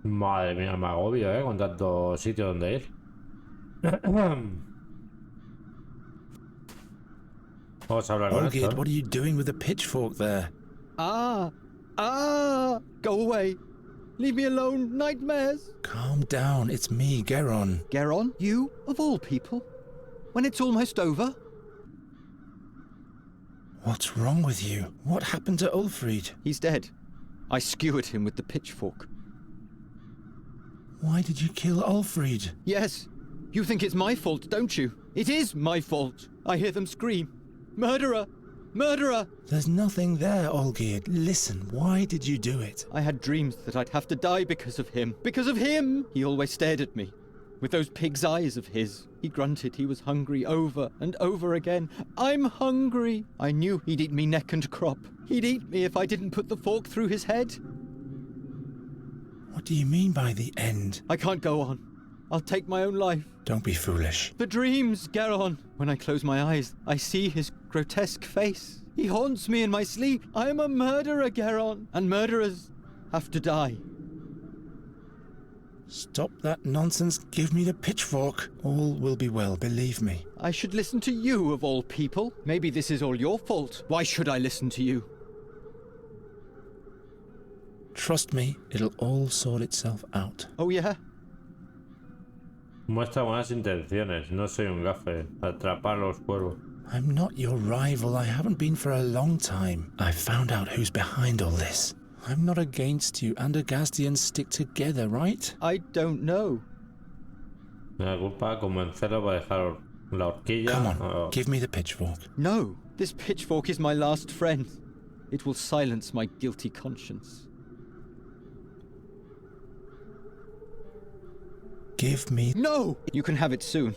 Madre mía, me agobio, con tantos sitios donde ir. Vamos a hablar con esto. What are you doing with the pitchfork there? Go away. Leave me alone, nightmares. Calm down, it's me, Geron. Geron? You, of all people? When it's almost over? What's wrong with you? What happened to Ulfried? He's dead. I skewered him with the pitchfork. Why did you kill Ulfried? Yes. You think it's my fault, don't you? It is my fault. I hear them scream. Murderer! Murderer! There's nothing there, Olgierd. Listen, why did you do it? I had dreams that I'd have to die because of him. Because of him! He always stared at me. With those pig's eyes of his. He grunted he was hungry over and over again. I'm hungry! I knew he'd eat me neck and crop. He'd eat me if I didn't put the fork through his head. What do you mean by the end? I can't go on. I'll take my own life. Don't be foolish. The dreams, Geron. When I close my eyes, I see his grotesque face. He haunts me in my sleep. I am a murderer, Geron. And murderers have to die. Stop that nonsense. Give me the pitchfork. All will be well, believe me. I should listen to you, of all people. Maybe this is all your fault. Why should I listen to you? Trust me, it'll all sort itself out. Oh, yeah? Muestra buenas intenciones. No soy un gafe. Atrapar los cuervos. I'm not your rival. I haven't been for a long time. I found out who's behind all this. I'm not against you. Andergastians stick together, right? I don't know. Me da culpa convencerlo para dejar la horquilla. Come on, give me the pitchfork. No, this pitchfork is my last friend. It will silence my guilty conscience. Give me... No! You can have it soon.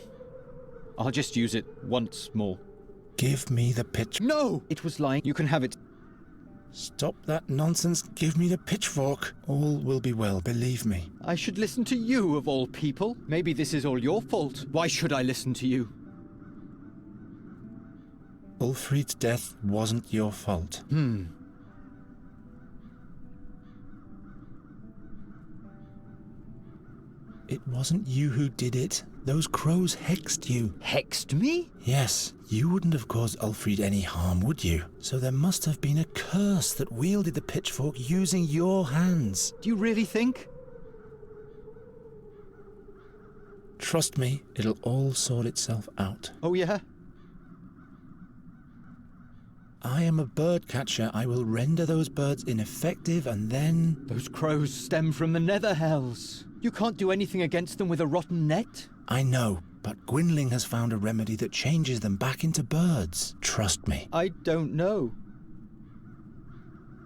I'll just use it once more. Give me the pitch... No! It was lying. You can have it... Stop that nonsense. Give me the pitchfork. All will be well, believe me. I should listen to you, of all people. Maybe this is all your fault. Why should I listen to you? Ulfried's death wasn't your fault. It wasn't you who did it. Those crows hexed you. Hexed me? Yes. You wouldn't have caused Ulfried any harm, would you? So there must have been a curse that wielded the pitchfork using your hands. Do you really think? Trust me, it'll all sort itself out. Oh, yeah? I am a bird catcher. I will render those birds ineffective and then... Those crows stem from the nether hells. You can't do anything against them with a rotten net? I know, but Gwynling has found a remedy that changes them back into birds. Trust me. I don't know.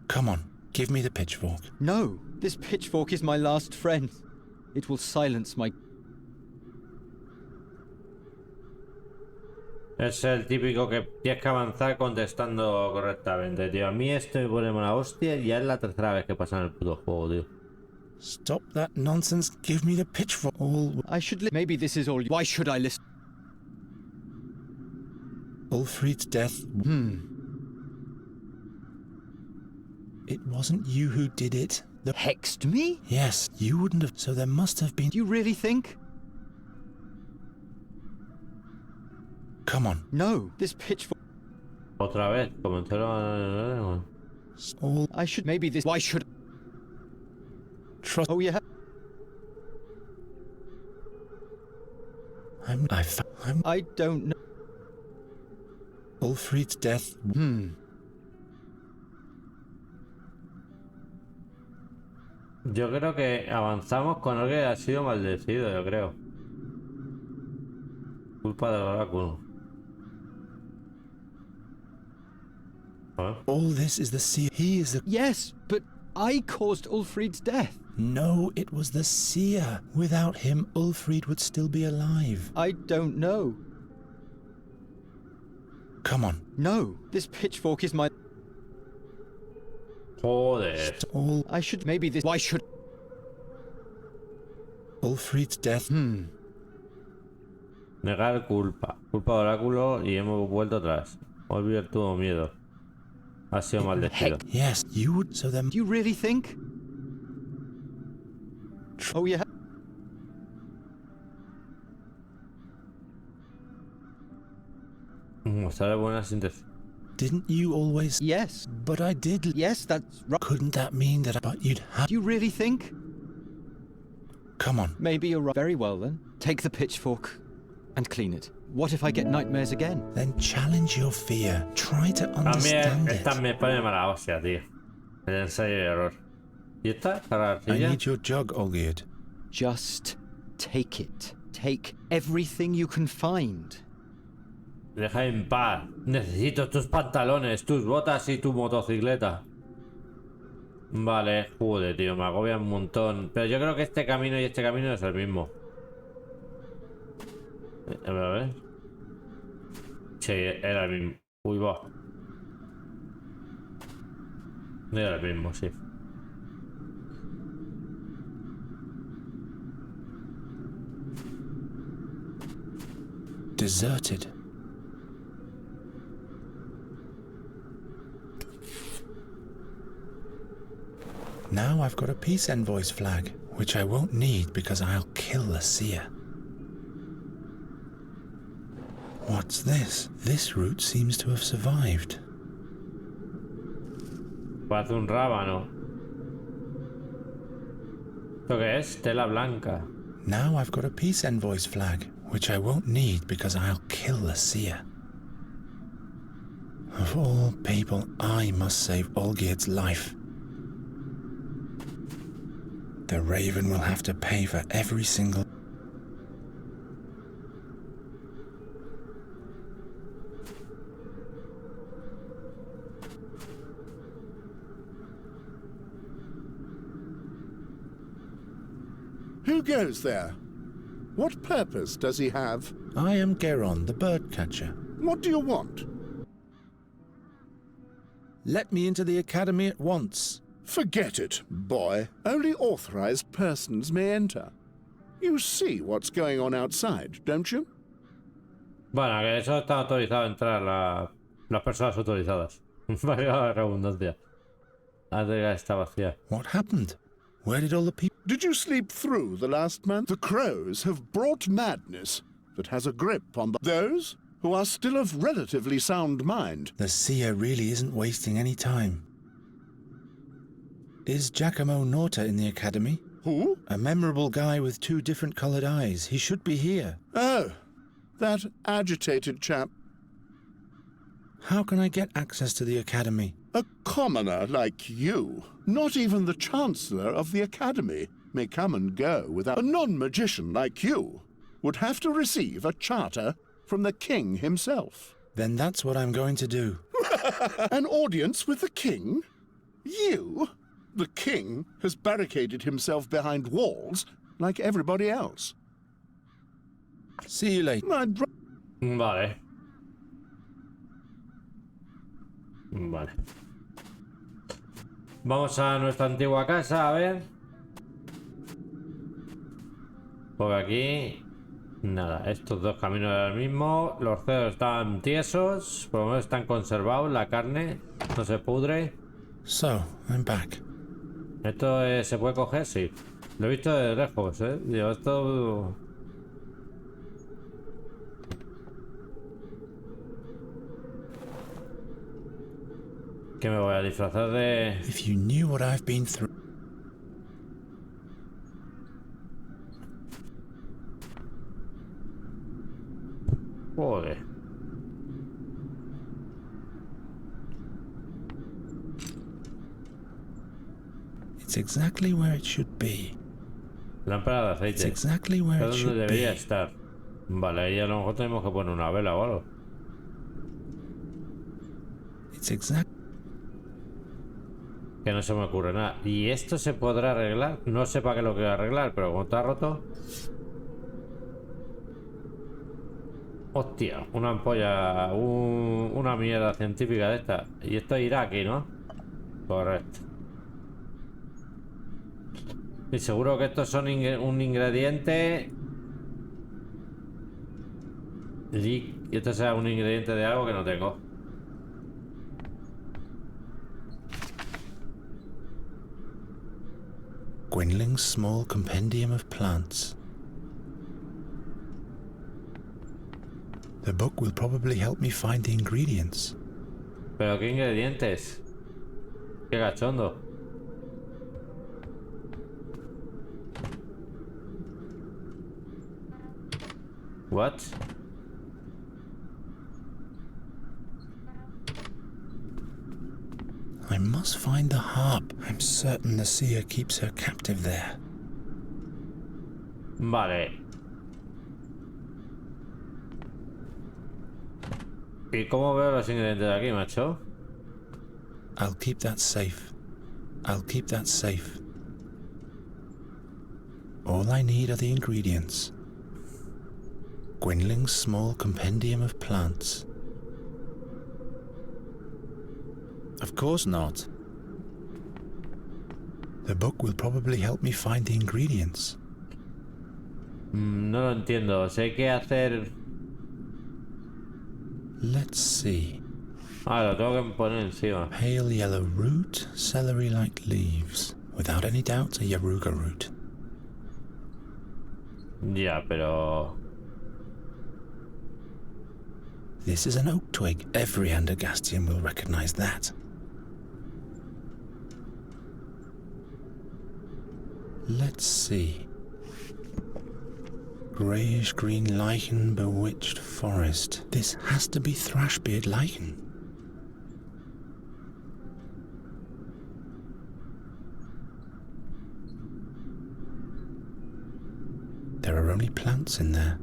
Come on, give me the pitchfork. No, this pitchfork is my last friend. It will silence my... Es el típico que tienes que avanzar contestando correctamente, tío. A mí esto me pone mala hostia y ya es la tercera vez que pasa en el puto juego, tío. Stop that nonsense. Give me the pitchfork. I should maybe this is all... Why should I listen? Ulfried's death... It wasn't you who did it. Hexed me? Yes, you wouldn't have... So there must have been... Do you really think? Come on. No, this pitchfork... Otra vez, comenzaron All... I should maybe this... Why should... Trust... Oh, yeah? I don't know. Ulfrid's death. Yo creo que avanzamos con algo que ha sido maldecido, yo creo. Culpa del oráculo. All this is the seer. He is the... Yes, but I caused Ulfrid's death. No, it was the seer. Without him, Ulfrid would still be alive. I don't know. Come on. No, this pitchfork is my... Joder. I should... Maybe this... Why should... Ulfrid's death. Negar culpa. Culpa de oráculo y hemos vuelto atrás. Olvidar tuvo miedo. Ha sido maldecido. Yes, you would... So then... Do you really think? Oh, yeah. Sale buena síntesis. Didn't you always... Yes. But I did... Yes, that's right. Couldn't that mean that... But you'd have... Do you really think? Come on. Maybe you're right. Very well, then. Take the pitchfork and clean it. What if I get nightmares again? Then challenge your fear. Try to understand it. Esta me pone mala hostia, tío. El ensayo de error. ¿Y esta? Para la I arcilla. need your jug, Olgierd. Just take it. Take everything you can find. Deja en paz. Necesito tus pantalones, tus botas y tu motocicleta. Vale, joder, tío, me agobia un montón. Pero yo creo que este camino y este camino es el mismo. A ver. Sí, era el mismo. Uy, va. Era el mismo, sí. Deserted. Now I've got a peace envoy's flag, which I won't need because I'll kill the seer. What's this? This route seems to have survived. Parece un rábano. ¿Esto qué es? Tela blanca. Now I've got a peace envoy's flag, which I won't need because I'll kill the seer. Of all people, I must save Olgierd's life. The Raven will have to pay for every single... Who goes there? What purpose does he have? I am Geron, the bird catcher. What do you want? Let me into the academy at once. Forget it, boy. Only authorized persons may enter. You see what's going on outside, don't you? Bueno, que eso está autorizado a entrar las personas autorizadas. Valga la redundancia. La entrega está vacía. What happened? Where did all the people... Did you sleep through the last month? The crows have brought madness that has a grip on those who are still of relatively sound mind. The seer really isn't wasting any time. Is Giacomo Norta in the academy? Who? A memorable guy with two different coloured eyes. He should be here. Oh, that agitated chap. How can I get access to the academy? A commoner like you, not even the Chancellor of the Academy, may come and go without... A non-magician like you would have to receive a charter from the king himself. Then that's what I'm going to do. An audience with the king? You? The king has barricaded himself behind walls like everybody else. See you later. Vale. Vale. Vamos a nuestra antigua casa, a ver. Porque aquí... Nada, estos dos caminos eran el mismo. Los cerdos están tiesos. Por lo menos están conservados. La carne no se pudre. So, I'm back. ¿Esto se puede coger? Sí. Lo he visto de lejos, ¿eh? Digo, esto... Que me voy a disfrazar de... If you knew what I've been through... Joder. It's exactly where it should be. Lámpara de aceite. It's exactly where it ¿Dónde should debería be. estar? Vale, ahí a lo mejor tenemos que poner una vela o algo. It's exact. Que no se me ocurre nada. ¿Y esto se podrá arreglar? No sé para qué lo quiero arreglar, pero como está roto... Hostia, una ampolla, una mierda científica de esta. Y esto irá aquí, ¿no? Correcto. Y seguro que estos son un ingrediente... Y esto será un ingrediente de algo que no tengo. Gwynling's small compendium of plants. The book will probably help me find the ingredients. ¿Pero qué ingredientes? Qué cachondo. What? I must find the harp. I'm certain the seer keeps her captive there. Vale. ¿Y cómo veo los ingredientes de aquí, macho? I'll keep that safe. I'll keep that safe. All I need are the ingredients. Gwynling's small compendium of plants. Of course not. The book will probably help me find the ingredients. No lo entiendo. Sé qué hacer. Let's see. Ah, lo tengo que poner encima. Pale yellow root, celery-like leaves. Without any doubt, a yaruga root. Ya, pero... This is an oak twig. Every Andergastian will recognize that. Let's see. Greyish-green lichen, bewitched forest. This has to be thrashbeard lichen. There are only plants in there.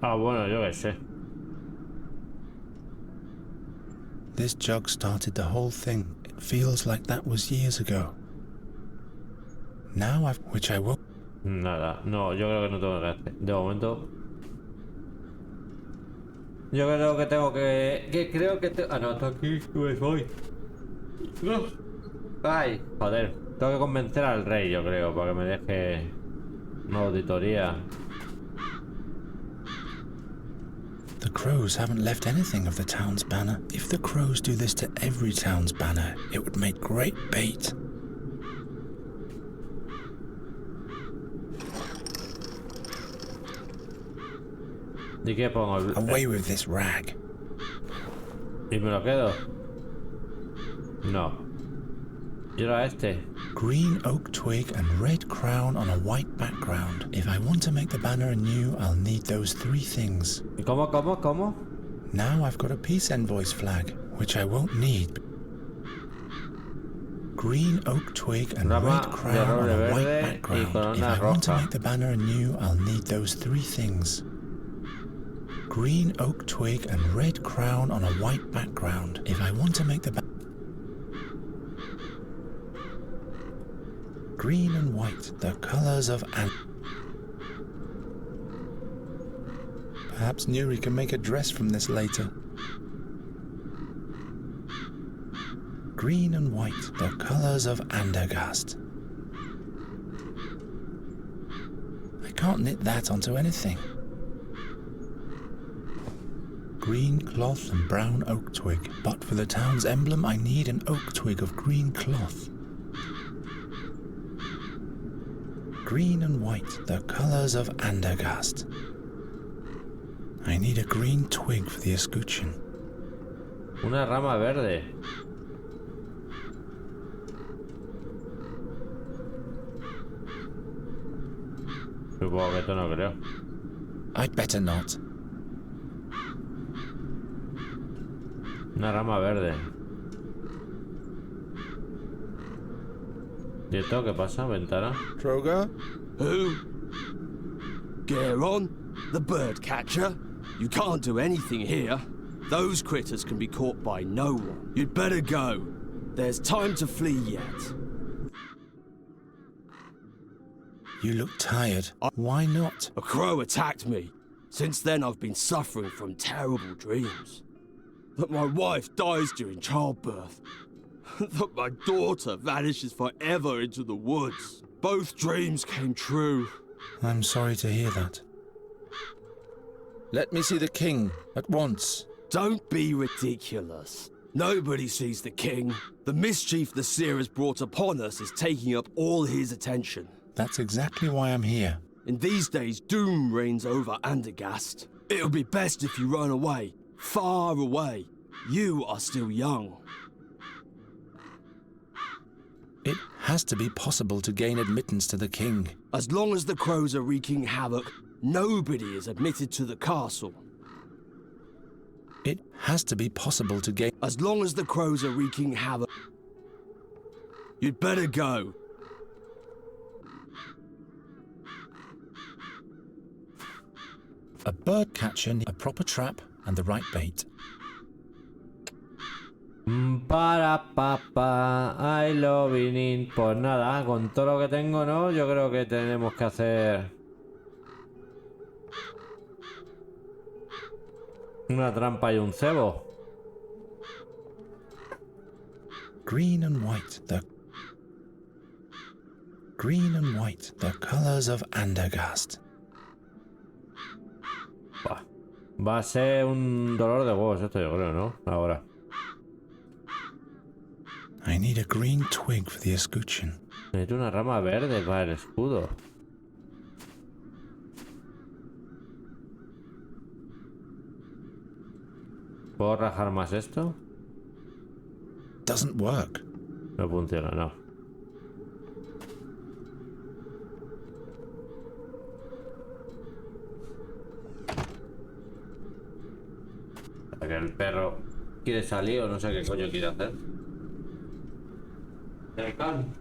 Ah, bueno, yo qué sé. This jug started the whole thing. It feels like that was years ago. Now which I won't. Nada, no, yo creo que no tengo que hacer. De momento. Yo creo que tengo que... Ah, no, está aquí, pues voy. No. Ay, joder. Tengo que convencer al rey, yo creo, para que me deje una auditoría. The crows haven't left anything of the town's banner. If the crows do this to every town's banner, it would make great bait. ¿Y qué pongo? Away with this rag. ¿Y me lo quedo? No. ¿Y era este? Green oak twig and red crown on a white background. If I want to make the banner anew, I'll need those three things. ¿Cómo? Now I've got a peace envoy's flag, which I won't need. Green oak twig and red crown on a white background. If I want to make the banner anew, I'll need those three things. Green oak twig and red crown on a white background. If I want to make the green and white, the colors of Perhaps Nuri can make a dress from this later. Green and white, the colors of Andergast. I can't knit that onto anything. Green cloth and brown oak twig, but for the town's emblem I need an oak twig of green cloth. Green and white, the colors of Andergast. I need a green twig for the escutcheon. Una rama verde. Supongo que esto no creo. I'd better not. Una rama verde. ¿Y esto qué pasa? ¿Ventana? Troga? Who? Geron? The bird catcher? You can't do anything here. Those critters can be caught by no one. You'd better go. There's time to flee yet. You look tired. Why not? A crow attacked me. Since then I've been suffering from terrible dreams. That my wife dies during childbirth. That my daughter vanishes forever into the woods. Both dreams came true. I'm sorry to hear that. Let me see the king at once. Don't be ridiculous. Nobody sees the king. The mischief the seer has brought upon us is taking up all his attention. That's exactly why I'm here. In these days, doom reigns over Andergast. It'll be best if you run away. Far away. You are still young. It has to be possible to gain admittance to the king. As long as the crows are wreaking havoc, nobody is admitted to the castle. It has to be possible to gain... As long as the crows are wreaking havoc... You'd better go. A bird catcher, a proper trap, and the right bait. Para papá, I love it. Pues nada, con todo lo que tengo, ¿no? Yo creo que tenemos que hacer una trampa y un cebo. Green and white, the colors of Andergast. Va a ser un dolor de huevos esto, yo creo, ¿no? Ahora. I need a green twig for the escutcheon. Necesito una rama verde para el escudo. ¿Puedo rajar más esto? Doesn't work. No funciona, no. Que el perro quiere salir o no sé qué coño quiere hacer. El can.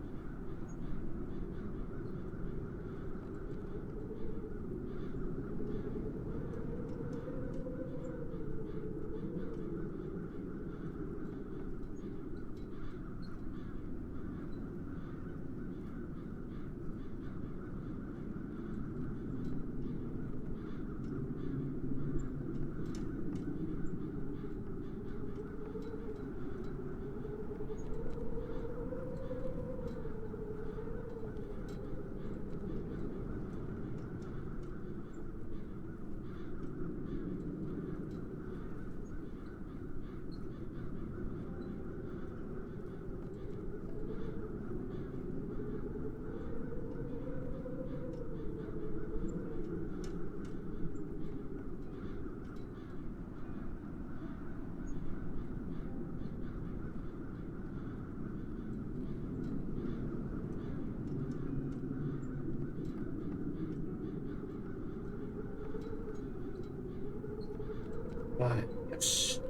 Ay, Dios.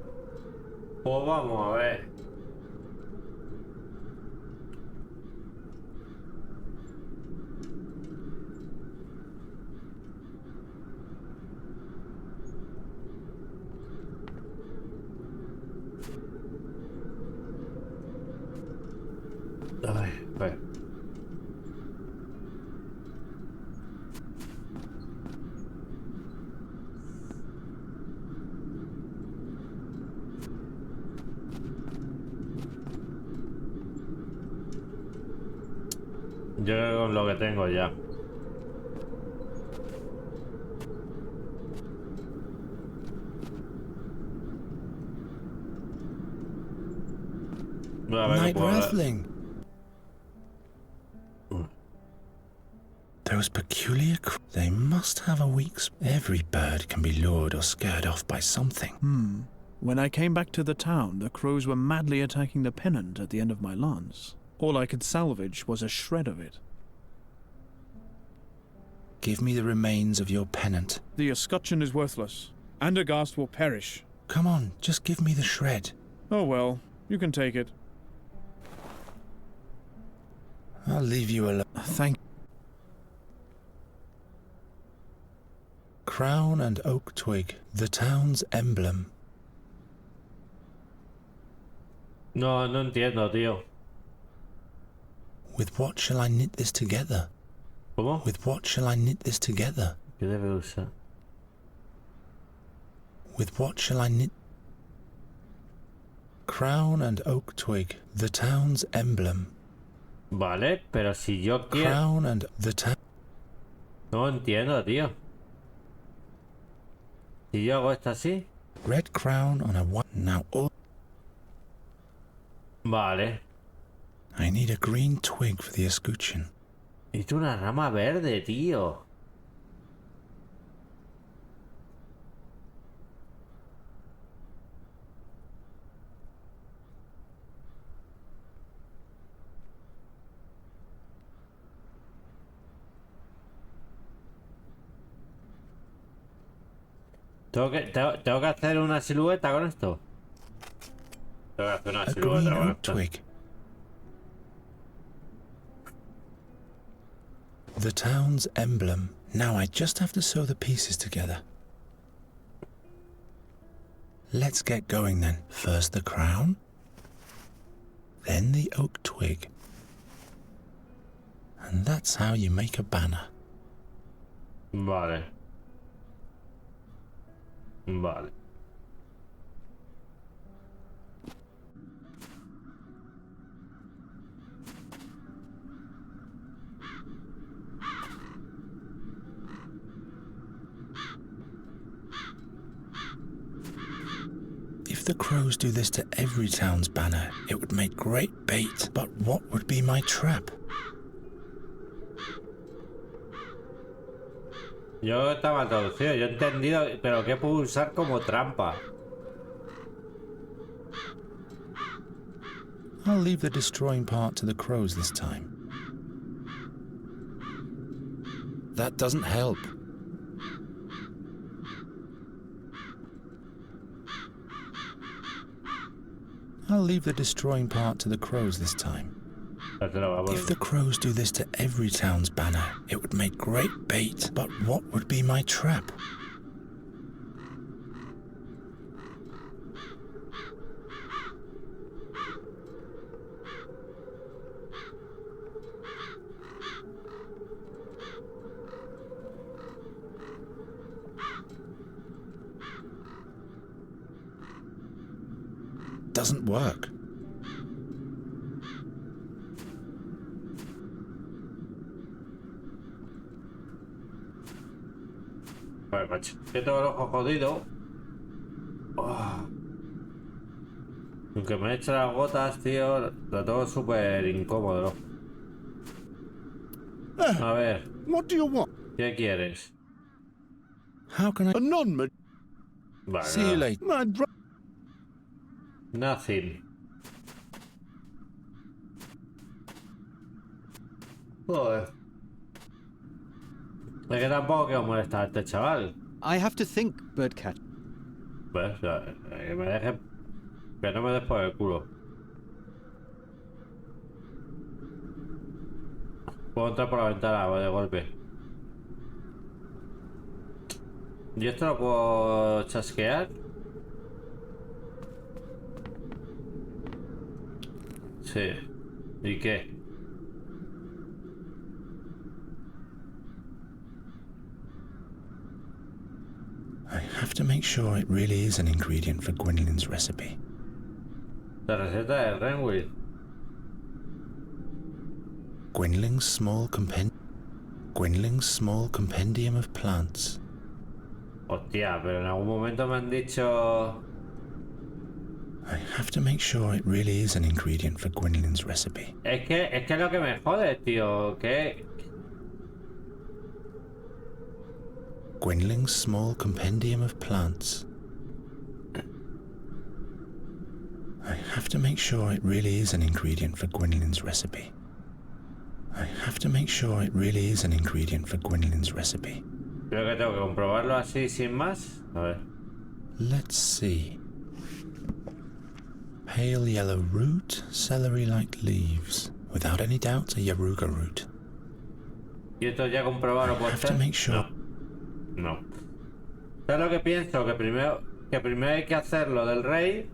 Pues vamos a ver. Ay, a ver. Yo creo que con lo que tengo ya. Night Wrestling. Those peculiar... They must have a week's... Every bird can be lured or scared off by something. When I came back to the town, the crows were madly attacking the pennant at the end of my lance. All I could salvage was a shred of it. Give me the remains of your pennant. The escutcheon is worthless. Andergast will perish. Come on, just give me the shred. Oh well, you can take it. I'll leave you alone. Thank Crown and oak twig, the town's emblem. No entiendo, tío. With what shall I knit this together? ¿Cómo? With what shall I knit this together? ¿Qué debe usar? With what shall I knit? Crown and oak twig, the town's emblem. Vale, pero si yo quiero... Crown and the town... No entiendo, tío. Si yo hago esto así... Red crown on a white... Now all... Vale. I need a green twig for the escutcheon. Necesito una rama verde, tío. ¿Tengo que hacer una silueta con esto? Tengo que hacer una silueta con esto. Twig. The town's emblem. Now I just have to sew the pieces together. Let's get going then. First the crown, then the oak twig. And that's how you make a banner. Vale. Vale. If the crows do this to every town's banner, it would make great bait. But what would be my trap? Yo estaba traducido, yo he entendido, pero ¿qué puedo usar como trampa? I'll leave the destroying part to the crows this time. That doesn't help. I'll leave the destroying part to the crows this time. If the crows do this to every town's banner, it would make great bait. But what would be my trap? Doesn't work. Vale, macho. Que tengo el ojo jodido. Oh. Aunque me he hecho las gotas, tío, lo tengo súper incómodo. A ver. What do you want? ¿Qué quieres? How can I... A non-mag... Vale. See you later. Nothing. Joder. Es que tampoco quiero molestar a este chaval. I have to think, Birdcat. Pues, que me deje... Que no me des por el culo. Puedo entrar por la ventana de golpe. ¿Y esto lo puedo chasquear? Sí. ¿Y qué? I have to make sure it really is an ingredient for Gwynolyn's recipe. La receta de Renwick. Gwynolyn's small compendium of plants. Hostia, pero en algún momento me han dicho... I have to make sure it really is an ingredient for Gwynolyn's recipe. Es que lo que me jode, tío, que... Gwynolyn's small compendium of plants. I have to make sure it really is an ingredient for Gwynolyn's recipe. I have to make sure it really is an ingredient for Gwynolyn's recipe. Creo que tengo que comprobarlo así sin más. A ver. Let's see. Pale yellow root, celery-like leaves. Without any doubt, a yaruga root. ¿Y esto ya comprobado lo puedo hacer? No. ¿Sabes lo que pienso? Que primero hay que hacer lo del rey.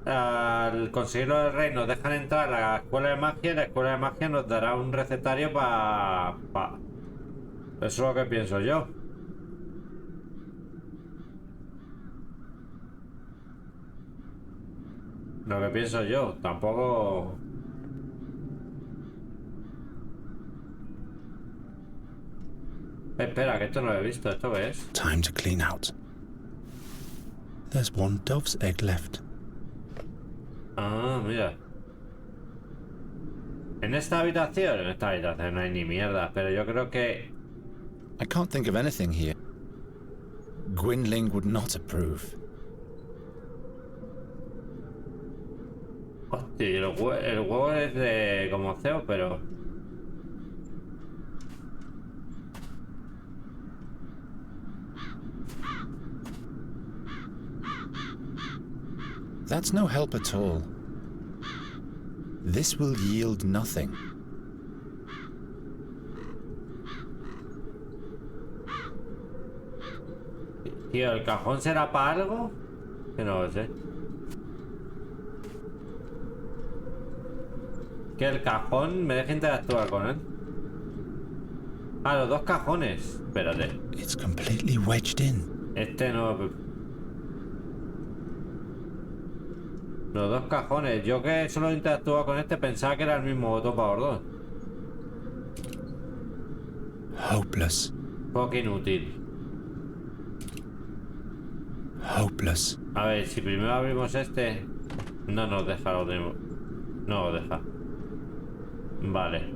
Al conseguir lo del rey nos dejan entrar a la escuela de magia y la escuela de magia nos dará un recetario para... Eso es lo que pienso yo. Lo que pienso yo, tampoco... Espera, que esto no lo he visto. ¿Esto qué es? Time to clean out. There's one dove's egg left. Ah, mira. En esta habitación no hay ni mierda, pero yo creo que... I can't think of anything here. Gwynling would not approve. Hostia, el huevo es de como CEO, pero... That's no help at all. This will yield nothing. Tío, ¿el cajón será para algo? Que no lo sé. Que el cajón me deja interactuar con él. Ah, los dos cajones. Espérate. It's completely wedged in. Este no. Los dos cajones. Yo que solo interactúa con este pensaba que era el mismo botón para los dos. Hopeless. Poco inútil. Hopeless. A ver, si primero abrimos este. No nos deja lo de... No lo deja. Vale.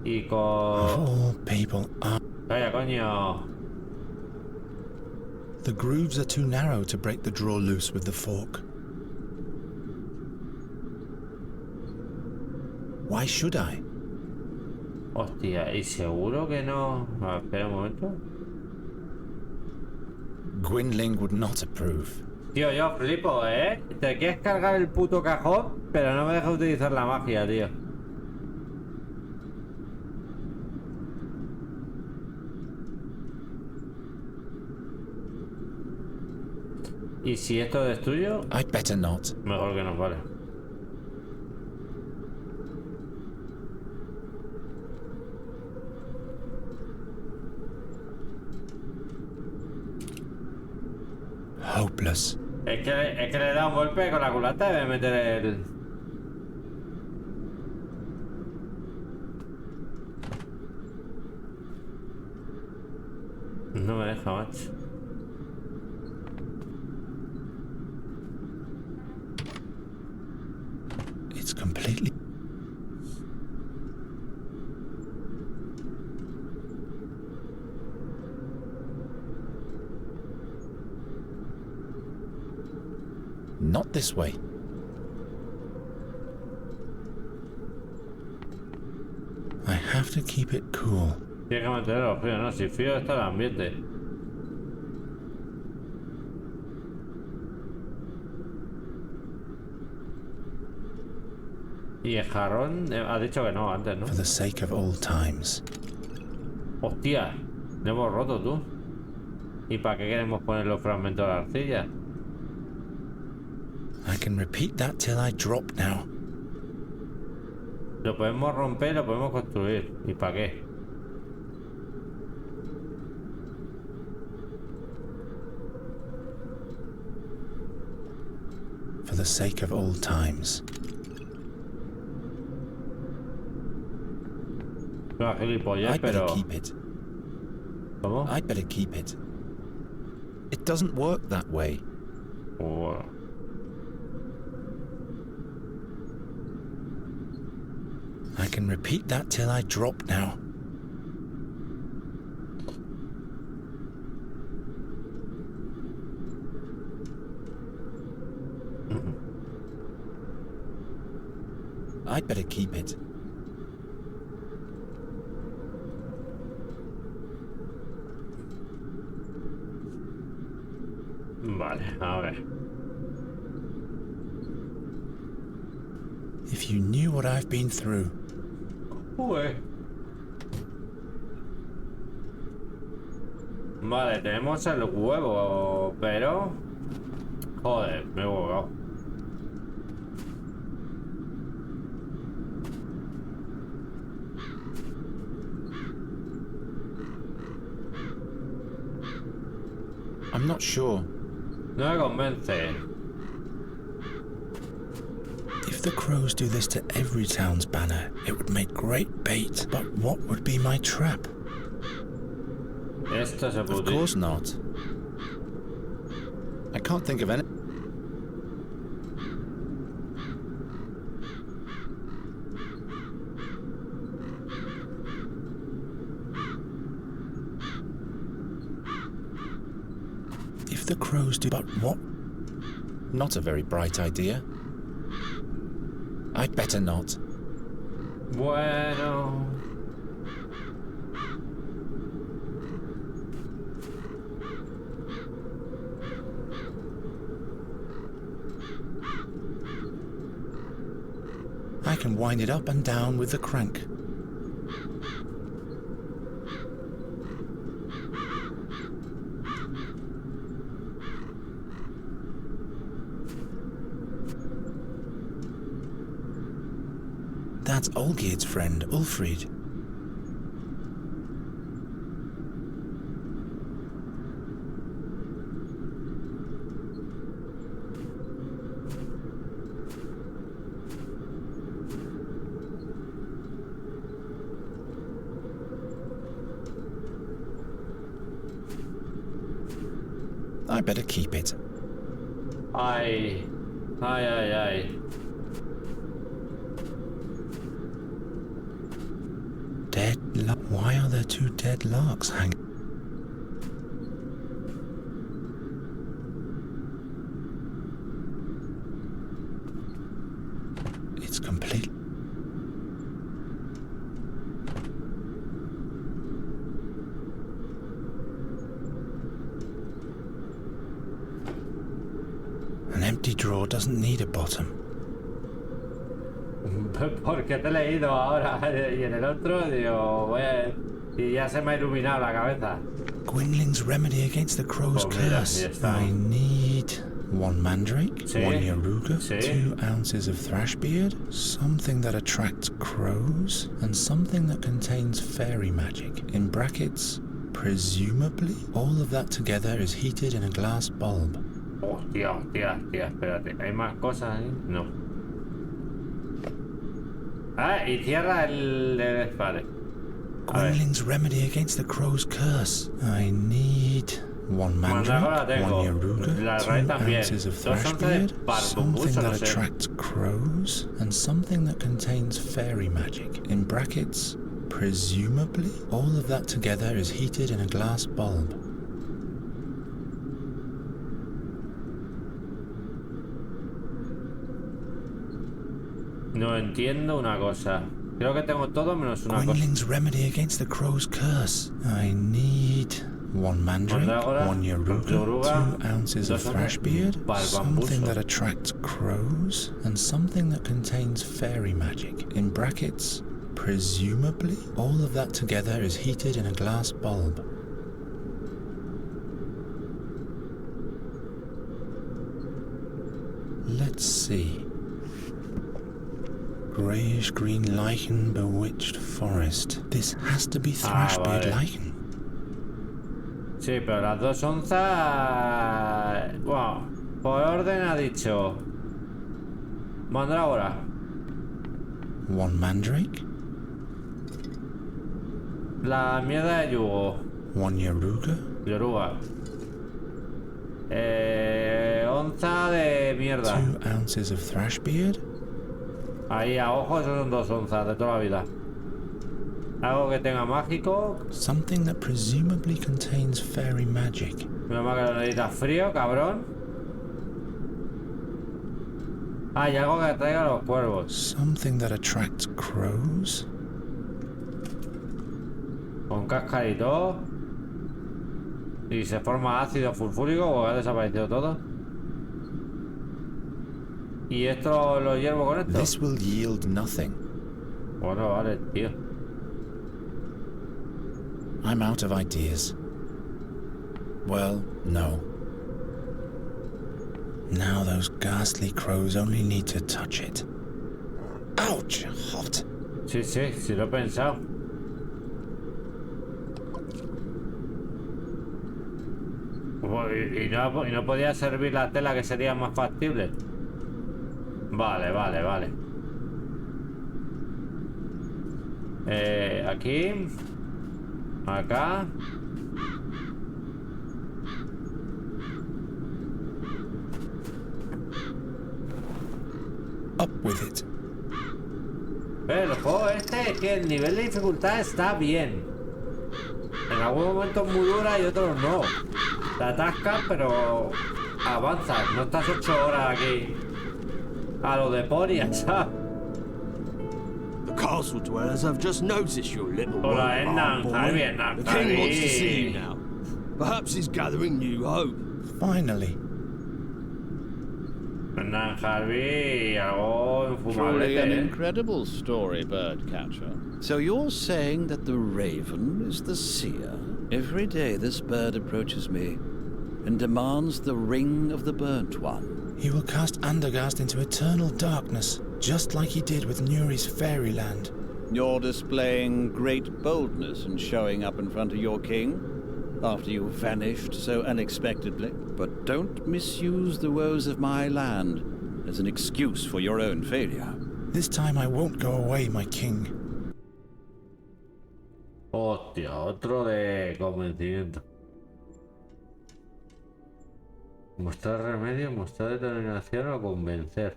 Y con... All people are... Calla, coño. The grooves are too narrow to break the drawer loose with the fork. Why should I? Hostia, ¿y seguro que no? A ver, espera un momento. Gwynling would not approve. Tío, yo flipo, ¿eh? Te quieres cargar el puto cajón, pero no me deja utilizar la magia, tío. ¿Y si esto destruyo? I'd better not. Mejor que no, vale. Hopeless. Es que le he dado un golpe con la culata y voy a meter el... No me deja, macho. It's completely... Not this way. I have to keep it cool. Tienes que mantenerlo frío, ¿no? Si frío está el ambiente. Y el jarrón ha dicho que no antes, ¿no? For the sake of old times. Hostia, lo hemos roto, tú. ¿Y para qué queremos poner los fragmentos de la arcilla? I can repeat that till I drop now. Lo podemos romper, lo podemos construir. ¿Y para qué? For the sake of old times. No, gilipollas, I'd better pero... keep it. ¿Cómo? I'd better keep it. It doesn't work that way. Oh. I can repeat that till I drop now. I'd better keep it. Vale, a ver. If you knew what I've been through. Ué. Vale, tenemos el huevo, pero... Joder, me he equivocado. I'm not sure. No me convence. If the crows do this to every town's banner, it would make great bait. But what would be my trap? Esto se puede. Of course not. I can't think of any. If the crows do, but what? Not a very bright idea. I'd better not. Bueno. I can wind it up and down with the crank. That's Olgierd's friend, Ulfried. I better keep it. Ay. Why are there two dead larks hanging? It's complete. An empty drawer doesn't need a bottom. ¿Por qué te he leído ahora? Y en el otro digo, bueno, y ya se me ha iluminado la cabeza. Gwynling's remedy against the crow's curse. I need 1 mandrake, 1 yaruga, 2 ounces of thrashbeard, something that attracts crows, and something that contains fairy magic. In brackets, presumably, all of that together is heated in a glass bulb. Hostia, espérate, ¿hay más cosas ahí? No. Ah, y cierra el... Vale. Gwynling's remedy against the crow's curse. I need 1 mandrake, 1 yaruga, 2 ounces of thrashbeard, something that attracts crows, and something that contains fairy magic. In brackets, presumably, all of that together is heated in a glass bulb. No entiendo una cosa. Creo que tengo todo menos una Gwynling's remedy against the crow's curse. I need 1 mandrake, 1 yaruga, 2 ounces of thrashbeard, something that attracts crows, and something that contains fairy magic. In brackets, presumably, all of that together is heated in a glass bulb. Let's see. Greyish-green lichen, bewitched forest. This has to be thrashbeard lichen. Sí, pero las 2 onzas... Bueno, por orden ha dicho... Mandrágora. 1 mandrake. La mierda de yugo. 1 yaruga. Yoruga. Onza de mierda. 2 ounces of thrashbeard. Ahí a ojo, esos son 2 onzas de toda la vida. Algo que tenga mágico. Something that presumably contains fairy magic. Menos mal que lo necesitas frío, cabrón. Ah, y algo que traiga los cuervos. Something that attracts crows. Con cáscara y todo. Y se forma ácido sulfúrico o ha desaparecido todo. Y esto lo hiervo con esto. This will yield nothing. Bueno, vale, tío. I'm out of ideas. Well, no. Now those ghastly crows only need to touch it. Ouch! Hot. Sí, sí, sí lo he pensado. Y no podía servir la tela, que sería más factible. Vale, vale, vale. Aquí. Acá. Up with it. El juego este, que el nivel de dificultad está bien. En algunos momentos muy dura y otros no. Te atascas, pero avanzas. No estás 8 horas aquí a lo de Poria, ¿sabes? The castle dwellers have just noticed your little Hola, work, boy. The king wants to see you now. Perhaps he's gathering new hope. Finally. Harvey, algo Truly an infumable. incredible story, birdcatcher. So you're saying that the raven is the seer? Every day this bird approaches me and demands the ring of the burnt one. He will cast Andergast into eternal darkness, just like he did with Nuri's fairyland. You're displaying great boldness in showing up in front of your king after you vanished so unexpectedly. But don't misuse the woes of my land as an excuse for your own failure. This time I won't go away, my king. Hostia, otro de convencimiento. Mostrar remedio, mostrar determinación o convencer.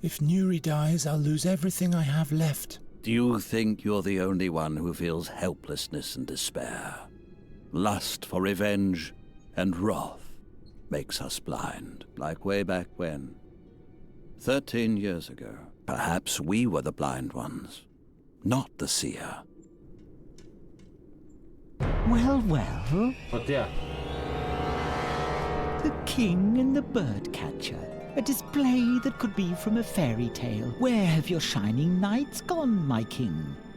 If Nuri dies, I'll lose everything I have left. Do you think you're the only one who feels helplessness and despair? Lust for revenge and wrath makes us blind, like way back when. 13 years ago, perhaps we were the blind ones, not the seer. Well, well. Hostia. The king and the birdcatcher. A display that could be from a fairy tale. Where have your shining knights gone, my king?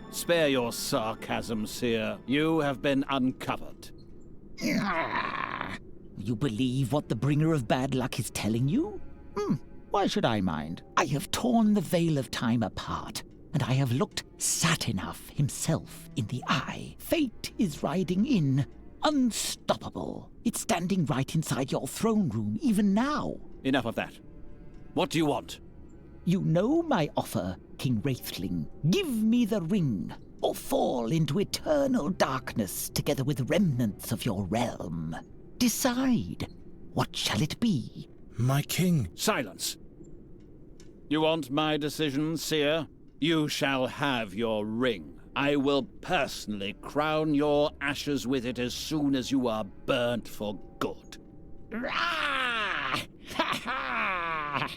Spare your sarcasm, seer. You have been uncovered. You believe what the bringer of bad luck is telling you? Why should I mind? I have torn the veil of time apart, and I have looked Satinav himself in the eye. Fate is riding in, unstoppable. It's standing right inside your throne room, even now. Enough of that. What do you want? You know my offer, King Wraithling. Give me the ring, or fall into eternal darkness together with remnants of your realm. Decide. What shall it be? My king. Silence. You want my decision, seer? You shall have your ring. I will personally crown your ashes with it as soon as you are burnt for good.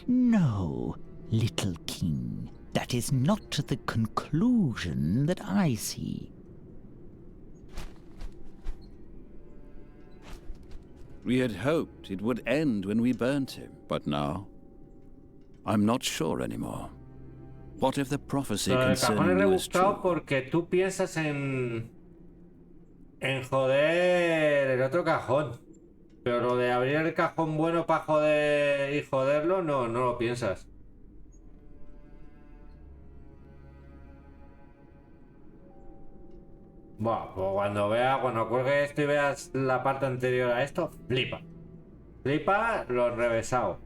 No, little king. That is not the conclusion that I see. We had hoped it would end when we burnt him, but now I'm not sure anymore. What if the prophecy Pero el cajón es concerning you is rebuscado true? porque tú piensas en joder el otro cajón. Pero lo de abrir el cajón bueno para joder y joderlo, no lo piensas. Buah, pues cuando cuelgue esto y veas la parte anterior a esto, flipa. Flipa lo enrevesado.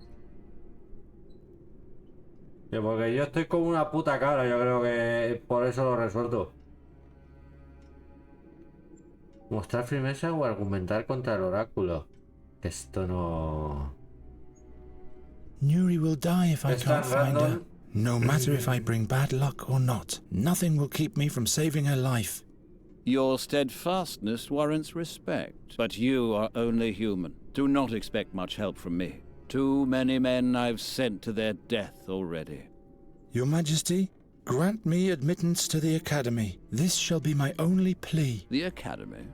Sí, porque yo estoy como una puta cabra, yo creo que por eso lo resuelto. Mostrar firmeza o argumentar contra el oráculo. Esto no... Nuri will die if I Es can't tan find her. random. No matter if I bring bad luck or not, nothing will keep me from saving her life. Your steadfastness warrants respect, but you are only human. Do not expect much help from me. Too many men I've sent to their death already. Your Majesty, grant me admittance to the Academy. This shall be my only plea. The Academy?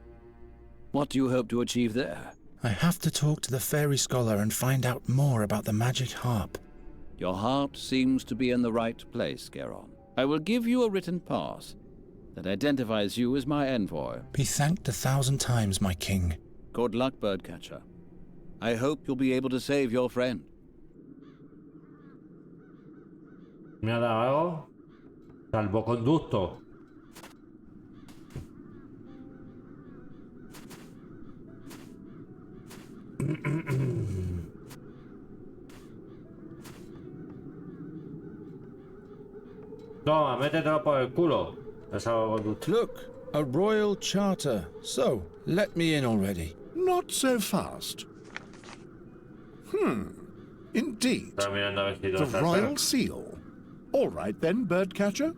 What do you hope to achieve there? I have to talk to the fairy scholar and find out more about the magic harp. Your heart seems to be in the right place, Geron. I will give you a written pass that identifies you as my envoy. Be thanked 1,000 times, my king. Good luck, Birdcatcher. I hope you'll be able to save your friend. ¿Me ha dado algo? Salvoconducto. Toma, métetelo por el culo. Look, a royal charter. So, let me in already. Not so fast. Indeed. The royal seal. All right then, Birdcatcher.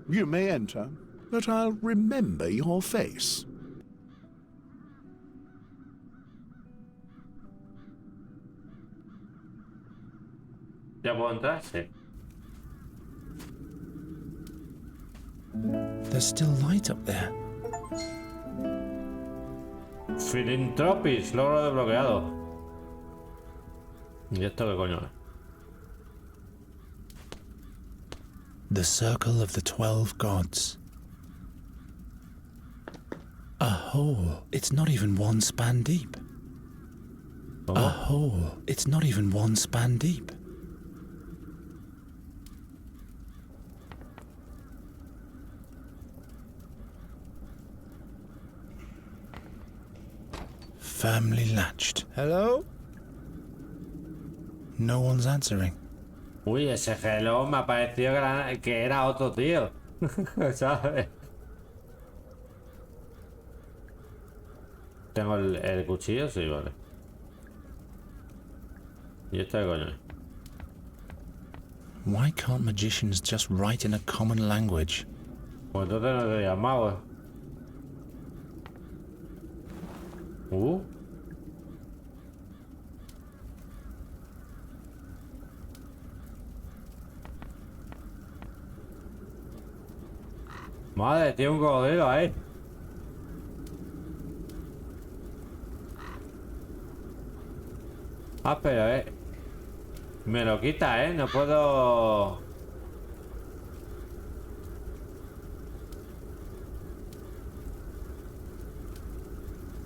You may enter, but I'll remember your face. ¿Ya puedo entrar? Sí. There's still light up there. Filintropis, logro desbloqueado. ¿Y esto qué coño es? The Circle of the 12 Gods. A hole. It's not even 1 span deep. A hole. It's not even 1 span deep. Firmly latched. Hello? No one's answering. Uy, ese hello me ha parecido que era otro tío. ¿Sabes? Tengo el cuchillo, sí, vale. ¿Y esto qué coño es? Why can't magicians just write in a common language? Pues entonces no sería mago. Madre, tiene un cocodrilo ahí. Ah, pero me lo quita, no puedo.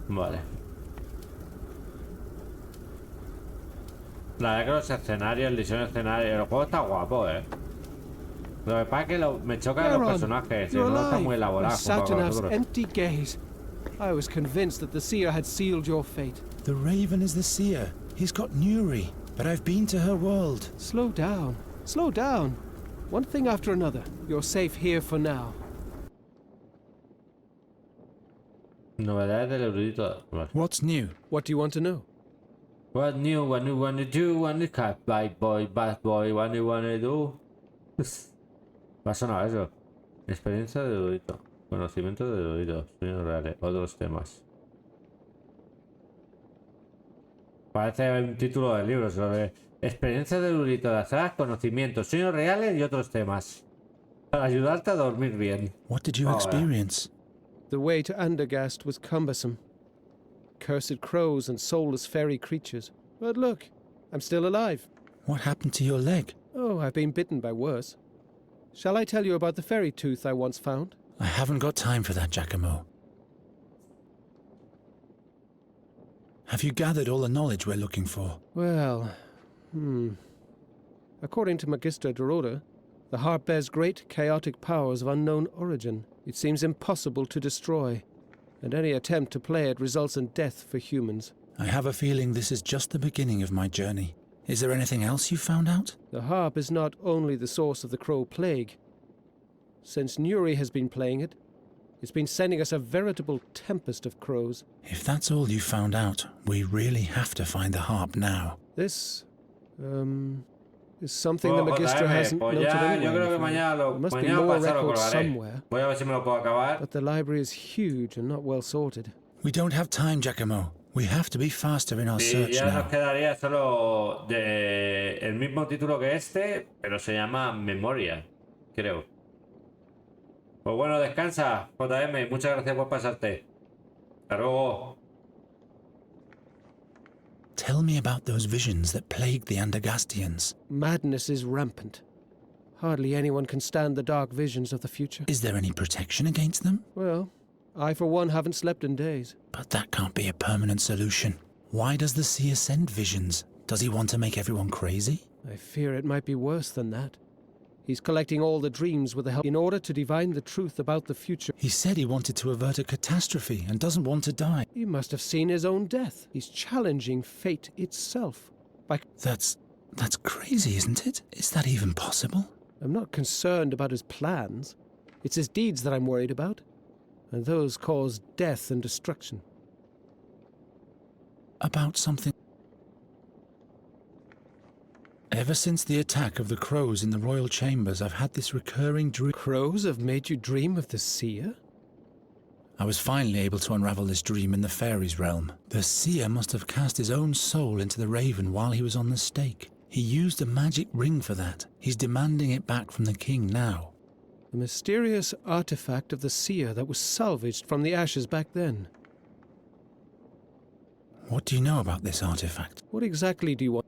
Vale. La verdad que los escenarios, el diseño de escenario, el juego está guapo, Lo que pasa es que me chocan los personajes, no está muy elaborado. Satinav's empty gaze. I was convinced that the seer had sealed your fate. The Raven is the seer. He's got Nuri, but I've been to her world. Slow down. Slow down. One thing after another. You're safe here for now. Novedades del erudito. What's new? What do you want to know? What new? What you wanna do? What you cat, bad boy, what you wanna do? Va a sonar eso. Experiencia de erudito. Conocimiento de erudito. Sueños reales. Otros temas. Parece un título de libro sobre experiencia de erudito de azar, conocimientos, sueños reales y otros temas. Para ayudarte a dormir bien. What did you experience? The way to Andergast was cumbersome. Cursed crows and soulless fairy creatures. But look, I'm still alive. What happened to your leg? Oh, I've been bitten by worse. Shall I tell you about the fairy tooth I once found? I haven't got time for that, Giacomo. Have you gathered all the knowledge we're looking for? Well, According to Magister Dorota, the harp bears great chaotic powers of unknown origin. It seems impossible to destroy, and any attempt to play it results in death for humans. I have a feeling this is just the beginning of my journey. Is there anything else you found out? The harp is not only the source of the Crow Plague. Since Nuri has been playing it, it's been sending us a veritable tempest of crows. If that's all you found out, we really have to find the harp now. This, is something the Magister hasn't noted anywhere. There must be more records somewhere. Voy a ver si me lo puedo acabar. But the library is huge and not well sorted. We don't have time, Giacomo. We have to be faster in our search ya now. nos quedaría solo el mismo título que este, pero se llama Memoria, creo. Pues bueno, descansa, JM. Muchas gracias por pasarte. Hasta luego. Tell me about those visions that plagued the Andergastians. Madness is rampant. Hardly anyone can stand the dark visions of the future. Is there any protection against them? Well, I for one haven't slept in days. But that can't be a permanent solution. Why does the seer send visions? Does he want to make everyone crazy? I fear it might be worse than that. He's collecting all the dreams with the help in order to divine the truth about the future. He said he wanted to avert a catastrophe and doesn't want to die. He must have seen his own death. He's challenging fate itself. That's crazy, isn't it? Is that even possible? I'm not concerned about his plans. It's his deeds that I'm worried about. And those cause death and destruction. About something... Ever since the attack of the crows in the royal chambers, I've had this recurring dream. Crows have made you dream of the seer? I was finally able to unravel this dream in the fairies' realm. The seer must have cast his own soul into the raven while he was on the stake. He used a magic ring for that. He's demanding it back from the king now. The mysterious artifact of the seer that was salvaged from the ashes back then. What do you know about this artifact? What exactly do you want?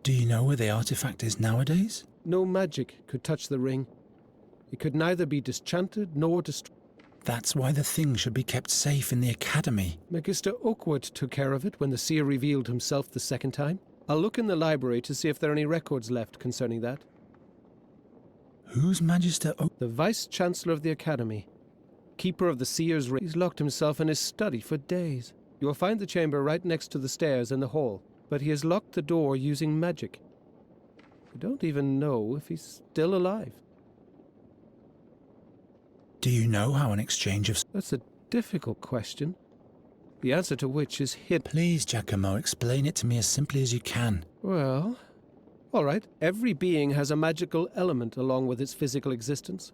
Do you know where the artifact is nowadays? No magic could touch the ring. It could neither be disenchanted nor destroyed. That's why the thing should be kept safe in the academy. Magister Oakwood took care of it when the seer revealed himself the second time. I'll look in the library to see if there are any records left concerning that. Who's Magister Oak? The Vice-Chancellor of the Academy. Keeper of the seer's ring. He's locked himself in his study for days. You will find the chamber right next to the stairs in the hall, but he has locked the door using magic. I don't even know if he's still alive. Do you know how an exchange of... That's a difficult question, the answer to which is hidden. Please, Giacomo, explain it to me as simply as you can. Well, all right. Every being has a magical element along with its physical existence.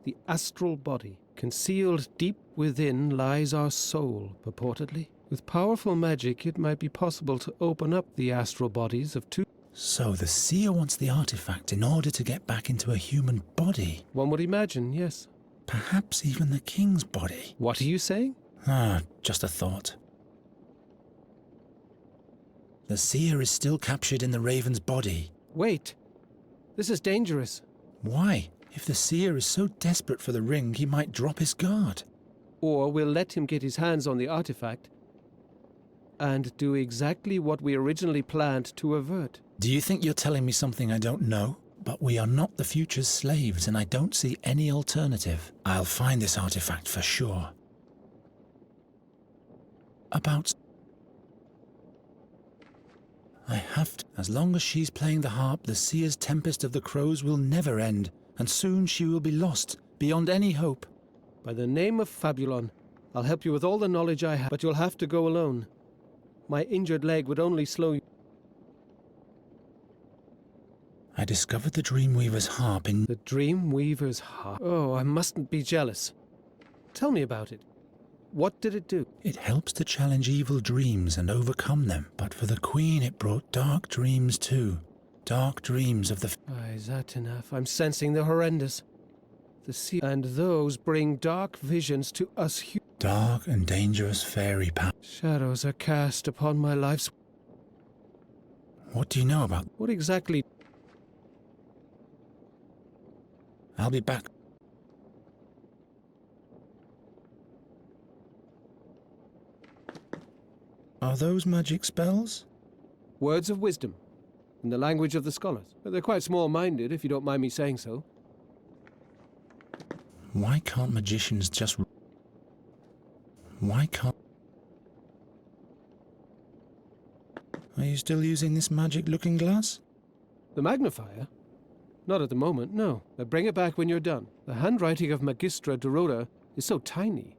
The astral body. Concealed deep within lies our soul, purportedly. With powerful magic, it might be possible to open up the astral bodies of two... So the seer wants the artifact in order to get back into a human body? One would imagine, yes. Perhaps even the king's body. What are you saying? Just a thought. The seer is still captured in the raven's body. Wait. This is dangerous. Why? If the seer is so desperate for the ring, he might drop his guard. Or we'll let him get his hands on the artifact and do exactly what we originally planned to avert. Do you think you're telling me something I don't know? But we are not the future's slaves, and I don't see any alternative. I'll find this artifact for sure. I have to. As long as she's playing the harp, the seer's tempest of the crows will never end, and soon she will be lost, beyond any hope. By the name of Fabulon, I'll help you with all the knowledge I have, but you'll have to go alone. My injured leg would only slow you. I discovered the Dreamweaver's harp in... The Dreamweaver's harp? Oh, I mustn't be jealous. Tell me about it. What did it do? It helps to challenge evil dreams and overcome them. But for the Queen, it brought dark dreams too. Dark dreams of the... Satinav, I'm sensing the horrendous. The sea and those bring dark visions to us Dark and dangerous fairy power. Shadows are cast upon my life's... What do you know about... What exactly... I'll be back. Are those magic spells? Words of wisdom, in the language of the scholars. But they're quite small-minded, if you don't mind me saying so. Why can't magicians just... Why can't... Are you still using this magic looking glass? The magnifier? Not at the moment, no. But bring it back when you're done. The handwriting of Magistra Dorota is so tiny.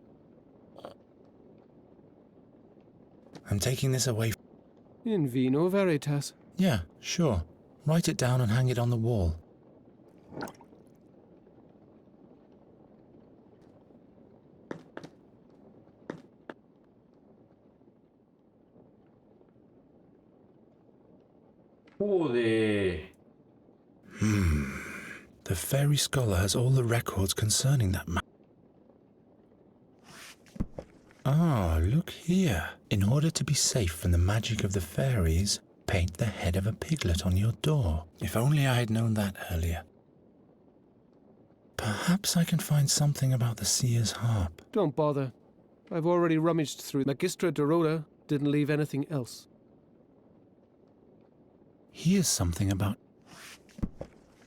I'm taking this away. In vino veritas. Yeah, sure. Write it down and hang it on the wall. Joder. The fairy scholar has all the records concerning that Ah, look here. In order to be safe from the magic of the fairies, paint the head of a piglet on your door. If only I had known that earlier. Perhaps I can find something about the seer's harp. Don't bother. I've already rummaged through. Magistra Dorota didn't leave anything else. Here's something about...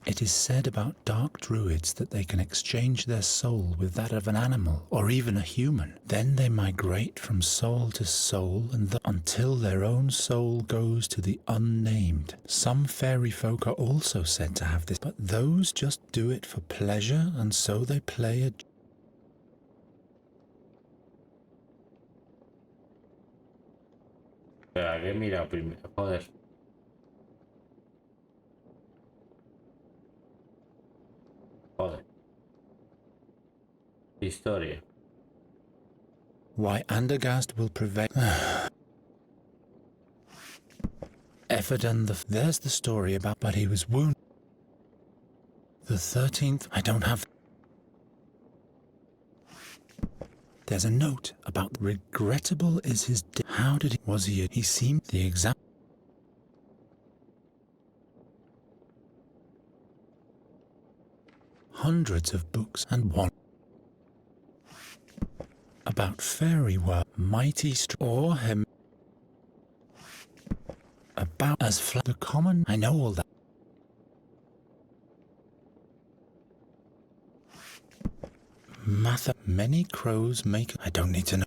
It is said about dark druids that they can exchange their soul with that of an animal, or even a human. Then they migrate from soul to soul until their own soul goes to the unnamed. Some fairy folk are also said to have this, but those just do it for pleasure, and so they play a... Espera, que he mirado primero, joder. Joder. Historia. Why Andergast will prevail. Efferdan there's the story about, but he was wounded. The 13th, I don't have... There's a note about regrettable is his how did he... Was he... He seemed the exact... Hundreds of books and one about fairy world, mighty or him about as the common. I know all that. Many crows make. I don't need to know.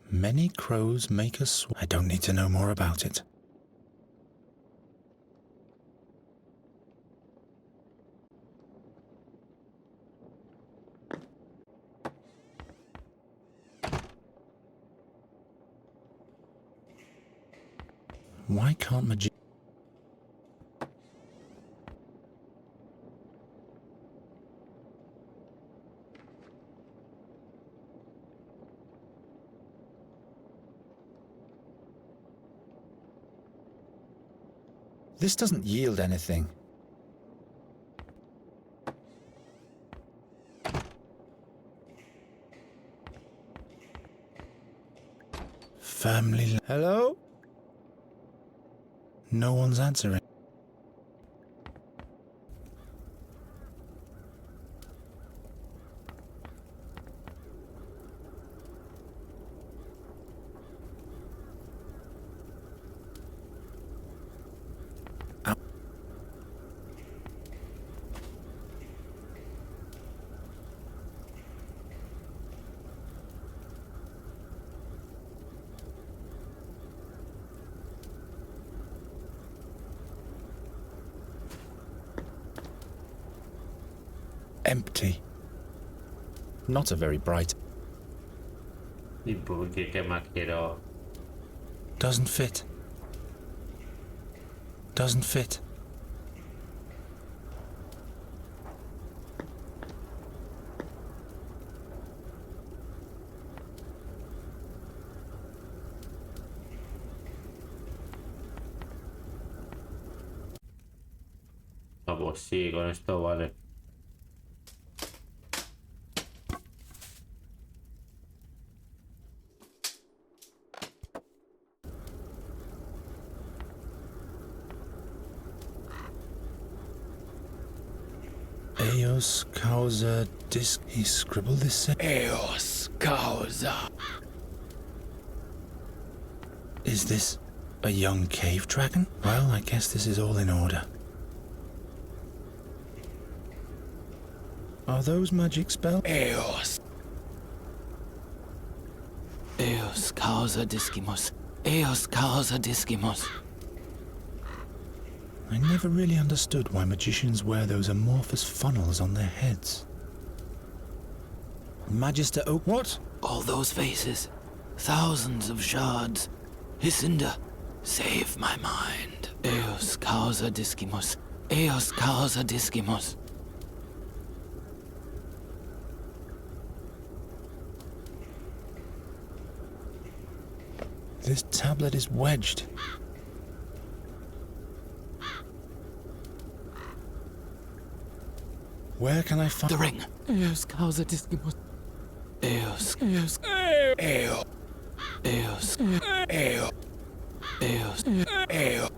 Many crows make us. I don't need to know more about it. Why can't magi... This doesn't yield anything. Family... Hello? No one's answering. Empty. Not a very bright. ¿Y por qué? ¿Qué más quiero? Doesn't fit. Doesn't fit. Ah, pues sí, con esto vale. Eos causa disc. He scribbled this. Eos causa. Is this a young cave dragon? Well, I guess this is all in order. Are those magic spells? Eos. Eos causa discimus. Eos causa discimus. I never really understood why magicians wear those amorphous funnels on their heads. Magister Oak... What? All those faces. Thousands of shards. Hycinda, save my mind. Eos causa discimus. Eos causa discimus. This tablet is wedged. Where can I find... The ring. Eos causa discimus. Eos. Eos. Eos. Eos. Eos. Eos. Eos.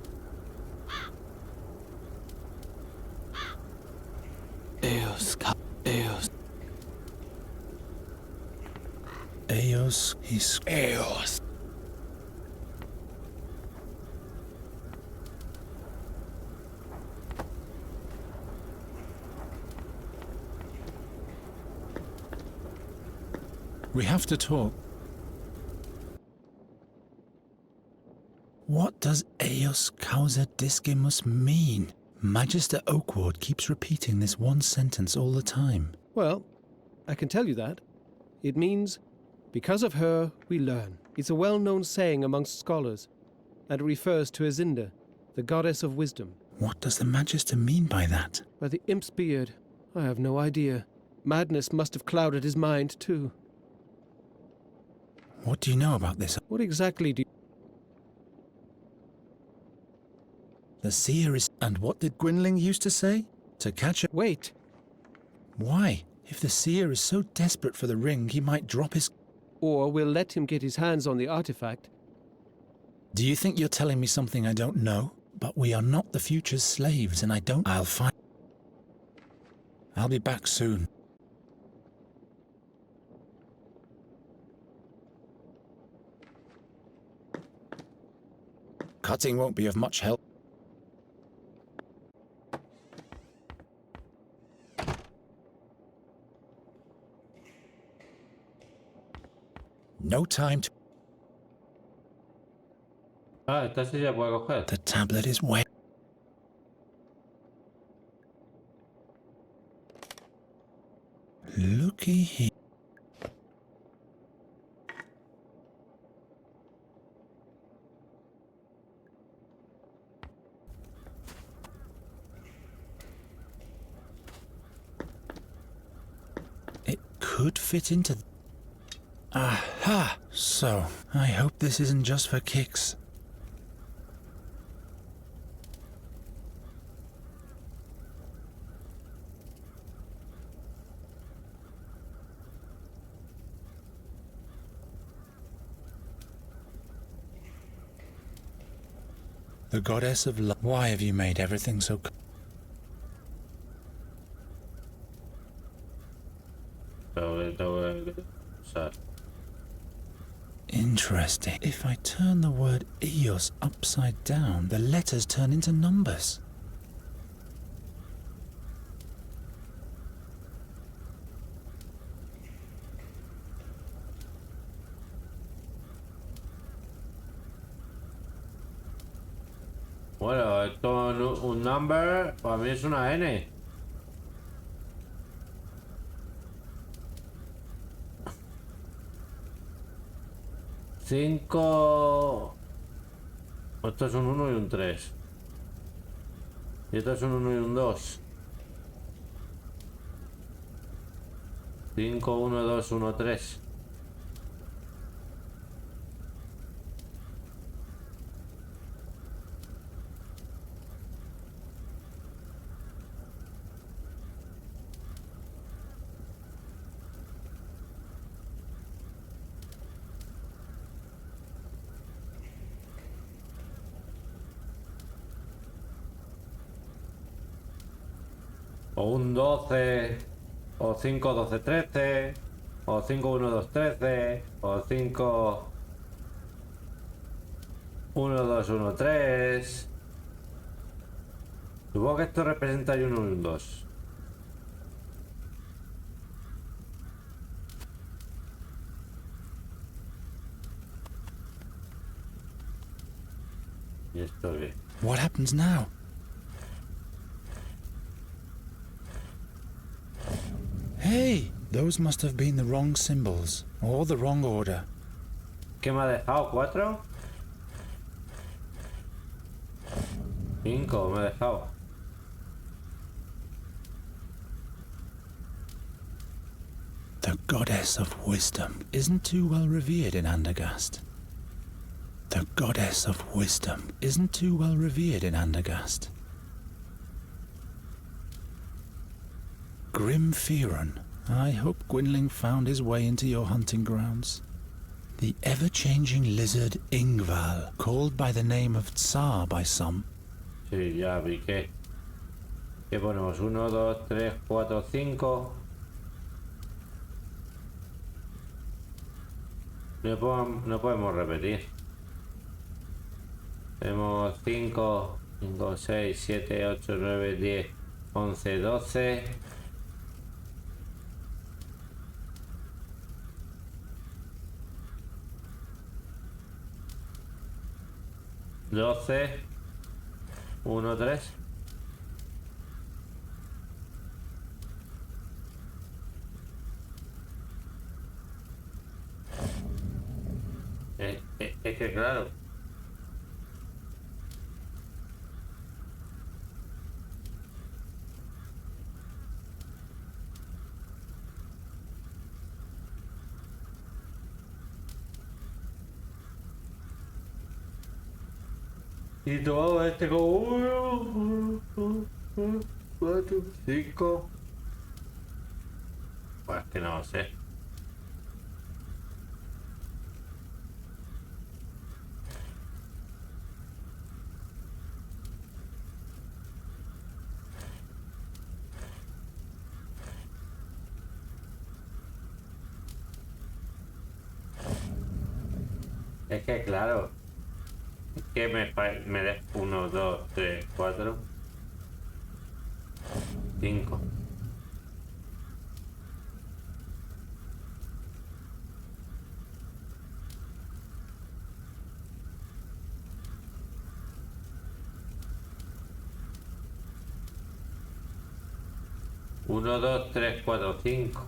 Eos. Eos. Eos is Eos. We have to talk. What does Eos Causa Discimus mean? Magister Oakward keeps repeating this one sentence all the time. Well, I can tell you that. It means, because of her, we learn. It's a well-known saying amongst scholars, and it refers to Azinda, the goddess of wisdom. What does the Magister mean by that? By the imp's beard, I have no idea. Madness must have clouded his mind, too. What do you know about this? What exactly do you... The seer is... And what did Gwynling used to say? To catch a... Wait. Why? If the seer is so desperate for the ring, he might drop his... Or we'll let him get his hands on the artifact. Do you think you're telling me something I don't know? But we are not the future's slaves, and I don't... I'll find... I'll be back soon. Cutting won't be of much help. No time to... Ah, esta sí se puede coger. The tablet is wet. Looky here. It could fit into... Aha! So, I hope this isn't just for kicks. The goddess of love. Why have you made everything so... Interesting. If I turn the word Eos upside down, the letters turn into numbers. Bueno, esto un number, para mí es una N. Cinco... Esto es un 1 y un 3. Y esto es un 1 y un 2. 5, 1, 2, 1, 3. O un 12, o 5, 12, 13, o 5, 1, 2, 13, o 5, 1, 2, 1, 3. Supongo que esto representa un 1 y un 2. Y esto bien. What happens now? Hey, those must have been the wrong symbols, or the wrong order. ¿Qué me ha dejado? ¿4? 5 me ha dejado. The goddess of wisdom isn't too well revered in Andergast. The goddess of wisdom isn't too well revered in Andergast. Grim Fearon. I hope Gwynling found his way into your hunting grounds. The ever-changing lizard Ingval, called by the name of Tsar by some. Sí, ya vi que... ¿Qué ponemos? 1, 2, 3, 4, 5... No podemos repetir. Tenemos 5, 5, 6, 7, 8, 9, 10, 11, 12... 12, 1, 3. Es que claro. Y todo este como 1, 2, 4, 5. Pues que no lo sé. Es que claro, que me des 1, 2, 3, 4, 5. Uno, dos, tres, cuatro, 5.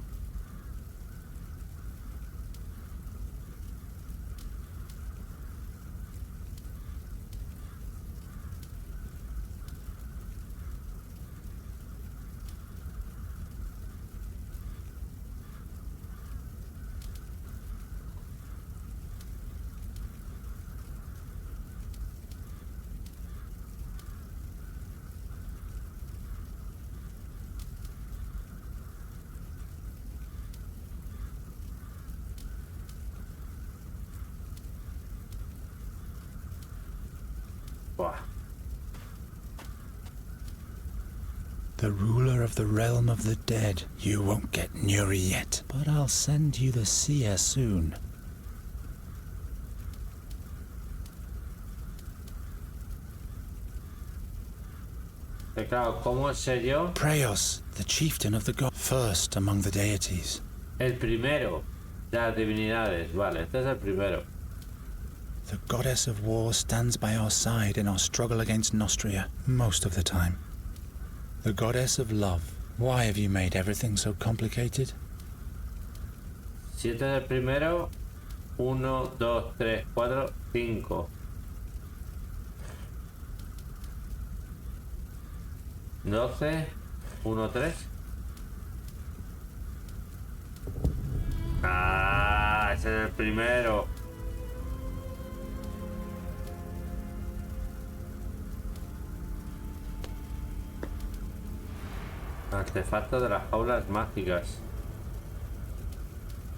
The ruler of the realm of the dead. You won't get Nuri yet, but I'll send you the seer soon. Claro, ¿cómo sé yo? Preos, the chieftain of the gods, first among the deities. El primero de las divinidades, vale, este es el primero. The goddess of war stands by our side in our struggle against Nostria, most of the time. The goddess of love. Why have you made everything so complicated? Si este es el primero, 1, 2, 3, 4, 5. 12, 1, 3. Ah, ese es el primero. Artefacto de las jaulas mágicas.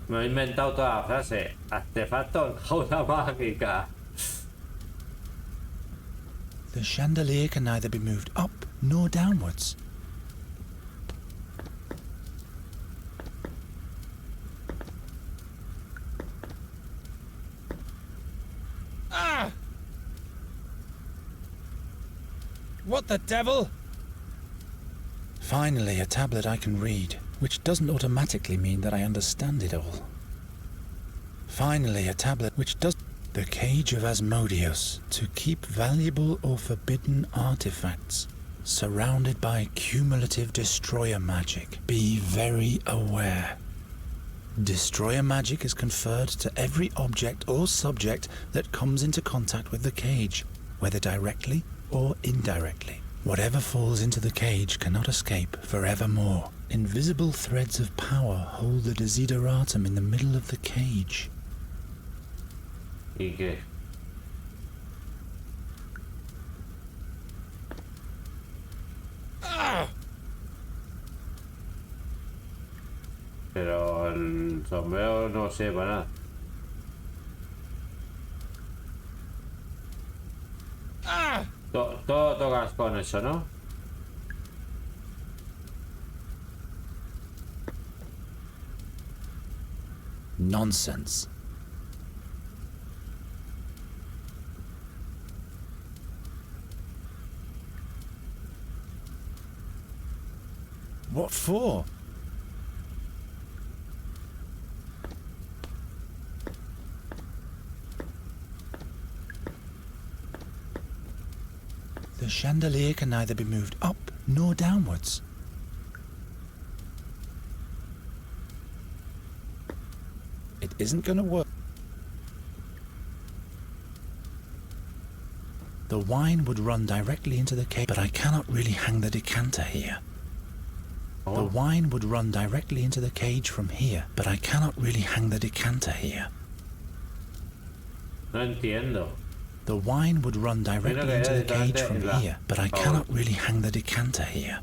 Me he inventado toda la frase. Artefacto en jaula mágica. The chandelier can neither be moved up nor downwards. Ah! What the devil? Finally, a tablet I can read, which doesn't automatically mean that I understand it all. Finally, a tablet which does... The Cage of Asmodeus, to keep valuable or forbidden artifacts, surrounded by cumulative destroyer magic. Be very aware. Destroyer magic is conferred to every object or subject that comes into contact with the cage, whether directly or indirectly. Whatever falls into the cage cannot escape forevermore. Invisible threads of power hold the desideratum in the middle of the cage. ¿Y qué? Pero el sombrero no sirve para nada. Todo tocas con eso, ¿no? Nonsense. What for? The chandelier can neither be moved up nor downwards. It isn't going to work. The wine would run directly into the cage, but I cannot really hang the decanter here. Oh. The wine would run directly into the cage from here, but I cannot really hang the decanter here. No entiendo. The wine would run directly into the cage from here, but I cannot really hang the decanter here.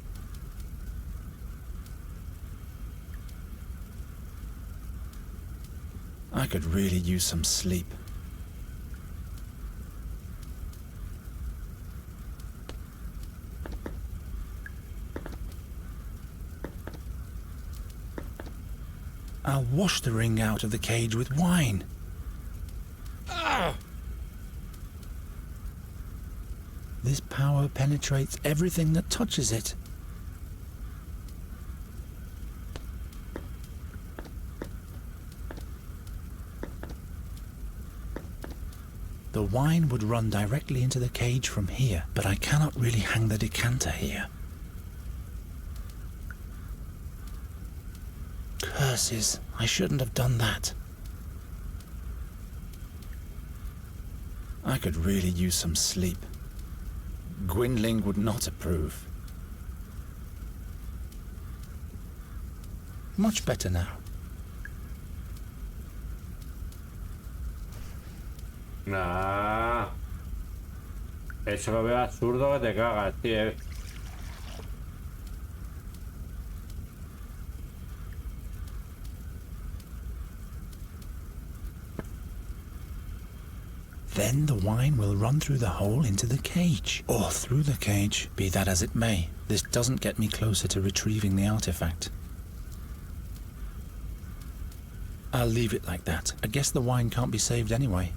I could really use some sleep. I'll wash the ring out of the cage with wine. This power penetrates everything that touches it. The wine would run directly into the cage from here, but I cannot really hang the decanter here. Curses, I shouldn't have done that. I could really use some sleep. Gwynling would not approve. Much better now. Nah. Eso lo veo absurdo que te cagas, tío. Then the wine will run through the hole into the cage, or through the cage, be that as it may. This doesn't get me closer to retrieving the artifact. I'll leave it like that. I guess the wine can't be saved anyway.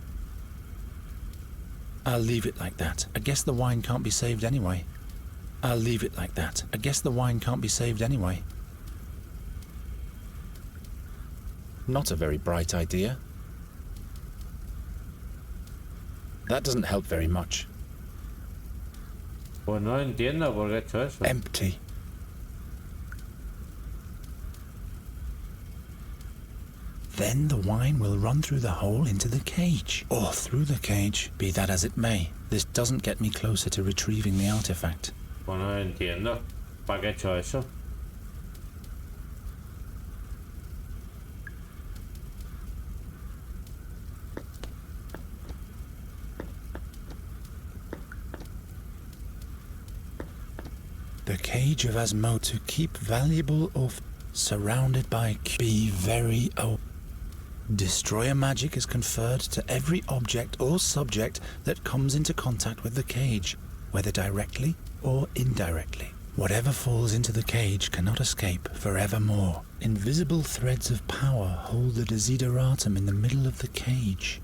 I'll leave it like that. I guess the wine can't be saved anyway. I'll leave it like that. I guess the wine can't be saved anyway. Not a very bright idea. That doesn't help very much. Pues no entiendo por qué he hecho eso. Empty. Then the wine will run through the hole into the cage, or through the cage, be that as it may. This doesn't get me closer to retrieving the artifact. Pues no entiendo. ¿Para qué he hecho eso? The cage of Asmo to keep valuable of surrounded by be very Destroyer magic is conferred to every object or subject that comes into contact with the cage, whether directly or indirectly. Whatever falls into the cage cannot escape forevermore. Invisible threads of power hold the desideratum in the middle of the cage.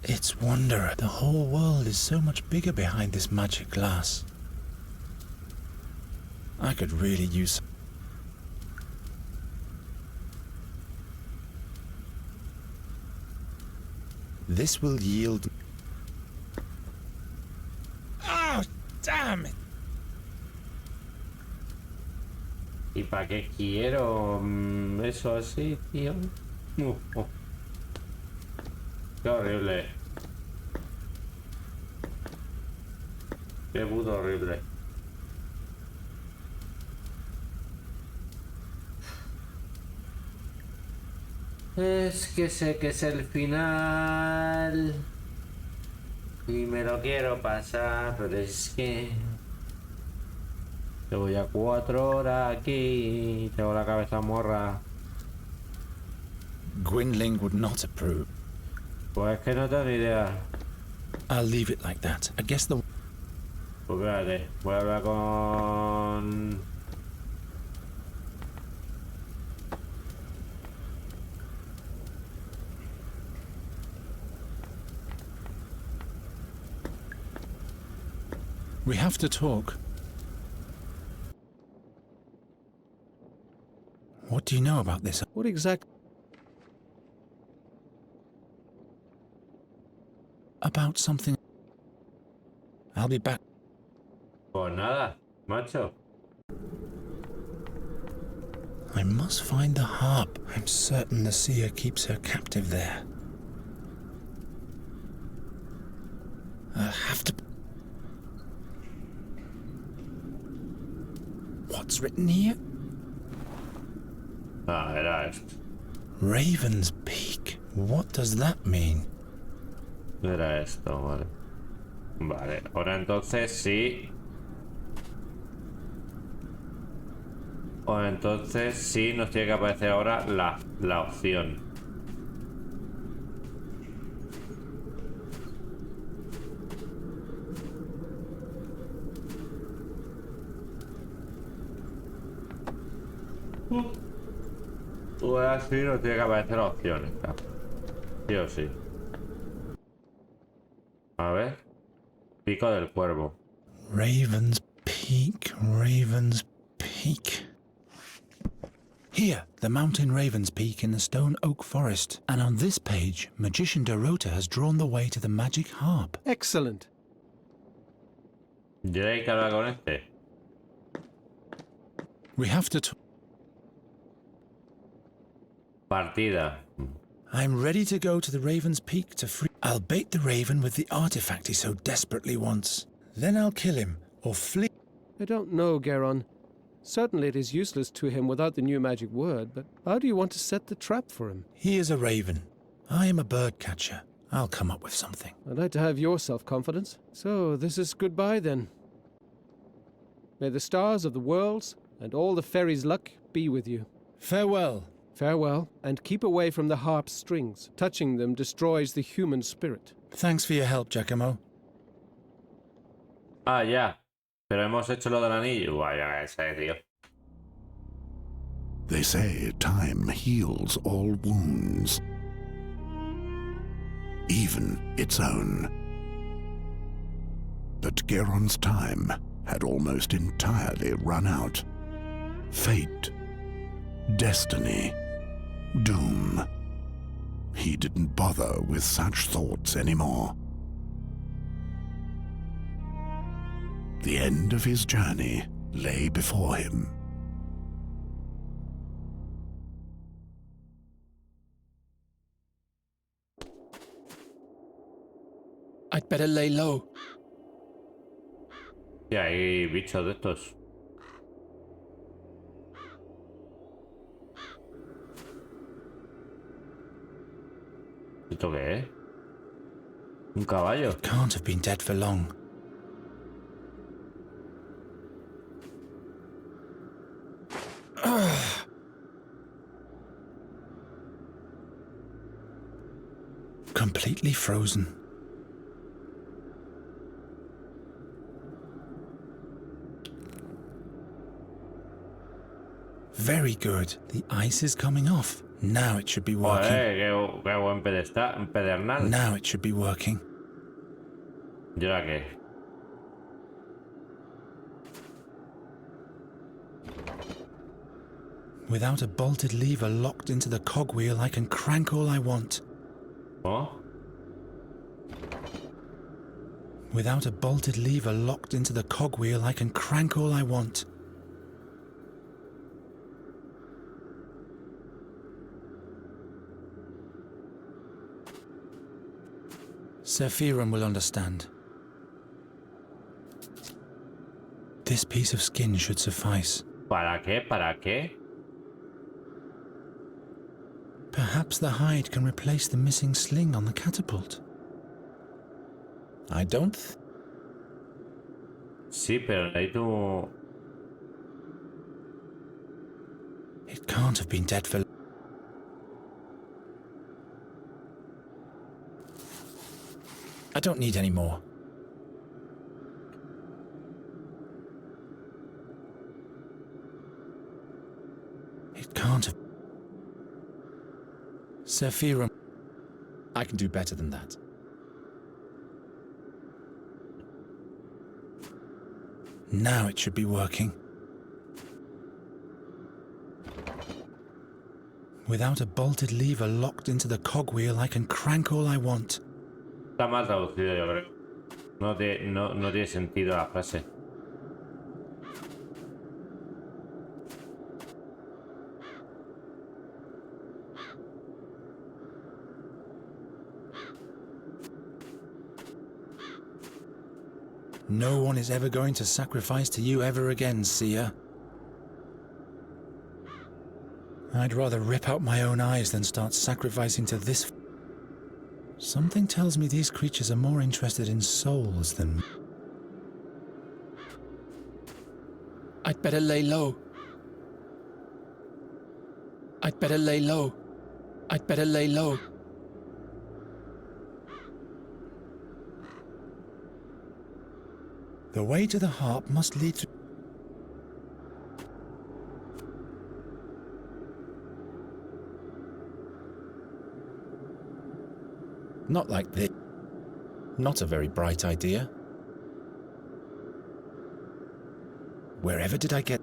It's wonder. The whole world is so much bigger behind this magic glass. I could really use... This will yield... Oh, damn it! ¿Y para qué quiero eso así, tío? Qué horrible. Qué puto horrible. Es que sé que es el final. Y me lo quiero pasar, pero es que... Llevo ya 4 horas aquí. Tengo la cabeza morra. Gwynling would not approve. Pues es que no tengo ni idea. I'll leave it like that. I guess the... Pues espérate, voy a hablar con... We have to talk. What do you know about this? What exactly? About something. I'll be back. Pues nada, macho. I must find the harp. I'm certain the seer keeps her captive there. I have to... What's written here? Ah, era esto. Raven's Peak. What does that mean? Era esto, vale. Vale, ahora entonces sí. O entonces sí nos tiene que aparecer ahora la opción. Ahora sí nos tiene que aparecer las opciones, claro. Sí o sí. A ver. Pico del cuervo. Raven's Peak, Raven's Peak. Here, the mountain Raven's Peak in the stone oak forest. And on this page, Magician Dorota has drawn the way to the magic harp. Excellent. Yo hay que hablar con este. We have to... Partida. I'm ready to go to the Raven's Peak to free... I'll bait the raven with the artifact he so desperately wants. Then I'll kill him, or flee... I don't know, Geron. Certainly it is useless to him without the new magic word, but how do you want to set the trap for him? He is a raven. I am a bird catcher. I'll come up with something. I'd like to have your self-confidence. So, this is goodbye then. May the stars of the worlds and all the fairies' luck be with you. Farewell. Farewell, and keep away from the harp's strings. Touching them destroys the human spirit. Thanks for your help, Giacomo. Ah, ya. Pero hemos hecho lo del anillo. Vaya, ese tío. They say time heals all wounds, even its own. But Geron's time had almost entirely run out. Fate, destiny, doom. He didn't bother with such thoughts anymore. The end of his journey lay before him. I'd better lay low. Y hay bichos de estos. ¿Esto qué es? Un caballo. Can't have been dead for long. Completely frozen. Very good. The ice is coming off. Now it should be working. Joder, qué buen pedernal. Now it should be working. ¿Y ahora qué? Without a bolted lever locked into the cogwheel, I can crank all I want. ¿Oh? Without a bolted lever locked into the cogwheel, I can crank all I want. Sephiroth will understand. This piece of skin should suffice. ¿Para qué? ¿Para qué? Perhaps Perhaps the hide can replace the missing sling on the catapult. I don't... Sí, pero ahí tú... It can't have been dead for... I don't need any more. It can't have... Sephirum. I can do better than that. Now it should be working. Without a bolted lever locked into the cogwheel, I can crank all I want. Está mal traducido, yo creo. No tiene sentido la frase. No one is ever going to sacrifice to you ever again, seer. I'd rather rip out my own eyes than start sacrificing to this. Something tells me these creatures are more interested in souls than... I'd better lay low. I'd better lay low. I'd better lay low. The way to the harp must lead to... Not like this. Not a very bright idea. Wherever did I get...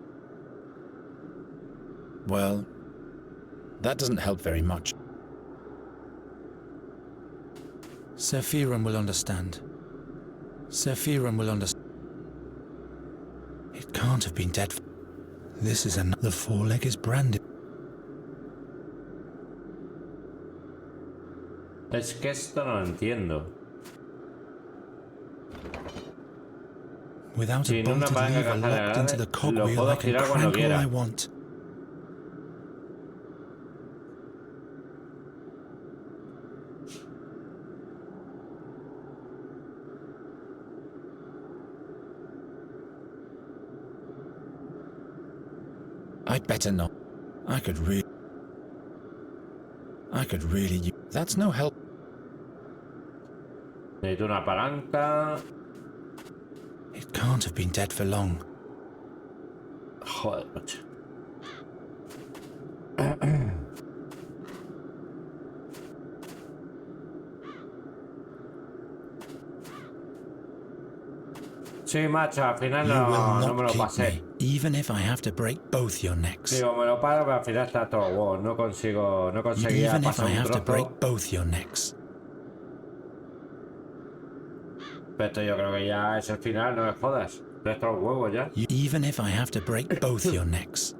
Well, that doesn't help very much. Sephirum will understand. Sephirum will understand. It can't have been dead. This is the foreleg is branded. Es que esto no lo entiendo. Without a bolted lever locked into the cogwheel, I can crank all I want. I'd better not. I could really... That's no help. Necesito una palanca. It can't have been dead for long. Joder, macho. Sí, macho, al final no me lo pasé. Even if I have to break both your necks. Digo, me lo paro, pero al final está todo wow. No conseguía Even if pasar I un have to trozo. break both your necks. Pero esto yo creo que ya es el final, no me jodas. Esto los huevos ya. Even if I have to break both your necks.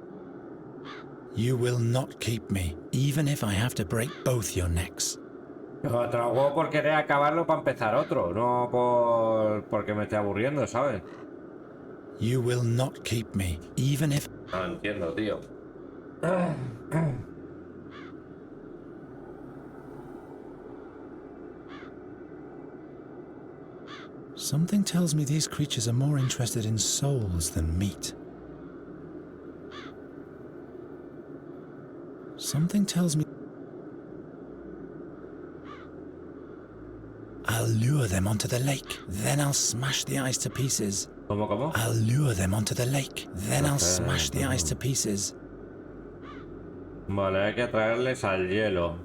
You will not keep me. Even if I have to break both your necks. No, te lo juego por querer acabarlo para empezar otro, no porque me esté aburriendo, ¿sabes? You will not keep me, even if... No entiendo, tío. Something tells me these creatures are more interested in souls than meat. Something tells me... I'll lure them onto the lake, then I'll smash the ice to pieces. ¿Cómo? I'll lure them onto the lake, then I'll smash the ice to pieces. Vale, hay que traerles al hielo.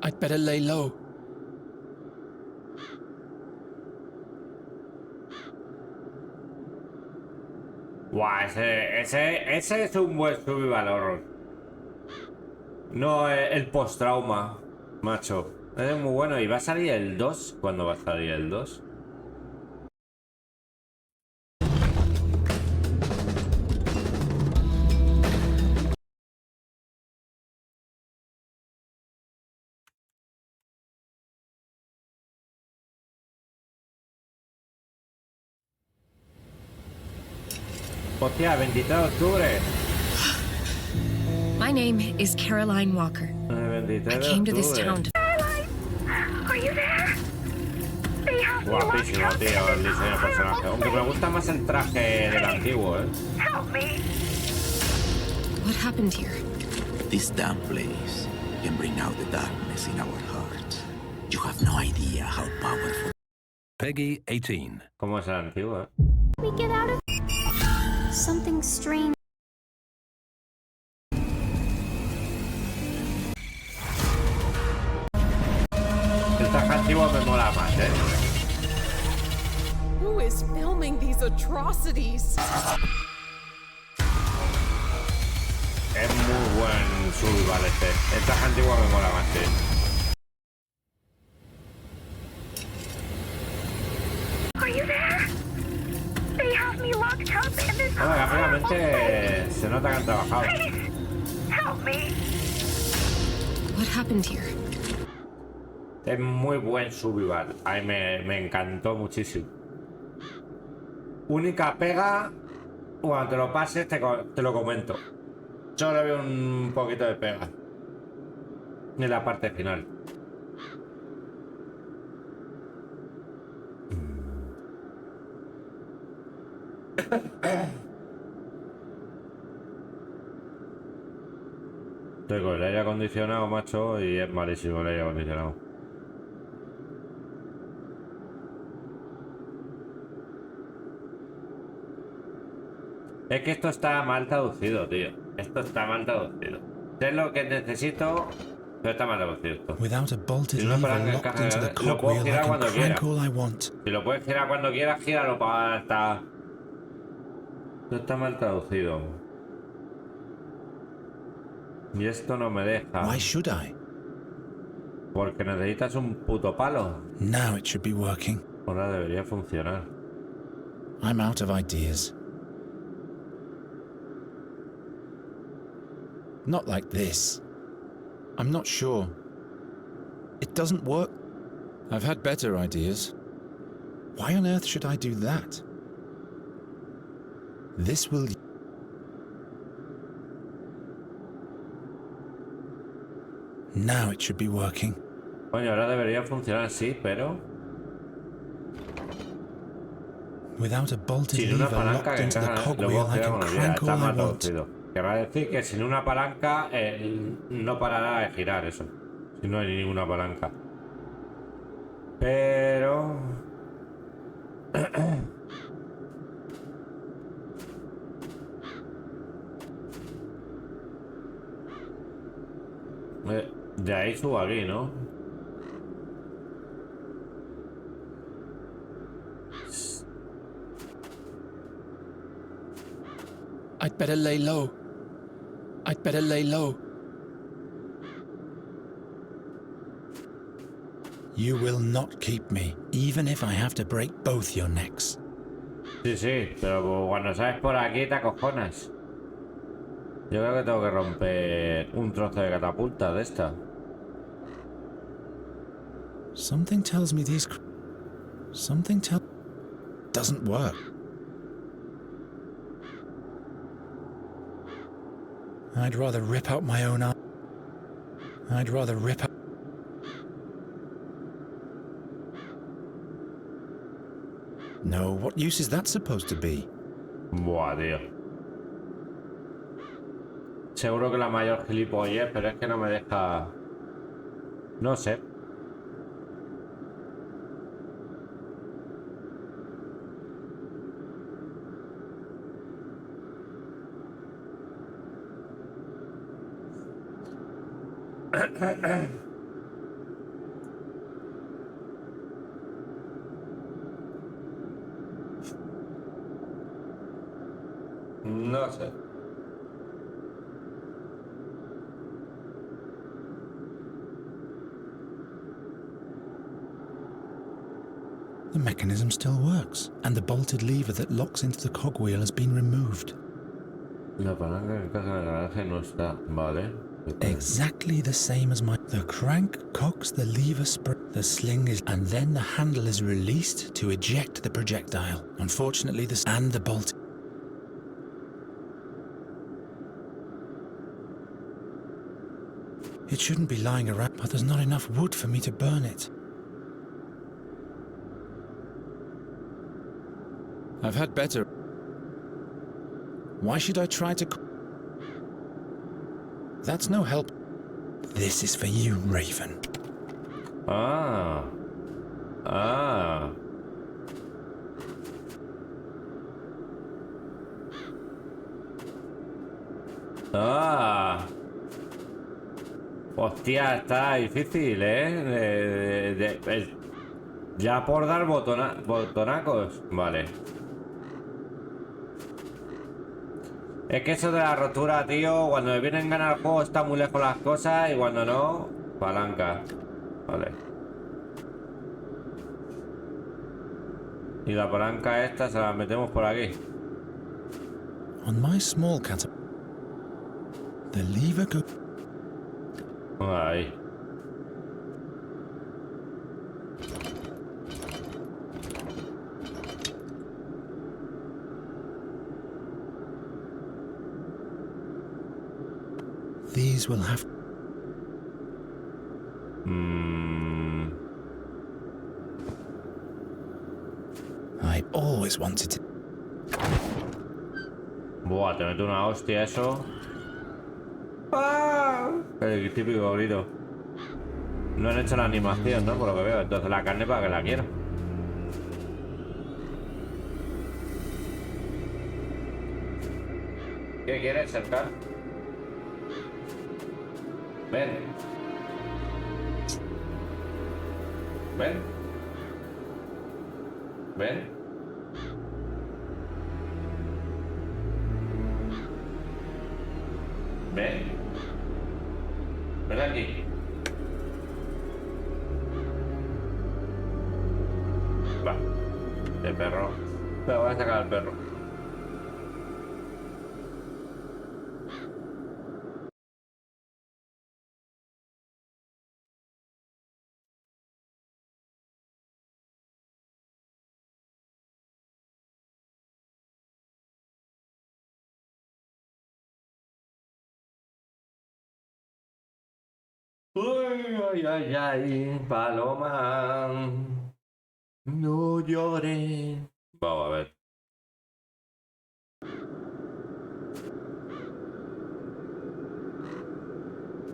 I'd better lay low. Buah, ese es un buen survival horror. No el post-trauma, macho. Es muy bueno. ¿Y va a salir el 2? ¿Cuándo va a salir el 2? Hostia, 23 de octubre. My name is Caroline Walker. I came to this town to... Caroline! Are you there? They have me locked Guapísimo, up tío, el in diseño de personaje. Aunque me gusta más el traje del antiguo, Help me! What happened here? This damn place can bring out the darkness in our hearts. You have no idea how powerful. Peggy 18. ¿Cómo es el antiguo, We get out of... Something strange. El traje antiguo me mola más, Who is filming these atrocities? Es muy buen survival este. El traje antiguo me mola más, Are you there? They have me locked up in this Bueno, gráficamente se nota que han trabajado. Please, help me. What happened here? Es muy buen survival. A mí me encantó muchísimo. Única pega, cuando te lo pases te lo comento. Yo le veo un poquito de pega en la parte final. Estoy con el aire acondicionado, macho, y es malísimo el aire acondicionado. Es que esto está mal traducido, tío. Esto está mal traducido. Sé lo que necesito, pero está mal traducido esto. Without a bolted Si no lever palanca locked into the lo puedo cogwheel, I girar can cuando quiera. crank all I want. Si lo puedes girar cuando quieras, gíralo para hasta... Esto está mal traducido. Y esto no me deja. Why should I? Porque necesitas un puto palo. Now it should be working. Ahora debería funcionar. I'm out of ideas. Not like this. I'm not sure. It doesn't work. I've had better ideas. Why on earth should I do that? This will... Now it should be working. Coño, ahora debería funcionar, sí, pero... Without a bolted sin una lever palanca locked que into the encaja, lo cogwheel, puedo I girar can cuando quiera. crank Está all I mal want. traducido. Querrá decir que sin una palanca no parará de girar eso. Si no hay ninguna palanca. Pero... De ahí subo aquí, ¿no? I'd better lay low. I'd better lay low. You will not keep me, even if I have to break both your necks. Sí, sí, pero cuando sales por aquí te acojonas. Yo creo que tengo que romper un trozo de catapulta de esta. Something tells me these... Something doesn't work. I'd rather rip out my own arm. I'd rather rip out... No, what use is that supposed to be? Buah, tío. Seguro que la mayor gilipollez, pero es que no me deja... No sé. No sé. The mechanism still works, and the bolted lever that locks into the cogwheel has been removed. La palanca que encaja en el garaje no está, vale. Exactly the same as my... The crank cocks the lever the sling is... And then the handle is released to eject the projectile. Unfortunately, and the bolt... It shouldn't be lying around, but there's not enough wood for me to burn it. I've had better. Why should I try to... That's no help. This is for you, Raven. Ah. Ah. Ah. Hostia, está difícil, ya por dar botonacos. Vale. Es que eso de la rotura, tío, cuando me vienen ganas el juego está muy lejos las cosas y cuando no, palanca. Vale. Y la palanca esta se la metemos por aquí. On my small cat, the lever go... Ahí. These will have... I always wanted to... Buah, te meto una hostia eso. ¡Ah! El típico grito. No han hecho la animación, ¿no? Por lo que veo. Entonces la carne para que la quiero. ¿Qué quieres, cercar? Ven. Ven. Ven. Ven. Ven aquí. Va. El perro. Pero voy a sacar al perro. Uy, ay, ay, ay, paloma, no llores. Vamos a ver.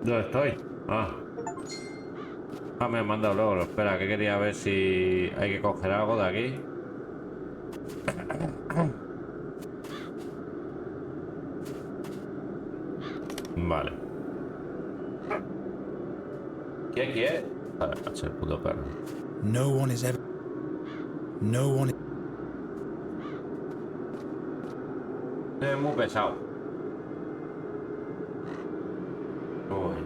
¿Dónde estoy? Me han mandado luego. Espera, que quería ver si hay que coger algo de aquí. Vale. ¿Qué quiere? Vale, macho, el puto perro. No one is ever... No one... Es muy pesado. Uy.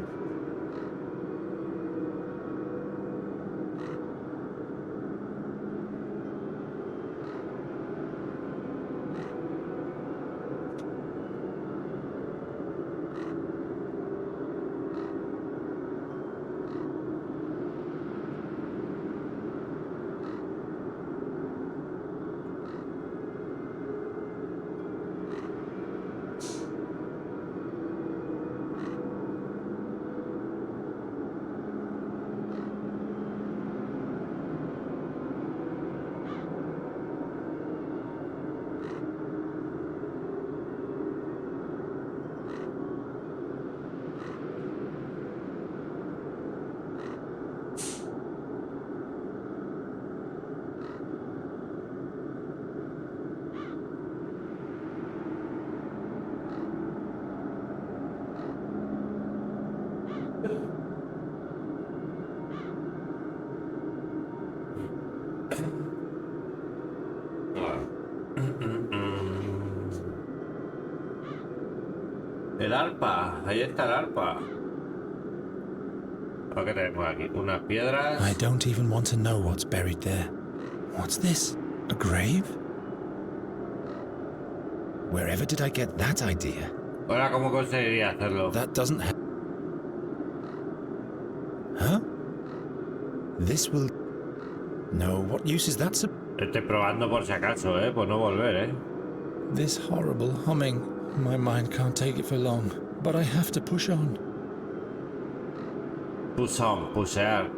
El arpa, ahí está el arpa. Lo que tenemos aquí, unas piedras. I don't even want to know what's buried there. What's this? A grave? Wherever did I get that idea? Ahora, ¿cómo conseguiría hacerlo? That doesn't have... Huh? This will... No, what use is that? Estoy probando por si acaso, por no volver, This horrible humming. My mind can't take it for long, but I have to push on. Pusear.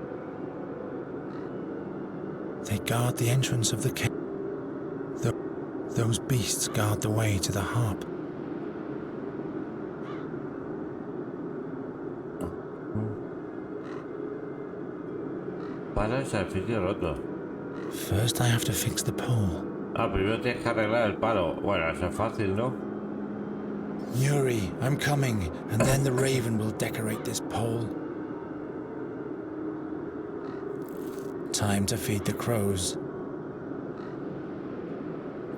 They guard the entrance of the cave. Those beasts guard the way to the harp. Para ese edificio roto. First I have to fix the pole. Primero tienes que arreglar el palo. Bueno, eso es fácil, ¿no? Nuri, I'm coming, and then the raven will decorate this pole. Time to feed the crows.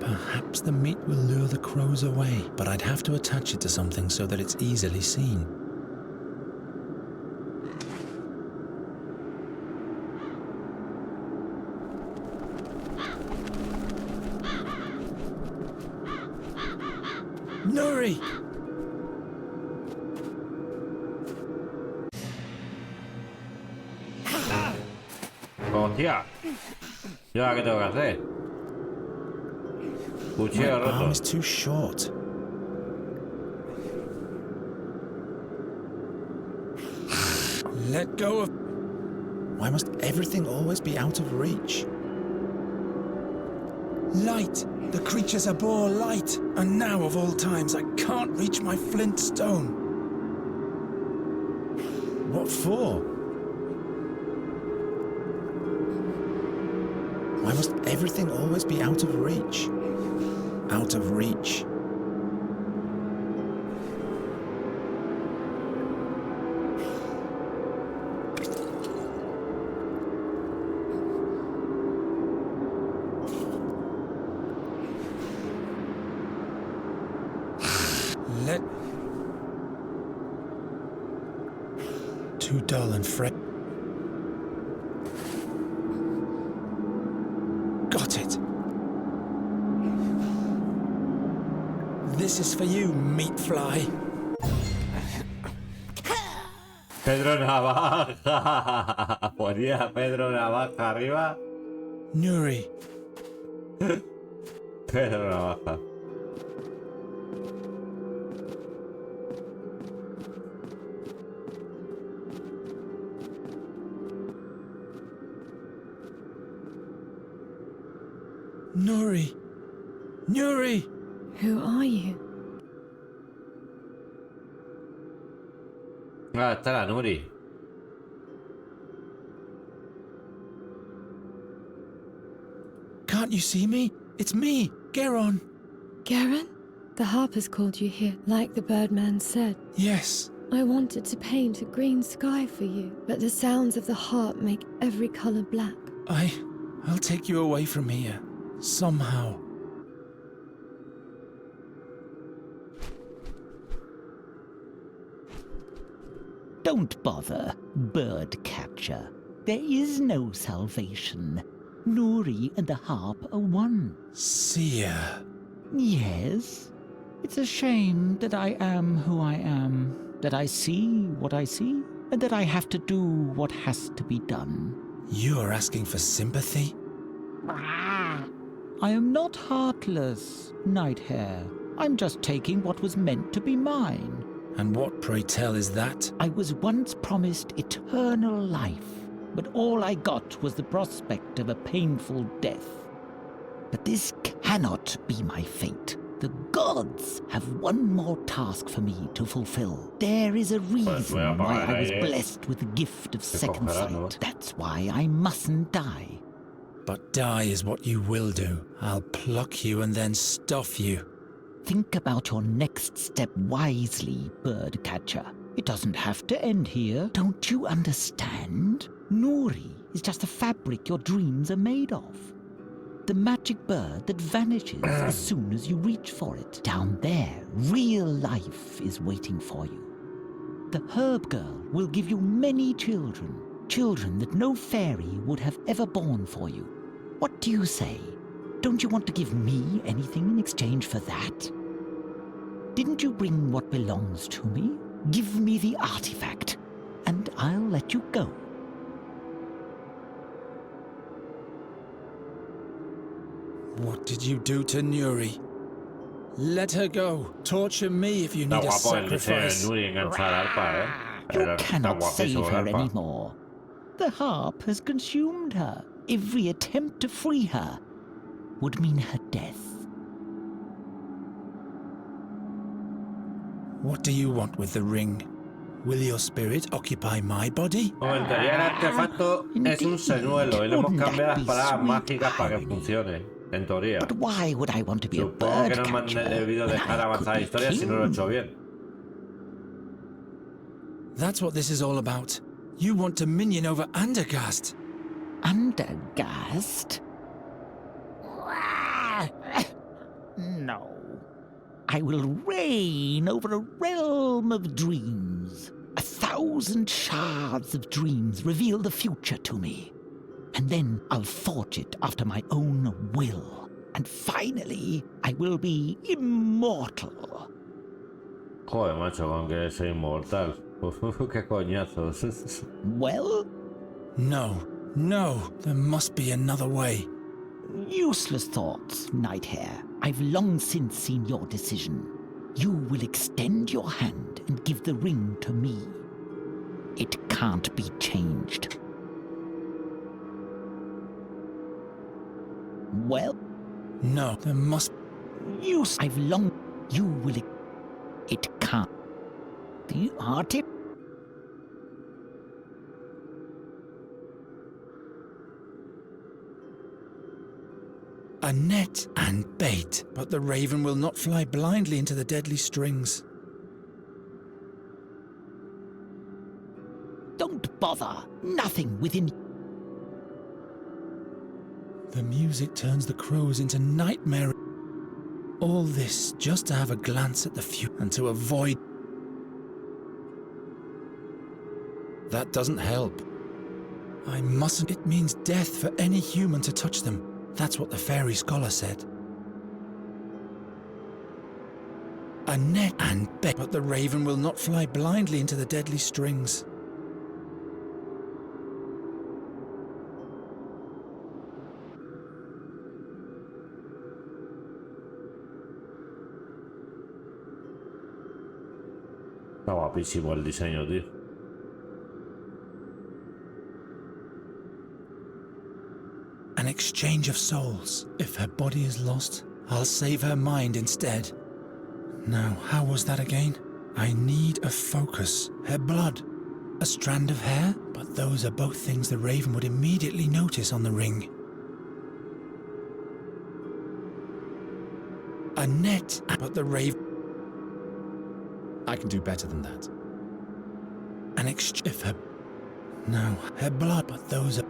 Perhaps the meat will lure the crows away, but I'd have to attach it to something so that it's easily seen. Nuri! ¡Hostia! ¿Y ahora qué tengo que hacer? Cuchillo My roto. arm is too short. Let go of... Why must everything always be out of reach? Light! The creatures abhor light! And now, of all times, I can't reach my flint stone. What for? Why must everything always be out of reach? Out of reach. Too dull and fret. Got it. This is for you, meat fly. Pedro Navaja. Ponía Pedro Navaja arriba. Nuri. Pedro Navaja. Nuri. Nuri! Who are you? Ah, está la Nuri. Can't you see me? It's me, Geron. Geron? The harper's called you here, like the birdman said. Yes. I wanted to paint a green sky for you, but the sounds of the harp make every color black. I'll take you away from here. Somehow. Don't bother, bird catcher. There is no salvation. Nuri and the harp are one. Seer. Yes. It's a shame that I am who I am, that I see what I see, and that I have to do what has to be done. You are asking for sympathy? I am not heartless, Nighthare. I'm just taking what was meant to be mine. And what, pray tell, is that? I was once promised eternal life, but all I got was the prospect of a painful death. But this cannot be my fate. The gods have one more task for me to fulfill. There is a reason why I was blessed with the gift of second sight. That's why I mustn't die. But die is what you will do. I'll pluck you and then stuff you. Think about your next step wisely, bird catcher. It doesn't have to end here. Don't you understand? Nuri is just the fabric your dreams are made of. The magic bird that vanishes as soon as you reach for it. Down there, real life is waiting for you. The herb girl will give you many children. Children that no fairy would have ever born for you. What do you say? Don't you want to give me anything in exchange for that? Didn't you bring what belongs to me? Give me the artifact, and I'll let you go. What did you do to Nuri? Let her go. Torture me if you need a sacrifice. Nuri enganchar al arpa, Pero está Cannot save guapísimo, her Alfa. anymore. The harp has consumed her. Every attempt to free her would mean her death. What do you want with the ring? Will your spirit occupy my body? En teoría el artefacto es un señuelo y le hemos cambiado las palabras mágicas para que funcione. En teoría. Why would I want to be a Supongo bird que no me han debido dejar avanzar la historia si no lo he hecho bien. That's what this is all about. You want dominion over Andergast. Andergast? No. I will reign over a realm of dreams. 1,000 shards of dreams reveal the future to me. And then I'll forge it after my own will. And finally, I will be immortal. Joder, macho, con que es inmortal. Qué coñazos. Well? No, there must be another way. Useless thoughts, Nighthair. I've long since seen your decision. You will extend your hand and give the ring to me. It can't be changed. Well? No, there must... I've long... You will... It can't... You heart it? A net and bait, but the raven will not fly blindly into the deadly strings. Don't bother. Nothing within... The music turns the crows into nightmare. All this just to have a glance at the future and to avoid... That doesn't help. I mustn't. It means death for any human to touch them. That's what the fairy scholar said. A net and bait, but the raven will not fly blindly into the deadly strings. Está guapísimo el diseño, tío. An exchange of souls. If her body is lost, I'll save her mind instead. Now, how was that again? I need a focus. Her blood. A strand of hair? But those are both things the raven would immediately notice on the ring. A net, but the raven... I can do better than that. An exchange... If her... No, her blood, but those are...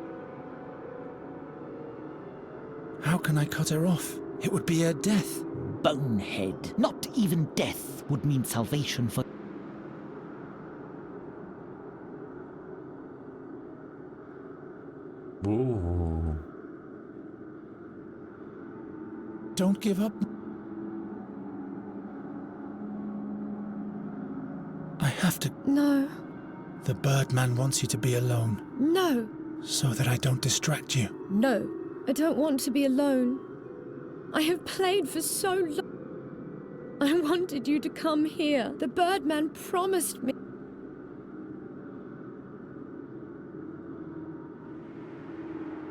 How can I cut her off? It would be her death. Bonehead. Not even death would mean salvation for... Ooh. Don't give up. I have to... No. The Birdman wants you to be alone. No. So that I don't distract you. No. I don't want to be alone. I have played for so long. I wanted you to come here. The Birdman promised me.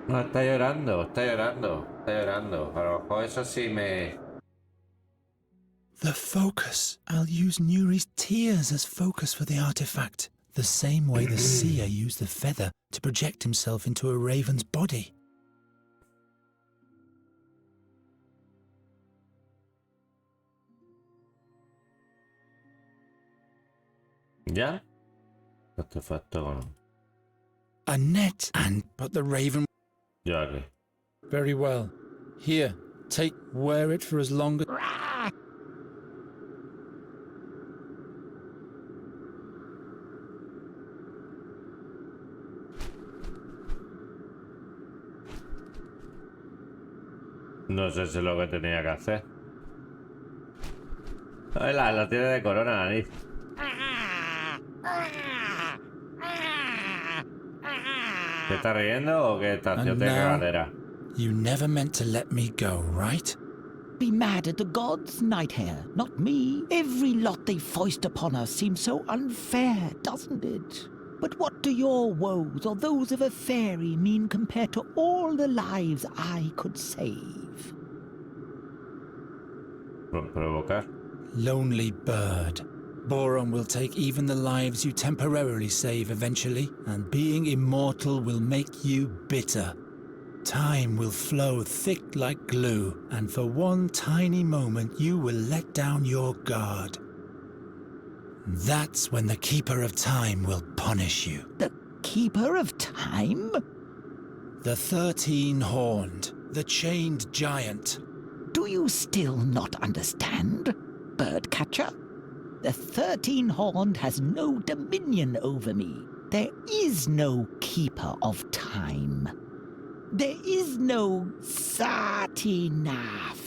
No, está llorando. A lo mejor eso sí me... The focus. I'll use Nuri's tears as focus for the artifact. The same way the seer used the feather to project himself into a raven's body. ¿Ya? Artefacto con... A net and... But the raven... Ya que... Very well. Here, wear it for as long as... No sé si es lo que tenía que hacer. Ay, la tiene de corona, la nariz. ¿Te está riendo o qué está haciendo de cagadera? You never meant to let me go, right? be mad at the gods, Nighthare, not me. Every lot they foist upon us seems so unfair, doesn't it? But what do your woes or those of a fairy mean compared to all the lives I could save? Provocar. Lonely bird. Boron will take even the lives you temporarily save eventually, and being immortal will make you bitter. Time will flow thick like glue, and for one tiny moment you will let down your guard. That's when the Keeper of Time will punish you. The Keeper of Time? The 13-horned, the chained giant. Do you still not understand, Birdcatcher? The 13-horned has no dominion over me. There is no Keeper of Time. There is no Satinav.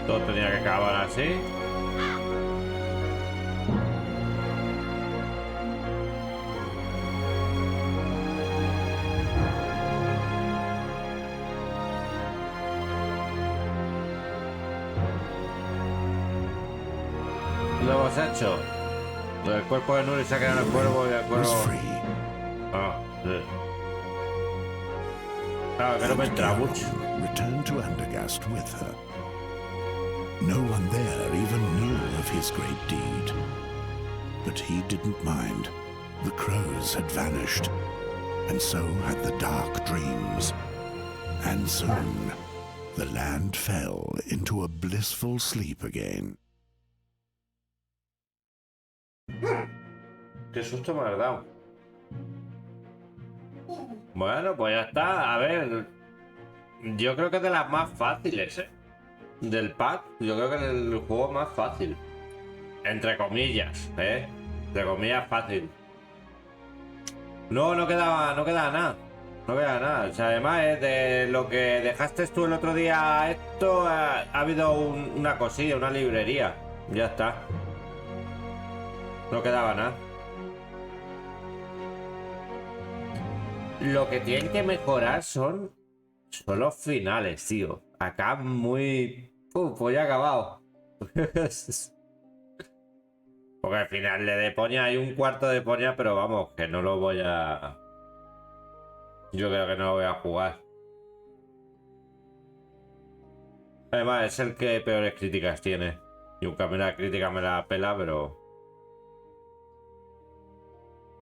Todo tenía que acabar así. Lo hemos hecho. El cuerpo de Nuri se ha quedado en el cuervo y el cuervo. Ah, sí. Claro, que no me entra mucho. Returned to Andergast with her. No one there even knew of his great deed. But he didn't mind. The crows had vanished, and so had the dark dreams. And soon, the land fell into a blissful sleep again. Qué susto me has dado. Bueno, pues ya está. A ver, yo creo que es de las más fáciles, del pack. Yo creo que es el juego más fácil. Entre comillas, Entre comillas fácil. No quedaba nada. No quedaba nada. O sea, además de lo que dejaste tú el otro día, esto ha habido una cosilla, una librería. Ya está. No quedaba nada. Lo que tienen que mejorar son los finales, tío. Acá muy... pues ya ha acabado. Porque al final de Deponia hay un cuarto de Deponia, pero vamos, que no lo voy a... Yo creo que no lo voy a jugar. Además, es el que peores críticas tiene. Y aunque a mí la crítica me la pela, pero...